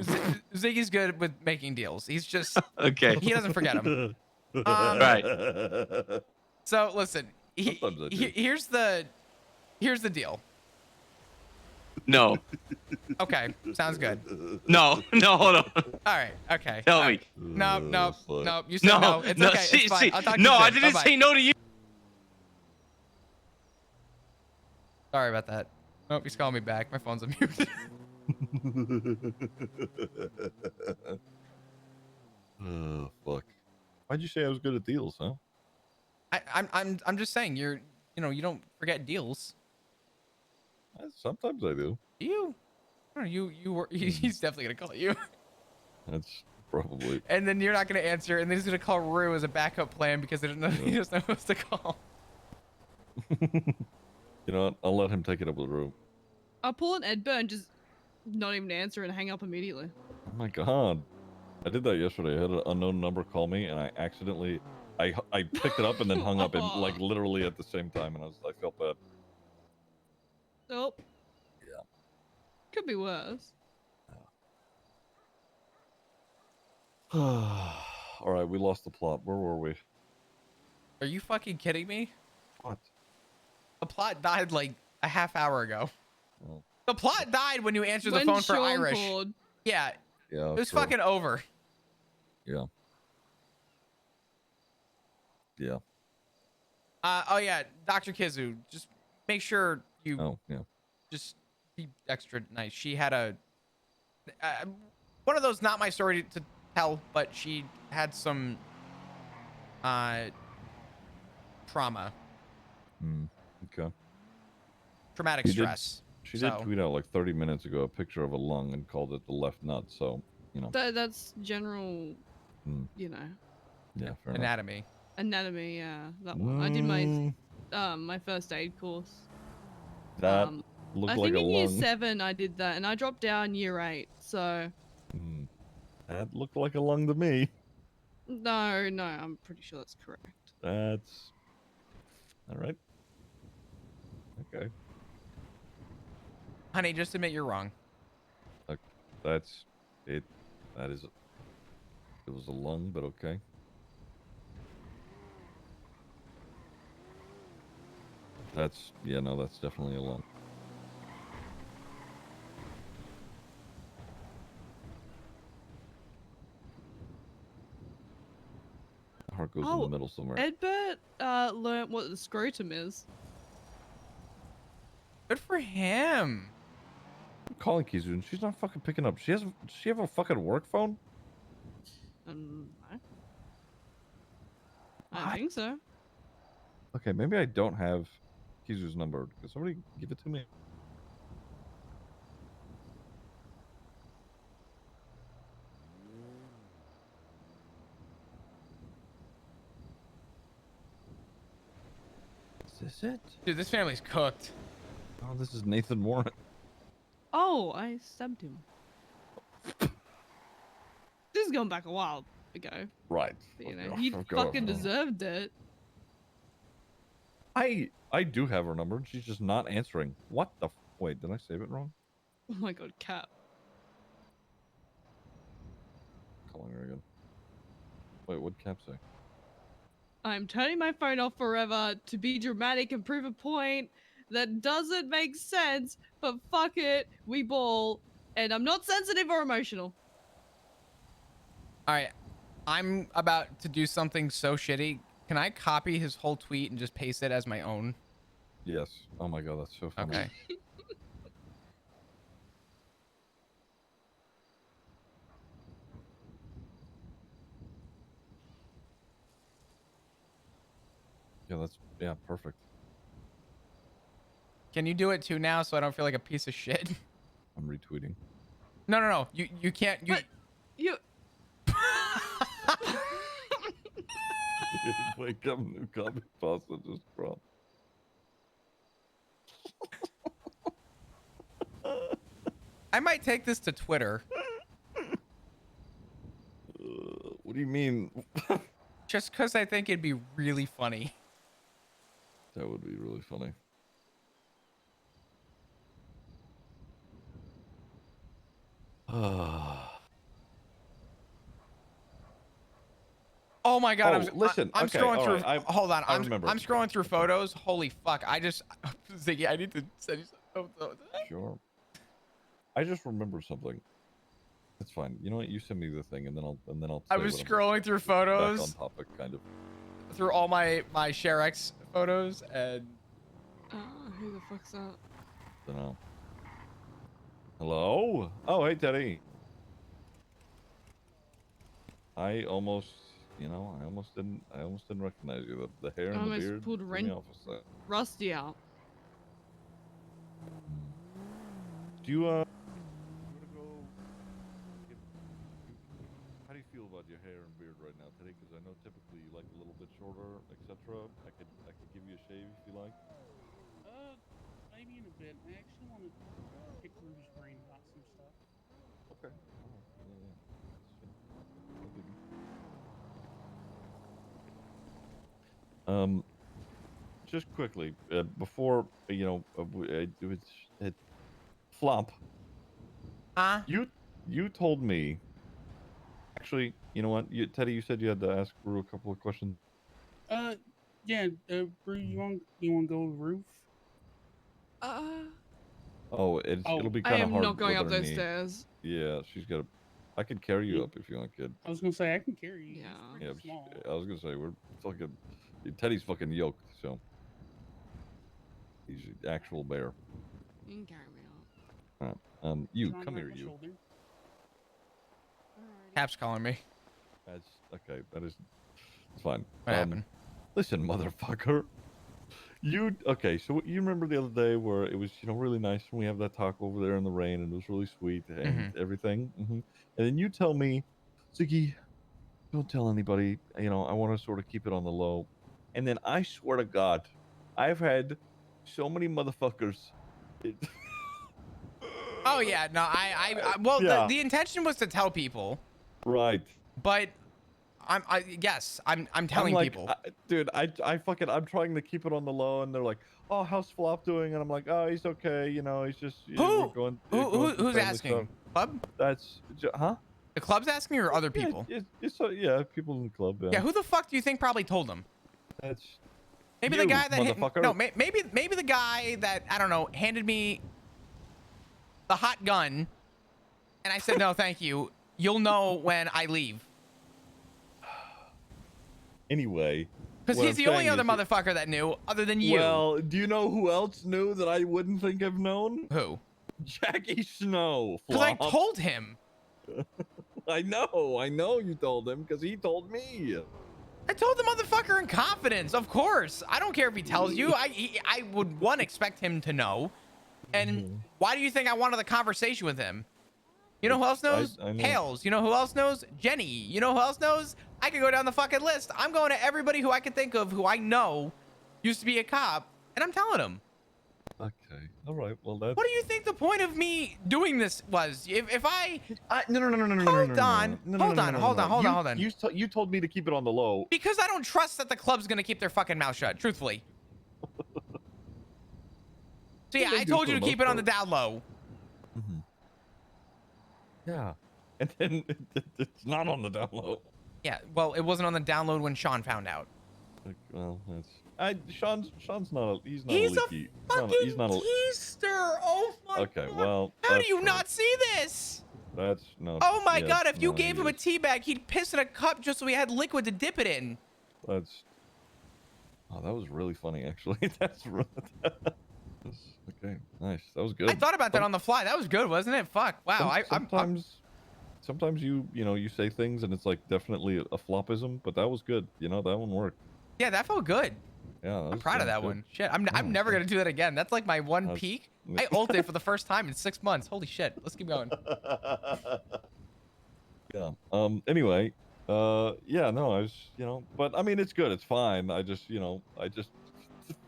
Ziggy's good with making deals. He's just Okay. He doesn't forget them. Right. So listen, Sometimes I do. here's the deal. No. Okay, sounds good. No, hold on. All right, okay. Tell me. No. You said no. It's okay. See, it's fine. I'll talk to no, you soon. I didn't Bye-bye. say no to you. Sorry about that. Nope, he's calling me back. My phone's on mute. Oh fuck! Why'd you say I was good at deals, huh? I'm just saying you don't forget deals. Sometimes I do. You? I don't know, he's definitely gonna call you. That's probably. And then you're not gonna answer, and then he's gonna call Rue as a backup plan because he doesn't know he doesn't know who else to call. You know what? I'll let him take it up with Rue. I'll pull an Edbert and just not even answer and hang up immediately. Oh my god. I did that yesterday. I had an unknown number call me, and I accidentally, I picked it up and then hung up, and like literally at the same time, and I felt bad. Nope. Yeah. Could be worse. All right, we lost the plot. Where were we? Are you fucking kidding me? What? The plot died like a half hour ago. Oh. The plot died when you answered the When phone for Sean Irish. called. Yeah. Yeah. It was true. fucking over. Yeah. Yeah. Oh yeah, Dr. Kizu, just make sure you Oh yeah. just be extra nice. She had a one of those not my story to tell, but she had some trauma, Okay. traumatic She did- stress. She did So- tweet out like 30 minutes ago a picture of a lung and called it the left nut. So, you know. That's general, Hmm. you know, Yeah. Fair enough. Anatomy. anatomy. Yeah, that one. I did my first aid course. That looked I like think a in year lung. 7 I did that, and I dropped down year 8. So That looked like a lung to me. no, I'm pretty sure that's correct. That's all right. Okay. Honey, just admit you're wrong. Look, that's it. That is. It was a lung, but okay. That's no, that's definitely a lung. The heart goes in the middle somewhere. Edbert learnt what the scrotum is. Good for him. I'm calling Kizu and she's not fucking picking up. Does she have a fucking work phone? No. I don't think so. Okay, maybe I don't have Kizu's number. Can somebody give it to me? Is this it? Dude, this family's cooked. Oh, this is Nathan Warren. Oh, I stabbed him. This is going back a while ago. Right. But, you know, Okay, he okay, fucking okay. deserved it. I do have her number. She's just not answering. What the? Wait, did I save it wrong? Oh my god, Cap. Calling her again. Wait, what'd Cap say? I'm turning my phone off forever to be dramatic and prove a point that doesn't make sense, but fuck it, we ball, and I'm not sensitive or emotional. All right, I'm about to do something so shitty. Can I copy his whole tweet and just paste it as my own? Yes. Oh my god, that's so funny. Okay. Yeah, perfect. Can you do it too now so I don't feel like a piece of shit? I'm retweeting. No. You can't. You. Wake up, new copy pasta just dropped. I might take this to Twitter. What do you mean? Just because I think it'd be really funny. That would be really funny. Oh my god! Oh, listen. I'm Okay, scrolling all through. right, Hold on. I I'm remember. scrolling through photos. Holy fuck! Ziggy, I need to send you some. Sure. I just remember something. It's fine. You know what? You send me the thing, and then I'll. I say was what I'm scrolling through back photos. on topic, kind of. Through all my ShareX photos and. Who the fuck's that? Dunno. Hello? Oh, hey, Teddy. I almost didn't recognize you. The hair I and the almost beard. pulled threw me off a sec. Rusty out. Do you wanna go? How do you feel about your hair and beard right now, Teddy? Because I know typically you like a little bit shorter, etc. I could give you a shave if you like. Maybe in a bit. I actually want to pick Ruby's brain about some stuff. Okay. Just quickly, before Flop. You told me. Actually, you know what, Teddy, you said you had to ask Rue a couple of questions. Yeah. Brew, you want to go with roof? Oh, it'll be kind I of am hard. not going with up her those knee. stairs. Yeah, she's got. I could carry you up if you want, kid. I was gonna say I can carry you. Yeah. It's pretty small. I was gonna say we're fucking. Teddy's fucking yoked, so he's an actual bear. You can carry me up. Alright. You Trying come to here, wrap my you. shoulder. Cap's calling me. That's okay. It's fine. What happened? Listen, motherfucker. Okay? So you remember the other day where it was really nice when we have that talk over there in the rain and it was really sweet and everything. And then you tell me, Ziggy, don't tell anybody. I want to sort of keep it on the low. And then I swear to God, I've had so many motherfuckers. Oh yeah, no, well, Yeah. the intention was to tell people. Right. But I'm telling like, people. Dude, I'm trying to keep it on the low, and they're like, "Oh, how's Flop doing?" And I'm like, "Oh, he's okay. He's just we're going through Who's family asking? stuff." Club? That's huh? The club's asking or other people? Yeah, people in the club. Yeah. Yeah, who the fuck do you think probably told them? That's maybe you, the guy that motherfucker. no, maybe the guy that I don't know handed me the hot gun, and I said no, thank you. You'll know when I leave. Anyway. Because he's the only other motherfucker that knew, other than you. Well, do you know who else knew that I wouldn't think I've known? Who? Jackie Snow. Because I Flop. told him. I know you told him because he told me. I told the motherfucker in confidence, of course. I don't care if he tells you. I would expect him to know. And why do you think I wanted the conversation with him? You know who else knows? I know. Hales. You know who else knows? Jenny. You know who else knows? I could go down the fucking list. I'm going to everybody who I can think of who I know used to be a cop, and I'm telling them. Okay. All right. Well, that's. What do you think the point of me doing this was? If I no. Hold on. You told me to keep it on the low. Because I don't trust that the club's gonna keep their fucking mouth shut. Truthfully. So yeah, I told you to keep it on the down low. Yeah. And then it's not on the down low. Yeah. Well, it wasn't on the download when Sean found out. Like, well, that's Sean's not a, he's not He's a a leaky. fucking He's not a. teaster. Oh my Okay, god. well, How do that's you fair. not see this? That's no. Oh my yes, god, if you no, gave he him a is. tea bag, he'd piss in a cup just so he had liquid to dip it in. That's. Oh, that was really funny, actually. That's really. Okay, nice. That was good. I thought about that on the fly. That was good, wasn't it? Fuck. Wow. Sometimes you say things and it's like definitely a flopism, but that was good. That one worked. Yeah, that felt good. Yeah, I'm proud of that good. one. Shit, I'm Yeah, never gonna do that again. That's like my one That's- peak. I ulted for the first time in 6 months. Holy shit. Let's keep going. Yeah. Anyway, yeah, no, I was, but I mean, it's good. It's fine. I just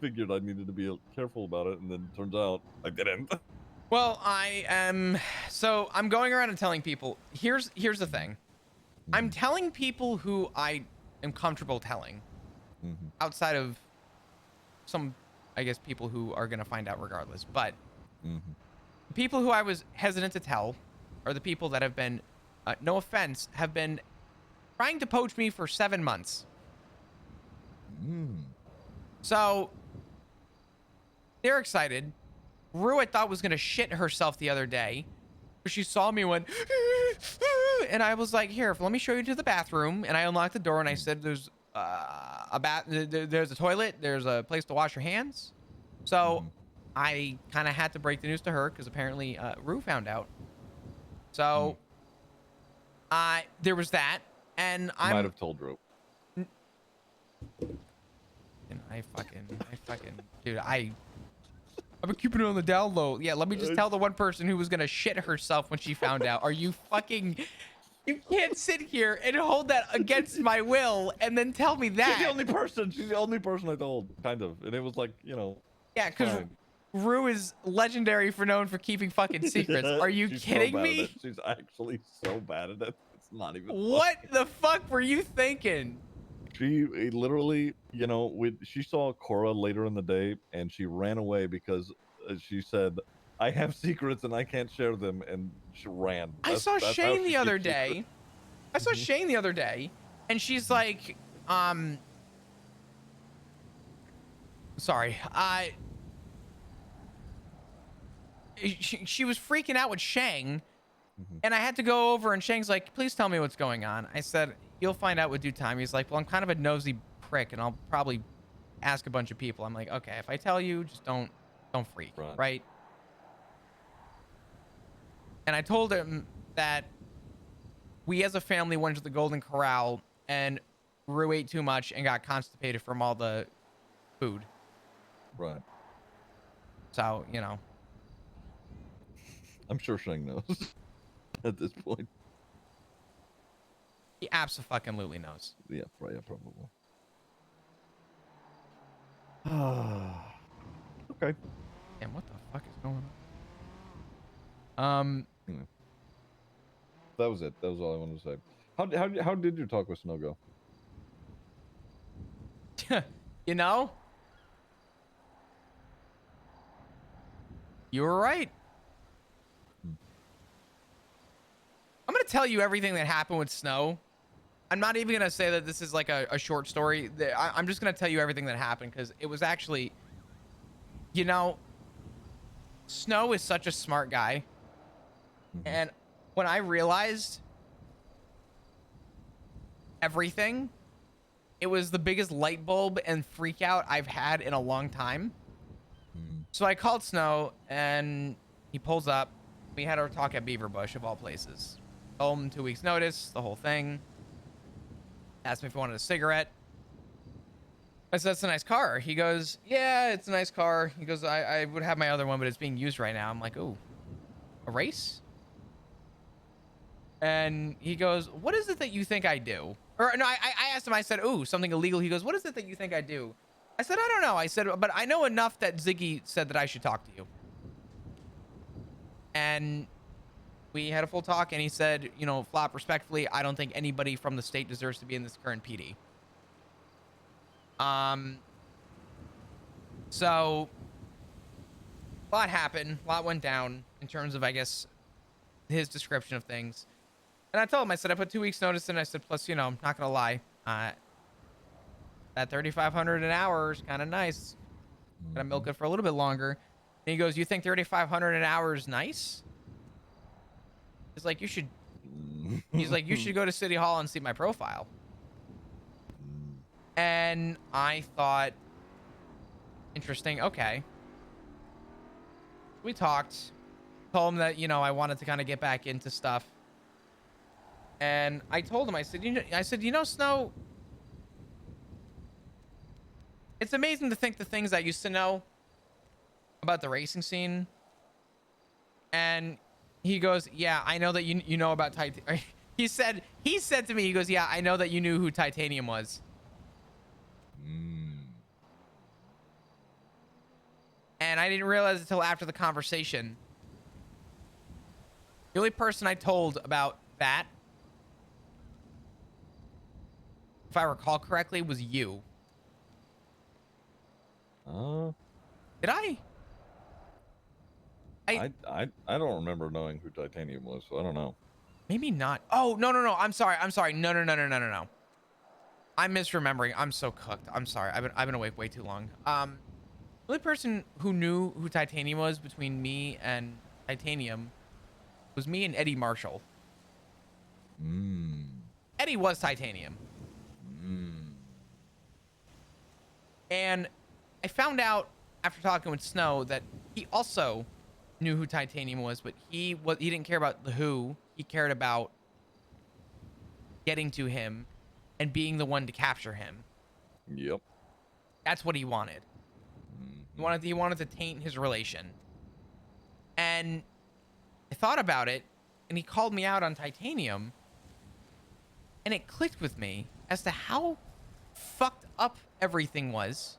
figured I needed to be careful about it, and then turns out I didn't. Well, I'm going around and telling people. Here's the thing. I'm telling people who I am comfortable telling, outside of some, I guess, people who are gonna find out regardless. But people who I was hesitant to tell are the people that have been, no offense, have been trying to poach me for 7 months. So they're excited. Rue, I thought, was gonna shit herself the other day. She saw me and went, and I was like, here, let me show you to the bathroom. And I unlocked the door and I said, there's there's a toilet, there's a place to wash your hands. So I kind of had to break the news to her because apparently Rue found out. So there was that, and I might have told Rue. I fucking, dude, I've been keeping it on the down low. Yeah, let me just tell the one person who was gonna shit herself when she found out. Are you fucking? You can't sit here and hold that against my will and then tell me that. She's the only person. She's the only person I told, kind of, and it was like, Yeah, because Rue is legendary for known for keeping fucking secrets. Are you She's so kidding bad at me? it. She's actually so bad at it. It's not even. What the fuck were you thinking? She literally, she saw Cora later in the day, and she ran away because she said, "I have secrets and I can't share them," and she ran. I saw Shane the other day. I saw Shane the other day, and she's like, sorry, she was freaking out with Shang, and I had to go over, and Shang's like, please tell me what's going on. I said, you'll find out with due time. He's like, well, I'm kind of a nosy prick, and I'll probably ask a bunch of people. I'm like, okay, if I tell you, just don't freak, right? And I told him that we as a family went to the Golden Corral, and Rue ate too much and got constipated from all the food. Right. So, I'm sure Shang knows at this point. He absolutely knows. Yeah, right, yeah, probably. Okay. And what the fuck is going on? That was it. That was all I wanted to say. How did your talk with Snow go? You were right. I'm gonna tell you everything that happened with Snow. I'm not even gonna say that this is like a short story. I'm just gonna tell you everything that happened because it was actually, Snow is such a smart guy. And when I realized everything, it was the biggest light bulb and freak out I've had in a long time. So I called Snow and he pulls up. We had our talk at Beaver Bush, of all places. Told him 2 weeks notice, the whole thing. Asked me if I wanted a cigarette. I said, that's a nice car. He goes, yeah, it's a nice car. He goes, I would have my other one, but it's being used right now. I'm like, ooh, a race? And he goes, what is it that you think I do? Or no, I asked him, I said, ooh, something illegal. He goes, what is it that you think I do? I said, I don't know. I said, but I know enough that Ziggy said that I should talk to you. And we had a full talk, and he said, Flop, respectfully, I don't think anybody from the state deserves to be in this current PD. So a lot happened, a lot went down in terms of, I guess, his description of things. And I told him, I said, I put 2 weeks notice in. I said, plus, I'm not going to lie. That 3,500 an hour is kind of nice. Gonna milk it for a little bit longer. And he goes, you think 3,500 an hour is nice? He's like, you should. He's like, you should go to City Hall and see my profile. And I thought, interesting. Okay. We talked. Told him that, you know, I wanted to kind of get back into stuff. And I told him, I said, you know, Snow, it's amazing to think the things I used to know about the racing scene. And he goes, yeah, I know that you know about Titanium. He said to me, he goes, yeah, I know that you knew who Titanium was. And I didn't realize it until after the conversation. The only person I told about that, if I recall correctly, was you. Did I? I don't remember knowing who Titanium was, so I don't know. Maybe not. Oh, no. I'm sorry. No. I'm misremembering. I'm so cooked. I'm sorry. I've been awake way too long. The only person who knew who Titanium was between me and Titanium was me and Eddie Marshall. Eddie was Titanium. And I found out after talking with Snow that he also knew who Titanium was, but he didn't care about the who. He cared about getting to him and being the one to capture him. Yep. That's what he wanted. He wanted to taint his relation. And I thought about it, and he called me out on Titanium, and it clicked with me as to how fucked up everything was,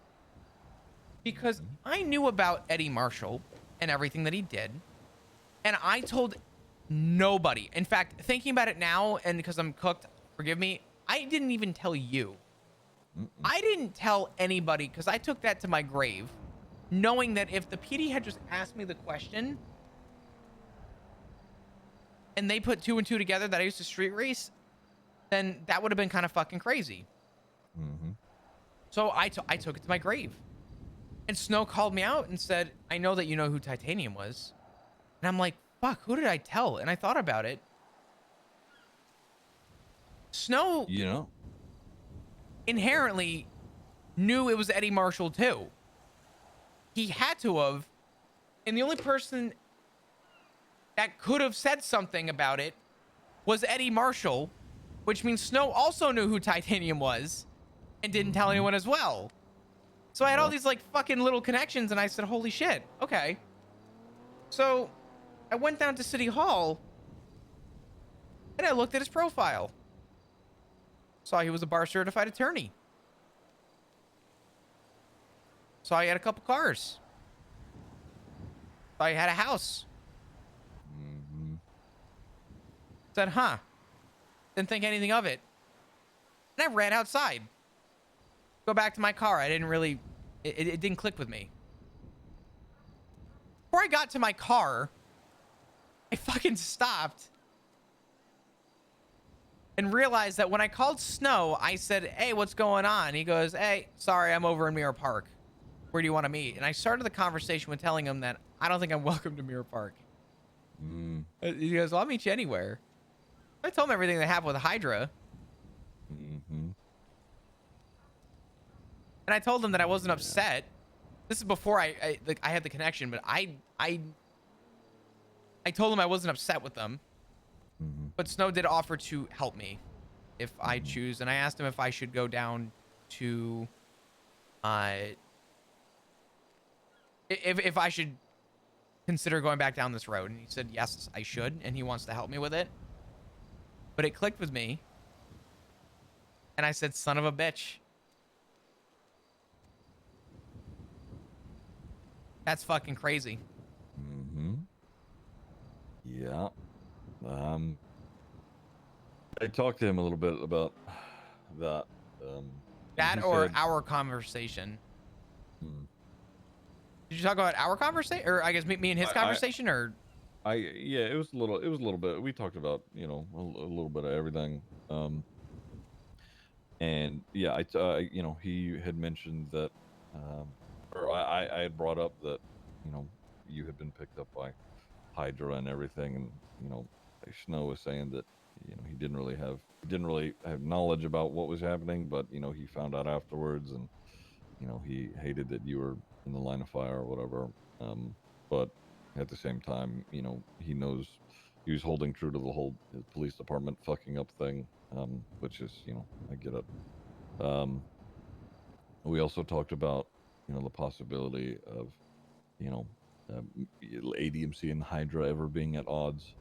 because I knew about Eddie Marshall and everything that he did, and I told nobody. In fact, thinking about it now, and because I'm cooked, forgive me, I didn't even tell you. I didn't tell anybody, because I took that to my grave, knowing that if the PD had just asked me the question and they put 2 and 2 together that I used to street race, then that would have been kind of fucking crazy. So I took it to my grave. And Snow called me out and said, I know that you know who Titanium was. And I'm like, fuck, who did I tell? And I thought about it. Snow, You know, inherently knew it was Eddie Marshall too. He had to have. And the only person that could have said something about it was Eddie Marshall, which means Snow also knew who Titanium was and didn't tell anyone as well. So I had all these like fucking little connections, and I said, holy shit, okay. So I went down to City Hall and I looked at his profile. Saw he was a bar certified attorney. Saw he had a couple cars. Saw he had a house. Said, huh. Didn't think anything of it. And I ran outside. Go back to my car. I didn't really, it didn't click with me. Before I got to my car, I fucking stopped and realized that when I called Snow, I said, hey, what's going on? He goes, hey, sorry, I'm over in Mirror Park. Where do you want to meet? And I started the conversation with telling him that I don't think I'm welcome to Mirror Park. He goes, well, I'll meet you anywhere. I told him everything that happened with Hydra. And I told him that I wasn't upset. This is before I had the connection, but I told him I wasn't upset with them. But Snow did offer to help me if I choose. And I asked him if I should go down to, if I should consider going back down this road. And he said, yes, I should. And he wants to help me with it. But it clicked with me. And I said, son of a bitch. That's fucking crazy. Yeah. I talked to him a little bit about that. That or our conversation? Did you talk about our conversation, or I guess me and his conversation, or? Yeah, it was a little bit. We talked about, you know, a little bit of everything. And yeah, you know, he had mentioned that, or I had brought up that, you know, you had been picked up by Hydra and everything, and you know, like Snow was saying that, you know, he didn't really have knowledge about what was happening, but you know, he found out afterwards, and you know, he hated that you were in the line of fire or whatever. But at the same time, you know, he knows he was holding true to the whole police department fucking up thing, which is, you know, I get it. We also talked about, you know, the possibility of, you know, ADMC and Hydra ever being at odds.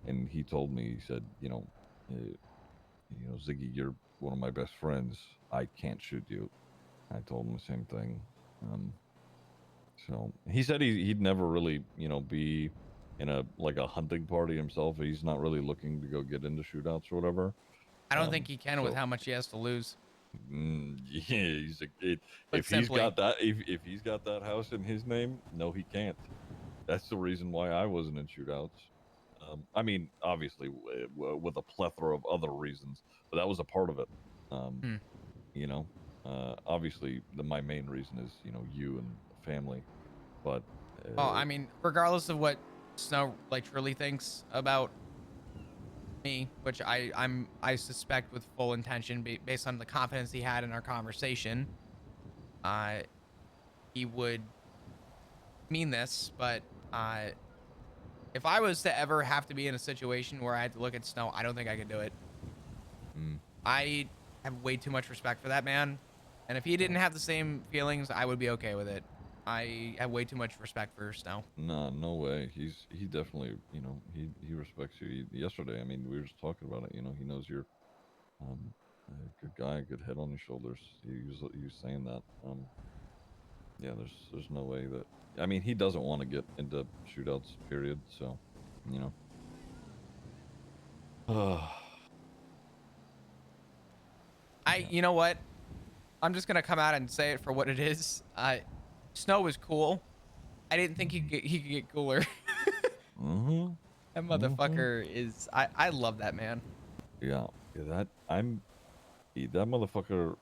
And he told me, he said, you know, Ziggy, you're one of my best friends. I can't shoot you. I told him the same thing. So he said he'd never really, you know, be in a hunting party himself. He's not really looking to go get into shootouts or whatever. I don't think he can with so- how much he has to lose. Yeah, he's Put if he's simply. got that if he's got that house in his name, no, he can't. That's the reason why I wasn't in shootouts. I mean, obviously with a plethora of other reasons, but that was a part of it. You know, obviously my main reason is, you know, you and the family, but Well, I mean, regardless of what Snow like truly thinks about me, which I suspect with full intention based on the confidence he had in our conversation, he would mean this, but if I was to ever have to be in a situation where I had to look at Snow, I don't think I could do it. I have way too much respect for that man, and if he didn't have the same feelings, I would be okay with it. I have way too much respect for Snow. no way. He definitely, you know, he respects you. Yesterday, I mean, we were just talking about it. You know, he knows you're a good guy, a good head on your shoulders. He was saying that. Yeah, there's no way that. I mean, he doesn't want to get into shootouts. Period. So, you know. You know what? I'm just gonna come out and say it for what it is. Snow was cool. I didn't think he could get cooler. That motherfucker is. I love that man. Yeah, that motherfucker.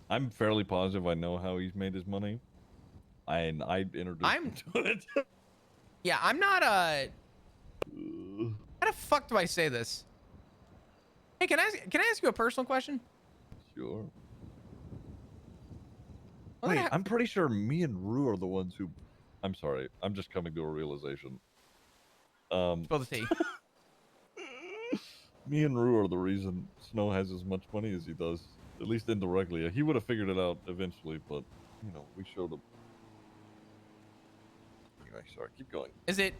I'm fairly positive I know how he's made his money, and I introduced him to it. Yeah, I'm not How the fuck do I say this? Hey, can I ask you a personal question? Sure. Wait, I'm pretty sure me and Rue are the ones who. I'm sorry. I'm just coming to a realization. Spill the tea. Me and Rue are the reason Snow has as much money as he does, at least indirectly. He would have figured it out eventually, but you know, we showed him. Anyway, sorry. Keep going. Is it?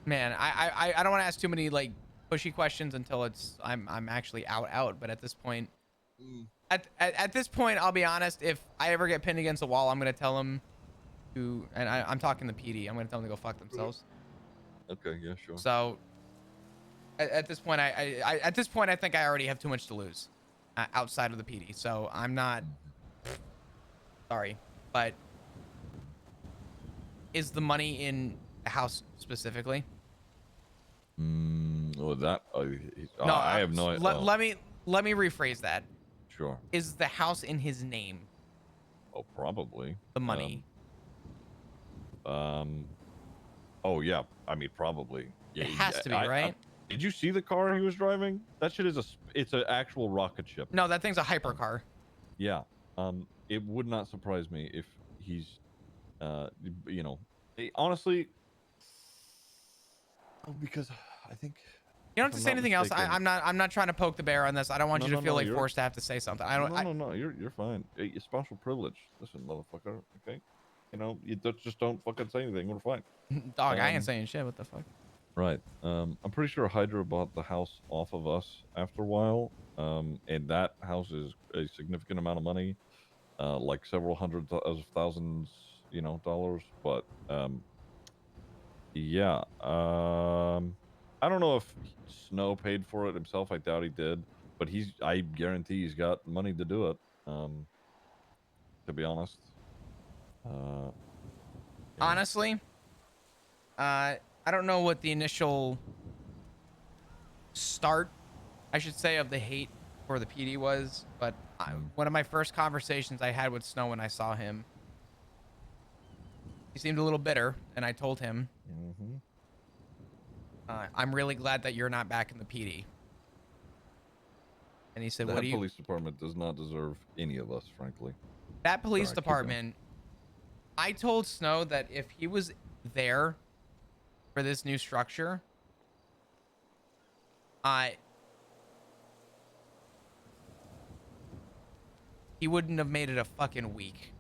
Man, I don't want to ask too many like pushy questions until I'm actually out. But at this point, at this point, I'll be honest. If I ever get pinned against a wall, I'm gonna tell him to, and I'm talking the PD. I'm gonna tell them to go fuck themselves. Okay. Yeah. Sure. So at this point, I think I already have too much to lose outside of the PD. So I'm not sorry, but is the money in the house specifically? Oh, that. No, I have no idea. Let me rephrase that. Sure. Is the house in his name? Oh, probably. The money. Oh yeah. I mean, probably. Yeah, It has to be, right? Did you see the car he was driving? That shit is it's an actual rocket ship. No, that thing's a hypercar. Yeah. It would not surprise me if he's, you know, honestly, because I think. You don't have to say anything else. I'm not trying to poke the bear on this. I don't want you to feel like forced to have to say something. I don't. No. You're fine. It's special privilege. Listen, motherfucker. Okay. You know, you just don't fucking say anything. We're fine. Dog, I ain't saying shit. What the fuck? Right. I'm pretty sure Hydra bought the house off of us after a while. And that house is a significant amount of money, like several hundred of thousands, you know, dollars. But yeah. I don't know if Snow paid for it himself. I doubt he did. But I guarantee he's got money to do it. To be honest. Honestly, I don't know what the initial start, I should say, of the hate where the PD was, but one of my first conversations I had with Snow when I saw him, he seemed a little bitter, and I told him, I'm really glad that you're not back in the PD. And he said, That what do you... police department does not deserve any of us, frankly. That police Sorry, keep department, I told Snow that if he was there for this new structure, he wouldn't have made it a fucking week.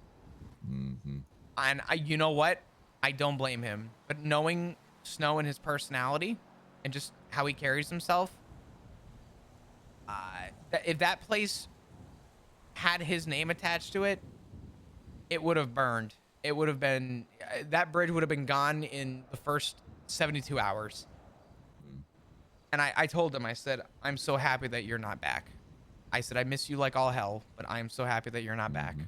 And you know what? I don't blame him. But knowing Snow and his personality and just how he carries himself, if that place had his name attached to it, it would have burned. It would have been, that bridge would have been gone in the first 72 hours. And I told him, I said, I'm so happy that you're not back. I said, I miss you like all hell, but I'm so happy that you're not back. And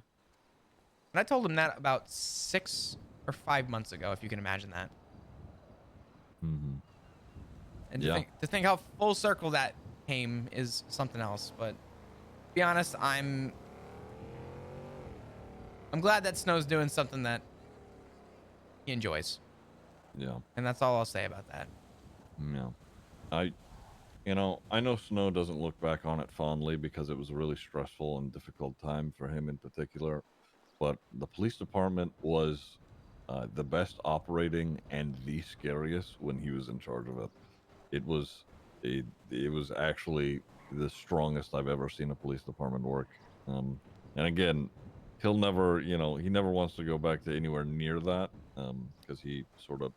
I told him that about 6 or 5 months ago, if you can imagine that. And to think how full circle that came is something else. But to be honest, I'm glad that Snow's doing something that he enjoys. Yeah. And that's all I'll say about that. Yeah. I know Snow doesn't look back on it fondly because it was a really stressful and difficult time for him in particular. But the police department was the best operating and the scariest when he was in charge of it. It was actually the strongest I've ever seen a police department work. And again, he'll never, he never wants to go back to anywhere near that because he sort of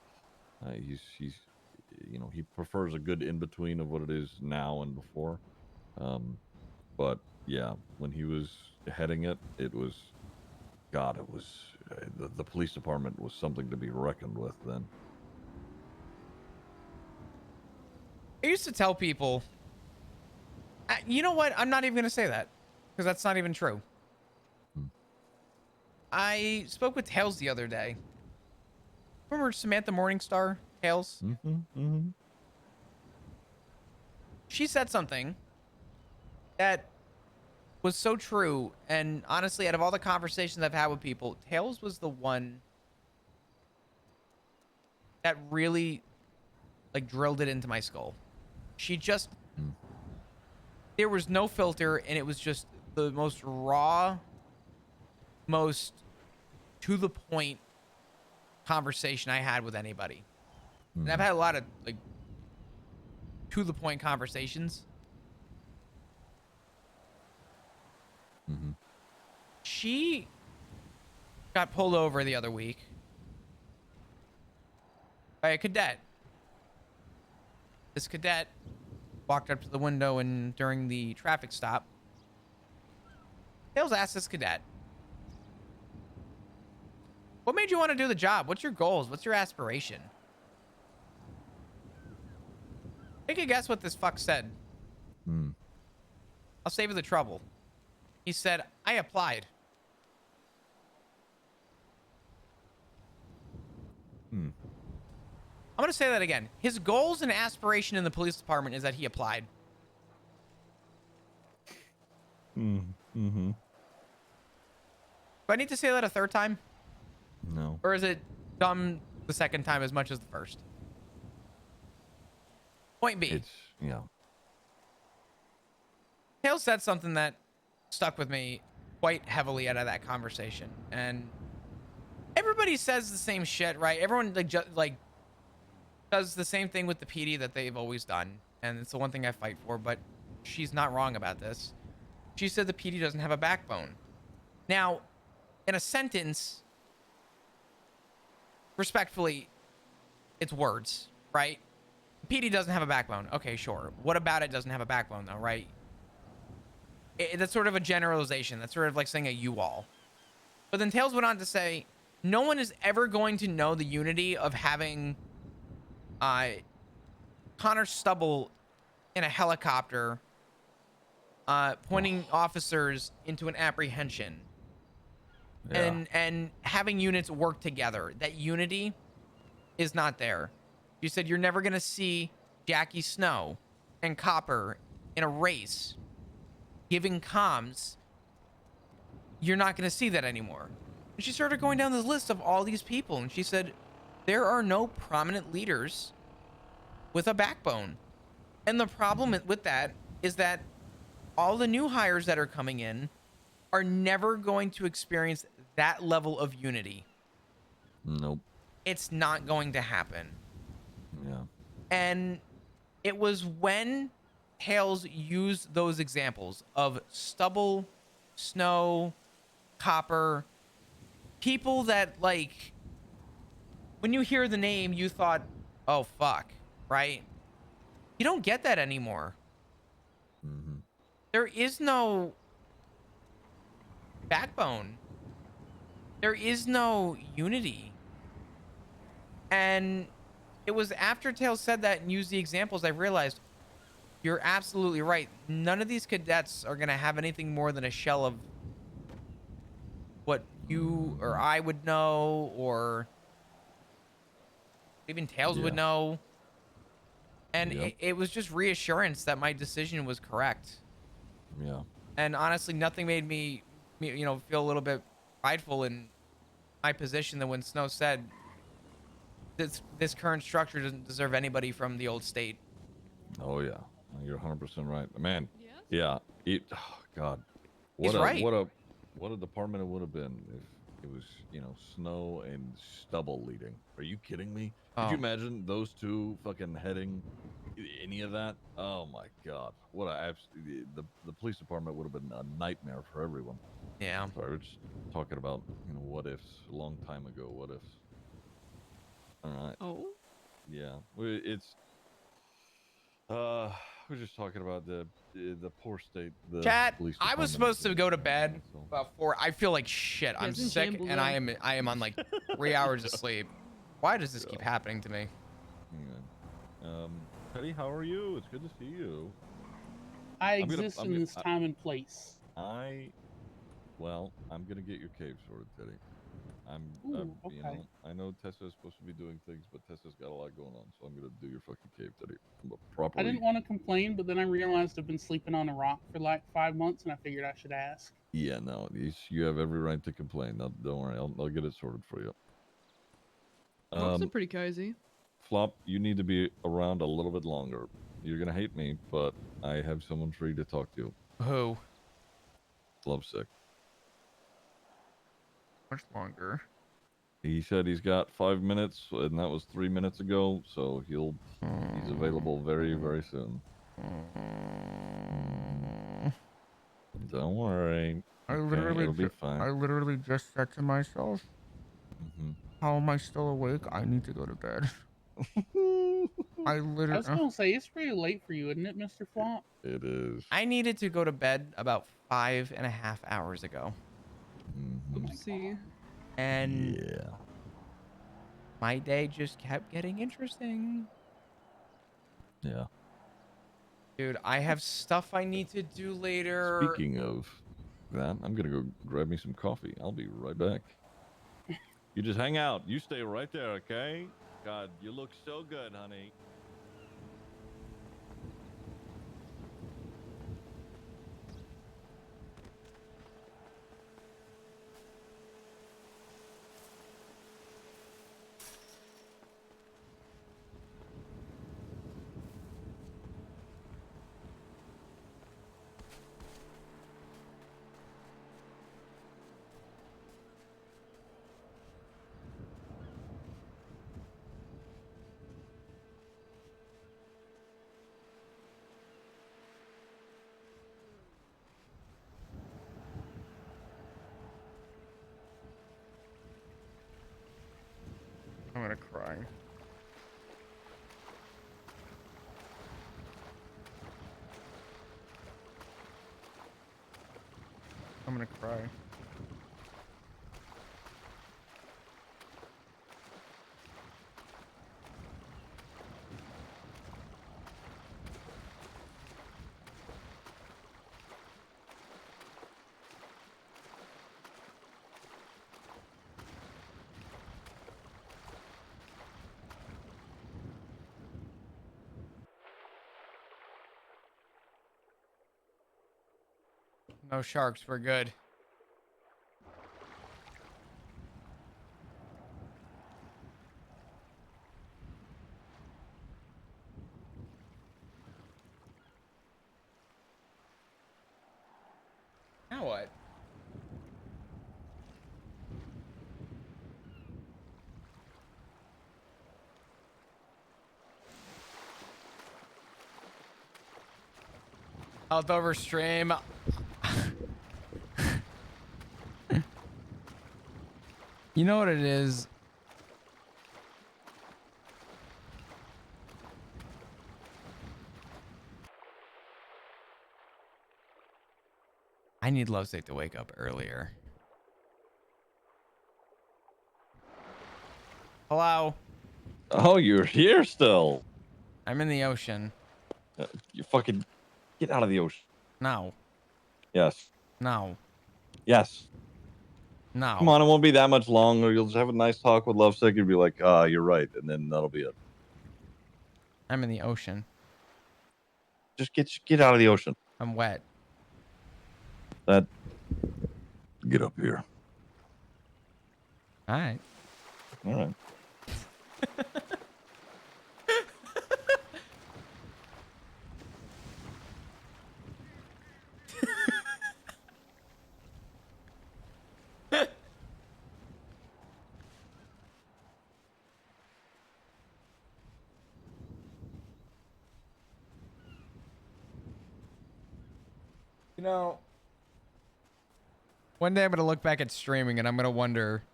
he's he prefers a good in between of what it is now and before. But yeah, when he was heading it, it was the police department was something to be reckoned with then. I used to tell people, you know what? I'm not even going to say that because that's not even true. I spoke with Tails the other day. Remember Samantha Morningstar, Tails? She said something that was so true. And honestly, out of all the conversations I've had with people, Tails was the one that really drilled it into my skull. She just, there was no filter, and it was just the most raw, most to the point conversation I had with anybody. And I've had a lot of to the point conversations. She got pulled over the other week by a cadet. This cadet walked up to the window, and during the traffic stop, Tails asked this cadet, what made you want to do the job? What's your goals? What's your aspiration? Take a guess what this fuck said. I'll save you the trouble. He said, I applied. I'm going to say that again. His goals and aspiration in the police department is that he applied. Do I need to say that a third time? No. Or is it dumb the second time as much as the first? Point B. Tails said something that stuck with me quite heavily out of that conversation. And everybody says the same shit, right? Everyone does the same thing with the PD that they've always done. And it's the one thing I fight for, but she's not wrong about this. She said the PD doesn't have a backbone. Now, in a sentence, respectfully, it's words, right? PD doesn't have a backbone. Okay, sure. What about it doesn't have a backbone, though, right? That's sort of a generalization. That's sort of like saying a U-Haul. But then Tails went on to say, no one is ever going to know the unity of having Connor Stubble in a helicopter pointing officers into an apprehension. And having units work together. That unity is not there. You said you're never going to see Jackie Snow and Copper in a race giving comms, you're not going to see that anymore. And she started going down this list of all these people, and she said, there are no prominent leaders with a backbone. And the problem with that is that all the new hires that are coming in are never going to experience that level of unity. Nope. It's not going to happen. Yeah. And it was when Tails used those examples of stubble, snow, copper, people that, like, when you hear the name, you thought, oh, fuck, right? You don't get that anymore. Mm-hmm. There is no backbone. There is no unity. And it was after Tails said that and used the examples, I realized you're absolutely right. None of these cadets are going to have anything more than a shell of what you or I would know, or even Tails would know. And it was just reassurance that my decision was correct. Yeah. And honestly, nothing made me, you know, feel a little bit prideful in my position than when Snow said, this current structure doesn't deserve anybody from the old state. Oh yeah, you're 100% right, man. Yeah. Oh, God, He's right. what a department it would have been if it was, you know, Snow and Stubble leading. Are you kidding me? Could you imagine those two fucking heading any of that? Oh my God, what a the police department would have been a nightmare for everyone. Yeah. Sorry, we're just talking about, you know, what ifs a long time ago. What ifs. All right. Oh. Yeah. It's we're just talking about the poor state. The Chat, police I was department supposed is to in. go to bed about 4. I feel like shit. I'm it's in sick, shambles, and yeah. I am on like 3 hours of sleep. Why does this keep happening to me? Yeah. Teddy, how are you? It's good to see you. I exist in this time and place. Well, I'm gonna get your cave sorted, Teddy. Ooh, You okay. know, I know Tessa's supposed to be doing things, but Tessa's got a lot going on, so I'm gonna do your fucking cave, Teddy. Properly. I didn't want to complain, but then I realized I've been sleeping on a rock for like 5 months, and I figured I should ask. Yeah, no, you have every right to complain. No, don't worry, I'll get it sorted for you. Rocks are pretty cozy. Flop, you need to be around a little bit longer. You're gonna hate me, but I have someone free to talk to. Who? Lovesick. Much longer. He said he's got 5 minutes, and that was 3 minutes ago, so he's available very, very soon. Don't worry. It'll be fine. I literally just said to myself, how am I still awake? I need to go to bed. I I was literally. gonna say it's pretty late for you, isn't it, Mr. Flop? It is. I needed to go to bed about 5.5 hours ago. Oopsie. And yeah, my day just kept getting interesting. Yeah. Dude, I have stuff I need to do later. Speaking of that, I'm gonna go grab me some coffee. I'll be right back. You just hang out. You stay right there, okay? God, you look so good, honey. I'm gonna cry. I'm gonna cry. No sharks. We're good. Now what? Health over stream. You know what it is? I need Lovesick to wake up earlier. Hello? Oh, you're here still. I'm in the ocean. You fucking get out of the ocean. No. Yes. No. Yes. No. Come on, it won't be that much longer. You'll just have a nice talk with Lovesick and be like, you're right. And then that'll be it. I'm in the ocean. Just get out of the ocean. I'm wet. Get up here. All right. All right. You know, one day I'm going to look back at streaming and I'm going to wonder,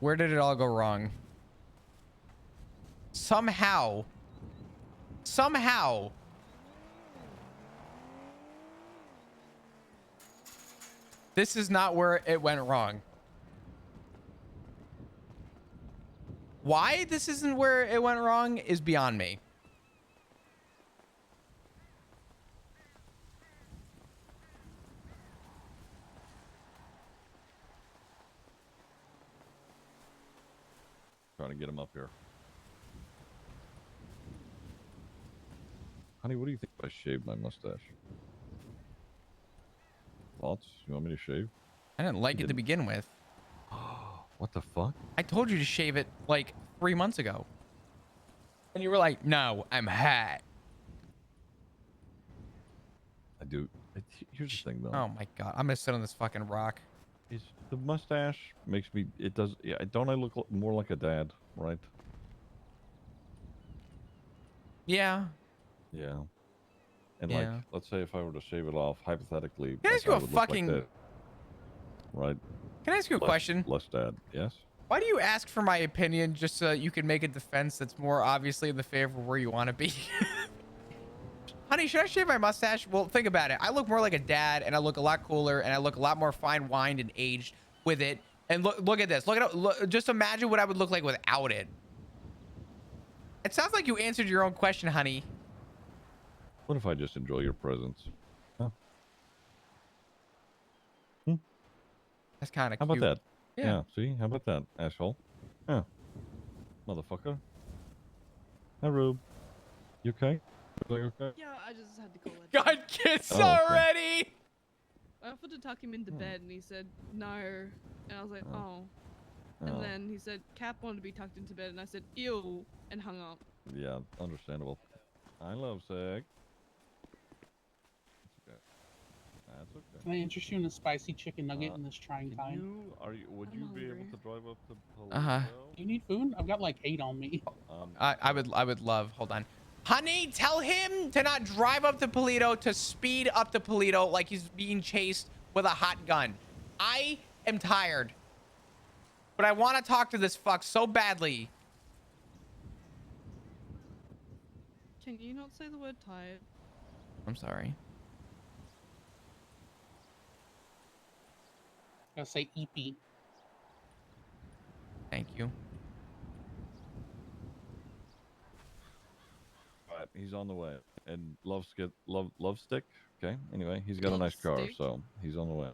where did it all go wrong? Somehow, this is not where it went wrong. Why this isn't where it went wrong is beyond me. Trying to get him up here. Honey, what do you think if I shaved my mustache? Thoughts? You want me to shave? I didn't like it to begin with. What the fuck? I told you to shave it like 3 months ago. And you were like, no, I'm hot. I do. Here's the thing, though. Oh my God. I'm going to sit on this fucking rock. The mustache makes me. It does. Yeah. Don't I look more like a dad, right? Yeah. Yeah. And Yeah. like, let's say if I were to shave it off, hypothetically, Can I ask you a would look like fucking- that, right? Can I ask you a question? Less dad. Yes. Why do you ask for my opinion just so that you can make a defense that's more obviously in the favor of where you want to be? Honey, should I shave my mustache? Well, think about it. I look more like a dad, and I look a lot cooler, and I look a lot more fine-wined and aged with it. And look at this. Look, just imagine what I would look like without it. It sounds like you answered your own question, honey. What if I just enjoy your presence? Huh? That's kind of How cute. about that? Yeah. See? How about that, asshole? Yeah. Motherfucker. Hi, Rube. You okay? Everything okay? Yeah, I just had to call it. God, kiss Oh, okay. already! I offered to tuck him into bed, and he said no. And I was like, oh. Oh. And then he said Cap wanted to be tucked into bed, and I said ew, and hung up. Yeah, understandable. I love sex. That's okay. That's okay. Can I interest you in a spicy chicken nugget in this trying time? Would you be able to drive up to Do you need food? I've got like 8 on me. I would love. Hold on. Honey, tell him to not drive up to Polito, to speed up to Polito like he's being chased with a hot gun. I am tired. But I want to talk to this fuck so badly. Can you not say the word tired? I'm sorry. Gotta say EP. Thank you. Alright, he's on the way. And love stick. Okay. Anyway, he's got a nice car, Lovestick. so he's on the way.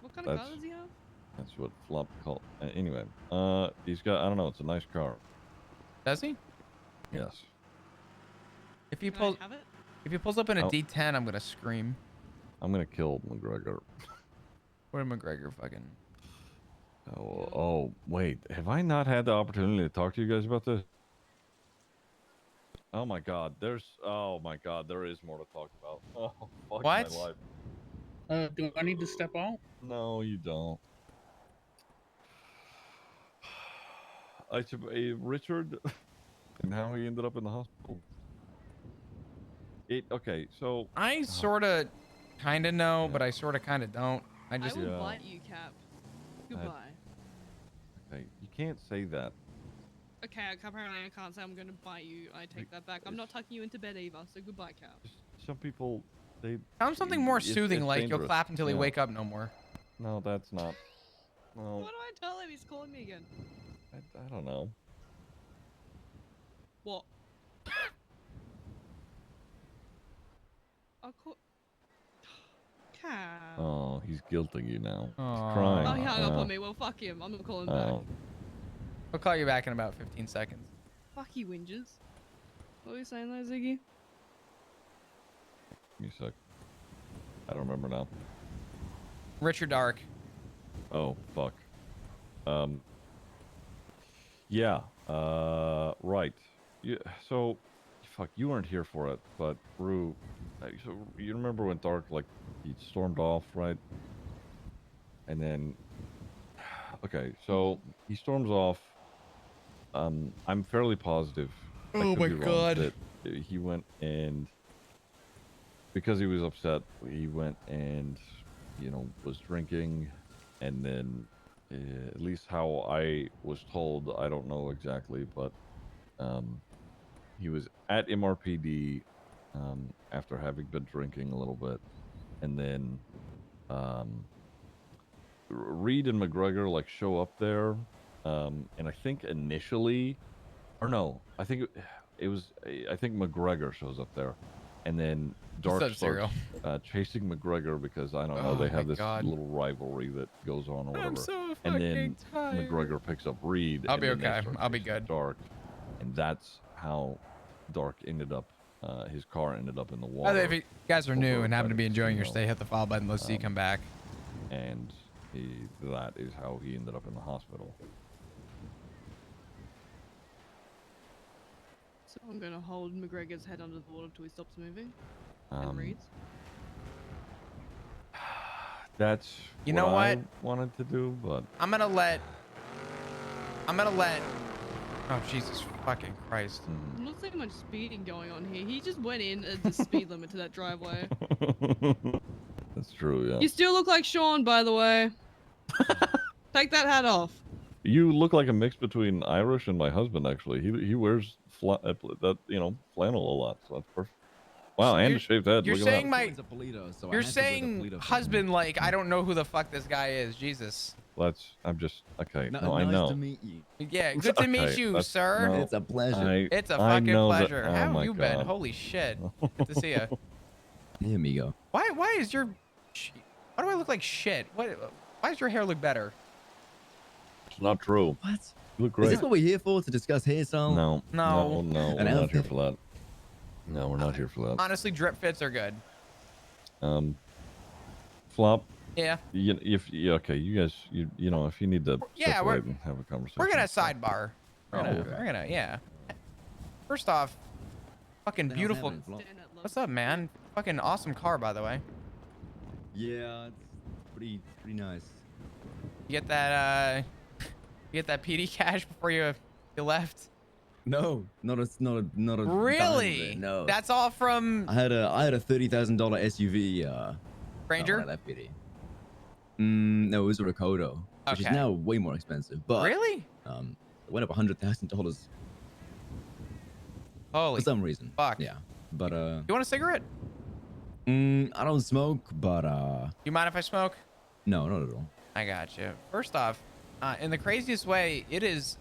What kind of car That's- does he have? That's what Flop called. Anyway, he's got. I don't know. It's a nice car. Does he? Yes. If he Can I pulls, have it? if he pulls up in a Oh. D10, I'm gonna scream. I'm gonna kill McGregor. What did McGregor fucking? Oh, wait. Have I not had the opportunity to talk to you guys about this? Oh my God. There is more to talk about. Oh, fuck my What? life. Do I need to step out? No, you don't. Richard and how he ended up in the hospital. Okay, so I sort of, kind of know, but I sort of, kind of don't. I just. I will bite you, Cap. Goodbye. Okay, you can't say that. Okay, apparently I can't say I'm going to bite you. I take that back. I'm not tucking you into bed either, so goodbye, Cap. Some people, they. Sounds something more it's- soothing, it's like you'll dangerous. clap until he Yeah. wake up no more. No, that's not. No, What do I tell him? He's calling me again. I don't know. What? I'll call... Cap. Oh, he's guilting you now. He's Aw. crying. Oh, he hung up Uh, on me. Well, fuck him. I'm not calling back. Oh. I'll call you back in about 15 seconds. Fuck you, whingers. What were you saying there, Ziggy? Give me a sec. I don't remember now. Richard Dark. Oh, fuck. Yeah. Right. Yeah. So, fuck. You weren't here for it, but Rue. So you remember when Dark he stormed off, right? And then, okay. So he storms off. I'm fairly positive. I Oh could my be wrong, God. that he went and because he was upset, he went and was drinking, and then at least how I was told, I don't know exactly, but he was at MRPD after having been drinking a little bit, and then Reed and McGregor show up there, and I think initially, or no, I think I think McGregor shows up there, and then Dark What's up, starts chasing McGregor because I don't know, Oh they my have this God. little rivalry that goes on or whatever. I'm so and then fucking tired. McGregor picks up Reed. I'll and be then they okay. start I'll be chasing good. Dark, and that's how Dark ended up. His car ended up in the By water. the way, if you guys are new over and happen by to be the enjoying your casino. stay, hit the follow button. Let's see you come back. And that is how he ended up in the hospital. So I'm going to hold McGregor's head under the water until he stops moving. And Um, reads. That's You know I what? wanted to do, but I'm gonna let. Oh Jesus fucking Christ! I'm not seeing much speeding going on here. He just went in at the speed limit to that driveway. that's true. Yeah. You still look like Sean, by the way. Take that hat off. You look like a mix between Irish and my husband. Actually, he wears flannel a lot, so that's perfect. Wow, and a shaved head. You're Look saying at that. my. You're saying husband like I don't know who the fuck this guy is. Jesus. I'm just okay. No, No, I nice know. to meet you. Yeah, good to meet Okay, you, that's- sir. no, It's a pleasure. It's a I fucking know that- pleasure. oh How my have you been? God. Holy shit. Good to see you. Here we go. Why is your why do I look like shit? Why does your hair look better? It's not true. What? You look Is great. this what we're here for? To discuss hairstyle? No. No. We're An not here outfit? for that. No, we're not here for that. Honestly, drip fits are good. Flop. Yeah. Okay, you guys, you know, if you need to Yeah, separate and have a conversation. We're gonna sidebar. Oh, okay. We're gonna yeah. First off, fucking The hell's beautiful. happening, Flop? What's up, man? Fucking awesome car, by the way. Yeah, it's pretty nice. You get that PD cash before you left? No, not a dime of Really? it, no. That's all from I had a $30,000 SUV. Ranger? When I left PD. No, it was a Rakoto, which is Okay. now way more expensive. But Really? it went up $100,000 Holy for some reason. fuck. Yeah, but You want a cigarette? I don't smoke, but You mind if I smoke? no, not at all. I got you. First off, in the craziest way, it is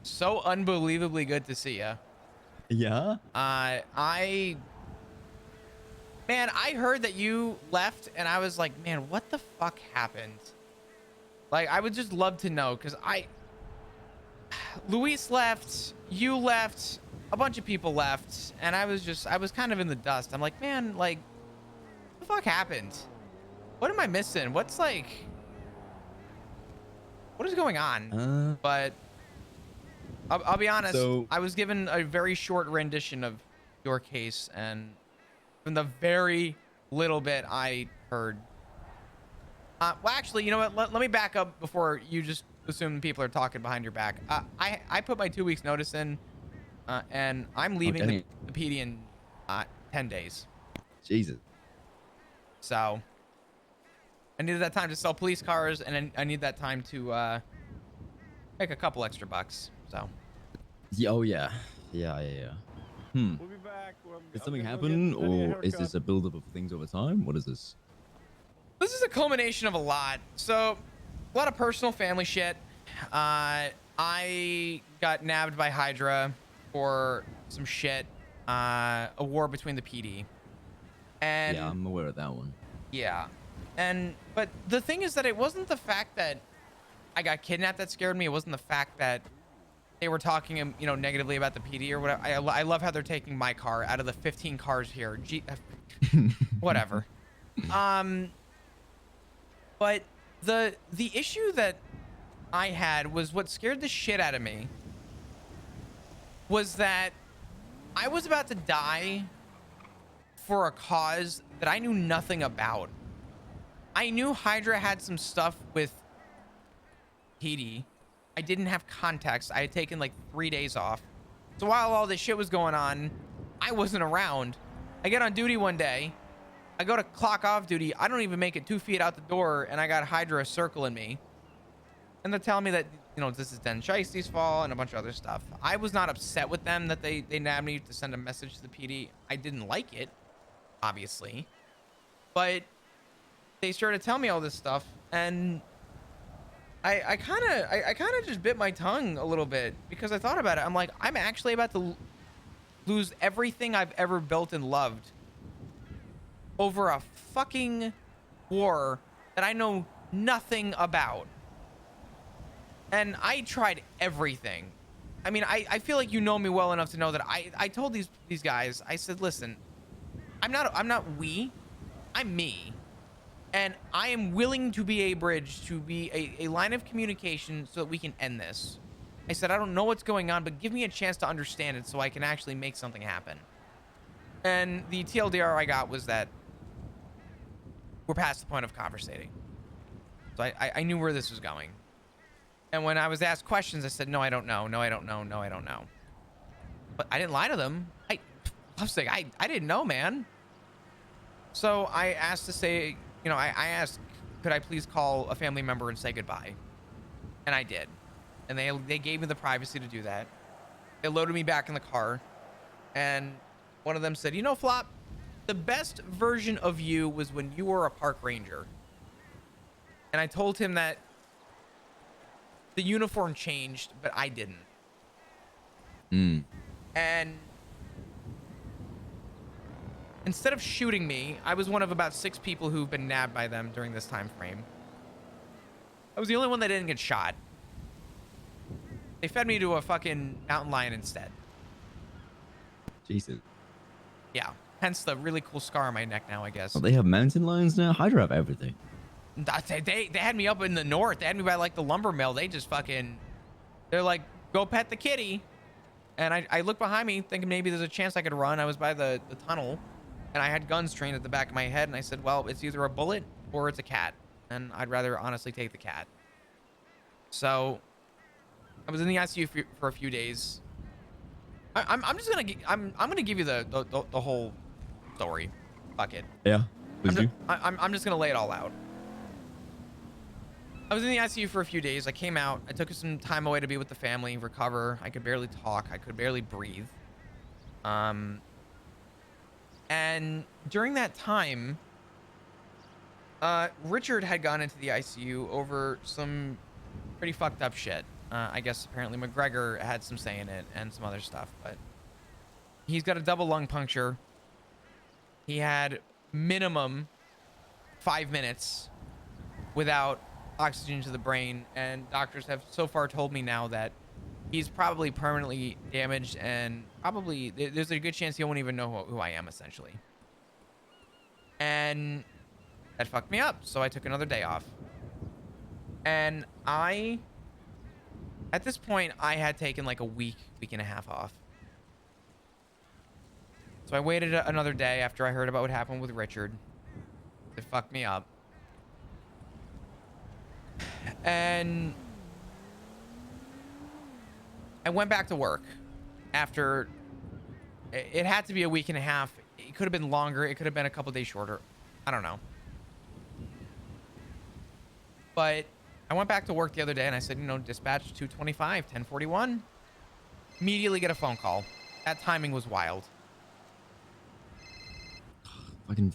so unbelievably good to see you. Yeah. Man, I heard that you left, and I was like, man, what the fuck happened? Like, I would just love to know, because Luis left, you left, a bunch of people left, and I was kind of in the dust. I'm like, man, like, what the fuck happened? What am I missing? What's like, what is going on? But I'll be honest. So- I was given a very short rendition of your case, and from the very little bit I heard. Well, actually, you know what? Let me back up before you just assume people are talking behind your back. I put my 2 weeks notice in, and I'm leaving Okay. the PD in 10 days. Jesus. So I needed that time to sell police cars, and I need that time to make a couple extra bucks. So. Yeah, oh yeah. Yeah. We'll be back. Did something happen, or is this a buildup of things over time? What is this? This is a culmination of a lot. So, a lot of personal family shit. I got nabbed by Hydra for some shit. A war between the PD. And Yeah, I'm aware of that one. yeah. But the thing is that it wasn't the fact that I got kidnapped that scared me. It wasn't the fact that they were talking, negatively about the PD or whatever. I love how they're taking my car out of the 15 cars here. Whatever. But the issue that I had was what scared the shit out of me was that I was about to die for a cause that I knew nothing about. I knew Hydra had some stuff with PD. I didn't have context. I had taken like 3 days off. So while all this shit was going on, I wasn't around. I get on duty one day. I go to clock off duty. I don't even make it 2 feet out the door, and I got Hydra circling me. And they're telling me that, this is Den Shiesty's fault and a bunch of other stuff. I was not upset with them that they nabbed me to send a message to the PD. I didn't like it, obviously. But they started telling me all this stuff, and I kind of just bit my tongue a little bit because I thought about it. I'm like, I'm actually about to lose everything I've ever built and loved over a fucking war that I know nothing about. And I tried everything. I mean, I feel like you know me well enough to know that I told these guys, I said, listen, I'm not we, I'm me. And I am willing to be a bridge, to be a line of communication so that we can end this. I said, I don't know what's going on, but give me a chance to understand it so I can actually make something happen. And the TLDR I got was that we're past the point of conversating. So I knew where this was going. And when I was asked questions, I said, no, I don't know. No, I don't know. No, I don't know. But I didn't lie to them. I was like, I didn't know, man. So I asked to say, I asked, could I please call a family member and say goodbye? And I did. And they gave me the privacy to do that. They loaded me back in the car. And one of them said, Flop, the best version of you was when you were a park ranger. And I told him that the uniform changed, but I didn't. And instead of shooting me, I was one of about 6 people who've been nabbed by them during this time frame. I was the only one that didn't get shot. They fed me to a fucking mountain lion instead. Jesus. Yeah, hence the really cool scar on my neck now, I guess. Oh, they have mountain lions now? Hydra have everything. They had me up in the north. They had me by like the lumber mill. They just fucking, they're like, go pet the kitty. And I looked behind me thinking maybe there's a chance I could run. I was by the tunnel and I had guns trained at the back of my head. And I said, well, it's either a bullet or it's a cat. And I'd rather honestly take the cat. So I was in the ICU for a few days. I'm just gonna I'm gonna give you the whole story. Fuck it. Yeah. I'm just gonna lay it all out. I was in the ICU for a few days. I came out. I took some time away to be with the family, recover. I could barely talk. I could barely breathe. And during that time, Richard had gone into the ICU over some pretty fucked up shit. I guess apparently McGregor had some say in it and some other stuff, but he's got a double lung puncture. He had minimum 5 minutes without oxygen to the brain, and doctors have so far told me now that he's probably permanently damaged, and probably there's a good chance he won't even know who I am, essentially. And that fucked me up. So I took another day off. And at this point, I had taken like a week and a half off. So I waited another day after I heard about what happened with Richard. It fucked me up. And I went back to work after. It had to be a week and a half. It could have been longer. It could have been a couple days shorter. I don't know. But I went back to work the other day and I said, dispatch 225, 1041. Immediately get a phone call. That timing was wild. Fucking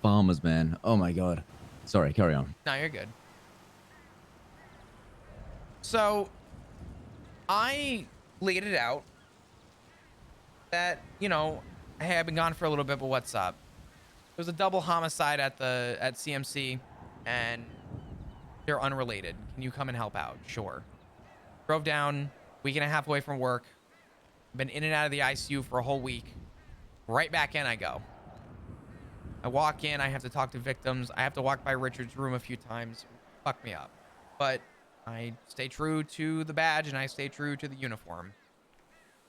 farmers, man. Oh my god. Sorry, carry on. No, you're good. So I laid it out that, hey, I've been gone for a little bit, but what's up? There was a double homicide at CMC and they're unrelated. Can you come and help out? Sure. Drove down, week and a half away from work. Been in and out of the ICU for a whole week. Right back in I go. I walk in, I have to talk to victims. I have to walk by Richard's room a few times. Fuck me up. But I stay true to the badge and I stay true to the uniform.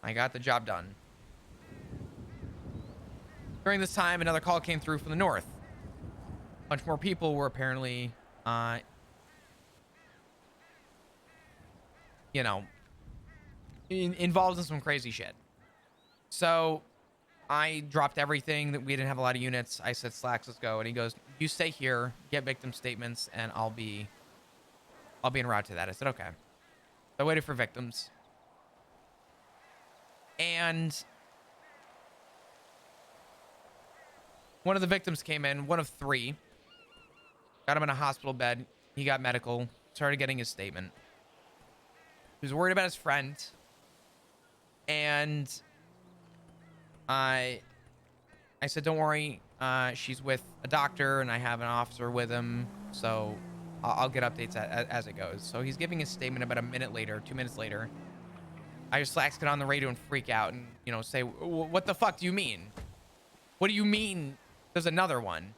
I got the job done. During this time, another call came through from the north. A bunch more people were apparently, involved in some crazy shit. So I dropped everything. That we didn't have a lot of units. I said, Slacks, let's go. And he goes, you stay here, get victim statements, and I'll be en route to that. I said, okay. So I waited for victims. And one of the victims came in, one of three. Got him in a hospital bed. He got medical, started getting his statement. He was worried about his friend. And I said, don't worry. She's with a doctor and I have an officer with him. So I'll get updates as it goes. So he's giving his statement about a minute later, 2 minutes later. I just Slacks get on the radio and freak out and, say, what the fuck do you mean? What do you mean there's another one?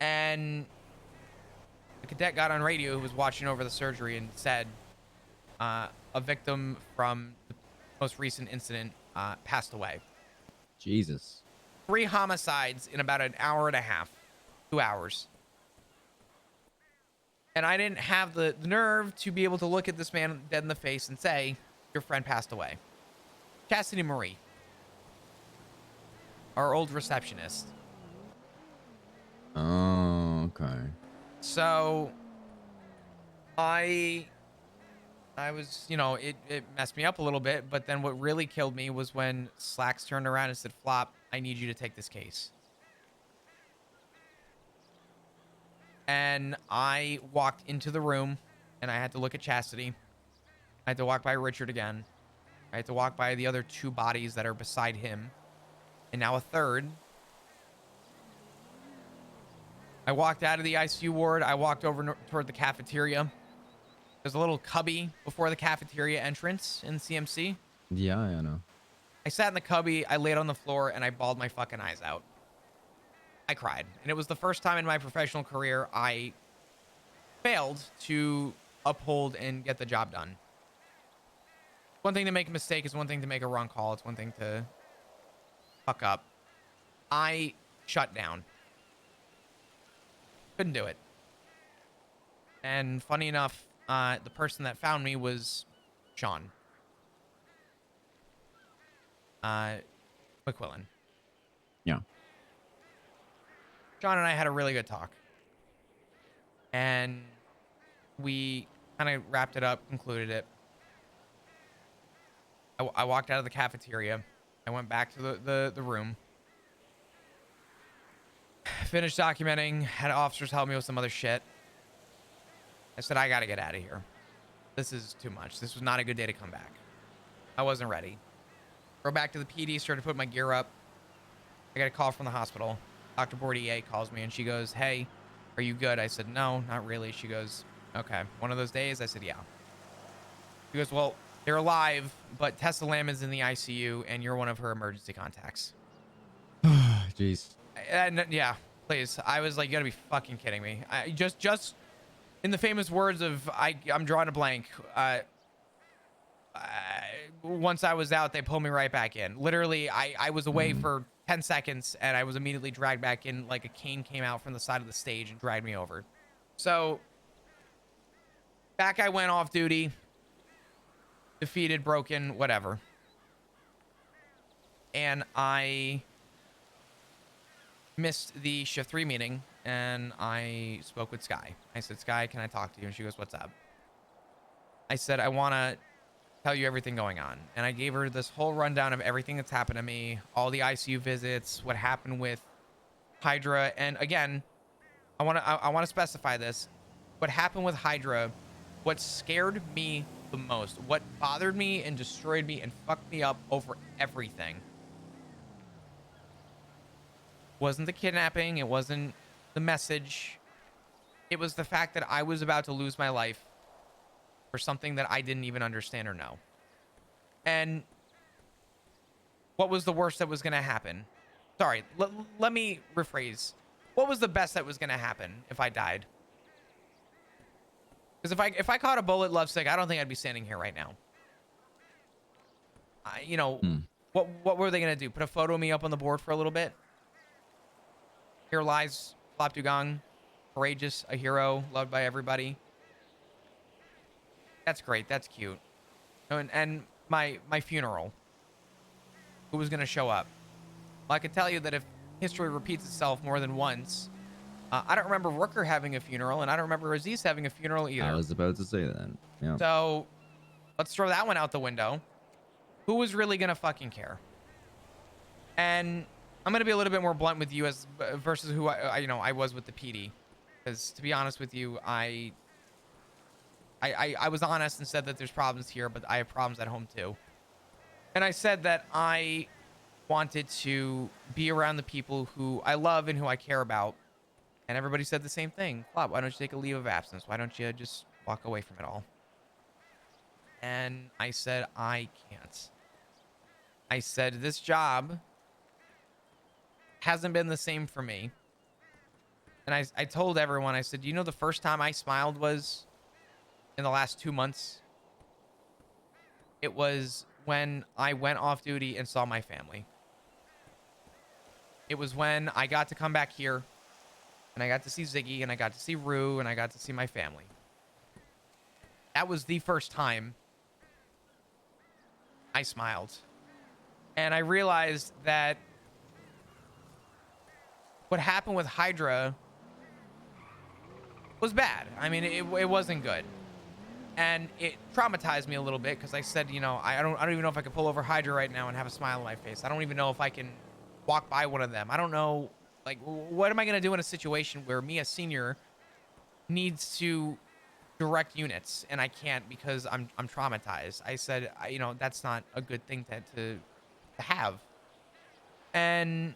And the cadet got on radio who was watching over the surgery and said a victim from the most recent incident passed away. Jesus. 3 homicides in about an hour and a half, 2 hours. And I didn't have the nerve to be able to look at this man dead in the face and say, your friend passed away. Chastity Marie, our old receptionist. Oh, okay. So I was, it messed me up a little bit, but then what really killed me was when Slacks turned around and said, Flop, I need you to take this case. And I walked into the room and I had to look at Chastity. I had to walk by Richard again. I had to walk by the other 2 bodies that are beside him. And now a third. I walked out of the ICU ward. I walked over toward the cafeteria. There's a little cubby before the cafeteria entrance in CMC. Yeah, I know. I sat in the cubby, I laid on the floor, and I bawled my fucking eyes out. I cried. And it was the first time in my professional career I failed to uphold and get the job done. One thing to make a mistake is one thing to make a wrong call. It's one thing to fuck up. I shut down. Couldn't do it. And funny enough, the person that found me was Sean McQuillan. Yeah. Sean and I had a really good talk. And we kind of wrapped it up, concluded it. I walked out of the cafeteria. I went back to the room. Finished documenting. Had officers help me with some other shit. I said, I gotta get out of here. This is too much. This was not a good day to come back. I wasn't ready. Go back to the PD, started putting my gear up. I got a call from the hospital. Dr. Bordier calls me and she goes, hey, are you good? I said, no, not really. She goes, okay, one of those days? I said, yeah. She goes, well, they're alive, but Tessa Lamb is in the ICU and you're one of her emergency contacts. jeez. And yeah, please. I was like, you gotta be fucking kidding me. I just in the famous words of I'm drawing a blank. Once I was out, they pulled me right back in. Literally, I was away for 10 seconds and I was immediately dragged back in. Like a cane came out from the side of the stage and dragged me over. So back I went off duty, defeated, broken, whatever. And I missed the shift 3 meeting and I spoke with Sky. I said, Sky, can I talk to you? And she goes, what's up? I said, I want to tell you everything going on. And I gave her this whole rundown of everything that's happened to me, all the ICU visits, what happened with Hydra. And again, I want to specify this. What happened with Hydra, what scared me the most, what bothered me and destroyed me and fucked me up over everything, wasn't the kidnapping, it wasn't the message. It was the fact that I was about to lose my life for something that I didn't even understand or know. And what was the worst that was going to happen? Sorry, let me rephrase. What was the best that was going to happen if I died? Because if I caught a bullet, Lovesick, I don't think I'd be standing here right now. You know, what were they going to do? Put a photo of me up on the board for a little bit? Here lies Flop Dugong, courageous, a hero, loved by everybody. That's great. That's cute. And my funeral. Who was going to show up? Well, I can tell you that if history repeats itself more than once, I don't remember Rooker having a funeral, and I don't remember Aziz having a funeral either. I was about to say that. Yeah. So let's throw that one out the window. Who was really going to fucking care? And I'm going to be a little bit more blunt with you as versus who I was with the PD. Because to be honest with you, I was honest and said that there's problems here, but I have problems at home too. And I said that I wanted to be around the people who I love and who I care about. And everybody said the same thing. Flop, why don't you take a leave of absence? Why don't you just walk away from it all? And I said, I can't. I said, this job hasn't been the same for me. And I told everyone, I said, you know, the first time I smiled was in the last 2 months. It was when I went off duty and saw my family. It was when I got to come back here and I got to see Ziggy and I got to see Rue and I got to see my family. That was the first time I smiled. And I realized that what happened with Hydra was bad. I mean, it wasn't good. And it traumatized me a little bit because I said, you know, I don't even know if I could pull over Hydra right now and have a smile on my face. I don't even know if I can walk by one of them. I don't know, like, what am I going to do in a situation where me, a senior, needs to direct units and I can't because I'm traumatized. I said, you know, that's not a good thing to have. And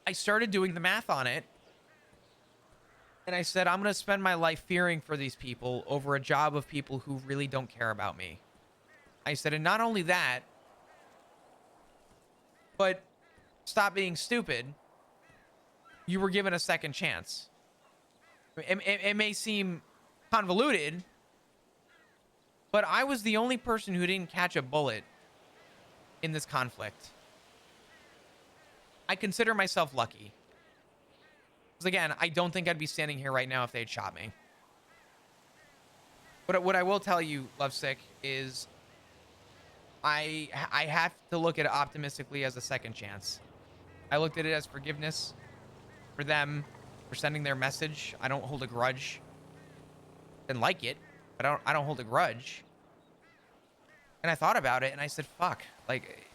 I started doing the math on it. And I said, I'm going to spend my life fearing for these people over a job of people who really don't care about me. I said, and not only that, but stop being stupid. You were given a second chance. It may seem convoluted, but I was the only person who didn't catch a bullet in this conflict. I consider myself lucky. Because again, I don't think I'd be standing here right now if they had shot me. But what I will tell you, Lovesick, is I have to look at it optimistically as a second chance. I looked at it as forgiveness for them for sending their message. I don't hold a grudge. Didn't like it, but I don't hold a grudge. And I thought about it and I said, fuck, like,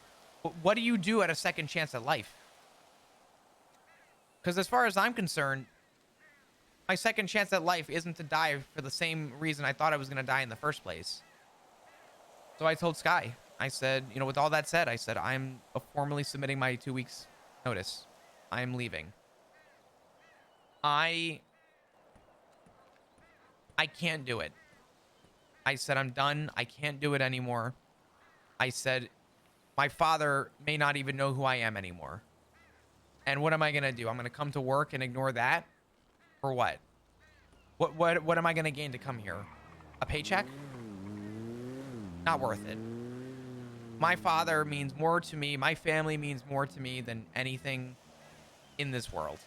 what do you do at a second chance at life? Because as far as I'm concerned, my second chance at life isn't to die for the same reason I thought I was going to die in the first place. So I told Sky, I said, you know, with all that said, I said, I'm formally submitting my 2 weeks notice. I'm leaving. I can't do it. I said, I'm done. I can't do it anymore. I said, my father may not even know who I am anymore. And what am I gonna do? I'm gonna come to work and ignore that? For what? What am I gonna gain to come here? A paycheck? Not worth it. My father means more to me. My family means more to me than anything in this world.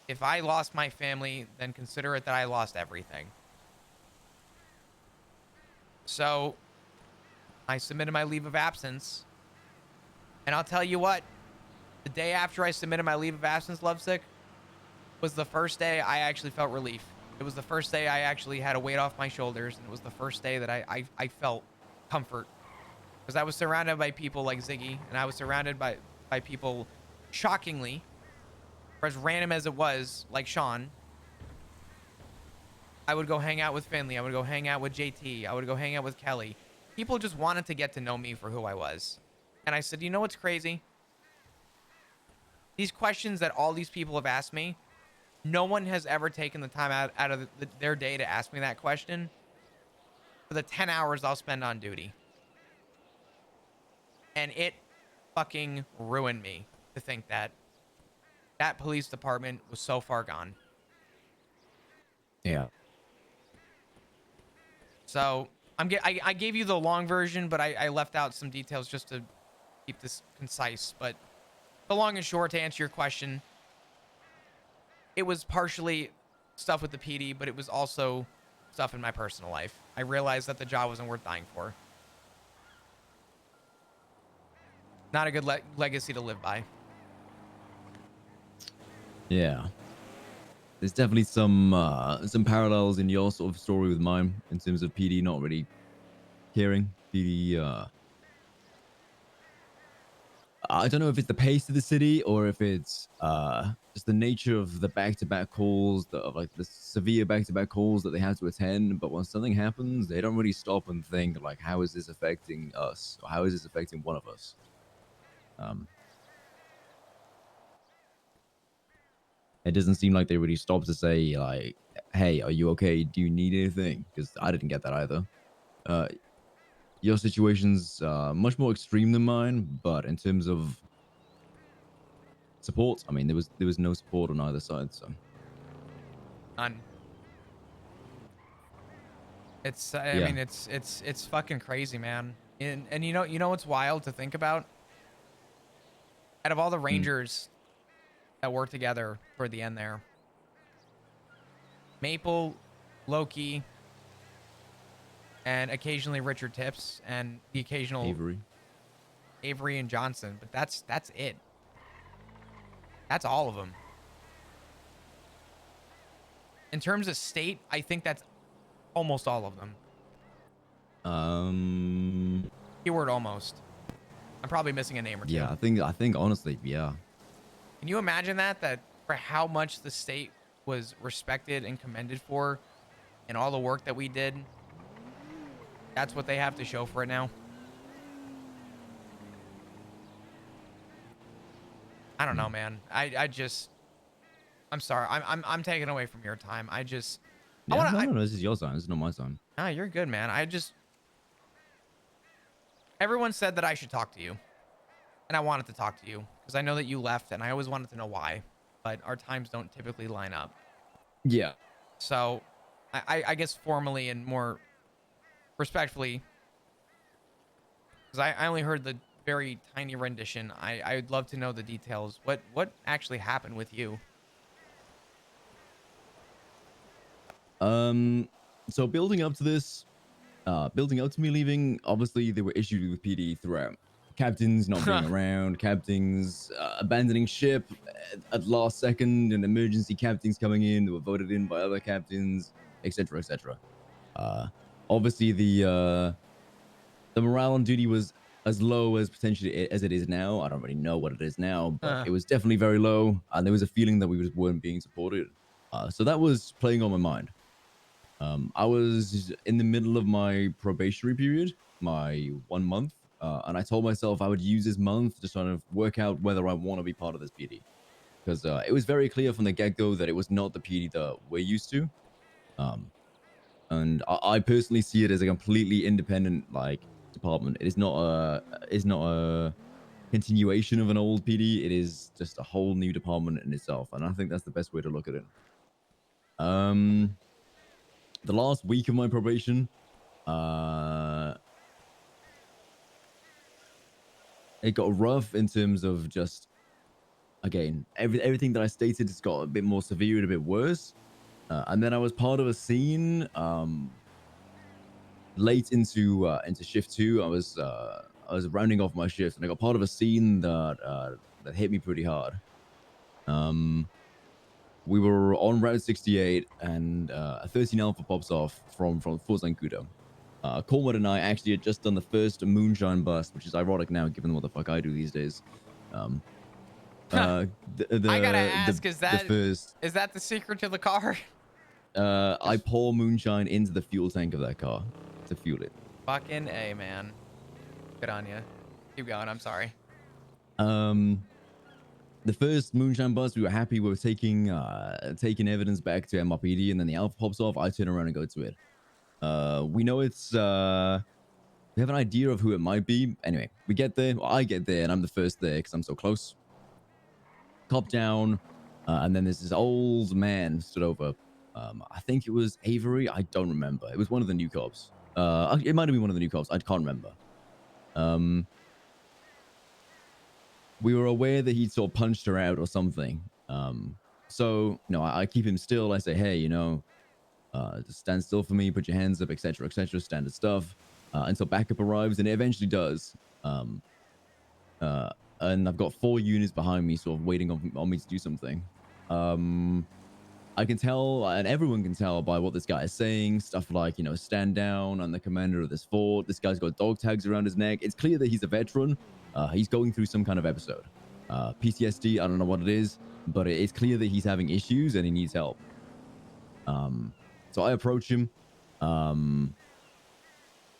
If I lost my family, then consider it that I lost everything. So I submitted my leave of absence. And I'll tell you what, the day after I submitted my leave of absence, Lovesick, was the first day I actually felt relief. It was the first day I actually had a weight off my shoulders. And it was the first day that I felt comfort. Because I was surrounded by people like Ziggy. And I was surrounded by people, shockingly, for as random as it was, like Sean. I would go hang out with Finley. I would go hang out with JT. I would go hang out with Kelly. People just wanted to get to know me for who I was. And I said, you know what's crazy? These questions that all these people have asked me, no one has ever taken the time out of their day to ask me that question for the 10 hours I'll spend on duty. And it fucking ruined me to think that that police department was so far gone. Yeah. So I gave you the long version, but I left out some details just to keep this concise. But the long and short, to answer your question, it was partially stuff with the PD, but it was also stuff in my personal life. I realized that the job wasn't worth dying for. Not a good legacy to live by. Yeah. There's definitely some parallels in your sort of story with mine in terms of PD not really caring. PD, I don't know if it's the pace of the city or if it's just the nature of the back-to-back calls, like the severe back-to-back calls that they have to attend. But when something happens, they don't really stop and think like, how is this affecting us? Or how is this affecting one of us? It doesn't seem like they really stopped to say like, hey, are you okay? Do you need anything? Because I didn't get that either. Your situation's much more extreme than mine, but in terms of support, I mean, there was no support on either side. So None. It's I Yeah. mean it's fucking crazy, man. And you know what's wild to think about? Out of all the Rangers that work together toward the end there, Maple, Loki, and occasionally Richard Tips, and the occasional Avery and Johnson, but that's it. That's all of them. In terms of state, I think that's almost all of them. Keyword almost. I'm probably missing a name or two. Yeah, I think honestly, yeah. Can you imagine that for how much the state was respected and commended for and all the work that we did, that's what they have to show for it now? I don't know, man. I'm sorry. I'm taking away from your time. Yeah, no, this is your time. This is not my time. Nah, you're good, man. Everyone said that I should talk to you. And I wanted to talk to you because I know that you left and I always wanted to know why, but our times don't typically line up. Yeah. So I guess formally and more respectfully, because I only heard the very tiny rendition. I'd love to know the details. What actually happened with you? So building up to this, building up to me leaving, obviously there were issues with PD throughout. Captains not being around, captains abandoning ship at last second, and emergency captains coming in that were voted in by other captains, etc., etc. Obviously the morale on duty was as low as potentially as it is now. I don't really know what it is now, but it was definitely very low, and there was a feeling that we just weren't being supported. So that was playing on my mind. I was in the middle of my probationary period, my 1 month, and I told myself I would use this month to sort of work out whether I want to be part of this PD. Because it was very clear from the get-go that it was not the PD that we're used to. And I personally see it as a completely independent, like, department. It is not a continuation of an old PD. It is just a whole new department in itself, and I think that's the best way to look at it. The last week of my probation, it got rough in terms of just, again, everything that I stated has got a bit more severe and a bit worse. And then I was part of a scene late into shift 2. I was rounding off my shift, and I got part of a scene that hit me pretty hard. We were on Route 68, and a 13 Alpha pops off from Fort Zancudo. Cormwood and I actually had just done the first moonshine bust, which is ironic now, given what the fuck I do these days. I gotta ask, is that the secret to the car? I pour moonshine into the fuel tank of that car to fuel it. Fucking A, man. Good on you. Keep going. I'm sorry. The first moonshine bust, we were happy. We were taking evidence back to MRPD, and then the Alpha pops off. I turn around and go to it. We know it's we have an idea of who it might be. Anyway, we get there. Well, I get there, and I'm the first there because I'm so close. Cop down, and then there's this old man stood over. I think it was Avery. I don't remember. It was one of the new cops. It might have been one of the new cops. I can't remember. We were aware that he'd sort of punched her out or something. So, I keep him still. I say, hey, just stand still for me, put your hands up, etc., standard stuff, until backup arrives, and it eventually does. And I've got 4 units behind me, sort of waiting on me to do something. I can tell, and everyone can tell by what this guy is saying, stuff like, stand down, I'm the commander of this fort. This guy's got dog tags around his neck. It's clear that he's a veteran. He's going through some kind of episode. PTSD, I don't know what it is, but it's clear that he's having issues and he needs help. So I approach him. And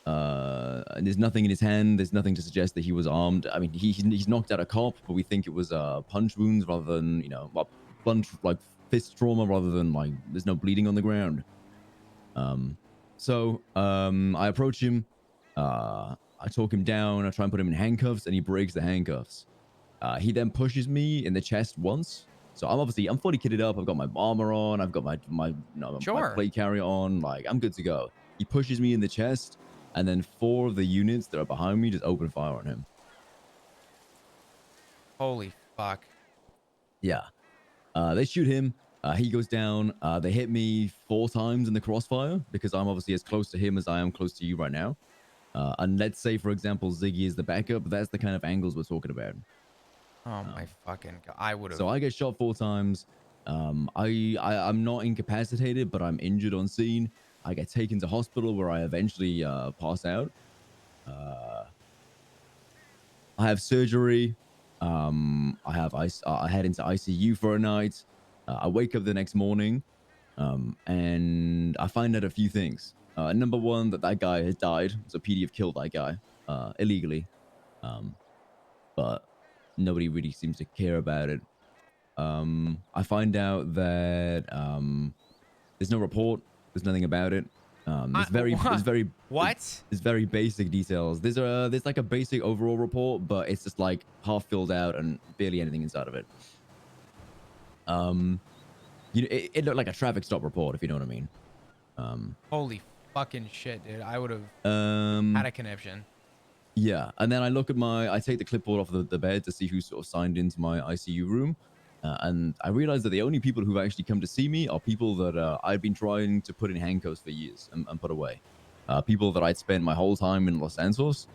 there's nothing in his hand. There's nothing to suggest that he was armed. I mean, he's knocked out a cop, but we think it was punch wounds rather than, blunt, like, fist trauma rather than, like, there's no bleeding on the ground. So I approach him. I talk him down. I try and put him in handcuffs, and he breaks the handcuffs. He then pushes me in the chest once. So I'm fully kitted up. I've got my armor on. I've got my my plate carrier on. Like, I'm good to go. He pushes me in the chest, and then 4 of the units that are behind me just open fire on him. Holy fuck. Yeah. They shoot him. He goes down. They hit me 4 times in the crossfire because I'm obviously as close to him as I am close to you right now. And let's say, for example, Ziggy is the backup. That's the kind of angles we're talking about. Oh my fucking God. I would have. So I get shot 4 times. I'm not incapacitated, but I'm injured on scene. I get taken to hospital where I eventually pass out. I have surgery. I head into ICU for a night. I wake up the next morning, and I find out a few things. Number 1, that guy has died. So PD have killed that guy illegally, but nobody really seems to care about it. I find out that there's no report. There's nothing about it. It's very basic details. There's like a basic overall report, but it's just like half filled out and barely anything inside of it. It looked like a traffic stop report, if you know what I mean. Holy fucking shit, dude. I would have had a conniption. Yeah, and then I take the clipboard off the bed to see who sort of signed into my ICU room. And I realized that the only people who've actually come to see me are people that I've been trying to put in handcuffs for years and put away. People that I'd spent my whole time in Los Santos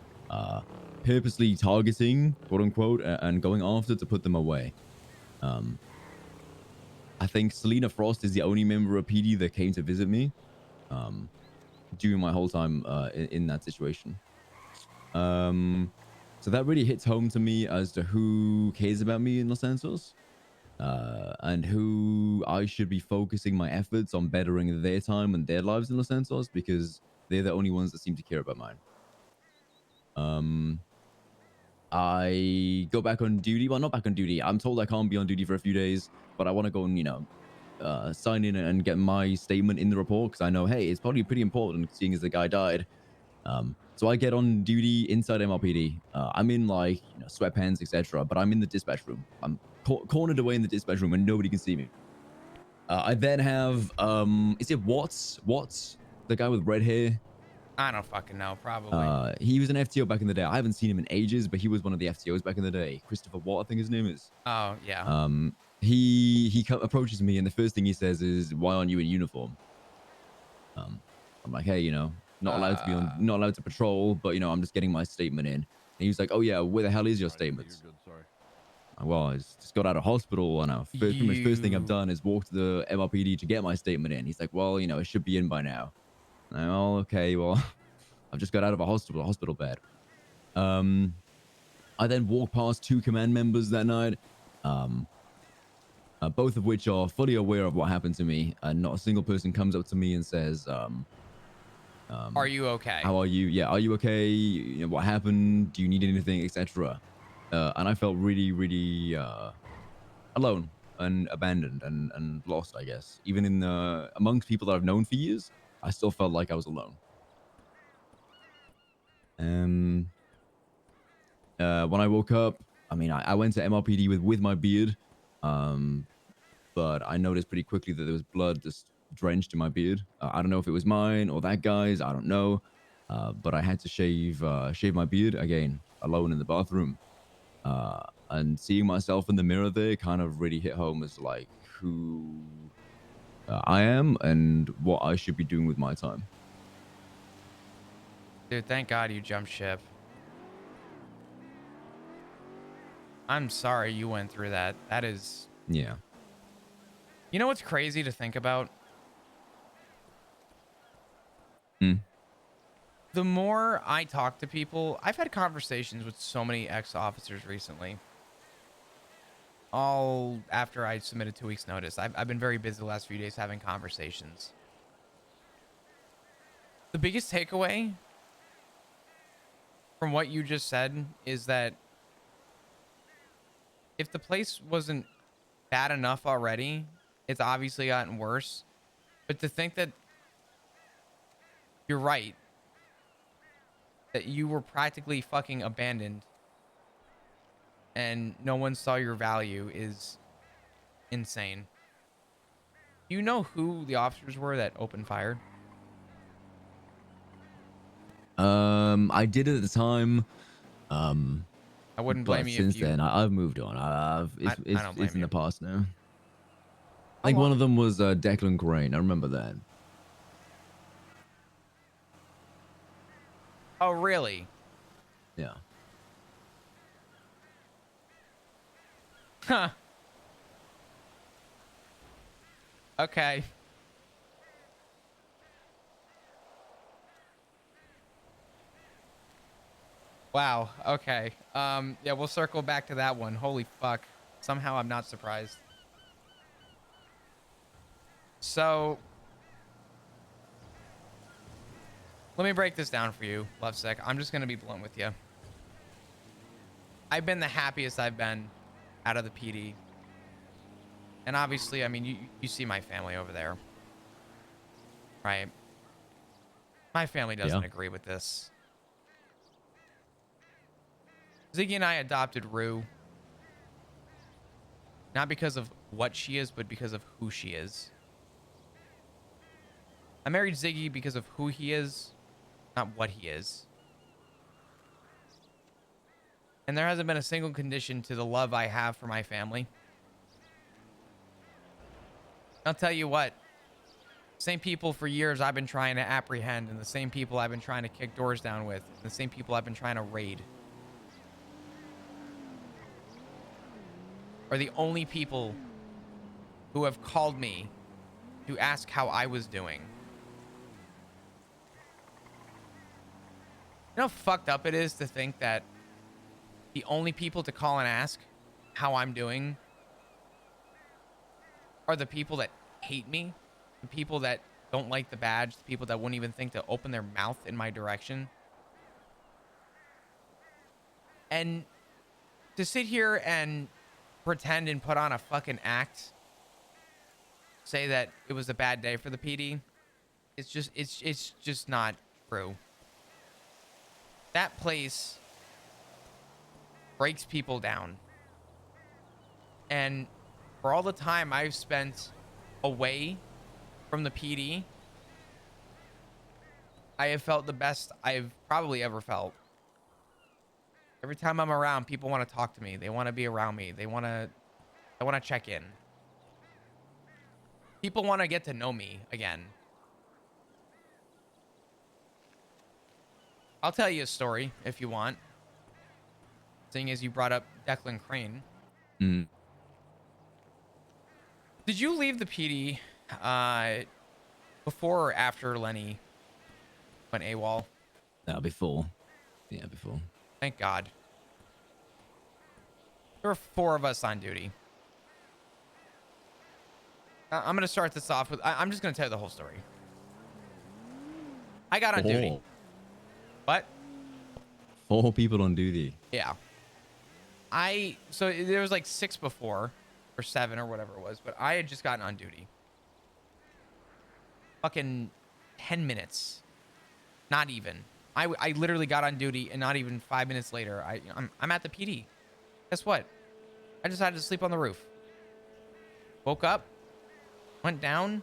purposely targeting, quote unquote, and going after to put them away. I think Selena Frost is the only member of PD that came to visit me during my whole time in that situation. So that really hits home to me as to who cares about me in Los Santos. And who I should be focusing my efforts on bettering their time and their lives in Los Santos, because they're the only ones that seem to care about mine. I go back on duty. Well, not back on duty. I'm told I can't be on duty for a few days, but I want to go and, sign in and get my statement in the report because I know, hey, it's probably pretty important seeing as the guy died. So I get on duty inside MRPD. I'm in like sweatpants, etc. But I'm in the dispatch room. I'm cornered away in the dispatch room and nobody can see me. I then have is it Watts? Watts, the guy with red hair. I don't fucking know. Probably. He was an FTO back in the day. I haven't seen him in ages, but he was one of the FTOs back in the day. Christopher Watt, I think his name is. Oh yeah. He approaches me and the first thing he says is, "Why aren't you in uniform?" I'm like, "Hey, not allowed to be on, not allowed to patrol, but I'm just getting my statement in." And he was like, "Oh yeah, where the hell is your statement?" You're good, sorry. Well, I just got out of hospital, and pretty much first thing I've done is walk to the MRPD to get my statement in. He's like, "Well, it should be in by now." Oh, okay, well, I've just got out of a hospital bed. I then walk past 2 command members that night, both of which are fully aware of what happened to me, and not a single person comes up to me and says, Are you okay? "How are you? Yeah, are you okay? What happened? Do you need anything, etc." And I felt really, really alone and abandoned and lost, I guess. Even in amongst people that I've known for years, I still felt like I was alone. When I woke up, I mean, I went to MRPD with my beard, but I noticed pretty quickly that there was blood just drenched in my beard. I don't know if it was mine or that guy's. I don't know, but I had to shave my beard again, alone in the bathroom. And seeing myself in the mirror there kind of really hit home as like who I am and what I should be doing with my time. Dude, thank God you jumped ship. I'm sorry you went through that. That is... Yeah. You know what's crazy to think about? The more I talk to people, I've had conversations with so many ex-officers recently. All after I submitted 2 weeks notice. I've been very busy the last few days having conversations. The biggest takeaway from what you just said is that if the place wasn't bad enough already, it's obviously gotten worse. But to think that you're right, that you were practically fucking abandoned and no one saw your value is insane. Do you know who the officers were that opened fire? I did at the time. I wouldn't But blame you if since you... then, I've moved on. I don't blame It's in you. the past now. I think one of them was Declan Crane. I remember that. Oh, really? Yeah. Huh. Okay. Wow. Okay. Yeah, we'll circle back to that one. Holy fuck. Somehow I'm not surprised. So let me break this down for you, Lovesick. I'm just gonna be blunt with you. I've been the happiest I've been out of the PD. And obviously, I mean, you see my family over there. Right? My family doesn't agree with this. Ziggy and I adopted Rue. Not because of what she is, but because of who she is. I married Ziggy because of who he is, not what he is. And there hasn't been a single condition to the love I have for my family. I'll tell you what. Same people for years I've been trying to apprehend, and the same people I've been trying to kick doors down with, and the same people I've been trying to raid, are the only people who have called me to ask how I was doing. You know how fucked up it is to think that the only people to call and ask how I'm doing are the people that hate me, the people that don't like the badge, the people that wouldn't even think to open their mouth in my direction. And to sit here and pretend and put on a fucking act, say that it was a bad day for the PD, it's just not true. That place breaks people down. And for all the time I've spent away from the PD, I have felt the best I've probably ever felt. Every time I'm around, people want to talk to me. They want to be around me. They want to check in. People want to get to know me again. I'll tell you a story if you want. Seeing as you brought up Declan Crane. Mm. Did you leave the PD before or after Lenny went AWOL? No, before. Yeah, before. Thank God. There were 4 of us on duty. I'm going to start this off with... I'm just going to tell you the whole story. I got on duty. What? 4 people on duty. Yeah. So there was like 6 before, or 7 or whatever it was, but I had just gotten on duty. Fucking 10 minutes. Not even. I literally got on duty, and not even 5 minutes later, I'm at the PD. Guess what? I decided to sleep on the roof. Woke up, went down.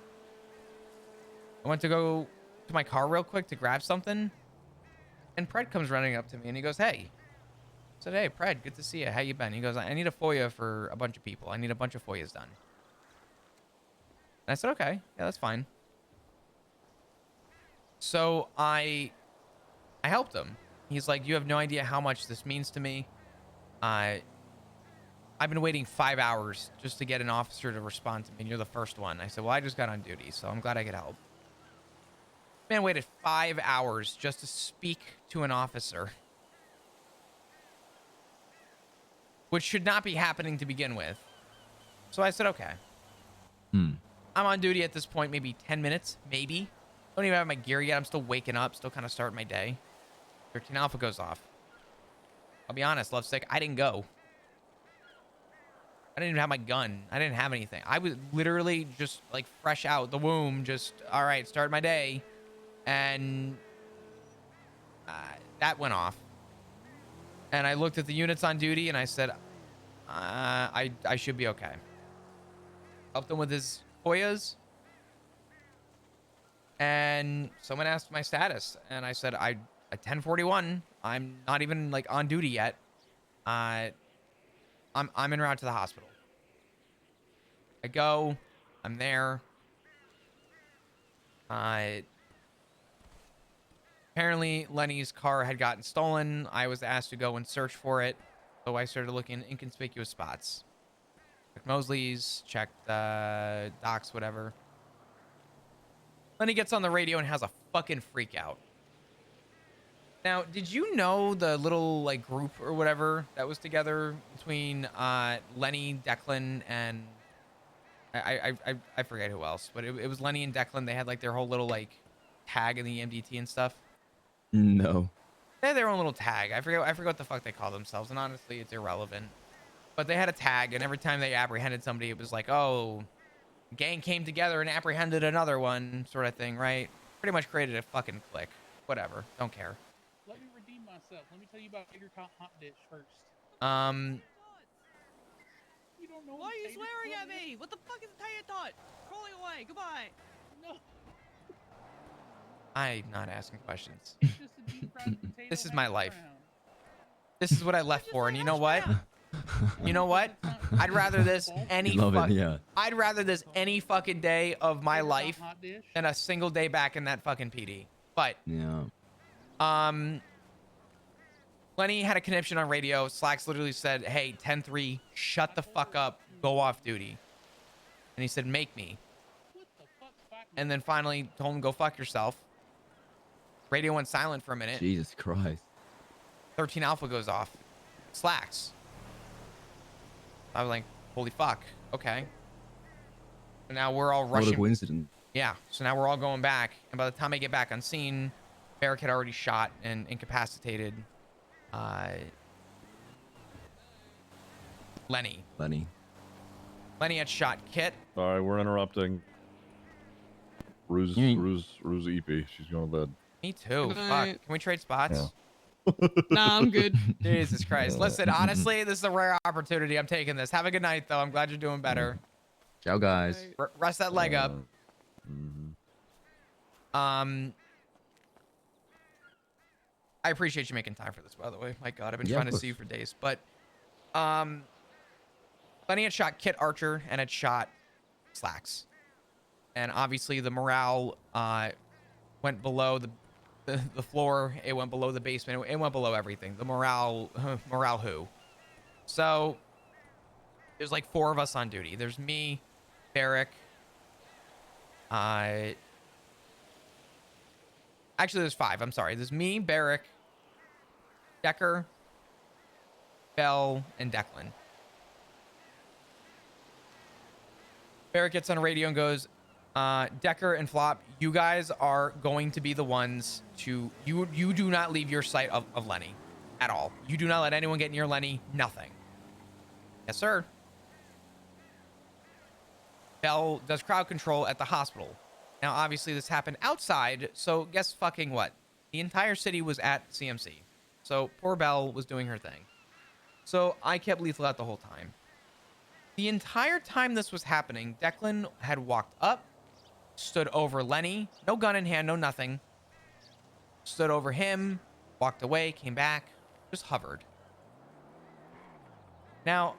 I went to go to my car real quick to grab something, and Pred comes running up to me, and he goes, "Hey." I said, "Hey, Pred, good to see you. How you been?" He goes, "I need a FOIA for a bunch of people. I need a bunch of FOIAs done." And I said, "Okay, yeah, that's fine." So I helped him. He's like, "You have no idea how much this means to me. I've been waiting 5 hours just to get an officer to respond to me, and you're the first one." I said, "Well, I just got on duty, so I'm glad I could help." Man waited 5 hours just to speak to an officer, which should not be happening to begin with. So I said, okay. I'm on duty at this point, maybe 10 minutes, maybe. Don't even have my gear yet. I'm still waking up, still kind of starting my day. 13 Alpha goes off. I'll be honest, Lovesick, I didn't go. I didn't even have my gun. I didn't have anything. I was literally just like fresh out the womb, just, all right, start my day. And that went off. And I looked at the units on duty and I said, I should be okay. Helped him with his FOIAs. And someone asked my status. And I said, at 10:41, I'm not even like on duty yet. I'm en route to the hospital. I go, I'm there. Apparently Lenny's car had gotten stolen. I was asked to go and search for it. So I started looking in inconspicuous spots. Checked Mosley's, checked Doc's, whatever. Lenny gets on the radio and has a fucking freak out. Now, did you know the little like group or whatever that was together between Lenny, Declan, and I forget who else, but it was Lenny and Declan. They had like their whole little like tag in the MDT and stuff. No. They had their own little tag. I forget what the fuck they call themselves, and honestly, it's irrelevant. But they had a tag, and every time they apprehended somebody, it was like, oh, gang came together and apprehended another one, sort of thing, right? Pretty much created a fucking clique. Whatever. Don't care. Let me redeem myself. Let me tell you about Gator Hot Dish first. You don't know. Why are you swearing at me? What the fuck is a tater tot? Crawling away. Goodbye. No. I'm not asking questions. It's just a deep fried potato. This is my life. This is what I left for, and you know what? You know what? I'd rather this any I'd rather this any fucking day of my life than a single day back in that fucking PD. But Lenny had a conniption on radio. Slacks literally said, "Hey, 10-3, shut the fuck up, go off duty." And he said, "Make me." And then finally told him, "Go fuck yourself." Radio went silent for a minute. Jesus Christ. 13 Alpha goes off. Slacks. I was like, holy fuck. Okay. So now we're all rushing. What a coincidence. Yeah. So now we're all going back. And by the time I get back on scene, Barrick had already shot and incapacitated Lenny. Lenny had shot Kit. All right, we're interrupting. Ruse EP. She's going to bed. Me too. Fuck. Can we trade spots? Yeah. Nah, I'm good. Jesus Christ. Listen, honestly, this is a rare opportunity. I'm taking this. Have a good night, though. I'm glad you're doing better. Ciao, guys. Rest that leg up. Mhm. I appreciate you making time for this, by the way. My God, I've been Yeah, trying of to see you course. for days. But, Lenny had shot Kit Archer and had shot Slacks. And obviously the morale went below the floor. It went below the basement. It went below everything. The morale who. So there's like 4 of us on duty. There's me, Barrick. Actually, there's 5. I'm sorry. There's me, Barrick, Decker, Bell, and Declan. Barrick gets on a radio and goes, Decker and Flop, you guys are going to be the ones to... You do not leave your sight of Lenny at all. You do not let anyone get near Lenny. Nothing. Yes, sir. Bell does crowd control at the hospital. Now, obviously, this happened outside, so guess fucking what? The entire city was at CMC. So poor Bell was doing her thing. So I kept lethal out the whole time. The entire time this was happening, Declan had walked up, stood over Lenny, no gun in hand, no nothing. Stood over him, walked away, came back, just hovered. Now,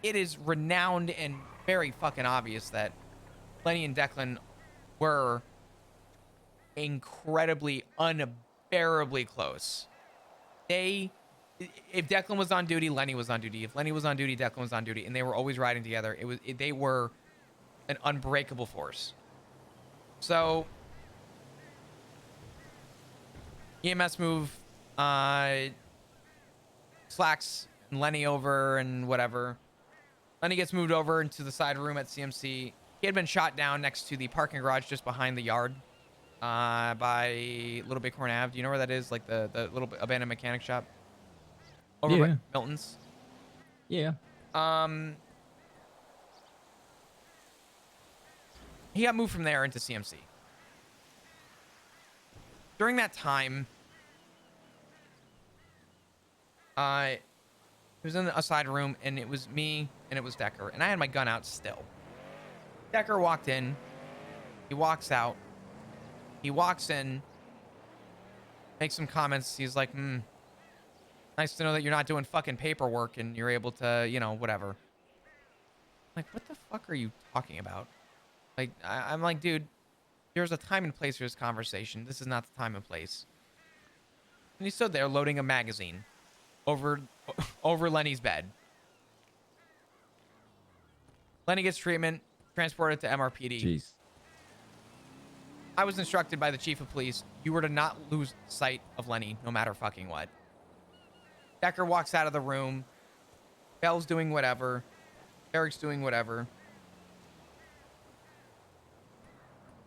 it is renowned and very fucking obvious that Lenny and Declan were incredibly, unbearably close. If Declan was on duty, Lenny was on duty. If Lenny was on duty, Declan was on duty, and they were always riding together. They were an unbreakable force. So EMS move Slacks and Lenny over and whatever. Lenny gets moved over into the side room at CMC. He had been shot down next to the parking garage just behind the yard by Little Bighorn Ave. Do you know where that is? Like the little abandoned mechanic shop? Over by Milton's. Yeah. He got moved from there into CMC. During that time, he was in a side room, and it was me, and it was Decker, and I had my gun out still. Decker walked in. He walks out. He walks in, makes some comments. He's like, nice to know that you're not doing fucking paperwork and you're able to, you know, whatever. I'm like, what the fuck are you talking about? Like, I'm like, dude, there's a time and place for this conversation. This is not the time and place. And he stood there loading a magazine over Lenny's bed. Lenny gets treatment, transported to MRPD. Jeez. I was instructed by the chief of police, you were to not lose sight of Lenny, no matter fucking what. Decker walks out of the room. Bell's doing whatever. Eric's doing whatever.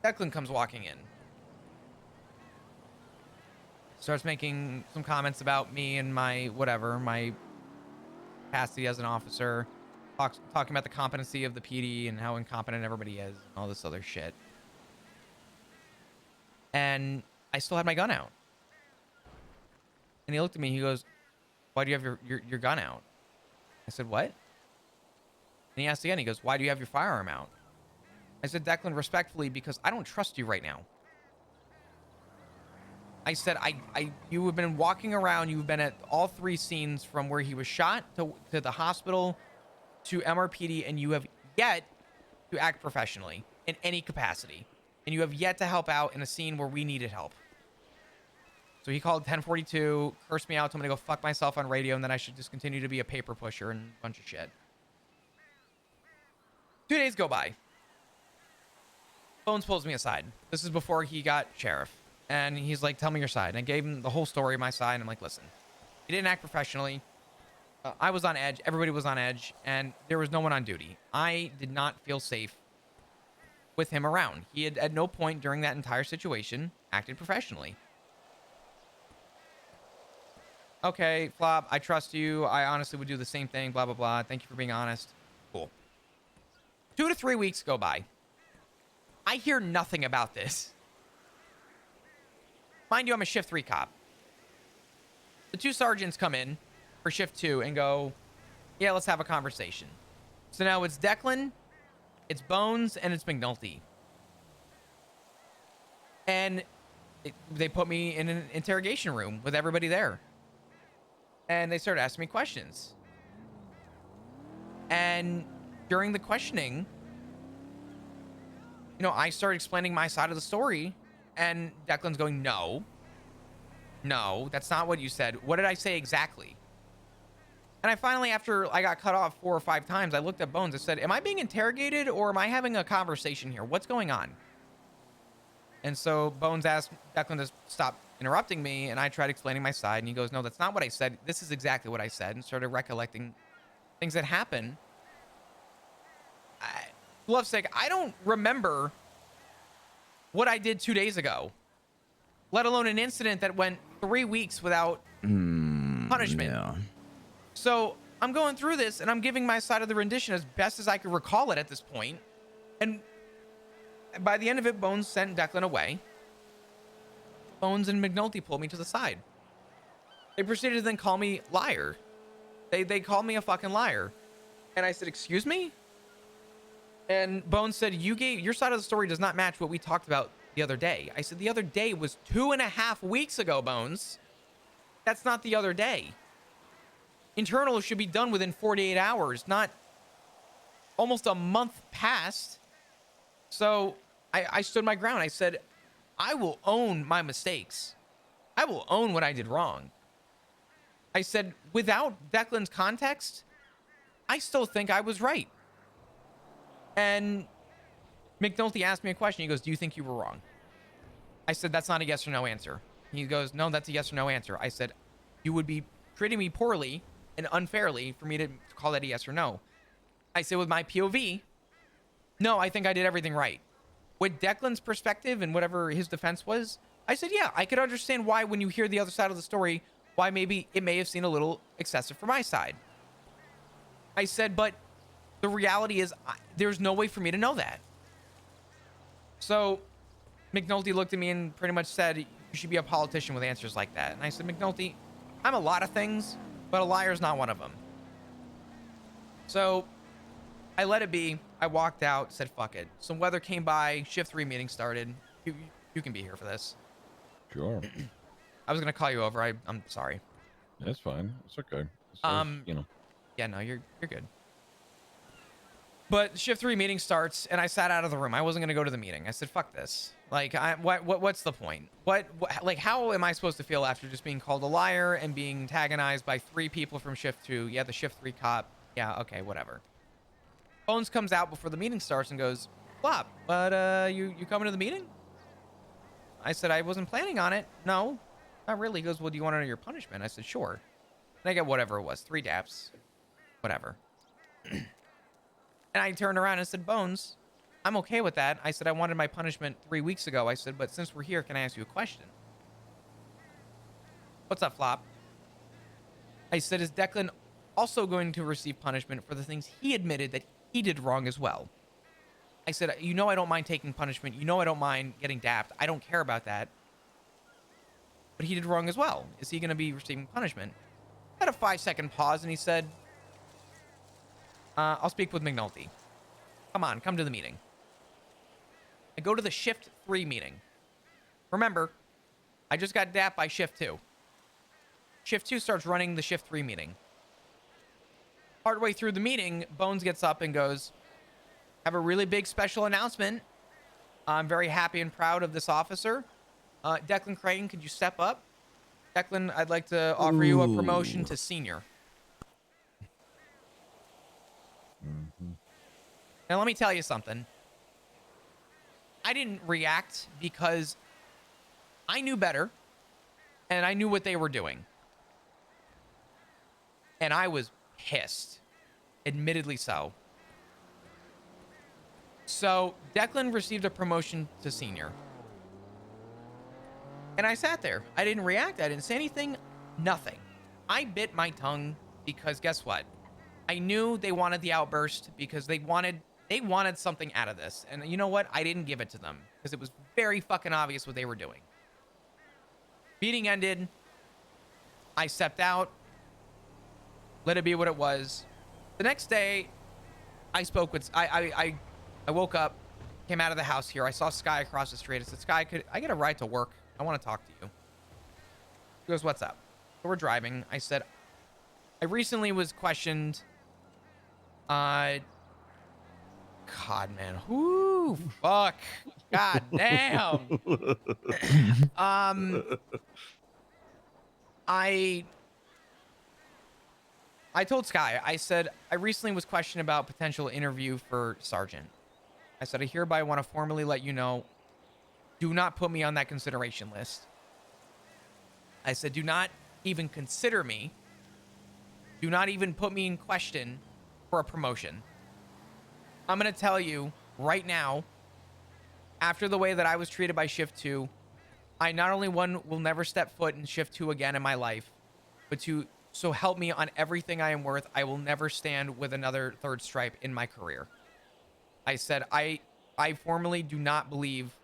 Declan comes walking in. Starts making some comments about me and my whatever, my capacity as an officer. Talking about the competency of the PD and how incompetent everybody is and all this other shit. And I still had my gun out. And he looked at me, he goes, why do you have your gun out? I said, what? And he asked again, he goes, why do you have your firearm out? I said, Declan, respectfully, because I don't trust you right now. I said, you have been walking around, you've been at all 3 scenes from where he was shot to the hospital to MRPD, and you have yet to act professionally in any capacity. And you have yet to help out in a scene where we needed help. So he called 1042, cursed me out, told me to go fuck myself on radio, and then I should just continue to be a paper pusher and a bunch of shit. 2 days go by. Bones pulls me aside. This is before he got sheriff. And he's like, tell me your side. And I gave him the whole story of my side. And I'm like, listen, he didn't act professionally. I was on edge. Everybody was on edge. And there was no one on duty. I did not feel safe with him around. He had at no point during that entire situation acted professionally. Okay, Flop, I trust you. I honestly would do the same thing, blah, blah, blah. Thank you for being honest. Cool. 2 to 3 weeks go by. I hear nothing about this. Mind you, I'm a shift 3 cop. The 2 sergeants come in for shift 2 and go, yeah, let's have a conversation. So now it's Declan, it's Bones, and it's McNulty. And they put me in an interrogation room with everybody there. And they started asking me questions. And during the questioning, you know, I started explaining my side of the story. And Declan's going, no, that's not what you said. What did I say exactly? And I finally, after I got cut off 4 or 5 times, I looked at Bones and said, am I being interrogated or am I having a conversation here? What's going on? And so Bones asked Declan to stop interrupting me, and I tried explaining my side, and he goes, no, that's not what I said. This is exactly what I said, and started recollecting things that happened. Love's sake, I don't remember what I did 2 days ago, let alone an incident that went 3 weeks without punishment. Yeah. So I'm going through this, and I'm giving my side of the rendition as best as I could recall it at this point. And by the end of it, Bones sent Declan away. Bones and McNulty pulled me to the side. They proceeded to then call me liar. They called me a fucking liar. And I said, excuse me? And Bones said, your side of the story does not match what we talked about the other day. I said, the other day was 2.5 weeks ago, Bones. That's not the other day. Internal should be done within 48 hours, not almost a month past. So I stood my ground. I said, I will own my mistakes. I will own what I did wrong. I said, without Declan's context, I still think I was right. And McNulty asked me a question. He goes, do you think you were wrong? I said, that's not a yes or no answer. He goes, no, that's a yes or no answer. I said, you would be treating me poorly and unfairly for me to call that a yes or no. I said, with my POV, no, I think I did everything right. With Declan's perspective and whatever his defense was, I said, yeah, I could understand why when you hear the other side of the story, why maybe it may have seemed a little excessive for my side. I said, but the reality is there's no way for me to know that. So McNulty looked at me and pretty much said, you should be a politician with answers like that. And I said, McNulty, I'm a lot of things, but a liar's not one of them. So I let it be. I walked out, said, fuck it. Some weather came by, shift 3 meeting started. You can be here for this. Sure. I was going to call you over. I'm sorry. That's fine. It's okay. You know. Yeah, no, you're good. But shift 3 meeting starts, and I sat out of the room. I wasn't going to go to the meeting. I said, fuck this. Like, what's the point? Like, how am I supposed to feel after just being called a liar and being antagonized by 3 people from shift 2? Yeah, the shift 3 cop. Yeah, okay, whatever. Bones comes out before the meeting starts and goes, Flop, but you coming to the meeting? I said, I wasn't planning on it. No, not really. He goes, well, do you want to know your punishment? I said, sure. And I get whatever it was, 3 daps, whatever. And I turned around and said, Bones, I'm okay with that. I said, I wanted my punishment 3 weeks ago. I said, but since we're here, can I ask you a question? What's up, Flop? I said, is Declan also going to receive punishment for the things he admitted that he did wrong as well? I said, you know I don't mind taking punishment. You know I don't mind getting dapped. I don't care about that. But he did wrong as well. Is he going to be receiving punishment? I had a 5-second pause, and he said, I'll speak with McNulty. Come on, come to the meeting. I go to the shift 3 meeting. Remember, I just got dapped by shift 2. Shift 2 starts running the shift 3 meeting. Partway through the meeting, Bones gets up and goes, have a really big special announcement. I'm very happy and proud of this officer. Declan Creighton, could you step up? Declan, I'd like to offer you a promotion to senior. Now, let me tell you something. I didn't react because I knew better, and I knew what they were doing. And I was pissed. Admittedly so. So, Declan received a promotion to senior. And I sat there. I didn't react. I didn't say anything. Nothing. I bit my tongue because guess what? I knew they wanted the outburst because they wanted something out of this. And you know what? I didn't give it to them because it was very fucking obvious what they were doing. Meeting ended. I stepped out, let it be what it was. The next day, I spoke with, I woke up, came out of the house here. I saw Sky across the street. I said, Sky, could I get a ride to work? I want to talk to you. He goes, what's up? So we're driving. I said, I recently was questioned. God, man. Whoo, fuck. God damn. I told Sky, I said, I recently was questioned about potential interview for sergeant. I said, I hereby want to formally let you know, do not put me on that consideration list. I said, do not even consider me. Do not even put me in question for a promotion. I'm going to tell you right now, after the way that I was treated by Shift 2, I not only will never step foot in Shift 2 again in my life, but so help me on everything I am worth, I will never stand with another third stripe in my career. I said, I formally do not believe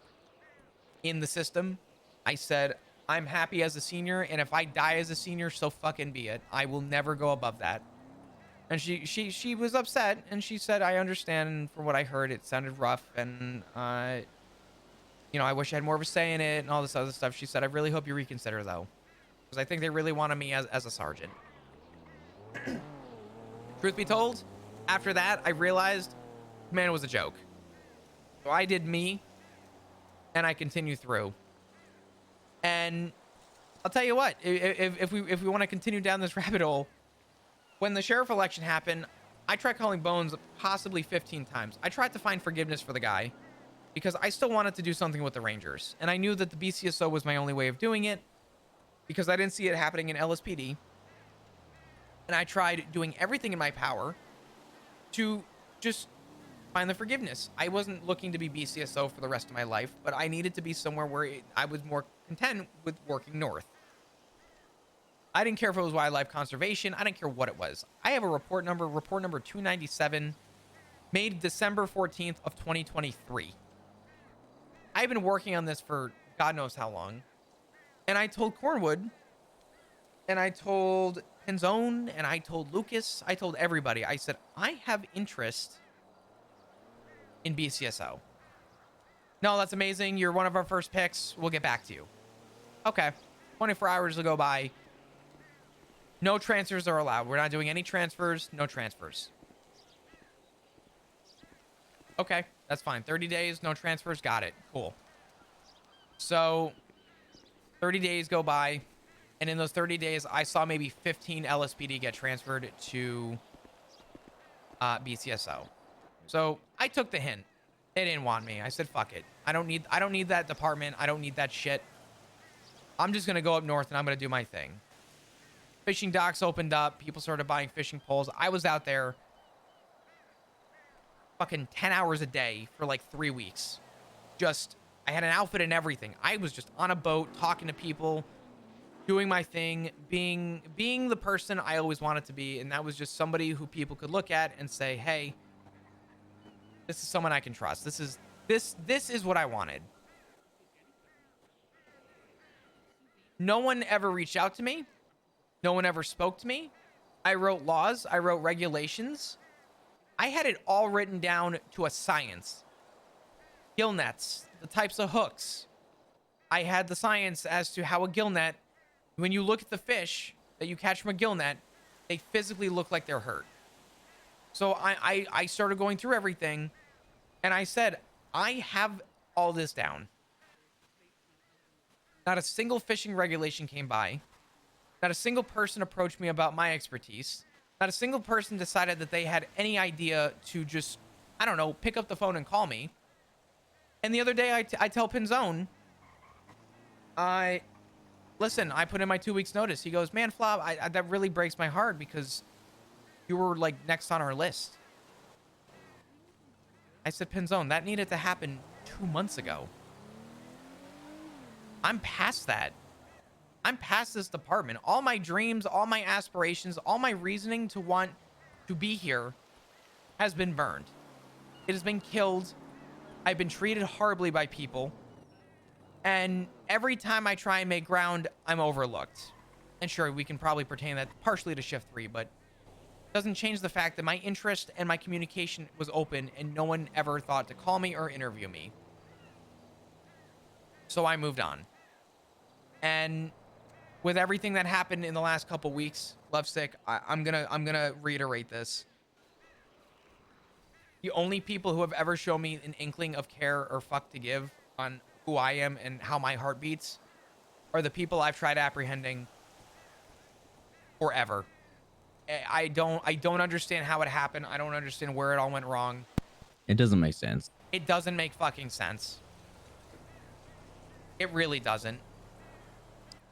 in the system. I said, I'm happy as a senior, and if I die as a senior, so fucking be it. I will never go above that. And she was upset, and she said, I understand, and from what I heard, it sounded rough, and you know, I wish I had more of a say in it and all this other stuff. She said, I really hope you reconsider, though, because I think they really wanted me as a sergeant. Truth be told, after that, I realized, man, it was a joke. So I did me, and I continued through. And I'll tell you what, if we want to continue down this rabbit hole, when the sheriff election happened, I tried calling Bones possibly 15 times. I tried to find forgiveness for the guy because I still wanted to do something with the Rangers. And I knew that the BCSO was my only way of doing it because I didn't see it happening in LSPD. And I tried doing everything in my power to just find the forgiveness. I wasn't looking to be BCSO for the rest of my life, but I needed to be somewhere where I was more content with working north. I didn't care if it was wildlife conservation. I didn't care what it was. I have a report number 297, made December 14th of 2023. I've been working on this for God knows how long. And I told Cornwood, and I told Penzone, and I told Lucas, I told everybody, I said, I have interest in BCSO. No, that's amazing. You're one of our first picks. We'll get back to you. Okay. 24 hours will go by. No transfers are allowed. We're not doing any transfers. No transfers. Okay, that's fine. 30 days, no transfers. Got it. Cool. So 30 days go by. And in those 30 days, I saw maybe 15 LSPD get transferred to BCSO. So I took the hint. They didn't want me. I said, fuck it. I don't need that department. I don't need that shit. I'm just going to go up north and I'm going to do my thing. Fishing docks opened up. People started buying fishing poles. I was out there fucking 10 hours a day for like 3 weeks. I had an outfit and everything. I was just on a boat talking to people, doing my thing, being the person I always wanted to be. And that was just somebody who people could look at and say, hey, this is someone I can trust. This is what I wanted. No one ever reached out to me. No one ever spoke to me. I wrote laws. I wrote regulations. I had it all written down to a science. Gill nets, the types of hooks. I had the science as to how a gill net, when you look at the fish that you catch from a gill net, they physically look like they're hurt. So I started going through everything, and I said, I have all this down. Not a single fishing regulation came by. Not a single person approached me about my expertise. Not a single person decided that they had any idea to just, I don't know, pick up the phone and call me. And the other day, I tell Penzone, listen, I put in my 2 weeks notice. He goes, man, Flop, that really breaks my heart because you were like next on our list. I said, Penzone, that needed to happen 2 months ago. I'm past that. I'm past this department. All my dreams, all my aspirations, all my reasoning to want to be here has been burned. It has been killed. I've been treated horribly by people. And every time I try and make ground, I'm overlooked. And sure, we can probably pertain that partially to shift 3, but doesn't change the fact that my interest and my communication was open and no one ever thought to call me or interview me. So I moved on. And with everything that happened in the last couple weeks, Lovesick, I'm gonna reiterate this. The only people who have ever shown me an inkling of care or fuck to give on who I am and how my heart beats are the people I've tried apprehending forever. I don't understand how it happened. I don't understand where it all went wrong. It doesn't make sense. It doesn't make fucking sense. It really doesn't.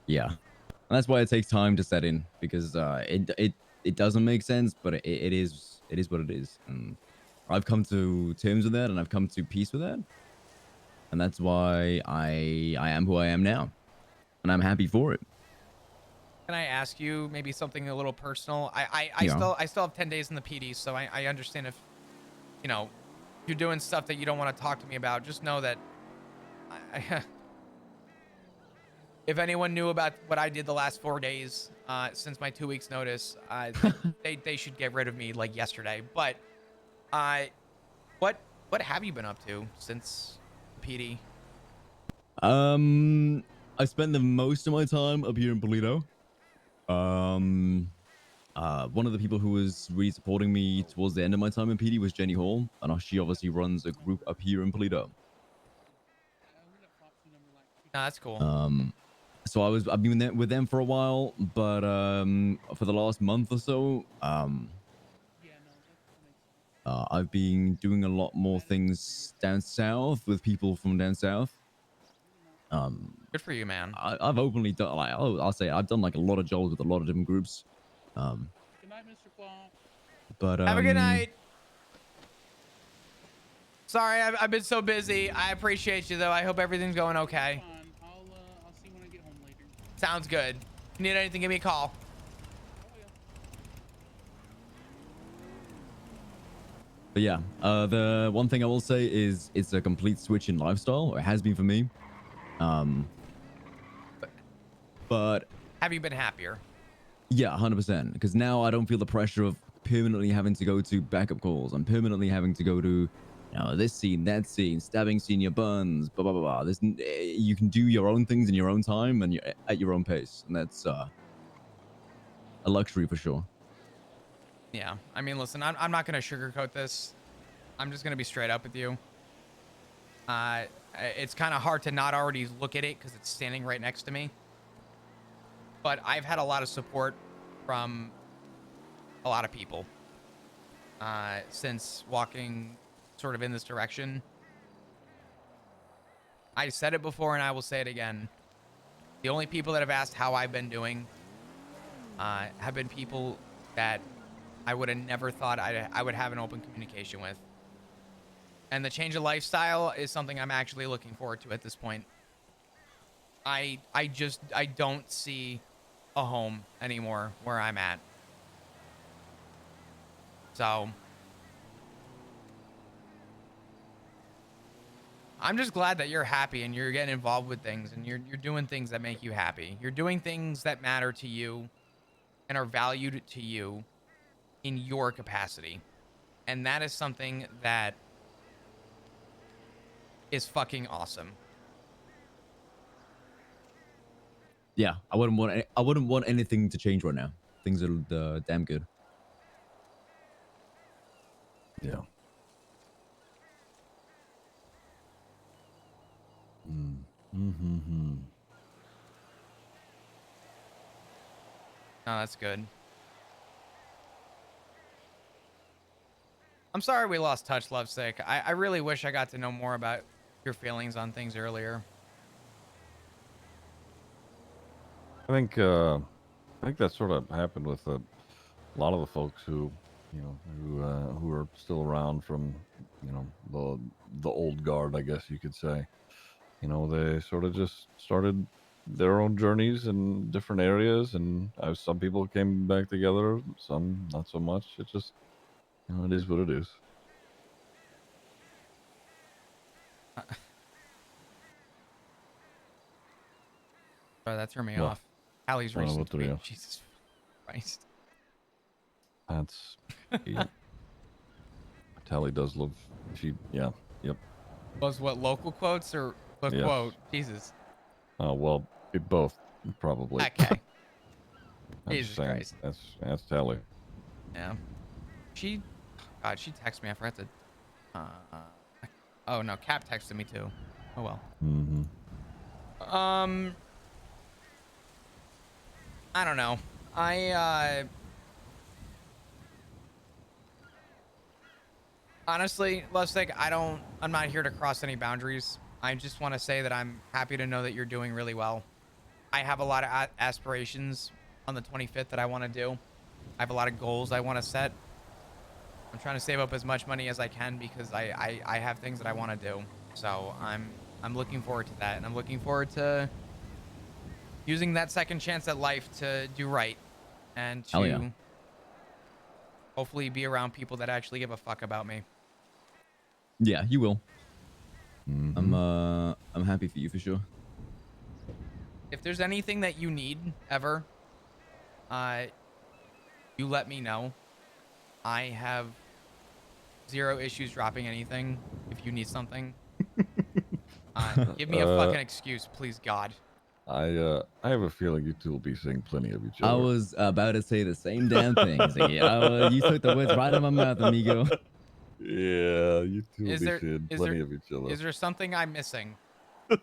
Yeah, and that's why it takes time to set in, because it doesn't make sense, but it is what it is, and I've come to terms with that, and I've come to peace with that, and that's why I am who I am now, and I'm happy for it. Can I ask you maybe something a little personal? I Yeah. still have 10 days in the PD, so I understand if, you know, you're doing stuff that you don't want to talk to me about. Just know that if anyone knew about what I did the last 4 days since my 2 weeks notice, they should get rid of me like yesterday. But what have you been up to since PD? I spent the most of my time up here in Polito. One of the people who was really supporting me towards the end of my time in PD was Jenny Hall, and she obviously runs a group up here in Polito. No, that's cool. So I've been there with them for a while, but for the last month or so, I've been doing a lot more things down south with people from down south. Good for you, man. I've openly done, like, I'll say I've done like a lot of jobs with a lot of different groups. Good night, Mr. Claw. But Have a good night. Sorry, I've been so busy. I appreciate you though. I hope everything's going okay. I'll see when I get home later. Sounds good. If you need anything, give me a call. But yeah, the one thing I will say is it's a complete switch in lifestyle, or it has been for me. But Have you been happier? yeah, 100%. Because now I don't feel the pressure of permanently having to go to backup calls. I'm permanently having to go to, you know, this scene, that scene, stabbing senior buns, blah blah blah blah. You can do your own things in your own time and you're at your own pace, and that's a luxury for sure. Yeah. I mean, listen, I'm not going to sugarcoat this. I'm just going to be straight up with you. It's kind of hard to not already look at it because it's standing right next to me. But I've had a lot of support from a lot of people since walking sort of in this direction. I said it before and I will say it again. The only people that have asked how I've been doing have been people that I would have never thought I would have an open communication with. And the change of lifestyle is something I'm actually looking forward to at this point. I don't see a home anymore where I'm at. So I'm just glad that you're happy and you're getting involved with things and you're doing things that make you happy. You're doing things that matter to you and are valued to you in your capacity. And that is something that is fucking awesome. Yeah, I wouldn't want anything to change right now. Things are damn good. Yeah. Mm-hmm. Oh, that's good. I'm sorry we lost touch, Lovesick. I really wish I got to know more about your feelings on things earlier. I think that sort of happened with a lot of the folks who, you know, who are still around from, you know, the old guard, I guess you could say. You know, they sort of just started their own journeys in different areas, and some people came back together, some not so much. It just, you know, it is what it is. Sorry, that threw me Well. off. Allie's One recent of the tweet. three. Jesus Christ. That's Tally does love. Yeah. Yep. Was what, local quotes or the Yes. quote? Jesus. Well, both probably. Okay. I'm Jesus just saying, Christ. That's Tally. Yeah. She texted me. I forgot to. Oh no, Cap texted me too. Oh well. Mm-hmm. I don't know. Honestly, Lovesick, I'm not here to cross any boundaries. I just want to say that I'm happy to know that you're doing really well. I have a lot of aspirations on the 25th that I want to do. I have a lot of goals I want to set. I'm trying to save up as much money as I can because I have things that I want to do. So I'm looking forward to that, and I'm looking forward to using that second chance at life to do right and to hopefully be around people that actually give a fuck about me. Yeah, you will. Mm-hmm. I'm happy for you for sure. If there's anything that you need ever, you let me know. I have zero issues dropping anything if you need something. Give me a fucking excuse, please, God. I have a feeling you two will be seeing plenty of each I other. was about to say the same damn thing. Ziggy. You took the words right out of my mouth, amigo. Yeah, you two will Is be there seeing is plenty there of each other. is there something I'm missing? You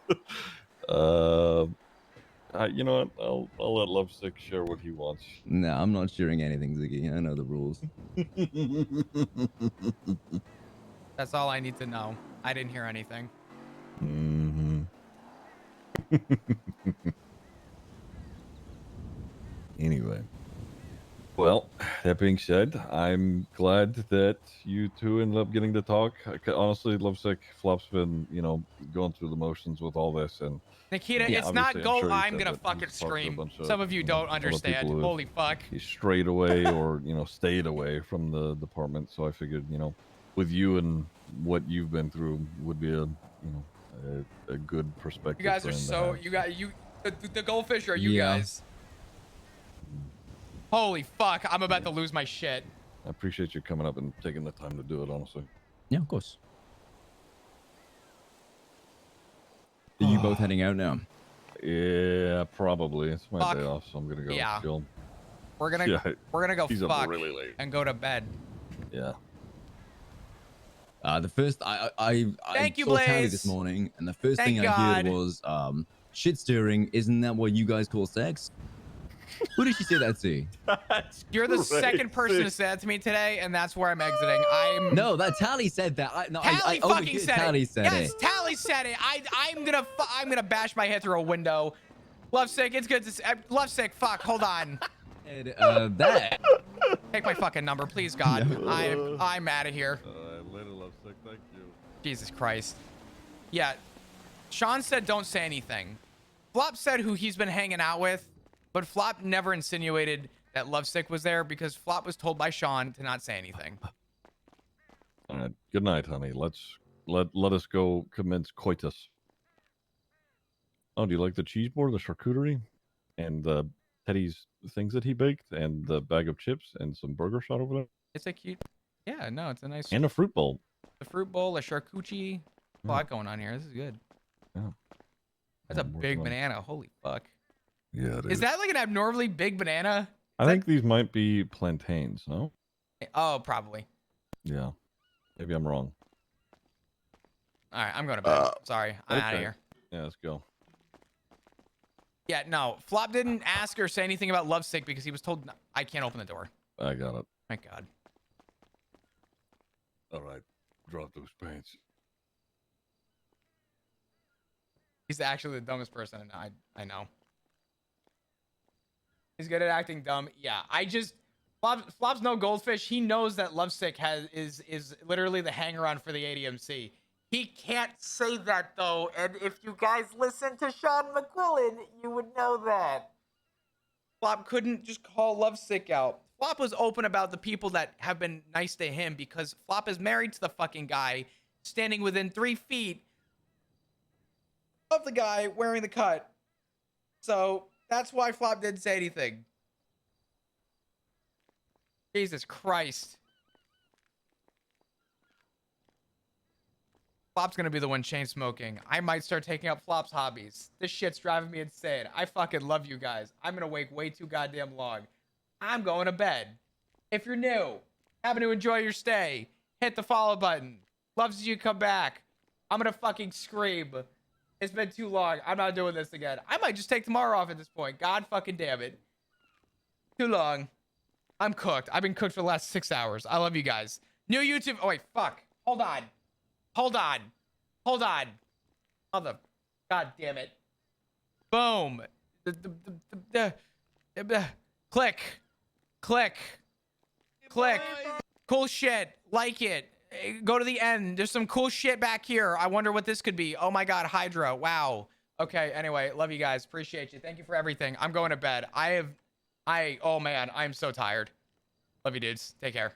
know what? I'll let Lovesick share what he wants. No, I'm not sharing anything, Ziggy. I know the rules. That's all I need to know. I didn't hear anything. Mm-hmm. Anyway. Well, that being said, I'm glad that you two ended up getting to talk. Honestly, Lovesick, Flop's been, going through the motions with all this, and Nikita, it's obviously, not gold. sure he I'm said gonna that fucking he's talked to a scream. bunch of, Some of you don't other people understand. who have Holy fuck. strayed away or stayed away from the department. So I figured, with you and what you've been through, would be a good perspective. You guys for are him to so have. the goldfish are you Yeah. guys. Holy fuck, I'm about to lose my shit. I appreciate you coming up and taking the time to do it, honestly. Yeah, of course. Are you both heading out now? Yeah, probably. It's my Fuck. day off, so I'm gonna go Yeah. chill. We're gonna go he's up fuck really late. and go to bed. Yeah. The first I Thank you, saw Tally Blaze. this morning, and the first Thank thing I heard God. was shit stirring. Isn't that what you guys call sex? Who did she say that to? You're the second person to say that to me today, and that's where I'm exiting. No, that Tally said that. I Tally fucking overheard said Tally it. said Yes, it. Tally said it. I'm gonna bash my head through a window. Lovesick, it's good to see. Lovesick, fuck, hold on. That. Take my fucking number, please, God. I'm out of here. Later, Lovesick. Thank you. Jesus Christ. Yeah, Sean said don't say anything. Flop said who he's been hanging out with, but Flop never insinuated that Lovesick was there because Flop was told by Sean to not say anything. All right. Good night, honey. Let us go commence coitus. Oh, do you like the cheese board, the charcuterie, and the Teddy's things that he baked, and the bag of chips, and some burger shot over there, It's a cute. Yeah, no, it's a nice. and a fruit bowl? The fruit bowl, a charcuterie. A lot going on here. This is good. Yeah. That's a big banana. Holy fuck. Yeah, it Is that like an abnormally big banana? I think these might be plantains. No. Oh, probably. Yeah. Maybe I'm wrong. All right, I'm going to bed. Sorry, I'm out of Okay. here. Yeah, let's go. Yeah, no. Flop didn't ask or say anything about Lovesick because he was told I can't open the door. I got it. Thank God. All right. Drop those pants. He's actually the dumbest person I know. He's good at acting dumb. Yeah, Flop's no goldfish. He knows that Lovesick is literally the hanger-on for the ADMC. He can't say that though, and if you guys listen to Sean McQuillan, you would know that. Flop couldn't just call Lovesick out. Flop was open about the people that have been nice to him because Flop is married to the fucking guy standing within 3 feet of the guy wearing the cut. So That's why Flop didn't say anything. Jesus Christ. Flop's gonna be the one chain smoking. I might start taking up Flop's hobbies. This shit's driving me insane. I fucking love you guys. I'm gonna wait way too goddamn long. I'm going to bed. If you're new, having to enjoy your stay, hit the follow button. Love to see you come back. I'm gonna fucking scream. It's been too long. I'm not doing this again. I might just take tomorrow off at this point. God fucking damn it. Too long. I'm cooked. I've been cooked for the last 6 hours. I love you guys. New YouTube. Oh, wait. Fuck. Hold on. Hold on. Hold on. Mother. God damn it. Boom. Click. Click. Click. Cool shit. Like it. Go to the end. There's some cool shit back here. I wonder what this could be. Oh my God. Hydra. Wow. Okay. Anyway, love you guys. Appreciate you. Thank you for everything. I'm going to bed. Oh man, I'm so tired. Love you dudes. Take care.